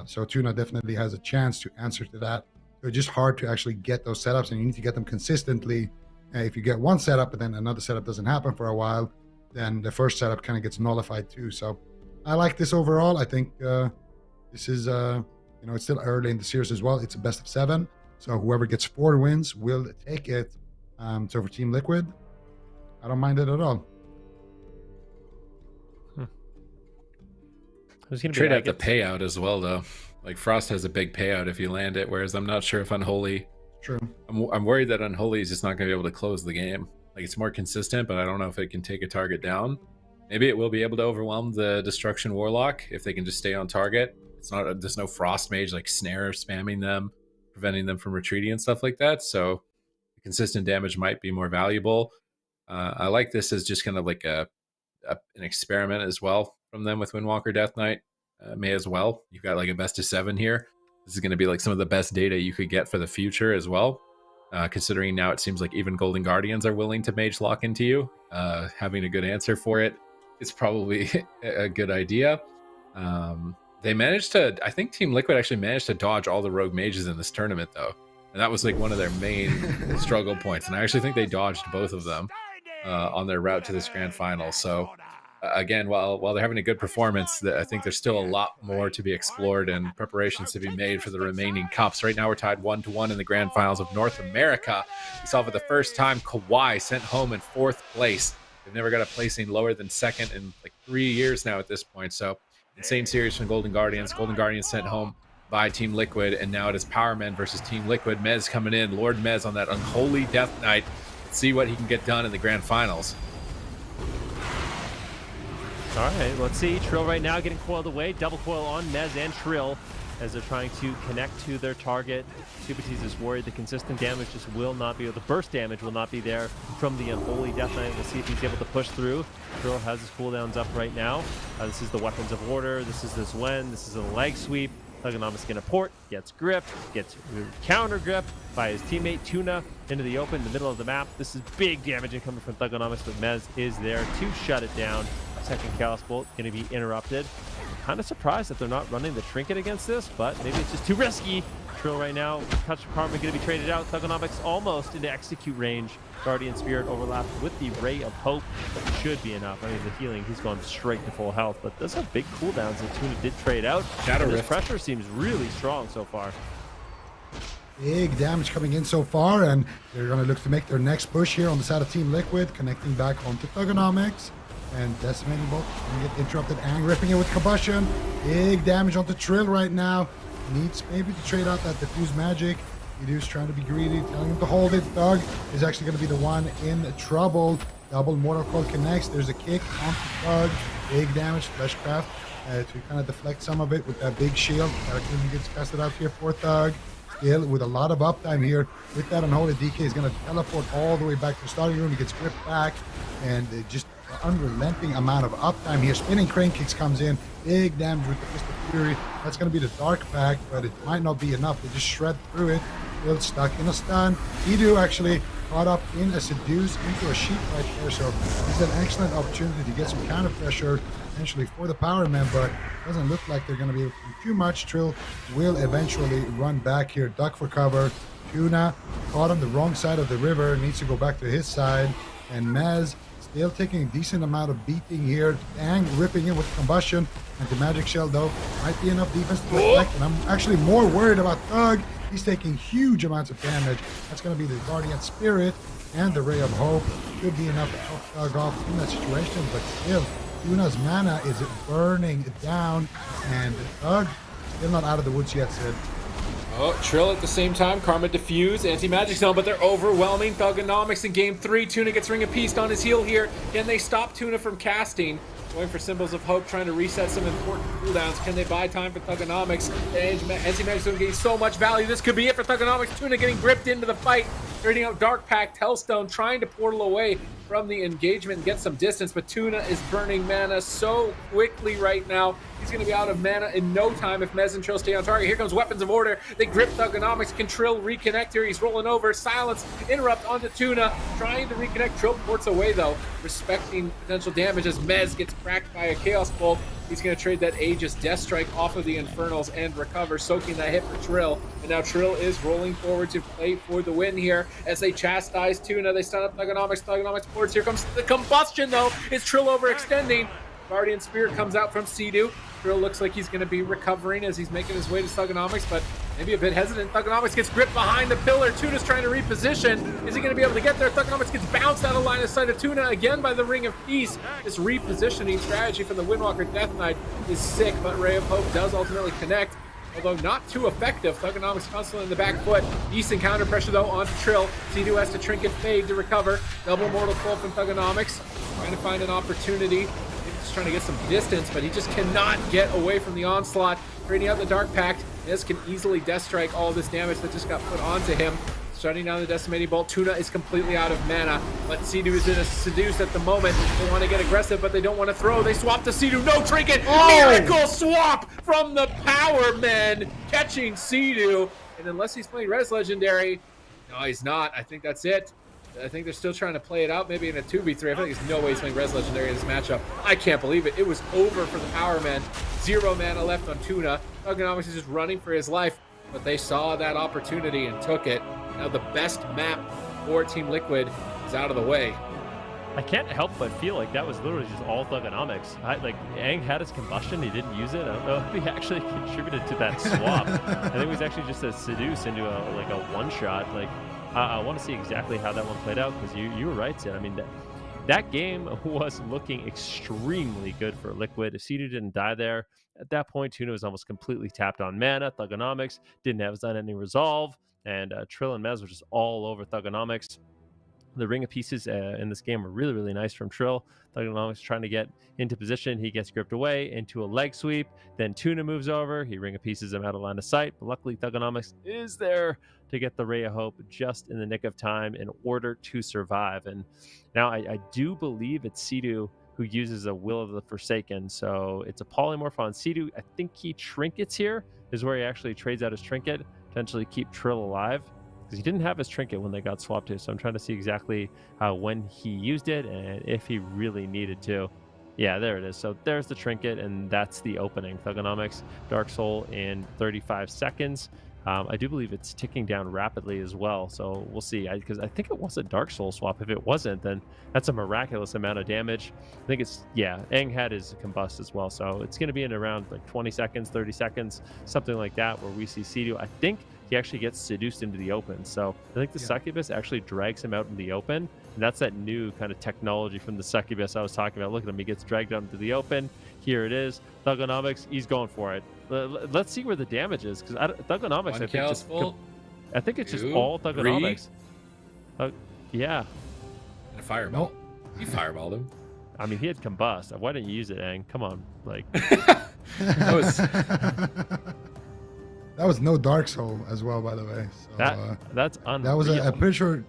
So Tuna definitely has a chance to answer to that. So it's just hard to actually get those setups, and you need to get them consistently. If you get one setup, but then another setup doesn't happen for a while, then the first setup kind of gets nullified too. So I like this overall. I think this is, it's still early in the series as well. It's a best of 7. So whoever gets 4 wins will take it. So for Team Liquid, I don't mind it at all.
Trade out the payout as well, though. Like, Frost has a big payout if you land it, whereas I'm not sure if Unholy.
True.
I'm worried that Unholy is just not going to be able to close the game. Like, it's more consistent, but I don't know if it can take a target down. Maybe it will be able to overwhelm the Destruction Warlock if they can just stay on target. there's no Frost Mage like snare spamming them, preventing them from retreating and stuff like that. So consistent damage might be more valuable. I like this as just kind of like an experiment as well from them with Windwalker Death Knight. May as well. You've got like a best of 7 here. This is going to be like some of the best data you could get for the future as well. Considering now it seems like even Golden Guardians are willing to mage lock into you. Having a good answer for it is probably a good idea. They managed to, I think Team Liquid actually managed to dodge all the rogue mages in this tournament though. And that was like one of their main struggle points. And I actually think they dodged both of them on their route to this grand final. So again, while they're having a good performance, I think there's still a lot more to be explored and preparations to be made for the remaining cups. Right now we're tied 1-1 in the grand finals of North America. We saw for the first time KAWHI sent home in 4th place. They've never got a placing lower than 2nd in like 3 years now at this point. So insane series from Golden Guardians. Golden Guardians sent home by Team Liquid, and now it is Power Men versus Team Liquid. Mez coming in, Lord Mez on that unholy Death Knight. Let's see what he can get done in the grand finals.
All right, let's see. Trill right now getting coiled away. Double coil on Mez and Trill as they're trying to connect to their target. Subities is worried the consistent damage just will not be, or the burst damage will not be there from the unholy Death Knight. We'll see if he's able to push through. Trill has his cooldowns up right now. This is the Weapons of Order. This is this Wen. This is a leg sweep. Thugonomics gonna port, gets gripped, gets counter gripped by his teammate Tuna into the open, in the middle of the map. This is big damage incoming from Thugonomics, but Mez is there to shut it down. Second Chaos Bolt gonna be interrupted. I'm kind of surprised that they're not running the Trinket against this, but maybe it's just too risky. Trill right now, Touch of Karma gonna be traded out. Thugonomics almost into execute range. Guardian Spirit overlapped with the Ray of Hope. That should be enough. I mean, the healing, he's gone straight to full health, but does have big cooldowns, and Tuna did trade out.
Shadow
Rift.
Rift.
Pressure seems really strong so far.
Big damage coming in so far, and they're going to look to make their next push here on the side of Team Liquid, connecting back onto Thugonomics. And Decimating Bolt going to get interrupted and ripping it with Combustion. Big damage onto Trill right now. Needs maybe to trade out that Diffuse Magic. Edu's trying to be greedy, telling him to hold it. Thug is actually going to be the one in trouble. Double Mortal Coil connects. There's a kick onto Thug. Big damage. Fleshcraft to kind of deflect some of it with that big shield. Cataclysm gets casted out here for Thug. Still with a lot of uptime here. With that Unholy DK is going to teleport all the way back to the starting room. He gets gripped back, and just unrelenting amount of uptime here. Spinning Crane Kicks comes in. Big damage with the Fist of Fury. That's going to be the Dark Pact, but it might not be enough. They just shred through it. Still stuck in a stun. Edu actually caught up in a Seduce into a sheep right there, so it's an excellent opportunity to get some counter pressure potentially for the Power Men, but doesn't look like they're going to be able to do too much. Trill will eventually run back here, duck for cover. Tuna caught on the wrong side of the river, needs to go back to his side, and Mez still taking a decent amount of beating here. Ang ripping in with Combustion, and the Magic Shell though might be enough defense to reflect, and I'm actually more worried about Thug. He's taking huge amounts of damage. That's going to be the Guardian Spirit and the Ray of Hope. Should be enough to help Thug off in that situation, but still, Tuna's mana is burning down, and Thug still not out of the woods yet, Sid.
Oh, Trill at the same time. Karma Diffuse, Anti-Magic Zone, but they're overwhelming Thugonomics in game 3. Tuna gets Ring of Peace on his heel here. Can they stop Tuna from casting? Going for Symbols of Hope, trying to reset some important cooldowns. Can they buy time for Thugonomics? Anti-Magic Zone getting so much value. This could be it for Thugonomics. Tuna getting gripped into the fight. Trading out Dark Pact, Hellstone, trying to portal away from the engagement and get some distance, but Tuna is burning mana so quickly right now. He's going to be out of mana in no time if Mez and Trill stay on target. Here comes Weapons of Order. They grip Thugonomics. Can Trill reconnect here? He's rolling over. Silence, interrupt onto Tuna. Trying to reconnect. Trill ports away though, respecting potential damage as Mez gets cracked by a Chaos Bolt. He's going to trade that Aegis Death Strike off of the Infernals and recover, soaking that hit for Trill. And now Trill is rolling forward to play for the win here as they chastise Tuna. They stun up Thugonomics. Thugonomics ports. Here comes the Combustion though. Is Trill overextending? Guardian Spirit comes out from Sea-Doo. Trill looks like he's going to be recovering as he's making his way to Thugonomics, but maybe a bit hesitant. Thugonomics gets gripped behind the pillar. Tuna's trying to reposition. Is he going to be able to get there? Thugonomics gets bounced out of line of sight of Tuna again by the Ring of Peace. This repositioning strategy from the Windwalker Death Knight is sick, but Ray of Hope does ultimately connect, although not too effective. Thugonomics constantly in the back foot. Decent counter pressure though onto Trill. Sea-Doo has to Trinket Fade to recover. Double Mortal Coil from Thugonomics. Trying to find an opportunity. Just trying to get some distance, but he just cannot get away from the onslaught. bringing out the Dark Pact. This can easily Death Strike all this damage that just got put onto him. Shutting down the Decimating Bolt. Tuna is completely out of mana, but Sea-Doo is in a Seduce at the moment. They want to get aggressive, but they don't want to throw. They swap to Sea-Doo. No Trinket! Miracle swap from the Power Men, catching Sea-Doo. And unless he's playing Res Legendary, no, he's not. I think that's it. I think they're still trying to play it out, maybe in a 2v3. I think there's no way he's playing Res Legendary in this matchup. I can't believe it. It was over for the Power Men. 0 mana left on Tuna. Thugonomics is just running for his life, but they saw that opportunity and took it. Now the best map for Team Liquid is out of the way.
I can't help but feel like that was literally just all Thugonomics. Like, Aang had his combustion, he didn't use it. I don't know if he actually contributed to that swap. I think it was actually just a Seduce into a one-shot. Like, I want to see exactly how that one played out, because you were right, Sid. I mean, that game was looking extremely good for Liquid. If Sea-Doo didn't die there, at that point, Tuna was almost completely tapped on mana. Thugonomics didn't have any resolve, and Trill and Mez were just all over Thugonomics. The ring of pieces in this game were really, really nice from Trill. Thugonomics trying to get into position. He gets gripped away into a leg sweep. Then Tuna moves over. He ring of pieces him out of line of sight. But luckily, Thugonomics is there to get the Ray of Hope just in the nick of time in order to survive. And now I do believe it's Sea-Doo who uses a Will of the Forsaken. So it's a polymorph on Sea-Doo. I think he trinkets here is where he actually trades out his trinket, potentially keep Trill alive, because he didn't have his trinket when they got swapped to. So I'm trying to see exactly when he used it and if he really needed to. Yeah, there it is. So there's the trinket, and that's the opening. Thugonomics, Dark Soul in 35 seconds. I do believe it's ticking down rapidly as well. So we'll see, because I think it was a Dark Soul swap. If it wasn't, then that's a miraculous amount of damage. I think it's, yeah, Aang had his combust as well. So it's going to be in around like 20 seconds, 30 seconds, something like that, where we see Sea-Doo. I think he actually gets seduced into the open. So I think the Succubus actually drags him out in the open. And that's that new kind of technology from the Succubus I was talking about. Look at him. He gets dragged out into the open. Here it is. Thugonomics, he's going for it. Let's see where the damage is, because Thugonomics, I think it's just all Thugonomics. Yeah.
And a fireball. You fireballed him.
I mean, he had combust. Why didn't you use it, Aang? Come on, like.
That was.
That was no Dark Soul as well, by the way. So,
that's unreal.
That was I'm pretty sure.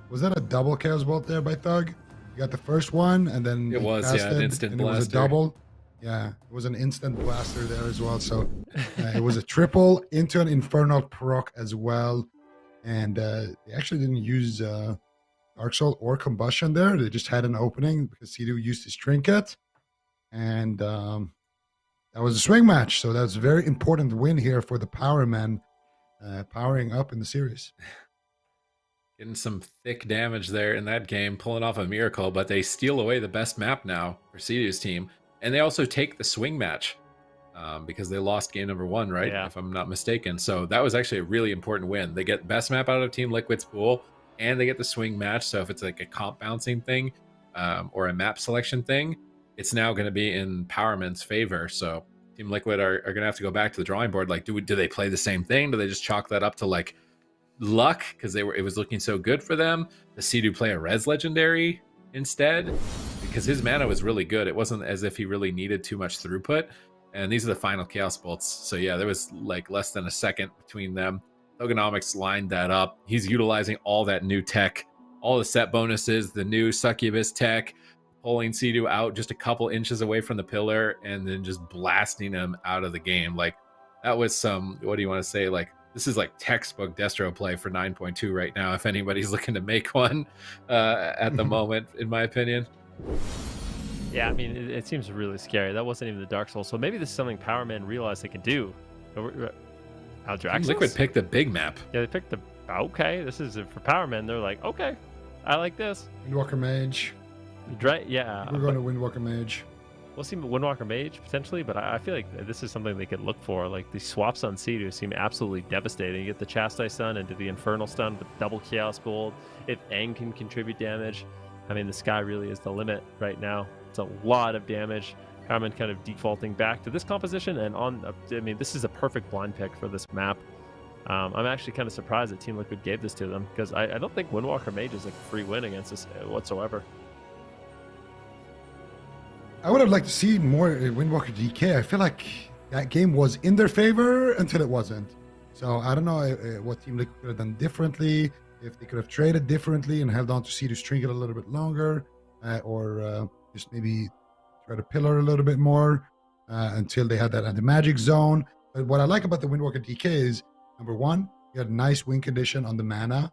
Was that a double Chaos Bolt there by Thug? You got the first one, and then
it was an instant blaster.
It was a double. Yeah, it was an instant blaster there as well. So it was a triple into an Infernal proc as well. And they actually didn't use Dark Soul or Combustion there. They just had an opening because Sea-Doo used his trinket. And that was a swing match. So that's a very important win here for the Power Men, powering up in the series.
Getting some thick damage there in that game, pulling off a miracle, but they steal away the best map now for Sea-Doo's team. And they also take the swing match because they lost game number 1, right?
Yeah.
If I'm not mistaken. So that was actually a really important win. They get best map out of Team Liquid's pool, and they get the swing match. So if it's like a comp bouncing thing or a map selection thing, it's now going to be in Powerman's favor. So Team Liquid are going to have to go back to the drawing board. Like, do they play the same thing? Do they just chalk that up to like luck because it was looking so good for them? Does Sea-Doo play a Res Legendary instead? Because his mana was really good. It wasn't as if he really needed too much throughput. And these are the final Chaos Bolts. So yeah, there was like less than a second between them. Thugonomics lined that up. He's utilizing all that new tech, all the set bonuses, the new Succubus tech, pulling Sea-Doo out just a couple inches away from the pillar, and then just blasting him out of the game. Like, that was some, what do you want to say? Like, this is like textbook Destro play for 9.2 right now, if anybody's looking to make one at the moment, in my opinion.
Yeah, I mean, it seems really scary. That wasn't even the Dark Soul. So maybe this is something Power Men realized they can do.
Liquid picked the big map.
Yeah, they picked the... Okay, this is for Power Men. They're like, okay, I like this.
Windwalker Mage.
Yeah.
We're going to Windwalker Mage.
We'll see Windwalker Mage, potentially, but I feel like this is something they could look for. Like, the swaps on Sea-Doo seem absolutely devastating. You get the Chastise Stun into the Infernal Stun with double Chaos Bolt. If Aang can contribute damage, I mean, the sky really is the limit right now. It's a lot of damage. Carmen kind of defaulting back to this composition, and I mean, this is a perfect blind pick for this map. I'm actually kind of surprised that Team Liquid gave this to them, because I don't think Windwalker Mage is like a free win against this whatsoever.
I would have liked to see more Windwalker DK. I feel like that game was in their favor until it wasn't. So I don't know what Team Liquid could have done differently, if they could have traded differently and held on to C2's trinket a little bit longer, or just maybe try to pillar a little bit more until they had that anti-magic zone. But what I like about the Windwalker DK is, number one, you had nice win condition on the mana.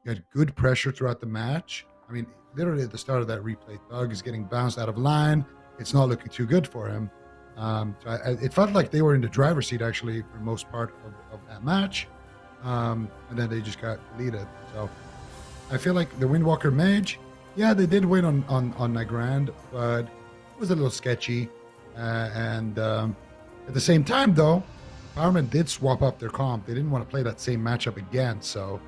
You had good pressure throughout the match. I mean, literally at the start of that replay, Doug is getting bounced out of line. It's not looking too good for him. It felt like they were in the driver's seat, actually, for most part of that match. And then they just got deleted. So I feel like the Windwalker Mage, yeah, they did win on Nagrand, but it was a little sketchy. At the same time, though, Powerman did swap up their comp. They didn't want to play that same matchup again. So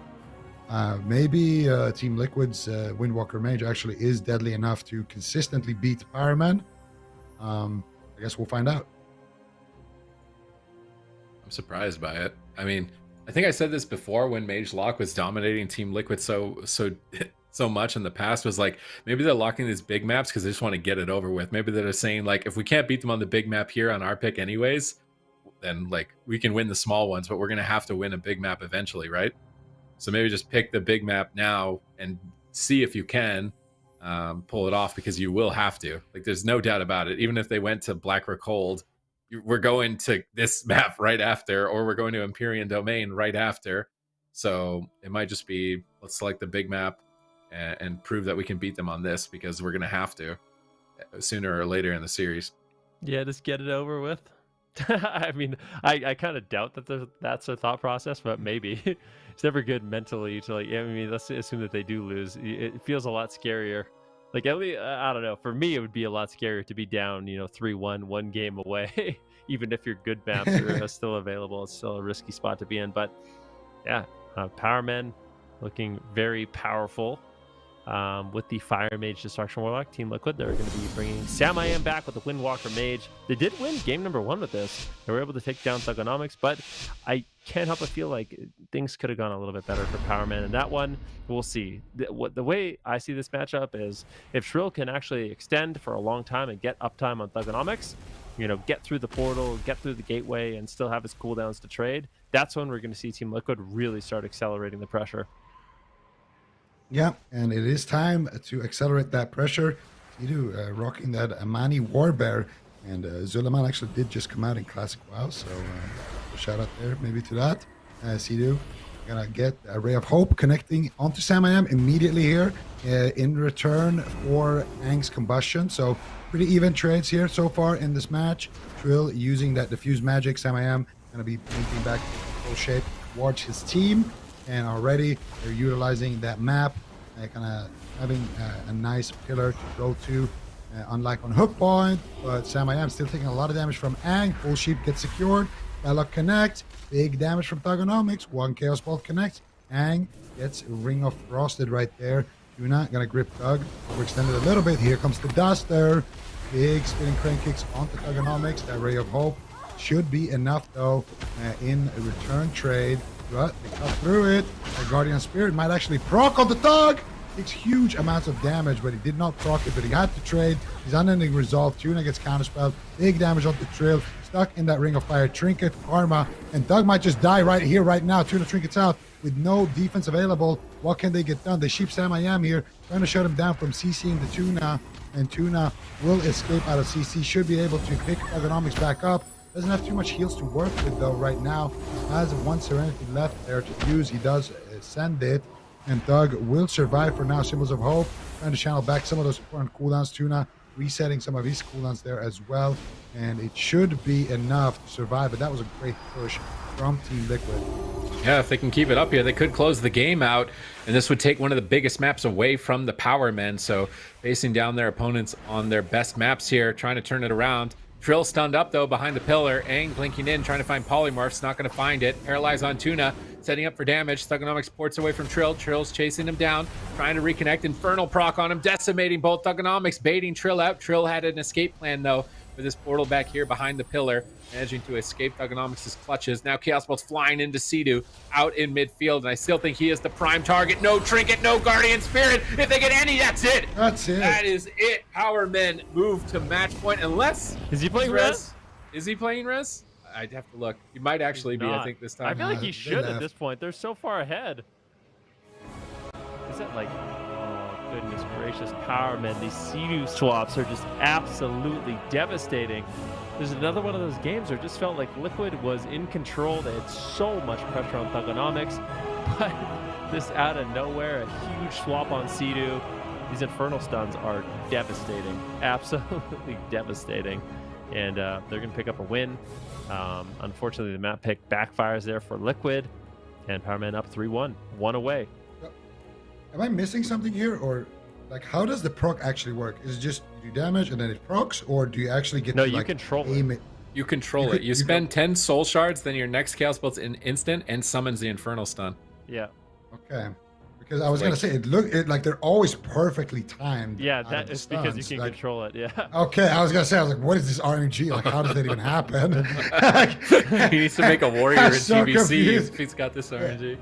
maybe Team Liquid's Windwalker Mage actually is deadly enough to consistently beat Powerman. I guess we'll find out.
I'm surprised by it. I mean, I think I said this before when Mage Lock was dominating Team Liquid so much in the past, was like, maybe they're locking these big maps because they just want to get it over with. Maybe they're saying, like, if we can't beat them on the big map here on our pick anyways, then like we can win the small ones, but we're gonna have to win a big map eventually, right? So maybe just pick the big map now and see if you can pull it off, because you will have to. Like, there's no doubt about it. Even if they went to Black Cold, we're going to this map right after, or we're going to Empyrean Domain right after. So it might just be, let's select the big map and prove that we can beat them on this, because we're gonna have to sooner or later in the series.
Yeah, just get it over with. I mean, I kind of doubt that that's their thought process, but maybe. It's never good mentally to, like, I mean, let's assume that they do lose. It feels a lot scarier. Like, at least, I don't know, for me it would be a lot scarier to be down, 3-1, one game away. Even if your good maps are still available, it's still a risky spot to be in. But yeah, Powermen looking very powerful. With the Fire Mage Destruction Warlock, Team Liquid, they're going to be bringing Samayam back with the Windwalker Mage. They did win game number 1 with this. They were able to take down Thugonomics, but I can't help but feel like things could have gone a little bit better for Powerman in that one. We'll see. The way I see this matchup is, if Shrill can actually extend for a long time and get uptime on Thugonomics, get through the portal, get through the gateway, and still have his cooldowns to trade, that's when we're going to see Team Liquid really start accelerating the pressure.
Yeah, and it is time to accelerate that pressure. Sidu rocking that Amani Warbear, and Zulaman actually did just come out in Classic WoW, so a shout out there maybe to that. Sidu gonna get a Ray of Hope connecting onto Samayam immediately here in return for Aang's Combustion. So pretty even trades here so far in this match. Trill using that Diffuse Magic. Samayam gonna be blinking back full shape towards his team. And already they're utilizing that map, kind of having a nice pillar to go to, unlike on Hook Point. But Samayam still taking a lot of damage from Aang. Full Sheep gets secured. Belloc connects. Big damage from Thugonomics. 1 Chaos Bolt connects. Aang gets Ring of Frosted right there. Tuna gonna grip Thug. Overextended a little bit. Here comes the Duster. Big spinning crane kicks onto Thugonomics. That Ray of Hope should be enough though in a return trade. But they cut through it. The Guardian Spirit might actually proc on the Thug. Takes huge amounts of damage, but he did not proc it, but he had to trade. His unending resolve. Tuna gets counterspelled. Big damage on the Trill. Stuck in that Ring of Fire. Trinket, Karma, and Thug might just die right here, right now. Tuna Trinket's out with no defense available. What can they get done? They sheep Samayam here, trying to shut him down from CCing the Tuna, and Tuna will escape out of CC. Should be able to pick Thugonomics back up. Doesn't have too much heals to work with though right now. Has 1 Serenity left there to use. He does send it, and Thug will survive for now. Symbols of Hope trying to channel back some of those important cooldowns. Tuna resetting some of his cooldowns there as well, and it should be enough to survive. But that was a great push from Team Liquid.
Yeah, if they can keep it up here, they could close the game out, and this would take one of the biggest maps away from the Power Men. So facing down their opponents on their best maps here, trying to turn it around. Trill stunned up though behind the pillar. Aang blinking in, trying to find Polymorphs, not going to find it. Paralyzed on Tuna, setting up for damage. Thugonomics ports away from Trill. Trill's chasing him down, trying to reconnect. Infernal proc on him, decimating both Thugonomics, baiting Trill out. Trill had an escape plan though for this portal back here behind the pillar, managing to escape Thugonomics' clutches. Now Chaos Bolt's flying into Sidu out in midfield, and I still think he is the prime target. No Trinket, no Guardian Spirit. If they get any, that's it.
That's it.
That is it. Power Men move to match point, unless...
Is he playing Res?
Is he playing Res? I'd have to look. He might actually be, I think, this time.
I feel like he
They
should at
left.
this point. They're so far ahead. Is that like, oh, goodness gracious, power, man. These Sea-Doo swaps are just absolutely devastating. There's another one of those games where it just felt like Liquid was in control. They had so much pressure on Thugonomics, but just out of nowhere, a huge swap on Sea-Doo. These Infernal Stuns are devastating, absolutely devastating, and they're going to pick up a win. Unfortunately, the map pick backfires there for Liquid, and Powerman up 3-1, one away.
Am I missing something here, or like how does the proc actually work? Is it just you do damage and then it procs, or do you actually get
No,
to
you
like
control
aim it?
You control it. You spend 10 soul shards, then your next chaos bolt's in instant and summons the Infernal Stun.
Yeah.
Okay. Because I was gonna say it like they're always perfectly timed.
Yeah,
out of
that
the
is because you
stuns.
can
Like,
control it. Yeah.
okay, I was gonna say, I was like, what is this RNG? Like, how does that even happen?
He needs to make a warrior
I'm
in
so
GBC
confused.
if he's got this RNG.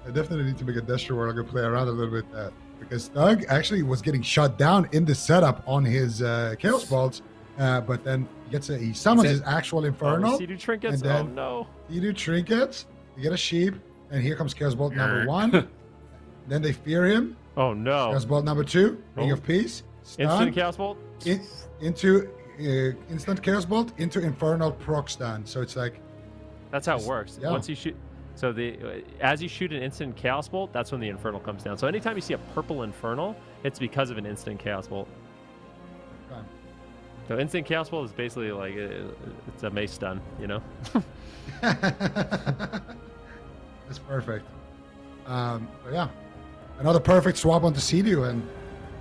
I definitely need to make a Destro where I can play around a little bit because Thug actually was getting shut down in the setup on his Chaos Bolts, but then he summons his actual Infernal.
Sea-Doo trinkets.
And then
Oh no.
You do trinkets, you get a sheep, and here comes Chaos Bolt number 1. Then they fear him.
Oh no.
Chaos Bolt number 2, Ring of Peace. Stun,
Instant Chaos Bolt.
into instant Chaos Bolt into Infernal proc stun. So it's like
That's how it works.
yeah.
Once you shoot, so as you shoot an instant Chaos Bolt, that's when the Infernal comes down. So anytime you see a purple Infernal, it's because of an instant Chaos Bolt.
Okay.
So instant Chaos Bolt is basically like it's a mace stun, you know.
That's perfect. But yeah, another perfect swap onto Sea-Doo, and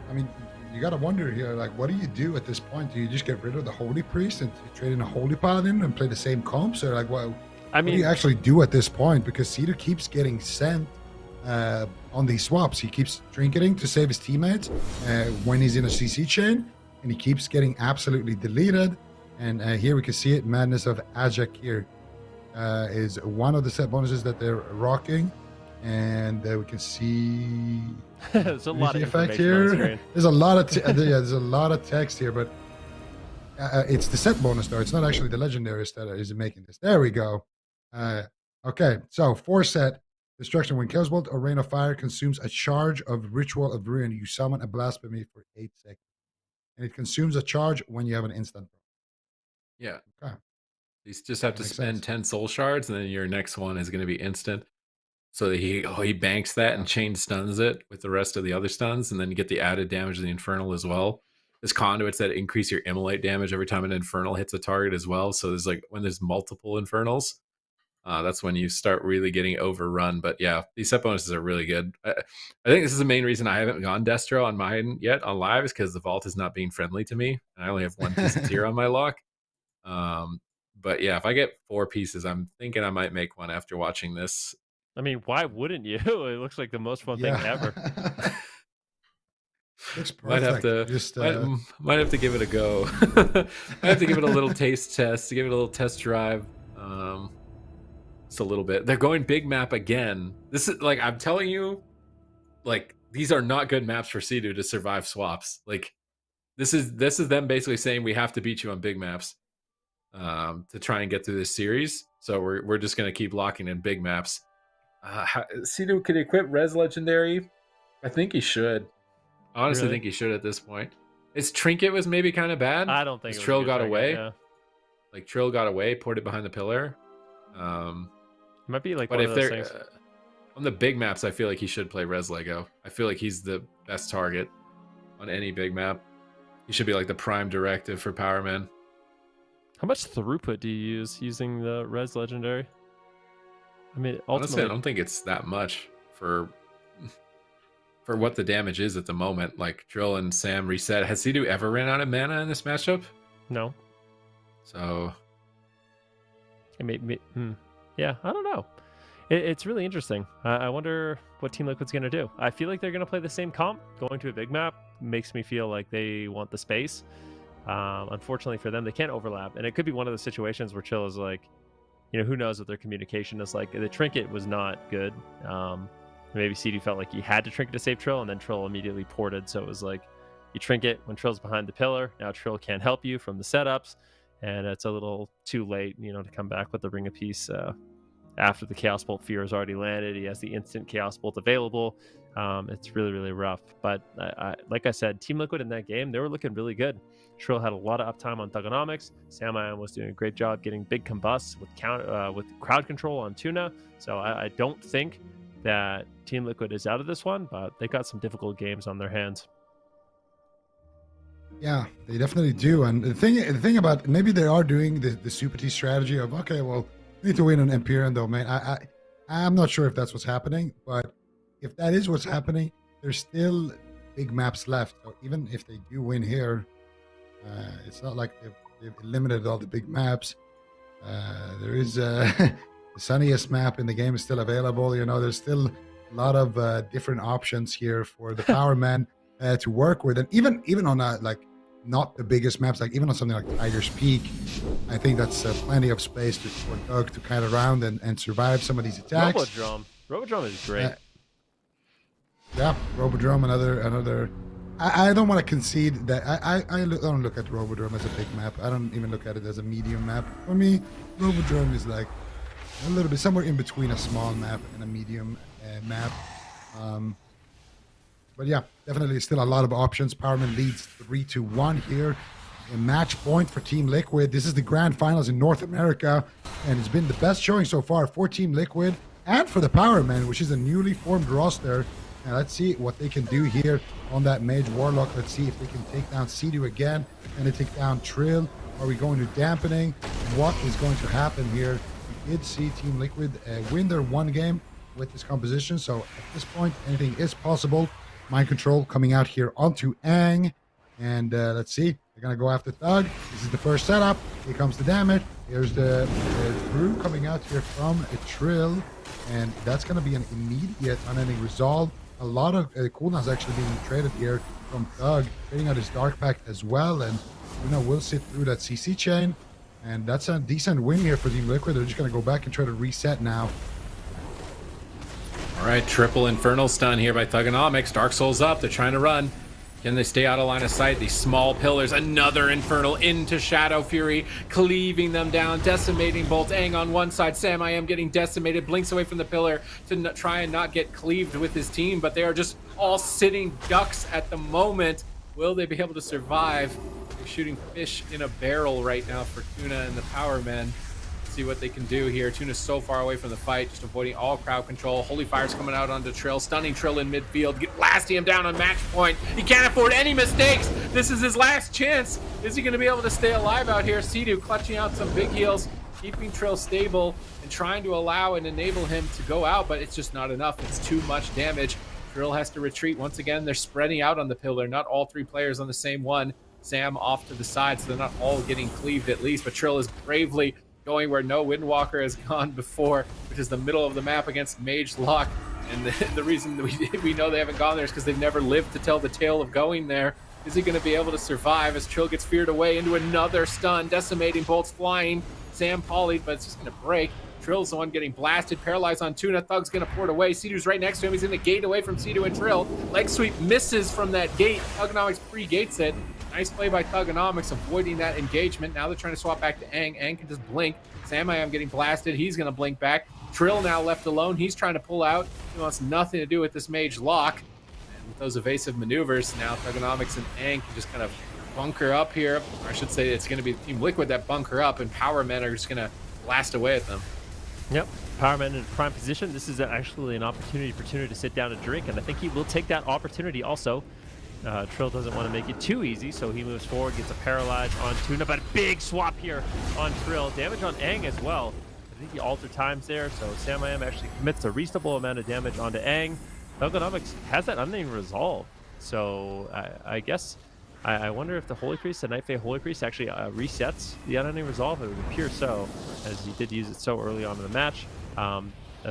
I mean, you gotta wonder here, like, what do you do at this point? Do you just get rid of the Holy Priest and trade in a Holy Paladin and play the same comps, or like, what do you actually do at this point? Because Sea-Doo keeps getting sent on these swaps. He keeps trinketing to save his teammates when he's in a CC chain, and he keeps getting absolutely deleted. And here we can see it. Madness of Ajak here is one of the set bonuses that they're rocking. And we can see
there's a lot of
effect
information on the
here.
screen.
There's a lot of there's a lot of text here, but it's the set bonus though. It's not actually the legendaries that is making this. There we go. Okay, so 4 set destruction when Chaos Bolt or Rain of Fire consumes a charge of Ritual of Ruin. You summon a blasphemy for 8 seconds, and it consumes a charge when you have an instant.
Yeah.
Okay.
You just have to
Makes
spend
sense.
10 soul shards, and then your next one is going to be instant. So that he banks that and chain stuns it with the rest of the other stuns, and then you get the added damage of the Infernal as well. There's conduits that increase your immolate damage every time an Infernal hits a target as well. So there's like when there's multiple Infernals, that's when you start really getting overrun. But yeah, these set bonuses are really good. I think this is the main reason I haven't gone Destro on mine yet on live, is because the vault is not being friendly to me. And I only have 1 piece of tier on my lock. But yeah, if I get 4 pieces, I'm thinking I might make one after watching this.
I mean, why wouldn't you? It looks like the most fun thing ever.
Looks perfect.
Might have to
Just,
might have to give it a go. I have to give it a little taste test, to give it a little test drive. Just a little bit. They're going big map again. This is like, I'm telling you, like, these are not good maps for Sea-Doo to survive swaps. Like, this is them basically saying we have to beat you on big maps to try and get through this series. So we're just gonna keep locking in big maps. Sea-Doo could equip Res Legendary. I think he should. Honestly,
Really?
think he should at this point. His trinket was maybe kind of bad.
I don't think
his
it was a
Trill
good
got
trinket,
away.
yeah.
Like Trill got away, poured it behind the pillar.
It might be like
But
one
if
of those
they're
things.
on the big maps, I feel like he should play Res Lego. I feel like he's the best target on any big map. He should be like the prime directive for Powerman.
How much throughput do you use using the Res Legendary? I mean, ultimately,
Honestly, I don't think it's that much for what the damage is at the moment. Like Drill and Sam reset. Has Sea-Doo ever ran out of mana in this matchup?
no.
So
Yeah, I don't know. It's really interesting. I wonder what Team Liquid's going to do. I feel like they're going to play the same comp. Going to a big map makes me feel like they want the space. Unfortunately for them, they can't overlap. And it could be one of the situations where Chill is like, who knows what their communication is like. The trinket was not good. Maybe CD felt like he had to trinket to save Trill, and then Trill immediately ported. So it was like, you trinket when Trill's behind the pillar. Now Trill can't help you from the setups. and it's a little too late, to come back with the Ring of Peace after the Chaos Bolt Fear has already landed. He has the instant Chaos Bolt available. It's really, really rough. But like I said, Team Liquid in that game, they were looking really good. Trill had a lot of uptime on Thugonomics. Samiam was doing a great job getting big combusts with crowd control on Tuna. So I don't think that Team Liquid is out of this one, but they got some difficult games on their hands.
Yeah, they definitely do. And the thing about, maybe they are doing the Super T strategy of, okay, well, we need to win an Empyrean domain. I'm not sure if that's what's happening, but if that is what's happening, there's still big maps left. So even if they do win here, it's not like they've eliminated all the big maps. There is the sunniest map in the game is still available. There's still a lot of different options here for the Power Men to work with. And even on not the biggest maps, like even on something like Tiger's Peak, I think that's plenty of space for Doug to kind of round and survive some of these attacks.
Robodrome is great.
Yeah, Robodrome, another. I don't want to concede that. I don't look at Robodrome as a big map. I don't even look at it as a medium map. For me, Robodrome is like a little bit somewhere in between a small map and a medium map. But yeah, definitely still a lot of options. Powerman leads 3-1 here. A match point for Team Liquid. This is the grand finals in North America, and it's been the best showing so far for Team Liquid and for the Powermen, which is a newly formed roster. And let's see what they can do here on that Mage Warlock. Let's see if they can take down Sea-Doo again. Can they take down Trill? Are we going to dampening? What is going to happen here? We did see Team Liquid win their one game with this composition, so at this point, anything is possible. Mind Control coming out here onto Aang. And let's see. They're going to go after Thug. This is the first setup. Here comes the damage. Here's the Brew coming out here from a Trill. And that's going to be an immediate unending resolve. A lot of cooldowns actually being traded here from Thug. Trading out his Dark Pact as well. And, we'll sit through that CC chain. And that's a decent win here for Team Liquid. They're just going to go back and try to reset now.
All right, triple Infernal Stun here by Thugonomics. Dark Souls up, they're trying to run. Can they stay out of line of sight? These small pillars, another Infernal into Shadow Fury, cleaving them down, decimating Bolt. Aang on one side, Samiam getting decimated, blinks away from the pillar to try and not get cleaved with his team, but they are just all sitting ducks at the moment. Will they be able to survive? They're shooting fish in a barrel right now for Tuna and the Power Men. See what they can do here. Tuna's so far away from the fight, just avoiding all crowd control. Holy Fire's coming out onto Trill, stunning Trill in midfield, blasting him down on match point. He can't afford any mistakes. This is his last chance. Is he going to be able to stay alive out here? Sea-Doo clutching out some big heals, keeping Trill stable and trying to allow and enable him to go out, but it's just not enough. It's too much damage. Trill has to retreat once again. They're spreading out on the pillar, not all three players on the same one. Sam off to the side, so they're not all getting cleaved at least, but Trill is bravely going where no Windwalker has gone before, which is the middle of the map against Mage Lock. And the reason we know they haven't gone there is because they've never lived to tell the tale of going there. Is he going to be able to survive as Trill gets feared away into another stun, decimating bolts flying? Sam polyed, but it's just going to break. Trill's the one getting blasted, paralyzed on Tuna. Thug's going to port away. Sea-Doo's right next to him. He's going to gate away from Sea-Doo and Trill. Leg sweep misses from that gate. Thugonomics pre-gates it. Nice play by Thugonomics, avoiding that engagement. Now they're trying to swap back to Aang. Aang can just blink. Samiam getting blasted. He's going to blink back. Trill now left alone. He's trying to pull out. He wants nothing to do with this Mage Lock. And with those evasive maneuvers, now Thugonomics and Aang can just kind of bunker up here. Or I should say it's going to be Team Liquid that bunker up, and Power Men are just going to blast away at them.
Yep, Power Men in prime position. This is actually an opportunity for Tuna to sit down and drink, and I think he will take that opportunity also. Trill doesn't want to make it too easy, so he moves forward, gets a paralyze on Tuna, but big swap here on Trill. Damage on Aang as well. I think he altered times there, so Samiam actually commits a reasonable amount of damage onto Aang. Thugonomics has that unnamed resolve, so I guess I wonder if the Holy Priest, the Night Fae Holy Priest, actually resets the unending resolve. It would appear so, as he did use it so early on in the match. I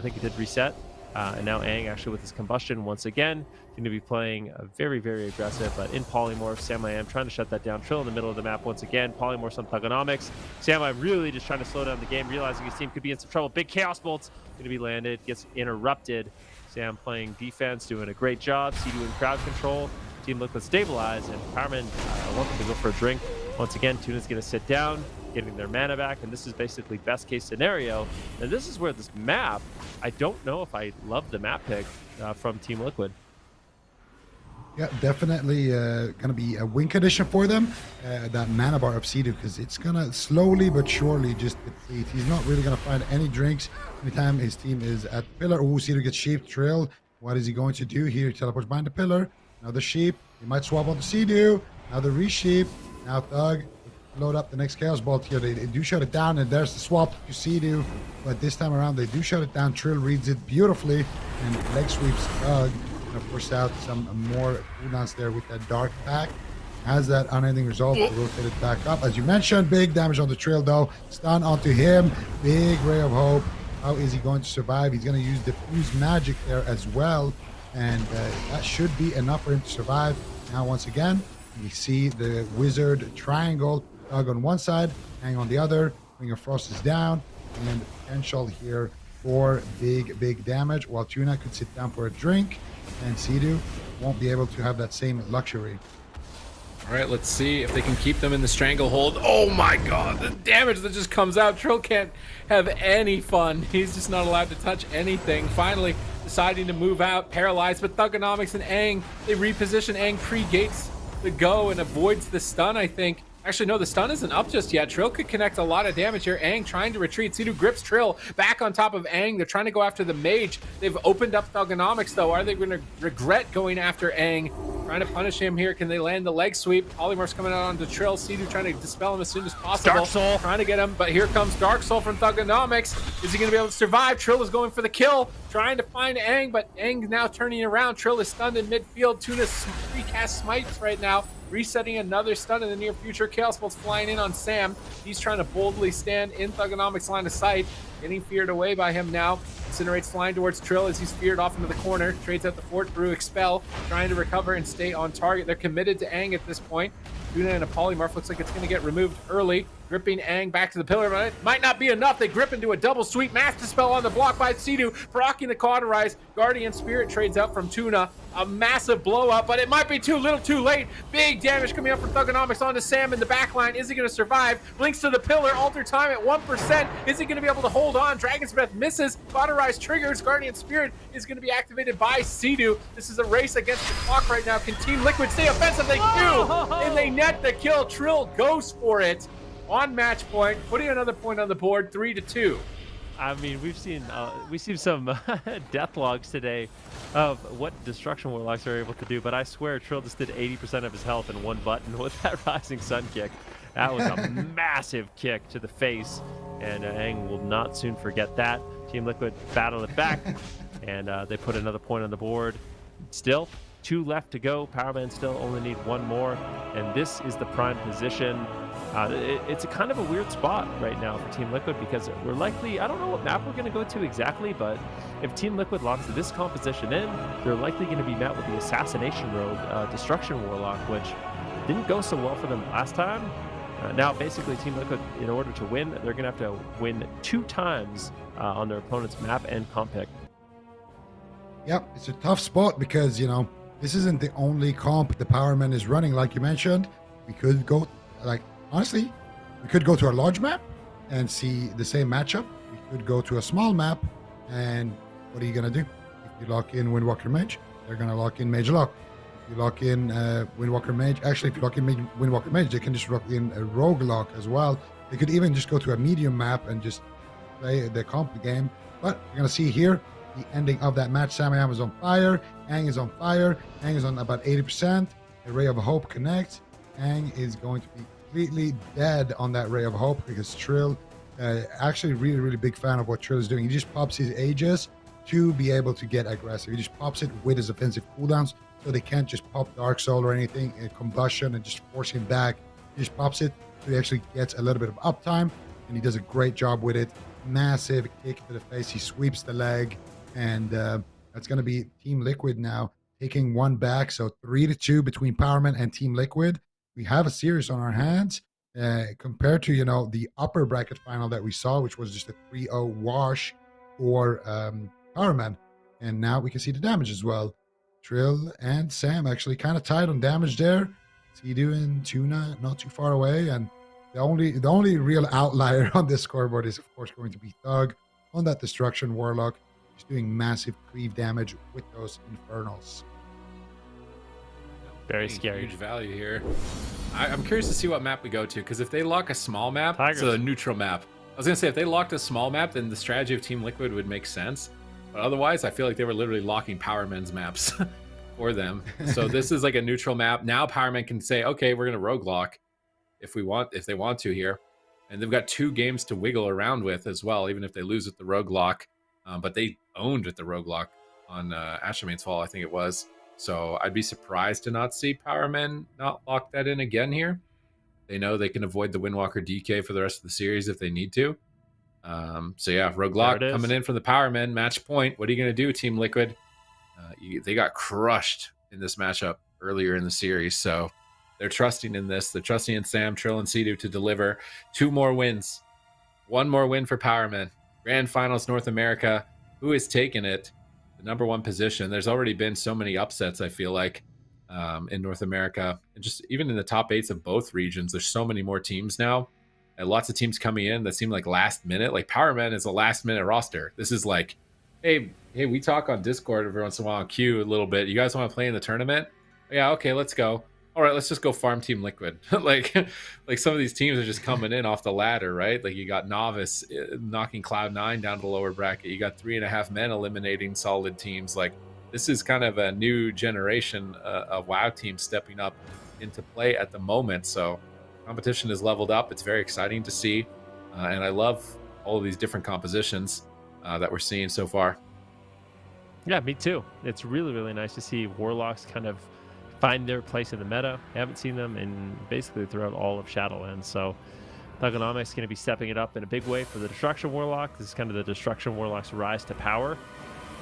think it did reset, and now Aang actually with his combustion once again going to be playing very, very aggressive, but in polymorph. Samiam trying to shut that down. Trill in the middle of the map once again. Polymorphs on Thugonomics. Samiam really just trying to slow down the game, realizing his team could be in some trouble. Big Chaos Bolts going to be landed, gets interrupted. Sam playing defense, doing a great job. Sea-Doo in crowd control. Team Liquid stabilized, and Powerman, I want them to go for a drink. Once again, Tuna's going to sit down, getting their mana back, and this is basically best case scenario. And this is where this map, I don't know if I love the map pick from Team Liquid.
Yeah, definitely going to be a win condition for them, that mana bar of Sea-Doo, because it's going to slowly but surely just deplete. He's not really going to find any drinks anytime his team is at the pillar. Oh, Sea-Doo gets sheep, Trill. What is he going to do here? He teleports behind the pillar. Now the sheep. He might swap on the Sea-Doo. Now the re-sheep. Now Thug. Load up the next Chaos Bolt here. They do shut it down, and there's the swap to Sea-Doo. But this time around, they do shut it down. Trill reads it beautifully and leg sweeps Thug. And force out some more cooldowns there with that dark pack. Has that unending resolve to rotate it back up. As you mentioned, big damage on the Trill though. Stun onto him. Big ray of hope. How is he going to survive? He's going to use diffuse magic there as well. And that should be enough for him to survive. Now once again, we see the wizard triangle. Thug on one side, Hang on the other. Ring of Frost is down. And the potential here for big damage. While Tuna could sit down for a drink. And Sea-Doo won't be able to have that same luxury.
All right, let's see if they can keep them in the stranglehold. Oh my god, the damage that just comes out. Trill can't have any fun. He's just not allowed to touch anything. Finally deciding to move out, paralyzed, but Thugonomics and Aang, they reposition. Aang pre-gates the go and avoids the stun, I think. Actually, no, the stun isn't up just yet. Trill could connect a lot of damage here. Aang trying to retreat. Sea-Doo grips Trill back on top of Aang. They're trying to go after the mage. They've opened up Thugonomics, though. Are they going to regret going after Aang? Trying to punish him here. Can they land the leg sweep? Polymorph's coming out onto Trill. Sea-Doo trying to dispel him as soon as possible.
Dark Soul.
Trying to get him, but here comes Dark Soul from Thugonomics. Is he going to be able to survive? Trill is going for the kill. Trying to find Aang, but Aang now turning around. Trill is stunned in midfield. Tuna's recast smites right now. Resetting another stun in the near future. Chaos Bolt's flying in on Sam. He's trying to boldly stand in Thugonomics' line of sight. Getting feared away by him now. Incinerate's flying towards Trill as he's feared off into the corner. Trades out the Fort Brew Expel. Trying to recover and stay on target. They're committed to Aang at this point. Tuna and a Polymorph looks like it's going to get removed early. Gripping Aang back to the pillar, but it might not be enough. They grip into a double sweep. Mass Dispel on the block by Sea-Doo, proccing the Cauterize. Guardian Spirit trades out from Tuna. A massive blow up, but it might be too little too late. Big damage coming up from Thugonomics onto Sam in the back line. Is he going to survive? Blinks to the pillar. Alter time at 1%. Is he going to be able to hold on? Dragon's Breath misses. Cauterize triggers. Guardian Spirit is going to be activated by Sea-Doo. This is a race against the clock right now. Can Team Liquid stay offensive? They do! And they net the kill. Trill goes for it. On match point, putting another point on the board, 3-2.
I mean, we've seen some death logs today of what Destruction Warlocks are able to do, but I swear Trill just did 80% of his health in one button with that Rising Sun kick. That was a massive kick to the face, and Aang will not soon forget that. Team Liquid battled it back, and they put another point on the board. Still, 2 left to go. Powerman still only need 1 more, and this is the prime position. It's a kind of a weird spot right now for Team Liquid because we're likely, I don't know what map we're going to go to exactly, but if Team Liquid locks this composition in, they're likely going to be met with the Assassination Rogue Destruction Warlock, which didn't go so well for them last time. Now, basically, Team Liquid, in order to win, they're going to have to win 2 times on their opponent's map and comp pick.
Yep, it's a tough spot because, you know, this isn't the only comp the Powerman is running. Like you mentioned, we could go, honestly, we could go to a large map and see the same matchup. We could go to a small map, and what are you going to do? If you lock in Windwalker Mage, they're going to lock in Mage Lock. If you lock in Windwalker Mage, actually, if you lock in Windwalker Mage, they can just lock in a Rogue Lock as well. They could even just go to a medium map and just play the comp game. But you're going to see here the ending of that match. Samayam is on fire. Aang is on fire. Aang is on about 80%. The Ray of Hope connects. Aang is going to be completely dead on that Ray of Hope because Trill, actually really big fan of what Trill is doing. He just pops his Aegis to be able to get aggressive. He just pops it with his offensive cooldowns so they can't just pop Dark Soul or anything in combustion and just force him back. He just pops it so he actually gets a little bit of uptime, and he does a great job with it. Massive kick to the face. He sweeps the leg, and that's going to be Team Liquid now taking 1 back. So 3-2 between Powerman and Team Liquid. We have a series on our hands compared to, you know, the upper bracket final that we saw, which was just a 3-0 wash for Powerman. And now we can see the damage as well. Trill and Sam actually kind of tied on damage there. Sea-Doo and Tuna not too far away, and the only real outlier on this scoreboard is of course going to be Thug on that Destruction Warlock. He's doing massive cleave damage with those Infernals.
Very scary.
Huge value here. I'm curious to see what map we go to, because if they lock a small map,
Tigers.
so a neutral map. I was gonna say if they locked a small map, then the strategy of Team Liquid would make sense. But otherwise, I feel like they were literally locking Powerman's maps for them. So this is like a neutral map. Now Powerman can say, okay, we're gonna rogue lock if they want to here. And they've got 2 games to wiggle around with as well, even if they lose at the rogue lock. But they owned at the rogue lock on Ashermane's Fall, I think it was. So I'd be surprised to not see Powerman not lock that in again here. They know they can avoid the Windwalker DK for the rest of the series if they need to. So yeah, rogue lock coming in from the Powerman. Match point. What are you going to do, Team Liquid? They got crushed in this matchup earlier in the series. So they're trusting in this. They're trusting in Sam, Trill, and Sea-Doo to deliver 2 more wins. 1 more win for Powerman. Grand Finals North America. Who is taking it? The number 1 position. There's already been so many upsets, I feel like, in North America. And just even in the top 8s of both regions, there's so many more teams now. And lots of teams coming in that seem like last minute. Like Powerman is a last minute roster. This is like, hey, we talk on Discord every once in a while on Q a little bit. You guys want to play in the tournament? Yeah, okay, let's go. All right, let's just go farm Team Liquid. like some of these teams are just coming in off the ladder, right? Like you got Novice knocking Cloud9 down to the lower bracket. You got 3.5 men eliminating solid teams. Like this is kind of a new generation of WoW teams stepping up into play at the moment. So competition is leveled up. It's very exciting to see. And I love all of these different compositions that we're seeing so far.
Yeah, me too. It's really, really nice to see Warlocks kind of find their place in the meta. I haven't seen them in basically throughout all of Shadowlands. So Thugonomics going to be stepping it up in a big way for the Destruction Warlock. This is kind of the Destruction Warlock's rise to power.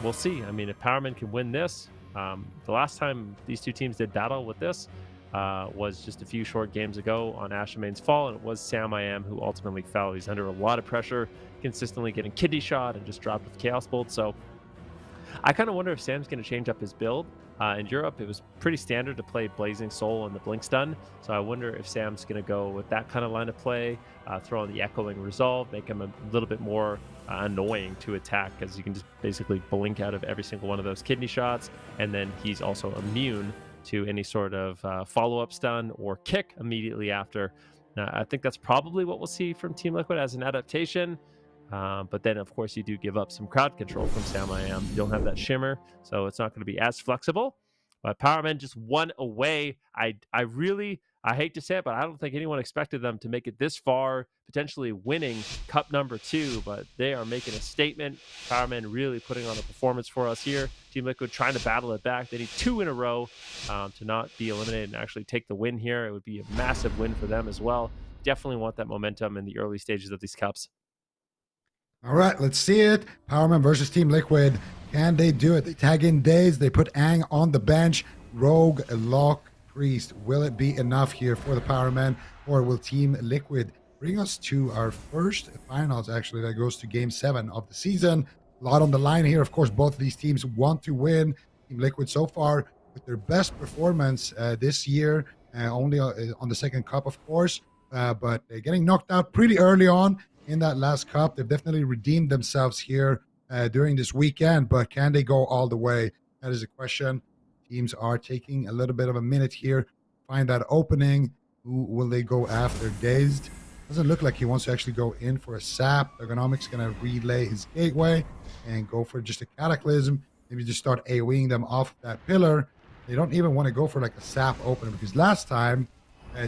We'll see. I mean, if Powerman can win this, the last time these 2 teams did battle with this was just a few short games ago on Ashermane's Fall, and it was Sam I Am who ultimately fell. He's under a lot of pressure, consistently getting kidney shot and just dropped with Chaos Bolt. So I kind of wonder if Sam's going to change up his build. In Europe, it was pretty standard to play Blazing Soul and the Blink Stun, so I wonder if Sam's going to go with that kind of line of play, throw in the Echoing Resolve, make him a little bit more annoying to attack, because you can just basically blink out of every single one of those kidney shots, and then he's also immune to any sort of follow-up stun or kick immediately after. Now, I think that's probably what we'll see from Team Liquid as an adaptation. But then, of course, you do give up some crowd control from Sam I Am. You don't have that shimmer, so it's not going to be as flexible. But Powerman just 1 away. I hate to say it, but I don't think anyone expected them to make it this far, potentially winning Cup number 2. But they are making a statement. Powerman really putting on a performance for us here. Team Liquid trying to battle it back. They need 2 in a row to not be eliminated and actually take the win here. It would be a massive win for them as well. Definitely want that momentum in the early stages of these cups.
All right, let's see it. Powerman versus Team Liquid. Can they do it? They tag in Daze. They put Ang on the bench. Rogue, Lock, Priest. Will it be enough here for the Powerman, or will Team Liquid bring us to our first finals, actually, that goes to Game 7 of the season? A lot on the line here. Of course, both of these teams want to win. Team Liquid so far with their best performance this year, only on the second cup, of course, but they're getting knocked out pretty early on in that last cup. They've definitely redeemed themselves here during this weekend, but can they go all the way? That is a question. Teams are taking a little bit of a minute here, find that opening. Who will they go after? Dazed doesn't look like he wants to actually go in for a sap. Ergonomics gonna relay his gateway and go for just a cataclysm. Maybe just start AoEing them off that pillar. They don't even want to go for like a sap opener, because last time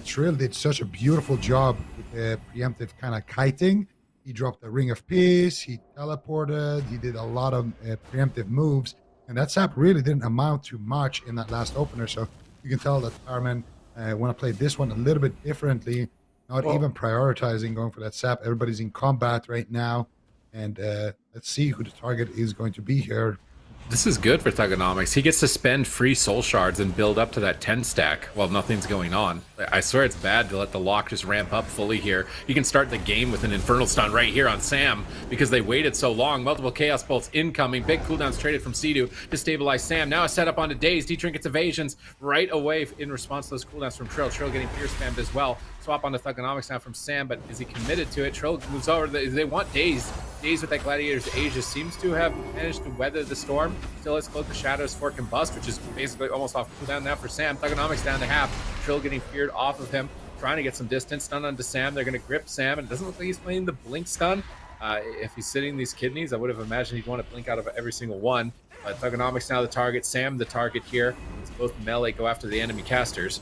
Trill did such a beautiful job with the preemptive kind of kiting. He dropped the Ring of Peace, he teleported, he did a lot of preemptive moves, and that sap really didn't amount to much in that last opener. So you can tell that Powerman want to play this one a little bit differently, not even prioritizing going for that sap. Everybody's in combat right now, and let's see who the target is going to be here.
This is good for Thugonomics. He gets to spend free soul shards and build up to that 10 stack while nothing's going on. I swear it's bad to let the lock just ramp up fully here. You can start the game with an Infernal Stun right here on Sam because they waited so long. Multiple Chaos Bolts incoming. Big cooldowns traded from Sea-Doo to stabilize Sam. Now a setup onto Daze. D-Trinkets evasions right away in response to those cooldowns from Trill. Trill getting fear spammed as well. Swap onto Thugonomics now from Sam, but is he committed to it? Trill moves over. They want Daze. Daze with that Gladiator's Aegis seems to have managed to weather the storm. Still has Cloak of Shadows for Combust, which is basically almost off cooldown now for Sam. Thugonomics down to half. Trill getting feared off of him, trying to get some distance. Stun onto Sam. They're going to grip Sam, and it doesn't look like he's playing the blink stun. If he's sitting these kidneys, I would have imagined he'd want to blink out of every single one. But Thugonomics now the target. Sam the target here. It's both melee go after the enemy casters.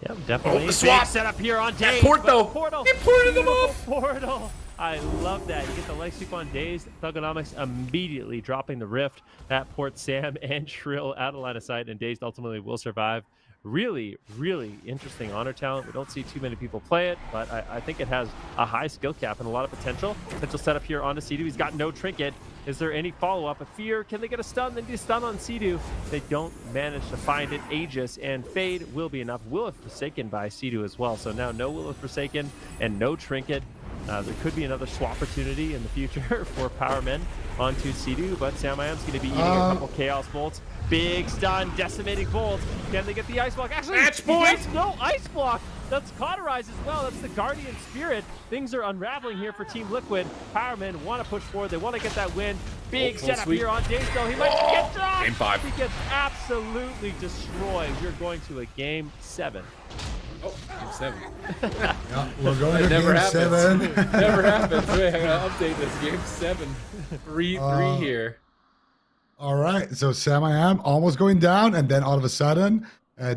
Yep, definitely.
Oh, the swap
set up here on Daze.
Port though.
Portal.
He ported them off.
Portal. I love that. You get the leg sweep on Daze. Thugonomics immediately dropping the rift. That ports Sam and Shrill out of line of sight, and Daze ultimately will survive. Really, really interesting honor talent. We don't see too many people play it, but I think it has a high skill cap and a lot of potential. Potential setup here onto Sea-Doo. He's got no trinket. Is there any follow-up? A fear? Can they get a stun? Then do stun on Sea-Doo. They don't manage to find it. Aegis and Fade will be enough. Will of Forsaken by Sea-Doo as well. So now no Will of Forsaken and no trinket. There could be another swap opportunity in the future for Powermen onto Sea-Doo, but Sam I Am's going to be eating a couple Chaos Bolts. Big stun, decimating bolt. Can they get the ice block? Actually,
match point!
No ice block. That's cauterized as well. That's the Guardian Spirit. Things are unraveling here for Team Liquid. Powermen want to push forward. They want to get that win. Big setup here on Daze, though. He might get dropped.
Game 5.
He gets absolutely destroyed. We're going to a Game 7.
Oh, Game 7.
Yeah, we're going to
Never
Game
happens.
7.
Never happens. Wait, I gotta update this. Game 7. 3-3 here.
All right, so Sam I Am almost going down, and then all of a sudden,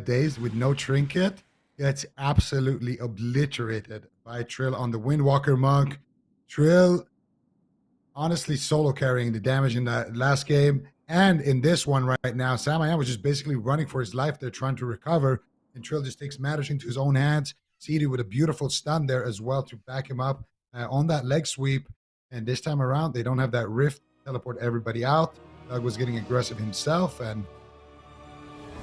Daze with no trinket gets absolutely obliterated by Trill on the Windwalker Monk. Trill honestly solo carrying the damage in that last game, and in this one right now, Sam I Am was just basically running for his life. They're trying to recover, and Trill just takes matters into his own hands. Sea-Doo with a beautiful stun there as well to back him up on that leg sweep. And this time around, they don't have that rift teleport everybody out. Doug was getting aggressive himself, and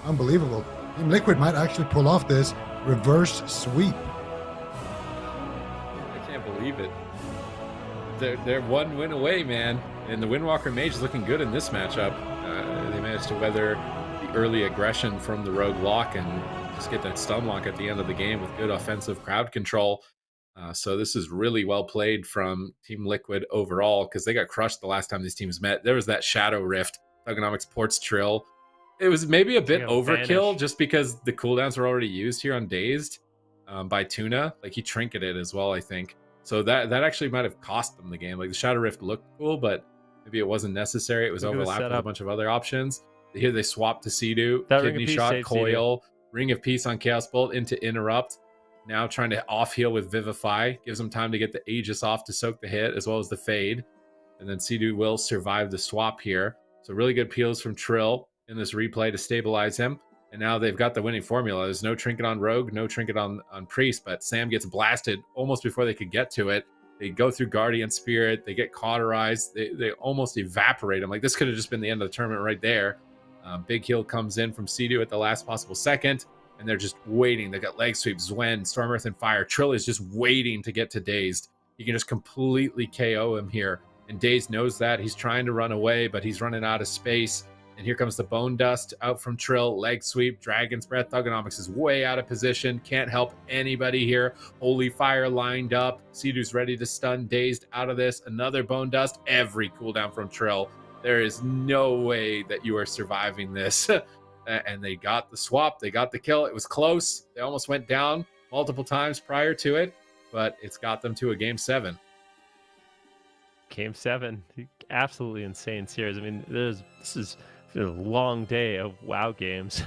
unbelievable. Team Liquid might actually pull off this reverse sweep.
I can't believe it. They're one win away, man. And the Windwalker Mage is looking good in this matchup. They managed to weather the early aggression from the Rogue Lock and just get that stun lock at the end of the game with good offensive crowd control. So this is really well played from Team Liquid overall because they got crushed the last time these teams met. There was that Shadow Rift. Thugonomics ports Trill. It was maybe a bit overkill just because the cooldowns were already used here on Dazed by Tuna. Like he trinketed as well, I think. So that actually might have cost them the game. Like the Shadow Rift looked cool, but maybe it wasn't necessary. It was overlapped with a bunch of other options. Here they swapped to Sea-Doo, Kidney Shot, Coil, Ring of Peace on Chaos Bolt into Interrupt. Now trying to off-heal with Vivify. Gives them time to get the Aegis off to soak the hit, as well as the Fade. And then Sea-Doo will survive the swap here. So really good peels from Trill in this replay to stabilize him. And now they've got the winning formula. There's no trinket on Rogue, no trinket on Priest, but Sam gets blasted almost before they could get to it. They go through Guardian Spirit. They get cauterized. They almost evaporate him. Like this could have just been the end of the tournament right there. Big heal comes in from Sea-Doo at the last possible second. And they're just waiting. They got leg sweep, Zwen, Storm Earth, and Fire. Trill is just waiting to get to Dazed. You can just completely KO him here. And Dazed knows that. He's trying to run away, but he's running out of space. And here comes the Bone Dust out from Trill. Leg sweep, Dragon's Breath. Thugonomics is way out of position. Can't help anybody here. Holy Fire lined up. Sea-Doo's ready to stun Dazed out of this. Another Bone Dust. Every cooldown from Trill. There is no way that you are surviving this. And they got the swap. They got the kill. It was close. They almost went down multiple times prior to it, but it's got them to a Game 7.
Game 7. Absolutely insane series. I mean, this is a long day of WoW games.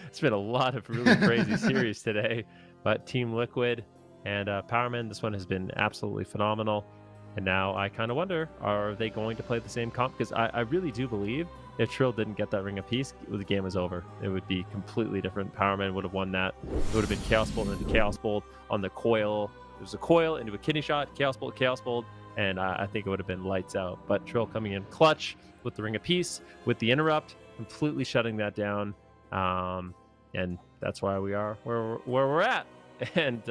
It's been a lot of really crazy series today, but Team Liquid and Powermen, this one has been absolutely phenomenal. And now I kind of wonder, are they going to play the same comp? Because I really do believe if Trill didn't get that Ring of Peace, the game was over. It would be completely different. Powermen would have won that. It would have been Chaos Bolt into Chaos Bolt on the Coil. It was a Coil into a Kidney Shot, Chaos Bolt, and I think it would have been lights out. But Trill coming in clutch with the Ring of Peace, with the interrupt, completely shutting that down. And that's why we are where we're at. And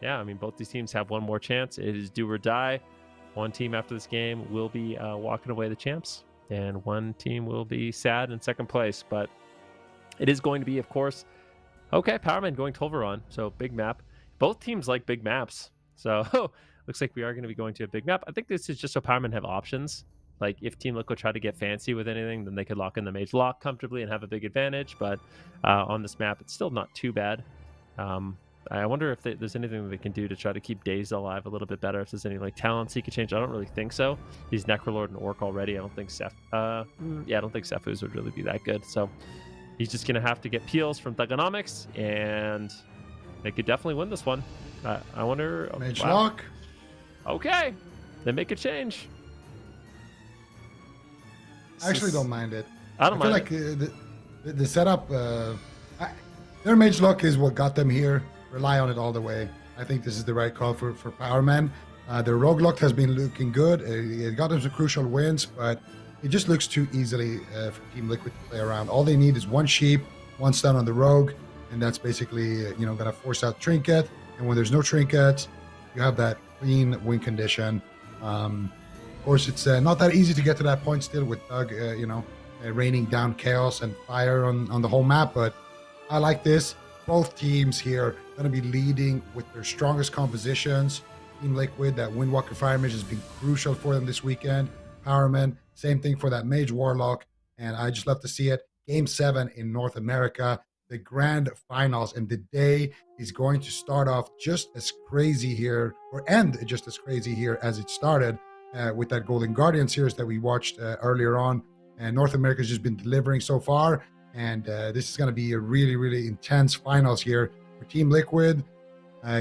yeah, I mean, both these teams have one more chance. It is do or die. One team after this game will be walking away the champs, and one team will be sad in second place. But it is going to be, of course, okay, Powerman going Tolvaron, so big map. Both teams like big maps, so looks like we are going to be going to a big map. I think this is just so Powerman have options. Like, if Team Liquid try to get fancy with anything, then they could lock in the mage lock comfortably and have a big advantage. But on this map, it's still not too bad. I wonder if there's anything that they can do to try to keep Daze alive a little bit better. If there's any like talents he could change, I don't really think so. He's Necrolord and Orc already. I don't think I don't think Sephu's would really be that good. So he's just gonna have to get peels from Thugonomics, and they could definitely win this one. I wonder.
Mage lock.
Okay, then make a change.
I actually don't mind it.
I don't mind.
feel like the setup, their mage lock is what got them here. Rely on it all the way. I think this is the right call for Powerman. Their rogue lock has been looking good. It got them some crucial wins, but it just looks too easily for Team Liquid to play around. All they need is one sheep, one stun on the rogue, and that's basically gonna force out trinket. And when there's no trinket, you have that clean win condition. Of course, it's not that easy to get to that point still with Thug, raining down chaos and fire on the whole map. But I like this. Both teams here going to be leading with their strongest compositions. Team Liquid, that Windwalker Fire Mage has been crucial for them this weekend. Powerman, same thing for that Mage Warlock. And I just love to see it. Game 7 in North America, the grand finals. And the day is going to start off just as crazy here, or end just as crazy here as it started with that Golden Guardian series that we watched earlier on. And North America has just been delivering so far. And this is going to be a really, really intense finals here for Team Liquid.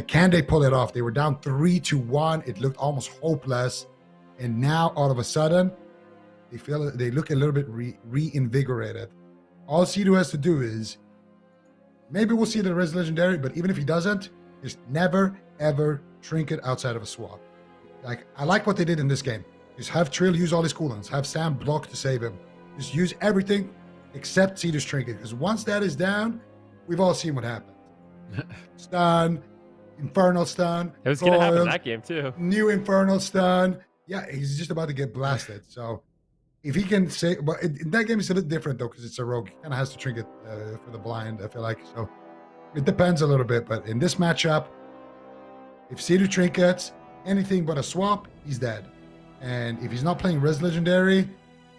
Can they pull it off? They were down 3-1. It looked almost hopeless. And now, all of a sudden, they look a little bit reinvigorated. All Sidu has to do is, maybe we'll see the Res Legendary, but even if he doesn't, just never, ever trinket outside of a swap. Like, I like what they did in this game. Just have Trill use all his cooldowns. Have Sam block to save him. Just use everything except Sidu's trinket, because once that is down, we've all seen what happens. Stun, Infernal stun.
It was going to happen in that game too.
New Infernal stun. Yeah, he's just about to get blasted. So if he can say, but in that game it's a bit different though, because it's a rogue. He kind of has to trinket for the blind, I feel like. So it depends a little bit. But in this matchup, if Sidu trinkets anything but a swap, he's dead. And if he's not playing Res Legendary,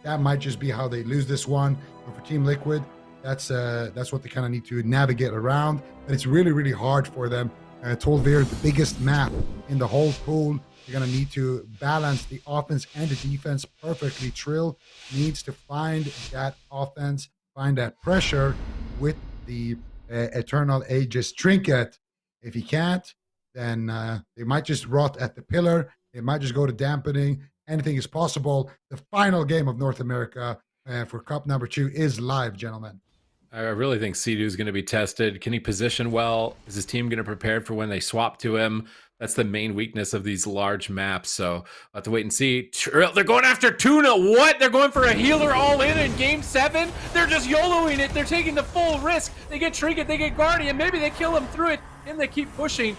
that might just be how they lose this one. But for Team Liquid, that's what they kind of need to navigate around. But it's really, really hard for them. Tolvair, the biggest map in the whole pool. You're going to need to balance the offense and the defense perfectly. Trill needs to find that offense, find that pressure with the Eternal Aegis trinket. If he can't, then they might just rot at the pillar. They might just go to dampening. Anything is possible. The final game of North America for Cup number 2 is live, gentlemen.
I really think Sidu is going to be tested. Can he position well? Is his team going to prepare for when they swap to him? That's the main weakness of these large maps. So I'll have to wait and see. They're going after Tuna. What? They're going for a healer all in game 7? They're just YOLOing it. They're taking the full risk. They get Trinket, they get Guardian. Maybe they kill him through it, and they keep pushing.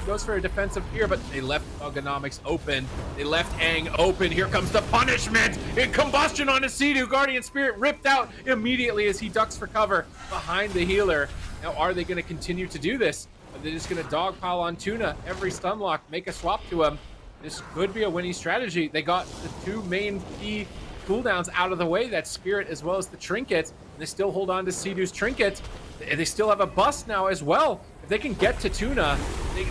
Goes for a defensive here, but they left Thugonomics open. They left Aang open. Here comes the punishment. In combustion on Sidu. Guardian Spirit ripped out immediately as he ducks for cover behind the healer. Now, are they going to continue to do this? Are they just going to dogpile on Tuna every stun lock, make a swap to him? This could be a winning strategy. They got the 2 main key cooldowns out of the way, that Spirit as well as the Trinket. And they still hold on to Sidu's Trinket. They still have a bust now as well. If they can get to Tuna,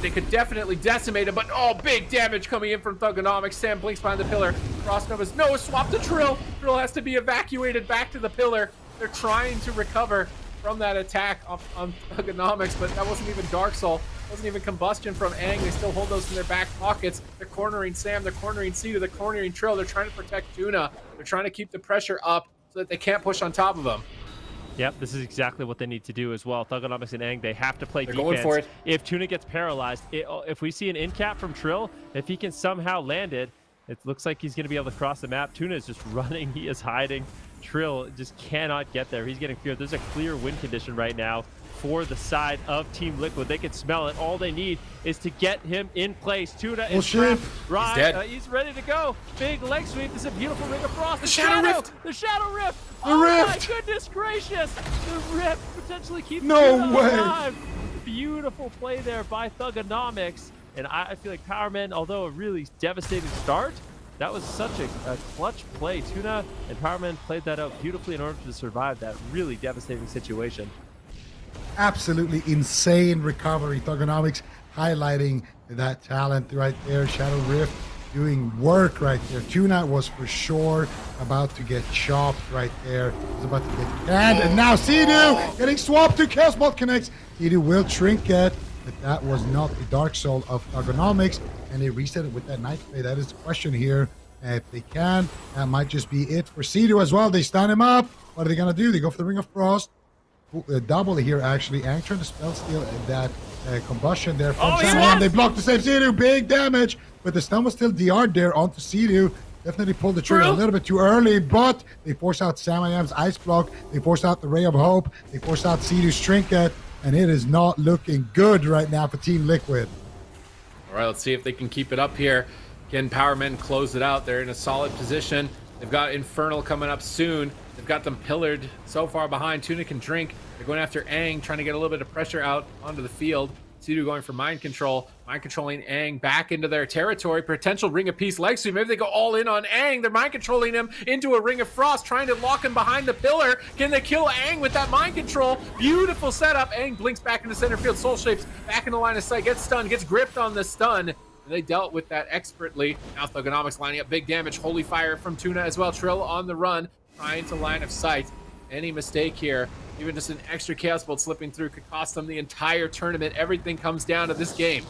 they could definitely decimate him, but big damage coming in from Thugonomics. Sam blinks behind the pillar. Frostnova's no, swap to Trill. Trill has to be evacuated back to the pillar. They're trying to recover from that attack on Thugonomics, but that wasn't even Dark Soul. Wasn't even combustion from Aang. They still hold those in their back pockets. They're cornering Sam, they're cornering Sidu, they're cornering Trill. They're trying to protect Tuna. They're trying to keep the pressure up so that they can't push on top of him.
Yep, this is exactly what they need to do as well. Thugonomics and Aang, they have to play defense.
Going for it.
If Tuna gets paralyzed, if we see an in cap from Trill, if he can somehow land it, It looks like he's going to be able to cross the map. Tuna is just running. He is hiding. Trill just cannot get there. He's getting feared. There's a clear win condition right now for the side of Team Liquid. They can smell it. All they need is to get him in place. Tuna is trapped. Right,
he's dead.
He's ready to go. Big leg sweep. This is a beautiful ring of frost. The
Shadow Rift.
The Shadow Rift.
The
Oh
Rift.
my goodness gracious. The Rift potentially keeps
No
Tuna
way.
alive. Beautiful play there by Thugonomics. And I feel like Powerman, although a really devastating start, that was such a clutch play. Tuna and Powerman played that out beautifully in order to survive that really devastating situation.
Absolutely insane recovery. Thugonomics highlighting that talent right there. Shadow Rift doing work right there. Tuna was for sure about to get chopped right there. He's about to get canned. And now Sea-Doo getting swapped to Chaos Bolt connects. Sea-Doo will trinket, but that was not the Dark Soul of Thugonomics. And they reset it with that Night Play. That is the question here. If they can, that might just be it for Sea-Doo as well. They stun him up. What are they going to do? They go for the Ring of Frost. Double here, actually. Ang trying to spell steal that combustion there from Samuel. They blocked the save. Sea-Doo, big damage. But the stun was still DR'd there onto Sea-Doo. Definitely pulled the trigger a little bit too early, but they force out Samayam's Ice Block. They force out the Ray of Hope. They force out Sea-Doo's Trinket. And it is not looking good right now for Team Liquid.
All right, let's see if they can keep it up here. Can Powermen close it out? They're in a solid position. They've got Infernal coming up soon. They've got them pillared so far behind. Tuna can drink. They're going after Aang, trying to get a little bit of pressure out onto the field. Sea-Doo going for mind control. Mind controlling Aang back into their territory. Potential Ring of Peace leg sweep. Maybe they go all in on Aang. They're mind controlling him into a Ring of Frost, trying to lock him behind the pillar. Can they kill Aang with that mind control? Beautiful setup. Aang blinks back into center field. Soul Shapes back in the line of sight. Gets stunned. Gets gripped on the stun. They dealt with that expertly. Now Thugonomics lining up big damage. Holy Fire from Tuna as well. Trill on the run, trying to line of sight. Any mistake here, even just an extra Chaos Bolt slipping through, could cost them the entire tournament. Everything comes down to this game.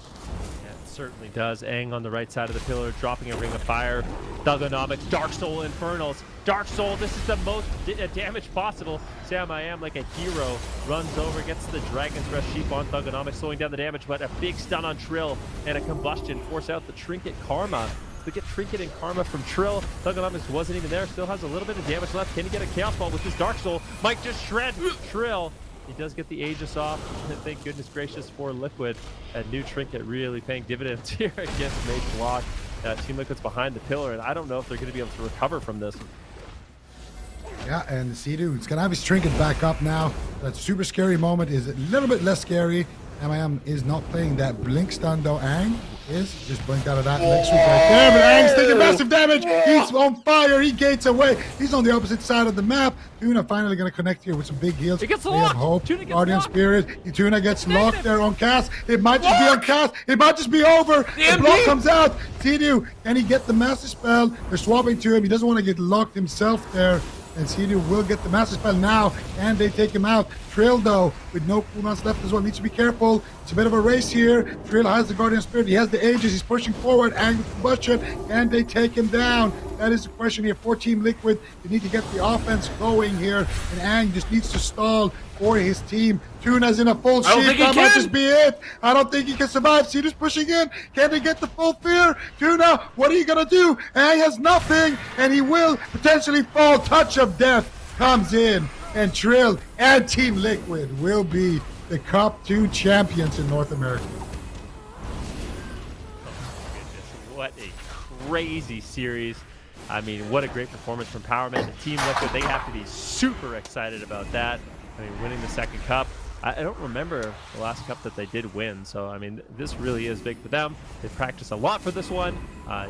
Yeah, it certainly does. Aang on the right side of the pillar, dropping a Ring of Fire. Thugonomics, Dark Soul Infernals. Dark Soul, this is the most damage possible. Sam I Am, like a hero, runs over, gets the Dragon's Breath Sheep on Thugonomics, slowing down the damage, but a big stun on Trill and a combustion force out the Trinket Karma. They get Trinket and Karma from Trill. Thugonomics wasn't even there, still has a little bit of damage left. Can he get a Chaos Ball with his Dark Soul? Might just shred Trill. He does get the Aegis off. Thank goodness gracious for Liquid. That new Trinket really paying dividends here against Mage Block. Team Liquid's behind the pillar, and I don't know if they're going to be able to recover from this.
Yeah, and Sea-Doo is going to have his Trinket back up now. That super scary moment is a little bit less scary. MIM is not playing that blink stun though. Aang is just blinked out of that leg sweep right there, but Aang's taking massive damage. He's on fire. He gates away. He's on the opposite side of the map. Tuna finally going to connect here with some big heals.
He gets
They have
locked.
hope.
Tuna gets
Guardian
locked.
Spirit. Tuna gets locked there on cast. It might just be on cast. It might just be over. The block comes out. Sea-Doo, can he get the master spell? They're swapping to him. He doesn't want to get locked himself there. And Sea-Doo will get the master spell now. And they take him out. Trill, though, with no cooldowns left as well, needs to be careful. It's a bit of a race here. Trill has the Guardian Spirit. He has the Aegis. He's pushing forward. Aang with combustion. And they take him down. That is the question here for Team Liquid. They need to get the offense going here. And Aang just needs to stall for his team. Tuna's in a full sheet. That might just be it. I don't think he can survive. Sea-Doo's pushing in. Can they get the full fear? Tuna, what are you going to do? Aang has nothing. And he will potentially fall. Touch of Death comes in. And Trill and Team Liquid will be the Cup 2 champions in North America.
What a crazy series. I mean, what a great performance from Powerman and Team Liquid. They have to be super excited about that. I mean, winning the second cup. I don't remember the last cup that they did win. So, I mean, this really is big for them. They practiced a lot for this one.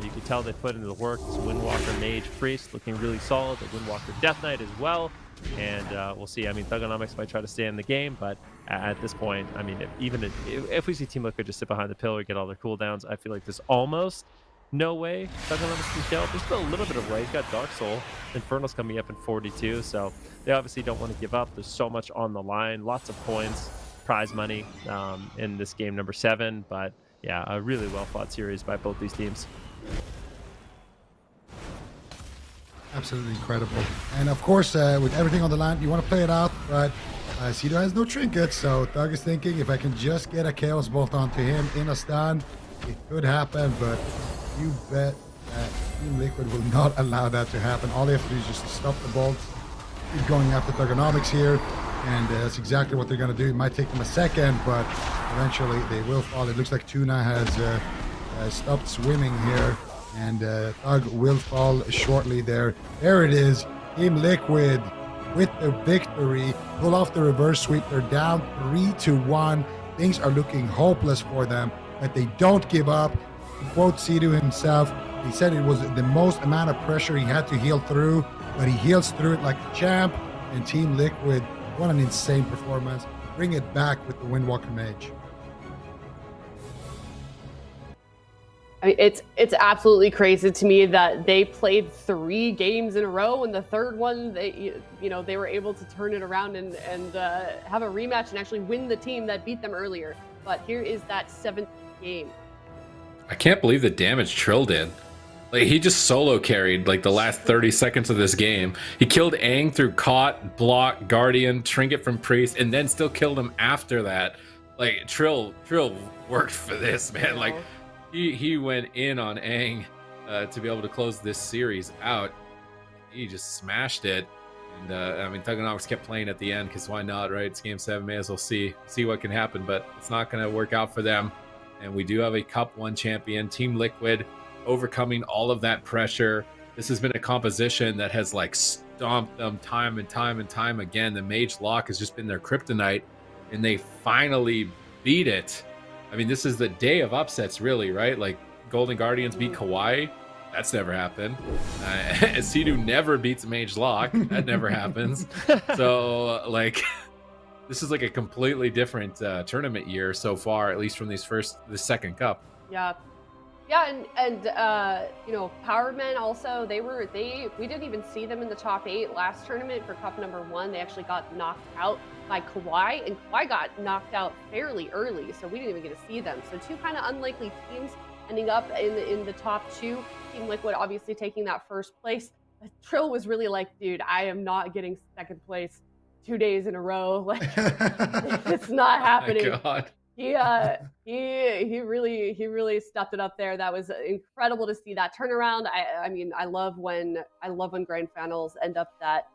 You can tell they put into the work. This Windwalker Mage Priest looking really solid. The Windwalker Death Knight as well. And we'll see. I mean, Thugonomics might try to stay in the game, but at this point, I mean, if we see Team Liquid just sit behind the pillar, get all their cooldowns, I feel like there's almost no way Thugonomics can kill. There's still a little bit of way. He's got Dark Soul. Infernal's coming up in 42, so they obviously don't want to give up. There's so much on the line, lots of points, prize money in this game number 7. But yeah, a really well fought series by both these teams.
Absolutely incredible. And of course, with everything on the line, you want to play it out, but Sea-Doo has no trinkets, so Thug is thinking if I can just get a Chaos Bolt onto him in a stun, it could happen, but you bet Team Liquid will not allow that to happen. All they have to do is just stop the bolts, keep going after Thugonomics here, and that's exactly what they're going to do. It might take them a second, but eventually they will fall. It looks like Tuna has stopped swimming here, and Thug will fall shortly there. There it is. Team Liquid with the victory, pull off the reverse sweep. They're down 3-1. Things are looking hopeless for them, but they don't give up. To quote Sidu himself, he said it was the most amount of pressure he had to heal through, but he heals through it like a champ. And Team Liquid, what an insane performance. Bring it back with the Windwalker Mage.
I mean, it's absolutely crazy to me that they played 3 games in a row, and the third one they were able to turn it around and have a rematch and actually win the team that beat them earlier. But here is that 7th game.
I can't believe the damage Trill did. Like, he just solo carried like the last 30 seconds of this game. He killed Aang through Caught, Block, Guardian, Trinket from Priest, and then still killed him after that. Like, Trill worked for this, man. Like, he went in on Aang to be able to close this series out. He just smashed it. And I mean, Thugonomics kept playing at the end because why not, right? It's game 7. May as well see what can happen, but it's not going to work out for them. And we do have a Cup 1 champion, Team Liquid, overcoming all of that pressure. This has been a composition that has like stomped them time and time again. The Mage Lock has just been their kryptonite, and they finally beat it. I mean, this is the day of upsets, really, right? Like, Golden Guardians beat KAWHI. That's never happened. Sidu never beats Mage Lock. That never happens. So, like, this is like a completely different tournament year so far, at least from the second cup.
Yeah, and Powermen also, we didn't even see them in the top 8 last tournament for cup number 1. They actually got knocked out by KAWHI, and KAWHI got knocked out fairly early, so we didn't even get to see them. So 2 kind of unlikely teams ending up in the top 2. Team Liquid obviously taking that first place. But Trill was really like, dude, I am not getting second place 2 days in a row. Like, it's not happening.
Oh my God.
He really stepped it up there. That was incredible to see that turnaround. I mean, I love when grand finals end up that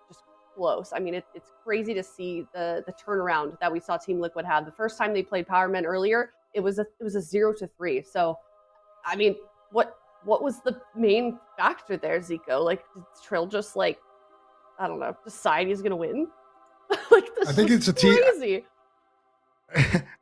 just close. I mean, it's crazy to see the turnaround that we saw Team Liquid have. The first time they played Powermen earlier, it was a 0-3. So, I mean, what was the main factor there, Zico? Like, did Trill just I don't know, decide he's gonna win? Like, this
I think it's
crazy.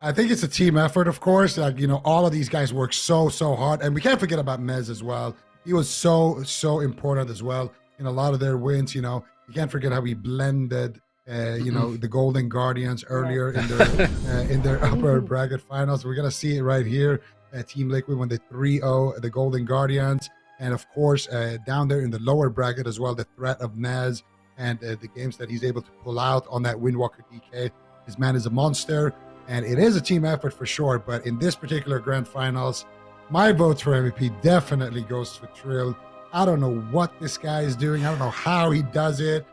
I think it's a team effort, of course. Like, all of these guys work so hard, and we can't forget about Mez as well. He was so important as well in a lot of their wins. You can't forget how he blended, the Golden Guardians earlier in their upper bracket finals. We're gonna see it right here. Team Liquid when they 3-0 the Golden Guardians, and of course down there in the lower bracket as well, the threat of Mez and the games that he's able to pull out on that Windwalker DK. This man is a monster. And it is a team effort for sure, but in this particular grand finals, my vote for MVP definitely goes to Trill. I don't know what this guy is doing. I don't know how he does it.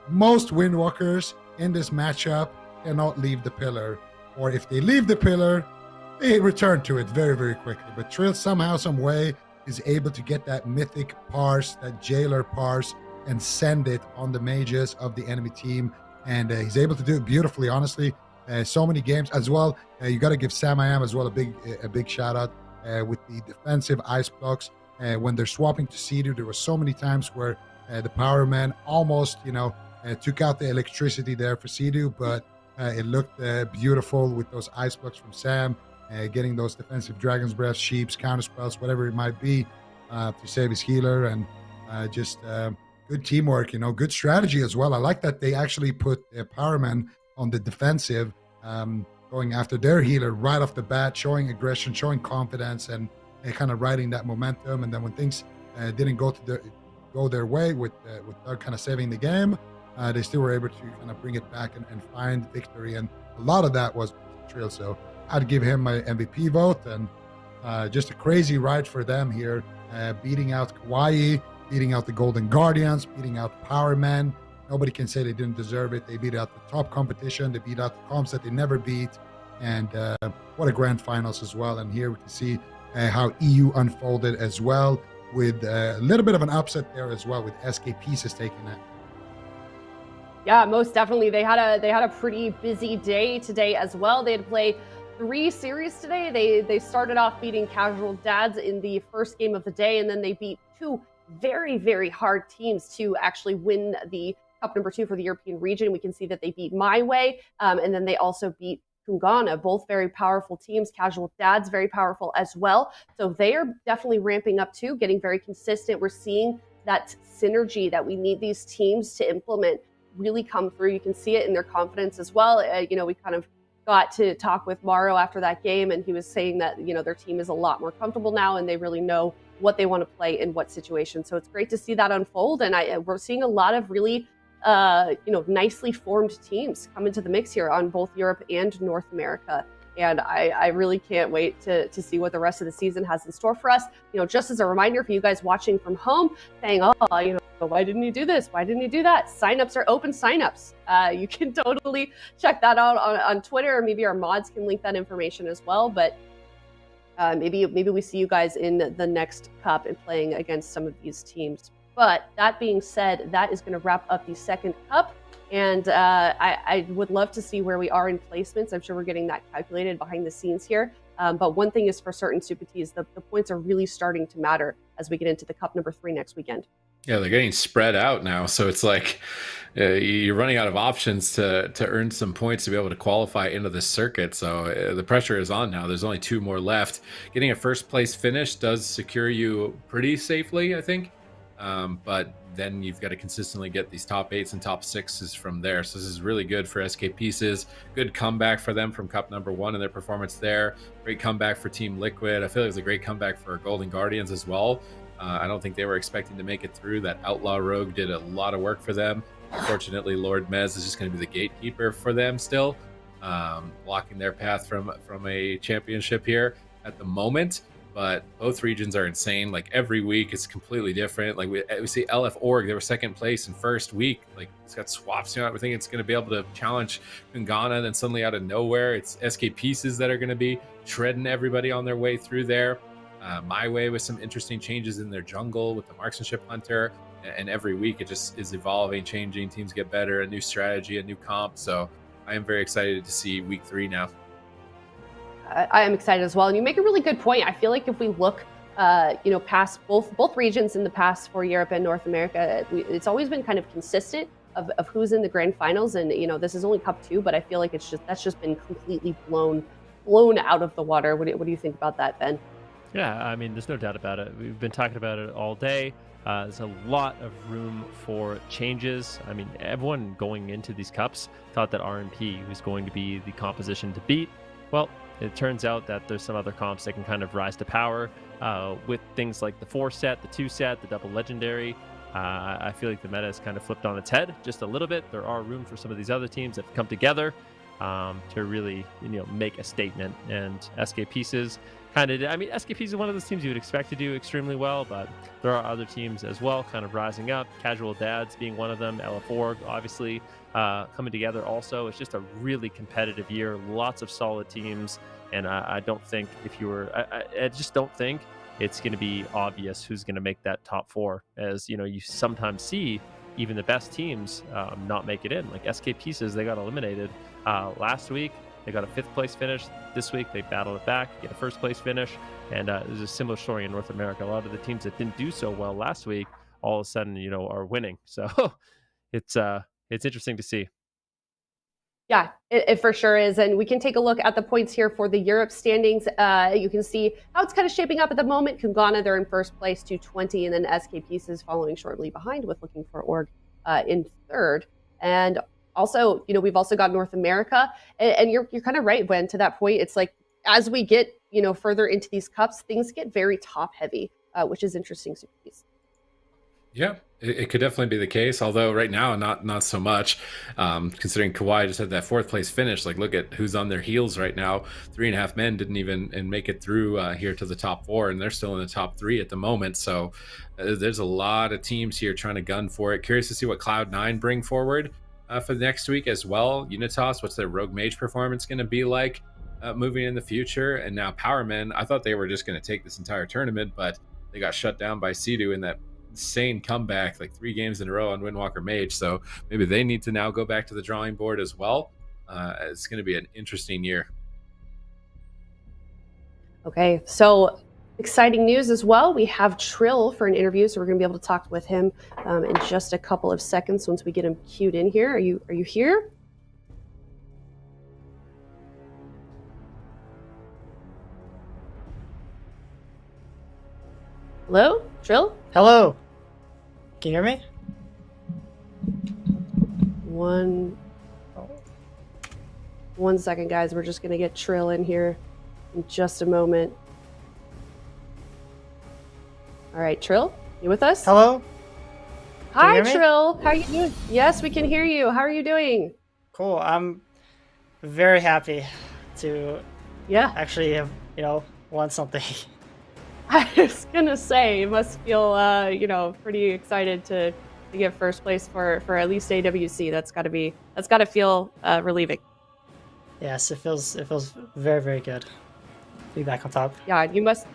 Most Windwalkers in this matchup cannot leave the pillar. Or if they leave the pillar, they return to it very, very quickly. But Trill somehow, some way, is able to get that mythic parse, that jailer parse, and send it on the mages of the enemy team. And he's able to do it beautifully, honestly. So many games as well. You got to give Sam I Am as well a big shout out with the defensive ice blocks. When they're swapping to Sidu, there were so many times where the Powermen almost, took out the electricity there for Sidu, but it looked beautiful with those ice blocks from Sam, getting those defensive Dragon's Breath, Sheeps, counterspells, whatever it might be, to save his healer, and just good teamwork, good strategy as well. I like that they actually put Powermen on the defensive, going after their healer right off the bat, showing aggression, showing confidence, and kind of riding that momentum. And then when things didn't go their way with Doug kind of saving the game, they still were able to kind of bring it back and find victory. And a lot of that was Trill. So I'd give him my MVP vote, and just a crazy ride for them here, beating out KAWHI, beating out the Golden Guardians, beating out Powermen. Nobody can say they didn't deserve it. They beat out the top competition. They beat out the comps that they never beat. And what a grand finals as well. And here we can see how EU unfolded as well, with a little bit of an upset there as well, with SK Pieces taking it.
Yeah, most definitely. They had a pretty busy day today as well. They had to play 3 series today. They started off beating Casual Dads in the first game of the day, and then they beat 2 very, very hard teams to actually win the Cup number 2 for the European region. We can see that they beat MYWAY, and then they also beat KUNGARNA, both very powerful teams. Casual Dads, very powerful as well. So they are definitely ramping up too, getting very consistent. We're seeing that synergy that we need these teams to implement really come through. You can see it in their confidence as well. We kind of got to talk with Mauro after that game, and he was saying that, their team is a lot more comfortable now, and they really know what they want to play in what situation. So it's great to see that unfold. And we're seeing a lot of really nicely formed teams come into the mix here on both Europe and North America. And I really can't wait to see what the rest of the season has in store for us. Just as a reminder for you guys watching from home, saying, why didn't you do this? Why didn't you do that? Signups are open signups. You can totally check that out on Twitter, or maybe our mods can link that information as well. But maybe we see you guys in the next cup and playing against some of these teams. But that being said, that is going to wrap up the second cup. And I would love to see where we are in placements. I'm sure we're getting that calculated behind the scenes here. But one thing is for certain, Super Ts, the points are really starting to matter as we get into the Cup number 3 next weekend.
Yeah, they're getting spread out now. So it's like you're running out of options to earn some points to be able to qualify into the circuit. So the pressure is on now. There's only 2 more left. Getting a first place finish does secure you pretty safely, I think. But then you've got to consistently get these top 8s and top 6s from there. So this is really good for SK Pieces. Good comeback for them from Cup number 1 and their performance there. Great comeback for Team Liquid. I feel like it was a great comeback for Golden Guardians as well. I don't think they were expecting to make it through. That Outlaw Rogue did a lot of work for them. Unfortunately, Lord Mez is just going to be the gatekeeper for them still, blocking their path from a championship here at the moment. But both regions are insane. Like every week it's completely different. Like we see LF Org, they were second place in first week. Like it's got swaps. We think it's going to be able to challenge KUNGARNA. Then suddenly out of nowhere, it's SK Pieces that are going to be shredding everybody on their way through there. MYWAY with some interesting changes in their jungle with the marksmanship hunter. And every week it just is evolving, changing. Teams get better, a new strategy, a new comp. So I am very excited to see week 3 now.
I am excited as well. And you make a really good point. I feel like if we look, past both regions in the past for Europe and North America, it's always been kind of consistent of who's in the grand finals. And, this is only Cup 2, but I feel like that's just been completely blown out of the water. What do you think about that, Ben?
Yeah, I mean, there's no doubt about it. We've been talking about it all day. There's a lot of room for changes. I mean, everyone going into these cups thought that RNP was going to be the composition to beat. Well, it turns out that there's some other comps that can kind of rise to power with things like the 4 set, the 2 set, the double legendary. I feel like the meta has kind of flipped on its head just a little bit. There are room for some of these other teams that have come together to really, make a statement. And SK Pieces SK Pieces is one of those teams you would expect to do extremely well, but there are other teams as well kind of rising up. Casual Dads being one of them, LF Org obviously coming together also. It's just a really competitive year, lots of solid teams, and I don't think I just don't think it's going to be obvious who's going to make that top 4, as you sometimes see even the best teams not make it in. Like SK Pieces, they got eliminated last week. They got a 5th place finish. This week they battled it back, get a 1st place finish, and there's a similar story in North America. A lot of the teams that didn't do so well last week, all of a sudden, are winning. So it's interesting to see.
Yeah, it for sure is. And we can take a look at the points here for the Europe standings. You can see how it's kind of shaping up at the moment. KUNGARNA, they're in 1st place, 220, and then SK Pieces following shortly behind with Looking for Org in 3rd. And also, we've also got North America, and you're kind of right, Ben, to that point. It's like as we get, further into these cups, things get very top heavy, which is interesting.
Yeah, it could definitely be the case. Although right now, not so much, considering KAWHI just had that 4th place finish. Like, look at who's on their heels right now. 3.5 men didn't even make it through here to the top 4, and they're still in the top 3 at the moment. So there's a lot of teams here trying to gun for it. Curious to see what Cloud9 bring forward for the next week as well. Unitas, what's their Rogue Mage performance going to be like? moving in the future. And now Powermen, I thought they were just going to take this entire tournament, but they got shut down by Sea-Doo in that insane comeback, like 3 games in a row on Windwalker Mage. So maybe they need to now go back to the drawing board as well. It's going to be an interesting year.
Okay, so exciting news as well. We have Trill for an interview, so we're going to be able to talk with him in just a couple of seconds once we get him queued in here. Are you here? Hello, Trill?
Hello. Can you hear me?
One second, guys. We're just going to get Trill in here in just a moment. All right, Trill, you with us?
Hello.
Hi, Trill. How are you doing? Yes, we can hear you. How are you doing?
Cool. I'm very happy to actually have, won something.
I was gonna say, you must feel, pretty excited to get first place for at least AWC. That's gotta feel relieving.
Yes, it feels very, very good to be back on top.
Yeah, you must.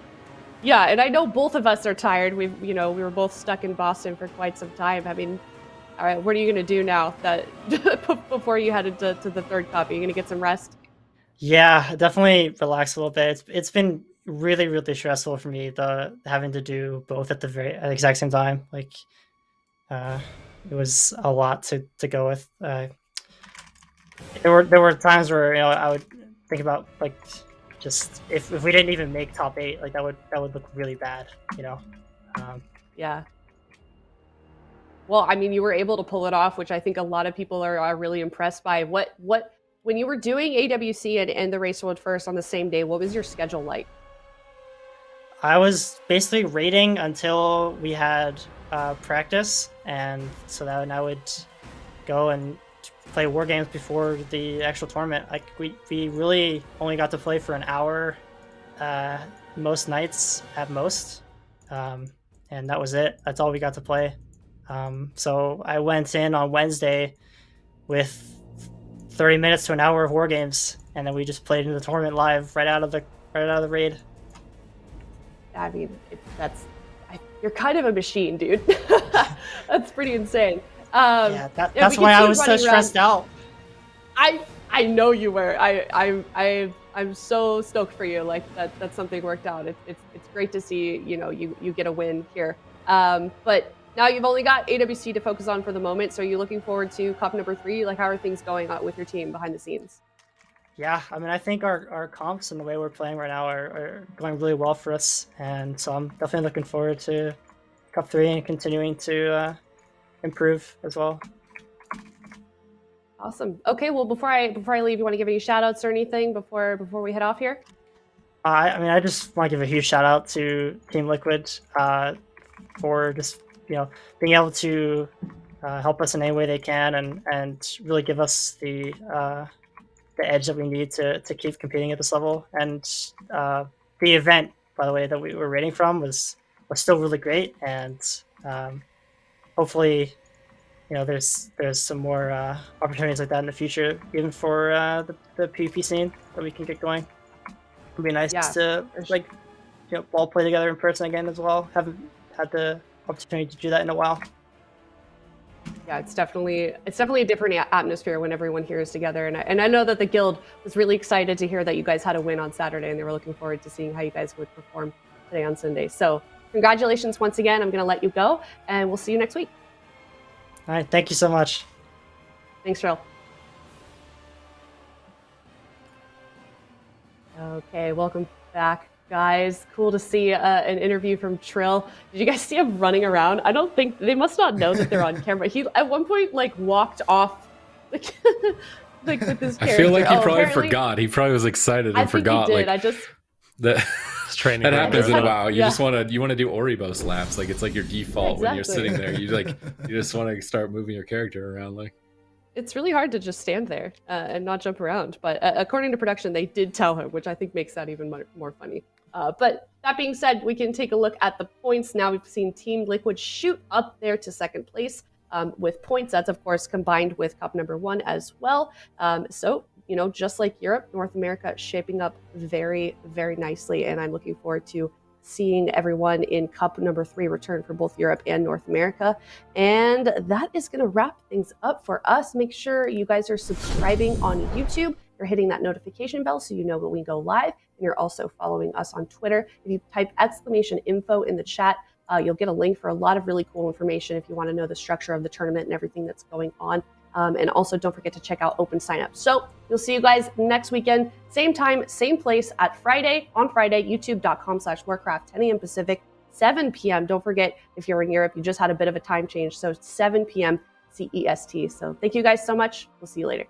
Yeah, and I know both of us are tired. We were both stuck in Boston for quite some time. I mean, all right, what are you gonna do now that before you head into the third cup? Are you gonna get some rest?
Yeah, definitely relax a little bit. It's been really, really stressful for me, having to do both at the exact same time. Like, it was a lot to go with. There were times where I would think about, like, just if we didn't even make top 8, like that would look really bad,
Yeah. Well, I mean, you were able to pull it off, which I think a lot of people are really impressed by. What when you were doing AWC and the Race World First on the same day, what was your schedule like?
I was basically raiding until we had practice, and so then I would go and play war games before the actual tournament. Like we really only got to play for an hour most nights at most, and that was it. That's all we got to play. So I went in on Wednesday with 30 minutes to an hour of war games, and then we just played in the tournament live right out of the raid.
I mean, you're kind of a machine, dude. That's pretty insane.
That's why I was so stressed out.
I know you were. I'm so stoked for you. Like that something worked out. It's great to see you get a win here. But now you've only got AWC to focus on for the moment. So are you looking forward to Cup number 3? Like, how are things going with your team behind the scenes?
Yeah, I mean, I think our comps and the way we're playing right now are going really well for us, and so I'm definitely looking forward to Cup 3 and continuing to improve as well.
Awesome. Okay, well, before I leave, you want to give any shout outs or anything before we head off here?
I mean, I just want to give a huge shout out to Team Liquid for just being able to help us in any way they can and really give us the edge that we need to keep competing at this level. And the event, by the way, that we were rating from was still really great, and hopefully there's some more opportunities like that in the future, even for the PvP scene that we can get going. It'd be nice to ball play together in person again as well. Haven't had the opportunity to do that in a while.
Yeah, it's definitely a different atmosphere when everyone here is together, and I know that the guild was really excited to hear that you guys had a win on Saturday, and they were looking forward to seeing how you guys would perform today on Sunday. So congratulations once again. I'm going to let you go, and we'll see you next week.
All right, thank you so much.
Thanks, Trill. Okay, welcome back, guys. Cool to see an interview from Trill. Did you guys see him running around? I don't think they must not know that they're on camera. He at one point walked off like with his character.
I feel like he probably forgot. He probably was excited and forgot.
He did.
That
training.
That happens in a while. You just want to do Oribos laps. Like it's like your default when you're sitting there. You just want to start moving your character around. Like
it's really hard to just stand there and not jump around. But according to production, they did tell him, which I think makes that even more funny. But that being said, we can take a look at the points. Now we've seen Team Liquid shoot up there to second place with points. That's, of course, combined with Cup number 1 as well. So you know, just like Europe, North America is shaping up very, very nicely. And I'm looking forward to seeing everyone in Cup number 3 return for both Europe and North America. And that is going to wrap things up for us. Make sure you guys are subscribing on YouTube. You're hitting that notification bell so you know when we go live. And you're also following us on Twitter. If you type !info in the chat, you'll get a link for a lot of really cool information if you want to know the structure of the tournament and everything that's going on. And also don't forget to check out open signup. So we'll see you guys next weekend, same time, same place on Friday, youtube.com/Warcraft, 10 a.m. Pacific, 7 p.m. Don't forget, if you're in Europe, you just had a bit of a time change. So 7 p.m. CEST. So thank you guys so much. We'll see you later.